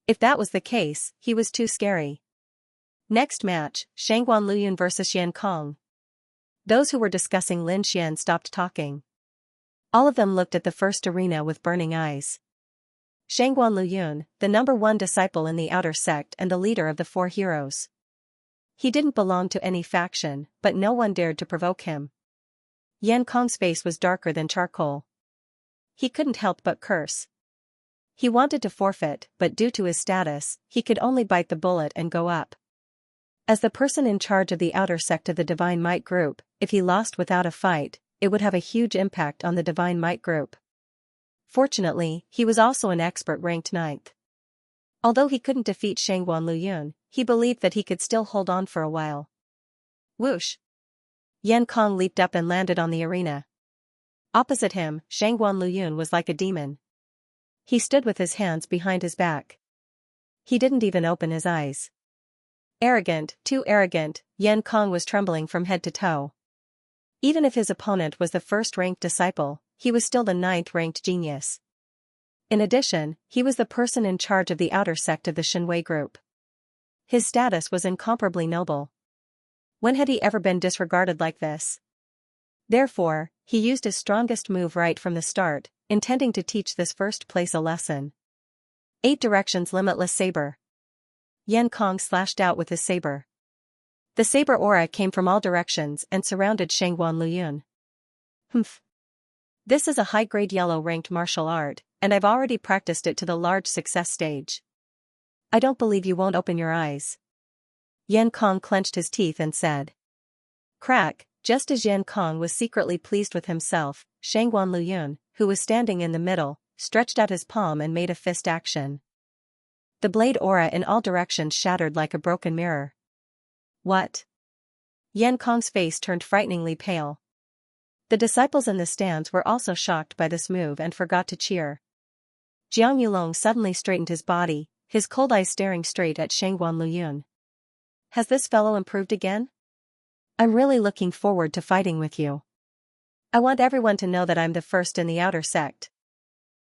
If that was the case, he was too scary. Next match, Shangguan Luyun vs Yan Kong. Those who were discussing Lin Xian stopped talking. All of them looked at the first arena with burning eyes. Shangguan Luyun, the number 1 disciple in the outer sect and the leader of the 4 heroes. He didn't belong to any faction, but no one dared to provoke him. Yan Kong's face was darker than charcoal. He couldn't help but curse. He wanted to forfeit, but due to his status, he could only bite the bullet and go up. As the person in charge of the outer sect of the Divine Might group, if he lost without a fight, it would have a huge impact on the Divine Might group. Fortunately, he was also an expert ranked 9th. Although he couldn't defeat Shangguan Luyun, he believed that he could still hold on for a while. Whoosh! Yan Kong leaped up and landed on the arena. Opposite him, Shangguan Luyun was like a demon. He stood with his hands behind his back. He didn't even open his eyes. Arrogant, too arrogant, Yan Kong was trembling from head to toe. Even if his opponent was the 1st-ranked disciple, he was still the 9th-ranked genius. In addition, he was the person in charge of the outer sect of the Shenwei group. His status was incomparably noble. When had he ever been disregarded like this? Therefore, he used his strongest move right from the start, intending to teach this first place a lesson. 8 directions limitless saber. Yan Kong slashed out with his saber. The saber aura came from all directions and surrounded Shangguan Luyun. Humph. This is a high-grade yellow-ranked martial art, and I've already practiced it to the large success stage. I don't believe you won't open your eyes. Yan Kong clenched his teeth and said. Crack, just as Yan Kong was secretly pleased with himself, Shangguan Luyun, who was standing in the middle, stretched out his palm and made a fist action. The blade aura in all directions shattered like a broken mirror. What? Yan Kong's face turned frighteningly pale. The disciples in the stands were also shocked by this move and forgot to cheer. Jiang Yulong suddenly straightened his body, his cold eyes staring straight at Shangguan Luyun. Has this fellow improved again? I'm really looking forward to fighting with you. I want everyone to know that I'm the first in the outer sect.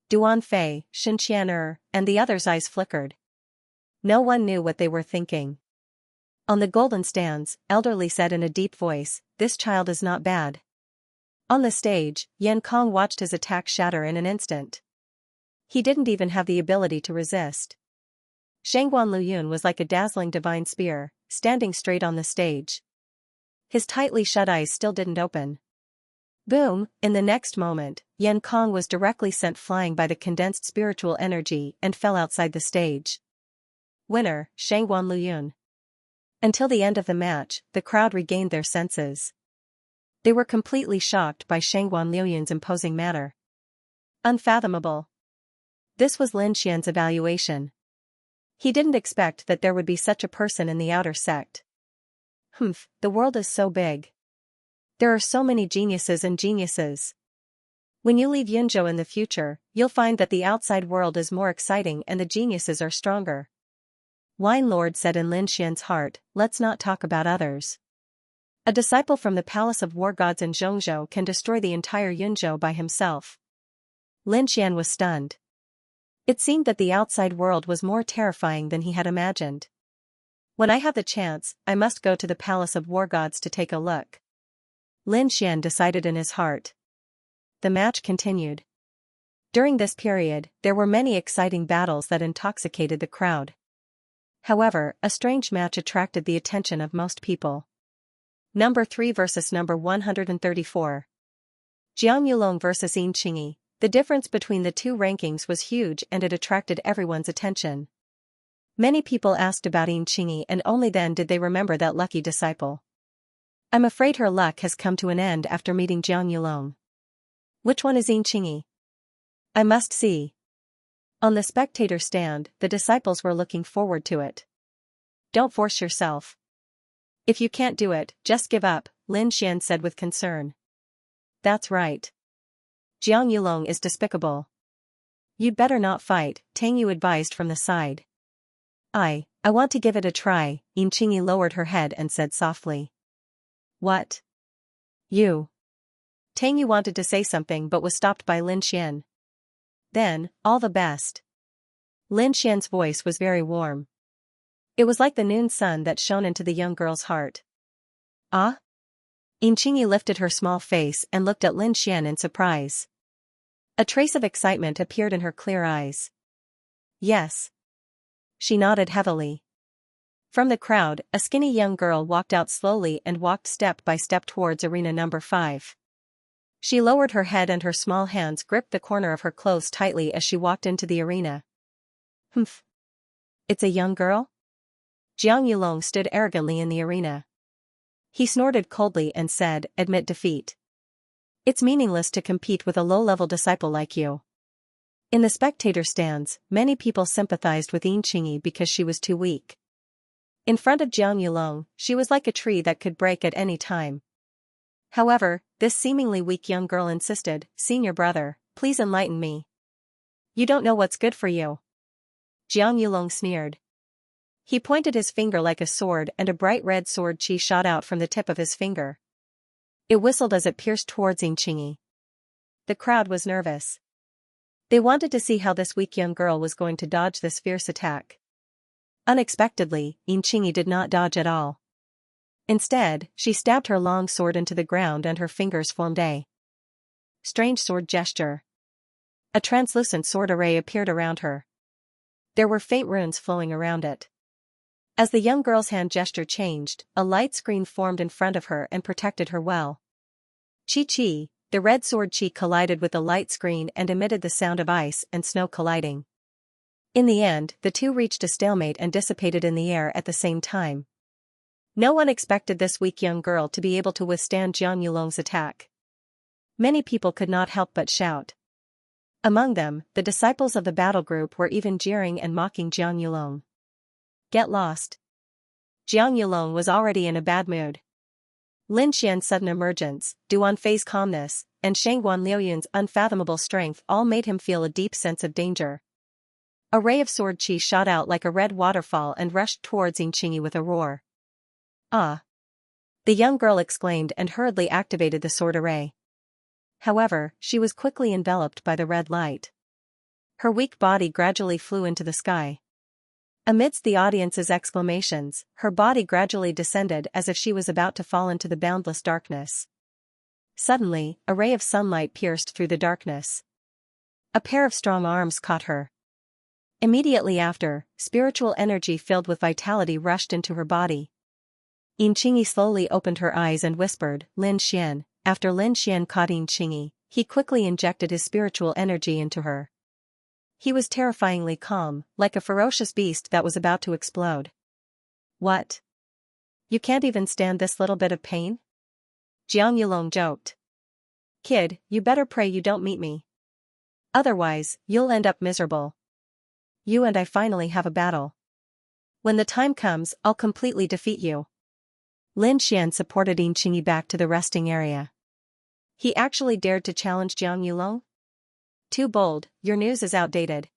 Duan Fei, Xianxia, and the others' eyes flickered. No one knew what they were thinking. On the golden stands, Elderly said in a deep voice, this child is not bad. On the stage, Yan Kong watched his attack shatter in an instant. He didn't even have the ability to resist. Shangguan Luyun was like a dazzling divine spear, standing straight on the stage. His tightly shut eyes still didn't open. Boom! In the next moment, Yan Kong was directly sent flying by the condensed spiritual energy and fell outside the stage. Winner, Shangguan Luyun. Until the end of the match, the crowd regained their senses. They were completely shocked by Shangguan Luyun's imposing manner. Unfathomable. This was Lin Xian's evaluation. He didn't expect that there would be such a person in the outer sect. Humph, the world is so big. There are so many geniuses and geniuses. When you leave Yunzhou in the future, you'll find that the outside world is more exciting and the geniuses are stronger. Wine Lord said in Lin Xian's heart, let's not talk about others. A disciple from the Palace of War Gods in Zhongzhou can destroy the entire Yunzhou by himself. Lin Xian was stunned. It seemed that the outside world was more terrifying than he had imagined. When I have the chance, I must go to the Palace of War Gods to take a look. Lin Xian decided in his heart. The match continued. During this period, there were many exciting battles that intoxicated the crowd. However, a strange match attracted the attention of most people. Number 3 versus number 134. Jiang Yulong versus Yin Qingyi. The difference between the two rankings was huge and it attracted everyone's attention. Many people asked about Yin Qingyi and only then did they remember that lucky disciple. I'm afraid her luck has come to an end after meeting Jiang Yulong. Which one is Yin Qingyi? I must see. On the spectator stand, the disciples were looking forward to it. Don't force yourself. If you can't do it, just give up, Lin Xian said with concern. That's right. Jiang Yulong is despicable. You'd better not fight, Tang Yu advised from the side. I want to give it a try, Xianxia lowered her head and said softly. What? You? Tang Yu wanted to say something but was stopped by Lin Xian. Then, all the best. Lin Xian's voice was very warm. It was like the noon sun that shone into the young girl's heart. Ah? Xianxia lifted her small face and looked at Lin Xian in surprise. A trace of excitement appeared in her clear eyes. Yes. She nodded heavily. From the crowd, a skinny young girl walked out slowly and walked step by step towards arena number 5. She lowered her head and her small hands gripped the corner of her clothes tightly as she walked into the arena. Humph. It's a young girl? Jiang Yulong stood arrogantly in the arena. He snorted coldly and said, admit defeat. It's meaningless to compete with a low-level disciple like you. In the spectator stands, many people sympathized with Xianxia because she was too weak. In front of Jiang Yulong, she was like a tree that could break at any time. However, this seemingly weak young girl insisted, Senior brother, please enlighten me. You don't know what's good for you. Jiang Yulong sneered. He pointed his finger like a sword and a bright red sword chi shot out from the tip of his finger. It whistled as it pierced towards Xianxia. The crowd was nervous. They wanted to see how this weak young girl was going to dodge this fierce attack. Unexpectedly, Xianxia did not dodge at all. Instead, she stabbed her long sword into the ground and her fingers formed a strange sword gesture. A translucent sword array appeared around her. There were faint runes flowing around it. As the young girl's hand gesture changed, a light screen formed in front of her and protected her well. Chi-chi, the red sword chi collided with the light screen and emitted the sound of ice and snow colliding. In the end, the two reached a stalemate and dissipated in the air at the same time. No one expected this weak young girl to be able to withstand Jiang Yulong's attack. Many people could not help but shout. Among them, the disciples of the battle group were even jeering and mocking Jiang Yulong. Get lost. Jiang Yulong was already in a bad mood. Lin Xian's sudden emergence, Duan Fei's calmness, and Shangguan Liuyun's unfathomable strength all made him feel a deep sense of danger. A ray of sword chi shot out like a red waterfall and rushed towards Xianxia with a roar. Ah! The young girl exclaimed and hurriedly activated the sword array. However, she was quickly enveloped by the red light. Her weak body gradually flew into the sky. Amidst the audience's exclamations, her body gradually descended as if she was about to fall into the boundless darkness. Suddenly, a ray of sunlight pierced through the darkness. A pair of strong arms caught her. Immediately after, spiritual energy filled with vitality rushed into her body. Xianxia slowly opened her eyes and whispered, Lin Xian. After Lin Xian caught Xianxia, he quickly injected his spiritual energy into her. He was terrifyingly calm, like a ferocious beast that was about to explode. What? You can't even stand this little bit of pain? Jiang Yulong joked. Kid, you better pray you don't meet me. Otherwise, you'll end up miserable. You and I finally have a battle. When the time comes, I'll completely defeat you. Lin Xian supported Xianxia back to the resting area. He actually dared to challenge Jiang Yulong? Too bold, your news is outdated.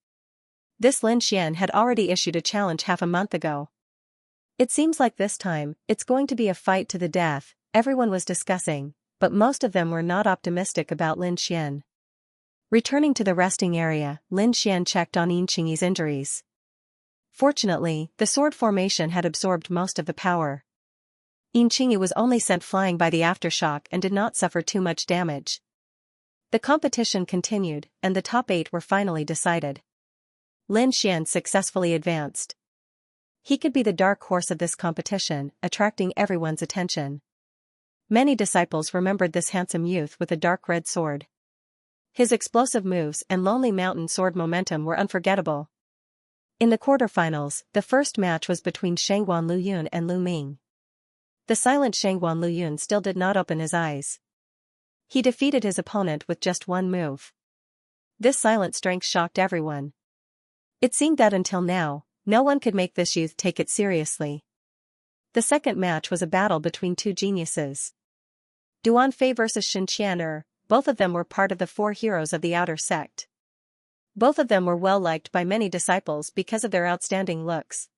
This Lin Xian had already issued a challenge half a month ago. It seems like this time, it's going to be a fight to the death, everyone was discussing, but most of them were not optimistic about Lin Xian. Returning to the resting area, Lin Xian checked on Xianxia's injuries. Fortunately, the sword formation had absorbed most of the power. Xianxia was only sent flying by the aftershock and did not suffer too much damage. The competition continued, and the top 8 were finally decided. Lin Xian successfully advanced. He could be the dark horse of this competition, attracting everyone's attention. Many disciples remembered this handsome youth with a dark red sword. His explosive moves and lonely mountain sword momentum were unforgettable. In the quarterfinals, the first match was between Shangguan Liuyun and Lu Ming. The silent Shangguan Liuyun still did not open his eyes. He defeated his opponent with just one move. This silent strength shocked everyone. It seemed that until now, no one could make this youth take it seriously. The second match was a battle between two geniuses. Duanfei versus Xianxia, both of them were part of the four heroes of the outer sect. Both of them were well liked by many disciples because of their outstanding looks.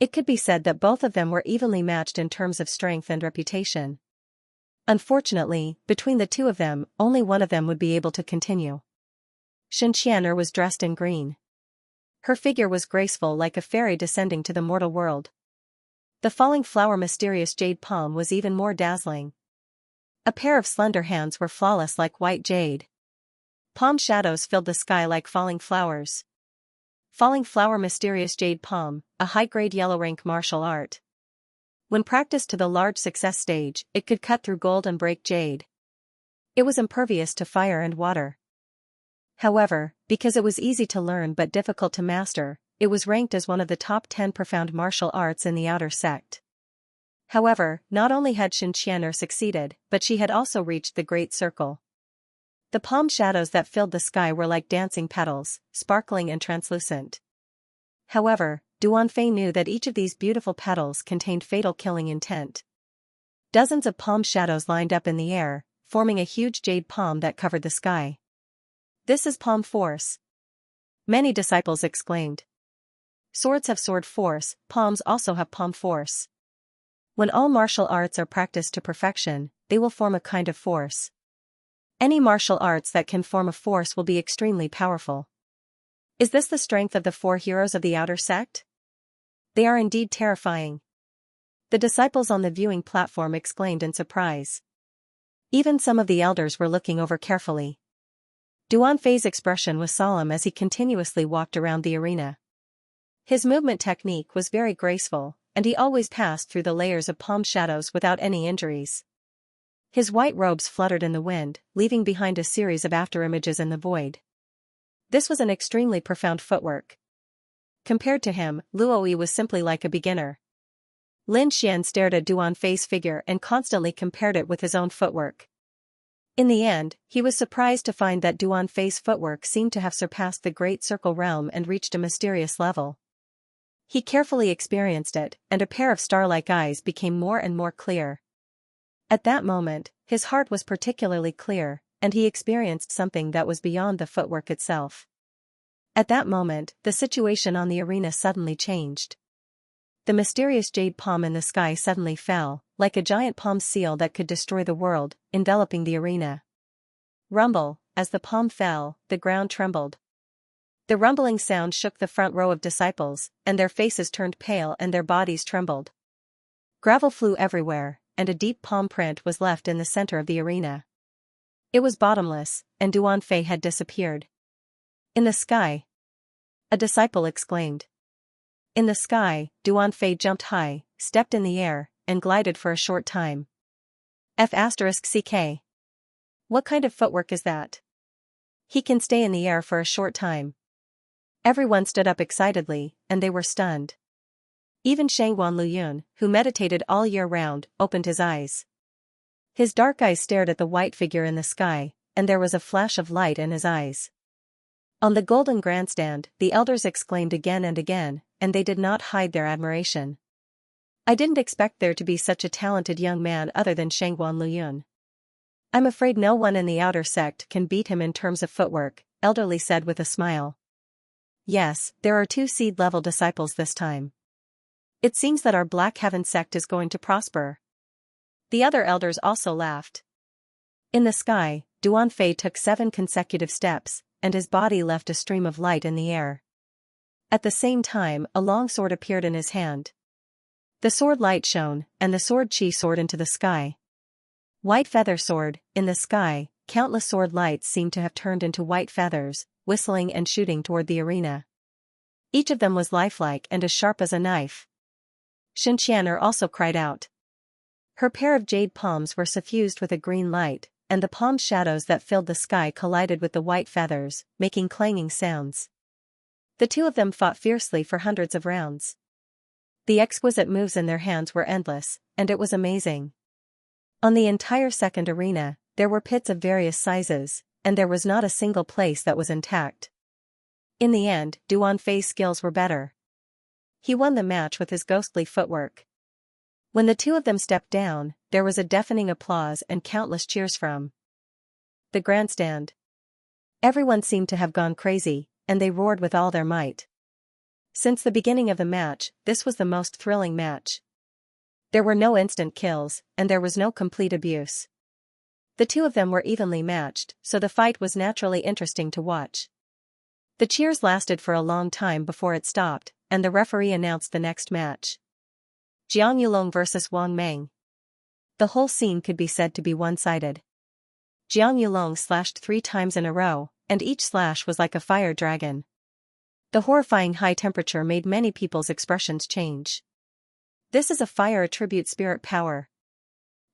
It could be said that both of them were evenly matched in terms of strength and reputation. Unfortunately, between the two of them, only one of them would be able to continue. Xianxia was dressed in green. Her figure was graceful like a fairy descending to the mortal world. The falling flower mysterious jade palm was even more dazzling. A pair of slender hands were flawless like white jade. Palm shadows filled the sky like falling flowers. Falling flower mysterious jade palm, a high-grade yellow rank martial art. When practiced to the large success stage, it could cut through gold and break jade. It was impervious to fire and water. However, because it was easy to learn but difficult to master, it was ranked as one of the top 10 profound martial arts in the outer sect. However, not only had Xianxia succeeded, but she had also reached the Great Circle. The palm shadows that filled the sky were like dancing petals, sparkling and translucent. However, Duanfei knew that each of these beautiful petals contained fatal killing intent. Dozens of palm shadows lined up in the air, forming a huge jade palm that covered the sky. This is palm force. Many disciples exclaimed. Swords have sword force, palms also have palm force. When all martial arts are practiced to perfection, they will form a kind of force. Any martial arts that can form a force will be extremely powerful. Is this the strength of the four heroes of the outer sect? They are indeed terrifying. The disciples on the viewing platform exclaimed in surprise. Even some of the elders were looking over carefully. Duanfei's expression was solemn as he continuously walked around the arena. His movement technique was very graceful, and he always passed through the layers of palm shadows without any injuries. His white robes fluttered in the wind, leaving behind a series of afterimages in the void. This was an extremely profound footwork. Compared to him, Luoyi was simply like a beginner. Lin Xian stared at Duanfei's figure and constantly compared it with his own footwork. In the end, he was surprised to find that Duanfei's footwork seemed to have surpassed the Great Circle realm and reached a mysterious level. He carefully experienced it, and a pair of star-like eyes became more and more clear. At that moment, his heart was particularly clear, and he experienced something that was beyond the footwork itself. At that moment, the situation on the arena suddenly changed. The mysterious jade palm in the sky suddenly fell, like a giant palm seal that could destroy the world, enveloping the arena. Rumble, as the palm fell, the ground trembled. The rumbling sound shook the front row of disciples, and their faces turned pale and their bodies trembled. Gravel flew everywhere, and a deep palm print was left in the center of the arena. It was bottomless, and Duanfei had disappeared. In the sky! A disciple exclaimed. In the sky, Duanfei jumped high, stepped in the air, and glided for a short time. F***CK. What kind of footwork is that? He can stay in the air for a short time. Everyone stood up excitedly, and they were stunned. Even Shangguan Luyun, who meditated all year round, opened his eyes. His dark eyes stared at the white figure in the sky, and there was a flash of light in his eyes. On the golden grandstand, the elders exclaimed again and again, and they did not hide their admiration. I didn't expect there to be such a talented young man other than Shangguan Luyun. I'm afraid no one in the outer sect can beat him in terms of footwork, Elderly said with a smile. Yes, there are 2 seed-level disciples this time. It seems that our Black Heaven sect is going to prosper. The other elders also laughed. In the sky, Duanfei took 7 consecutive steps, and his body left a stream of light in the air. At the same time, a long sword appeared in his hand. The sword light shone, and the sword chi soared into the sky. White feather sword, in the sky, countless sword lights seemed to have turned into white feathers, whistling and shooting toward the arena. Each of them was lifelike and as sharp as a knife. Xianxia also cried out. Her pair of jade palms were suffused with a green light, and the palm shadows that filled the sky collided with the white feathers, making clanging sounds. The 2 of them fought fiercely for hundreds of rounds. The exquisite moves in their hands were endless, and it was amazing. On the entire second arena, there were pits of various sizes, and there was not a single place that was intact. In the end, Duan Fei's skills were better. He won the match with his ghostly footwork. When the two of them stepped down, there was a deafening applause and countless cheers from the grandstand. Everyone seemed to have gone crazy, and they roared with all their might. Since the beginning of the match, this was the most thrilling match. There were no instant kills, and there was no complete abuse. The two of them were evenly matched, so the fight was naturally interesting to watch. The cheers lasted for a long time before it stopped, and the referee announced the next match. Jiang Yulong vs. Wang Meng. The whole scene could be said to be one-sided. Jiang Yulong slashed 3 times in a row, and each slash was like a fire dragon. The horrifying high temperature made many people's expressions change. "This is a fire attribute spirit power."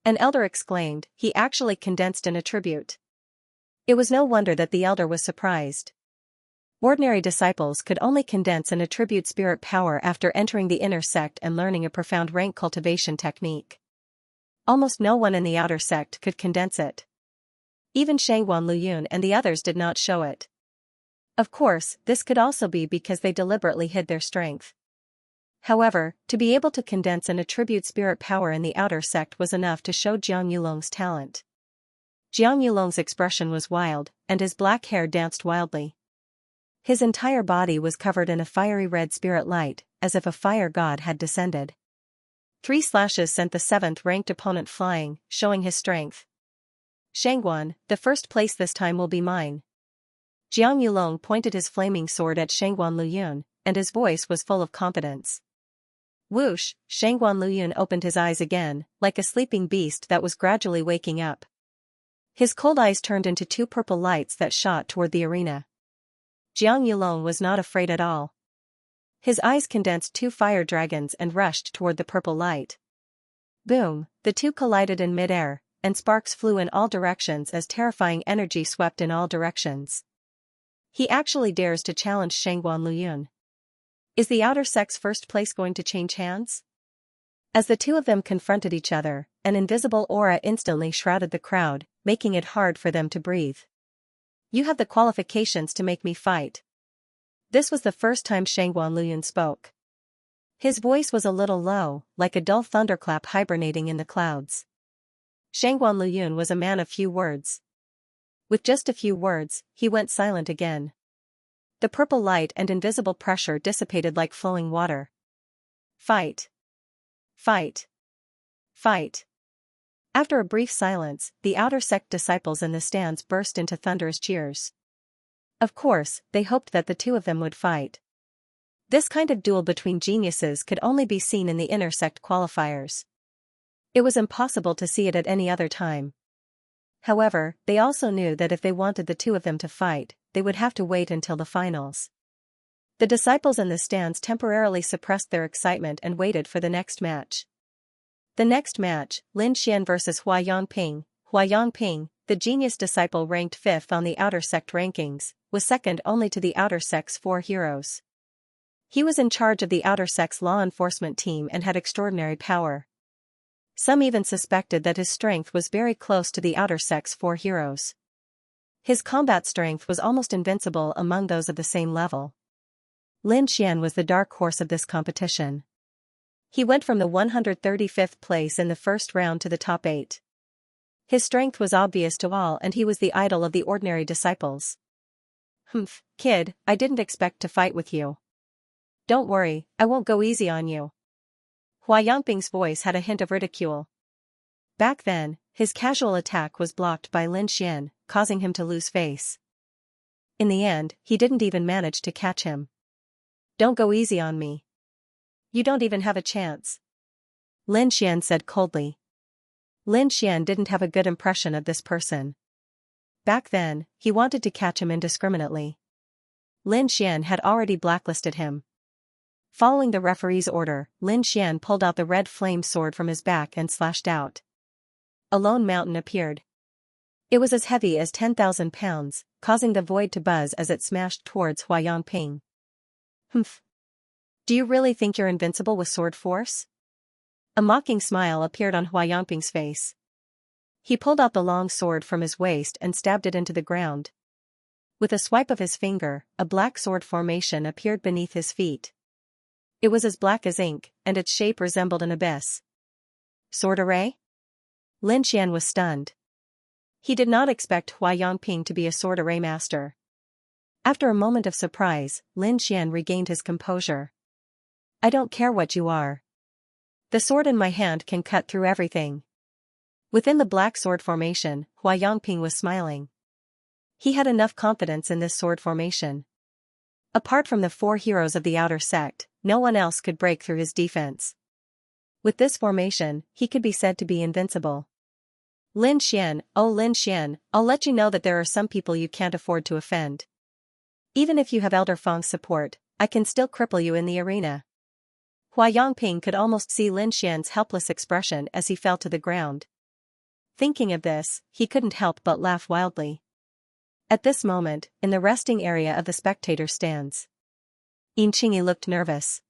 An elder exclaimed. He actually condensed an attribute. It was no wonder that the elder was surprised. Ordinary disciples could only condense an attribute spirit power after entering the inner sect and learning a profound rank cultivation technique. Almost no one in the outer sect could condense it. Even Shangguan Luyun and the others did not show it. Of course, this could also be because they deliberately hid their strength. However, to be able to condense an attribute spirit power in the outer sect was enough to show Jiang Yulong's talent. Jiang Yulong's expression was wild, and his black hair danced wildly. His entire body was covered in a fiery red spirit light, as if a fire god had descended. 3 slashes sent the 7th-ranked opponent flying, showing his strength. "Shangguan, the first place this time will be mine." Jiang Yulong pointed his flaming sword at Shangguan Luyun, and his voice was full of confidence. Whoosh! Shangguan Luyun opened his eyes again, like a sleeping beast that was gradually waking up. His cold eyes turned into 2 purple lights that shot toward the arena. Jiang Yulong was not afraid at all. His eyes condensed 2 fire dragons and rushed toward the purple light. Boom! The 2 collided in midair, and sparks flew in all directions as terrifying energy swept in all directions. He actually dares to challenge Shangguan Luyun. Is the outer sect's first place going to change hands? As the two of them confronted each other, an invisible aura instantly shrouded the crowd, making it hard for them to breathe. "You have the qualifications to make me fight." This was the first time Shangguan Luyun spoke. His voice was a little low, like a dull thunderclap hibernating in the clouds. Shangguan Luyun was a man of few words. With just a few words, he went silent again. The purple light and invisible pressure dissipated like flowing water. "Fight! Fight! Fight!" After a brief silence, the outer sect disciples in the stands burst into thunderous cheers. Of course, they hoped that the two of them would fight. This kind of duel between geniuses could only be seen in the inner sect qualifiers. It was impossible to see it at any other time. However, they also knew that if they wanted the two of them to fight, they would have to wait until the finals. The disciples in the stands temporarily suppressed their excitement and waited for the next match. The next match, Lin Xian vs. Hua Yangping. Hua Yangping, the genius disciple ranked 5th on the outer sect rankings, was second only to the outer sect's 4 heroes. He was in charge of the outer sect's law enforcement team and had extraordinary power. Some even suspected that his strength was very close to the outer sect's 4 heroes. His combat strength was almost invincible among those of the same level. Lin Xian was the dark horse of this competition. He went from the 135th place in the first round to the top 8. His strength was obvious to all and he was the idol of the ordinary disciples. "Humph, kid, I didn't expect to fight with you. Don't worry, I won't go easy on you." Hua Yangping's voice had a hint of ridicule. Back then, his casual attack was blocked by Lin Xian, causing him to lose face. In the end, he didn't even manage to catch him. "Don't go easy on me. You don't even have a chance," Lin Xian said coldly. Lin Xian didn't have a good impression of this person. Back then, he wanted to catch him indiscriminately. Lin Xian had already blacklisted him. Following the referee's order, Lin Xian pulled out the red flame sword from his back and slashed out. A lone mountain appeared. It was as heavy as 10,000 pounds, causing the void to buzz as it smashed towards Hua Yangping. "Humph. Do you really think you're invincible with sword force?" A mocking smile appeared on Hua Yangping's face. He pulled out the long sword from his waist and stabbed it into the ground. With a swipe of his finger, a black sword formation appeared beneath his feet. It was as black as ink, and its shape resembled an abyss. Sword array? Lin Xian was stunned. He did not expect Hua Yongping to be a sword array master. After a moment of surprise, Lin Xian regained his composure. I don't care what you are. The sword in my hand can cut through everything. Within the black sword formation, Hua Yongping was smiling. He had enough confidence in this sword formation. Apart from the 4 heroes of the outer sect, no one else could break through his defense. With this formation, he could be said to be invincible. Lin Xian, oh Lin Xian, I'll let you know that there are some people you can't afford to offend. Even if you have Elder Feng's support, I can still cripple you in the arena. Hua Yongping could almost see Lin Xian's helpless expression as he fell to the ground. Thinking of this, he couldn't help but laugh wildly. At this moment, in the resting area of the spectator stands, Xianxia looked nervous.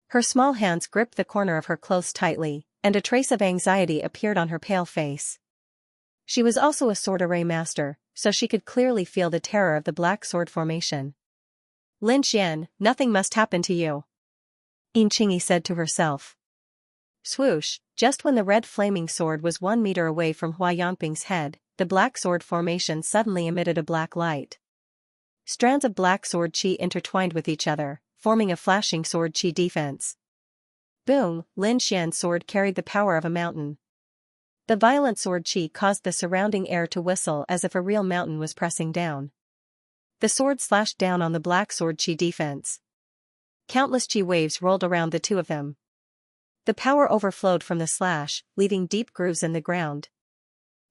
Her small hands gripped the corner of her clothes tightly, and a trace of anxiety appeared on her pale face. She was also a sword array master, so she could clearly feel the terror of the black sword formation. Lin Xian, nothing must happen to you, Xianxia said to herself. Swoosh, just when the red flaming sword was 1 meter away from Hua Yongping's head, the black sword formation suddenly emitted a black light. Strands of black sword qi intertwined with each other, forming a flashing sword qi defense. Boom, Lin Xian's sword carried the power of a mountain. The violent sword qi caused the surrounding air to whistle as if a real mountain was pressing down. The sword slashed down on the black sword qi defense. Countless qi waves rolled around the two of them. The power overflowed from the slash, leaving deep grooves in the ground.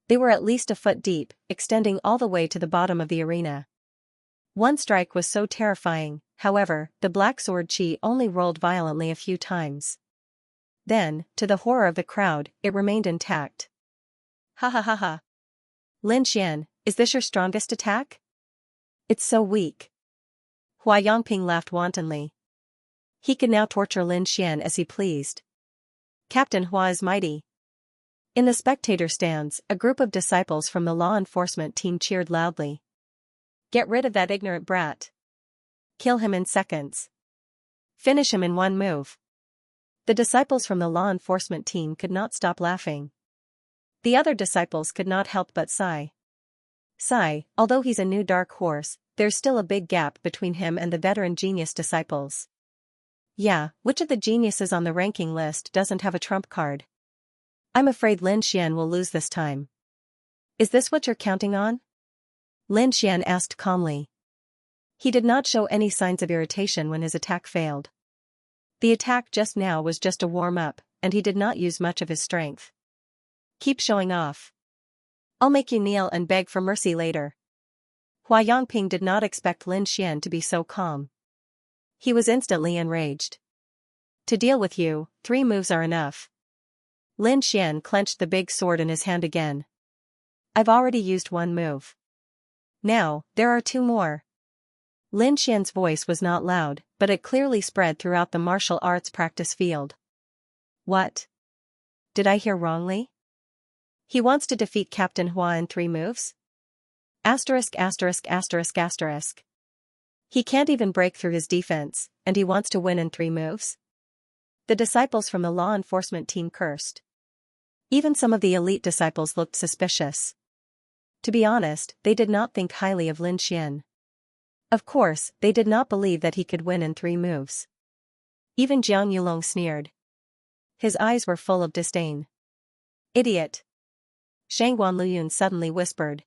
They were at least a foot deep, extending all the way to the bottom of the arena. One strike was so terrifying, however, the black sword qi only rolled violently a few times. Then, to the horror of the crowd, it remained intact. Ha ha ha ha. Lin Xian, is this your strongest attack? It's so weak. Hua Yongping laughed wantonly. He could now torture Lin Xian as he pleased. Captain Hua is mighty. In the spectator stands, a group of disciples from the law enforcement team cheered loudly. Get rid of that ignorant brat. Kill him in seconds. Finish him in 1 move. The disciples from the law enforcement team could not stop laughing. The other disciples could not help but sigh. Sigh, although he's a new dark horse, there's still a big gap between him and the veteran genius disciples. Yeah, which of the geniuses on the ranking list doesn't have a trump card? I'm afraid Lin Xian will lose this time. Is this what you're counting on? Lin Xian asked calmly. He did not show any signs of irritation when his attack failed. The attack just now was just a warm-up, and he did not use much of his strength. Keep showing off. I'll make you kneel and beg for mercy later. Hua Yongping did not expect Lin Xian to be so calm. He was instantly enraged. To deal with you, 3 moves are enough. Lin Xian clenched the big sword in his hand again. I've already used 1 move. Now, there are 2 more. Lin Xian's voice was not loud, but it clearly spread throughout the martial arts practice field. What? Did I hear wrongly? He wants to defeat Captain Hua in 3 moves? Asterisk asterisk asterisk asterisk. He can't even break through his defense, and he wants to win in 3 moves? The disciples from the law enforcement team cursed. Even some of the elite disciples looked suspicious. To be honest, they did not think highly of Lin Xian. Of course, they did not believe that he could win in 3 moves. Even Jiang Yulong sneered. His eyes were full of disdain. Idiot! Shangguan Luyun suddenly whispered.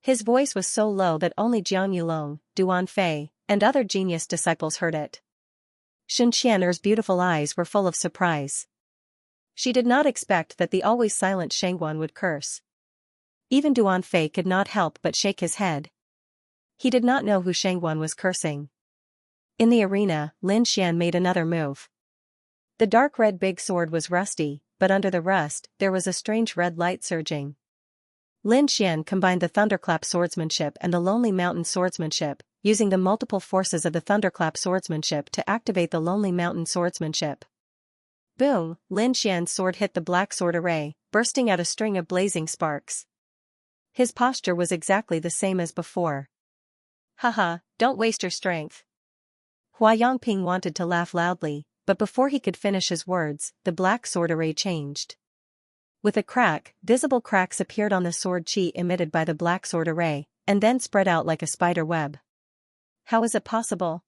His voice was so low that only Jiang Yulong, Duan Fei, and other genius disciples heard it. Sun Qianer's beautiful eyes were full of surprise. She did not expect that the always silent Shangguan would curse. Even Duan Fei could not help but shake his head. He did not know who Shangguan was cursing. In the arena, Lin Xian made another move. The dark red big sword was rusty, but under the rust, there was a strange red light surging. Lin Xian combined the thunderclap swordsmanship and the lonely mountain swordsmanship, using the multiple forces of the thunderclap swordsmanship to activate the lonely mountain swordsmanship. Boom! Lin Xian's sword hit the black sword array, bursting out a string of blazing sparks. His posture was exactly the same as before. Haha, don't waste your strength. Hua Yongping wanted to laugh loudly, but before he could finish his words, the black sword array changed. With a crack, visible cracks appeared on the sword chi emitted by the black sword array, and then spread out like a spider web. How is it possible?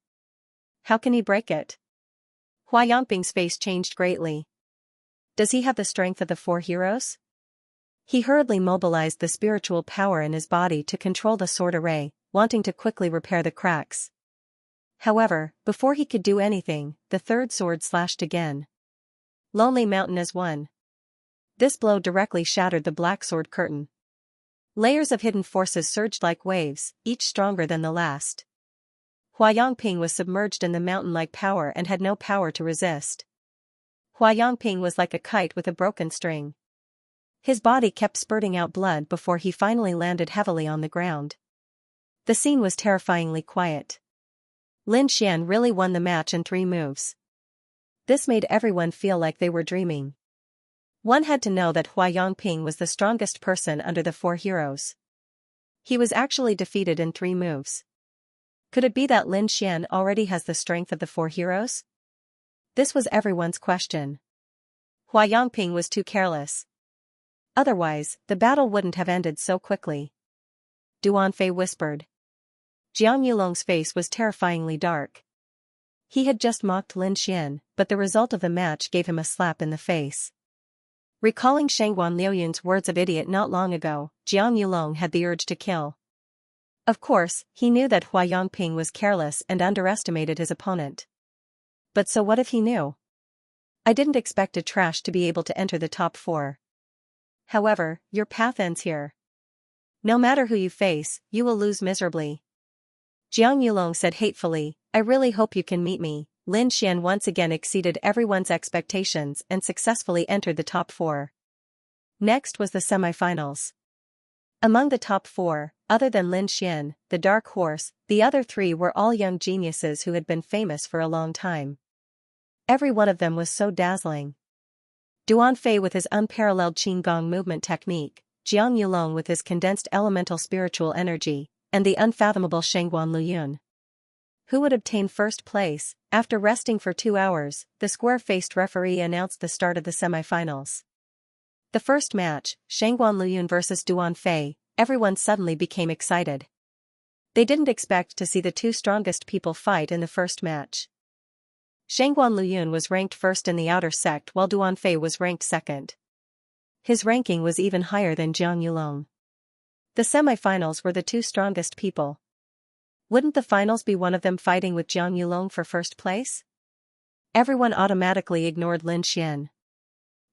How can he break it? Hua Yongping's face changed greatly. Does he have the strength of the four heroes? He hurriedly mobilized the spiritual power in his body to control the sword array, wanting to quickly repair the cracks. However, before he could do anything, the third sword slashed again. Lonely Mountain as one. This blow directly shattered the black sword curtain. Layers of hidden forces surged like waves, each stronger than the last. Hua Yongping was submerged in the mountain-like power and had no power to resist. Hua Yongping was like a kite with a broken string. His body kept spurting out blood before he finally landed heavily on the ground. The scene was terrifyingly quiet. Lin Xian really won the match in 3 moves. This made everyone feel like they were dreaming. One had to know that Hua Yongping was the strongest person under the 4 heroes. He was actually defeated in 3 moves. Could it be that Lin Xian already has the strength of the 4 heroes? This was everyone's question. Hua Yongping was too careless. Otherwise, the battle wouldn't have ended so quickly. Duanfei whispered. Jiang Yulong's face was terrifyingly dark. He had just mocked Lin Xian, but the result of the match gave him a slap in the face. Recalling Shangguan Liuyun's words of idiot not long ago, Jiang Yulong had the urge to kill. Of course, he knew that Hua Yongping was careless and underestimated his opponent. But so what if he knew? I didn't expect a trash to be able to enter the top 4. However, your path ends here. No matter who you face, you will lose miserably. Jiang Yulong said hatefully, I really hope you can meet me. Lin Xian once again exceeded everyone's expectations and successfully entered the top 4. Next was the semifinals. Among the top 4, other than Lin Xian, the dark horse, the other 3 were all young geniuses who had been famous for a long time. Every one of them was so dazzling. Duanfei with his unparalleled Qinggong movement technique, Jiang Yulong with his condensed elemental spiritual energy, and the unfathomable Shangguan Liuyun. Who would obtain first place? After resting for 2 hours, the square-faced referee announced the start of the semifinals. The first match, Shangguan Liuyun vs Duanfei, everyone suddenly became excited. They didn't expect to see the 2 strongest people fight in the first match. Shangguan Liuyun was ranked first in the outer sect while Duanfei was ranked second. His ranking was even higher than Jiang Yulong. The semifinals were the 2 strongest people. Wouldn't the finals be one of them fighting with Jiang Yulong for first place? Everyone automatically ignored Lin Xian.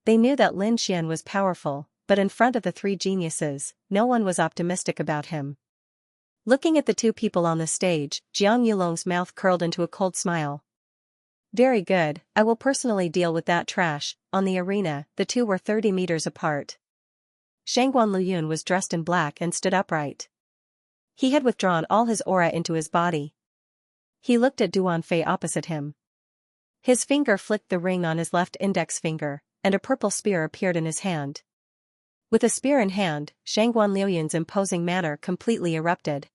They knew that Lin Xian was powerful, but in front of the 3 geniuses, no one was optimistic about him. Looking at the 2 people on the stage, Jiang Yulong's mouth curled into a cold smile. Very good, I will personally deal with that trash. On the arena, the 2 were 30 meters apart. Shangguan Liuyun was dressed in black and stood upright. He had withdrawn all his aura into his body. He looked at Duanfei opposite him. His finger flicked the ring on his left index finger, and a purple spear appeared in his hand. With a spear in hand, Shangguan Liuyun's imposing manner completely erupted.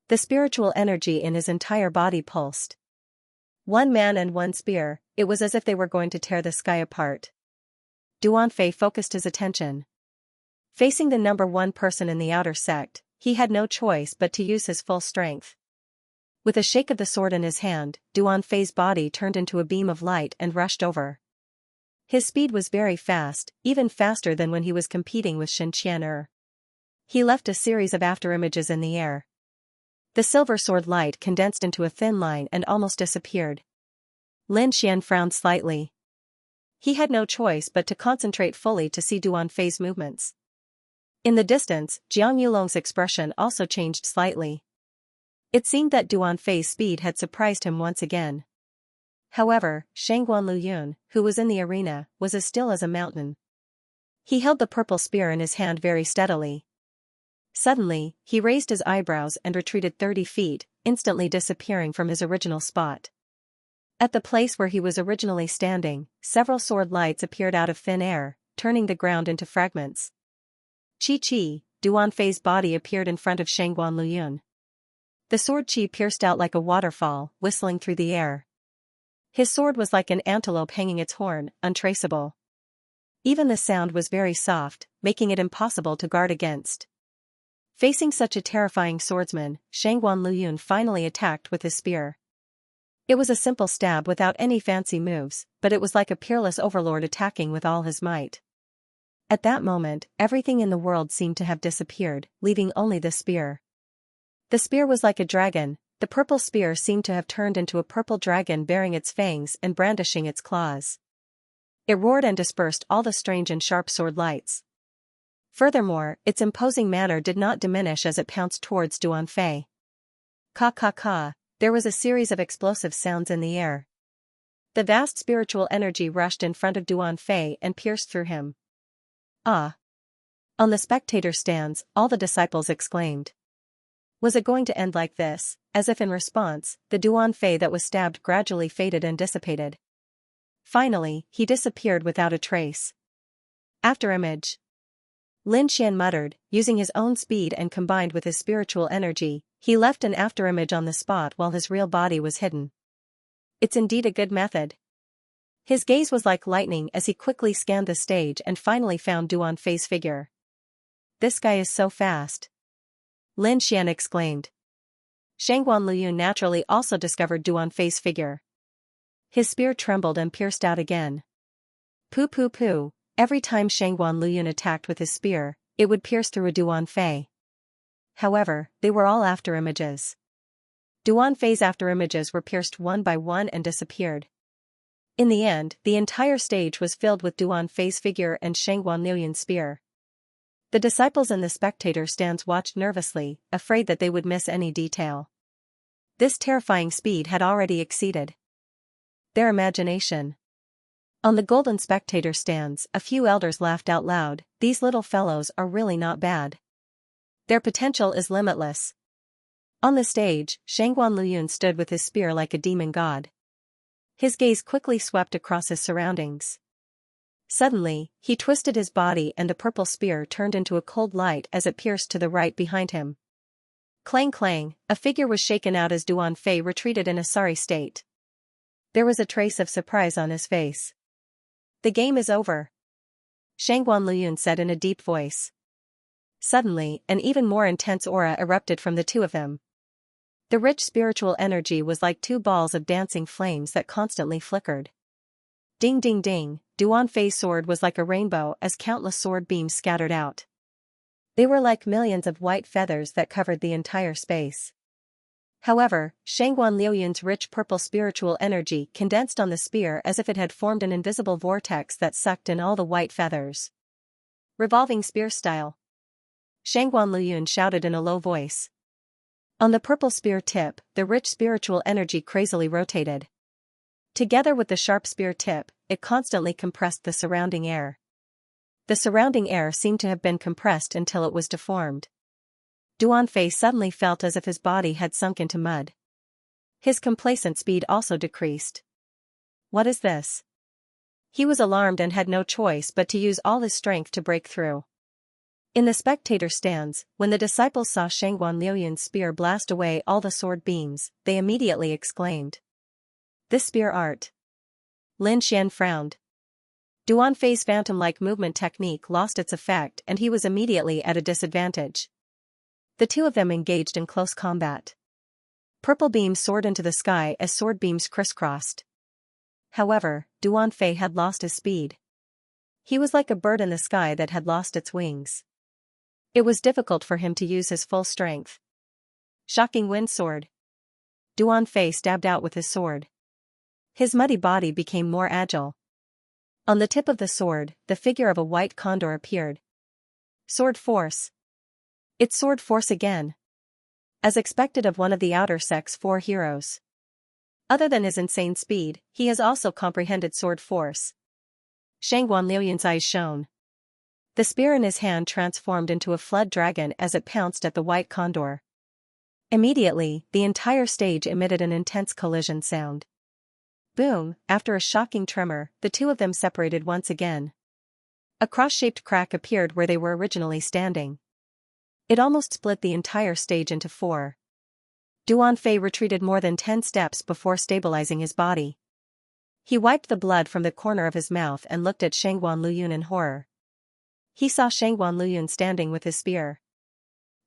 The spiritual energy in his entire body pulsed. 1 man and 1 spear, it was as if they were going to tear the sky apart. Duanfei focused his attention. Facing the number 1 person in the outer sect, he had no choice but to use his full strength. With a shake of the sword in his hand, Duanfei's body turned into a beam of light and rushed over. His speed was very fast, even faster than when he was competing with Shen Qian'er. He left a series of afterimages in the air. The silver sword light condensed into a thin line and almost disappeared. Lin Xian frowned slightly. He had no choice but to concentrate fully to see Duanfei's movements. In the distance, Jiang Yulong's expression also changed slightly. It seemed that Duanfei's speed had surprised him once again. However, Shangguan Liuyun, who was in the arena, was as still as a mountain. He held the purple spear in his hand very steadily. Suddenly, he raised his eyebrows and retreated 30 feet, instantly disappearing from his original spot. At the place where he was originally standing, several sword lights appeared out of thin air, turning the ground into fragments. Chi, Duanfei's body appeared in front of Shangguan Luyun. The sword Qi pierced out like a waterfall, whistling through the air. His sword was like an antelope hanging its horn, untraceable. Even the sound was very soft, making it impossible to guard against. Facing such a terrifying swordsman, Shangguan Luyun finally attacked with his spear. It was a simple stab without any fancy moves, but it was like a peerless overlord attacking with all his might. At that moment, everything in the world seemed to have disappeared, leaving only the spear. The spear was like a dragon. The purple spear seemed to have turned into a purple dragon bearing its fangs and brandishing its claws. It roared and dispersed all the strange and sharp sword lights. Furthermore, its imposing manner did not diminish as it pounced towards Duanfei. Ka, there was a series of explosive sounds in the air. The vast spiritual energy rushed in front of Duanfei and pierced through him. Ah! On the spectator stands, all the disciples exclaimed. Was it going to end like this? As if in response, the Duanfei that was stabbed gradually faded and dissipated. Finally, he disappeared without a trace. Afterimage. Lin Xian muttered, using his own speed and combined with his spiritual energy, he left an afterimage on the spot while his real body was hidden. It's indeed a good method. His gaze was like lightning as he quickly scanned the stage and finally found Duanfei's figure. This guy is so fast. Lin Xian exclaimed. Shangguan Luyun naturally also discovered Duanfei's figure. His spear trembled and pierced out again. Pooh. Every time Shangguan Luyun attacked with his spear, it would pierce through a Duanfei. However, they were all afterimages. Duanfei's afterimages were pierced one by one and disappeared. In the end, the entire stage was filled with Duanfei's figure and Shangguan Luyun's spear. The disciples in the spectator stands watched nervously, afraid that they would miss any detail. This terrifying speed had already exceeded their imagination. On the golden spectator stands, a few elders laughed out loud. These little fellows are really not bad. Their potential is limitless. On the stage, Shangguan Luyun stood with his spear like a demon god. His gaze quickly swept across his surroundings. Suddenly, he twisted his body and the purple spear turned into a cold light as it pierced to the right behind him. Clang, a figure was shaken out as Duanfei retreated in a sorry state. There was a trace of surprise on his face. The game is over, Shangguan Luyun said in a deep voice. Suddenly, an even more intense aura erupted from the two of them. The rich spiritual energy was like two balls of dancing flames that constantly flickered. Ding, Duanfei's sword was like a rainbow as countless sword beams scattered out. They were like millions of white feathers that covered the entire space. However, Shangguan Luyun's rich purple spiritual energy condensed on the spear as if it had formed an invisible vortex that sucked in all the white feathers. Revolving spear style, Shangguan Luyun shouted in a low voice. On the purple spear tip, the rich spiritual energy crazily rotated. Together with the sharp spear tip, it constantly compressed the surrounding air. The surrounding air seemed to have been compressed until it was deformed. Duanfei suddenly felt as if his body had sunk into mud. His complacent speed also decreased. What is this? He was alarmed and had no choice but to use all his strength to break through. In the spectator stands, when the disciples saw Shangguan Luyun's spear blast away all the sword beams, they immediately exclaimed. This spear art. Lin Xian frowned. Duanfei's phantom-like movement technique lost its effect and he was immediately at a disadvantage. The two of them engaged in close combat. Purple beams soared into the sky as sword beams crisscrossed. However, Duanfei had lost his speed. He was like a bird in the sky that had lost its wings. It was difficult for him to use his full strength. Shocking wind sword. Duanfei stabbed out with his sword. His muddy body became more agile. On the tip of the sword, the figure of a white condor appeared. Sword force. It's sword force again. As expected of one of the outer sect's 4 heroes. Other than his insane speed, he has also comprehended sword force. Shangguan Luyun's eyes shone. The spear in his hand transformed into a flood dragon as it pounced at the white condor. Immediately, the entire stage emitted an intense collision sound. Boom, after a shocking tremor, the two of them separated once again. A cross-shaped crack appeared where they were originally standing. It almost split the entire stage into four. Duanfei retreated more than 10 steps before stabilizing his body. He wiped the blood from the corner of his mouth and looked at Shangguan Luyun in horror. He saw Shangguan Luyun standing with his spear.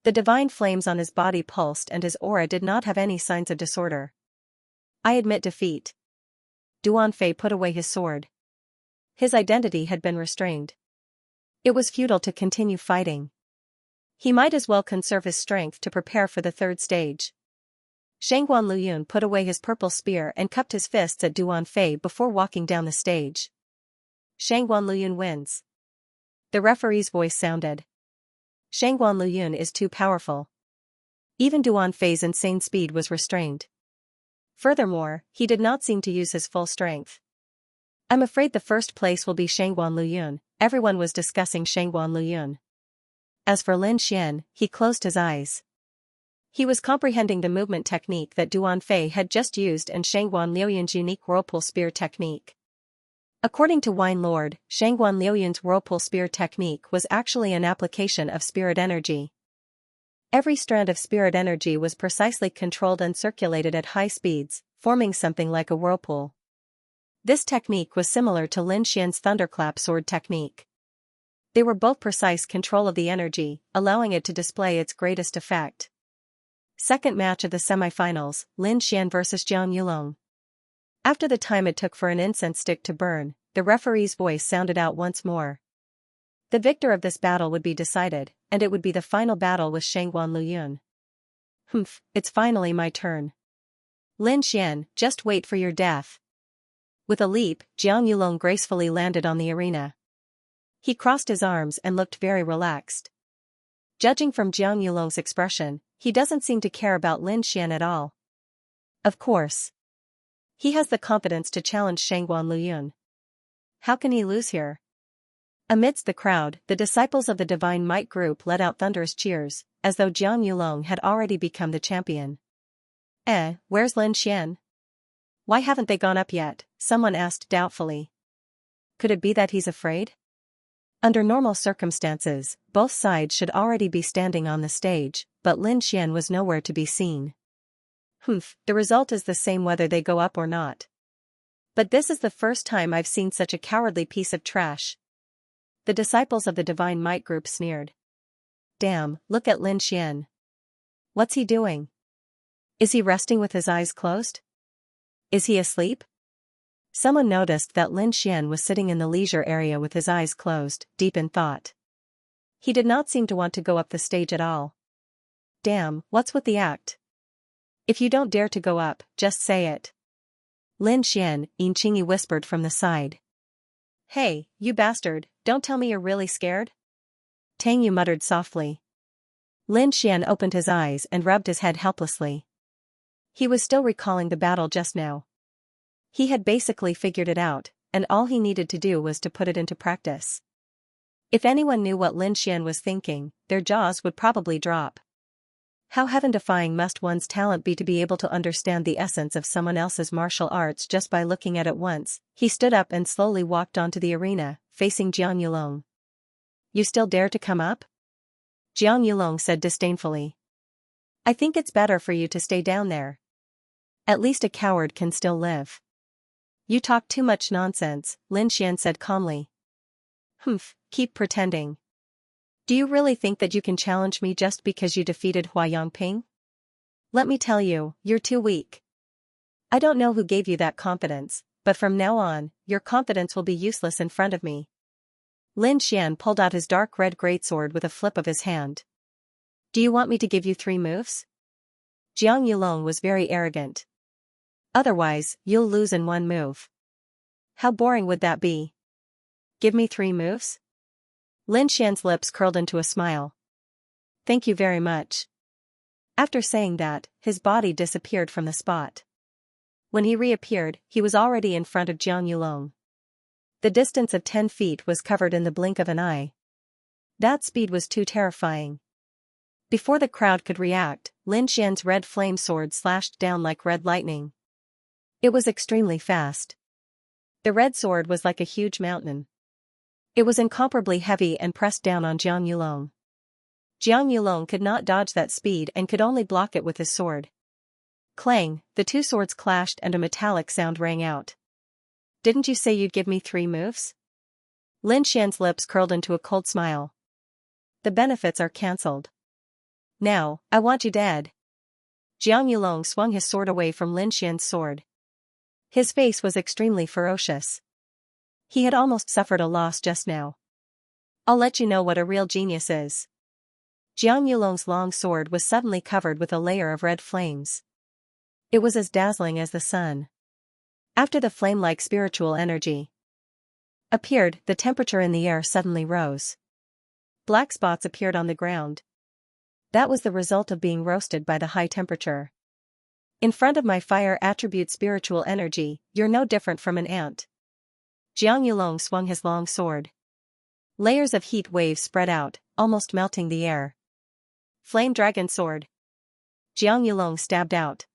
The divine flames on his body pulsed and his aura did not have any signs of disorder. I admit defeat. Duanfei put away his sword. His identity had been restrained. It was futile to continue fighting. He might as well conserve his strength to prepare for the third stage. Shangguan Luyun put away his purple spear and cupped his fists at Duanfei before walking down the stage. Shangguan Luyun wins. The referee's voice sounded. Shangguan Luyun is too powerful. Even Duanfei's insane speed was restrained. Furthermore, he did not seem to use his full strength. I'm afraid the first place will be Shangguan Luyun. Everyone was discussing Shangguan Luyun. As for Lin Xian, he closed his eyes. He was comprehending the movement technique that Duanfei had just used and Shangguan Liuyun's unique whirlpool spear technique. According to Wine Lord, Shangguan Liuyun's whirlpool spear technique was actually an application of spirit energy. Every strand of spirit energy was precisely controlled and circulated at high speeds, forming something like a whirlpool. This technique was similar to Lin Xian's thunderclap sword technique. They were both precise control of the energy, allowing it to display its greatest effect. Second match of the semifinals, Lin Xian vs Jiang Yulong. After the time it took for an incense stick to burn, the referee's voice sounded out once more. The victor of this battle would be decided, and it would be the final battle with Shangguan Luyun. Humph, it's finally my turn. Lin Xian, just wait for your death. With a leap, Jiang Yulong gracefully landed on the arena. He crossed his arms and looked very relaxed. Judging from Jiang Yulong's expression, he doesn't seem to care about Lin Xian at all. Of course. He has the confidence to challenge Shangguan Luyun. How can he lose here? Amidst the crowd, the disciples of the Divine Might group let out thunderous cheers, as though Jiang Yulong had already become the champion. Where's Lin Xian? Why haven't they gone up yet? Someone asked doubtfully. Could it be that he's afraid? Under normal circumstances, both sides should already be standing on the stage, but Lin Xian was nowhere to be seen. Humph, the result is the same whether they go up or not. But this is the first time I've seen such a cowardly piece of trash. The disciples of the Divine Might group sneered. Damn, look at Lin Xian. What's he doing? Is he resting with his eyes closed? Is he asleep? Someone noticed that Lin Xian was sitting in the leisure area with his eyes closed, deep in thought. He did not seem to want to go up the stage at all. Damn, what's with the act? If you don't dare to go up, just say it. Lin Xian, Yinqingyi whispered from the side. Hey, you bastard, don't tell me you're really scared? Tang Yu muttered softly. Lin Xian opened his eyes and rubbed his head helplessly. He was still recalling the battle just now. He had basically figured it out, and all he needed to do was to put it into practice. If anyone knew what Lin Xian was thinking, their jaws would probably drop. How heaven-defying must one's talent be to be able to understand the essence of someone else's martial arts just by looking at it once? He stood up and slowly walked onto the arena, facing Jiang Yulong. You still dare to come up? Jiang Yulong said disdainfully. I think it's better for you to stay down there. At least a coward can still live. You talk too much nonsense, Lin Xian said calmly. Humph, keep pretending. Do you really think that you can challenge me just because you defeated Hua Yangping? Let me tell you, you're too weak. I don't know who gave you that confidence, but from now on, your confidence will be useless in front of me. Lin Xian pulled out his dark red greatsword with a flip of his hand. Do you want me to give you 3 moves? Jiang Yulong was very arrogant. Otherwise, you'll lose in 1 move. How boring would that be? Give me 3 moves? Lin Xian's lips curled into a smile. Thank you very much. After saying that, his body disappeared from the spot. When he reappeared, he was already in front of Jiang Yulong. The distance of 10 feet was covered in the blink of an eye. That speed was too terrifying. Before the crowd could react, Lin Xian's red flame sword slashed down like red lightning. It was extremely fast. The red sword was like a huge mountain. It was incomparably heavy and pressed down on Jiang Yulong. Jiang Yulong could not dodge that speed and could only block it with his sword. Clang, the two swords clashed and a metallic sound rang out. Didn't you say you'd give me 3 moves? Lin Xian's lips curled into a cold smile. The benefits are cancelled. Now, I want you dead. Jiang Yulong swung his sword away from Lin Xian's sword. His face was extremely ferocious. He had almost suffered a loss just now. I'll let you know what a real genius is. Jiang Yulong's long sword was suddenly covered with a layer of red flames. It was as dazzling as the sun. After the flame-like spiritual energy appeared, the temperature in the air suddenly rose. Black spots appeared on the ground. That was the result of being roasted by the high temperature. In front of my fire attribute spiritual energy, you're no different from an ant. Jiang Yulong swung his long sword. Layers of heat waves spread out, almost melting the air. Flame Dragon Sword. Jiang Yulong stabbed out.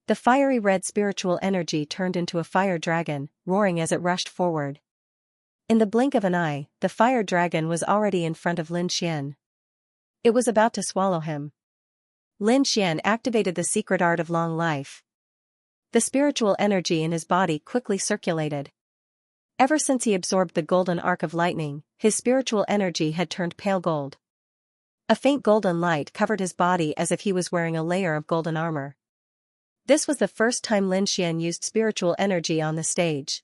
The fiery red spiritual energy turned into a fire dragon, roaring as it rushed forward. In the blink of an eye, the fire dragon was already in front of Lin Xian. It was about to swallow him. Lin Xian activated the secret art of long life. The spiritual energy in his body quickly circulated. Ever since he absorbed the golden arc of lightning, his spiritual energy had turned pale gold. A faint golden light covered his body as if he was wearing a layer of golden armor. This was the first time Lin Xian used spiritual energy on the stage.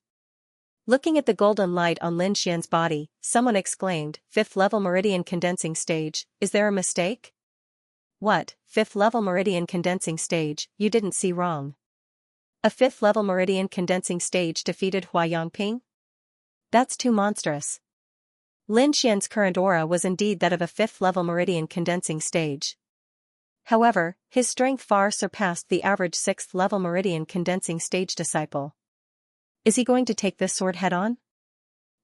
Looking at the golden light on Lin Xian's body, someone exclaimed, 5th level meridian condensing stage, is there a mistake? What, 5th level meridian condensing stage, you didn't see wrong. A 5th level meridian condensing stage defeated Hua Yangping? That's too monstrous. Lin Xian's current aura was indeed that of a 5th level meridian condensing stage. However, his strength far surpassed the average 6th level meridian condensing stage disciple. Is he going to take this sword head-on?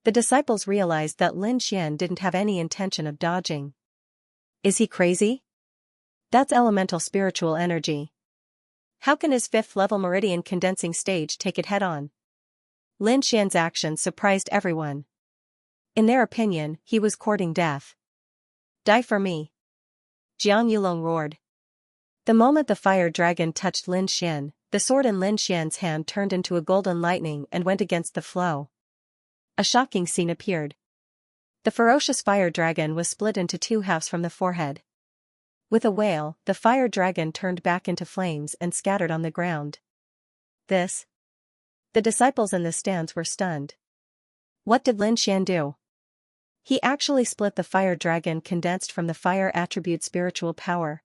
The disciples realized that Lin Xian didn't have any intention of dodging. Is he crazy? That's elemental spiritual energy. How can his 5th level meridian condensing stage take it head-on? Lin Xian's actions surprised everyone. In their opinion, he was courting death. Die for me. Jiang Yulong roared. The moment the fire dragon touched Lin Xian, the sword in Lin Xian's hand turned into a golden lightning and went against the flow. A shocking scene appeared. The ferocious fire dragon was split into 2 halves from the forehead. With a wail, the fire dragon turned back into flames and scattered on the ground. This? The disciples in the stands were stunned. What did Lin Xian do? He actually split the fire dragon condensed from the fire attribute spiritual power.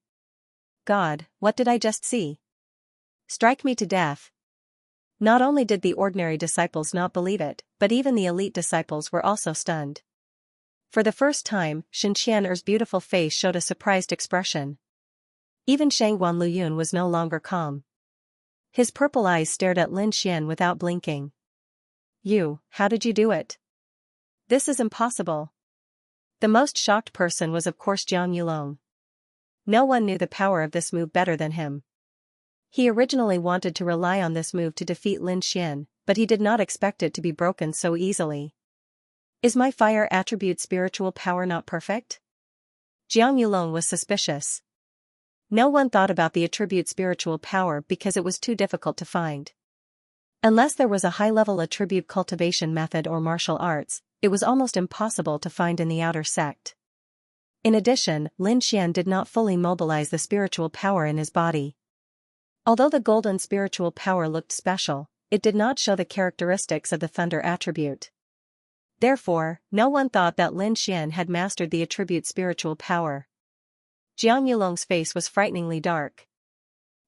God, what did I just see? Strike me to death. Not only did the ordinary disciples not believe it, but even the elite disciples were also stunned. For the first time, Xianxia beautiful face showed a surprised expression. Even Shangguan Luyun was no longer calm. His purple eyes stared at Lin Xian without blinking. How did you do it? This is impossible. The most shocked person was of course Jiang Yulong. No one knew the power of this move better than him. He originally wanted to rely on this move to defeat Lin Xian, but he did not expect it to be broken so easily. Is my fire attribute spiritual power not perfect? Jiang Yulong was suspicious. No one thought about the attribute spiritual power because it was too difficult to find. Unless there was a high-level attribute cultivation method or martial arts, it was almost impossible to find in the outer sect. In addition, Lin Xian did not fully mobilize the spiritual power in his body. Although the golden spiritual power looked special, it did not show the characteristics of the thunder attribute. Therefore, no one thought that Lin Xian had mastered the attribute spiritual power. Jiang Yulong's face was frighteningly dark.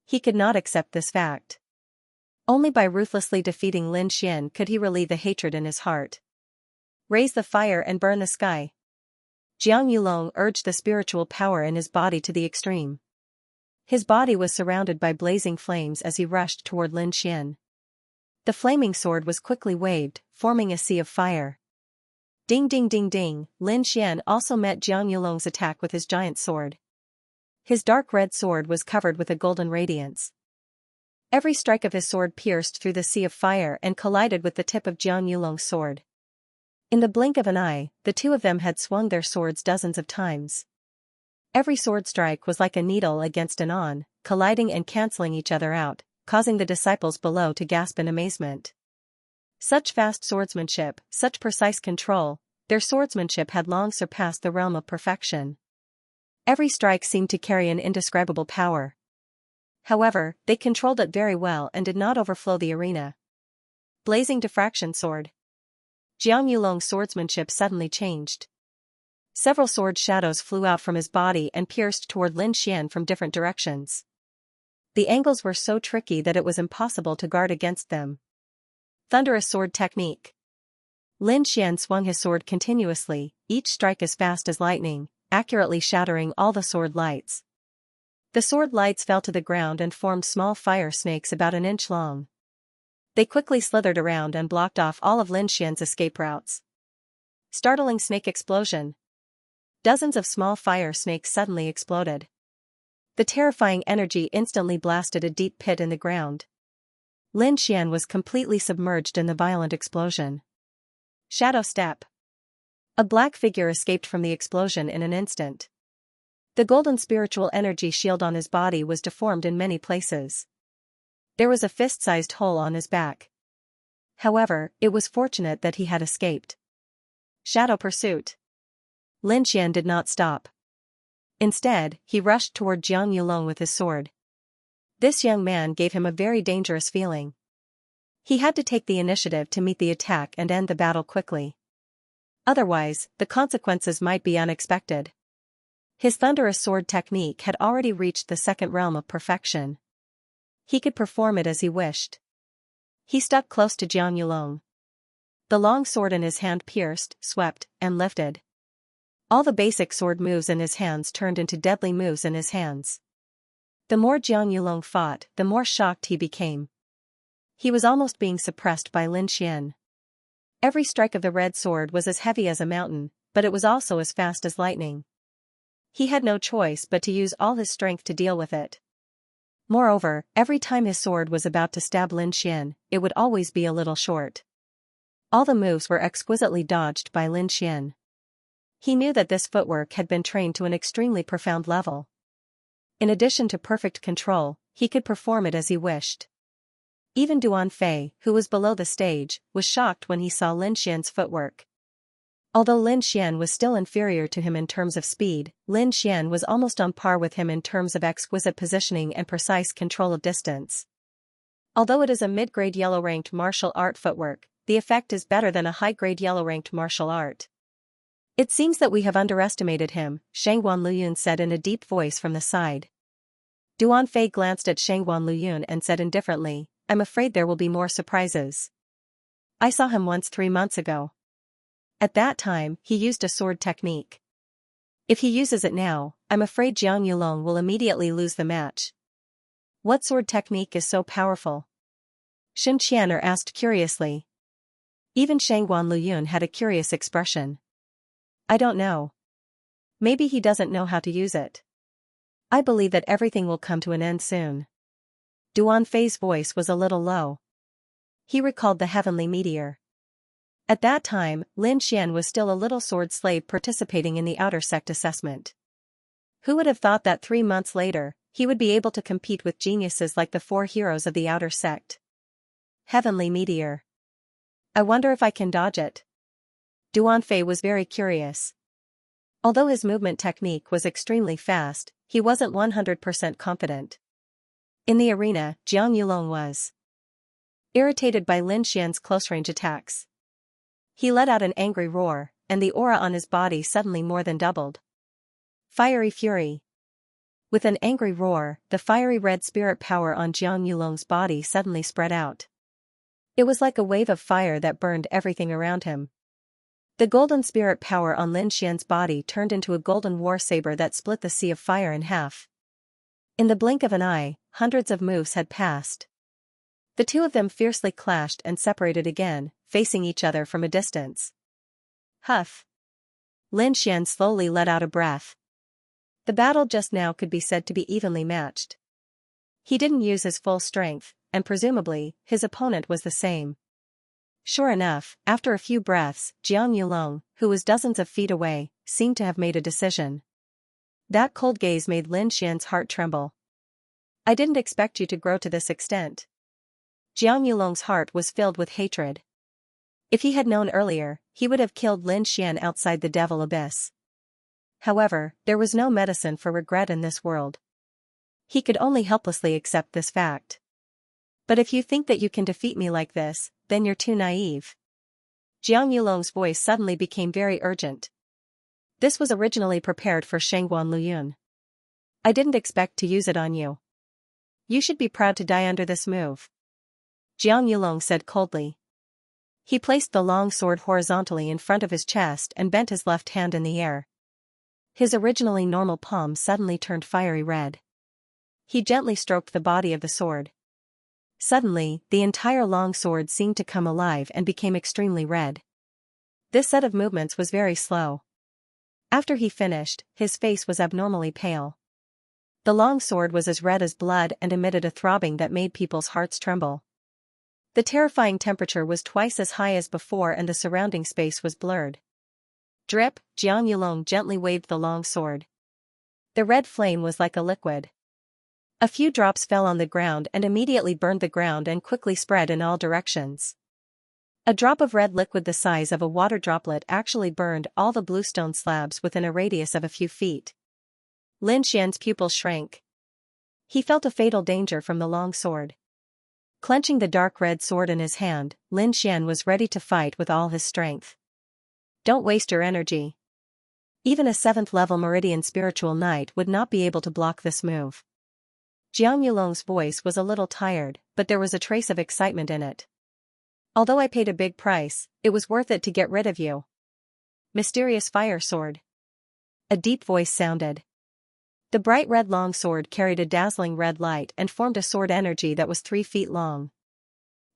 He could not accept this fact. Only by ruthlessly defeating Lin Xian could he relieve the hatred in his heart. Raise the fire and burn the sky. Jiang Yulong urged the spiritual power in his body to the extreme. His body was surrounded by blazing flames as he rushed toward Lin Xian. The flaming sword was quickly waved, forming a sea of fire. Ding ding ding ding, Lin Xian also met Jiang Yulong's attack with his giant sword. His dark red sword was covered with a golden radiance. Every strike of his sword pierced through the sea of fire and collided with the tip of Jiang Yulong's sword. In the blink of an eye, the two of them had swung their swords dozens of times. Every sword strike was like a needle against an awn, colliding and canceling each other out, causing the disciples below to gasp in amazement. Such fast swordsmanship, such precise control, their swordsmanship had long surpassed the realm of perfection. Every strike seemed to carry an indescribable power. However, they controlled it very well and did not overflow the arena. Blazing diffraction sword. Jiang Yulong's swordsmanship suddenly changed. Several sword shadows flew out from his body and pierced toward Lin Xian from different directions. The angles were so tricky that it was impossible to guard against them. Thunderous sword technique. Lin Xian swung his sword continuously, each strike as fast as lightning, accurately shattering all the sword lights. The sword lights fell to the ground and formed small fire snakes about an inch long. They quickly slithered around and blocked off all of Lin Xian's escape routes. Startling snake explosion. Dozens of small fire snakes suddenly exploded. The terrifying energy instantly blasted a deep pit in the ground. Lin Xian was completely submerged in the violent explosion. Shadow step. A black figure escaped from the explosion in an instant. The golden spiritual energy shield on his body was deformed in many places. There was a fist-sized hole on his back. However, it was fortunate that he had escaped. Shadow pursuit. Lin Xian did not stop. Instead, he rushed toward Jiang Yulong with his sword. This young man gave him a very dangerous feeling. He had to take the initiative to meet the attack and end the battle quickly. Otherwise, the consequences might be unexpected. His thunderous sword technique had already reached the second realm of perfection. He could perform it as he wished. He stuck close to Jiang Yulong. The long sword in his hand pierced, swept, and lifted. All the basic sword moves in his hands turned into deadly moves in his hands. The more Jiang Yulong fought, the more shocked he became. He was almost being suppressed by Lin Xian. Every strike of the red sword was as heavy as a mountain, but it was also as fast as lightning. He had no choice but to use all his strength to deal with it. Moreover, every time his sword was about to stab Lin Xian, it would always be a little short. All the moves were exquisitely dodged by Lin Xian. He knew that this footwork had been trained to an extremely profound level. In addition to perfect control, he could perform it as he wished. Even Duan Fei, who was below the stage, was shocked when he saw Lin Xian's footwork. Although Lin Xian was still inferior to him in terms of speed, Lin Xian was almost on par with him in terms of exquisite positioning and precise control of distance. Although it is a mid-grade yellow-ranked martial art footwork, the effect is better than a high-grade yellow-ranked martial art. It seems that we have underestimated him, Shangguan Luyun said in a deep voice from the side. Duan Fei glanced at Shangguan Luyun and said indifferently, "I'm afraid there will be more surprises. I saw him once 3 months ago. At that time, he used a sword technique. If he uses it now, I'm afraid Jiang Yulong will immediately lose the match." What sword technique is so powerful? Sun Qian'er asked curiously. Even Shangguan Luyun had a curious expression. I don't know. Maybe he doesn't know how to use it. I believe that everything will come to an end soon. Duan Fei's voice was a little low. He recalled the heavenly meteor. At that time, Lin Xian was still a little sword slave participating in the outer sect assessment. Who would have thought that 3 months later, he would be able to compete with geniuses like the 4 heroes of the outer sect? Heavenly meteor. I wonder if I can dodge it. Duan Fei was very curious. Although his movement technique was extremely fast, he wasn't 100% confident. In the arena, Jiang Yulong was irritated by Lin Xian's close-range attacks. He let out an angry roar, and the aura on his body suddenly more than doubled. Fiery fury. With an angry roar, the fiery red spirit power on Jiang Yulong's body suddenly spread out. It was like a wave of fire that burned everything around him. The golden spirit power on Lin Xian's body turned into a golden war saber that split the sea of fire in half. In the blink of an eye, hundreds of moves had passed. The two of them fiercely clashed and separated again, facing each other from a distance. Huff. Lin Xian slowly let out a breath. The battle just now could be said to be evenly matched. He didn't use his full strength, and presumably, his opponent was the same. Sure enough, after a few breaths, Jiang Yulong, who was dozens of feet away, seemed to have made a decision. That cold gaze made Lin Xian's heart tremble. I didn't expect you to grow to this extent. Jiang Yulong's heart was filled with hatred. If he had known earlier, he would have killed Lin Xian outside the Devil Abyss. However, there was no medicine for regret in this world. He could only helplessly accept this fact. But if you think that you can defeat me like this, then you're too naive. Jiang Yulong's voice suddenly became very urgent. This was originally prepared for Shangguan Luyun. I didn't expect to use it on you. You should be proud to die under this move. Jiang Yulong said coldly. He placed the long sword horizontally in front of his chest and bent his left hand in the air. His originally normal palm suddenly turned fiery red. He gently stroked the body of the sword. Suddenly, the entire long sword seemed to come alive and became extremely red. This set of movements was very slow. After he finished, his face was abnormally pale. The long sword was as red as blood and emitted a throbbing that made people's hearts tremble. The terrifying temperature was twice as high as before and the surrounding space was blurred. Drip, Jiang Yulong gently waved the long sword. The red flame was like a liquid. A few drops fell on the ground and immediately burned the ground and quickly spread in all directions. A drop of red liquid the size of a water droplet actually burned all the bluestone slabs within a radius of a few feet. Lin Xian's pupils shrank. He felt a fatal danger from the long sword. Clenching the dark red sword in his hand, Lin Xian was ready to fight with all his strength. Don't waste your energy. Even a 7th level Meridian Spiritual Knight would not be able to block this move. Jiang Yulong's voice was a little tired, but there was a trace of excitement in it. Although I paid a big price, it was worth it to get rid of you. Mysterious fire sword. A deep voice sounded. The bright red long sword carried a dazzling red light and formed a sword energy that was 3 feet long.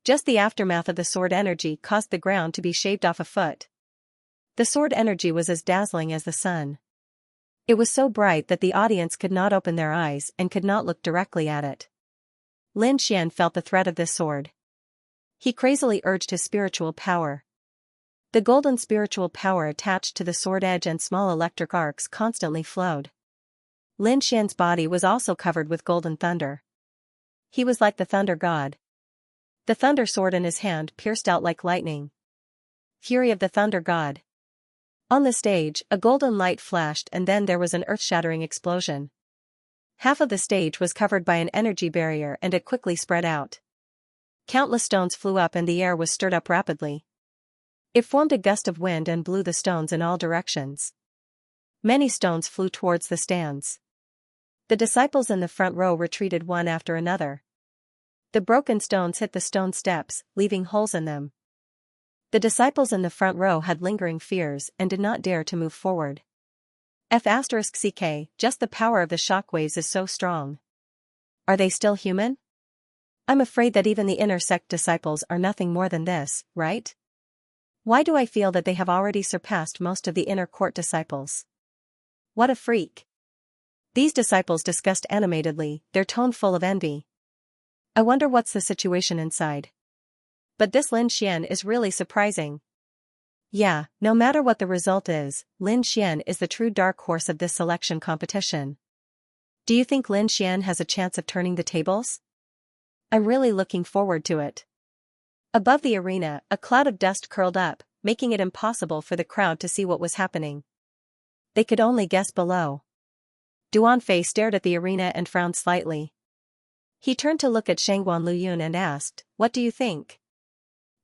Just the aftermath of the sword energy caused the ground to be shaved off a foot. The sword energy was as dazzling as the sun. It was so bright that the audience could not open their eyes and could not look directly at it. Lin Xian felt the threat of this sword. He crazily urged his spiritual power. The golden spiritual power attached to the sword edge and small electric arcs constantly flowed. Lin Xian's body was also covered with golden thunder. He was like the thunder god. The thunder sword in his hand pierced out like lightning. Fury of the thunder god. On the stage, a golden light flashed and then there was an earth-shattering explosion. Half of the stage was covered by an energy barrier and it quickly spread out. Countless stones flew up and the air was stirred up rapidly. It formed a gust of wind and blew the stones in all directions. Many stones flew towards the stands. The disciples in the front row retreated one after another. The broken stones hit the stone steps, leaving holes in them. The disciples in the front row had lingering fears and did not dare to move forward. F***ck, just the power of the shockwaves is so strong. Are they still human? I'm afraid that even the inner sect disciples are nothing more than this, right? Why do I feel that they have already surpassed most of the inner court disciples? What a freak. These disciples discussed animatedly, their tone full of envy. I wonder what's the situation inside. But this Lin Xian is really surprising. Yeah, no matter what the result is, Lin Xian is the true dark horse of this selection competition. Do you think Lin Xian has a chance of turning the tables? I'm really looking forward to it. Above the arena, a cloud of dust curled up, making it impossible for the crowd to see what was happening. They could only guess below. Duanfei stared at the arena and frowned slightly. He turned to look at Shangguan Luyun and asked, "What do you think?"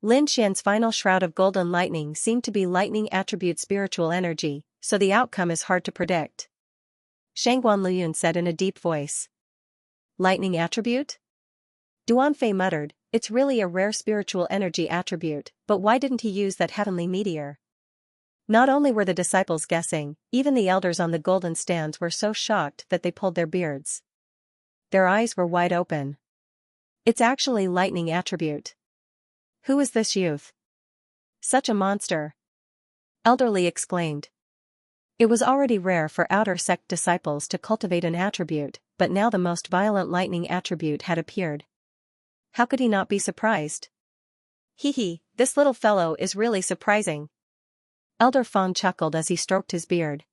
Lin Xian's final shroud of golden lightning seemed to be lightning attribute spiritual energy, so the outcome is hard to predict. Shangguan Luyun said in a deep voice. Lightning attribute? Duanfei muttered, it's really a rare spiritual energy attribute, but why didn't he use that heavenly meteor? Not only were the disciples guessing, even the elders on the golden stands were so shocked that they pulled their beards. Their eyes were wide open. It's actually lightning attribute. Who is this youth? Such a monster. Elderly exclaimed. It was already rare for outer sect disciples to cultivate an attribute, but now the most violent lightning attribute had appeared. How could he not be surprised? Hee hee, this little fellow is really surprising. Elder Fong chuckled as he stroked his beard.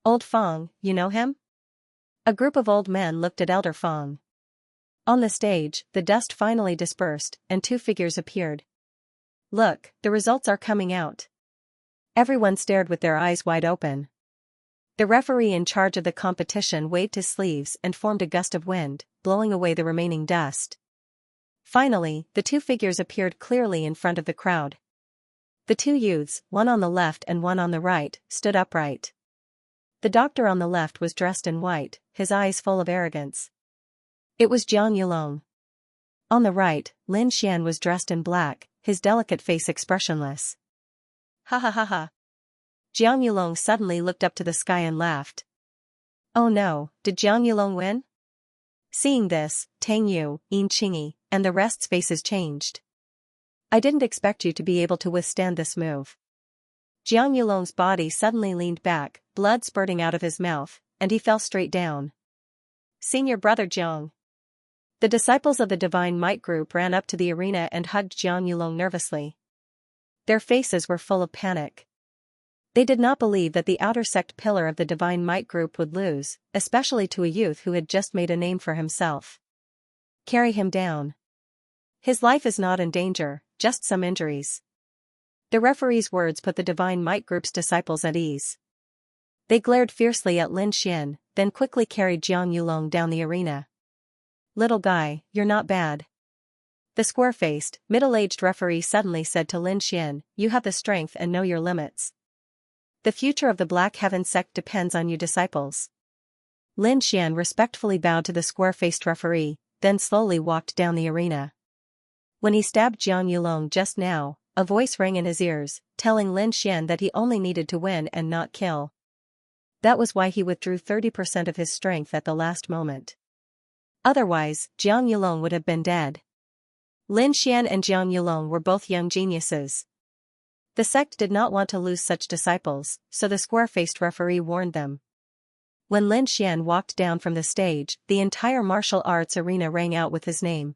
Old Fong, you know him? A group of old men looked at Elder Fong. On the stage, the dust finally dispersed, and two figures appeared. Look, the results are coming out. Everyone stared with their eyes wide open. The referee in charge of the competition waved his sleeves and formed a gust of wind, blowing away the remaining dust. Finally, the two figures appeared clearly in front of the crowd. The two youths, one on the left and one on the right, stood upright. The doctor on the left was dressed in white, his eyes full of arrogance. It was Jiang Yulong. On the right, Lin Xian was dressed in black, his delicate face expressionless. Ha ha ha ha. Jiang Yulong suddenly looked up to the sky and laughed. Oh no, did Jiang Yulong win? Seeing this, Tang Yu, Yin Qingyi, and the rest's faces changed. I didn't expect you to be able to withstand this move. Jiang Yulong's body suddenly leaned back, blood spurting out of his mouth, and he fell straight down. Senior brother Jiang. The disciples of the Divine Might group ran up to the arena and hugged Jiang Yulong nervously. Their faces were full of panic. They did not believe that the outer sect pillar of the Divine Might group would lose, especially to a youth who had just made a name for himself. Carry him down. His life is not in danger, just some injuries. The referee's words put the Divine Might group's disciples at ease. They glared fiercely at Lin Xian, then quickly carried Jiang Yulong down the arena. Little guy, you're not bad. The square-faced, middle-aged referee suddenly said to Lin Xian, you have the strength and know your limits. The future of the Black Heaven sect depends on you disciples. Lin Xian respectfully bowed to the square-faced referee, then slowly walked down the arena. When he stabbed Jiang Yulong just now, a voice rang in his ears, telling Lin Xian that he only needed to win and not kill. That was why he withdrew 30% of his strength at the last moment. Otherwise, Jiang Yulong would have been dead. Lin Xian and Jiang Yulong were both young geniuses. The sect did not want to lose such disciples, so the square-faced referee warned them. When Lin Xian walked down from the stage, the entire martial arts arena rang out with his name.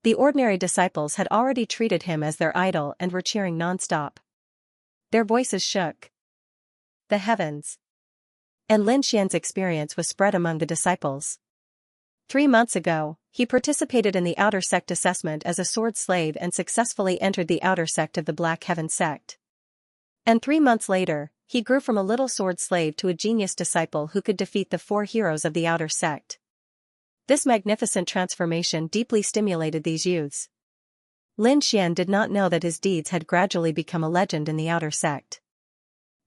The ordinary disciples had already treated him as their idol and were cheering non-stop. Their voices shook the heavens. And Lin Xian's experience was spread among the disciples. 3 months ago, he participated in the outer sect assessment as a sword slave and successfully entered the outer sect of the Black Heaven sect. And 3 months later, he grew from a little sword slave to a genius disciple who could defeat the 4 heroes of the outer sect. This magnificent transformation deeply stimulated these youths. Lin Xian did not know that his deeds had gradually become a legend in the outer sect.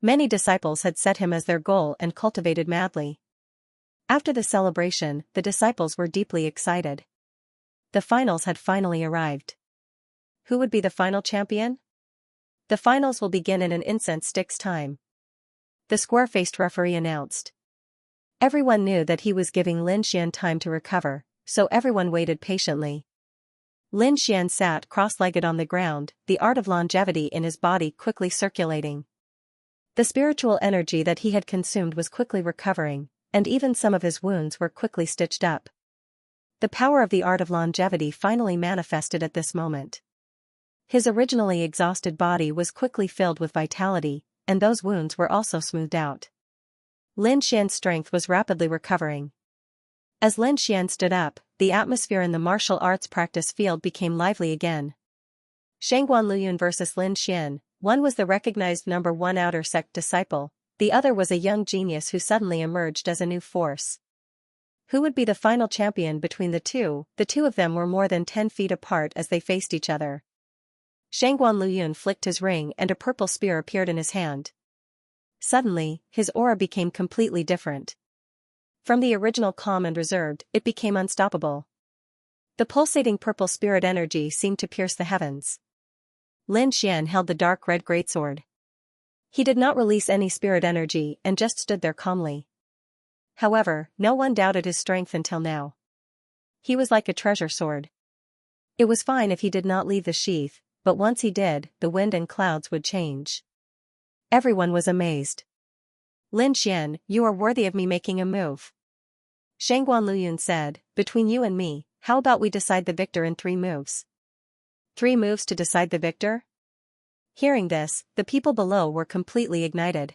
Many disciples had set him as their goal and cultivated madly. After the celebration, the disciples were deeply excited. The finals had finally arrived. Who would be the final champion? The finals will begin in an incense stick's time. The square-faced referee announced. Everyone knew that he was giving Lin Xian time to recover, so everyone waited patiently. Lin Xian sat cross-legged on the ground, the art of longevity in his body quickly circulating. The spiritual energy that he had consumed was quickly recovering, and even some of his wounds were quickly stitched up. The power of the art of longevity finally manifested at this moment. His originally exhausted body was quickly filled with vitality, and those wounds were also smoothed out. Lin Xian's strength was rapidly recovering. As Lin Xian stood up, the atmosphere in the martial arts practice field became lively again. Shangguan Luyun versus Lin Xian, one was the recognized #1 outer sect disciple, the other was a young genius who suddenly emerged as a new force. Who would be the final champion between the two? The two of them were more than 10 feet apart as they faced each other. Shangguan Luyun flicked his ring and a purple spear appeared in his hand. Suddenly, his aura became completely different. From the original calm and reserved, it became unstoppable. The pulsating purple spirit energy seemed to pierce the heavens. Lin Xian held the dark red greatsword. He did not release any spirit energy and just stood there calmly. However, no one doubted his strength until now. He was like a treasure sword. It was fine if he did not leave the sheath, but once he did, the wind and clouds would change. Everyone was amazed. Lin Xian, you are worthy of me making a move. Shangguan Luyun said, between you and me, how about we decide the victor in 3 moves? 3 moves to decide the victor? Hearing this, the people below were completely ignited.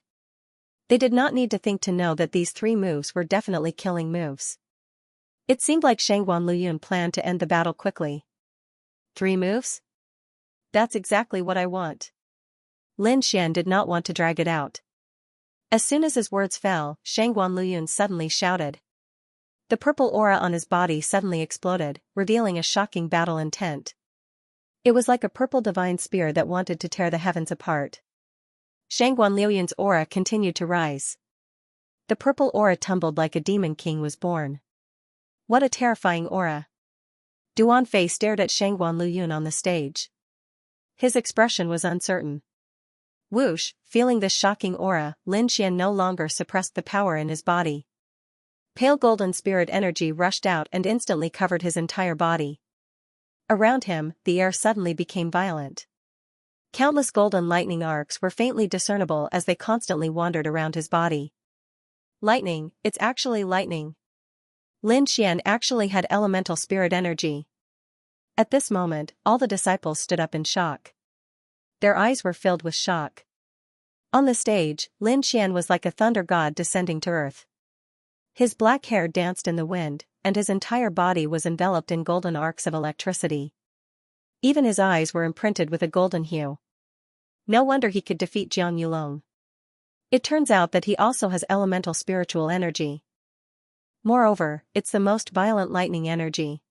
They did not need to think to know that these 3 moves were definitely killing moves. It seemed like Shangguan Luyun planned to end the battle quickly. 3 moves? That's exactly what I want. Lin Xian did not want to drag it out. As soon as his words fell, Shangguan Luyun suddenly shouted. The purple aura on his body suddenly exploded, revealing a shocking battle intent. It was like a purple divine spear that wanted to tear the heavens apart. Shangguan Luyun's aura continued to rise. The purple aura tumbled like a demon king was born. What a terrifying aura. Duan Fei stared at Shangguan Luyun on the stage. His expression was uncertain. Whoosh, feeling this shocking aura, Lin Xian no longer suppressed the power in his body. Pale golden spirit energy rushed out and instantly covered his entire body. Around him, the air suddenly became violent. Countless golden lightning arcs were faintly discernible as they constantly wandered around his body. Lightning, it's actually lightning. Lin Xian actually had elemental spirit energy. At this moment, all the disciples stood up in shock. Their eyes were filled with shock. On the stage, Lin Xian was like a thunder god descending to earth. His black hair danced in the wind, and his entire body was enveloped in golden arcs of electricity. Even his eyes were imprinted with a golden hue. No wonder he could defeat Jiang Yulong. It turns out that he also has elemental spiritual energy. Moreover, it's the most violent lightning energy.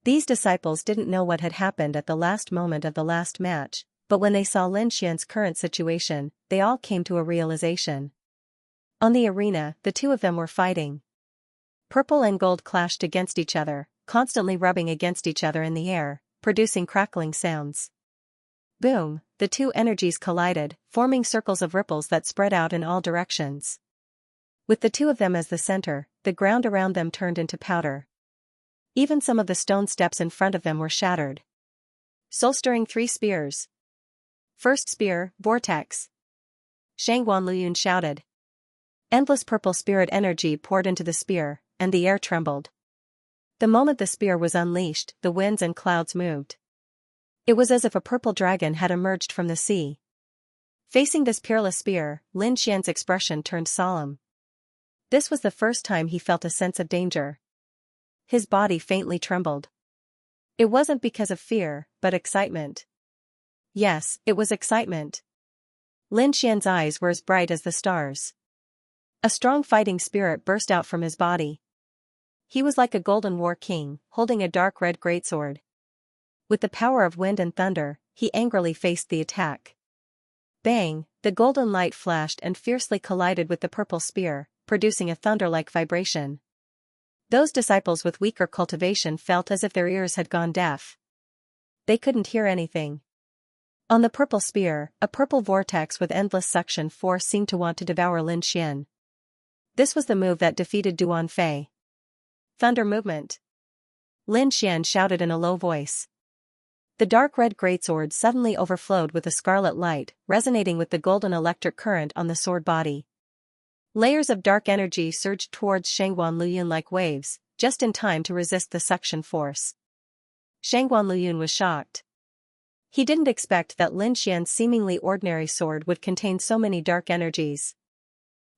These disciples didn't know what had happened at the last moment of the last match, but when they saw Lin Xian's current situation, they all came to a realization. On the arena, the 2 of them were fighting. Purple and gold clashed against each other, constantly rubbing against each other in the air, producing crackling sounds. Boom, the 2 energies collided, forming circles of ripples that spread out in all directions. With the 2 of them as the center, the ground around them turned into powder. Even some of the stone steps in front of them were shattered. Soul-stirring 3 spears. First spear, vortex. Shangguan Luyun shouted. Endless purple spirit energy poured into the spear, and the air trembled. The moment the spear was unleashed, the winds and clouds moved. It was as if a purple dragon had emerged from the sea. Facing this peerless spear, Lin Xian's expression turned solemn. This was the first time he felt a sense of danger. His body faintly trembled. It wasn't because of fear, but excitement. Yes, it was excitement. Lin Xian's eyes were as bright as the stars. A strong fighting spirit burst out from his body. He was like a golden war king, holding a dark red greatsword. With the power of wind and thunder, he angrily faced the attack. Bang, the golden light flashed and fiercely collided with the purple spear, producing a thunder-like vibration. Those disciples with weaker cultivation felt as if their ears had gone deaf. They couldn't hear anything. On the purple spear, a purple vortex with endless suction force seemed to want to devour Lin Xian. This was the move that defeated Duan Fei. Thunder movement. Lin Xian shouted in a low voice. The dark red greatsword suddenly overflowed with a scarlet light, resonating with the golden electric current on the sword body. Layers of dark energy surged towards Shangguan Luyun like waves, just in time to resist the suction force. Shangguan Luyun was shocked. He didn't expect that Lin Xian's seemingly ordinary sword would contain so many dark energies.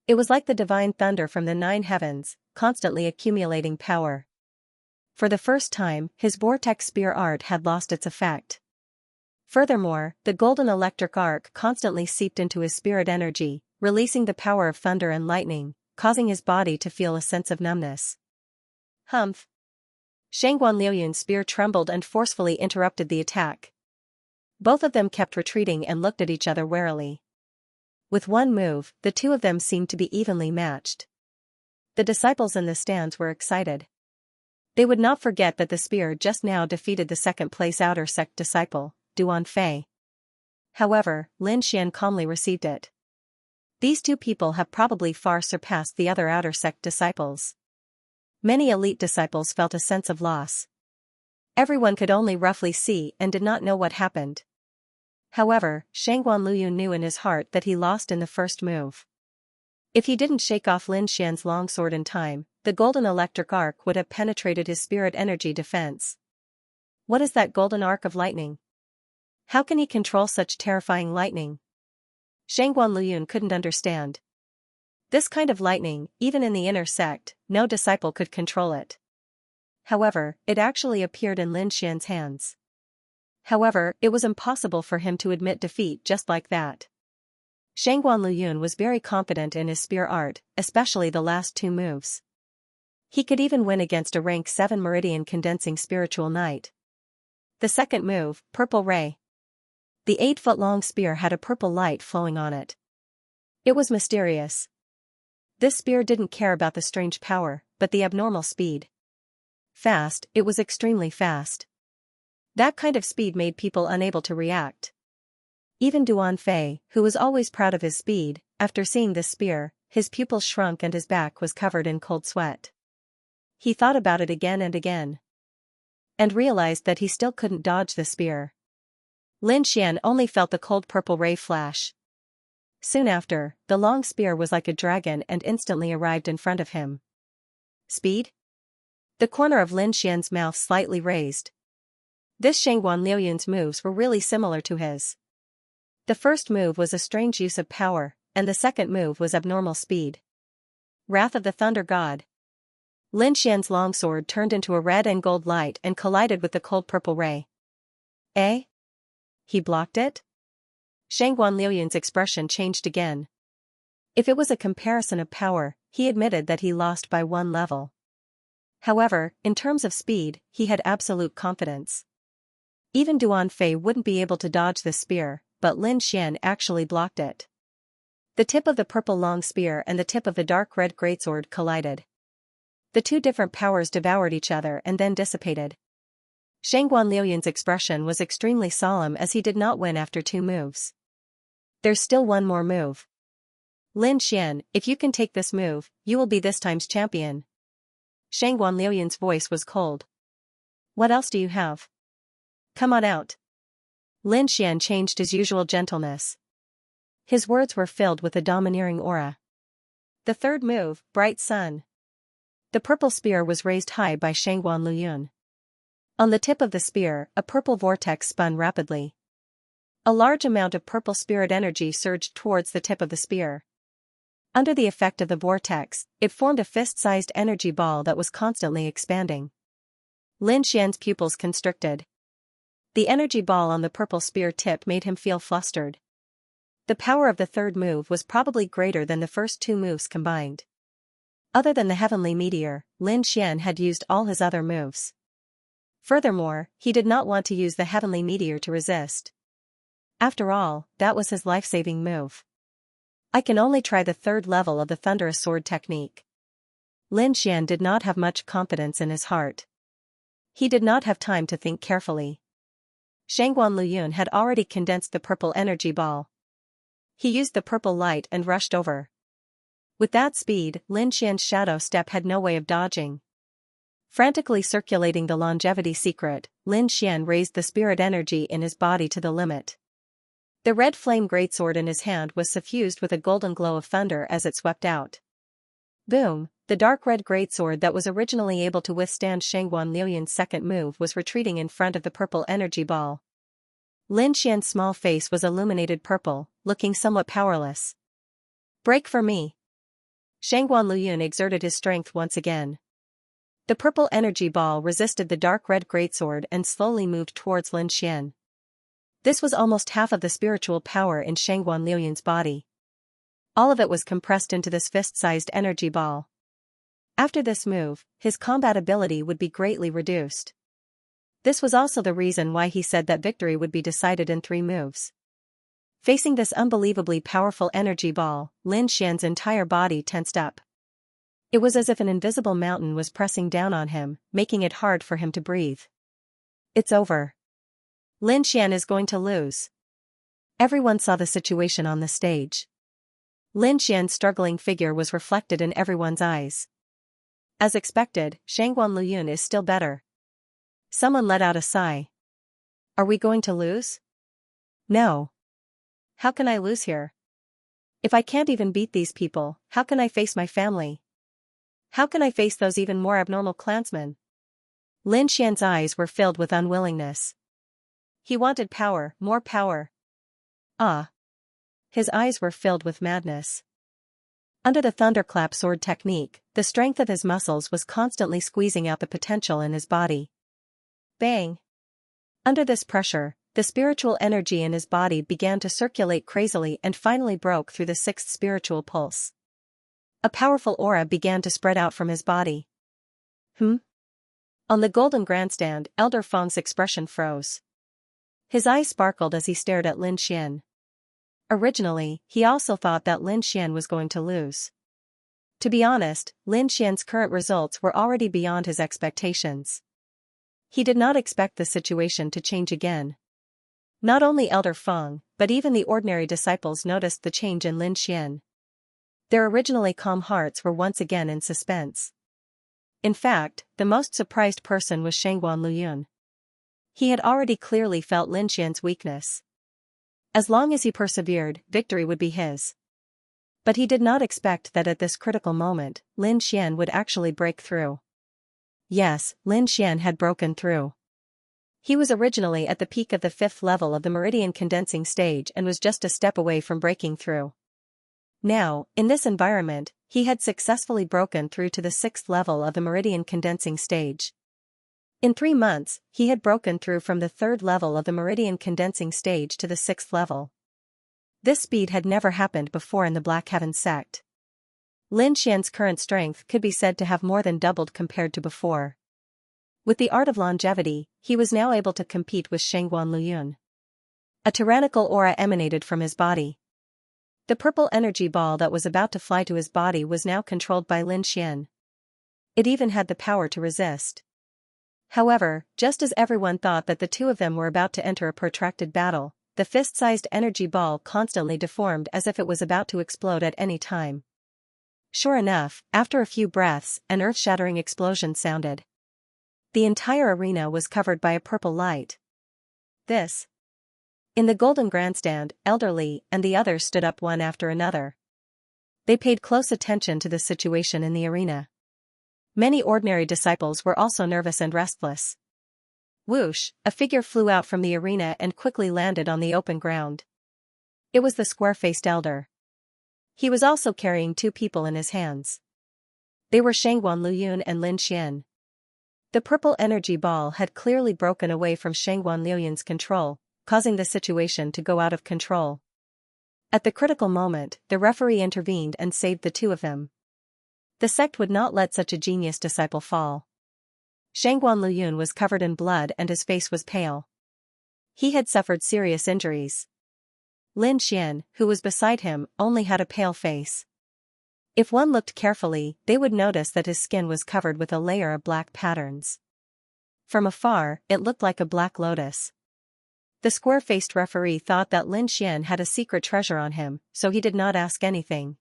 It was like the divine thunder from the 9 heavens, constantly accumulating power. For the first time, his vortex spear art had lost its effect. Furthermore, the golden electric arc constantly seeped into his spirit energy, releasing the power of thunder and lightning, causing his body to feel a sense of numbness. Humph! Shangguan Luyun's spear trembled and forcefully interrupted the attack. Both of them kept retreating and looked at each other warily. With one move, the 2 of them seemed to be evenly matched. The disciples in the stands were excited. They would not forget that the spear just now defeated the second-place outer sect disciple, Duan Fei. However, Lin Xian calmly received it. These 2 people have probably far surpassed the other outer sect disciples. Many elite disciples felt a sense of loss. Everyone could only roughly see and did not know what happened. However, Shangguan Luyun knew in his heart that he lost in the first move. If he didn't shake off Lin Xian's longsword in time, the golden electric arc would have penetrated his spirit energy defense. What is that golden arc of lightning? How can he control such terrifying lightning? Shangguan Luyun couldn't understand. This kind of lightning, even in the inner sect, no disciple could control it. However, it actually appeared in Lin Xian's hands. However, it was impossible for him to admit defeat just like that. Shangguan Luyun was very confident in his spear art, especially the last two moves. He could even win against a rank 7 meridian condensing spiritual knight. The second move, Purple Ray. The 8-foot-long spear had a purple light flowing on it. It was mysterious. This spear didn't care about the strange power, but the abnormal speed. Fast, it was extremely fast. That kind of speed made people unable to react. Even Duan Fei, who was always proud of his speed, after seeing this spear, his pupils shrunk and his back was covered in cold sweat. He thought about it again and again. And realized that he still couldn't dodge the spear. Lin Xian only felt the cold purple ray flash. Soon after, the long spear was like a dragon and instantly arrived in front of him. Speed? The corner of Lin Xian's mouth slightly raised. This Shangguan Liuyun's moves were really similar to his. The first move was a strange use of power, and the second move was abnormal speed. Wrath of the Thunder God. Lin Xian's longsword turned into a red and gold light and collided with the cold purple ray. Eh? He blocked it? Shangguan Liuyun's expression changed again. If it was a comparison of power, he admitted that he lost by 1 level. However, in terms of speed, he had absolute confidence. Even Duan Fei wouldn't be able to dodge this spear, but Lin Xian actually blocked it. The tip of the purple long spear and the tip of the dark red greatsword collided. The two different powers devoured each other and then dissipated. Shangguan Liuyun's expression was extremely solemn as he did not win after 2 moves. There's still one more move. Lin Xian, if you can take this move, you will be this time's champion. Shangguan Liuyun's voice was cold. What else do you have? Come on out. Lin Xian changed his usual gentleness. His words were filled with a domineering aura. The third move, Bright Sun. The purple spear was raised high by Shangguan Luyun. On the tip of the spear, a purple vortex spun rapidly. A large amount of purple spirit energy surged towards the tip of the spear. Under the effect of the vortex, it formed a fist-sized energy ball that was constantly expanding. Lin Xian's pupils constricted. The energy ball on the purple spear tip made him feel flustered. The power of the third move was probably greater than the first 2 moves combined. Other than the heavenly meteor, Lin Xian had used all his other moves. Furthermore, he did not want to use the heavenly meteor to resist. After all, that was his life-saving move. I can only try the 3rd level of the thunderous sword technique. Lin Xian did not have much confidence in his heart. He did not have time to think carefully. Shangguan Luyun had already condensed the purple energy ball. He used the purple light and rushed over. With that speed, Lin Xian's shadow step had no way of dodging. Frantically circulating the longevity secret, Lin Xian raised the spirit energy in his body to the limit. The red flame greatsword in his hand was suffused with a golden glow of thunder as it swept out. Boom! The dark red greatsword that was originally able to withstand Shangguan Liuyun's second move was retreating in front of the purple energy ball. Lin Xian's small face was illuminated purple, looking somewhat powerless. Break for me! Shangguan Luyun exerted his strength once again. The purple energy ball resisted the dark red greatsword and slowly moved towards Lin Xian. This was almost half of the spiritual power in Shangguan Liuyun's body. All of it was compressed into this fist-sized energy ball. After this move, his combat ability would be greatly reduced. This was also the reason why he said that victory would be decided in 3 moves. Facing this unbelievably powerful energy ball, Lin Xian's entire body tensed up. It was as if an invisible mountain was pressing down on him, making it hard for him to breathe. It's over. Lin Xian is going to lose. Everyone saw the situation on the stage. Lin Xian's struggling figure was reflected in everyone's eyes. As expected, Shangguan Luyun is still better. Someone let out a sigh. Are we going to lose? No. How can I lose here? If I can't even beat these people, how can I face my family? How can I face those even more abnormal clansmen? Lin Xian's eyes were filled with unwillingness. He wanted power, more power. Ah! His eyes were filled with madness. Under the thunderclap sword technique, the strength of his muscles was constantly squeezing out the potential in his body. Bang! Under this pressure, the spiritual energy in his body began to circulate crazily and finally broke through the sixth spiritual pulse. A powerful aura began to spread out from his body. On the golden grandstand, Elder Feng's expression froze. His eyes sparkled as he stared at Lin Xian. Originally, he also thought that Lin Xian was going to lose. To be honest, Lin Xian's current results were already beyond his expectations. He did not expect the situation to change again. Not only Elder Feng, but even the ordinary disciples noticed the change in Lin Xian. Their originally calm hearts were once again in suspense. In fact, the most surprised person was Shangguan Luyun. He had already clearly felt Lin Xian's weakness. As long as he persevered, victory would be his. But he did not expect that at this critical moment, Lin Xian would actually break through. Yes, Lin Xian had broken through. He was originally at the peak of the 5th level of the meridian condensing stage and was just a step away from breaking through. Now, in this environment, he had successfully broken through to the 6th level of the meridian condensing stage. In 3 months, he had broken through from the 3rd level of the meridian condensing stage to the 6th level. This speed had never happened before in the Black Heaven sect. Lin Xian's current strength could be said to have more than doubled compared to before. With the art of longevity, he was now able to compete with Shangguan Luyun. A tyrannical aura emanated from his body. The purple energy ball that was about to fly to his body was now controlled by Lin Xian. It even had the power to resist. However, just as everyone thought that the two of them were about to enter a protracted battle, the fist-sized energy ball constantly deformed as if it was about to explode at any time. Sure enough, after a few breaths, an earth-shattering explosion sounded. The entire arena was covered by a purple light. This. In the golden grandstand, Elder Li and the others stood up one after another. They paid close attention to the situation in the arena. Many ordinary disciples were also nervous and restless. Whoosh, a figure flew out from the arena and quickly landed on the open ground. It was the square-faced elder. He was also carrying 2 people in his hands. They were Shangguan Luyun and Lin Xian. The purple energy ball had clearly broken away from Shangguan Luyun's control, causing the situation to go out of control. At the critical moment, the referee intervened and saved the 2 of them. The sect would not let such a genius disciple fall. Shangguan Luyun was covered in blood and his face was pale. He had suffered serious injuries. Lin Xian, who was beside him, only had a pale face. If one looked carefully, they would notice that his skin was covered with a layer of black patterns. From afar, it looked like a black lotus. The square-faced referee thought that Lin Xian had a secret treasure on him, so he did not ask anything.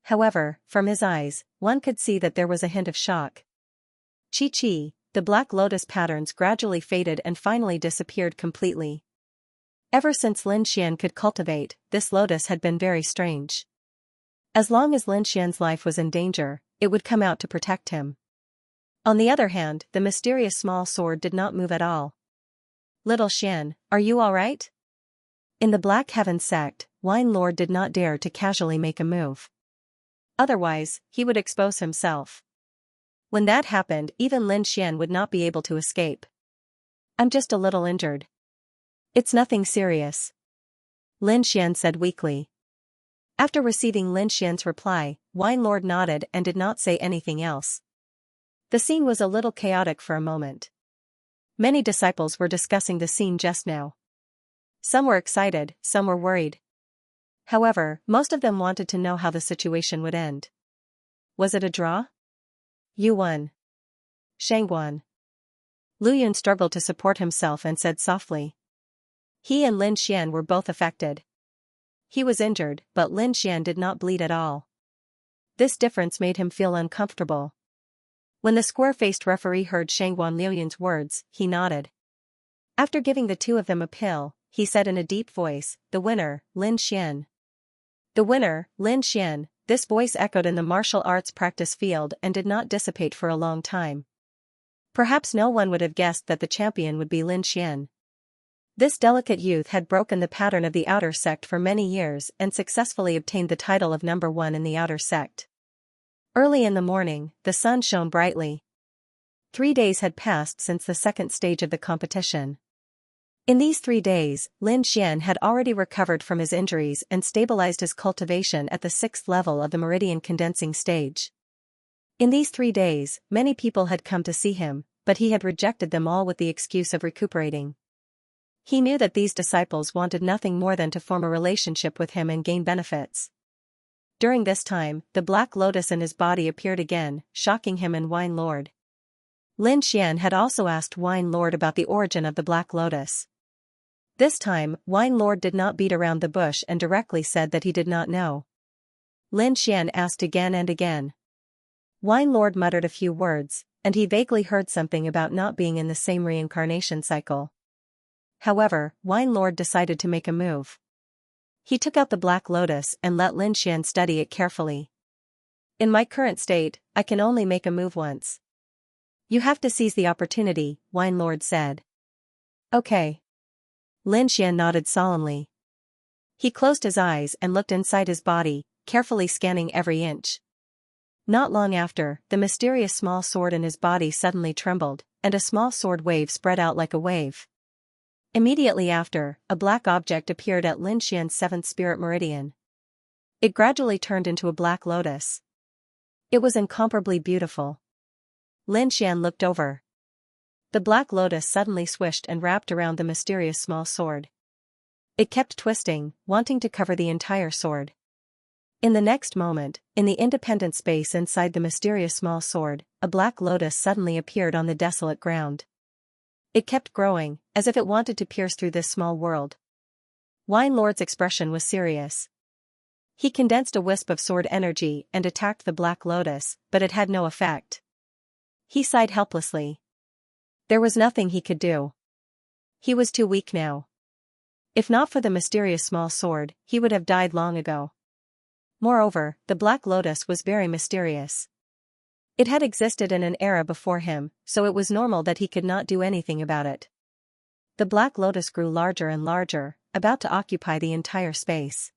However, from his eyes, one could see that there was a hint of shock. Chi-chi, the black lotus patterns gradually faded and finally disappeared completely. Ever since Lin Xian could cultivate, this lotus had been very strange. As long as Lin Xian's life was in danger, it would come out to protect him. On the other hand, the mysterious small sword did not move at all. Little Xian, are you all right? In the Black Heaven sect, Wine Lord did not dare to casually make a move. Otherwise, he would expose himself. When that happened, even Lin Xian would not be able to escape. I'm just a little injured. It's nothing serious. Lin Xian said weakly. After receiving Lin Xian's reply, Wine Lord nodded and did not say anything else. The scene was a little chaotic for a moment. Many disciples were discussing the scene just now. Some were excited, some were worried. However, most of them wanted to know how the situation would end. Was it a draw? You won. Shangguan. Luyun struggled to support himself and said softly. He and Lin Xian were both affected. He was injured, but Lin Xian did not bleed at all. This difference made him feel uncomfortable. When the square-faced referee heard Shangguan Luyun's words, he nodded. After giving the 2 of them a pill, he said in a deep voice, "The winner, Lin Xian." The winner, Lin Xian. This voice echoed in the martial arts practice field and did not dissipate for a long time. Perhaps no one would have guessed that the champion would be Lin Xian. This delicate youth had broken the pattern of the outer sect for many years and successfully obtained the title of number 1 in the outer sect. Early in the morning, the sun shone brightly. 3 days had passed since the second stage of the competition. In these 3 days, Lin Xian had already recovered from his injuries and stabilized his cultivation at the 6th level of the meridian condensing stage. In these 3 days, many people had come to see him, but he had rejected them all with the excuse of recuperating. He knew that these disciples wanted nothing more than to form a relationship with him and gain benefits. During this time, the black lotus in his body appeared again, shocking him and Wine Lord. Lin Xian had also asked Wine Lord about the origin of the black lotus. This time, Wine Lord did not beat around the bush and directly said that he did not know. Lin Xian asked again and again. Wine Lord muttered a few words, and he vaguely heard something about not being in the same reincarnation cycle. However, Wine Lord decided to make a move. He took out the black lotus and let Lin Xian study it carefully. In my current state, I can only make a move once. You have to seize the opportunity, Wine Lord said. Okay. Lin Xian nodded solemnly. He closed his eyes and looked inside his body, carefully scanning every inch. Not long after, the mysterious small sword in his body suddenly trembled, and a small sword wave spread out like a wave. Immediately after, a black object appeared at Lin Xian's 7th spirit meridian. It gradually turned into a black lotus. It was incomparably beautiful. Lin Xian looked over. The black lotus suddenly swished and wrapped around the mysterious small sword. It kept twisting, wanting to cover the entire sword. In the next moment, in the independent space inside the mysterious small sword, a black lotus suddenly appeared on the desolate ground. It kept growing, as if it wanted to pierce through this small world. Wine Lord's expression was serious. He condensed a wisp of sword energy and attacked the black lotus, but it had no effect. He sighed helplessly. There was nothing he could do. He was too weak now. If not for the mysterious small sword, he would have died long ago. Moreover, the black lotus was very mysterious. It had existed in an era before him, so it was normal that he could not do anything about it. The black lotus grew larger and larger, about to occupy the entire space.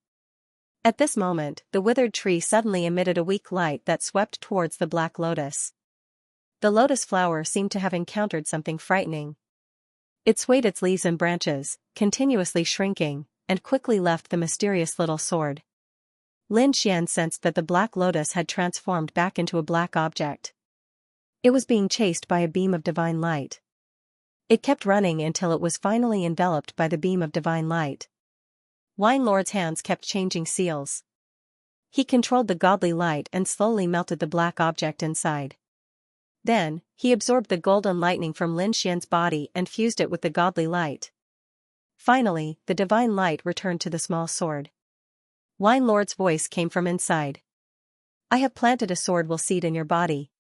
At this moment, the withered tree suddenly emitted a weak light that swept towards the black lotus. The lotus flower seemed to have encountered something frightening. It swayed its leaves and branches, continuously shrinking, and quickly left the mysterious little sword. Lin Xian sensed that the black lotus had transformed back into a black object. It was being chased by a beam of divine light. It kept running until it was finally enveloped by the beam of divine light. Wine Lord's hands kept changing seals. He controlled the godly light and slowly melted the black object inside. Then, he absorbed the golden lightning from Lin Xian's body and fused it with the godly light. Finally, the divine light returned to the small sword. Wine Lord's voice came from inside. I have planted a sword seed in your body.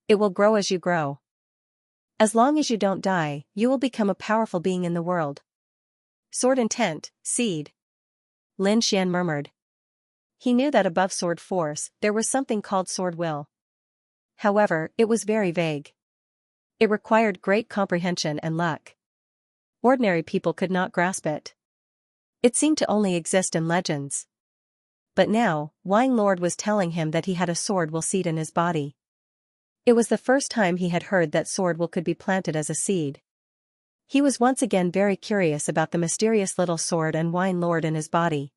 It will grow as you grow. As long as you don't die, you will become a powerful being in the world. Sword intent, seed. Lin Xian murmured. He knew that above sword force, there was something called sword will. However, it was very vague. It required great comprehension and luck. Ordinary people could not grasp it. It seemed to only exist in legends. But now, Wine Lord was telling him that he had a sword will seed in his body. It was the first time he had heard that sword will could be planted as a seed. He was once again very curious about the mysterious little sword and Wine Lord in his body.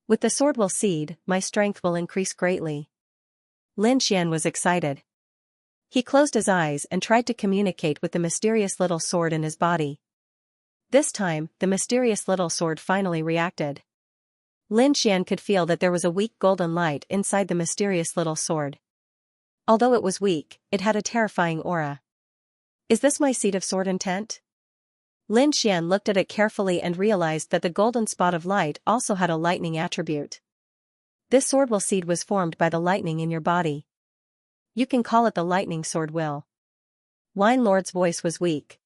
With the sword will seed, my strength will increase greatly. Lin Xian was excited. He closed his eyes and tried to communicate with the mysterious little sword in his body. This time, the mysterious little sword finally reacted. Lin Xian could feel that there was a weak golden light inside the mysterious little sword. Although it was weak, it had a terrifying aura. Is this my seed of sword intent? Lin Xian looked at it carefully and realized that the golden spot of light also had a lightning attribute. This sword will seed was formed by the lightning in your body. You can call it the lightning sword will. Wine Lord's voice was weak.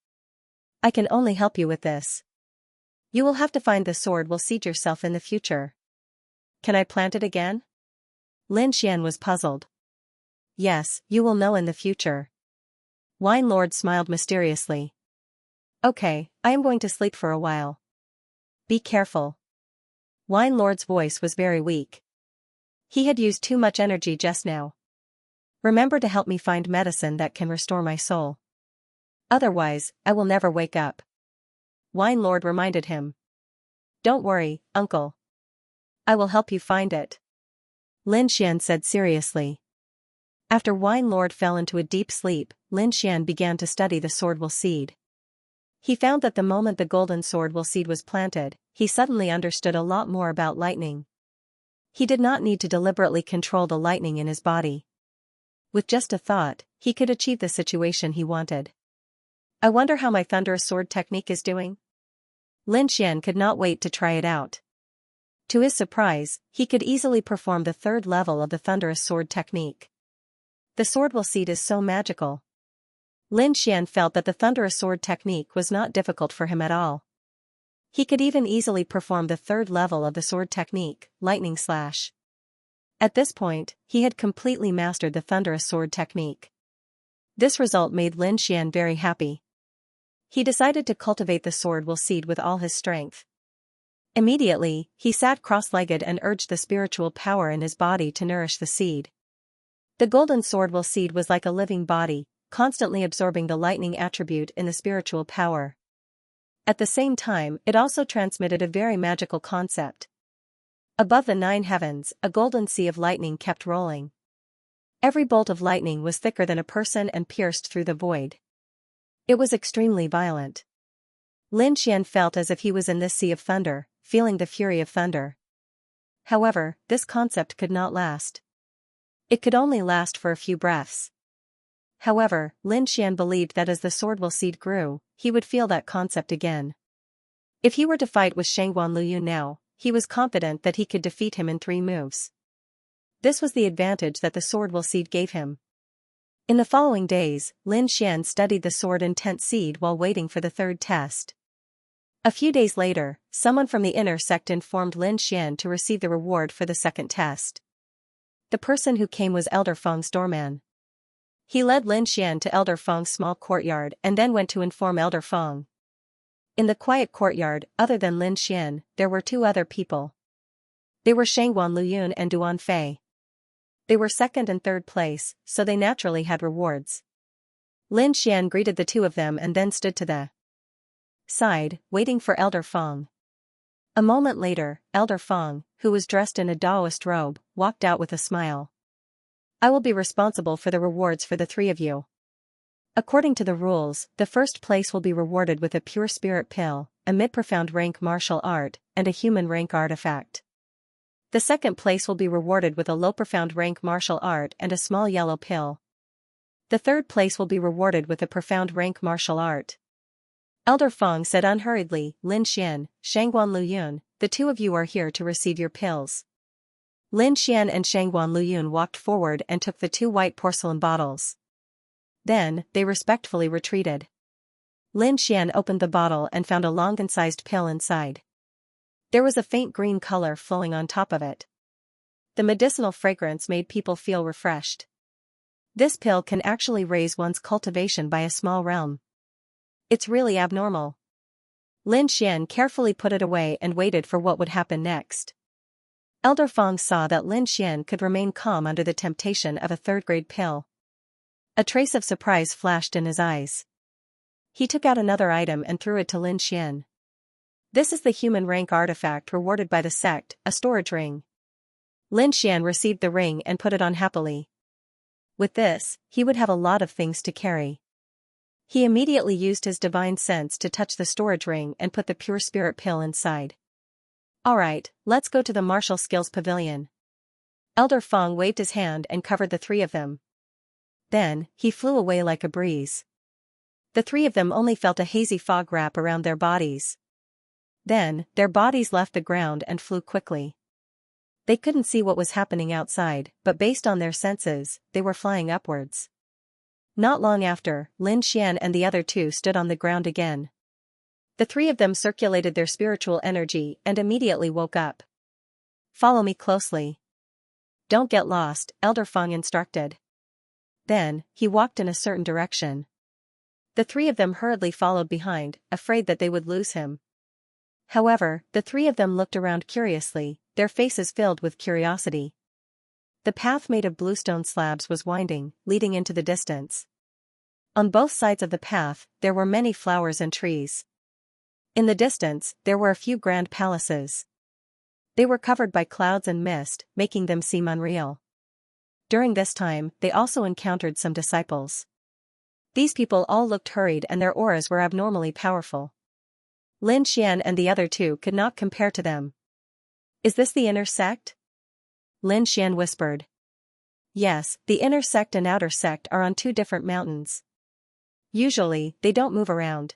I can only help you with this. You will have to find the sword will seed yourself in the future. Can I plant it again? Lin Xian was puzzled. Yes, you will know in the future. Wine Lord smiled mysteriously. Okay, I am going to sleep for a while. Be careful. Wine Lord's voice was very weak. He had used too much energy just now. Remember to help me find medicine that can restore my soul. Otherwise, I will never wake up. Wine Lord reminded him. Don't worry, uncle. I will help you find it. Lin Xian said seriously. After Wine Lord fell into a deep sleep, Lin Xian began to study the swordwell seed. He found that the moment the golden swordwell seed was planted, he suddenly understood a lot more about lightning. He did not need to deliberately control the lightning in his body. With just a thought, he could achieve the situation he wanted. I wonder how my thunderous sword technique is doing? Lin Xian could not wait to try it out. To his surprise, he could easily perform the third level of the thunderous sword technique. The swordwell seed is so magical. Lin Xian felt that the thunderous sword technique was not difficult for him at all. He could even easily perform the third level of the sword technique, lightning slash. At this point, he had completely mastered the thunderous sword technique. This result made Lin Xian very happy. He decided to cultivate the swordwell seed with all his strength. Immediately, he sat cross-legged and urged the spiritual power in his body to nourish the seed. The golden swordwell seed was like a living body, constantly absorbing the lightning attribute in the spiritual power. At the same time, it also transmitted a very magical concept. Above the 9 heavens, a golden sea of lightning kept rolling. Every bolt of lightning was thicker than a person and pierced through the void. It was extremely violent. Lin Xian felt as if he was in this sea of thunder, feeling the fury of thunder. However, this concept could not last. It could only last for a few breaths. However, Lin Xian believed that as the swordwell seed grew, he would feel that concept again. If he were to fight with Shangguan Luyun now, he was confident that he could defeat him in 3 moves. This was the advantage that the swordwell seed gave him. In the following days, Lin Xian studied the sword intent seed while waiting for the third test. A few days later, someone from the inner sect informed Lin Xian to receive the reward for the second test. The person who came was Elder Feng's doorman. He led Lin Xian to Elder Feng's small courtyard and then went to inform Elder Feng. In the quiet courtyard, other than Lin Xian, there were 2 other people. They were Shangguan Luyun and Duan Fei. They were second and third place, so they naturally had rewards. Lin Xian greeted the 2 of them and then stood to the side, waiting for Elder Feng. A moment later, Elder Feng, who was dressed in a Taoist robe, walked out with a smile. I will be responsible for the rewards for the 3 of you. According to the rules, the first place will be rewarded with a pure spirit pill, a mid-profound rank martial art, and a human rank artifact. The second place will be rewarded with a low-profound rank martial art and a small yellow pill. The third place will be rewarded with a profound rank martial art. Elder Feng said unhurriedly, Lin Xian, Shangguan Luyun, the 2 of you are here to receive your pills. Lin Xian and Shangguan Luyun walked forward and took the 2 white porcelain bottles. Then, they respectfully retreated. Lin Xian opened the bottle and found a longer-sized pill inside. There was a faint green color flowing on top of it. The medicinal fragrance made people feel refreshed. This pill can actually raise one's cultivation by a small realm. It's really abnormal. Lin Xian carefully put it away and waited for what would happen next. Elder Feng saw that Lin Xian could remain calm under the temptation of a third-grade pill. A trace of surprise flashed in his eyes. He took out another item and threw it to Lin Xian. This is the human rank artifact rewarded by the sect, a storage ring. Lin Xian received the ring and put it on happily. With this, he would have a lot of things to carry. He immediately used his divine sense to touch the storage ring and put the pure spirit pill inside. Alright, let's go to the martial skills pavilion. Elder Feng waved his hand and covered the 3 of them. Then, he flew away like a breeze. The 3 of them only felt a hazy fog wrap around their bodies. Then, their bodies left the ground and flew quickly. They couldn't see what was happening outside, but based on their senses, they were flying upwards. Not long after, Lin Xian and the other 2 stood on the ground again. The 3 of them circulated their spiritual energy and immediately woke up. Follow me closely. Don't get lost, Elder Feng instructed. Then, he walked in a certain direction. The three of them hurriedly followed behind, afraid that they would lose him. However, the three of them looked around curiously, their faces filled with curiosity. The path made of bluestone slabs was winding, leading into the distance. On both sides of the path, there were many flowers and trees. In the distance, there were a few grand palaces. They were covered by clouds and mist, making them seem unreal. During this time, they also encountered some disciples. These people all looked hurried and their auras were abnormally powerful. Lin Xian and the other two could not compare to them. Is this the inner sect? Lin Xian whispered. Yes, the inner sect and outer sect are on two different mountains. Usually, they don't move around.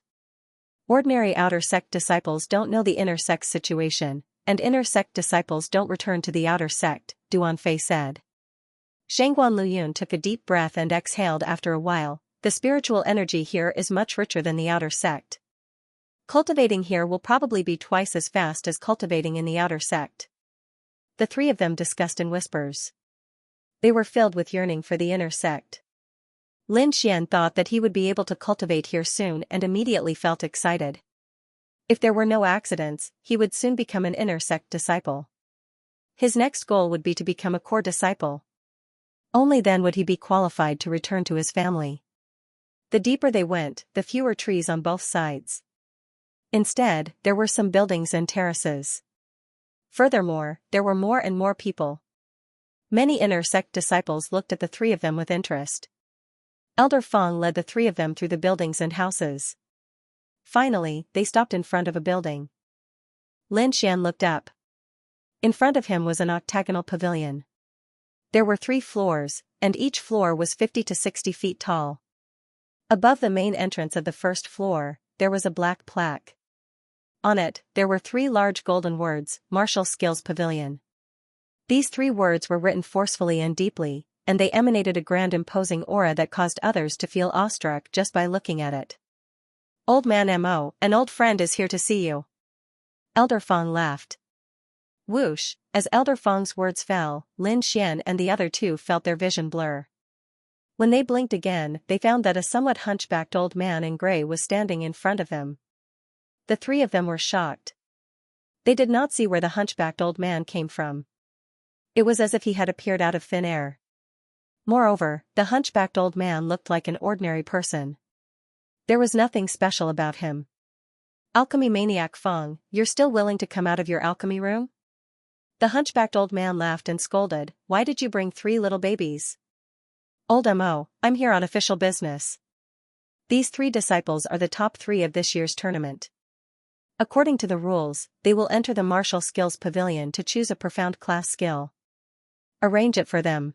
Ordinary outer sect disciples don't know the inner sect's situation, and inner sect disciples don't return to the outer sect, Duan Fei said. Shangguan Luyun took a deep breath and exhaled after a while. The spiritual energy here is much richer than the outer sect. Cultivating here will probably be twice as fast as cultivating in the outer sect. The three of them discussed in whispers. They were filled with yearning for the inner sect. Lin Xian thought that he would be able to cultivate here soon and immediately felt excited. If there were no accidents, he would soon become an inner sect disciple. His next goal would be to become a core disciple. Only then would he be qualified to return to his family. The deeper they went, the fewer trees on both sides. Instead, there were some buildings and terraces. Furthermore, there were more and more people. Many inner sect disciples looked at the three of them with interest. Elder Feng led the three of them through the buildings and houses. Finally, they stopped in front of a building. Lin Xian looked up. In front of him was an octagonal pavilion. There were 3 floors, and each floor was 50 to 60 feet tall. Above the main entrance of the first floor, there was a black plaque. On it, there were 3 large golden words, Martial Skills Pavilion. These 3 words were written forcefully and deeply, and they emanated a grand imposing aura that caused others to feel awestruck just by looking at it. Old man Mo, an old friend is here to see you. Elder Feng laughed. Whoosh, as Elder Feng's words fell, Lin Xian and the other 2 felt their vision blur. When they blinked again, they found that a somewhat hunchbacked old man in gray was standing in front of them. The 3 of them were shocked. They did not see where the hunchbacked old man came from. It was as if he had appeared out of thin air. Moreover, the hunchbacked old man looked like an ordinary person. There was nothing special about him. Alchemy maniac Feng, you're still willing to come out of your alchemy room? The hunchbacked old man laughed and scolded, why did you bring 3 little babies? Old Mo, I'm here on official business. These 3 disciples are the top 3 of this year's tournament. According to the rules, they will enter the Martial Skills Pavilion to choose a profound class skill. Arrange it for them.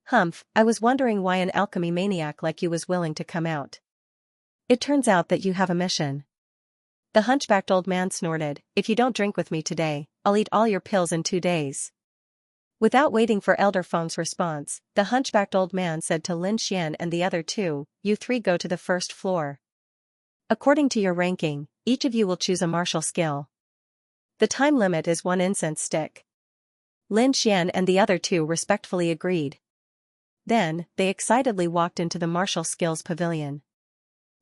Humph, I was wondering why an alchemy maniac like you was willing to come out. It turns out that you have a mission. The hunchbacked old man snorted, if you don't drink with me today, I'll eat all your pills in 2 days. Without waiting for Elder Feng's response, the hunchbacked old man said to Lin Xian and the other 2, you 3 go to the first floor. According to your ranking, each of you will choose a martial skill. The time limit is 1 incense stick. Lin Xian and the other 2 respectfully agreed. Then, they excitedly walked into the Martial Skills Pavilion.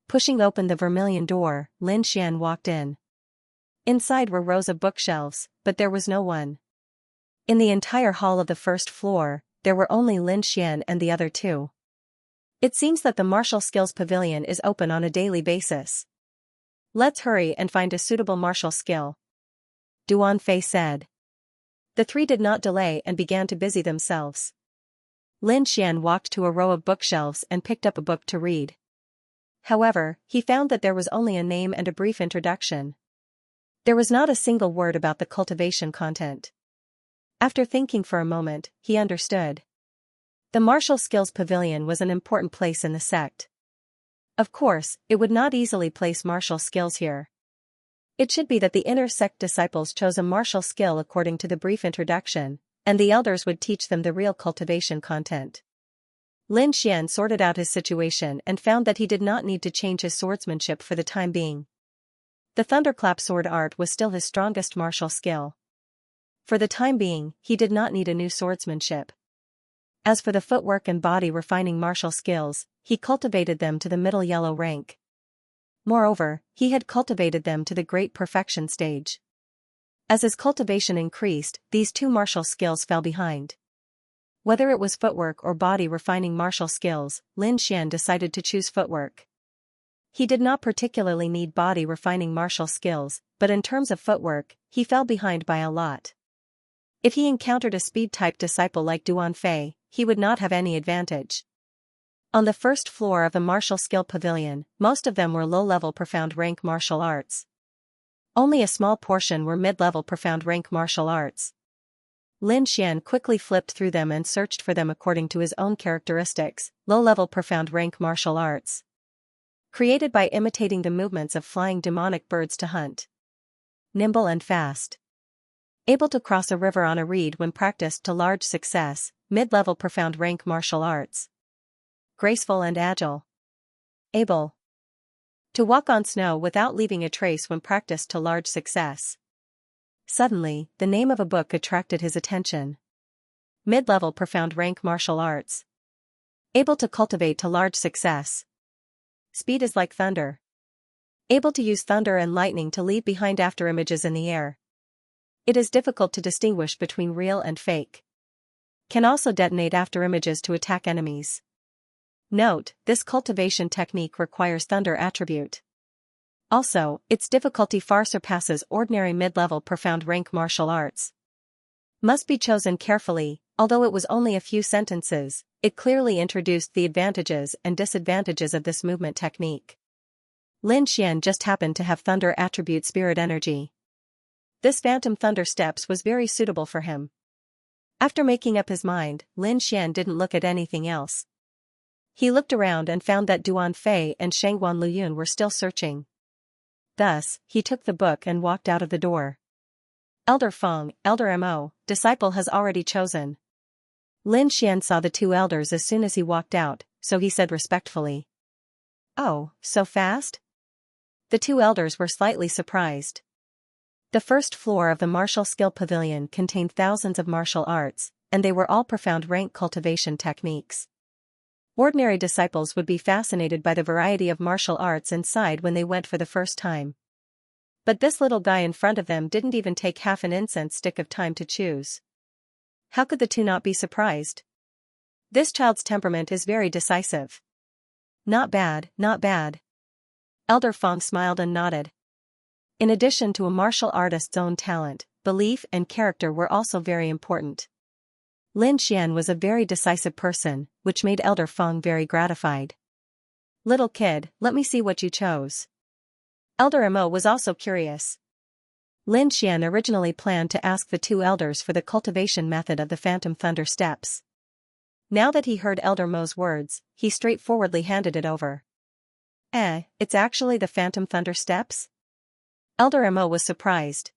Pushing open the vermilion door, Lin Xian walked in. Inside were rows of bookshelves, but there was no one. In the entire hall of the first floor, there were only Lin Xian and the other 2. It seems that the Martial Skills Pavilion is open on a daily basis. Let's hurry and find a suitable martial skill. Duan Fei said. The 3 did not delay and began to busy themselves. Lin Xian walked to a row of bookshelves and picked up a book to read. However, he found that there was only a name and a brief introduction. There was not a single word about the cultivation content. After thinking for a moment, he understood. The Martial Skills Pavilion was an important place in the sect. Of course, it would not easily place martial skills here. It should be that the inner sect disciples chose a martial skill according to the brief introduction, and the elders would teach them the real cultivation content. Lin Xian sorted out his situation and found that he did not need to change his swordsmanship for the time being. The thunderclap sword art was still his strongest martial skill. For the time being, he did not need a new swordsmanship. As for the footwork and body refining martial skills, he cultivated them to the middle yellow rank. Moreover, he had cultivated them to the great perfection stage. As his cultivation increased, these two martial skills fell behind. Whether it was footwork or body refining martial skills, Lin Xian decided to choose footwork. He did not particularly need body refining martial skills, but in terms of footwork, he fell behind by a lot. If he encountered a speed-type disciple like Duan Fei, he would not have any advantage. On the first floor of the martial skill pavilion, most of them were low-level profound rank martial arts. Only a small portion were mid-level profound rank martial arts. Lin Xian quickly flipped through them and searched for them according to his own characteristics. Low-level profound rank martial arts. Created by imitating the movements of flying demonic birds to hunt. Nimble and fast. Able to cross a river on a reed when practiced to large success. Mid-level profound rank martial arts. Graceful and agile. Able to walk on snow without leaving a trace when practiced to large success. Suddenly, the name of a book attracted his attention. Mid-level profound rank martial arts. Able to cultivate to large success. Speed is like thunder. Able to use thunder and lightning to leave behind afterimages in the air. It is difficult to distinguish between real and fake. Can also detonate afterimages to attack enemies. Note, this cultivation technique requires thunder attribute. Also, its difficulty far surpasses ordinary mid-level profound rank martial arts. Must be chosen carefully. Although it was only a few sentences, it clearly introduced the advantages and disadvantages of this movement technique. Lin Xian just happened to have thunder attribute spirit energy. This phantom thunder steps was very suitable for him. After making up his mind, Lin Xian didn't look at anything else. He looked around and found that Duan Fei and Shangguan Luyun were still searching. Thus, he took the book and walked out of the door. Elder Feng, Elder Mo, disciple has already chosen. Lin Xian saw the two elders as soon as he walked out, so he said respectfully. Oh, so fast? The two elders were slightly surprised. The first floor of the martial skill pavilion contained thousands of martial arts, and they were all profound rank cultivation techniques. Ordinary disciples would be fascinated by the variety of martial arts inside when they went for the first time. But this little guy in front of them didn't even take half an incense stick of time to choose. How could the two not be surprised? This child's temperament is very decisive. Not bad, not bad. Elder Feng smiled and nodded. In addition to a martial artist's own talent, belief and character were also very important. Lin Xian was a very decisive person, which made Elder Feng very gratified. Little kid, let me see what you chose. Elder Mo was also curious. Lin Xian originally planned to ask the two elders for the cultivation method of the Phantom Thunder Steps. Now that he heard Elder Mo's words, he straightforwardly handed it over. It's actually the Phantom Thunder Steps? Elder Mo was surprised.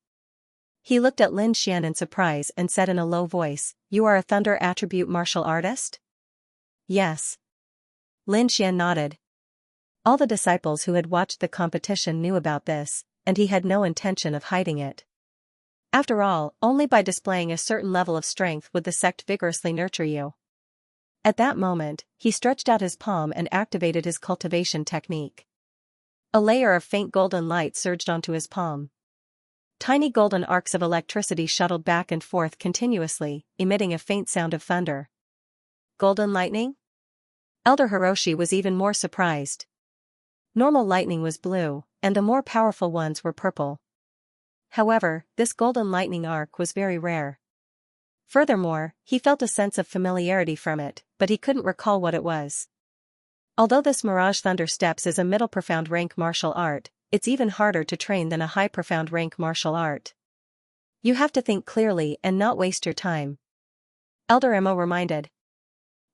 He looked at Lin Xian in surprise and said in a low voice, "You are a thunder attribute martial artist?" Yes. Lin Xian nodded. All the disciples who had watched the competition knew about this, and he had no intention of hiding it. After all, only by displaying a certain level of strength would the sect vigorously nurture you. At that moment, he stretched out his palm and activated his cultivation technique. A layer of faint golden light surged onto his palm. Tiny golden arcs of electricity shuttled back and forth continuously, emitting a faint sound of thunder. Golden lightning? Elder Hiroshi was even more surprised. Normal lightning was blue, and the more powerful ones were purple. However, this golden lightning arc was very rare. Furthermore, he felt a sense of familiarity from it, but he couldn't recall what it was. Although this Mirage Thunder Steps is a middle profound rank martial art, it's even harder to train than a high profound rank martial art. You have to think clearly and not waste your time. Elder Mo reminded.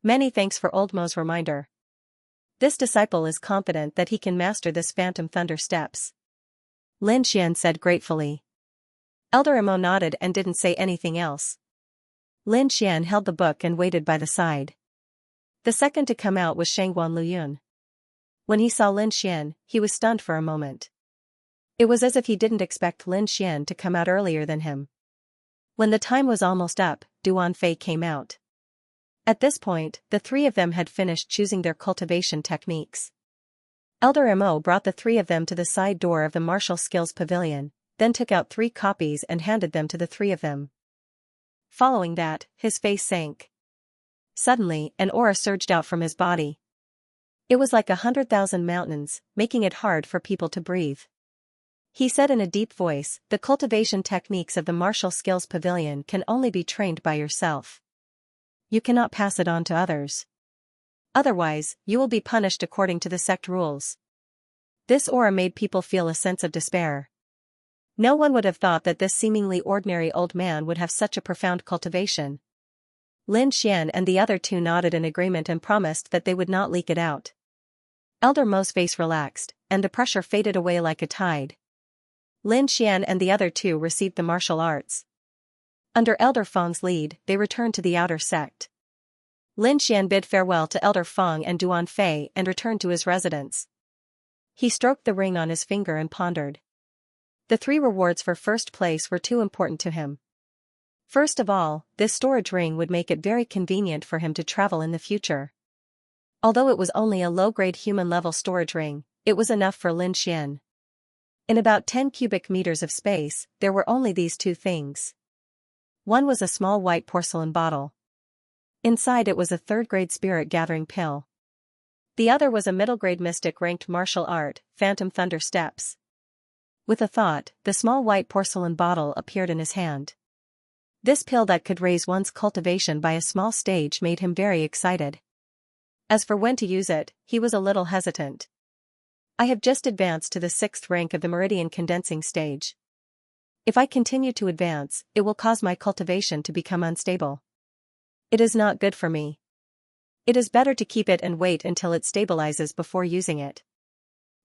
Many thanks for Old Mo's reminder. This disciple is confident that he can master this Phantom Thunder Steps. Lin Xian said gratefully. Elder Mo nodded and didn't say anything else. Lin Xian held the book and waited by the side. The second to come out was Shangguan Luyun. When he saw Lin Xian, he was stunned for a moment. It was as if he didn't expect Lin Xian to come out earlier than him. When the time was almost up, Duan Fei came out. At this point, the three of them had finished choosing their cultivation techniques. Elder Mo brought the three of them to the side door of the martial skills pavilion, then took out 3 copies and handed them to the three of them. Following that, his face sank. Suddenly, an aura surged out from his body. It was like 100,000 mountains, making it hard for people to breathe. He said in a deep voice, "The cultivation techniques of the martial skills pavilion can only be trained by yourself. You cannot pass it on to others. Otherwise, you will be punished according to the sect rules." This aura made people feel a sense of despair. No one would have thought that this seemingly ordinary old man would have such a profound cultivation. Lin Xian and the other two nodded in agreement and promised that they would not leak it out. Elder Mo's face relaxed, and the pressure faded away like a tide. Lin Xian and the other two received the martial arts. Under Elder Feng's lead, they returned to the outer sect. Lin Xian bid farewell to Elder Feng and Duan Fei and returned to his residence. He stroked the ring on his finger and pondered. The 3 rewards for first place were too important to him. First of all, this storage ring would make it very convenient for him to travel in the future. Although it was only a low-grade human-level storage ring, it was enough for Lin Xian. In about 10 cubic meters of space, there were only these 2 things. One was a small white porcelain bottle. Inside it was a 3rd-grade spirit-gathering pill. The other was a middle-grade mystic-ranked martial art, Phantom Thunder Steps. With a thought, the small white porcelain bottle appeared in his hand. This pill that could raise one's cultivation by a small stage made him very excited. As for when to use it, he was a little hesitant. I have just advanced to the 6th rank of the meridian condensing stage. If I continue to advance, it will cause my cultivation to become unstable. It is not good for me. It is better to keep it and wait until it stabilizes before using it.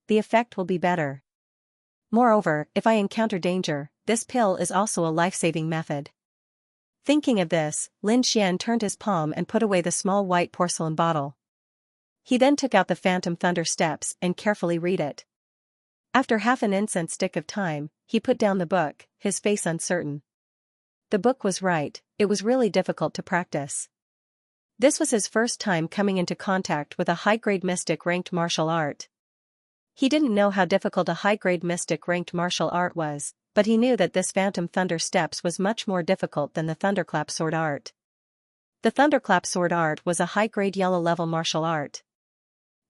The effect will be better. Moreover, if I encounter danger, this pill is also a life-saving method. Thinking of this, Lin Xian turned his palm and put away the small white porcelain bottle. He then took out the Phantom Thunder Steps and carefully read it. After half an incense stick of time, he put down the book, his face uncertain. The book was right, it was really difficult to practice. This was his first time coming into contact with a high-grade mystic-ranked martial art. He didn't know how difficult a high-grade mystic-ranked martial art was, but he knew that this Phantom Thunder Steps was much more difficult than the Thunderclap Sword art. The Thunderclap Sword art was a high-grade yellow-level martial art.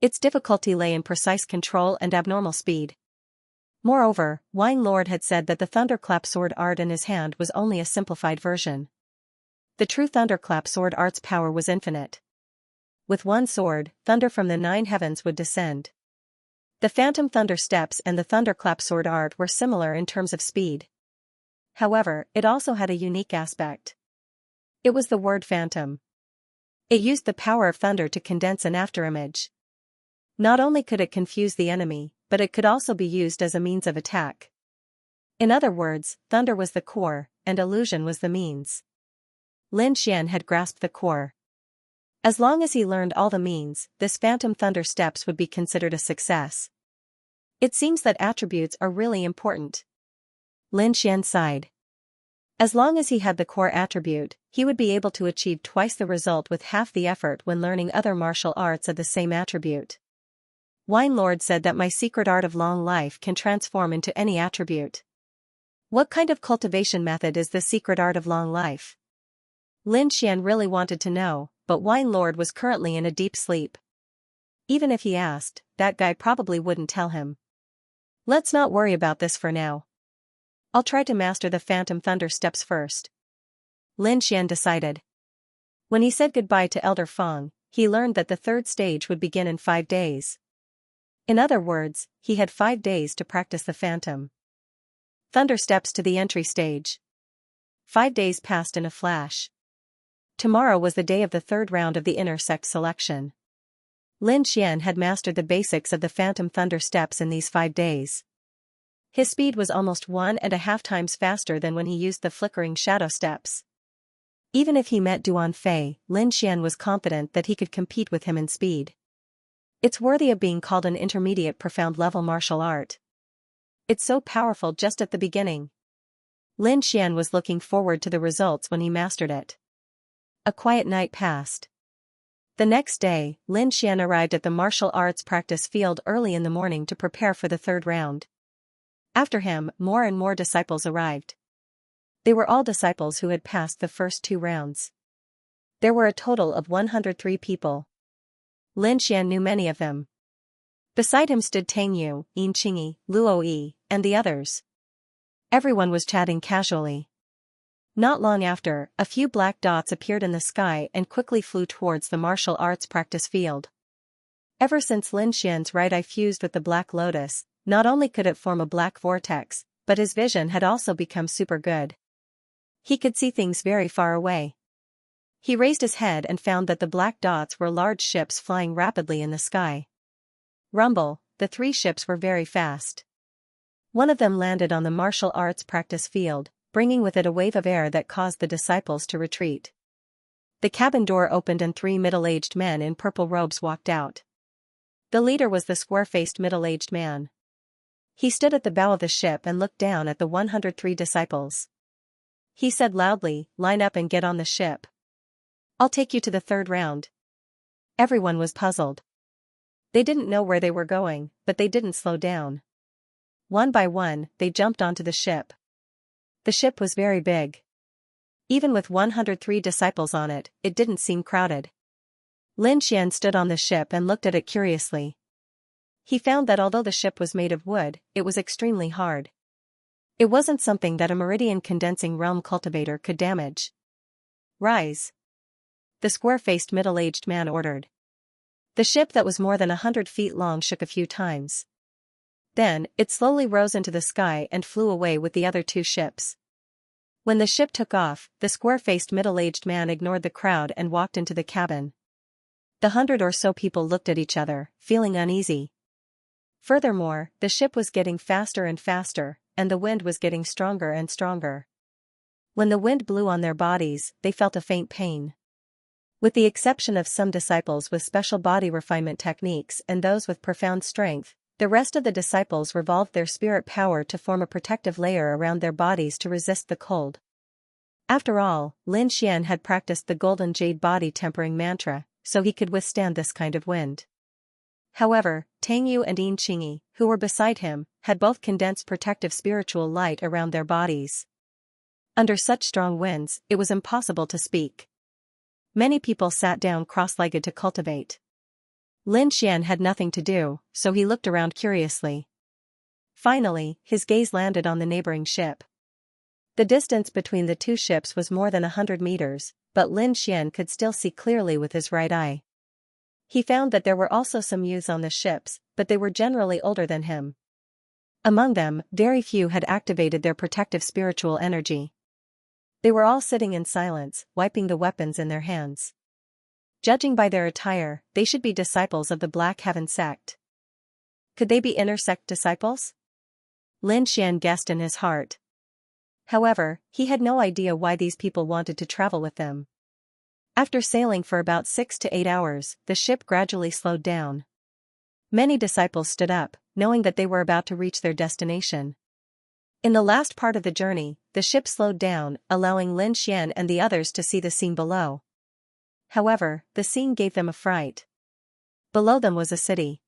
Its difficulty lay in precise control and abnormal speed. Moreover, Wine Lord had said that the Thunderclap Sword art in his hand was only a simplified version. The true Thunderclap Sword art's power was infinite. With one sword, thunder from the 9 heavens would descend. The Phantom Thunder Steps and the Thunderclap Sword art were similar in terms of speed. However, it also had a unique aspect. It was the word phantom. It used the power of thunder to condense an afterimage. Not only could it confuse the enemy, but it could also be used as a means of attack. In other words, thunder was the core, and illusion was the means. Lin Xian had grasped the core. As long as he learned all the means, this Phantom Thunder Steps would be considered a success. It seems that attributes are really important. Lin Xian sighed. As long as he had the core attribute, he would be able to achieve twice the result with half the effort when learning other martial arts of the same attribute. Wine Lord said that my secret art of long life can transform into any attribute. What kind of cultivation method is the secret art of long life? Lin Xian really wanted to know, but Wine Lord was currently in a deep sleep. Even if he asked, that guy probably wouldn't tell him. Let's not worry about this for now. I'll try to master the Phantom Thunder Steps first. Lin Xian decided. When he said goodbye to Elder Feng, he learned that the 3rd stage would begin in 5 days. In other words, he had 5 days to practice the Phantom Thunder Steps to the entry stage. 5 days passed in a flash. Tomorrow was the day of the 3rd round of the inner sect selection. Lin Xian had mastered the basics of the Phantom Thunder Steps in these 5 days. His speed was almost 1.5 times faster than when he used the flickering shadow steps. Even if he met Duan Fei, Lin Xian was confident that he could compete with him in speed. It's worthy of being called an intermediate profound level martial art. It's so powerful just at the beginning. Lin Xian was looking forward to the results when he mastered it. A quiet night passed. The next day, Lin Xian arrived at the martial arts practice field early in the morning to prepare for the third round. After him, more and more disciples arrived. They were all disciples who had passed the first 2 rounds. There were a total of 103 people. Lin Xian knew many of them. Beside him stood Tang Yu, Yin Qingyi, Luo Yi, and the others. Everyone was chatting casually. Not long after, a few black dots appeared in the sky and quickly flew towards the martial arts practice field. Ever since Lin Xian's right eye fused with the black lotus, not only could it form a black vortex, but his vision had also become super good. He could see things very far away. He raised his head and found that the black dots were large ships flying rapidly in the sky. Rumble, the 3 ships were very fast. One of them landed on the martial arts practice field, bringing with it a wave of air that caused the disciples to retreat. The cabin door opened and 3 middle-aged men in purple robes walked out. The leader was the square-faced middle-aged man. He stood at the bow of the ship and looked down at the 103 disciples. He said loudly, "Line up and get on the ship. I'll take you to the third round." Everyone was puzzled. They didn't know where they were going, but they didn't slow down. One by one, they jumped onto the ship. The ship was very big. Even with 103 disciples on it, it didn't seem crowded. Lin Xian stood on the ship and looked at it curiously. He found that although the ship was made of wood, it was extremely hard. It wasn't something that a meridian condensing realm cultivator could damage. "Rise," the square-faced middle-aged man ordered. The ship that was more than 100 feet long shook a few times. Then, it slowly rose into the sky and flew away with the other 2 ships. When the ship took off, the square-faced middle-aged man ignored the crowd and walked into the cabin. The 100 or so people looked at each other, feeling uneasy. Furthermore, the ship was getting faster and faster, and the wind was getting stronger and stronger. When the wind blew on their bodies, they felt a faint pain. With the exception of some disciples with special body refinement techniques and those with profound strength, the rest of the disciples revolved their spirit power to form a protective layer around their bodies to resist the cold. After all, Lin Xian had practiced the golden jade body tempering mantra, so he could withstand this kind of wind. However, Tang Yu and Yin Qingyi, who were beside him, had both condensed protective spiritual light around their bodies. Under such strong winds, it was impossible to speak. Many people sat down cross-legged to cultivate. Lin Xian had nothing to do, so he looked around curiously. Finally, his gaze landed on the neighboring ship. The distance between the 2 ships was more than 100 meters, but Lin Xian could still see clearly with his right eye. He found that there were also some youths on the ships, but they were generally older than him. Among them, very few had activated their protective spiritual energy. They were all sitting in silence, wiping the weapons in their hands. Judging by their attire, they should be disciples of the Black Heaven sect. Could they be inner sect disciples? Lin Xian guessed in his heart. However, he had no idea why these people wanted to travel with them. After sailing for about 6 to 8 hours, the ship gradually slowed down. Many disciples stood up, knowing that they were about to reach their destination. In the last part of the journey, the ship slowed down, allowing Lin Xian and the others to see the scene below. However, the scene gave them a fright. Below them was a city.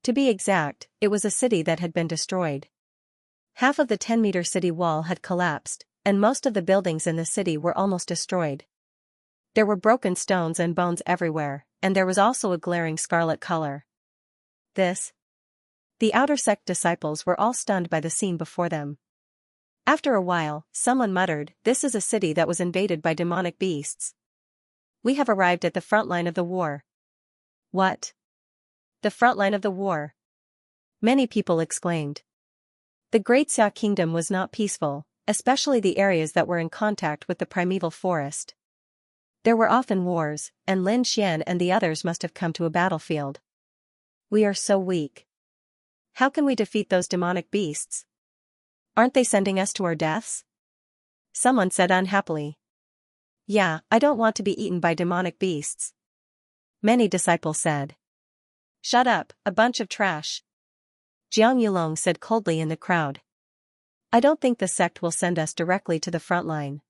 To be exact, it was a city that had been destroyed. Half of the 10-meter city wall had collapsed, and most of the buildings in the city were almost destroyed. There were broken stones and bones everywhere, and there was also a glaring scarlet color. The outer sect disciples were all stunned by the scene before them. After a while, someone muttered, "This is a city that was invaded by demonic beasts. We have arrived at the front line of the war." "What? The front line of the war?" many people exclaimed. The Great Xia Kingdom was not peaceful, especially the areas that were in contact with the primeval forest. There were often wars, and Lin Xian and the others must have come to a battlefield. "We are so weak. How can we defeat those demonic beasts? Aren't they sending us to our deaths?" someone said unhappily. "Yeah, I don't want to be eaten by demonic beasts," many disciples said. "Shut up, a bunch of trash," Jiang Yulong said coldly in the crowd. "I don't think the sect will send us directly to the front line."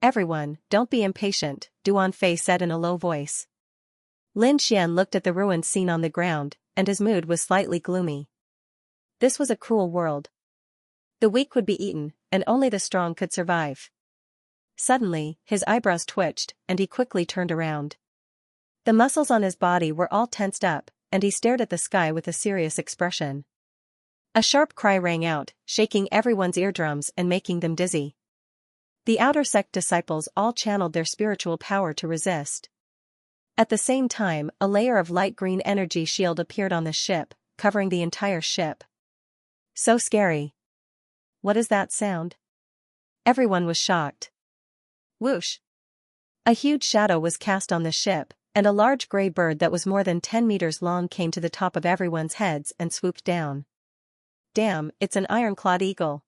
"Everyone, don't be impatient," Duan Fei said in a low voice. Lin Xian looked at the ruined scene on the ground, and his mood was slightly gloomy. This was a cruel world. The weak would be eaten, and only the strong could survive. Suddenly, his eyebrows twitched, and he quickly turned around. The muscles on his body were all tensed up, and he stared at the sky with a serious expression. A sharp cry rang out, shaking everyone's eardrums and making them dizzy. The outer sect disciples all channeled their spiritual power to resist. At the same time, a layer of light green energy shield appeared on the ship, covering the entire ship. So scary. What is that sound? Everyone was shocked. Whoosh! A huge shadow was cast on the ship, and a large gray bird that was more than 10 meters long came to the top of everyone's heads and swooped down. Damn, it's an iron-clawed eagle.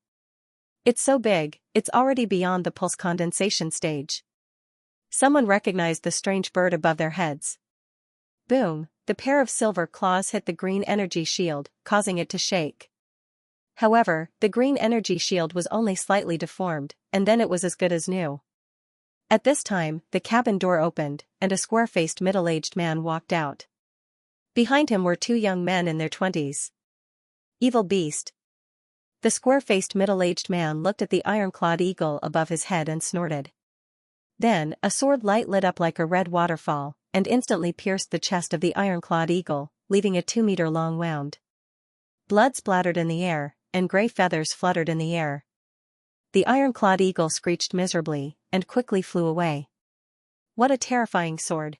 It's so big, it's already beyond the pulse condensation stage. Someone recognized the strange bird above their heads. Boom, the pair of silver claws hit the green energy shield, causing it to shake. However, the green energy shield was only slightly deformed, and then it was as good as new. At this time, the cabin door opened, and a square-faced middle-aged man walked out. Behind him were two young men in their 20s. Evil beast. The square-faced middle-aged man looked at the iron-clawed eagle above his head and snorted. Then, a sword light lit up like a red waterfall, and instantly pierced the chest of the iron-clawed eagle, leaving a 2-meter-long wound. Blood splattered in the air, and gray feathers fluttered in the air. The iron-clawed eagle screeched miserably, and quickly flew away. What a terrifying sword.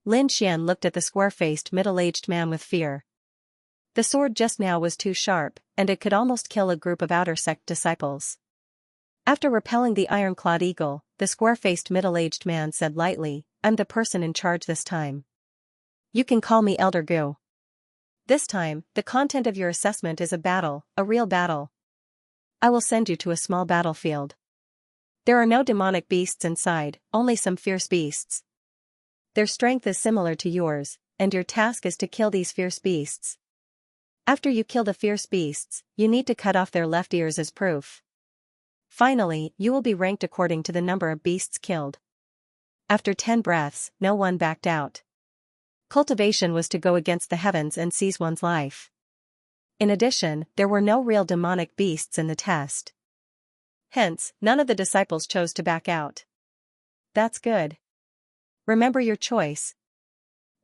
Lin Xian looked at the square-faced middle-aged man with fear. The sword just now was too sharp, and it could almost kill a group of outer sect disciples. After repelling the iron-clawed eagle, the square-faced middle-aged man said lightly, "I'm the person in charge this time. You can call me Elder Gu. This time, the content of your assessment is a battle, a real battle. I will send you to a small battlefield. There are no demonic beasts inside, only some fierce beasts. Their strength is similar to yours, and your task is to kill these fierce beasts. After you kill the fierce beasts, you need to cut off their left ears as proof. Finally, you will be ranked according to the number of beasts killed." After 10 breaths, no one backed out. Cultivation was to go against the heavens and seize one's life. In addition, there were no real demonic beasts in the test. Hence, none of the disciples chose to back out. That's good. Remember your choice.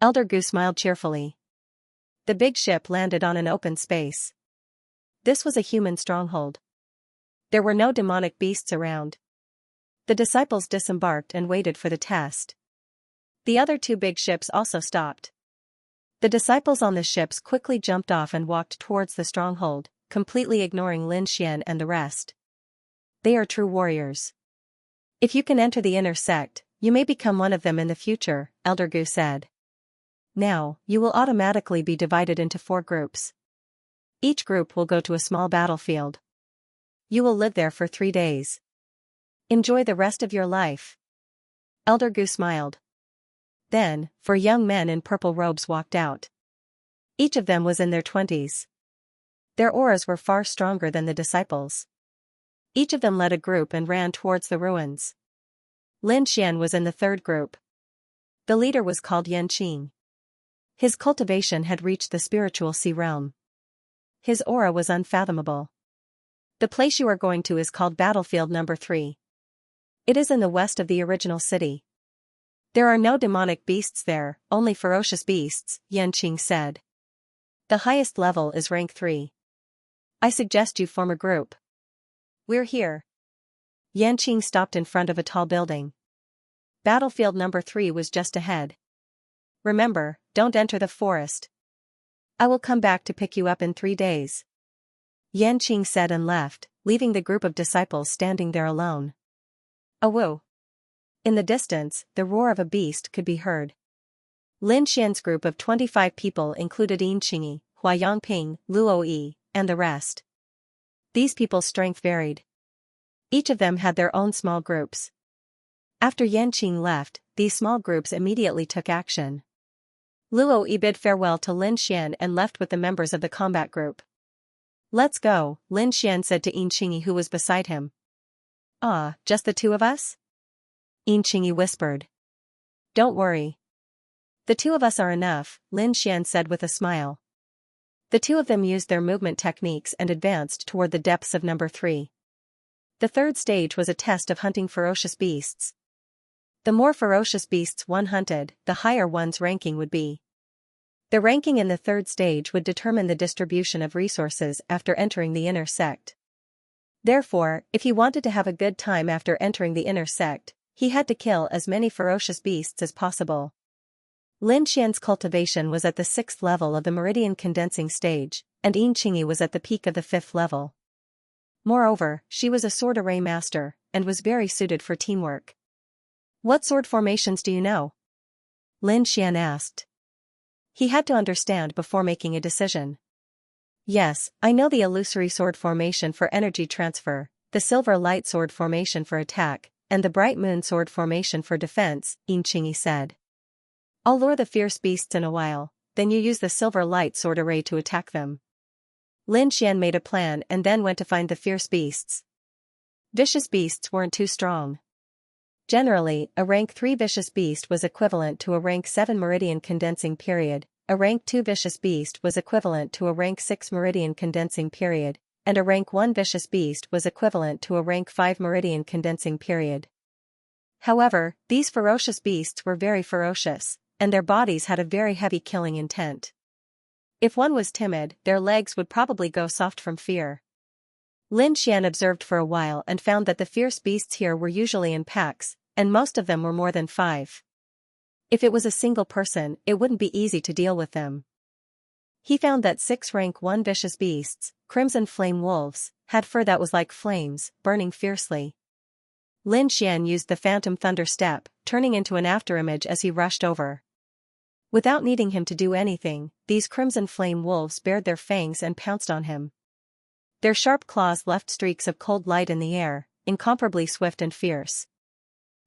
Elder Gu smiled cheerfully. The big ship landed on an open space. This was a human stronghold. There were no demonic beasts around. The disciples disembarked and waited for the test. The other two big ships also stopped. The disciples on the ships quickly jumped off and walked towards the stronghold, completely ignoring Lin Xian and the rest. They are true warriors. If you can enter the inner sect, you may become one of them in the future, Elder Gu said. Now, you will automatically be divided into 4 groups. Each group will go to a small battlefield. You will live there for 3 days. Enjoy the rest of your life. Elder Gu smiled. Then, 4 young men in purple robes walked out. Each of them was in their 20s. Their auras were far stronger than the disciples. Each of them led a group and ran towards the ruins. Lin Xian was in the 3rd group. The leader was called Yanqing. His cultivation had reached the spiritual sea realm. His aura was unfathomable. The place you are going to is called Battlefield Number 3. It is in the west of the original city. There are no demonic beasts there, only ferocious beasts, Yanqing said. The highest level is rank 3. I suggest you form a group. We're here. Yanqing stopped in front of a tall building. Battlefield Number 3 was just ahead. Remember, don't enter the forest. I will come back to pick you up in 3 days. Yanqing said and left, leaving the group of disciples standing there alone. Awoo! In the distance, the roar of a beast could be heard. Lin Xian's group of 25 people included Yinqing, Hua Yangping, Luo Yi, and the rest. These people's strength varied. Each of them had their own small groups. After Yanqing left, these small groups immediately took action. Luo Yi bid farewell to Lin Xian and left with the members of the combat group. Let's go, Lin Xian said to Yinqing who was beside him. Ah, just the 2 of us? Yinqing whispered. Don't worry. The two of us are enough, Lin Xian said with a smile. The two of them used their movement techniques and advanced toward the depths of number 3. The third stage was a test of hunting ferocious beasts. The more ferocious beasts one hunted, the higher one's ranking would be. The ranking in the third stage would determine the distribution of resources after entering the inner sect. Therefore, if he wanted to have a good time after entering the inner sect, he had to kill as many ferocious beasts as possible. Lin Xian's cultivation was at the 6th level of the meridian condensing stage, and Xianxia was at the peak of the 5th level. Moreover, she was a sword array master, and was very suited for teamwork. What sword formations do you know? Lin Xian asked. He had to understand before making a decision. Yes, I know the illusory sword formation for energy transfer, the silver light sword formation for attack, and the bright moon sword formation for defense, Xianxia said. I'll lure the fierce beasts in a while, then you use the silver light sword array to attack them. Lin Xian made a plan and then went to find the fierce beasts. Vicious beasts weren't too strong. Generally, a rank 3 vicious beast was equivalent to a rank 7 meridian condensing period, a rank 2 vicious beast was equivalent to a rank 6 meridian condensing period, and a rank 1 vicious beast was equivalent to a rank 5 meridian condensing period. However, these ferocious beasts were very ferocious, and their bodies had a very heavy killing intent. If one was timid, their legs would probably go soft from fear. Lin Xian observed for a while and found that the fierce beasts here were usually in packs, and most of them were more than 5. If it was a single person, it wouldn't be easy to deal with them. He found that 6 rank 1 vicious beasts, crimson flame wolves, had fur that was like flames, burning fiercely. Lin Xian used the phantom thunder step, turning into an afterimage as he rushed over. Without needing him to do anything, these crimson flame wolves bared their fangs and pounced on him. Their sharp claws left streaks of cold light in the air, incomparably swift and fierce.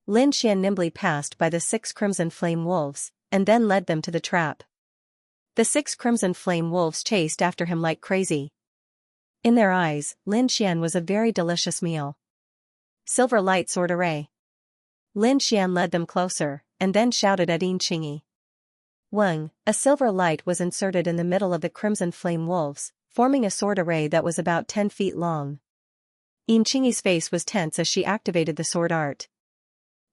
Lin Xian nimbly passed by the 6 crimson flame wolves, and then led them to the trap. The 6 crimson flame wolves chased after him like crazy. In their eyes, Lin Xian was a very delicious meal. Silver light sword array. Lin Xian led them closer, and then shouted at Xianxia. Wang, a silver light was inserted in the middle of the crimson flame wolves, forming a sword array that was about 10 feet long. Xianxia's face was tense as she activated the sword art.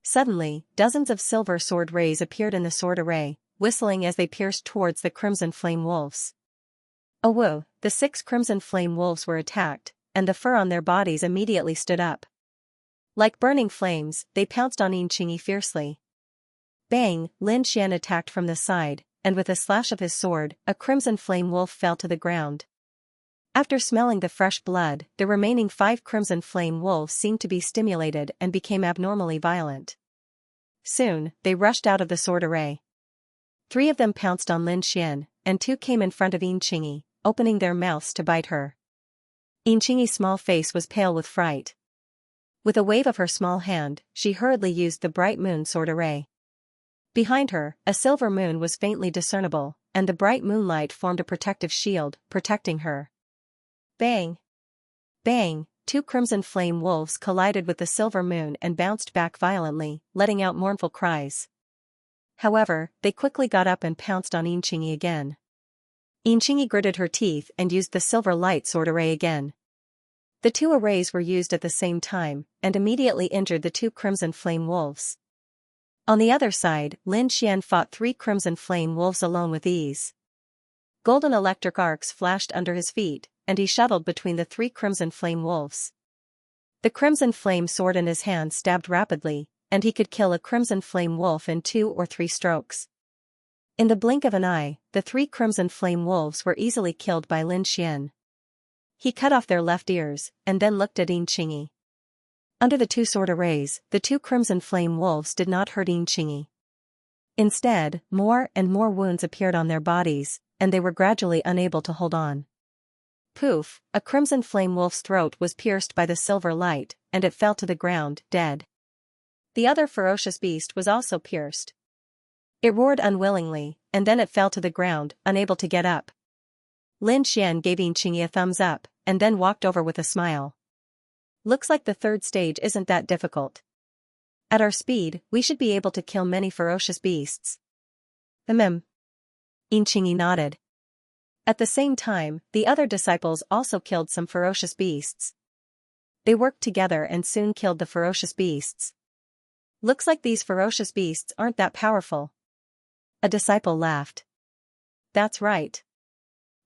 Suddenly, dozens of silver sword rays appeared in the sword array, whistling as they pierced towards the crimson flame wolves. Oh whoa, the 6 crimson flame wolves were attacked, and the fur on their bodies immediately stood up. Like burning flames, they pounced on Xianxia fiercely. Bang, Lin Xian attacked from the side, and with a slash of his sword, a crimson flame wolf fell to the ground. After smelling the fresh blood, the remaining 5 crimson flame wolves seemed to be stimulated and became abnormally violent. Soon, they rushed out of the sword array. 3 of them pounced on Lin Xian, and 2 came in front of Xianxia, opening their mouths to bite her. Xianxia's small face was pale with fright. With a wave of her small hand, she hurriedly used the bright moon sword array. Behind her, a silver moon was faintly discernible, and the bright moonlight formed a protective shield, protecting her. Bang! Bang! 2 crimson flame wolves collided with the silver moon and bounced back violently, letting out mournful cries. However, they quickly got up and pounced on Xianxia again. Xianxia gritted her teeth and used the silver light sword array again. The 2 arrays were used at the same time, and immediately injured the 2 crimson flame wolves. On the other side, Lin Xian fought 3 crimson flame wolves alone with ease. Golden electric arcs flashed under his feet, and he shuttled between the 3 crimson flame wolves. The crimson flame sword in his hand stabbed rapidly, and he could kill a crimson flame wolf in 2 or 3 strokes. In the blink of an eye, the 3 crimson flame wolves were easily killed by Lin Xian. He cut off their left ears, and then looked at Xianxia. Under the 2 sword arrays, the 2 crimson flame wolves did not hurt Xianxia. Instead, more and more wounds appeared on their bodies, and they were gradually unable to hold on. Poof, a crimson flame wolf's throat was pierced by the silver light, and it fell to the ground, dead. The other ferocious beast was also pierced. It roared unwillingly, and then it fell to the ground, unable to get up. Lin Xian gave Xianxia a thumbs up, and then walked over with a smile. Looks like the third stage isn't that difficult. At our speed, we should be able to kill many ferocious beasts. Xianxia nodded. At the same time, the other disciples also killed some ferocious beasts. They worked together and soon killed the ferocious beasts. Looks like these ferocious beasts aren't that powerful. A disciple laughed. That's right.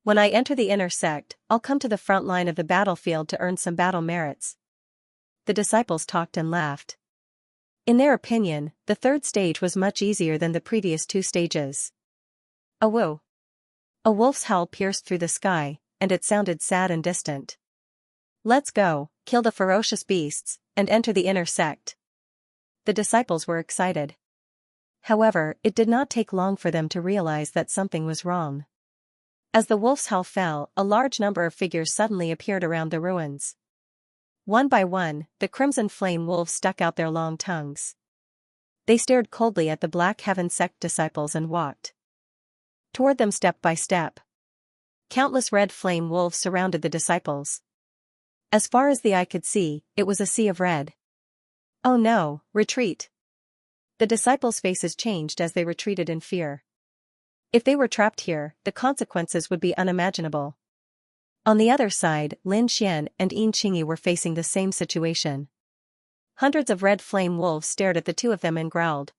When I enter the inner sect, I'll come to the front line of the battlefield to earn some battle merits. The disciples talked and laughed. In their opinion, the third stage was much easier than the previous two stages. A woo. A wolf's howl pierced through the sky, and it sounded sad and distant. Let's go, kill the ferocious beasts, and enter the inner sect. The disciples were excited. However, it did not take long for them to realize that something was wrong. As the wolf's howl fell, a large number of figures suddenly appeared around the ruins. One by one, the crimson flame wolves stuck out their long tongues. They stared coldly at the Black Heaven sect disciples and walked toward them step by step. Countless red flame wolves surrounded the disciples. As far as the eye could see, it was a sea of red. Oh no, retreat! The disciples' faces changed as they retreated in fear. If they were trapped here, the consequences would be unimaginable. On the other side, Lin Xian and Xianxia were facing the same situation. Hundreds of red flame wolves stared at the two of them and growled.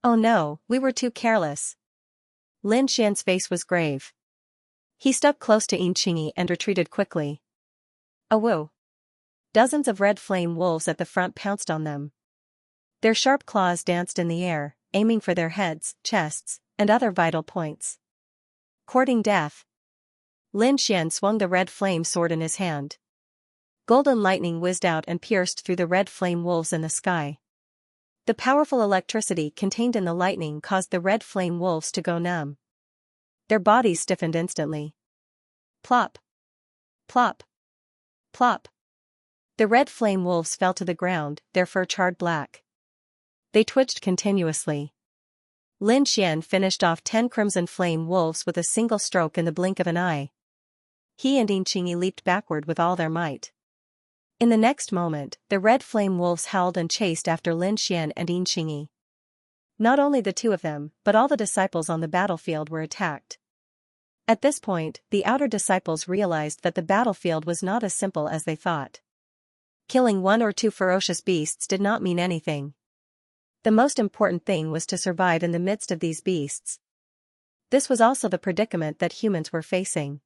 Oh no, we were too careless. Lin Xian's face was grave. He stuck close to Xianxia and retreated quickly. Awoo! Dozens of red flame wolves at the front pounced on them. Their sharp claws danced in the air, aiming for their heads, chests, and other vital points. Courting death. Lin Xian swung the red flame sword in his hand. Golden lightning whizzed out and pierced through the red flame wolves in the sky. The powerful electricity contained in the lightning caused the red flame wolves to go numb. Their bodies stiffened instantly. Plop! Plop! Plop! The red flame wolves fell to the ground, their fur charred black. They twitched continuously. Lin Xian finished off 10 crimson flame wolves with a single stroke in the blink of an eye. He and Xianxia leaped backward with all their might. In the next moment, the red flame wolves howled and chased after Lin Xian and Xianxia. Not only the two of them, but all the disciples on the battlefield were attacked. At this point, the outer disciples realized that the battlefield was not as simple as they thought. Killing one or two ferocious beasts did not mean anything. The most important thing was to survive in the midst of these beasts. This was also the predicament that humans were facing.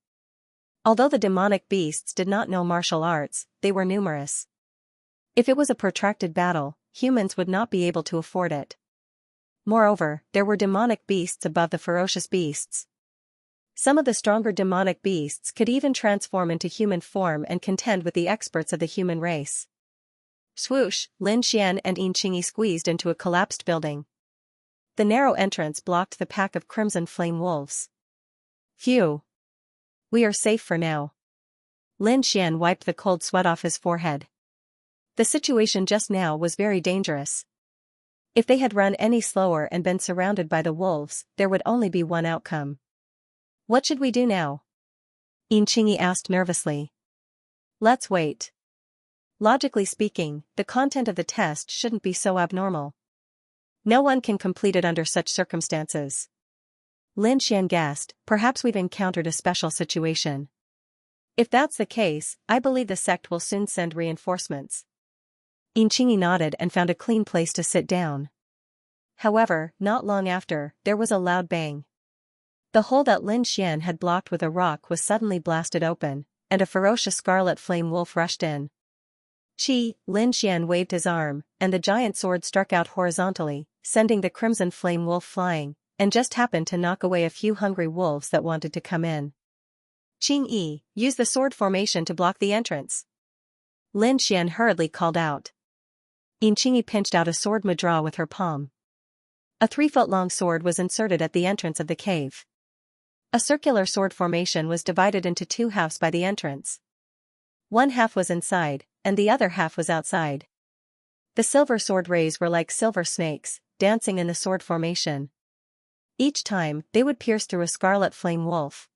Although the demonic beasts did not know martial arts, they were numerous. If it was a protracted battle, humans would not be able to afford it. Moreover, there were demonic beasts above the ferocious beasts. Some of the stronger demonic beasts could even transform into human form and contend with the experts of the human race. Swoosh, Lin Xian and Xianxia squeezed into a collapsed building. The narrow entrance blocked the pack of crimson flame wolves. Phew! We are safe for now. Lin Xian wiped the cold sweat off his forehead. The situation just now was very dangerous. If they had run any slower and been surrounded by the wolves, there would only be one outcome. What should we do now? Xianxia asked nervously. Let's wait. Logically speaking, the content of the test shouldn't be so abnormal. No one can complete it under such circumstances. Lin Xian guessed, perhaps we've encountered a special situation. If that's the case, I believe the sect will soon send reinforcements. Xianxia nodded and found a clean place to sit down. However, not long after, there was a loud bang. The hole that Lin Xian had blocked with a rock was suddenly blasted open, and a ferocious scarlet flame wolf rushed in. Lin Xian waved his arm, and the giant sword struck out horizontally, sending the crimson flame wolf flying, and just happened to knock away a few hungry wolves that wanted to come in. Qing, use the sword formation to block the entrance. Lin Xian hurriedly called out. Xianxia pinched out a sword mudra with her palm. A 3-foot-long sword was inserted at the entrance of the cave. A circular sword formation was divided into 2 halves by the entrance. One half was inside, and the other half was outside. The silver sword rays were like silver snakes, dancing in the sword formation. Each time, they would pierce through a scarlet flame wolf.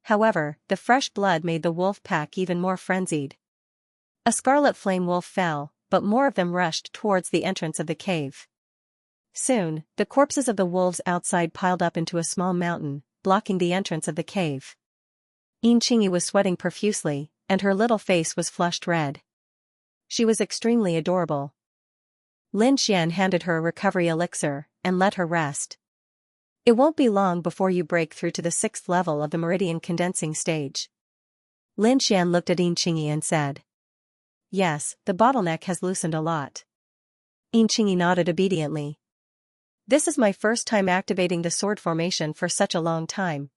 However, the fresh blood made the wolf pack even more frenzied. A scarlet flame wolf fell, but more of them rushed towards the entrance of the cave. Soon, the corpses of the wolves outside piled up into a small mountain, blocking the entrance of the cave. Xianxia was sweating profusely, and her little face was flushed red. She was extremely adorable. Lin Xian handed her a recovery elixir, and let her rest. It won't be long before you break through to the 6th level of the meridian condensing stage. Lin Xian looked at Xianxia and said. Yes, the bottleneck has loosened a lot. Xianxia nodded obediently. This is my first time activating the sword formation for such a long time.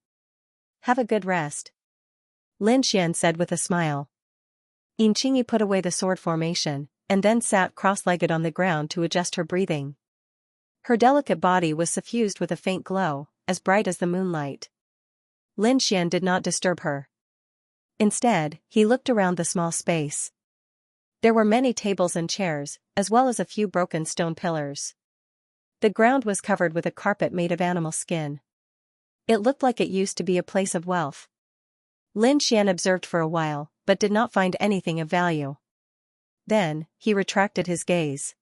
Have a good rest. Lin Xian said with a smile. Xianxia put away the sword formation, and then sat cross-legged on the ground to adjust her breathing. Her delicate body was suffused with a faint glow, as bright as the moonlight. Lin Xian did not disturb her. Instead, he looked around the small space. There were many tables and chairs, as well as a few broken stone pillars. The ground was covered with a carpet made of animal skin. It looked like it used to be a place of wealth. Lin Xian observed for a while, but did not find anything of value. Then, he retracted his gaze.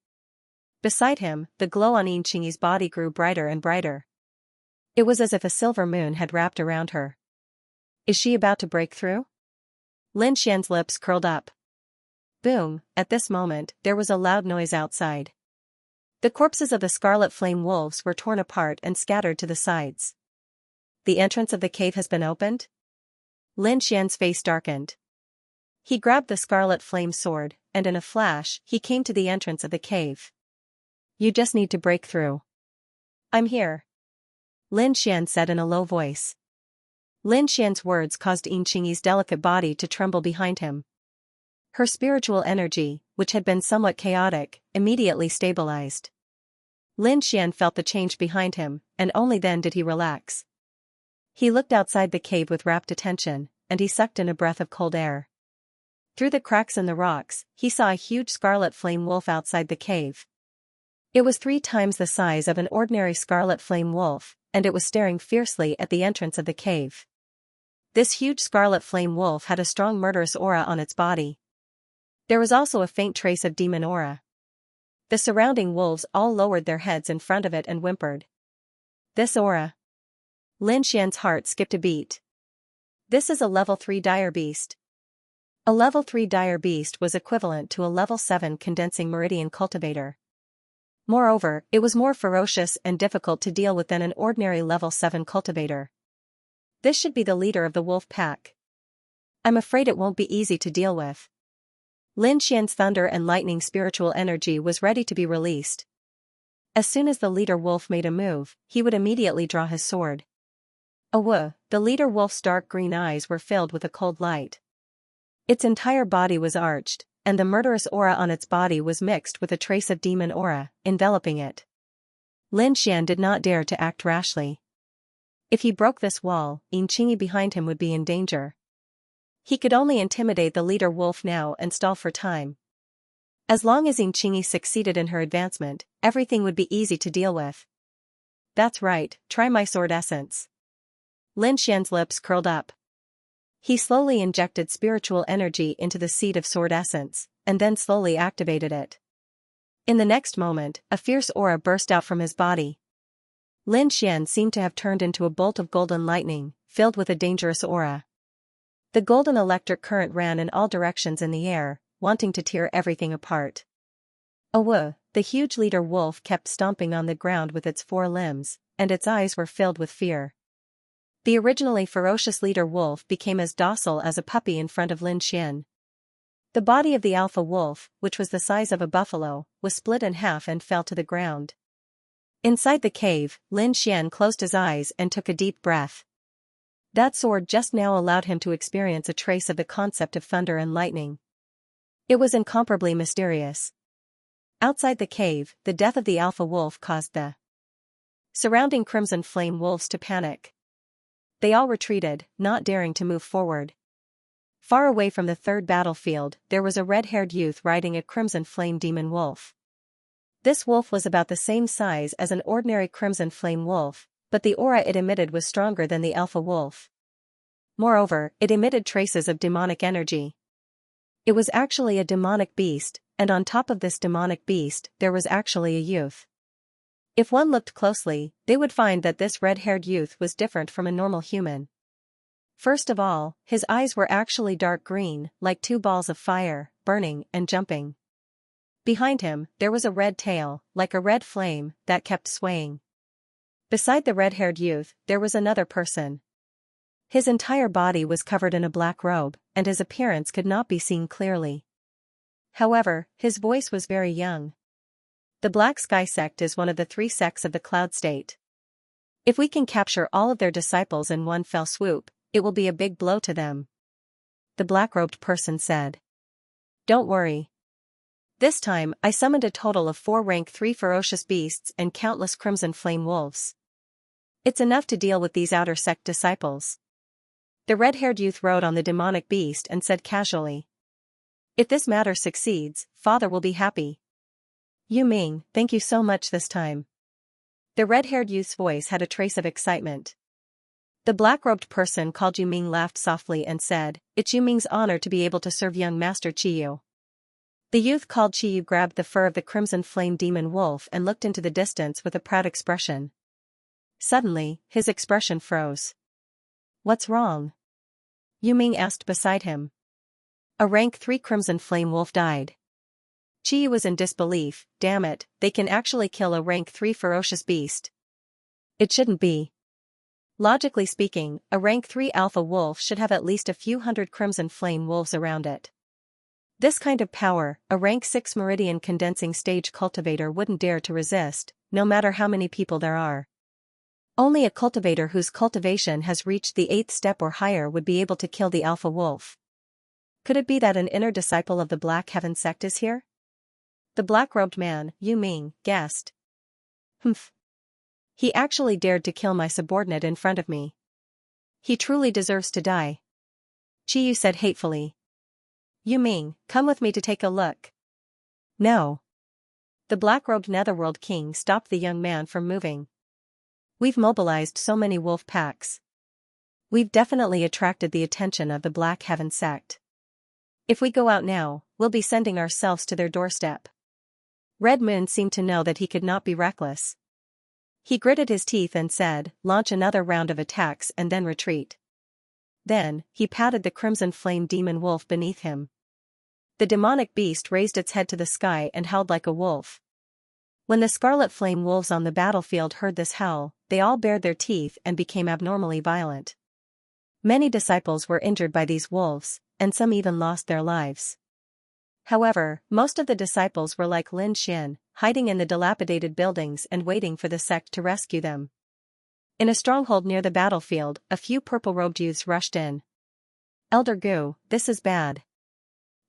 Beside him, the glow on Xianxia's body grew brighter and brighter. It was as if a silver moon had wrapped around her. Is she about to break through? Lin Xian's lips curled up. Boom, at this moment, there was a loud noise outside. The corpses of the scarlet flame wolves were torn apart and scattered to the sides. The entrance of the cave has been opened? Lin Xian's face darkened. He grabbed the scarlet flame sword, and in a flash, he came to the entrance of the cave. You just need to break through. I'm here. Lin Xian said in a low voice. Lin Xian's words caused Xianxia's delicate body to tremble behind him. Her spiritual energy, which had been somewhat chaotic, immediately stabilized. Lin Xian felt the change behind him, and only then did he relax. He looked outside the cave with rapt attention, and he sucked in a breath of cold air. Through the cracks in the rocks, he saw a huge scarlet flame wolf outside the cave. It was 3 times the size of an ordinary scarlet flame wolf, and it was staring fiercely at the entrance of the cave. This huge scarlet flame wolf had a strong murderous aura on its body. There was also a faint trace of demon aura. The surrounding wolves all lowered their heads in front of it and whimpered. This aura. Lin Xian's heart skipped a beat. This is a level 3 dire beast. A level 3 dire beast was equivalent to a level 7 condensing meridian cultivator. Moreover, it was more ferocious and difficult to deal with than an ordinary level 7 cultivator. This should be the leader of the wolf pack. I'm afraid it won't be easy to deal with. Lin Xian's thunder and lightning spiritual energy was ready to be released. As soon as the leader wolf made a move, he would immediately draw his sword. Awoo, the leader wolf's dark green eyes were filled with a cold light. Its entire body was arched, and the murderous aura on its body was mixed with a trace of demon aura, enveloping it. Lin Xian did not dare to act rashly. If he broke this wall, Xianxia behind him would be in danger. He could only intimidate the leader wolf now and stall for time. As long as Xianxia succeeded in her advancement, everything would be easy to deal with. That's right, try my sword essence. Lin Xian's lips curled up. He slowly injected spiritual energy into the seed of sword essence, and then slowly activated it. In the next moment, a fierce aura burst out from his body. Lin Xian seemed to have turned into a bolt of golden lightning, filled with a dangerous aura. The golden electric current ran in all directions in the air, wanting to tear everything apart. Awoo, the huge leader wolf kept stomping on the ground with its 4 limbs, and its eyes were filled with fear. The originally ferocious leader wolf became as docile as a puppy in front of Lin Xian. The body of the alpha wolf, which was the size of a buffalo, was split in half and fell to the ground. Inside the cave, Lin Xian closed his eyes and took a deep breath. That sword just now allowed him to experience a trace of the concept of thunder and lightning. It was incomparably mysterious. Outside the cave, the death of the alpha wolf caused the surrounding crimson flame wolves to panic. They all retreated, not daring to move forward. Far away from the 3rd battlefield, there was a red-haired youth riding a crimson flame demon wolf. This wolf was about the same size as an ordinary crimson flame wolf, but the aura it emitted was stronger than the alpha wolf. Moreover, it emitted traces of demonic energy. It was actually a demonic beast, and on top of this demonic beast, there was actually a youth. If one looked closely, they would find that this red-haired youth was different from a normal human. First of all, his eyes were actually dark green, like two balls of fire, burning and jumping. Behind him, there was a red tail, like a red flame, that kept swaying. Beside the red-haired youth, there was another person. His entire body was covered in a black robe, and his appearance could not be seen clearly. However, his voice was very young. The Black Sky sect is one of the 3 sects of the Cloud State. If we can capture all of their disciples in one fell swoop, it will be a big blow to them. The black-robed person said. Don't worry. This time, I summoned a total of 4 rank 3 ferocious beasts and countless crimson flame wolves. It's enough to deal with these outer sect disciples. The red-haired youth rode on the demonic beast and said casually. If this matter succeeds, Father will be happy. Yu Ming, thank you so much this time. The red-haired youth's voice had a trace of excitement. The black-robed person called Yu Ming laughed softly and said, It's Yu Ming's honor to be able to serve young Master Chiyu. The youth called Chiyu grabbed the fur of the crimson flame demon wolf and looked into the distance with a proud expression. Suddenly, his expression froze. What's wrong? Yu Ming asked beside him. A rank 3 crimson flame wolf died. Chiyu was in disbelief. Damn it, they can actually kill a rank 3 ferocious beast. It shouldn't be. Logically speaking, a rank 3 alpha wolf should have at least a few hundred crimson flame wolves around it. This kind of power, a rank 6 meridian condensing stage cultivator wouldn't dare to resist, no matter how many people there are. Only a cultivator whose cultivation has reached the 8th step or higher would be able to kill the alpha wolf. Could it be that an inner disciple of the Black Heaven sect is here? The black-robed man, Yu Ming, guessed. Humph. He actually dared to kill my subordinate in front of me. He truly deserves to die. Chiyu said hatefully. Yu Ming, come with me to take a look. No. The black-robed Netherworld King stopped the young man from moving. We've mobilized so many wolf packs. We've definitely attracted the attention of the Black Heaven sect. If we go out now, we'll be sending ourselves to their doorstep. Red Moon seemed to know that he could not be reckless. He gritted his teeth and said, launch another round of attacks and then retreat. Then, he patted the crimson flame demon wolf beneath him. The demonic beast raised its head to the sky and howled like a wolf. When the scarlet flame wolves on the battlefield heard this howl, they all bared their teeth and became abnormally violent. Many disciples were injured by these wolves, and some even lost their lives. However, most of the disciples were like Lin Xian, hiding in the dilapidated buildings and waiting for the sect to rescue them. In a stronghold near the battlefield, a few purple-robed youths rushed in. Elder Gu, this is bad.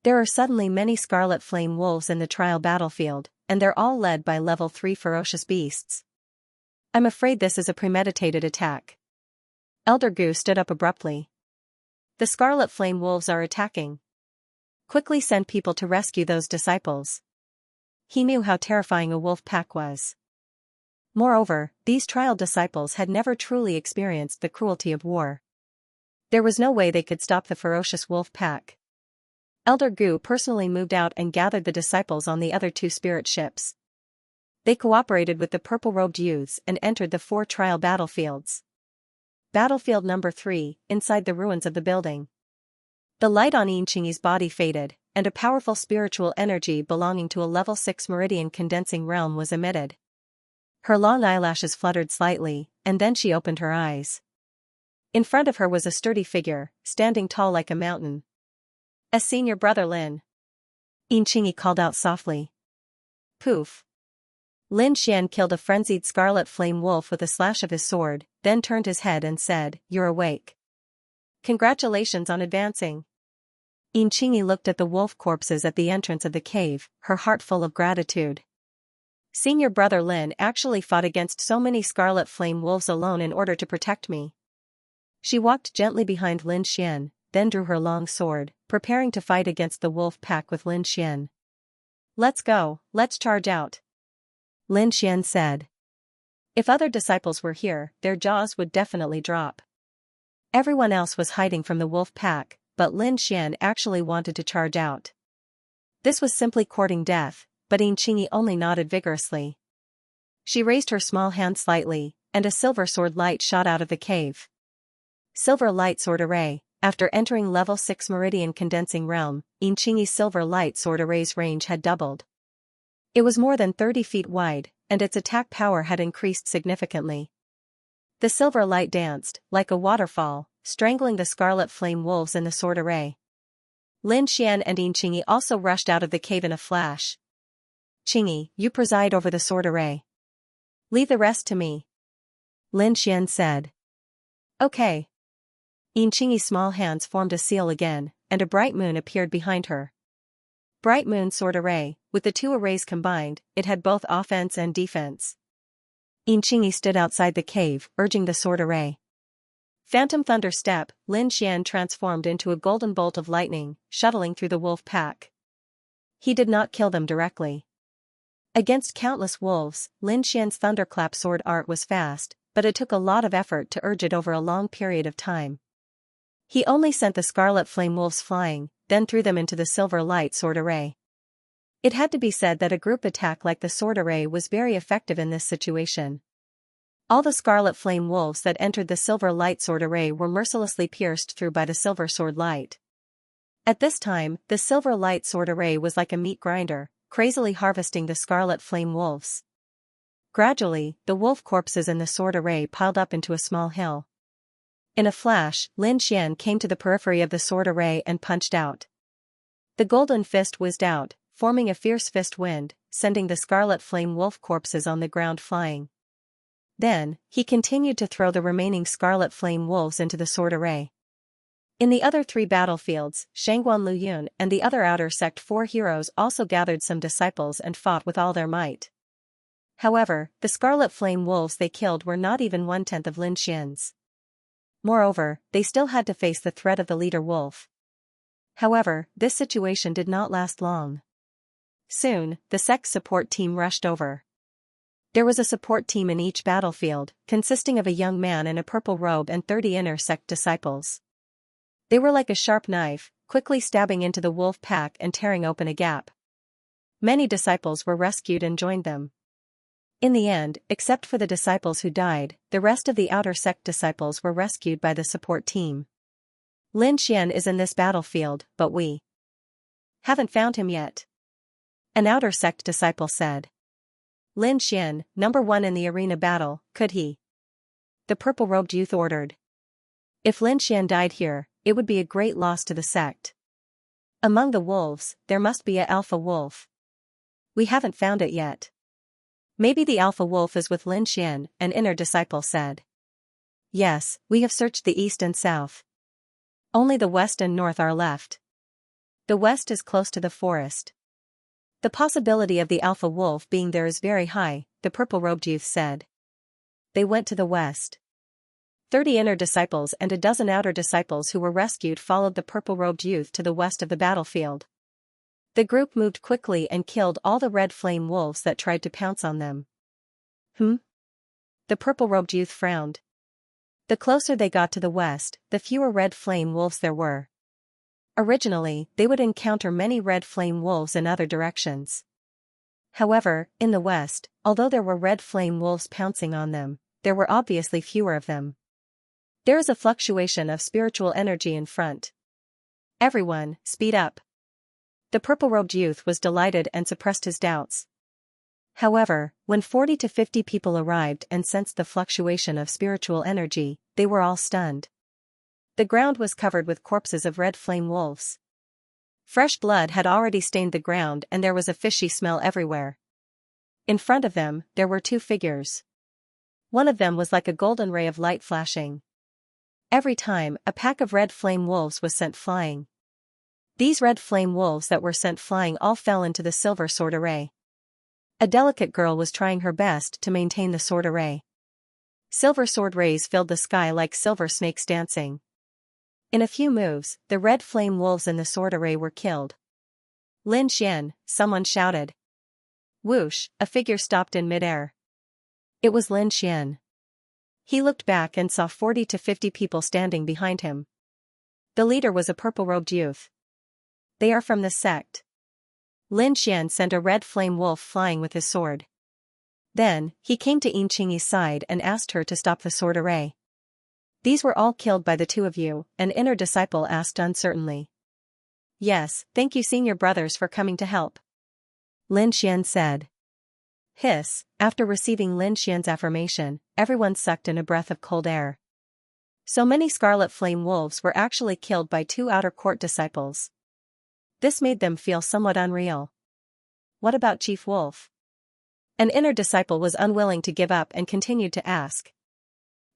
There are suddenly many scarlet flame wolves in the trial battlefield, and they're all led by level 3 ferocious beasts. I'm afraid this is a premeditated attack. Elder Gu stood up abruptly. The scarlet flame wolves are attacking. Quickly send people to rescue those disciples. He knew how terrifying a wolf pack was. Moreover, these trial disciples had never truly experienced the cruelty of war. There was no way they could stop the ferocious wolf pack. Elder Gu personally moved out and gathered the disciples on the other 2 spirit ships. They cooperated with the purple-robed youths and entered the 4 trial battlefields. Battlefield number 3, inside the ruins of the building. The light on Xianxia's body faded, and a powerful spiritual energy belonging to a level 6 meridian condensing realm was emitted. Her long eyelashes fluttered slightly, and then she opened her eyes. In front of her was a sturdy figure, standing tall like a mountain. A senior brother Lin. Xianxia called out softly. Poof. Lin Xian killed a frenzied scarlet flame wolf with a slash of his sword, then turned his head and said, You're awake. Congratulations on advancing. Xianxia looked at the wolf corpses at the entrance of the cave, her heart full of gratitude. Senior brother Lin actually fought against so many scarlet flame wolves alone in order to protect me. She walked gently behind Lin Xian, then drew her long sword, preparing to fight against the wolf pack with Lin Xian. Let's go, let's charge out. Lin Xian said. If other disciples were here, their jaws would definitely drop. Everyone else was hiding from the wolf pack, but Lin Xian actually wanted to charge out. This was simply courting death, but Xianxia only nodded vigorously. She raised her small hand slightly, and a silver sword light shot out of the cave. Silver light sword array. After entering level 6 Meridian Condensing Realm, Xianxia's silver light sword array's range had doubled. It was more than 30 feet wide, and its attack power had increased significantly. The silver light danced, like a waterfall, strangling the scarlet flame wolves in the sword array. Lin Xian and Xianxia also rushed out of the cave in a flash. "Qingyi, you preside over the sword array. Leave the rest to me," Lin Xian said. "Okay." Xianxia's small hands formed a seal again, and a bright moon appeared behind her. Bright moon sword array. With the two arrays combined, it had both offense and defense. Xianxia stood outside the cave, urging the sword array. Phantom thunder step. Lin Xian transformed into a golden bolt of lightning, shuttling through the wolf pack. He did not kill them directly. Against countless wolves, Lin Xian's thunderclap sword art was fast, but it took a lot of effort to urge it over a long period of time. He only sent the scarlet flame wolves flying, then threw them into the silver light sword array. It had to be said that a group attack like the sword array was very effective in this situation. All the scarlet flame wolves that entered the silver light sword array were mercilessly pierced through by the silver sword light. At this time, the silver light sword array was like a meat grinder, crazily harvesting the scarlet flame wolves. Gradually, the wolf corpses in the sword array piled up into a small hill. In a flash, Lin Xian came to the periphery of the sword array and punched out. The golden fist whizzed out, forming a fierce fist wind, sending the scarlet flame wolf corpses on the ground flying. Then, he continued to throw the remaining scarlet flame wolves into the sword array. In the other 3 battlefields, Shangguan Luyun and the other outer sect 4 heroes also gathered some disciples and fought with all their might. However, the scarlet flame wolves they killed were not even 1/10 of Lin Xian's. Moreover, they still had to face the threat of the leader wolf. However, this situation did not last long. Soon, the sect's support team rushed over. There was a support team in each battlefield, consisting of a young man in a purple robe and 30 inner sect disciples. They were like a sharp knife, quickly stabbing into the wolf pack and tearing open a gap. Many disciples were rescued and joined them. In the end, except for the disciples who died, the rest of the outer sect disciples were rescued by the support team. Lin Xian is in this battlefield, but we haven't found him yet, an outer sect disciple said. Lin Xian, number 1 in the arena battle, could he? The purple-robed youth ordered. If Lin Xian died here, it would be a great loss to the sect. Among the wolves, there must be an alpha wolf. We haven't found it yet. Maybe the alpha wolf is with Lin Xian, an inner disciple said. Yes, we have searched the east and south. Only the west and north are left. The west is close to the forest. The possibility of the alpha wolf being there is very high, the purple-robed youth said. They went to the west. 30 inner disciples and a dozen outer disciples who were rescued followed the purple-robed youth to the west of the battlefield. The group moved quickly and killed all the red flame wolves that tried to pounce on them. The purple-robed youth frowned. The closer they got to the west, the fewer red flame wolves there were. Originally, they would encounter many red flame wolves in other directions. However, in the west, although there were red flame wolves pouncing on them, there were obviously fewer of them. There is a fluctuation of spiritual energy in front. Everyone, speed up. The purple-robed youth was delighted and suppressed his doubts. However, when 40 to 50 people arrived and sensed the fluctuation of spiritual energy, they were all stunned. The ground was covered with corpses of red flame wolves. Fresh blood had already stained the ground and there was a fishy smell everywhere. In front of them, there were 2 figures. One of them was like a golden ray of light flashing. Every time, a pack of red flame wolves was sent flying. These red flame wolves that were sent flying all fell into the silver sword array. A delicate girl was trying her best to maintain the sword array. Silver sword rays filled the sky like silver snakes dancing. In a few moves, the red flame wolves in the sword array were killed. Lin Xian, someone shouted. Whoosh, a figure stopped in midair. It was Lin Xian. He looked back and saw 40 to 50 people standing behind him. The leader was a purple-robed youth. They are from the sect. Lin Xian sent a red flame wolf flying with his sword. Then, he came to Xianxia's side and asked her to stop the sword array. These were all killed by the two of you, an inner disciple asked uncertainly. Yes, thank you senior brothers for coming to help. Lin Xian said. Hiss, after receiving Lin Xian's affirmation, everyone sucked in a breath of cold air. So many scarlet flame wolves were actually killed by two outer court disciples. This made them feel somewhat unreal. What about Chief Wolf? An inner disciple was unwilling to give up and continued to ask.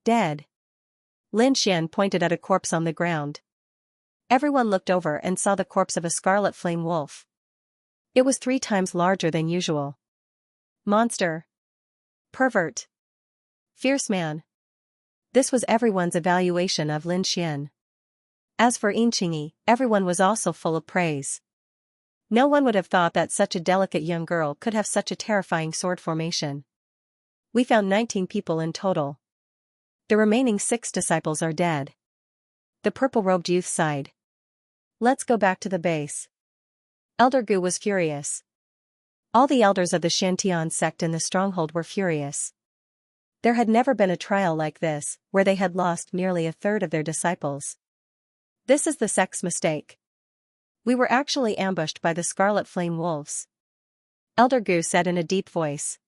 Dead. Lin Xian pointed at a corpse on the ground. Everyone looked over and saw the corpse of a scarlet flame wolf. It was 3 times larger than usual. Monster. Pervert. Fierce man. This was everyone's evaluation of Lin Xian. As for Xianxia, everyone was also full of praise. No one would have thought that such a delicate young girl could have such a terrifying sword formation. We found 19 people in total. The remaining 6 disciples are dead. The purple-robed youth sighed. Let's go back to the base. Elder Gu was furious. All the elders of the Shantian sect in the stronghold were furious. There had never been a trial like this, where they had lost nearly a third of their disciples. This is the sect's mistake. We were actually ambushed by the Scarlet Flame Wolves. Elder Gu said in a deep voice.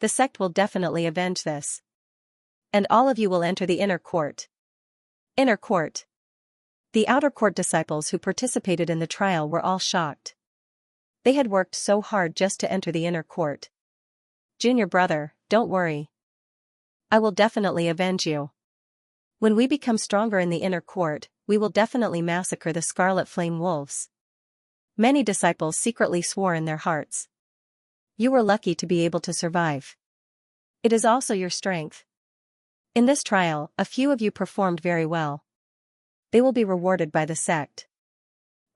The sect will definitely avenge this. And all of you will enter the inner court. Inner court. The outer court disciples who participated in the trial were all shocked. They had worked so hard just to enter the inner court. Junior brother, don't worry. I will definitely avenge you. When we become stronger in the inner court, we will definitely massacre the Scarlet Flame Wolves. Many disciples secretly swore in their hearts. You were lucky to be able to survive. It is also your strength. In this trial, a few of you performed very well. They will be rewarded by the sect.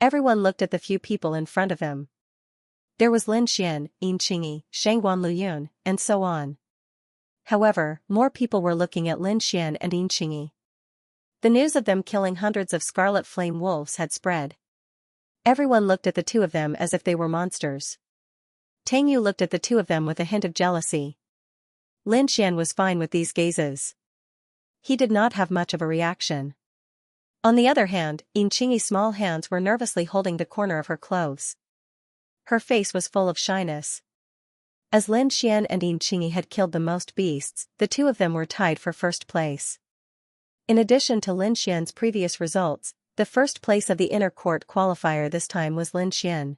Everyone looked at the few people in front of him. There was Lin Xian, Xianxia, Shangguan Luyun, and so on. However, more people were looking at Lin Xian and Xianxia. The news of them killing hundreds of Scarlet Flame Wolves had spread. Everyone looked at the two of them as if they were monsters. Tang Yu looked at the two of them with a hint of jealousy. Lin Xian was fine with these gazes. He did not have much of a reaction. On the other hand, Xianxia's small hands were nervously holding the corner of her clothes. Her face was full of shyness. As Lin Xian and Xianxia had killed the most beasts, the two of them were tied for first place. In addition to Lin Xian's previous results, the first place of the inner court qualifier this time was Lin Xian.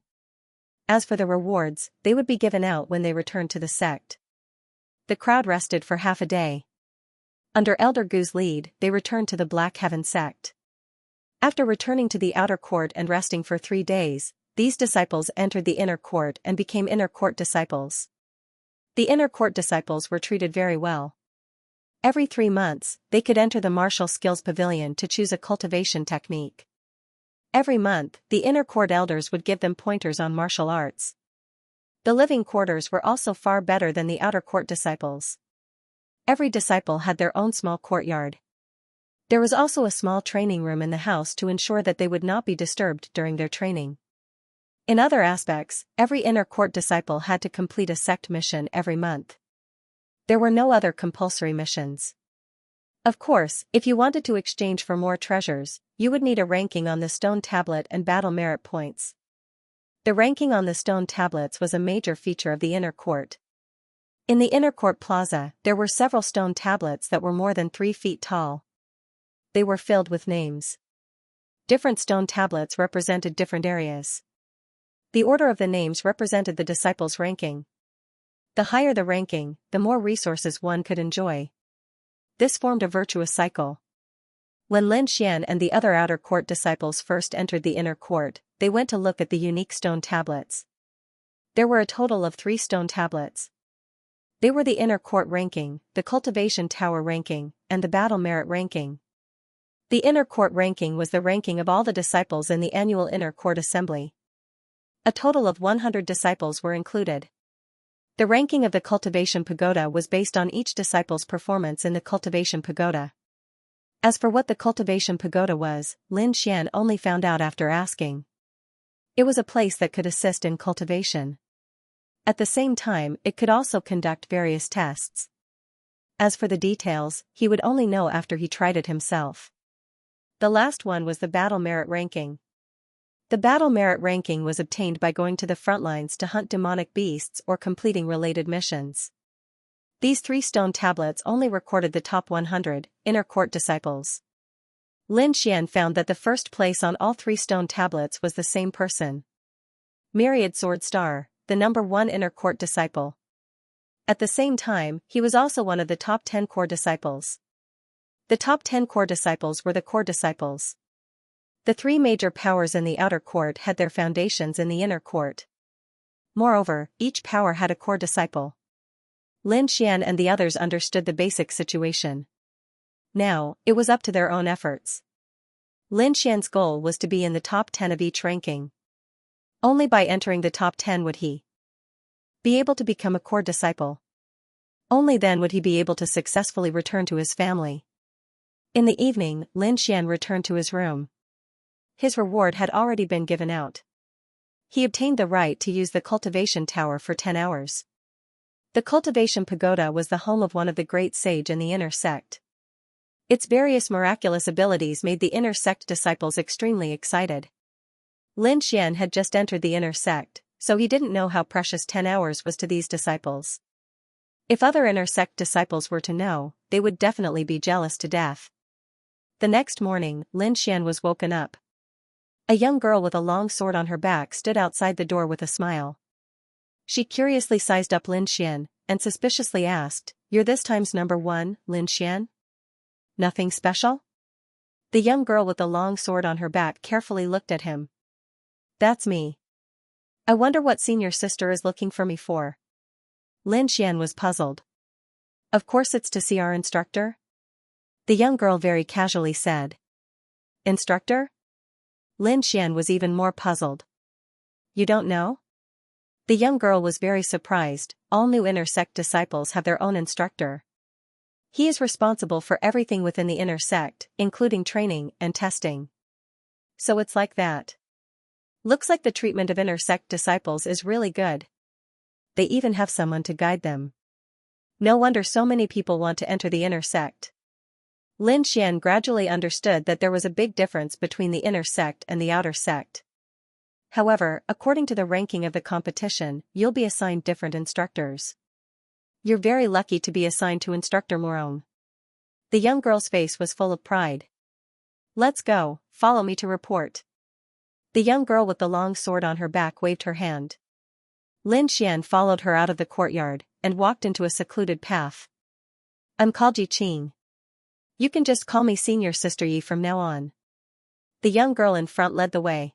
As for the rewards, they would be given out when they returned to the sect. The crowd rested for half a day. Under Elder Gu's lead, they returned to the Black Heaven sect. After returning to the outer court and resting for 3 days, these disciples entered the inner court and became inner court disciples. The inner court disciples were treated very well. Every 3 months, they could enter the martial skills pavilion to choose a cultivation technique. Every month, the inner court elders would give them pointers on martial arts. The living quarters were also far better than the outer court disciples. Every disciple had their own small courtyard. There was also a small training room in the house to ensure that they would not be disturbed during their training. In other aspects, every inner court disciple had to complete a sect mission every month. There were no other compulsory missions. Of course, if you wanted to exchange for more treasures, you would need a ranking on the stone tablet and battle merit points. The ranking on the stone tablets was a major feature of the inner court. In the inner court plaza, there were several stone tablets that were more than 3 feet tall. They were filled with names. Different stone tablets represented different areas. The order of the names represented the disciples' ranking. The higher the ranking, the more resources one could enjoy. This formed a virtuous cycle. When Lin Xian and the other outer court disciples first entered the inner court, they went to look at the unique stone tablets. There were a total of 3 stone tablets. They were the inner court ranking, the cultivation tower ranking, and the battle merit ranking. The inner court ranking was the ranking of all the disciples in the annual inner court assembly. A total of 100 disciples were included. The ranking of the cultivation pagoda was based on each disciple's performance in the cultivation pagoda. As for what the cultivation pagoda was, Lin Xian only found out after asking. It was a place that could assist in cultivation. At the same time, it could also conduct various tests. As for the details, he would only know after he tried it himself. The last one was the battle merit ranking. The battle merit ranking was obtained by going to the front lines to hunt demonic beasts or completing related missions. These 3 stone tablets only recorded the top 100 inner court disciples. Lin Xian found that the first place on all 3 stone tablets was the same person. Myriad Sword Star, the number 1 inner court disciple. At the same time, he was also one of the top 10 core disciples. The top 10 core disciples were the core disciples. The 3 major powers in the outer court had their foundations in the inner court. Moreover, each power had a core disciple. Lin Xian and the others understood the basic situation. Now, it was up to their own efforts. Lin Xian's goal was to be in the top 10 of each ranking. Only by entering the top 10 would he be able to become a core disciple. Only then would he be able to successfully return to his family. In the evening, Lin Xian returned to his room. His reward had already been given out. He obtained the right to use the Cultivation Tower for 10 hours. The Cultivation Pagoda was the home of one of the great sage in the inner sect. Its various miraculous abilities made the inner sect disciples extremely excited. Lin Xian had just entered the inner sect, so he didn't know how precious 10 hours was to these disciples. If other inner sect disciples were to know, they would definitely be jealous to death. The next morning, Lin Xian was woken up. A young girl with a long sword on her back stood outside the door with a smile. She curiously sized up Lin Xian, and suspiciously asked, "You're this time's number 1, Lin Xian? Nothing special?" The young girl with the long sword on her back carefully looked at him. "That's me. I wonder what senior sister is looking for me for." Lin Xian was puzzled. "Of course it's to see our instructor," the young girl very casually said. "Instructor?" Lin Xian was even more puzzled. "You don't know?" The young girl was very surprised. All new inner sect disciples have their own instructor. He is responsible for everything within the inner sect, including training and testing. So it's like that. Looks like the treatment of inner sect disciples is really good. They even have someone to guide them. No wonder so many people want to enter the inner sect. Lin Xian gradually understood that there was a big difference between the inner sect and the outer sect. However, according to the ranking of the competition, you'll be assigned different instructors. You're very lucky to be assigned to Instructor Morong. The young girl's face was full of pride. "Let's go, follow me to report." The young girl with the long sword on her back waved her hand. Lin Xian followed her out of the courtyard, and walked into a secluded path. "I'm called Yi Qing. You can just call me Senior Sister Yi from now on." The young girl in front led the way.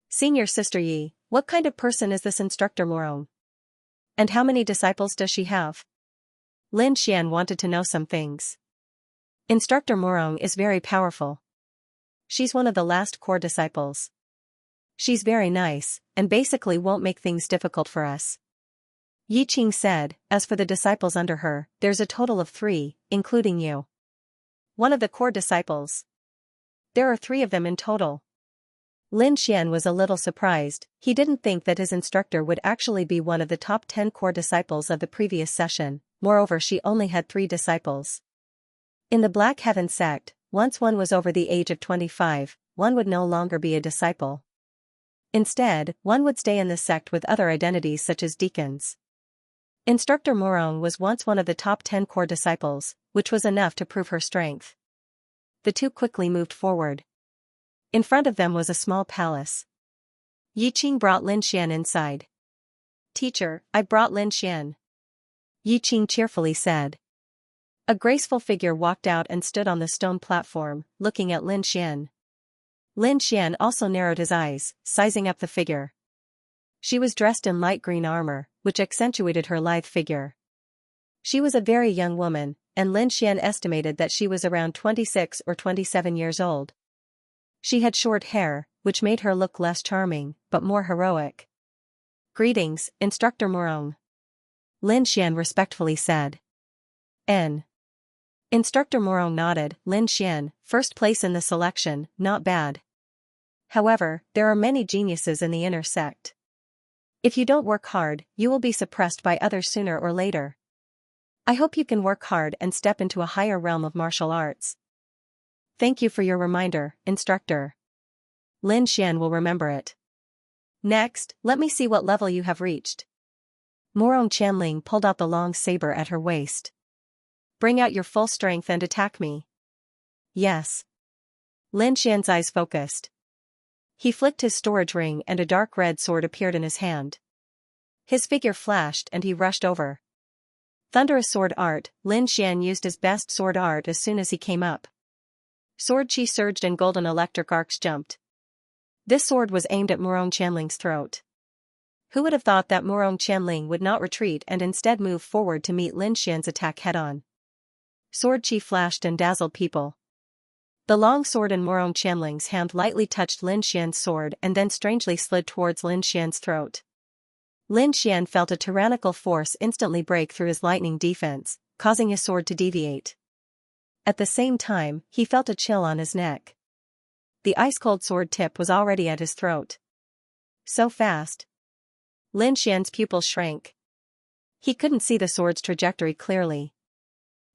"Senior Sister Yi, what kind of person is this Instructor Morong? And how many disciples does she have?" Lin Xian wanted to know some things. "Instructor Morong is very powerful. She's one of the last core disciples. She's very nice, and basically won't make things difficult for us," Yi Qing said. "As for the disciples under her, there's a total of 3, including you. One of the core disciples. There are 3 of them in total." Lin Xian was a little surprised. He didn't think that his instructor would actually be one of the top 10 core disciples of the previous session. Moreover, she only had 3 disciples. In the Black Heaven sect, once one was over the age of 25, one would no longer be a disciple. Instead, one would stay in the sect with other identities such as deacons. Instructor Morong was once one of the top 10 core disciples, which was enough to prove her strength. The 2 quickly moved forward. In front of them was a small palace. Yi Qing brought Lin Xian inside. "Teacher, I brought Lin Xian," Yi Qing cheerfully said. A graceful figure walked out and stood on the stone platform, looking at Lin Xian. Lin Xian also narrowed his eyes, sizing up the figure. She was dressed in light green armor, which accentuated her lithe figure. She was a very young woman, and Lin Xian estimated that she was around 26 or 27 years old. She had short hair, which made her look less charming, but more heroic. "Greetings, Instructor Morong," Lin Xian respectfully said. "N." Instructor Morong nodded. "Lin Xian, first place in the selection, not bad. However, there are many geniuses in the inner sect. If you don't work hard, you will be suppressed by others sooner or later. I hope you can work hard and step into a higher realm of martial arts. Thank you for your reminder, instructor. Lin Xian will remember it. Next, let me see what level you have reached. Morong Qianling pulled out the long saber at her waist. Bring out your full strength and attack me. Yes. Lin Xian's eyes focused. He flicked his storage ring and a dark red sword appeared in his hand. His figure flashed and he rushed over. Thunderous sword art, Lin Xian used his best sword art as soon as he came up. Sword chi surged and golden electric arcs jumped. This sword was aimed at Morong Qianling's throat. Who would have thought that Morong Qianling would not retreat and instead move forward to meet Lin Xian's attack head-on? Sword chi flashed and dazzled people. The long sword in Morong Qianling's hand lightly touched Lin Xian's sword and then strangely slid towards Lin Xian's throat. Lin Xian felt a tyrannical force instantly break through his lightning defense, causing his sword to deviate. At the same time, he felt a chill on his neck. The ice-cold sword tip was already at his throat. So fast. Lin Xian's pupils shrank. He couldn't see the sword's trajectory clearly.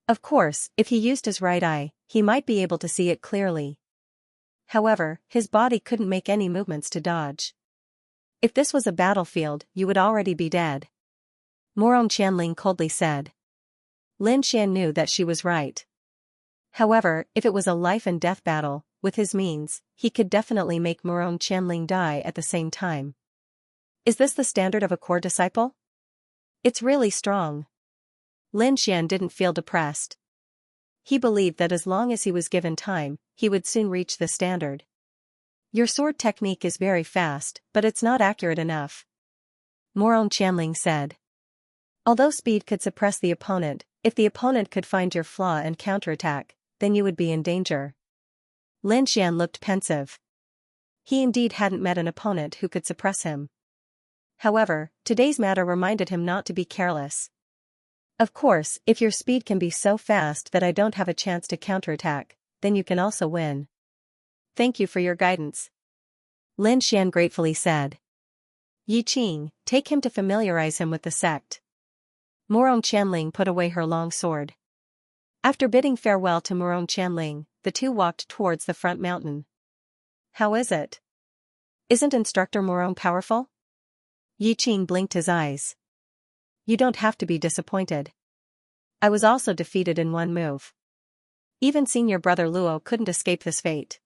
Of course, if he used his right eye, he might be able to see it clearly. However, his body couldn't make any movements to dodge. If this was a battlefield, you would already be dead. Morong Qianling coldly said. Lin Xian knew that she was right. However, if it was a life-and-death battle, with his means, he could definitely make Morong Qianling die at the same time. Is this the standard of a core disciple? It's really strong. Lin Xian didn't feel depressed. He believed that as long as he was given time, he would soon reach the standard. Your sword technique is very fast, but it's not accurate enough. Morong Qianling said. Although speed could suppress the opponent, if the opponent could find your flaw and counterattack, then you would be in danger. Lin Xian looked pensive. He indeed hadn't met an opponent who could suppress him. However, today's matter reminded him not to be careless. Of course, if your speed can be so fast that I don't have a chance to counterattack, then you can also win. Thank you for your guidance. Lin Xian gratefully said. Yi Qing, take him to familiarize him with the sect. Morong Qianling put away her long sword. After bidding farewell to Morong Qianling, the two walked towards the front mountain. How is it? Isn't Instructor Morong powerful? Yi Qing blinked his eyes. You don't have to be disappointed. I was also defeated in one move. Even senior brother Luo couldn't escape this fate.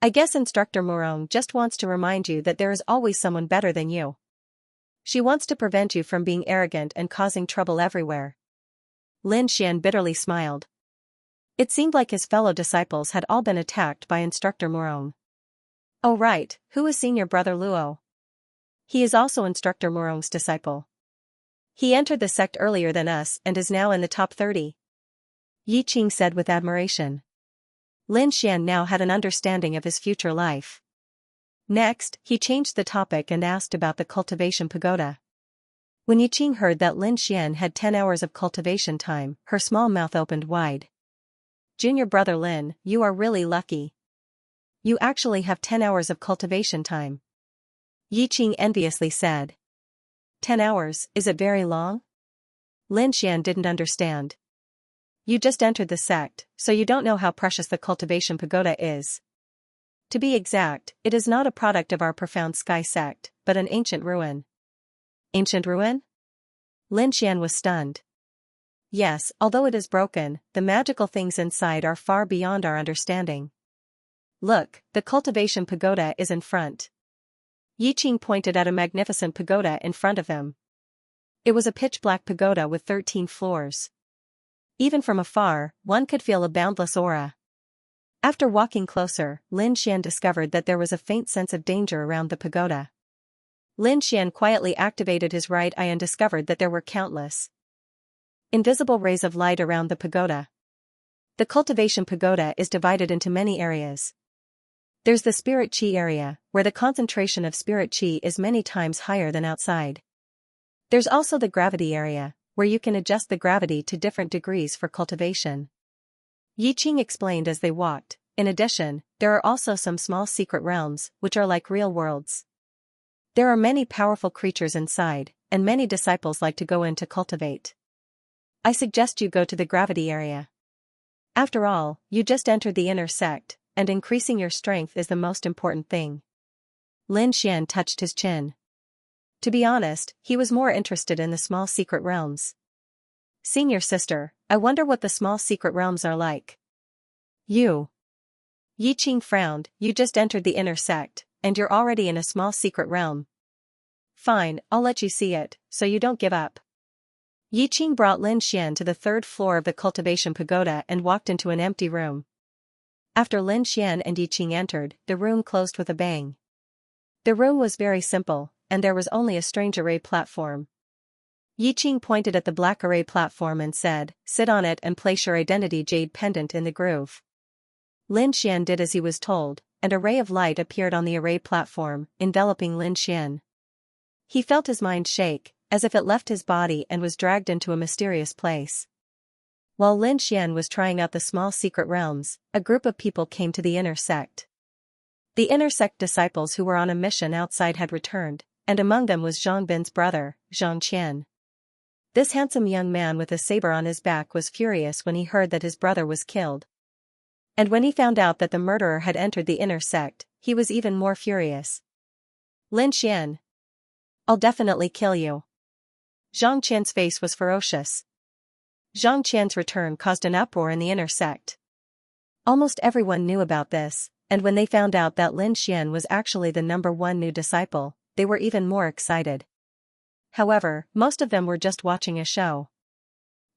I guess Instructor Morong just wants to remind you that there is always someone better than you. She wants to prevent you from being arrogant and causing trouble everywhere. Lin Xian bitterly smiled. It seemed like his fellow disciples had all been attacked by Instructor Morong. Oh right, who is senior brother Luo? He is also Instructor Morong's disciple. He entered the sect earlier than us and is now in the top 30. Yi Qing said with admiration. Lin Xian now had an understanding of his future life. Next, he changed the topic and asked about the Cultivation Pagoda. When Yi Qing heard that Lin Xian had 10 hours of cultivation time, her small mouth opened wide. Junior brother Lin, you are really lucky. You actually have 10 hours of cultivation time. Yi Qing enviously said. 10 hours, is it very long? Lin Xian didn't understand. You just entered the sect, so you don't know how precious the Cultivation Pagoda is. To be exact, it is not a product of our profound sky sect, but an ancient ruin. Ancient ruin? Lin Xian was stunned. Yes, although it is broken, the magical things inside are far beyond our understanding. Look, the Cultivation Pagoda is in front. Yi Qing pointed at a magnificent pagoda in front of him. It was a pitch-black pagoda with 13 floors. Even from afar, one could feel a boundless aura. After walking closer, Lin Xian discovered that there was a faint sense of danger around the pagoda. Lin Xian quietly activated his right eye and discovered that there were countless invisible rays of light around the pagoda. The Cultivation Pagoda is divided into many areas. There's the Spirit Qi area, where the concentration of Spirit Qi is many times higher than outside. There's also the Gravity area, where you can adjust the gravity to different degrees for cultivation. Yi Qing explained as they walked. In addition, there are also some small secret realms, which are like real worlds. There are many powerful creatures inside, and many disciples like to go in to cultivate. I suggest you go to the gravity area. After all, you just entered the inner sect, and increasing your strength is the most important thing. Lin Xian touched his chin. To be honest, he was more interested in the small secret realms. Senior sister, I wonder what the small secret realms are like. You. Yi Qing frowned, you just entered the inner sect, and you're already in a small secret realm. Fine, I'll let you see it, so you don't give up. Yi Qing brought Lin Xian to the third floor of the cultivation pagoda and walked into an empty room. After Lin Xian and Yi Qing entered, the room closed with a bang. The room was very simple, and there was only a strange array platform. Yi Qing pointed at the black array platform and said, sit on it and place your identity jade pendant in the groove. Lin Xian did as he was told, and a ray of light appeared on the array platform, enveloping Lin Xian. He felt his mind shake, as if it left his body and was dragged into a mysterious place. While Lin Xian was trying out the small secret realms, a group of people came to the inner sect. The inner sect disciples who were on a mission outside had returned, and among them was Zhang Bin's brother, Xianxia. This handsome young man with a saber on his back was furious when he heard that his brother was killed. And when he found out that the murderer had entered the inner sect, he was even more furious. Lin Xian. I'll definitely kill you. Zhang Qian's face was ferocious. Zhang Qian's return caused an uproar in the inner sect. Almost everyone knew about this, and when they found out that Lin Xian was actually the #1 new disciple, they were even more excited. However, most of them were just watching a show.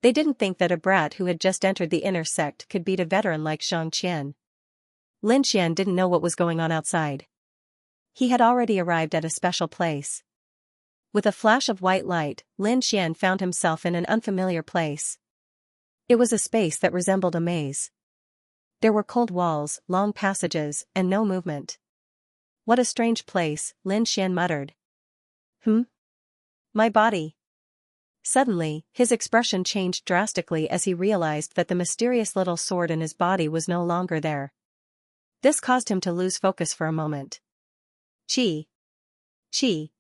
They didn't think that a brat who had just entered the inner sect could beat a veteran like Zhang Qian. Lin Xian didn't know what was going on outside. He had already arrived at a special place. With a flash of white light, Lin Xian found himself in an unfamiliar place. It was a space that resembled a maze. There were cold walls, long passages, and no movement. What a strange place, Lin Xian muttered. My body. Suddenly, his expression changed drastically as he realized that the mysterious little sword in his body was no longer there. This caused him to lose focus for a moment. Chi.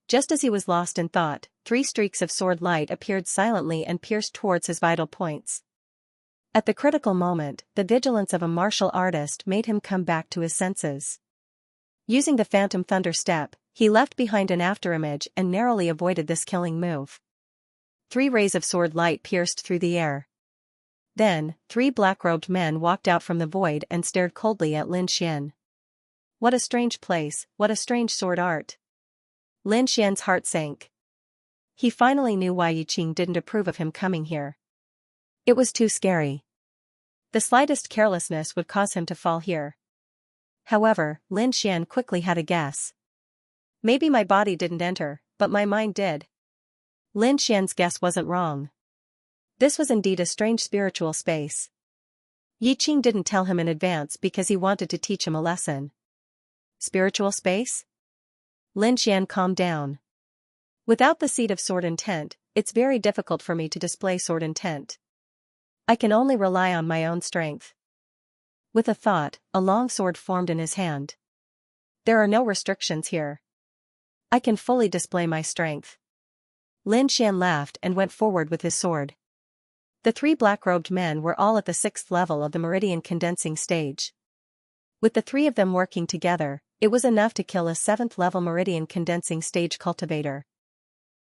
Just as he was lost in thought, 3 streaks of sword light appeared silently and pierced towards his vital points. At the critical moment, the vigilance of a martial artist made him come back to his senses. Using the Phantom Thunder Step, he left behind an afterimage and narrowly avoided this killing move. 3 rays of sword light pierced through the air. Then, 3 black-robed men walked out from the void and stared coldly at Lin Xian. What a strange place, what a strange sword art. Lin Xian's heart sank. He finally knew why Yi Qing didn't approve of him coming here. It was too scary. The slightest carelessness would cause him to fall here. However, Lin Xian quickly had a guess. Maybe my body didn't enter, but my mind did. Lin Xian's guess wasn't wrong. This was indeed a strange spiritual space. Yi Qing didn't tell him in advance because he wanted to teach him a lesson. Spiritual space? Lin Xian calmed down. Without the seed of sword intent, it's very difficult for me to display sword intent. I can only rely on my own strength. With a thought, a long sword formed in his hand. There are no restrictions here. I can fully display my strength. Lin Xian laughed and went forward with his sword. The 3 black-robed men were all at the 6th level of the meridian condensing stage. With the 3 of them working together, it was enough to kill a 7th-level meridian condensing stage cultivator.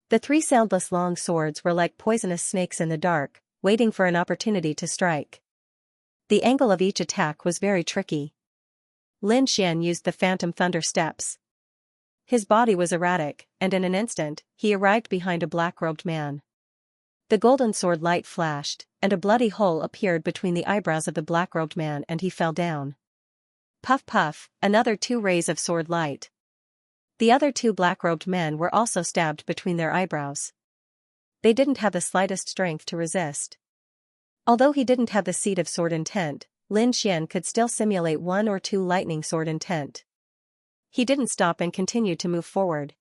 The 3 soundless long swords were like poisonous snakes in the dark, waiting for an opportunity to strike. The angle of each attack was very tricky. Lin Xian used the Phantom Thunder Steps. His body was erratic, and in an instant, he arrived behind a black-robed man. The golden sword light flashed, and a bloody hole appeared between the eyebrows of the black-robed man and he fell down. Puff puff, another 2 rays of sword light. The other 2 black-robed men were also stabbed between their eyebrows. They didn't have the slightest strength to resist. Although he didn't have the seed of sword intent, Lin Xian could still simulate 1 or 2 lightning sword intent. He didn't stop and continued to move forward.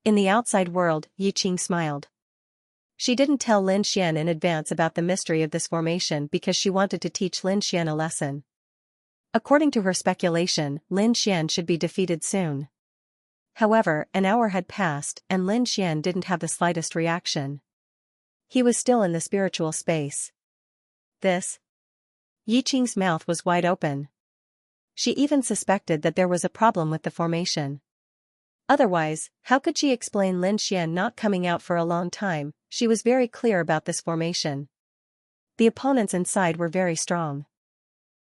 In the outside world, Yi Qing smiled. She didn't tell Lin Xian in advance about the mystery of this formation because she wanted to teach Lin Xian a lesson. According to her speculation, Lin Xian should be defeated soon. However, an hour had passed and Lin Xian didn't have the slightest reaction. He was still in the spiritual space. This? Yi Qing's mouth was wide open. She even suspected that there was a problem with the formation. Otherwise, how could she explain Lin Xian not coming out for a long time? She was very clear about this formation. The opponents inside were very strong.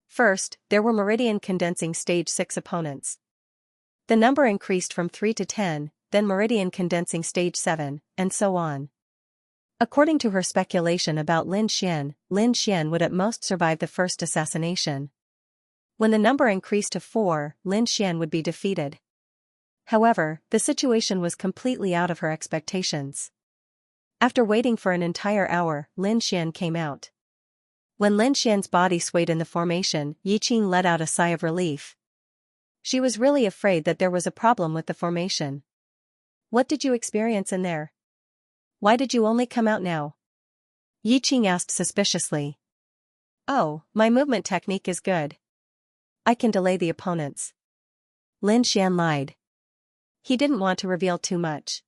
First, there were Meridian Condensing Stage 6 opponents. The number increased from 3 to 10, then Meridian Condensing Stage 7, and so on. According to her speculation about Lin Xian would at most survive the first assassination. When the number increased to 4, Lin Xian would be defeated. However, the situation was completely out of her expectations. After waiting for an entire hour, Lin Xian came out. When Lin Xian's body swayed in the formation, Yi Qing let out a sigh of relief. She was really afraid that there was a problem with the formation. What did you experience in there? Why did you only come out now? Yi Qing asked suspiciously. Oh, my movement technique is good. I can delay the opponents. Lin Xian lied. He didn't want to reveal too much.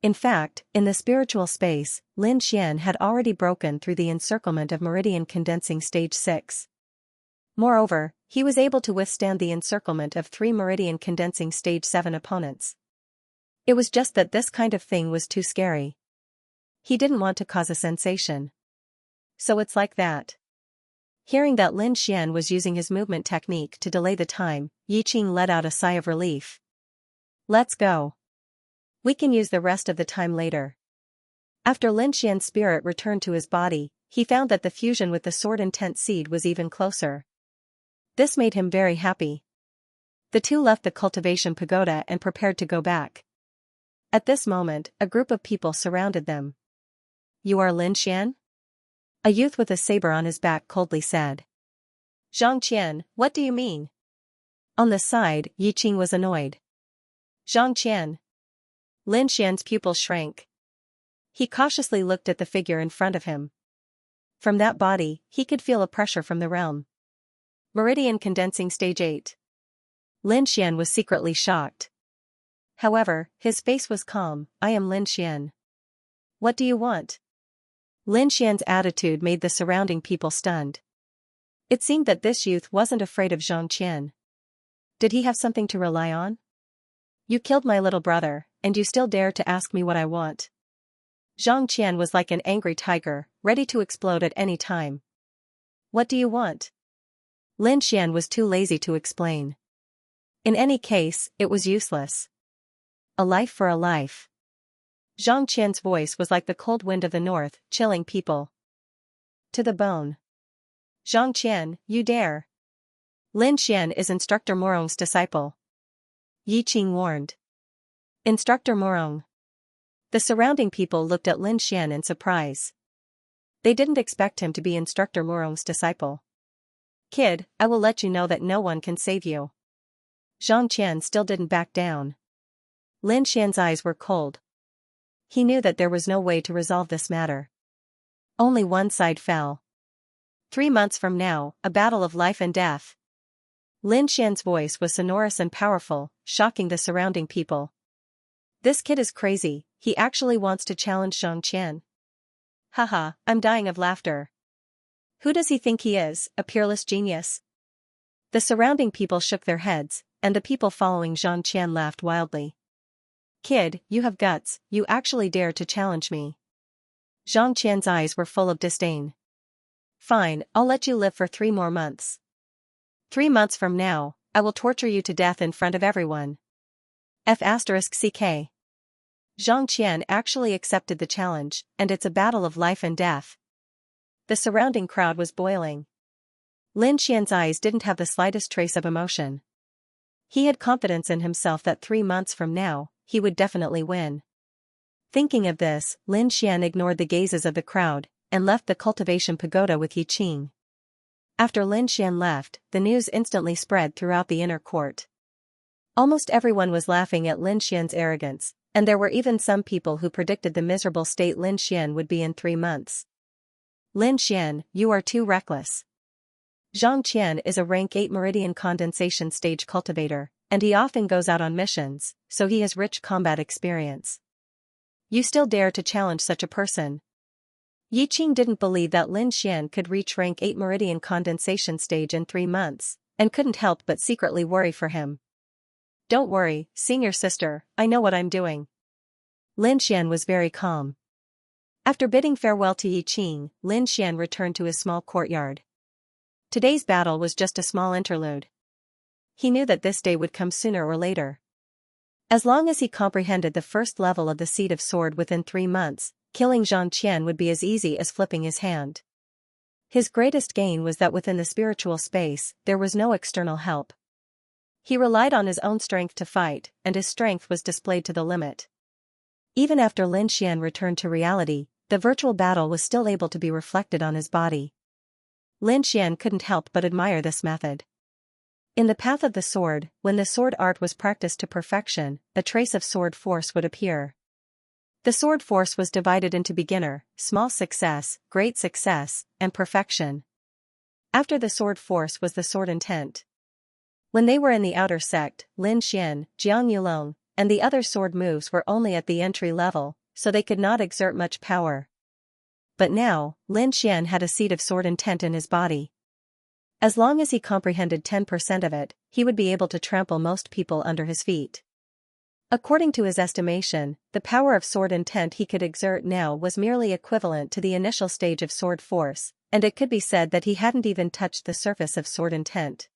In fact, in the spiritual space, Lin Xian had already broken through the encirclement of Meridian Condensing Stage 6. Moreover, he was able to withstand the encirclement of 3 Meridian Condensing Stage 7 opponents. It was just that this kind of thing was too scary. He didn't want to cause a sensation. So it's like that. Hearing that Lin Xian was using his movement technique to delay the time, Yi Qing let out a sigh of relief. Let's go. We can use the rest of the time later. After Lin Xian's spirit returned to his body, he found that the fusion with the sword intent seed was even closer. This made him very happy. The two left the cultivation pagoda and prepared to go back. At this moment, a group of people surrounded them. You are Lin Xian? A youth with a saber on his back coldly said. Xianxia, what do you mean? On the side, Yi Qing was annoyed. Xianxia. Lin Xian's pupils shrank. He cautiously looked at the figure in front of him. From that body, he could feel a pressure from the realm. Meridian Condensing Stage 8. Lin Xian was secretly shocked. However, his face was calm. I am Lin Xian. What do you want? Lin Xian's attitude made the surrounding people stunned. It seemed that this youth wasn't afraid of Xianxia. Did he have something to rely on? You killed my little brother, and you still dare to ask me what I want. Xianxia was like an angry tiger, ready to explode at any time. What do you want? Lin Xian was too lazy to explain. In any case, it was useless. A life for a life. Xianxia's voice was like the cold wind of the north, chilling people to the bone. Xianxia, you dare. Lin Xian is Instructor Morong's disciple. Yi Qing warned. Instructor Morong. The surrounding people looked at Lin Xian in surprise. They didn't expect him to be Instructor Morong's disciple. Kid, I will let you know that no one can save you. Xianxia still didn't back down. Lin Xian's eyes were cold. He knew that there was no way to resolve this matter. Only one side fell. 3 months from now, a battle of life and death. Lin Xian's voice was sonorous and powerful, shocking the surrounding people. This kid is crazy, he actually wants to challenge Xianxia. Haha, I'm dying of laughter. Who does he think he is, a peerless genius? The surrounding people shook their heads, and the people following Xianxia laughed wildly. Kid, you have guts, you actually dare to challenge me. Xianxia's eyes were full of disdain. Fine, I'll let you live for 3 more months. 3 months from now, I will torture you to death in front of everyone. F***ck. Xianxia actually accepted the challenge, and it's a battle of life and death. The surrounding crowd was boiling. Lin Xian's eyes didn't have the slightest trace of emotion. He had confidence in himself that 3 months from now, he would definitely win. Thinking of this, Lin Xian ignored the gazes of the crowd, and left the cultivation pagoda with Yi Qing. After Lin Xian left, the news instantly spread throughout the inner court. Almost everyone was laughing at Lin Xian's arrogance, and there were even some people who predicted the miserable state Lin Xian would be in 3 months. Lin Xian, you are too reckless. Xianxia is a rank 8 Meridian Condensation Stage cultivator, and he often goes out on missions, so he has rich combat experience. You still dare to challenge such a person? Yi Qing didn't believe that Lin Xian could reach rank 8 meridian condensation stage in 3 months, and couldn't help but secretly worry for him. Don't worry, senior sister, I know what I'm doing. Lin Xian was very calm. After bidding farewell to Yi Qing, Lin Xian returned to his small courtyard. Today's battle was just a small interlude. He knew that this day would come sooner or later. As long as he comprehended the first level of the Seed of Sword within 3 months, killing Zhang Qian would be as easy as flipping his hand. His greatest gain was that within the spiritual space, there was no external help. He relied on his own strength to fight, and his strength was displayed to the limit. Even after Lin Xian returned to reality, the virtual battle was still able to be reflected on his body. Lin Xian couldn't help but admire this method. In the path of the sword, when the sword art was practiced to perfection, a trace of sword force would appear. The sword force was divided into beginner, small success, great success, and perfection. After the sword force was the sword intent. When they were in the outer sect, Lin Xian, Jiang Yulong, and the other sword moves were only at the entry level, so they could not exert much power. But now, Lin Xian had a seed of sword intent in his body. As long as he comprehended 10% of it, he would be able to trample most people under his feet. According to his estimation, the power of sword intent he could exert now was merely equivalent to the initial stage of sword force, and it could be said that he hadn't even touched the surface of sword intent.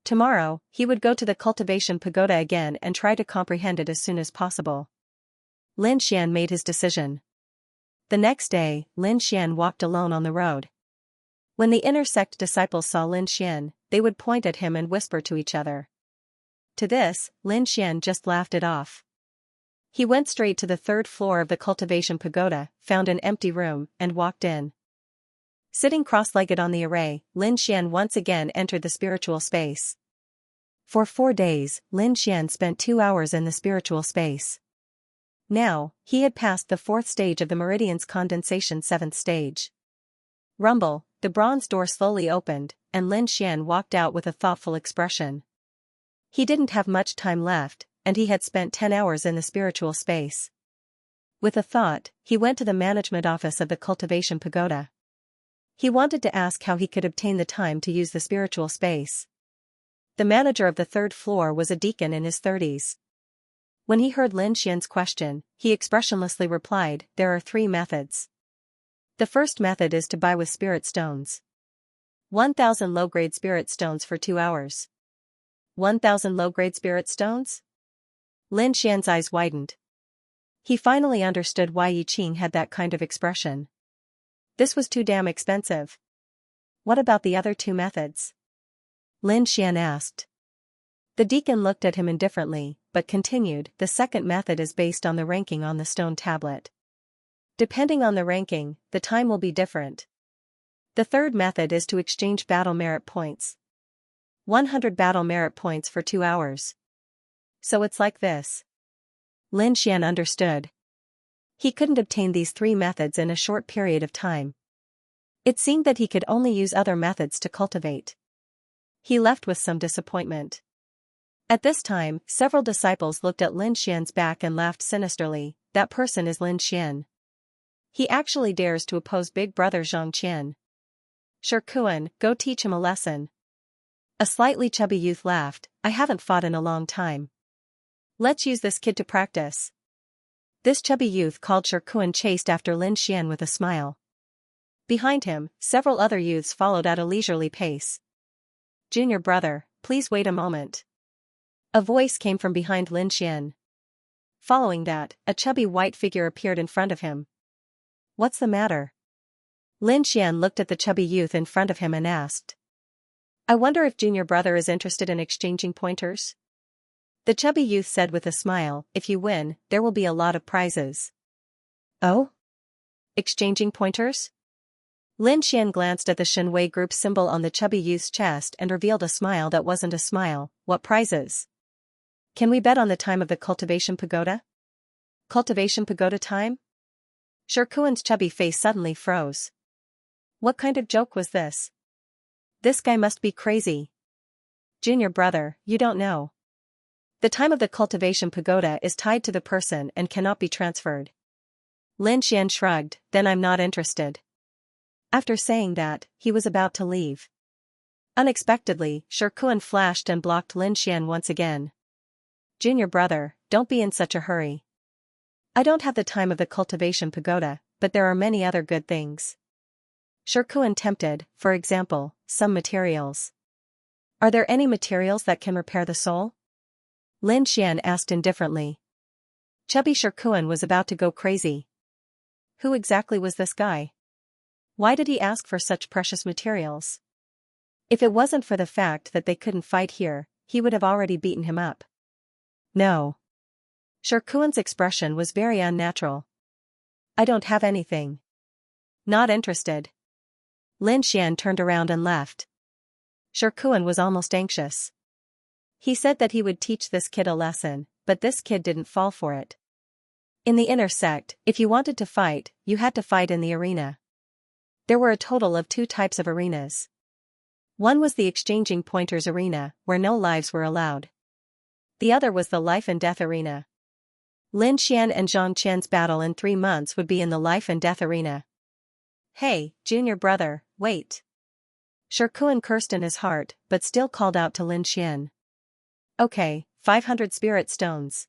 Tomorrow, he would go to the Cultivation Pagoda again and try to comprehend it as soon as possible. Lin Xian made his decision. The next day, Lin Xian walked alone on the road. When the inner sect disciples saw Lin Xian, they would point at him and whisper to each other. To this, Lin Xian just laughed it off. He went straight to the 3rd floor of the Cultivation Pagoda, found an empty room, and walked in. Sitting cross-legged on the array, Lin Xian once again entered the spiritual space. For 4 days, Lin Xian spent 2 hours in the spiritual space. Now, he had passed the 4th stage of the meridian's condensation 7th stage. Rumble, the bronze door slowly opened, and Lin Xian walked out with a thoughtful expression. He didn't have much time left, and he had spent 10 hours in the spiritual space. With a thought, he went to the management office of the Cultivation Pagoda. He wanted to ask how he could obtain the time to use the spiritual space. The manager of the 3rd floor was a deacon in his 30s. When he heard Lin Xian's question, he expressionlessly replied, "There are 3 methods. The first method is to buy with spirit stones. 1,000 low-grade spirit stones for 2 hours. 1,000 low-grade spirit stones?" Lin Xian's eyes widened. He finally understood why Yi Qing had that kind of expression. This was too damn expensive. What about the other 2 methods? Lin Xian asked. The deacon looked at him indifferently, but continued, "The second method is based on the ranking on the stone tablet. Depending on the ranking, the time will be different. The third method is to exchange battle merit points. 100 battle merit points for 2 hours. So it's like this." Lin Xian understood. He couldn't obtain these 3 methods in a short period of time. It seemed that he could only use other methods to cultivate. He left with some disappointment. At this time, several disciples looked at Lin Xian's back and laughed sinisterly. That person is Lin Xian. He actually dares to oppose big brother Zhang Qian. Shirkuan, go teach him a lesson. A slightly chubby youth laughed. I haven't fought in a long time. Let's use this kid to practice. This chubby youth called Shirkuan chased after Lin Xian with a smile. Behind him, several other youths followed at a leisurely pace. Junior brother, please wait a moment. A voice came from behind Lin Xian. Following that, a chubby white figure appeared in front of him. What's the matter? Lin Xian looked at the chubby youth in front of him and asked. I wonder if junior brother is interested in exchanging pointers? The chubby youth said with a smile, if you win, there will be a lot of prizes. Oh? Exchanging pointers? Lin Xian glanced at the Shenwei group symbol on the chubby youth's chest and revealed a smile that wasn't a smile. What prizes? Can we bet on the time of the Cultivation Pagoda? Cultivation Pagoda time? Shirkuan's chubby face suddenly froze. What kind of joke was this? This guy must be crazy. Junior brother, you don't know. The time of the cultivation pagoda is tied to the person and cannot be transferred. Lin Xian shrugged, then I'm not interested. After saying that, he was about to leave. Unexpectedly, Shikuan flashed and blocked Lin Xian once again. Junior brother, don't be in such a hurry. I don't have the time of the cultivation pagoda, but there are many other good things. Shikuan tempted, for example, some materials. Are there any materials that can repair the soul? Lin Xian asked indifferently. Chubby Shikuan was about to go crazy. Who exactly was this guy? Why did he ask for such precious materials? If it wasn't for the fact that they couldn't fight here, he would have already beaten him up. No. Shikuan's expression was very unnatural. I don't have anything. Not interested. Lin Xian turned around and left. Shikuan was almost anxious. He said that he would teach this kid a lesson, but this kid didn't fall for it. In the inner sect, if you wanted to fight, you had to fight in the arena. There were a total of 2 types of arenas. One was the exchanging pointers arena, where no lives were allowed. The other was the life and death arena. Lin Xian and Zhang Qian's battle in 3 months would be in the life and death arena. Hey, junior brother, wait. Shikuan cursed in his heart, but still called out to Lin Xian. Okay, 500 spirit stones.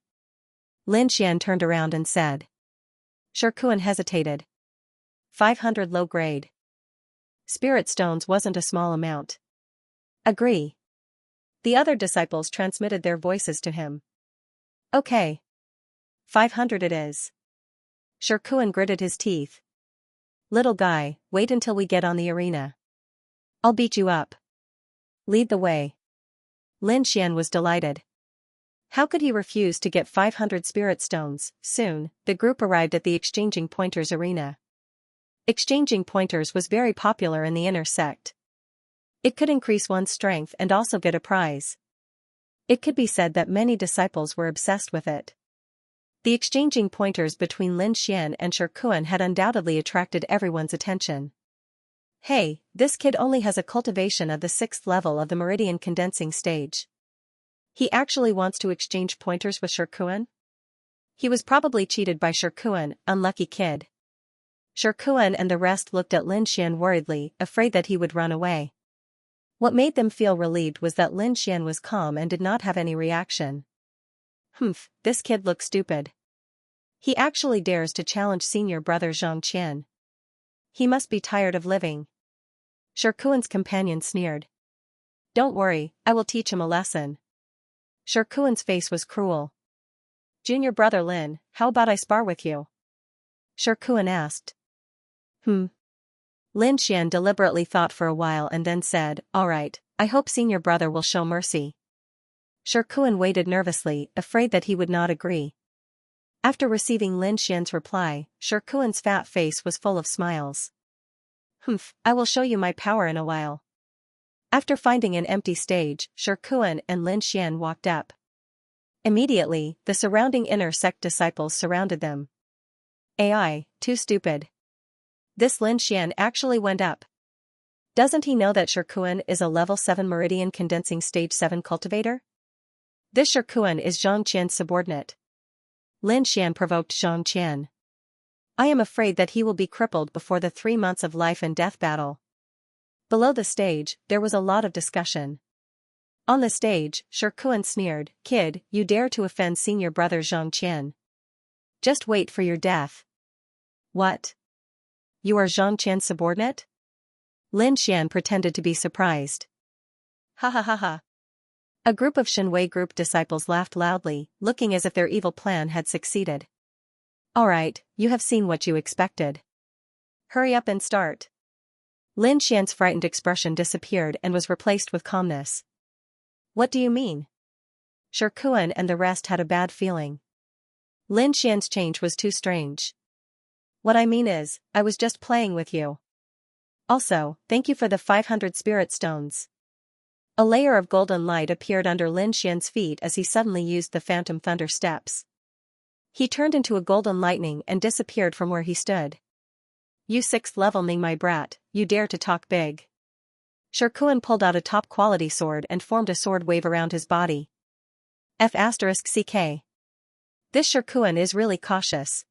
Lin Xian turned around and said. Shikuan hesitated. 500 low grade. Spirit stones wasn't a small amount. Agree. The other disciples transmitted their voices to him. Okay. 500 it is. Shikuan gritted his teeth. Little guy, wait until we get on the arena. I'll beat you up. Lead the way. Lin Xian was delighted. How could he refuse to get 500 spirit stones? Soon, the group arrived at the exchanging pointers arena. Exchanging pointers was very popular in the inner sect. It could increase one's strength and also get a prize. It could be said that many disciples were obsessed with it. The exchanging pointers between Lin Xian and Shikuan had undoubtedly attracted everyone's attention. Hey, this kid only has a cultivation of the 6th level of the meridian condensing stage. He actually wants to exchange pointers with Shikuan? He was probably cheated by Shikuan, unlucky kid. Shikuan and the rest looked at Lin Xian worriedly, afraid that he would run away. What made them feel relieved was that Lin Xian was calm and did not have any reaction. This kid looks stupid. He actually dares to challenge senior brother Zhang Qian. He must be tired of living. Shikuan's companion sneered. Don't worry, I will teach him a lesson. Shikuan's face was cruel. Junior brother Lin, how about I spar with you? Shikuan asked. Lin Xian deliberately thought for a while and then said, alright, I hope senior brother will show mercy. Shikuan waited nervously, afraid that he would not agree. After receiving Lin Xian's reply, Shikuan's fat face was full of smiles. I will show you my power in a while. After finding an empty stage, Shikuan and Lin Xian walked up. Immediately, the surrounding inner sect disciples surrounded them. AI, too stupid. This Lin Xian actually went up. Doesn't he know that Shikuan is a level 7 meridian condensing stage 7 cultivator? This Shikuan is Zhang Qian's subordinate. Lin Xian provoked Zhang Qian. I am afraid that he will be crippled before the 3 months of life and death battle. Below the stage, there was a lot of discussion. On the stage, Shikuan sneered, Kid, you dare to offend senior brother Zhang Qian. Just wait for your death. What? You are Zhang Qian's subordinate? Lin Xian pretended to be surprised. Ha ha ha ha. A group of Shenwei group disciples laughed loudly, looking as if their evil plan had succeeded. Alright, you have seen what you expected. Hurry up and start. Lin Xian's frightened expression disappeared and was replaced with calmness. What do you mean? Shikuan and the rest had a bad feeling. Lin Xian's change was too strange. What I mean is, I was just playing with you. Also, thank you for the 500 spirit stones. A layer of golden light appeared under Lin Xian's feet as he suddenly used the phantom thunder steps. He turned into a golden lightning and disappeared from where he stood. You 6th level Ming my brat, you dare to talk big. Shikuan pulled out a top quality sword and formed a sword wave around his body. F***ck. This Shirkuan is really cautious.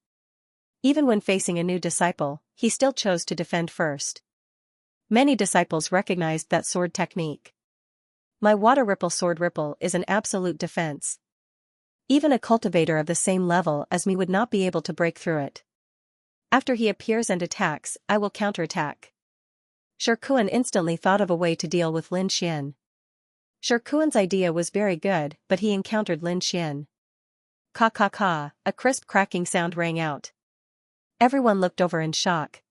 Even when facing a new disciple, he still chose to defend first. Many disciples recognized that sword technique. My water ripple sword ripple is an absolute defense. Even a cultivator of the same level as me would not be able to break through it. After he appears and attacks, I will counterattack. Shirkuan instantly thought of a way to deal with Lin Xian. Shirkuan's idea was very good, but he encountered Lin Xian. Ka ka ka, a crisp cracking sound rang out. Everyone looked over in shock.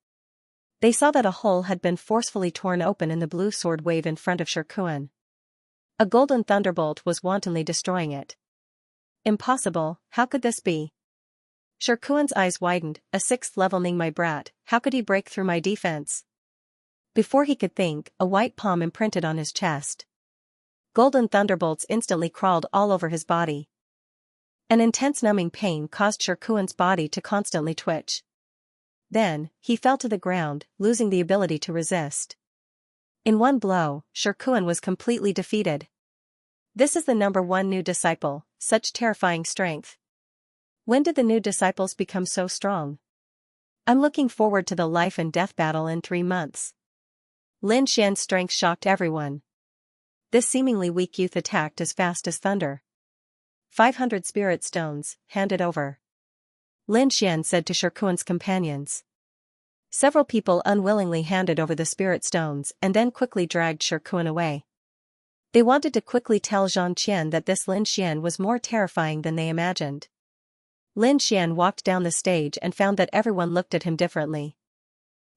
They saw that a hole had been forcefully torn open in the blue sword wave in front of Shirkuan. A golden thunderbolt was wantonly destroying it. Impossible, how could this be? Shirkuan's eyes widened, a 6th level Ning my brat, how could he break through my defense? Before he could think, a white palm imprinted on his chest. Golden thunderbolts instantly crawled all over his body. An intense numbing pain caused Shirkuan's body to constantly twitch. Then, he fell to the ground, losing the ability to resist. In one blow, Shirkuan was completely defeated. This is the number 1 new disciple, such terrifying strength. When did the new disciples become so strong? I'm looking forward to the life and death battle in 3 months. Lin Xian's strength shocked everyone. This seemingly weak youth attacked as fast as thunder. 500 spirit stones, hand it over. Lin Xian said to Shirkuan's companions. Several people unwillingly handed over the spirit stones and then quickly dragged Shirkuan away. They wanted to quickly tell Xianxia that this Lin Xian was more terrifying than they imagined. Lin Xian walked down the stage and found that everyone looked at him differently.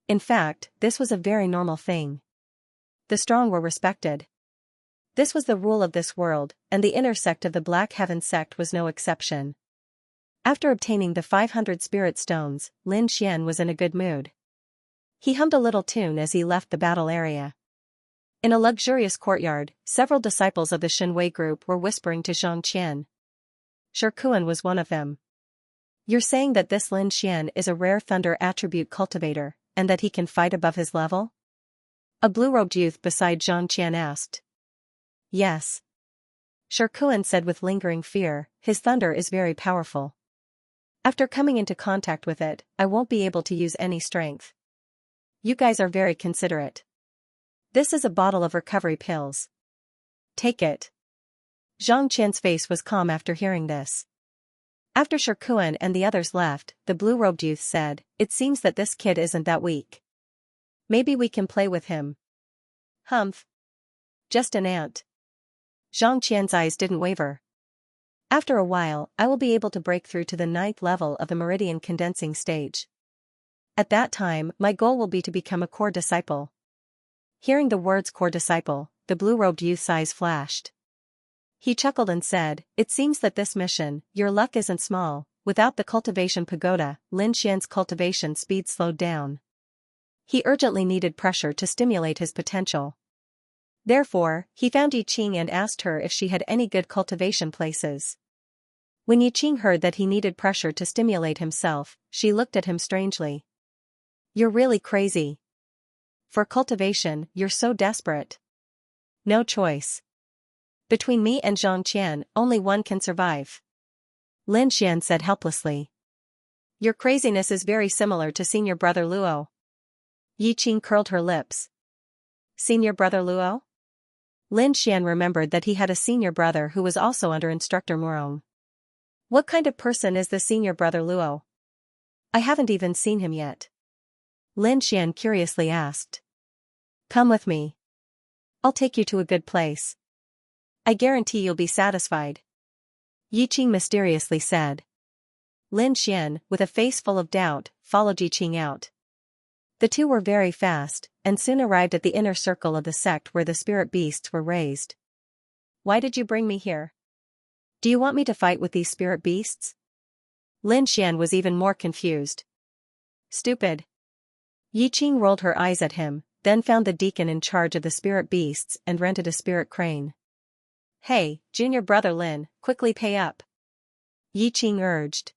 In fact, this was a very normal thing. The strong were respected. This was the rule of this world, and the inner sect of the Black Heaven sect was no exception. After obtaining the 500 spirit stones, Lin Xian was in a good mood. He hummed a little tune as he left the battle area. In a luxurious courtyard, several disciples of the Shenwei group were whispering to Xianxia. Shirkuan was one of them. You're saying that this Lin Xian is a rare thunder attribute cultivator, and that he can fight above his level? A blue-robed youth beside Xianxia asked. Yes. Shirkuan said with lingering fear, his thunder is very powerful. After coming into contact with it, I won't be able to use any strength. You guys are very considerate. This is a bottle of recovery pills. Take it. Xianxia's face was calm after hearing this. After Shirkuan and the others left, the blue-robed youth said, it seems that this kid isn't that weak. Maybe we can play with him. Humph. Just an ant. Xianxia's eyes didn't waver. After a while, I will be able to break through to the 9th level of the meridian condensing stage. At that time, my goal will be to become a core disciple. Hearing the words core disciple, the blue-robed youth's eyes flashed. He chuckled and said, it seems that this mission, your luck isn't small. Without the cultivation pagoda, Lin Xian's cultivation speed slowed down. He urgently needed pressure to stimulate his potential. Therefore, he found Yi Qing and asked her if she had any good cultivation places. When Yi Qing heard that he needed pressure to stimulate himself, she looked at him strangely. You're really crazy. For cultivation, you're so desperate. No choice. Between me and Xianxia, only one can survive. Lin Xian said helplessly. Your craziness is very similar to senior brother Luo. Yi Qing curled her lips. Senior brother Luo? Lin Xian remembered that he had a senior brother who was also under instructor Murong. What kind of person is the senior brother Luo? I haven't even seen him yet. Lin Xian curiously asked. Come with me. I'll take you to a good place. I guarantee you'll be satisfied. Yi Qing mysteriously said. Lin Xian, with a face full of doubt, followed Yi Qing out. The two were very fast, and soon arrived at the inner circle of the sect where the spirit beasts were raised. Why did you bring me here? Do you want me to fight with these spirit beasts? Lin Xian was even more confused. Stupid. Yi Qing rolled her eyes at him, then found the deacon in charge of the spirit beasts and rented a spirit crane. Hey, junior brother Lin, quickly pay up. Yi Qing urged.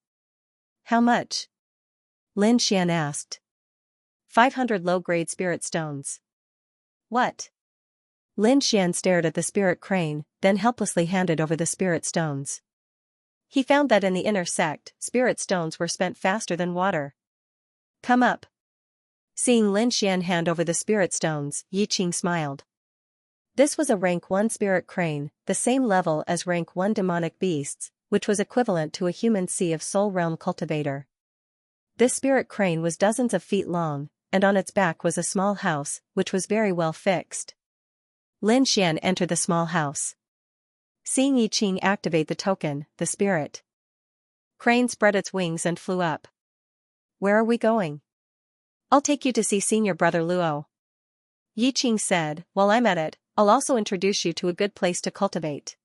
How much? Lin Xian asked. 500 low-grade spirit stones. What? Lin Xian stared at the spirit crane, then helplessly handed over the spirit stones. He found that in the inner sect, spirit stones were spent faster than water. Come up. Seeing Lin Xian hand over the spirit stones, Yi Qing smiled. This was a rank 1 spirit crane, the same level as rank 1 demonic beasts, which was equivalent to a human Sea of Soul Realm cultivator. This spirit crane was dozens of feet long, and on its back was a small house, which was very well fixed. Lin Xian entered the small house. Seeing Yi Qing activate the token, the spirit crane spread its wings and flew up. Where are we going? I'll take you to see senior brother Luo. Yi Qing said, while I'm at it, I'll also introduce you to a good place to cultivate.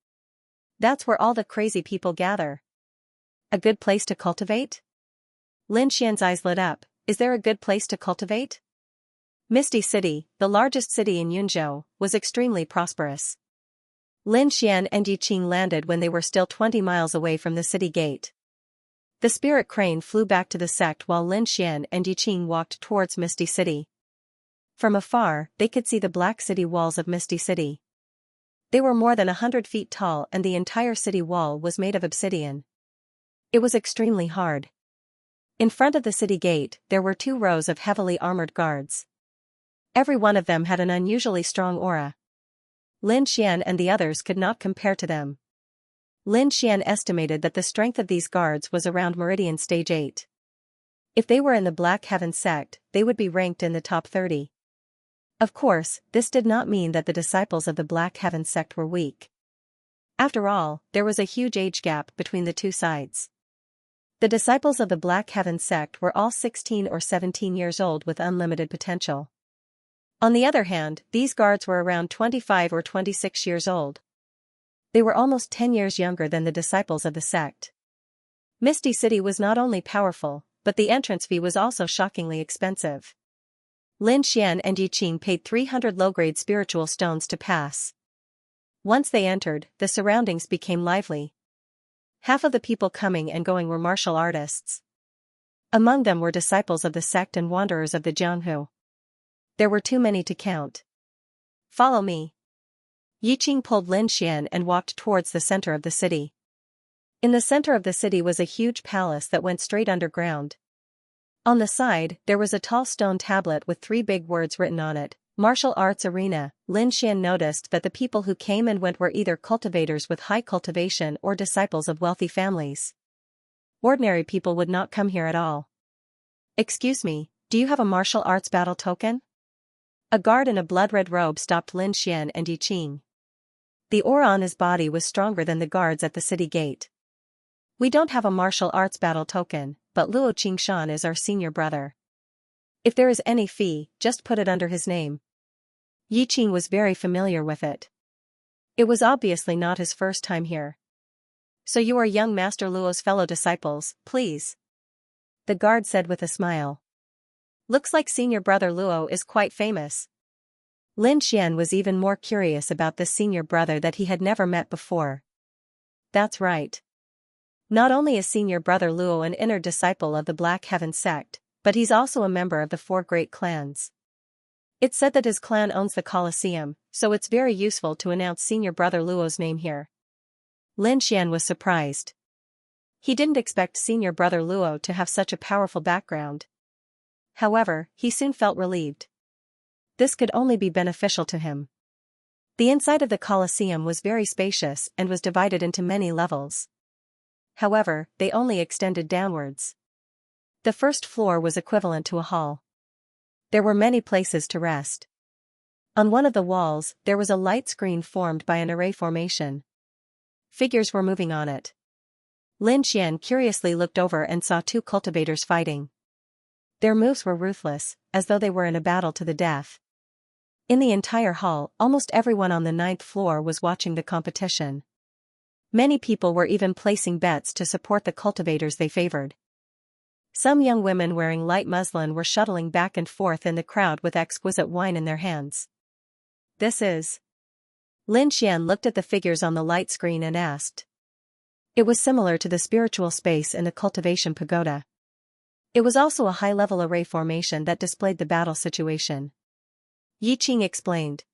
That's where all the crazy people gather. A good place to cultivate? Lin Xian's eyes lit up. Is there a good place to cultivate? Misty City, the largest city in Yunzhou, was extremely prosperous. Lin Xian and Yi Qing landed when they were still 20 miles away from the city gate. The spirit crane flew back to the sect while Lin Xian and Yi Qing walked towards Misty City. From afar, they could see the black city walls of Misty City. They were more than 100 feet tall and the entire city wall was made of obsidian. It was extremely hard. In front of the city gate, there were 2 rows of heavily armored guards. Every one of them had an unusually strong aura. Lin Xian and the others could not compare to them. Lin Xian estimated that the strength of these guards was around Meridian Stage 8. If they were in the Black Heaven sect, they would be ranked in the top 30. Of course, this did not mean that the disciples of the Black Heaven sect were weak. After all, there was a huge age gap between the 2 sides. The disciples of the Black Heaven sect were all 16 or 17 years old with unlimited potential. On the other hand, these guards were around 25 or 26 years old. They were almost 10 years younger than the disciples of the sect. Misty City was not only powerful, but the entrance fee was also shockingly expensive. Lin Xian and Yi Qing paid 300 low-grade spiritual stones to pass. Once they entered, the surroundings became lively. Half of the people coming and going were martial artists. Among them were disciples of the sect and wanderers of the Jianghu. There were too many to count. Follow me. Yi Qing pulled Lin Xian and walked towards the center of the city. In the center of the city was a huge palace that went straight underground. On the side, there was a tall stone tablet with 3 big words written on it, Martial Arts Arena. Lin Xian noticed that the people who came and went were either cultivators with high cultivation or disciples of wealthy families. Ordinary people would not come here at all. Excuse me, do you have a martial arts battle token? A guard in a blood-red robe stopped Lin Xian and Yi Qing. The aura on his body was stronger than the guards at the city gate. We don't have a martial arts battle token, but Luo Qingshan is our senior brother. If there is any fee, just put it under his name. Yi Qing was very familiar with it. It was obviously not his first time here. So you are young Master Luo's fellow disciples, please. The guard said with a smile. Looks like senior brother Luo is quite famous. Lin Xian was even more curious about this senior brother that he had never met before. That's right. Not only is senior brother Luo an inner disciple of the Black Heaven sect, but he's also a member of the 4 great clans. It's said that his clan owns the Colosseum, so it's very useful to announce senior brother Luo's name here. Lin Xian was surprised. He didn't expect senior brother Luo to have such a powerful background. However, he soon felt relieved. This could only be beneficial to him. The inside of the Colosseum was very spacious and was divided into many levels. However, they only extended downwards. The first floor was equivalent to a hall. There were many places to rest. On one of the walls, there was a light screen formed by an array formation. Figures were moving on it. Lin Xian curiously looked over and saw 2 cultivators fighting. Their moves were ruthless, as though they were in a battle to the death. In the entire hall, almost everyone on the 9th floor was watching the competition. Many people were even placing bets to support the cultivators they favored. Some young women wearing light muslin were shuttling back and forth in the crowd with exquisite wine in their hands. This is... Lin Xian looked at the figures on the light screen and asked. It was similar to the spiritual space in the Cultivation Pagoda. It was also a high-level array formation that displayed the battle situation. Yi Qing explained.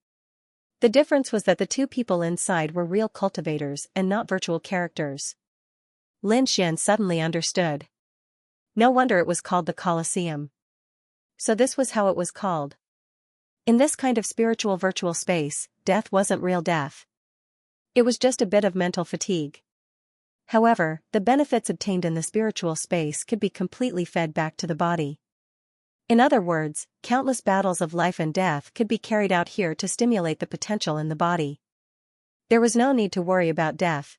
The difference was that the two people inside were real cultivators and not virtual characters. Lin Xian suddenly understood. No wonder it was called the Colosseum. So this was how it was called. In this kind of spiritual virtual space, death wasn't real death. It was just a bit of mental fatigue. However, the benefits obtained in the spiritual space could be completely fed back to the body. In other words, countless battles of life and death could be carried out here to stimulate the potential in the body. There was no need to worry about death.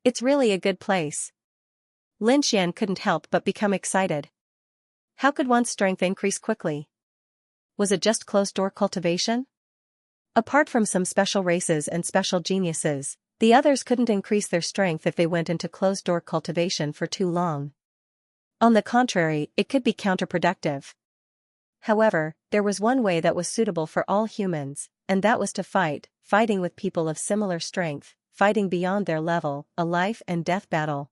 It's really a good place. Lin Xian couldn't help but become excited. How could one's strength increase quickly? Was it just closed-door cultivation? Apart from some special races and special geniuses, the others couldn't increase their strength if they went into closed-door cultivation for too long. On the contrary, it could be counterproductive. However, there was one way that was suitable for all humans, and that was to fighting with people of similar strength, fighting beyond their level, a life and death battle.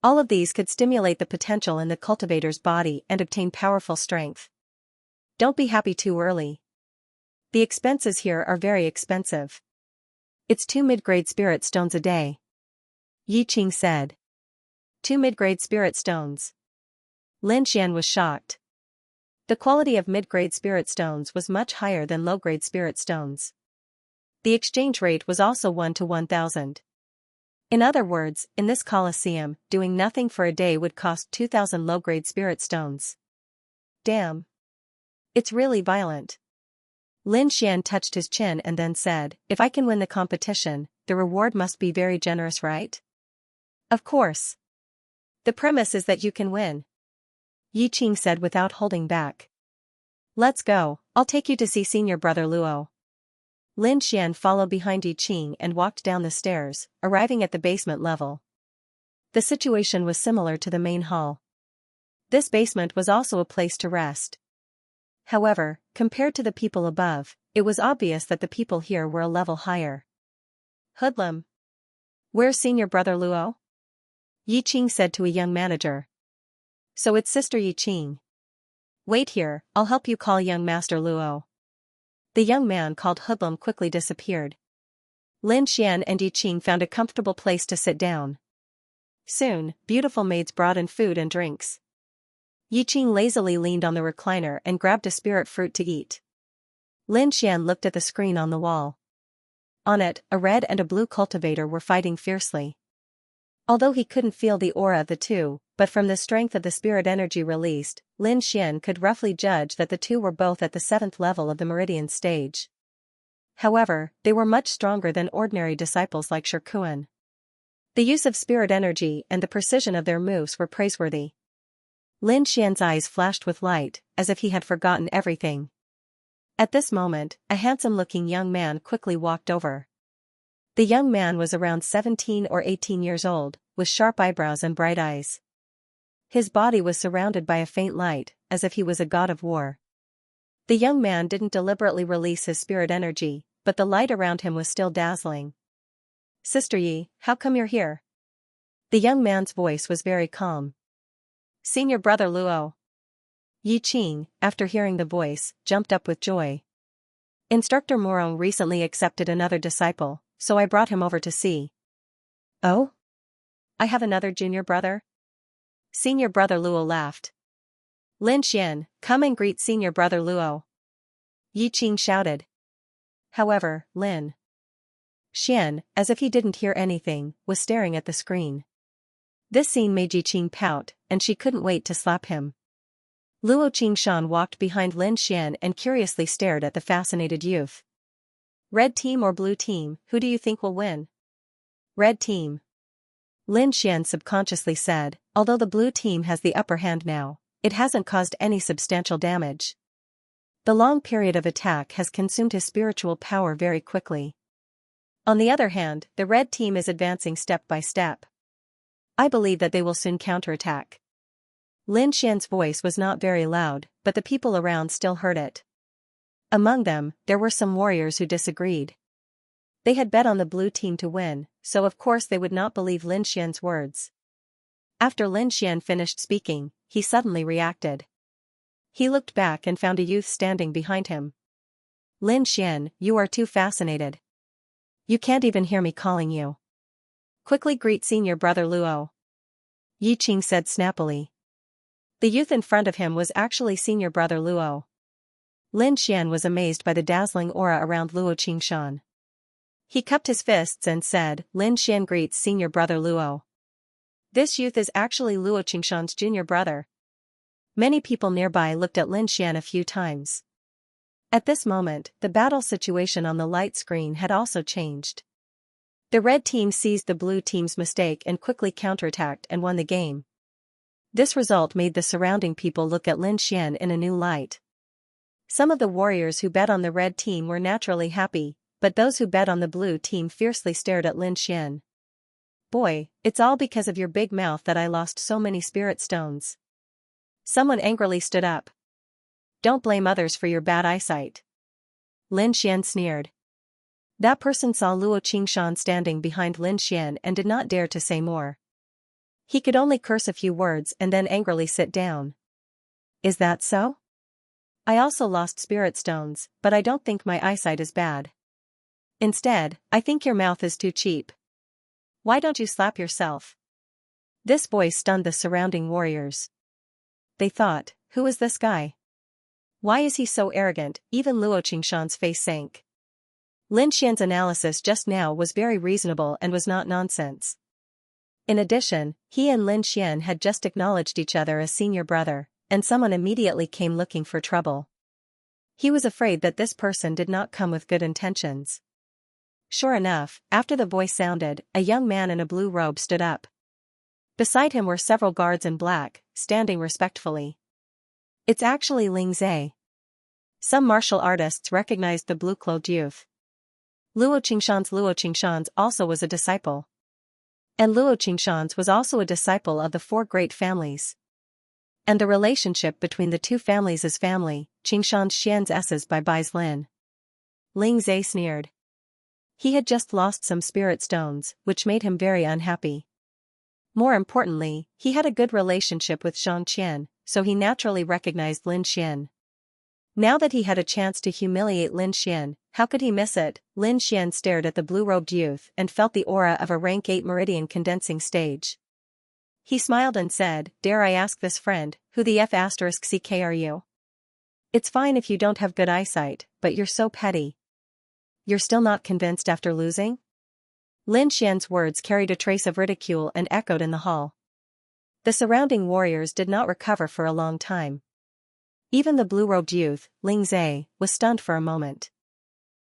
All of these could stimulate the potential in the cultivator's body and obtain powerful strength. Don't be happy too early. The expenses here are very expensive. It's 2 mid-grade spirit stones a day. Yi Qing said. 2 mid-grade spirit stones. Lin Xian was shocked. The quality of mid-grade spirit stones was much higher than low-grade spirit stones. The exchange rate was also 1 to 1,000. In other words, in this Colosseum, doing nothing for a day would cost 2,000 low-grade spirit stones. Damn. It's really violent. Lin Xian touched his chin and then said, if I can win the competition, the reward must be very generous, right? Of course. The premise is that you can win. Yi Qing said without holding back. Let's go, I'll take you to see senior brother Luo. Lin Xian followed behind Yi Qing and walked down the stairs, arriving at the basement level. The situation was similar to the main hall. This basement was also a place to rest. However, compared to the people above, it was obvious that the people here were a level higher. Hoodlum. Where's senior brother Luo? Yi Qing said to a young manager. So it's Sister Yi Qing. Wait here, I'll help you call young Master Luo. The young man called Hoodlum quickly disappeared. Lin Xian and Yi Qing found a comfortable place to sit down. Soon, beautiful maids brought in food and drinks. Yi Qing lazily leaned on the recliner and grabbed a spirit fruit to eat. Lin Xian looked at the screen on the wall. On it, a red and a blue cultivator were fighting fiercely. Although he couldn't feel the aura of the two, but from the strength of the spirit energy released, Lin Xian could roughly judge that the two were both at the 7th level of the meridian stage. However, they were much stronger than ordinary disciples like Shirkuan. The use of spirit energy and the precision of their moves were praiseworthy. Lin Xian's eyes flashed with light, as if he had forgotten everything. At this moment, a handsome-looking young man quickly walked over. The young man was around 17 or 18 years old, with sharp eyebrows and bright eyes. His body was surrounded by a faint light, as if he was a god of war. The young man didn't deliberately release his spirit energy, but the light around him was still dazzling. Sister Yi, how come you're here? The young man's voice was very calm. Senior brother Luo. Yi Qing, after hearing the voice, jumped up with joy. Instructor Morong recently accepted another disciple, so I brought him over to see. Oh? I have another junior brother? Senior brother Luo laughed. Lin Xian, come and greet senior brother Luo. Yi Qing shouted. However, Lin Xian, as if he didn't hear anything, was staring at the screen. This scene made Yi Qing pout, and she couldn't wait to slap him. Luo Qingshan walked behind Lin Xian and curiously stared at the fascinated youth. Red team or blue team, who do you think will win? Red team. Lin Xian subconsciously said, although the blue team has the upper hand now, it hasn't caused any substantial damage. The long period of attack has consumed his spiritual power very quickly. On the other hand, the red team is advancing step by step. I believe that they will soon counterattack. Lin Xian's voice was not very loud, but the people around still heard it. Among them, there were some warriors who disagreed. They had bet on the blue team to win, so of course they would not believe Lin Xian's words. After Lin Xian finished speaking, he suddenly reacted. He looked back and found a youth standing behind him. Lin Xian, you are too fascinated. You can't even hear me calling you. Quickly greet senior brother Luo. Yi Qing said snappily. The youth in front of him was actually senior brother Luo. Lin Xian was amazed by the dazzling aura around Luo Qingshan. He cupped his fists and said, Lin Xian greets senior brother Luo. This youth is actually Luo Qingshan's junior brother. Many people nearby looked at Lin Xian a few times. At this moment, the battle situation on the light screen had also changed. The red team seized the blue team's mistake and quickly counterattacked and won the game. This result made the surrounding people look at Lin Xian in a new light. Some of the warriors who bet on the red team were naturally happy, but those who bet on the blue team fiercely stared at Lin Xian. Boy, it's all because of your big mouth that I lost so many spirit stones. Someone angrily stood up. Don't blame others for your bad eyesight. Lin Xian sneered. That person saw Luo Qingshan standing behind Lin Xian and did not dare to say more. He could only curse a few words and then angrily sit down. Is that so? I also lost spirit stones, but I don't think my eyesight is bad. Instead, I think your mouth is too cheap. Why don't you slap yourself? This voice stunned the surrounding warriors. They thought, who is this guy? Why is he so arrogant? Even Luo Qingshan's face sank. Lin Xian's analysis just now was very reasonable and was not nonsense. In addition, he and Lin Xian had just acknowledged each other as senior brother, and someone immediately came looking for trouble. He was afraid that this person did not come with good intentions. Sure enough, after the voice sounded, a young man in a blue robe stood up. Beside him were several guards in black, standing respectfully. It's actually Ling Zhe. Some martial artists recognized the blue-clothed youth. Luo Qingshan's also was a disciple. And Luo Qingshan's was also a disciple of the four great families. And the relationship between the two families is family. Qingshan's Xian's S's by Bai's Lin. Ling Zhe sneered. He had just lost some spirit stones, which made him very unhappy. More importantly, he had a good relationship with Zhang Qian, so he naturally recognized Lin Xian. Now that he had a chance to humiliate Lin Xian, how could he miss it? Lin Xian stared at the blue-robed youth and felt the aura of a rank 8 meridian condensing stage. He smiled and said, dare I ask this friend, who the F***ck are you? It's fine if you don't have good eyesight, but you're so petty. You're still not convinced after losing? Lin Xian's words carried a trace of ridicule and echoed in the hall. The surrounding warriors did not recover for a long time. Even the blue-robed youth, Ling Zhe, was stunned for a moment.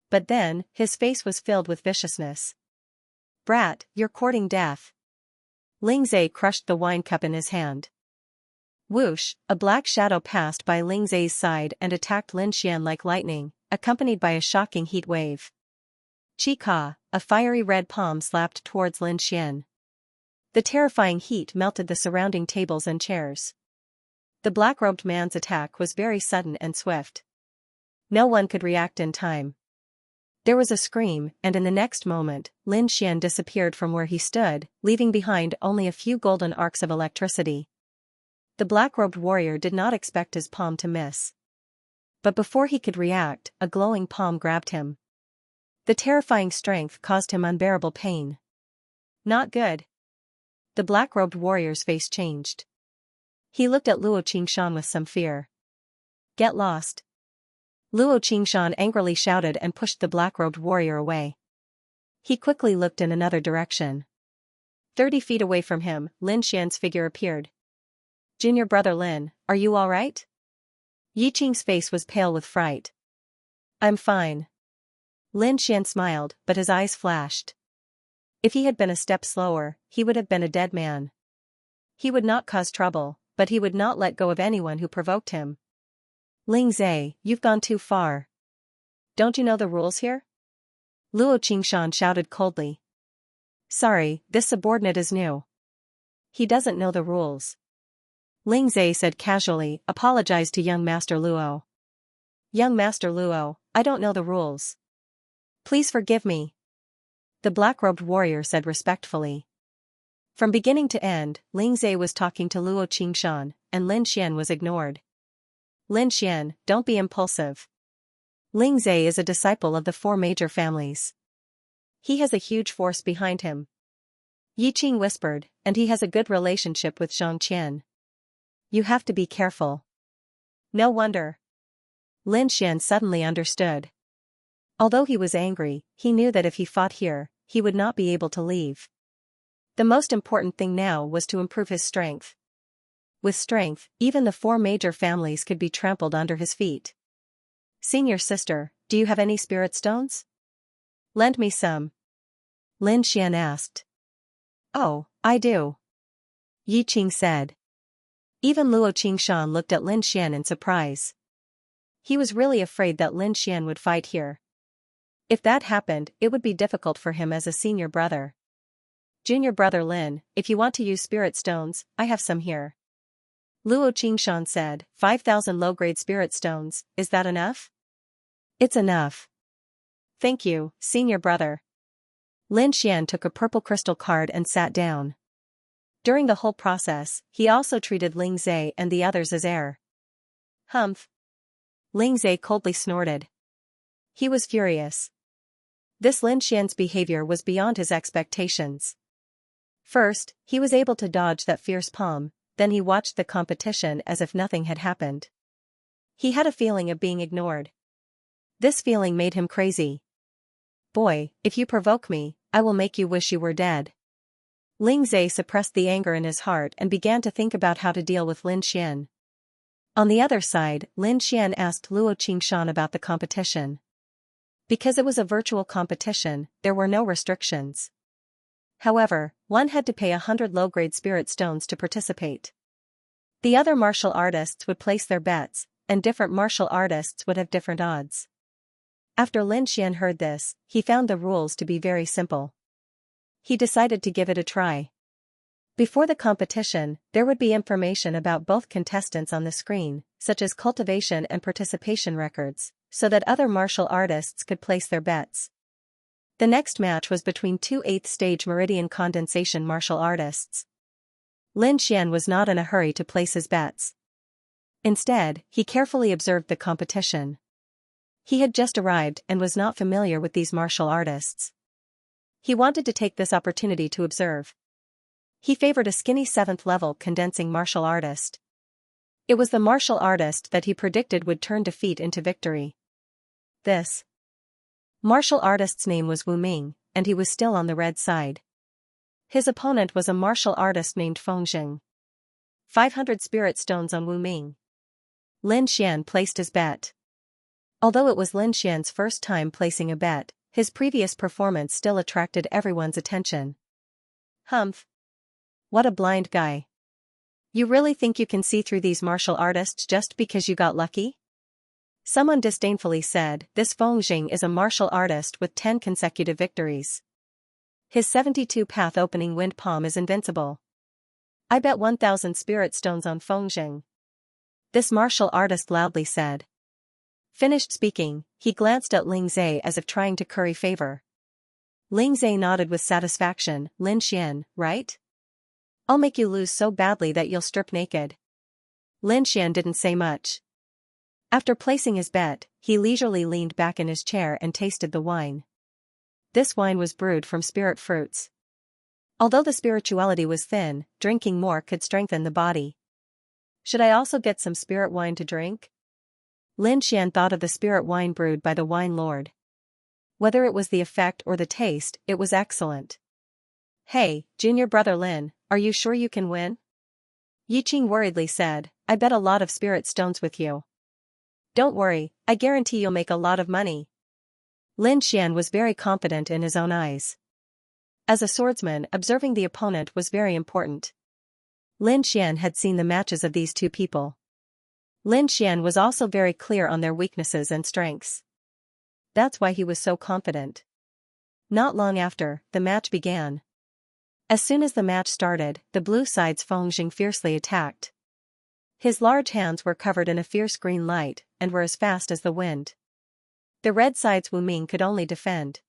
But then, his face was filled with viciousness. Brat, you're courting death. Ling Zhe crushed the wine cup in his hand. Whoosh, a black shadow passed by Ling Zhe's side and attacked Lin Xian like lightning, accompanied by a shocking heat wave. Chi-ka, a fiery red palm slapped towards Lin Xian. The terrifying heat melted the surrounding tables and chairs. The black-robed man's attack was very sudden and swift. No one could react in time. There was a scream, and in the next moment, Lin Xian disappeared from where he stood, leaving behind only a few golden arcs of electricity. The black-robed warrior did not expect his palm to miss. But before he could react, a glowing palm grabbed him. The terrifying strength caused him unbearable pain. Not good. The black-robed warrior's face changed. He looked at Luo Qingshan with some fear. Get lost. Luo Qingshan angrily shouted and pushed the black-robed warrior away. He quickly looked in another direction. 30 feet away from him, Lin Xian's figure appeared. Junior brother Lin, are you all right? Yi Qing's face was pale with fright. I'm fine. Lin Xian smiled, but his eyes flashed. If he had been a step slower, he would have been a dead man. He would not cause trouble, but he would not let go of anyone who provoked him. Ling Zhe, you've gone too far. Don't you know the rules here? Luo Qingshan shouted coldly. Sorry, this subordinate is new. He doesn't know the rules. Ling Zhe said casually, apologized to young Master Luo. Young Master Luo, I don't know the rules. Please forgive me. The black-robed warrior said respectfully. From beginning to end, Ling Zhe was talking to Luo Qingshan, and Lin Xian was ignored. Lin Xian, don't be impulsive. Ling Zhe is a disciple of the four major families. He has a huge force behind him. Yi Qing whispered, and he has a good relationship with Xianxia. You have to be careful. No wonder. Lin Xian suddenly understood. Although he was angry, he knew that if he fought here, he would not be able to leave. The most important thing now was to improve his strength. With strength, even the four major families could be trampled under his feet. Senior sister, do you have any spirit stones? Lend me some. Lin Xian asked. Oh, I do. Yi Qing said. Even Luo Qingshan looked at Lin Xian in surprise. He was really afraid that Lin Xian would fight here. If that happened, it would be difficult for him as a senior brother. Junior brother Lin, if you want to use spirit stones, I have some here. Luo Qingshan said, 5,000 low-grade spirit stones, is that enough? It's enough. Thank you, senior brother. Lin Xian took a purple crystal card and sat down. During the whole process, he also treated Ling Zhe and the others as air. Humph. Ling Zhe coldly snorted. He was furious. This Lin Xian's behavior was beyond his expectations. First, he was able to dodge that fierce palm, then he watched the competition as if nothing had happened. He had a feeling of being ignored. This feeling made him crazy. Boy, if you provoke me, I will make you wish you were dead. Ling Zhe suppressed the anger in his heart and began to think about how to deal with Lin Xian. On the other side, Lin Xian asked Luo Qingshan about the competition. Because it was a virtual competition, there were no restrictions. However, one had to pay 100 low-grade spirit stones to participate. The other martial artists would place their bets, and different martial artists would have different odds. After Lin Xian heard this, he found the rules to be very simple. He decided to give it a try. Before the competition, there would be information about both contestants on the screen, such as cultivation and participation records, so that other martial artists could place their bets. The next match was between two 8th stage meridian condensation martial artists. Lin Xian was not in a hurry to place his bets. Instead, he carefully observed the competition. He had just arrived and was not familiar with these martial artists. He wanted to take this opportunity to observe. He favored a skinny 7th level condensing martial artist. It was the martial artist that he predicted would turn defeat into victory. This martial artist's name was Wu Ming, and he was still on the red side. His opponent was a martial artist named Feng Jing. 500 spirit stones on Wu Ming. Lin Xian placed his bet. Although it was Lin Xian's first time placing a bet, his previous performance still attracted everyone's attention. Humph. What a blind guy. You really think you can see through these martial artists just because you got lucky? Someone disdainfully said, this Feng Jing is a martial artist with 10 consecutive victories. His 72 path opening wind palm is invincible. I bet 1,000 spirit stones on Feng Jing. This martial artist loudly said. Finished speaking, he glanced at Ling Zhe as if trying to curry favor. Ling Zhe nodded with satisfaction. Lin Xian, right? I'll make you lose so badly that you'll strip naked. Lin Xian didn't say much. After placing his bet, he leisurely leaned back in his chair and tasted the wine. This wine was brewed from spirit fruits. Although the spirituality was thin, drinking more could strengthen the body. Should I also get some spirit wine to drink? Lin Xian thought of the spirit wine brewed by the wine lord. Whether it was the effect or the taste, it was excellent. Hey, junior brother Lin, are you sure you can win? Yi Qing worriedly said, I bet a lot of spirit stones with you. Don't worry, I guarantee you'll make a lot of money. Lin Xian was very confident in his own eyes. As a swordsman, observing the opponent was very important. Lin Xian had seen the matches of these two people. Lin Xian was also very clear on their weaknesses and strengths. That's why he was so confident. Not long after, the match began. As soon as the match started, the blue side's Feng Jing fiercely attacked. His large hands were covered in a fierce green light, and were as fast as the wind. The red side's Wu Ming could only defend.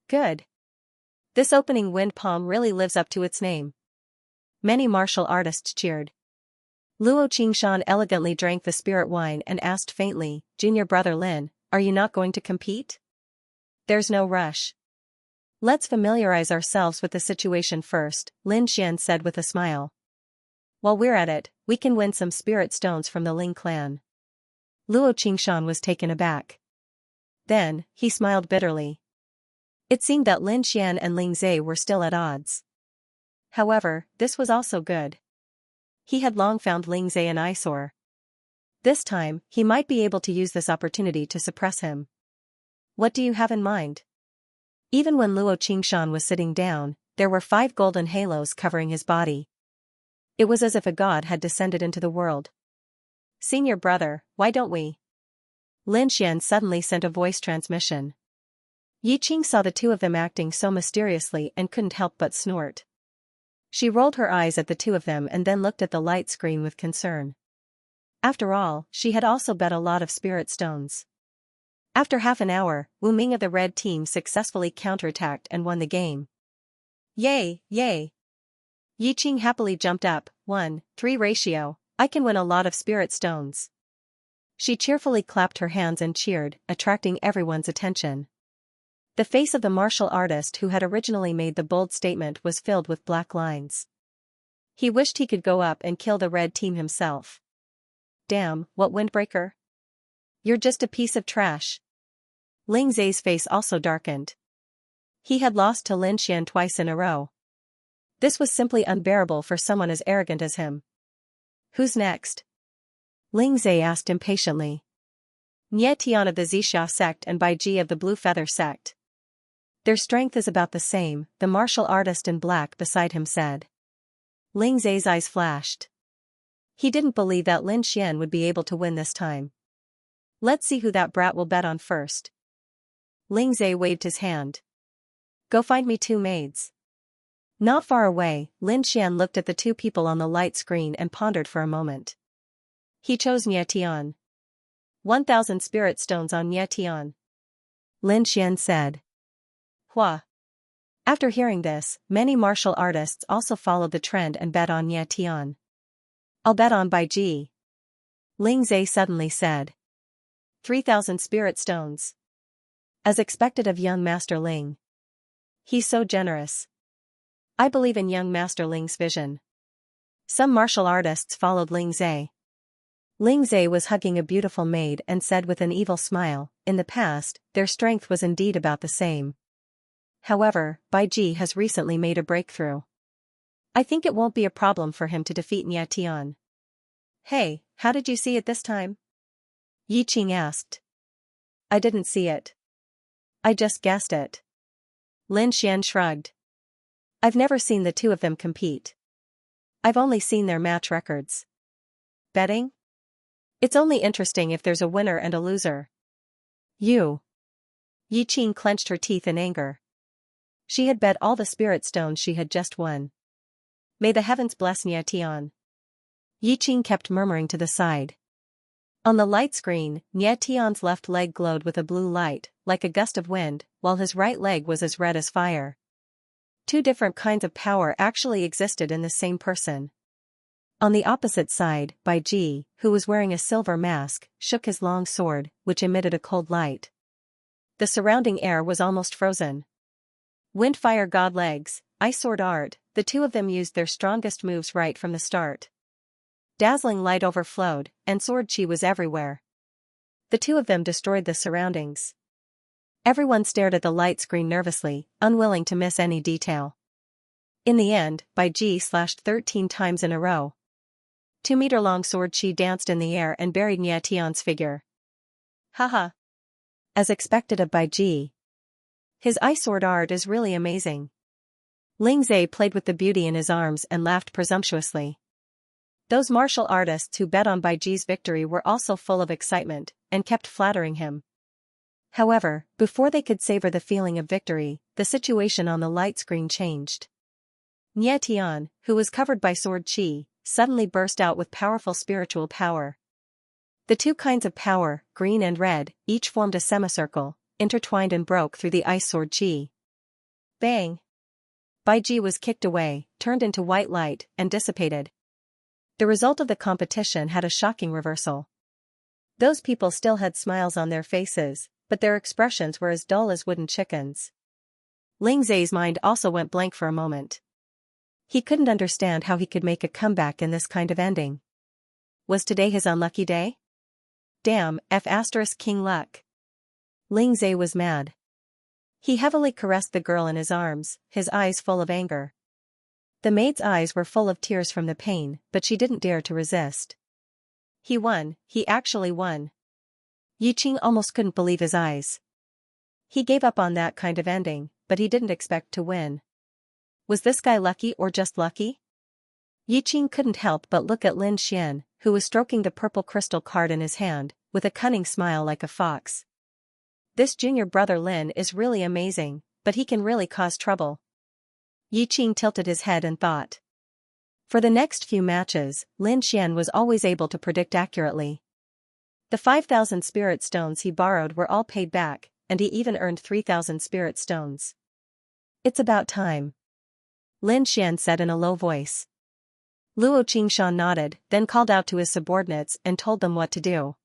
Good. This opening wind palm really lives up to its name. Many martial artists cheered. Luo Qingshan elegantly drank the spirit wine and asked faintly, Junior brother Lin, are you not going to compete? There's no rush. Let's familiarize ourselves with the situation first, Lin Xian said with a smile. While we're at it, we can win some spirit stones from the Ling clan. Luo Qingshan was taken aback. Then, he smiled bitterly. It seemed that Lin Xian and Ling Zhe were still at odds. However, this was also good. He had long found Ling Zhe an eyesore. This time, he might be able to use this opportunity to suppress him. What do you have in mind? Even when Luo Qingshan was sitting down, there were 5 golden halos covering his body. It was as if a god had descended into the world. Senior brother, why don't we? Lin Xian suddenly sent a voice transmission. Yi Qing saw the two of them acting so mysteriously and couldn't help but snort. She rolled her eyes at the two of them and then looked at the light screen with concern. After all, she had also bet a lot of spirit stones. After half an hour, Wu Ming of the red team successfully counterattacked and won the game. Yay, yay! Yi Qing happily jumped up, 1-3 ratio, I can win a lot of spirit stones. She cheerfully clapped her hands and cheered, attracting everyone's attention. The face of the martial artist who had originally made the bold statement was filled with black lines. He wished he could go up and kill the red team himself. Damn, what windbreaker? You're just a piece of trash. Ling Zhe's face also darkened. He had lost to Lin Xian twice in a row. This was simply unbearable for someone as arrogant as him. Who's next? Ling Zhe asked impatiently. Nie Tian of the Xixia sect and Bai Ji of the Blue Feather sect. Their strength is about the same, the martial artist in black beside him said. Ling Zhe's eyes flashed. He didn't believe that Lin Xian would be able to win this time. Let's see who that brat will bet on first. Ling Zhe waved his hand. Go find me 2 maids. Not far away, Lin Xian looked at the 2 people on the light screen and pondered for a moment. He chose Nie Tian. 1,000 spirit stones on Nie Tian. Lin Xian said. Hua. After hearing this, many martial artists also followed the trend and bet on Nie Tian. I'll bet on Bai Ji. Ling Zhe suddenly said. 3,000 spirit stones. As expected of young Master Ling. He's so generous. I believe in young Master Ling's vision. Some martial artists followed Ling Zhe. Ling Zhe was hugging a beautiful maid and said with an evil smile, in the past, their strength was indeed about the same. However, Bai Ji has recently made a breakthrough. I think it won't be a problem for him to defeat Nie Tian. Hey, how did you see it this time? Yi Qing asked. I didn't see it. I just guessed it. Lin Xian shrugged. I've never seen the 2 of them compete. I've only seen their match records. Betting? It's only interesting if there's a winner and a loser. You. Yi Qing clenched her teeth in anger. She had bet all the spirit stones she had just won. May the heavens bless Nie Tian. Yi Qing kept murmuring to the side. On the light screen, Nie Tian's left leg glowed with a blue light, like a gust of wind, while his right leg was as red as fire. 2 different kinds of power actually existed in the same person. On the opposite side, Bai Ji, who was wearing a silver mask, shook his long sword, which emitted a cold light. The surrounding air was almost frozen. Wind-fire god legs, ice sword art, the 2 of them used their strongest moves right from the start. Dazzling light overflowed, and sword chi was everywhere. The 2 of them destroyed the surroundings. Everyone stared at the light screen nervously, unwilling to miss any detail. In the end, Bai Ji slashed 13 times in a row. 2-meter-long sword chi danced in the air and buried Nie Tian's figure. Haha. As expected of Bai Ji. His ice sword art is really amazing. Ling Zhe played with the beauty in his arms and laughed presumptuously. Those martial artists who bet on Bai Ji's victory were also full of excitement, and kept flattering him. However, before they could savor the feeling of victory, the situation on the light screen changed. Nie Tian, who was covered by sword chi, suddenly burst out with powerful spiritual power. The 2 kinds of power, green and red, each formed a semicircle, intertwined and broke through the ice sword chi. Bang! Bai Ji was kicked away, turned into white light, and dissipated. The result of the competition had a shocking reversal. Those people still had smiles on their faces, but their expressions were as dull as wooden chickens. Ling Zai's mind also went blank for a moment. He couldn't understand how he could make a comeback in this kind of ending. Was today his unlucky day? Damn, King luck. Ling Zai was mad. He heavily caressed the girl in his arms, his eyes full of anger. The maid's eyes were full of tears from the pain, but she didn't dare to resist. He won, he actually won. Yiqing almost couldn't believe his eyes. He gave up on that kind of ending, but he didn't expect to win. Was this guy lucky or just lucky? Yiqing couldn't help but look at Lin Xian, who was stroking the purple crystal card in his hand, with a cunning smile like a fox. This junior brother Lin is really amazing, but he can really cause trouble. Yiqing tilted his head and thought. For the next few matches, Lin Xian was always able to predict accurately. The 5,000 spirit stones he borrowed were all paid back, and he even earned 3,000 spirit stones. It's about time, Lin Xian said in a low voice. Luo Qingshan nodded, then called out to his subordinates and told them what to do.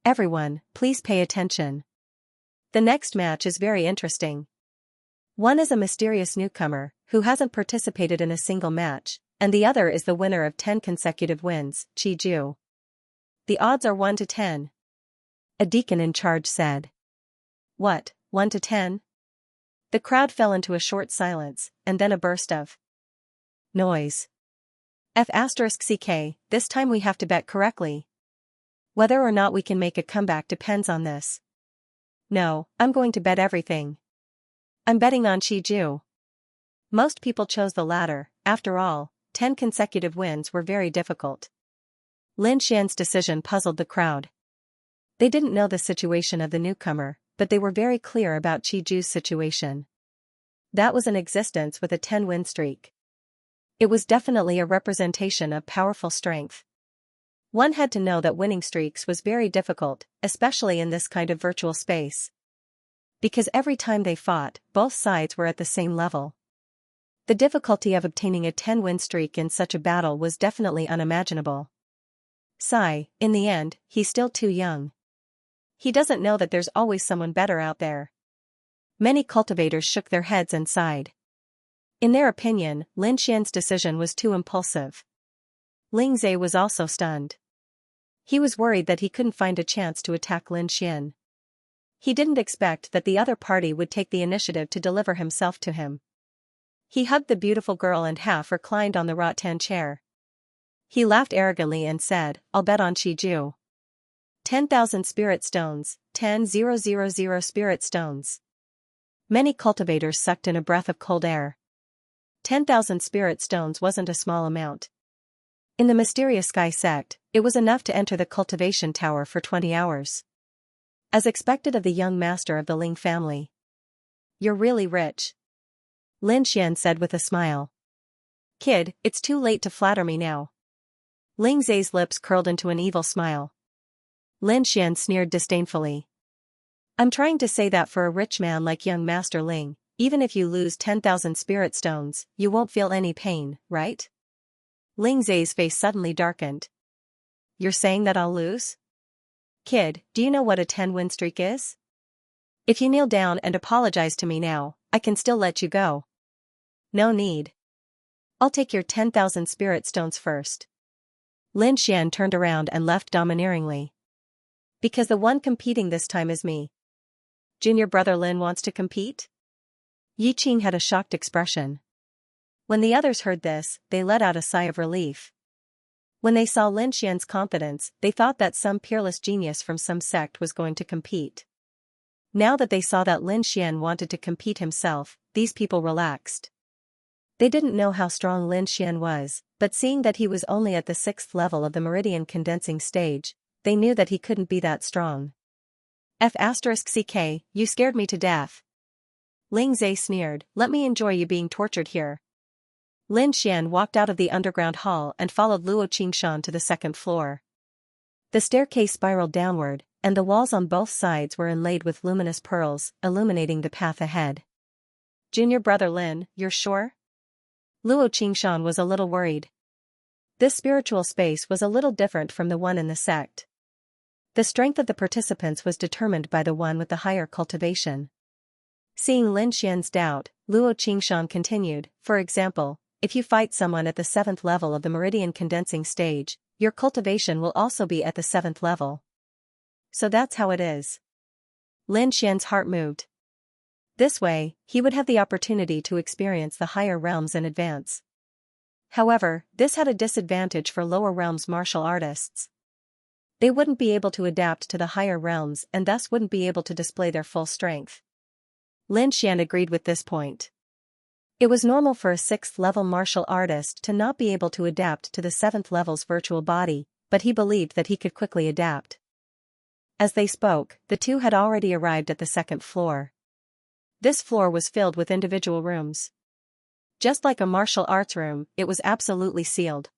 Everyone, please pay attention. The next match is very interesting. One is a mysterious newcomer, who hasn't participated in a single match, and the other is the winner of 10 consecutive wins, Qi Ju. The odds are 1 to 10. A deacon in charge said. What, 1 to 10? The crowd fell into a short silence, and then a burst of noise. F***ck, this time we have to bet correctly. Whether or not we can make a comeback depends on this. No, I'm going to bet everything. I'm betting on Qi Ju. Most people chose the latter. After all, 10 consecutive wins were very difficult. Lin Xian's decision puzzled the crowd. They didn't know the situation of the newcomer, but they were very clear about Qi Ju's situation. That was an existence with a 10-win streak. It was definitely a representation of powerful strength. One had to know that winning streaks was very difficult, especially in this kind of virtual space. Because every time they fought, both sides were at the same level. The difficulty of obtaining a 10-win streak in such a battle was definitely unimaginable. In the end, he's still too young. He doesn't know that there's always someone better out there. Many cultivators shook their heads and sighed. In their opinion, Lin Xian's decision was too impulsive. Ling Zai was also stunned. He was worried that he couldn't find a chance to attack Lin Xian. He didn't expect that the other party would take the initiative to deliver himself to him. He hugged the beautiful girl and half reclined on the rattan chair. He laughed arrogantly and said, I'll bet on Qi Ju. 10,000 spirit stones, 10,000 spirit stones. Many cultivators sucked in a breath of cold air. 10,000 spirit stones wasn't a small amount. In the mysterious sky sect, it was enough to enter the cultivation tower for 20 hours. As expected of the young master of the Ling family. You're really rich, Lin Xian said with a smile. Kid, it's too late to flatter me now. Ling Zai's lips curled into an evil smile. Lin Xian sneered disdainfully. I'm trying to say that for a rich man like young Master Ling, even if you lose 10,000 spirit stones, you won't feel any pain, right? Ling Zai's face suddenly darkened. You're saying that I'll lose? Kid, do you know what a 10-win streak is? If you kneel down and apologize to me now, I can still let you go. No need. I'll take your 10,000 spirit stones first. Lin Xian turned around and left domineeringly. Because the one competing this time is me. Junior brother Lin wants to compete? Yiqing had a shocked expression. When the others heard this, they let out a sigh of relief. When they saw Lin Xian's confidence, they thought that some peerless genius from some sect was going to compete. Now that they saw that Lin Xian wanted to compete himself, these people relaxed. They didn't know how strong Lin Xian was, but seeing that he was only at the 6th level of the meridian condensing stage, they knew that he couldn't be that strong. F***ck, you scared me to death. Ling Zai sneered, let me enjoy you being tortured here. Lin Xian walked out of the underground hall and followed Luo Qingshan to the 2nd floor. The staircase spiraled downward, and the walls on both sides were inlaid with luminous pearls, illuminating the path ahead. Junior brother Lin, you're sure? Luo Qingshan was a little worried. This spiritual space was a little different from the one in the sect. The strength of the participants was determined by the one with the higher cultivation. Seeing Lin Xian's doubt, Luo Qingshan continued, for example, if you fight someone at the 7th level of the meridian condensing stage, your cultivation will also be at the 7th level. So that's how it is. Lin Xian's heart moved. This way, he would have the opportunity to experience the higher realms in advance. However, this had a disadvantage for lower realms martial artists. They wouldn't be able to adapt to the higher realms and thus wouldn't be able to display their full strength. Lin Xian agreed with this point. It was normal for a 6th-level martial artist to not be able to adapt to the 7th level's virtual body, but he believed that he could quickly adapt. As they spoke, the two had already arrived at the 2nd floor. This floor was filled with individual rooms. Just like a martial arts room, it was absolutely sealed.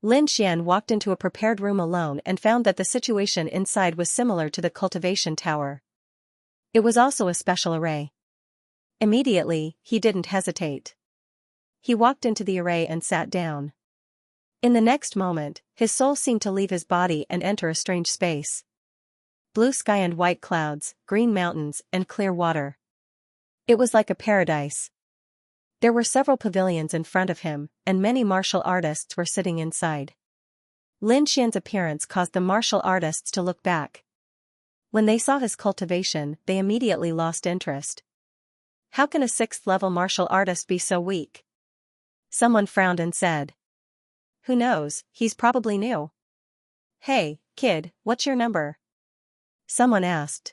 Lin Xian walked into a prepared room alone and found that the situation inside was similar to the cultivation tower. It was also a special array. Immediately, he didn't hesitate. He walked into the array and sat down. In the next moment, his soul seemed to leave his body and enter a strange space. Blue sky and white clouds, green mountains, and clear water. It was like a paradise. There were several pavilions in front of him, and many martial artists were sitting inside. Lin Xian's appearance caused the martial artists to look back. When they saw his cultivation, they immediately lost interest. How can a 6th-level martial artist be so weak? Someone frowned and said. Who knows, he's probably new. Hey, kid, what's your number? Someone asked.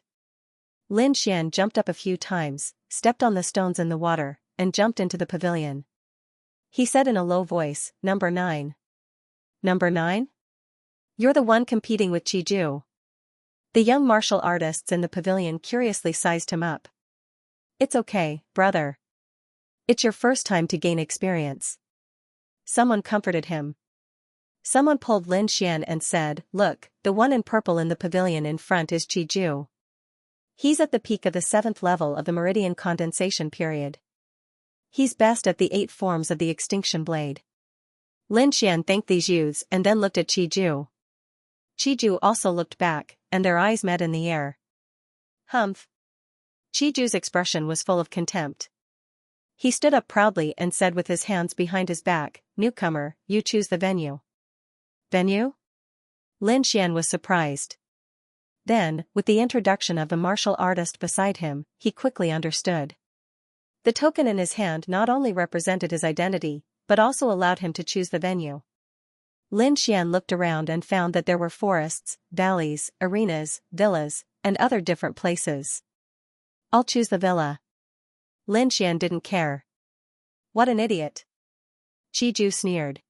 Lin Xian jumped up a few times, stepped on the stones in the water, and jumped into the pavilion. He said in a low voice, Number 9. Number 9? You're the one competing with Qiju. The young martial artists in the pavilion curiously sized him up. It's okay, brother. It's your first time to gain experience. Someone comforted him. Someone pulled Lin Xian and said, Look, the one in purple in the pavilion in front is Qiju. He's at the peak of the 7th level of the meridian condensation period. He's best at the 8 forms of the extinction blade. Lin Xian thanked these youths and then looked at Qiju. Qiju also looked back, and their eyes met in the air. Humph. Qiju's expression was full of contempt. He stood up proudly and said with his hands behind his back, Newcomer, you choose the venue. Venue? Lin Xian was surprised. Then, with the introduction of the martial artist beside him, he quickly understood. The token in his hand not only represented his identity, but also allowed him to choose the venue. Lin Xian looked around and found that there were forests, valleys, arenas, villas, and other different places. I'll choose the villa. Lin Xian didn't care. What an idiot. Qiju sneered.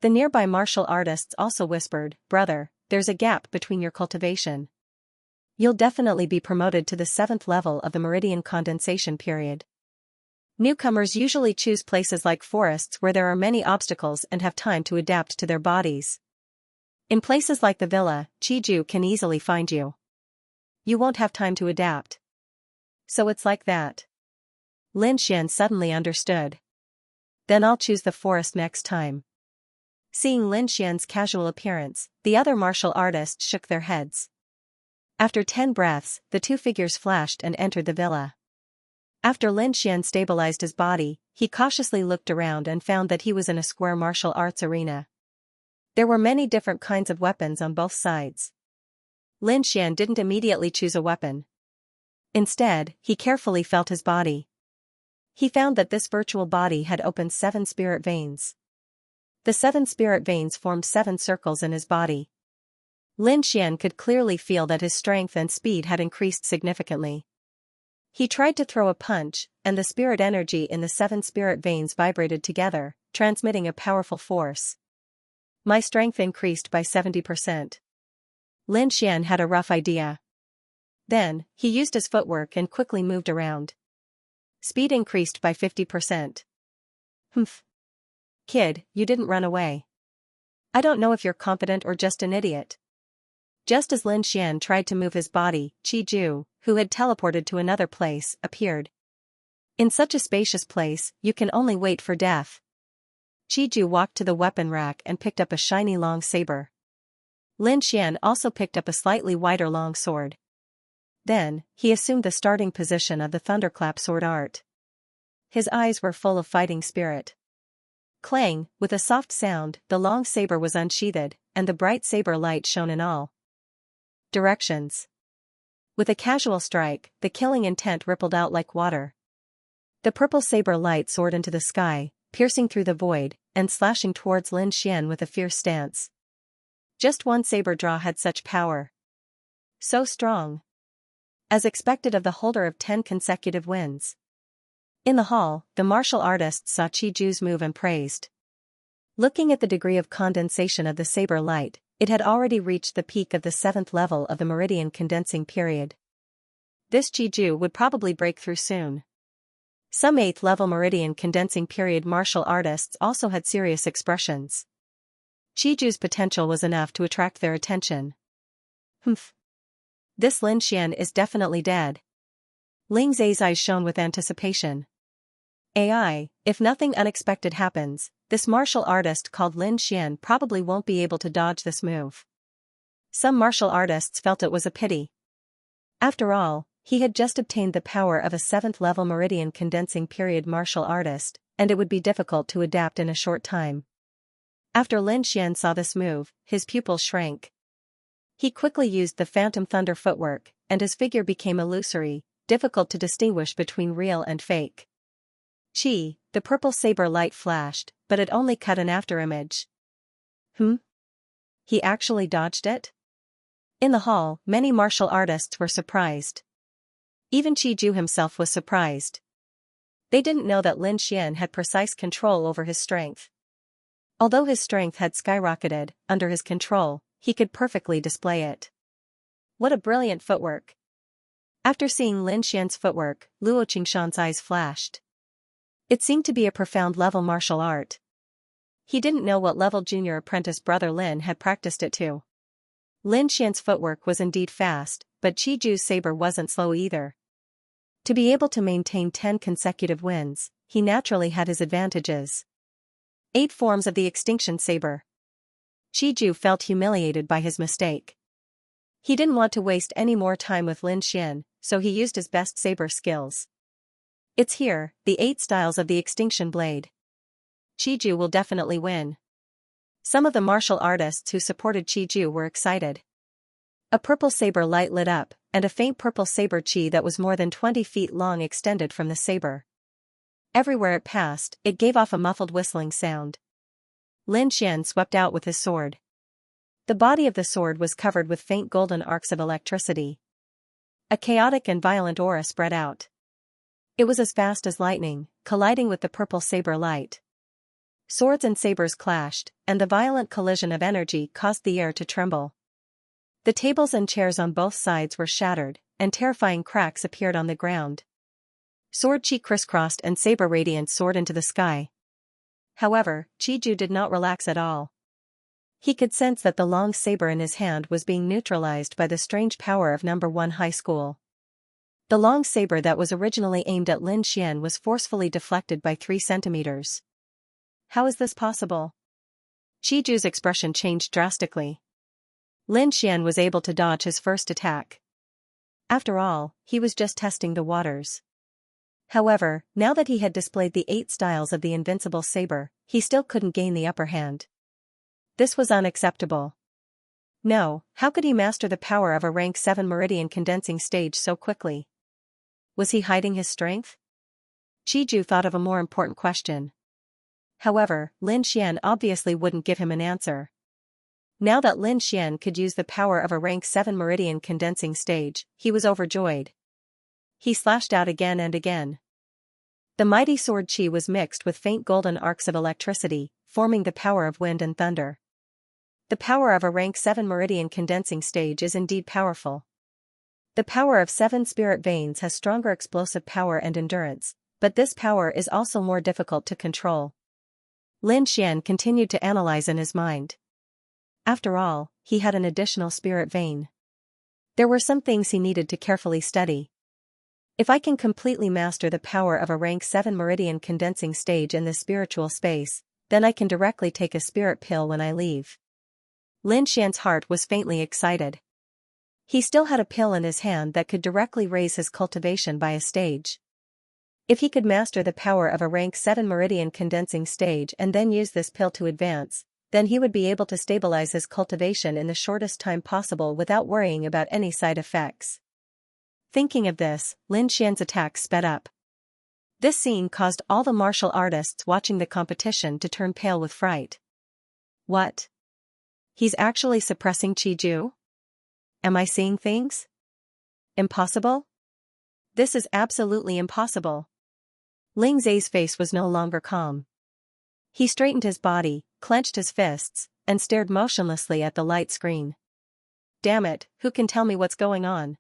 The nearby martial artists also whispered, Brother, there's a gap between your cultivation. You'll definitely be promoted to the 7th level of the meridian condensation period. Newcomers usually choose places like forests where there are many obstacles and have time to adapt to their bodies. In places like the villa, Qiju can easily find you. You won't have time to adapt. So it's like that. Lin Xian suddenly understood. Then I'll choose the forest next time. Seeing Lin Xian's casual appearance, the other martial artists shook their heads. After 10 breaths, the two figures flashed and entered the villa. After Lin Xian stabilized his body, he cautiously looked around and found that he was in a square martial arts arena. There were many different kinds of weapons on both sides. Lin Xian didn't immediately choose a weapon. Instead, he carefully felt his body. He found that this virtual body had opened 7 spirit veins. The 7 spirit veins formed 7 circles in his body. Lin Xian could clearly feel that his strength and speed had increased significantly. He tried to throw a punch, and the spirit energy in the 7 spirit veins vibrated together, transmitting a powerful force. My strength increased by 70%. Lin Xian had a rough idea. Then, he used his footwork and quickly moved around. Speed increased by 50%. Humph. Kid, you didn't run away. I don't know if you're confident or just an idiot. Just as Lin Xian tried to move his body, Qiju, who had teleported to another place, appeared. In such a spacious place, you can only wait for death. Qiju walked to the weapon rack and picked up a shiny long saber. Lin Xian also picked up a slightly wider long sword. Then, he assumed the starting position of the thunderclap sword art. His eyes were full of fighting spirit. Clang, with a soft sound, the long saber was unsheathed, and the bright saber light shone in all directions. With a casual strike, the killing intent rippled out like water. The purple saber light soared into the sky, piercing through the void, and slashing towards Lin Xian with a fierce stance. Just one saber draw had such power. So strong. As expected of the holder of 10 consecutive wins. In the hall, the martial artists saw Qiju's move and praised. Looking at the degree of condensation of the saber light, it had already reached the peak of the 7th level of the meridian condensing period. This Qiju would probably break through soon. Some 8th level meridian condensing period martial artists also had serious expressions. Qiju's potential was enough to attract their attention. Humph. This Lin Xian is definitely dead. Ling Zai's eyes shone with anticipation. AI, if nothing unexpected happens, this martial artist called Lin Xian probably won't be able to dodge this move. Some martial artists felt it was a pity. After all, he had just obtained the power of a 7th level meridian condensing period martial artist, and it would be difficult to adapt in a short time. After Lin Xian saw this move, his pupils shrank. He quickly used the phantom thunder footwork, and his figure became illusory, difficult to distinguish between real and fake. The purple saber light flashed, but it only cut an afterimage. He actually dodged it? In the hall, many martial artists were surprised. Even Qiju himself was surprised. They didn't know that Lin Xian had precise control over his strength. Although his strength had skyrocketed, under his control, he could perfectly display it. What a brilliant footwork! After seeing Lin Xian's footwork, Luo Qingshan's eyes flashed. It seemed to be a profound level martial art. He didn't know what level junior apprentice brother Lin had practiced it to. Lin Xian's footwork was indeed fast, but Qiju's saber wasn't slow either. To be able to maintain 10 consecutive wins, he naturally had his advantages. 8 forms of the extinction saber. Qiju felt humiliated by his mistake. He didn't want to waste any more time with Lin Xian, so he used his best saber skills. It's here, the 8 styles of the extinction blade. Qiju will definitely win. Some of the martial artists who supported Qiju were excited. A purple saber light lit up, and a faint purple saber qi that was more than 20 feet long extended from the saber. Everywhere it passed, it gave off a muffled whistling sound. Lin Xian swept out with his sword. The body of the sword was covered with faint golden arcs of electricity. A chaotic and violent aura spread out. It was as fast as lightning, colliding with the purple saber light. Swords and sabers clashed, and the violent collision of energy caused the air to tremble. The tables and chairs on both sides were shattered, and terrifying cracks appeared on the ground. Sword chi crisscrossed and saber radiance soared into the sky. However, Qiju did not relax at all. He could sense that the long saber in his hand was being neutralized by the strange power of number 1 high school. The long saber that was originally aimed at Lin Xian was forcefully deflected by 3 centimeters. How is this possible? Qiju's expression changed drastically. Lin Xian was able to dodge his first attack. After all, he was just testing the waters. However, now that he had displayed the 8 styles of the invincible saber, he still couldn't gain the upper hand. This was unacceptable. No, how could he master the power of a rank 7 meridian condensing stage so quickly? Was he hiding his strength? Qiju thought of a more important question. However, Lin Xian obviously wouldn't give him an answer. Now that Lin Xian could use the power of a rank 7 meridian condensing stage, he was overjoyed. He slashed out again and again. The mighty sword qi was mixed with faint golden arcs of electricity, forming the power of wind and thunder. The power of a rank 7 meridian condensing stage is indeed powerful. The power of 7 spirit veins has stronger explosive power and endurance, but this power is also more difficult to control. Lin Xian continued to analyze in his mind. After all, he had an additional spirit vein. There were some things he needed to carefully study. If I can completely master the power of a rank 7 meridian condensing stage in this spiritual space, then I can directly take a spirit pill when I leave. Lin Xian's heart was faintly excited. He still had a pill in his hand that could directly raise his cultivation by a stage. If he could master the power of a rank 7 meridian condensing stage and then use this pill to advance, then he would be able to stabilize his cultivation in the shortest time possible without worrying about any side effects. Thinking of this, Lin Xian's attack sped up. This scene caused all the martial artists watching the competition to turn pale with fright. What? He's actually suppressing Qiju? Am I seeing things? Impossible? This is absolutely impossible. Ling Zai's face was no longer calm. He straightened his body, clenched his fists, and stared motionlessly at the light screen. Damn it, who can tell me what's going on?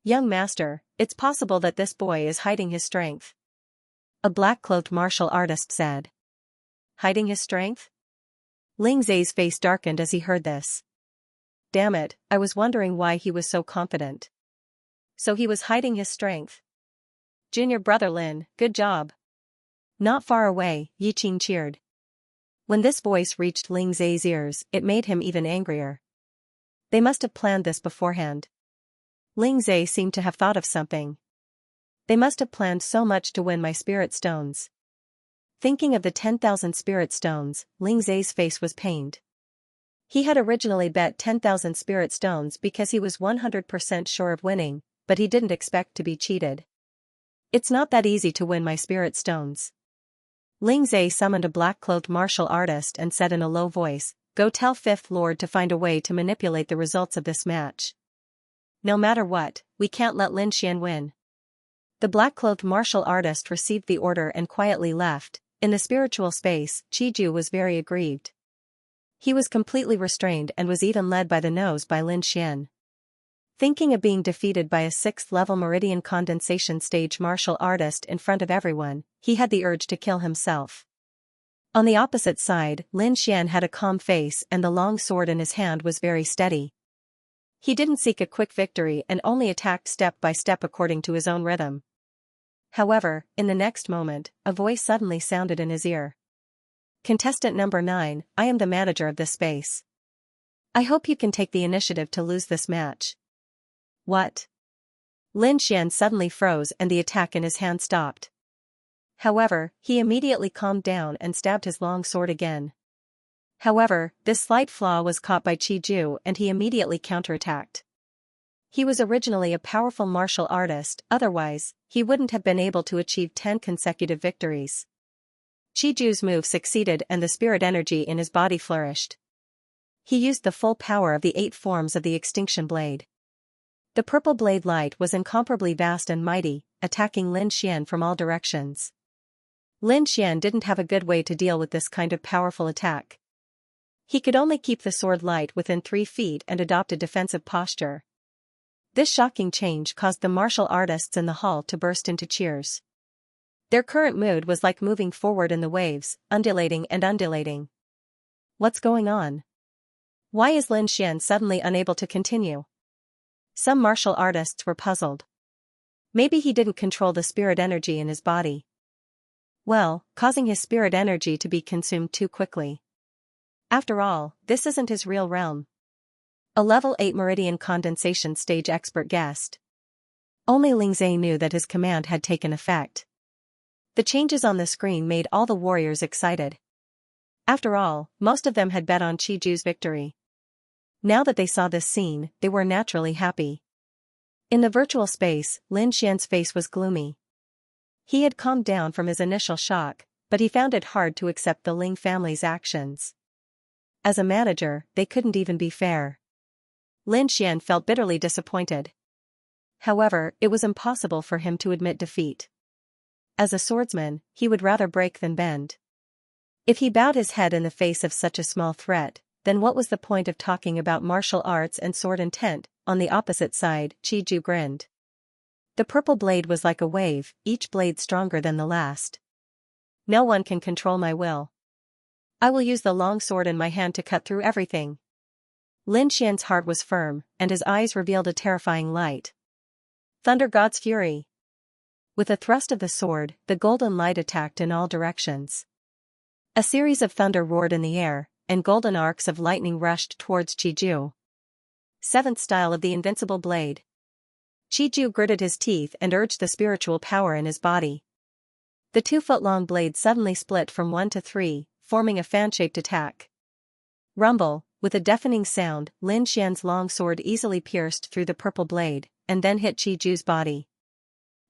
Young master, it's possible that this boy is hiding his strength. A black-cloaked martial artist said. Hiding his strength? Ling Zai's face darkened as he heard this. Damn it, I was wondering why he was so confident. So he was hiding his strength. Junior brother Lin, good job. Not far away, Yiqing cheered. When this voice reached Ling Zai's ears, it made him even angrier. They must have planned this beforehand. Ling Zai seemed to have thought of something. They must have planned so much to win my spirit stones. Thinking of the 10,000 spirit stones, Ling Zai's face was pained. He had originally bet 10,000 spirit stones because he was 100% sure of winning, but he didn't expect to be cheated. It's not that easy to win my spirit stones. Ling Zai summoned a black-cloaked martial artist and said in a low voice, Go tell Fifth Lord to find a way to manipulate the results of this match. No matter what, we can't let Lin Xian win. The black-cloaked martial artist received the order and quietly left. In the spiritual space, Qiju was very aggrieved. He was completely restrained and was even led by the nose by Lin Xian. Thinking of being defeated by a 6th-level meridian condensation stage martial artist in front of everyone, he had the urge to kill himself. On the opposite side, Lin Xian had a calm face and the long sword in his hand was very steady. He didn't seek a quick victory and only attacked step by step according to his own rhythm. However, in the next moment, a voice suddenly sounded in his ear. Contestant number 9, I am the manager of this space. I hope you can take the initiative to lose this match. What? Lin Xian suddenly froze and the attack in his hand stopped. However, he immediately calmed down and stabbed his long sword again. However, this slight flaw was caught by Qiju and he immediately counterattacked. He was originally a powerful martial artist, otherwise, he wouldn't have been able to achieve 10 consecutive victories. Qiju's move succeeded and the spirit energy in his body flourished. He used the full power of the 8 forms of the extinction blade. The purple blade light was incomparably vast and mighty, attacking Lin Xian from all directions. Lin Xian didn't have a good way to deal with this kind of powerful attack. He could only keep the sword light within 3 feet and adopt a defensive posture. This shocking change caused the martial artists in the hall to burst into cheers. Their current mood was like moving forward in the waves, undulating and undulating. What's going on? Why is Lin Xian suddenly unable to continue? Some martial artists were puzzled. Maybe he didn't control the spirit energy in his body. Well, causing his spirit energy to be consumed too quickly. After all, this isn't his real realm. A level 8 meridian condensation stage expert guessed. Only Ling Zai knew that his command had taken effect. The changes on the screen made all the warriors excited. After all, most of them had bet on Qiju's victory. Now that they saw this scene, they were naturally happy. In the virtual space, Lin Xian's face was gloomy. He had calmed down from his initial shock, but he found it hard to accept the Ling family's actions. As a manager, they couldn't even be fair. Lin Xian felt bitterly disappointed. However, it was impossible for him to admit defeat. As a swordsman, he would rather break than bend. If he bowed his head in the face of such a small threat, then what was the point of talking about martial arts and sword intent? On the opposite side, Qiju grinned. The purple blade was like a wave, each blade stronger than the last. No one can control my will. I will use the long sword in my hand to cut through everything. Lin Xian's heart was firm, and his eyes revealed a terrifying light. Thunder God's fury. With a thrust of the sword, the golden light attacked in all directions. A series of thunder roared in the air, and golden arcs of lightning rushed towards Qiju. Seventh style of the invincible blade. Qiju gritted his teeth and urged the spiritual power in his body. The 2-foot-long blade suddenly split from 1 to 3, forming a fan-shaped attack. Rumble, with a deafening sound, Lin Xian's long sword easily pierced through the purple blade, and then hit Qiju's body.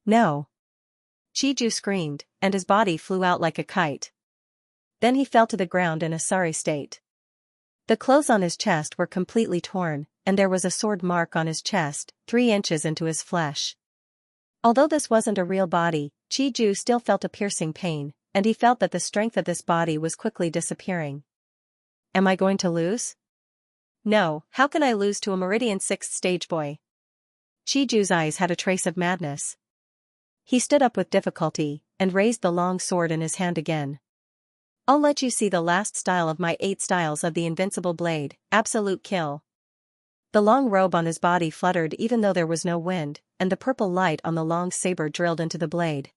No! Qiju screamed, and his body flew out like a kite. Then he fell to the ground in a sorry state. The clothes on his chest were completely torn, and there was a sword mark on his chest, 3 inches into his flesh. Although this wasn't a real body, Qiju still felt a piercing pain, and he felt that the strength of this body was quickly disappearing. Am I going to lose? No, how can I lose to a Meridian 6th stage boy? Qiju's eyes had a trace of madness. He stood up with difficulty, and raised the long sword in his hand again. I'll let you see the last style of my 8 styles of the invincible blade, absolute kill. The long robe on his body fluttered even though there was no wind, and the purple light on the long saber drilled into the blade.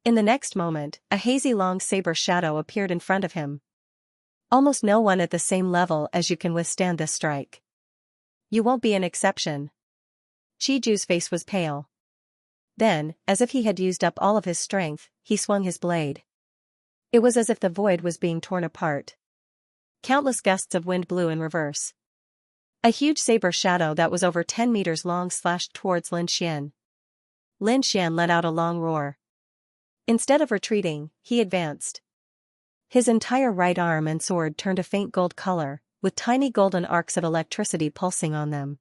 In the next moment, a hazy long saber shadow appeared in front of him. Almost no one at the same level as you can withstand this strike. You won't be an exception. Qiju's face was pale. Then, as if he had used up all of his strength, he swung his blade. It was as if the void was being torn apart. Countless gusts of wind blew in reverse. A huge saber shadow that was over 10 meters long slashed towards Lin Xian. Lin Xian let out a long roar. Instead of retreating, he advanced. His entire right arm and sword turned a faint gold color, with tiny golden arcs of electricity pulsing on them.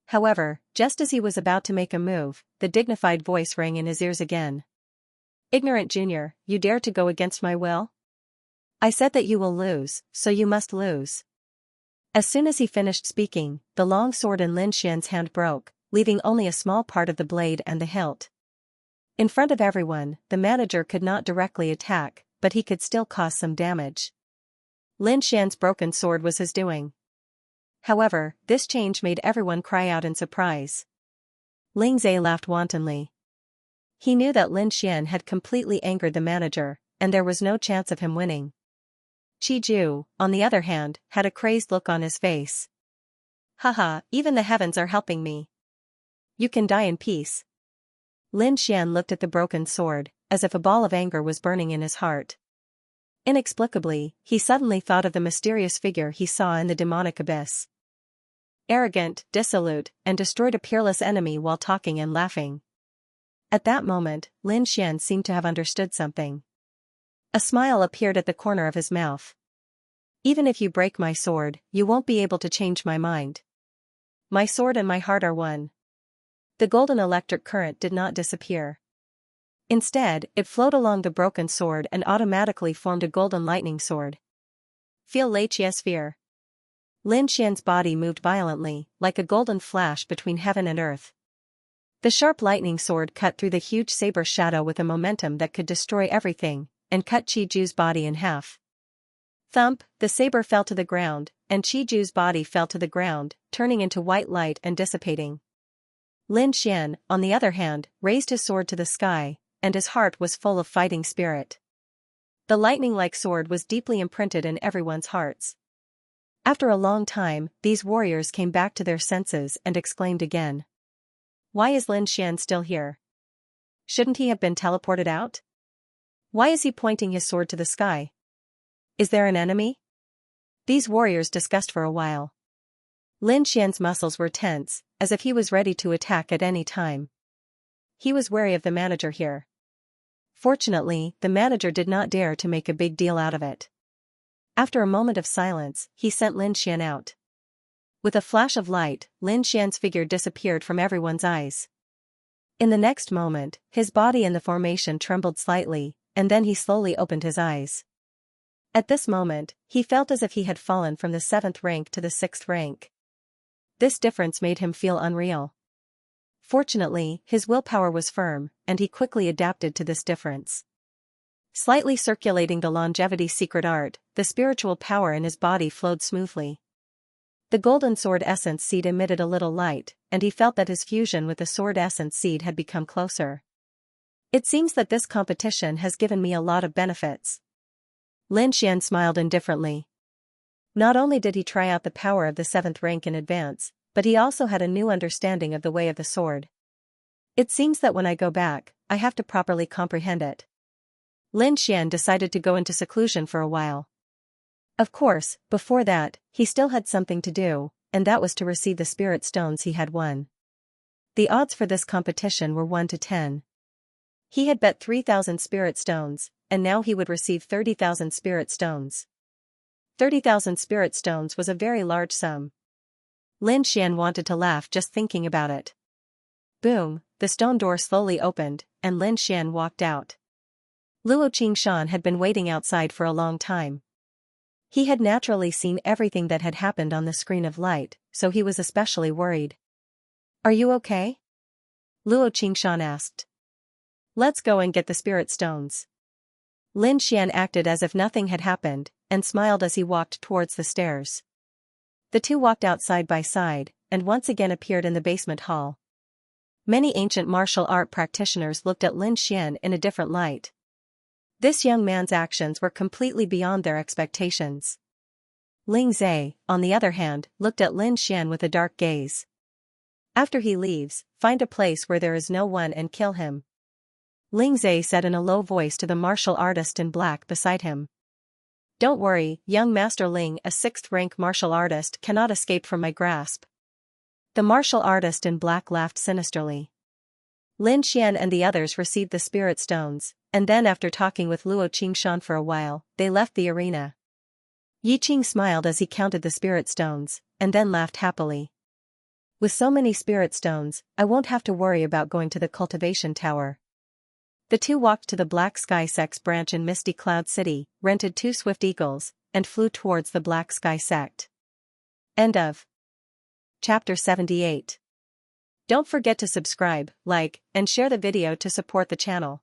However, just as he was about to make a move, the dignified voice rang in his ears again. Ignorant junior, you dare to go against my will? I said that you will lose, so you must lose. As soon as he finished speaking, the long sword in Lin Xian's hand broke, leaving only a small part of the blade and the hilt. In front of everyone, the manager could not directly attack, but he could still cause some damage. Lin Xian's broken sword was his doing. However, this change made everyone cry out in surprise. Ling Zhe laughed wantonly. He knew that Lin Xian had completely angered the manager, and there was no chance of him winning. Qiju, on the other hand, had a crazed look on his face. Haha, even the heavens are helping me. You can die in peace. Lin Xian looked at the broken sword, as if a ball of anger was burning in his heart. Inexplicably, he suddenly thought of the mysterious figure he saw in the demonic abyss. Arrogant, dissolute, and destroyed a peerless enemy while talking and laughing. At that moment, Lin Xian seemed to have understood something. A smile appeared at the corner of his mouth. Even if you break my sword, you won't be able to change my mind. My sword and my heart are one. The golden electric current did not disappear. Instead, it flowed along the broken sword and automatically formed a golden lightning sword. Feel Lei sphere. Lin Xian's body moved violently, like a golden flash between heaven and earth. The sharp lightning sword cut through the huge saber shadow with a momentum that could destroy everything, and cut Qiju's body in half. Thump, the saber fell to the ground, and Qiju's body fell to the ground, turning into white light and dissipating. Lin Xian, on the other hand, raised his sword to the sky, and his heart was full of fighting spirit. The lightning-like sword was deeply imprinted in everyone's hearts. After a long time, these warriors came back to their senses and exclaimed again. Why is Lin Xian still here? Shouldn't he have been teleported out? Why is he pointing his sword to the sky? Is there an enemy? These warriors discussed for a while. Lin Xian's muscles were tense, as if he was ready to attack at any time. He was wary of the manager here. Fortunately, the manager did not dare to make a big deal out of it. After a moment of silence, he sent Lin Xian out. With a flash of light, Lin Xian's figure disappeared from everyone's eyes. In the next moment, his body in the formation trembled slightly, and then he slowly opened his eyes. At this moment, he felt as if he had fallen from the 7th rank to the 6th rank. This difference made him feel unreal. Fortunately, his willpower was firm, and he quickly adapted to this difference. Slightly circulating the longevity secret art, the spiritual power in his body flowed smoothly. The golden sword essence seed emitted a little light, and he felt that his fusion with the sword essence seed had become closer. It seems that this competition has given me a lot of benefits. Lin Xian smiled indifferently. Not only did he try out the power of the 7th rank in advance, but he also had a new understanding of the way of the sword. It seems that when I go back, I have to properly comprehend it. Lin Xian decided to go into seclusion for a while. Of course, before that, he still had something to do, and that was to receive the spirit stones he had won. The odds for this competition were 1 to 10. He had bet 3,000 spirit stones, and now he would receive 30,000 spirit stones. 30,000 spirit stones was a very large sum. Lin Xian wanted to laugh just thinking about it. Boom, the stone door slowly opened, and Lin Xian walked out. Luo Qingshan had been waiting outside for a long time. He had naturally seen everything that had happened on the screen of light, so he was especially worried. Are you okay? Luo Qingshan asked. Let's go and get the spirit stones. Lin Xian acted as if nothing had happened, and smiled as he walked towards the stairs. The two walked out side by side, and once again appeared in the basement hall. Many ancient martial art practitioners looked at Lin Xian in a different light. This young man's actions were completely beyond their expectations. Ling Zhe, on the other hand, looked at Lin Xian with a dark gaze. After he leaves, find a place where there is no one and kill him. Ling Zhe said in a low voice to the martial artist in black beside him. Don't worry, young Master Ling, a 6th rank martial artist cannot escape from my grasp. The martial artist in black laughed sinisterly. Lin Xian and the others received the spirit stones, and then after talking with Luo Qingshan for a while, they left the arena. Yi Qing smiled as he counted the spirit stones, and then laughed happily. With so many spirit stones, I won't have to worry about going to the Cultivation Tower. The two walked to the Black Sky Sect's branch in Misty Cloud City, rented 2 swift eagles, and flew towards the Black Sky Sect. End of Chapter 78. Don't forget to subscribe, like, and share the video to support the channel.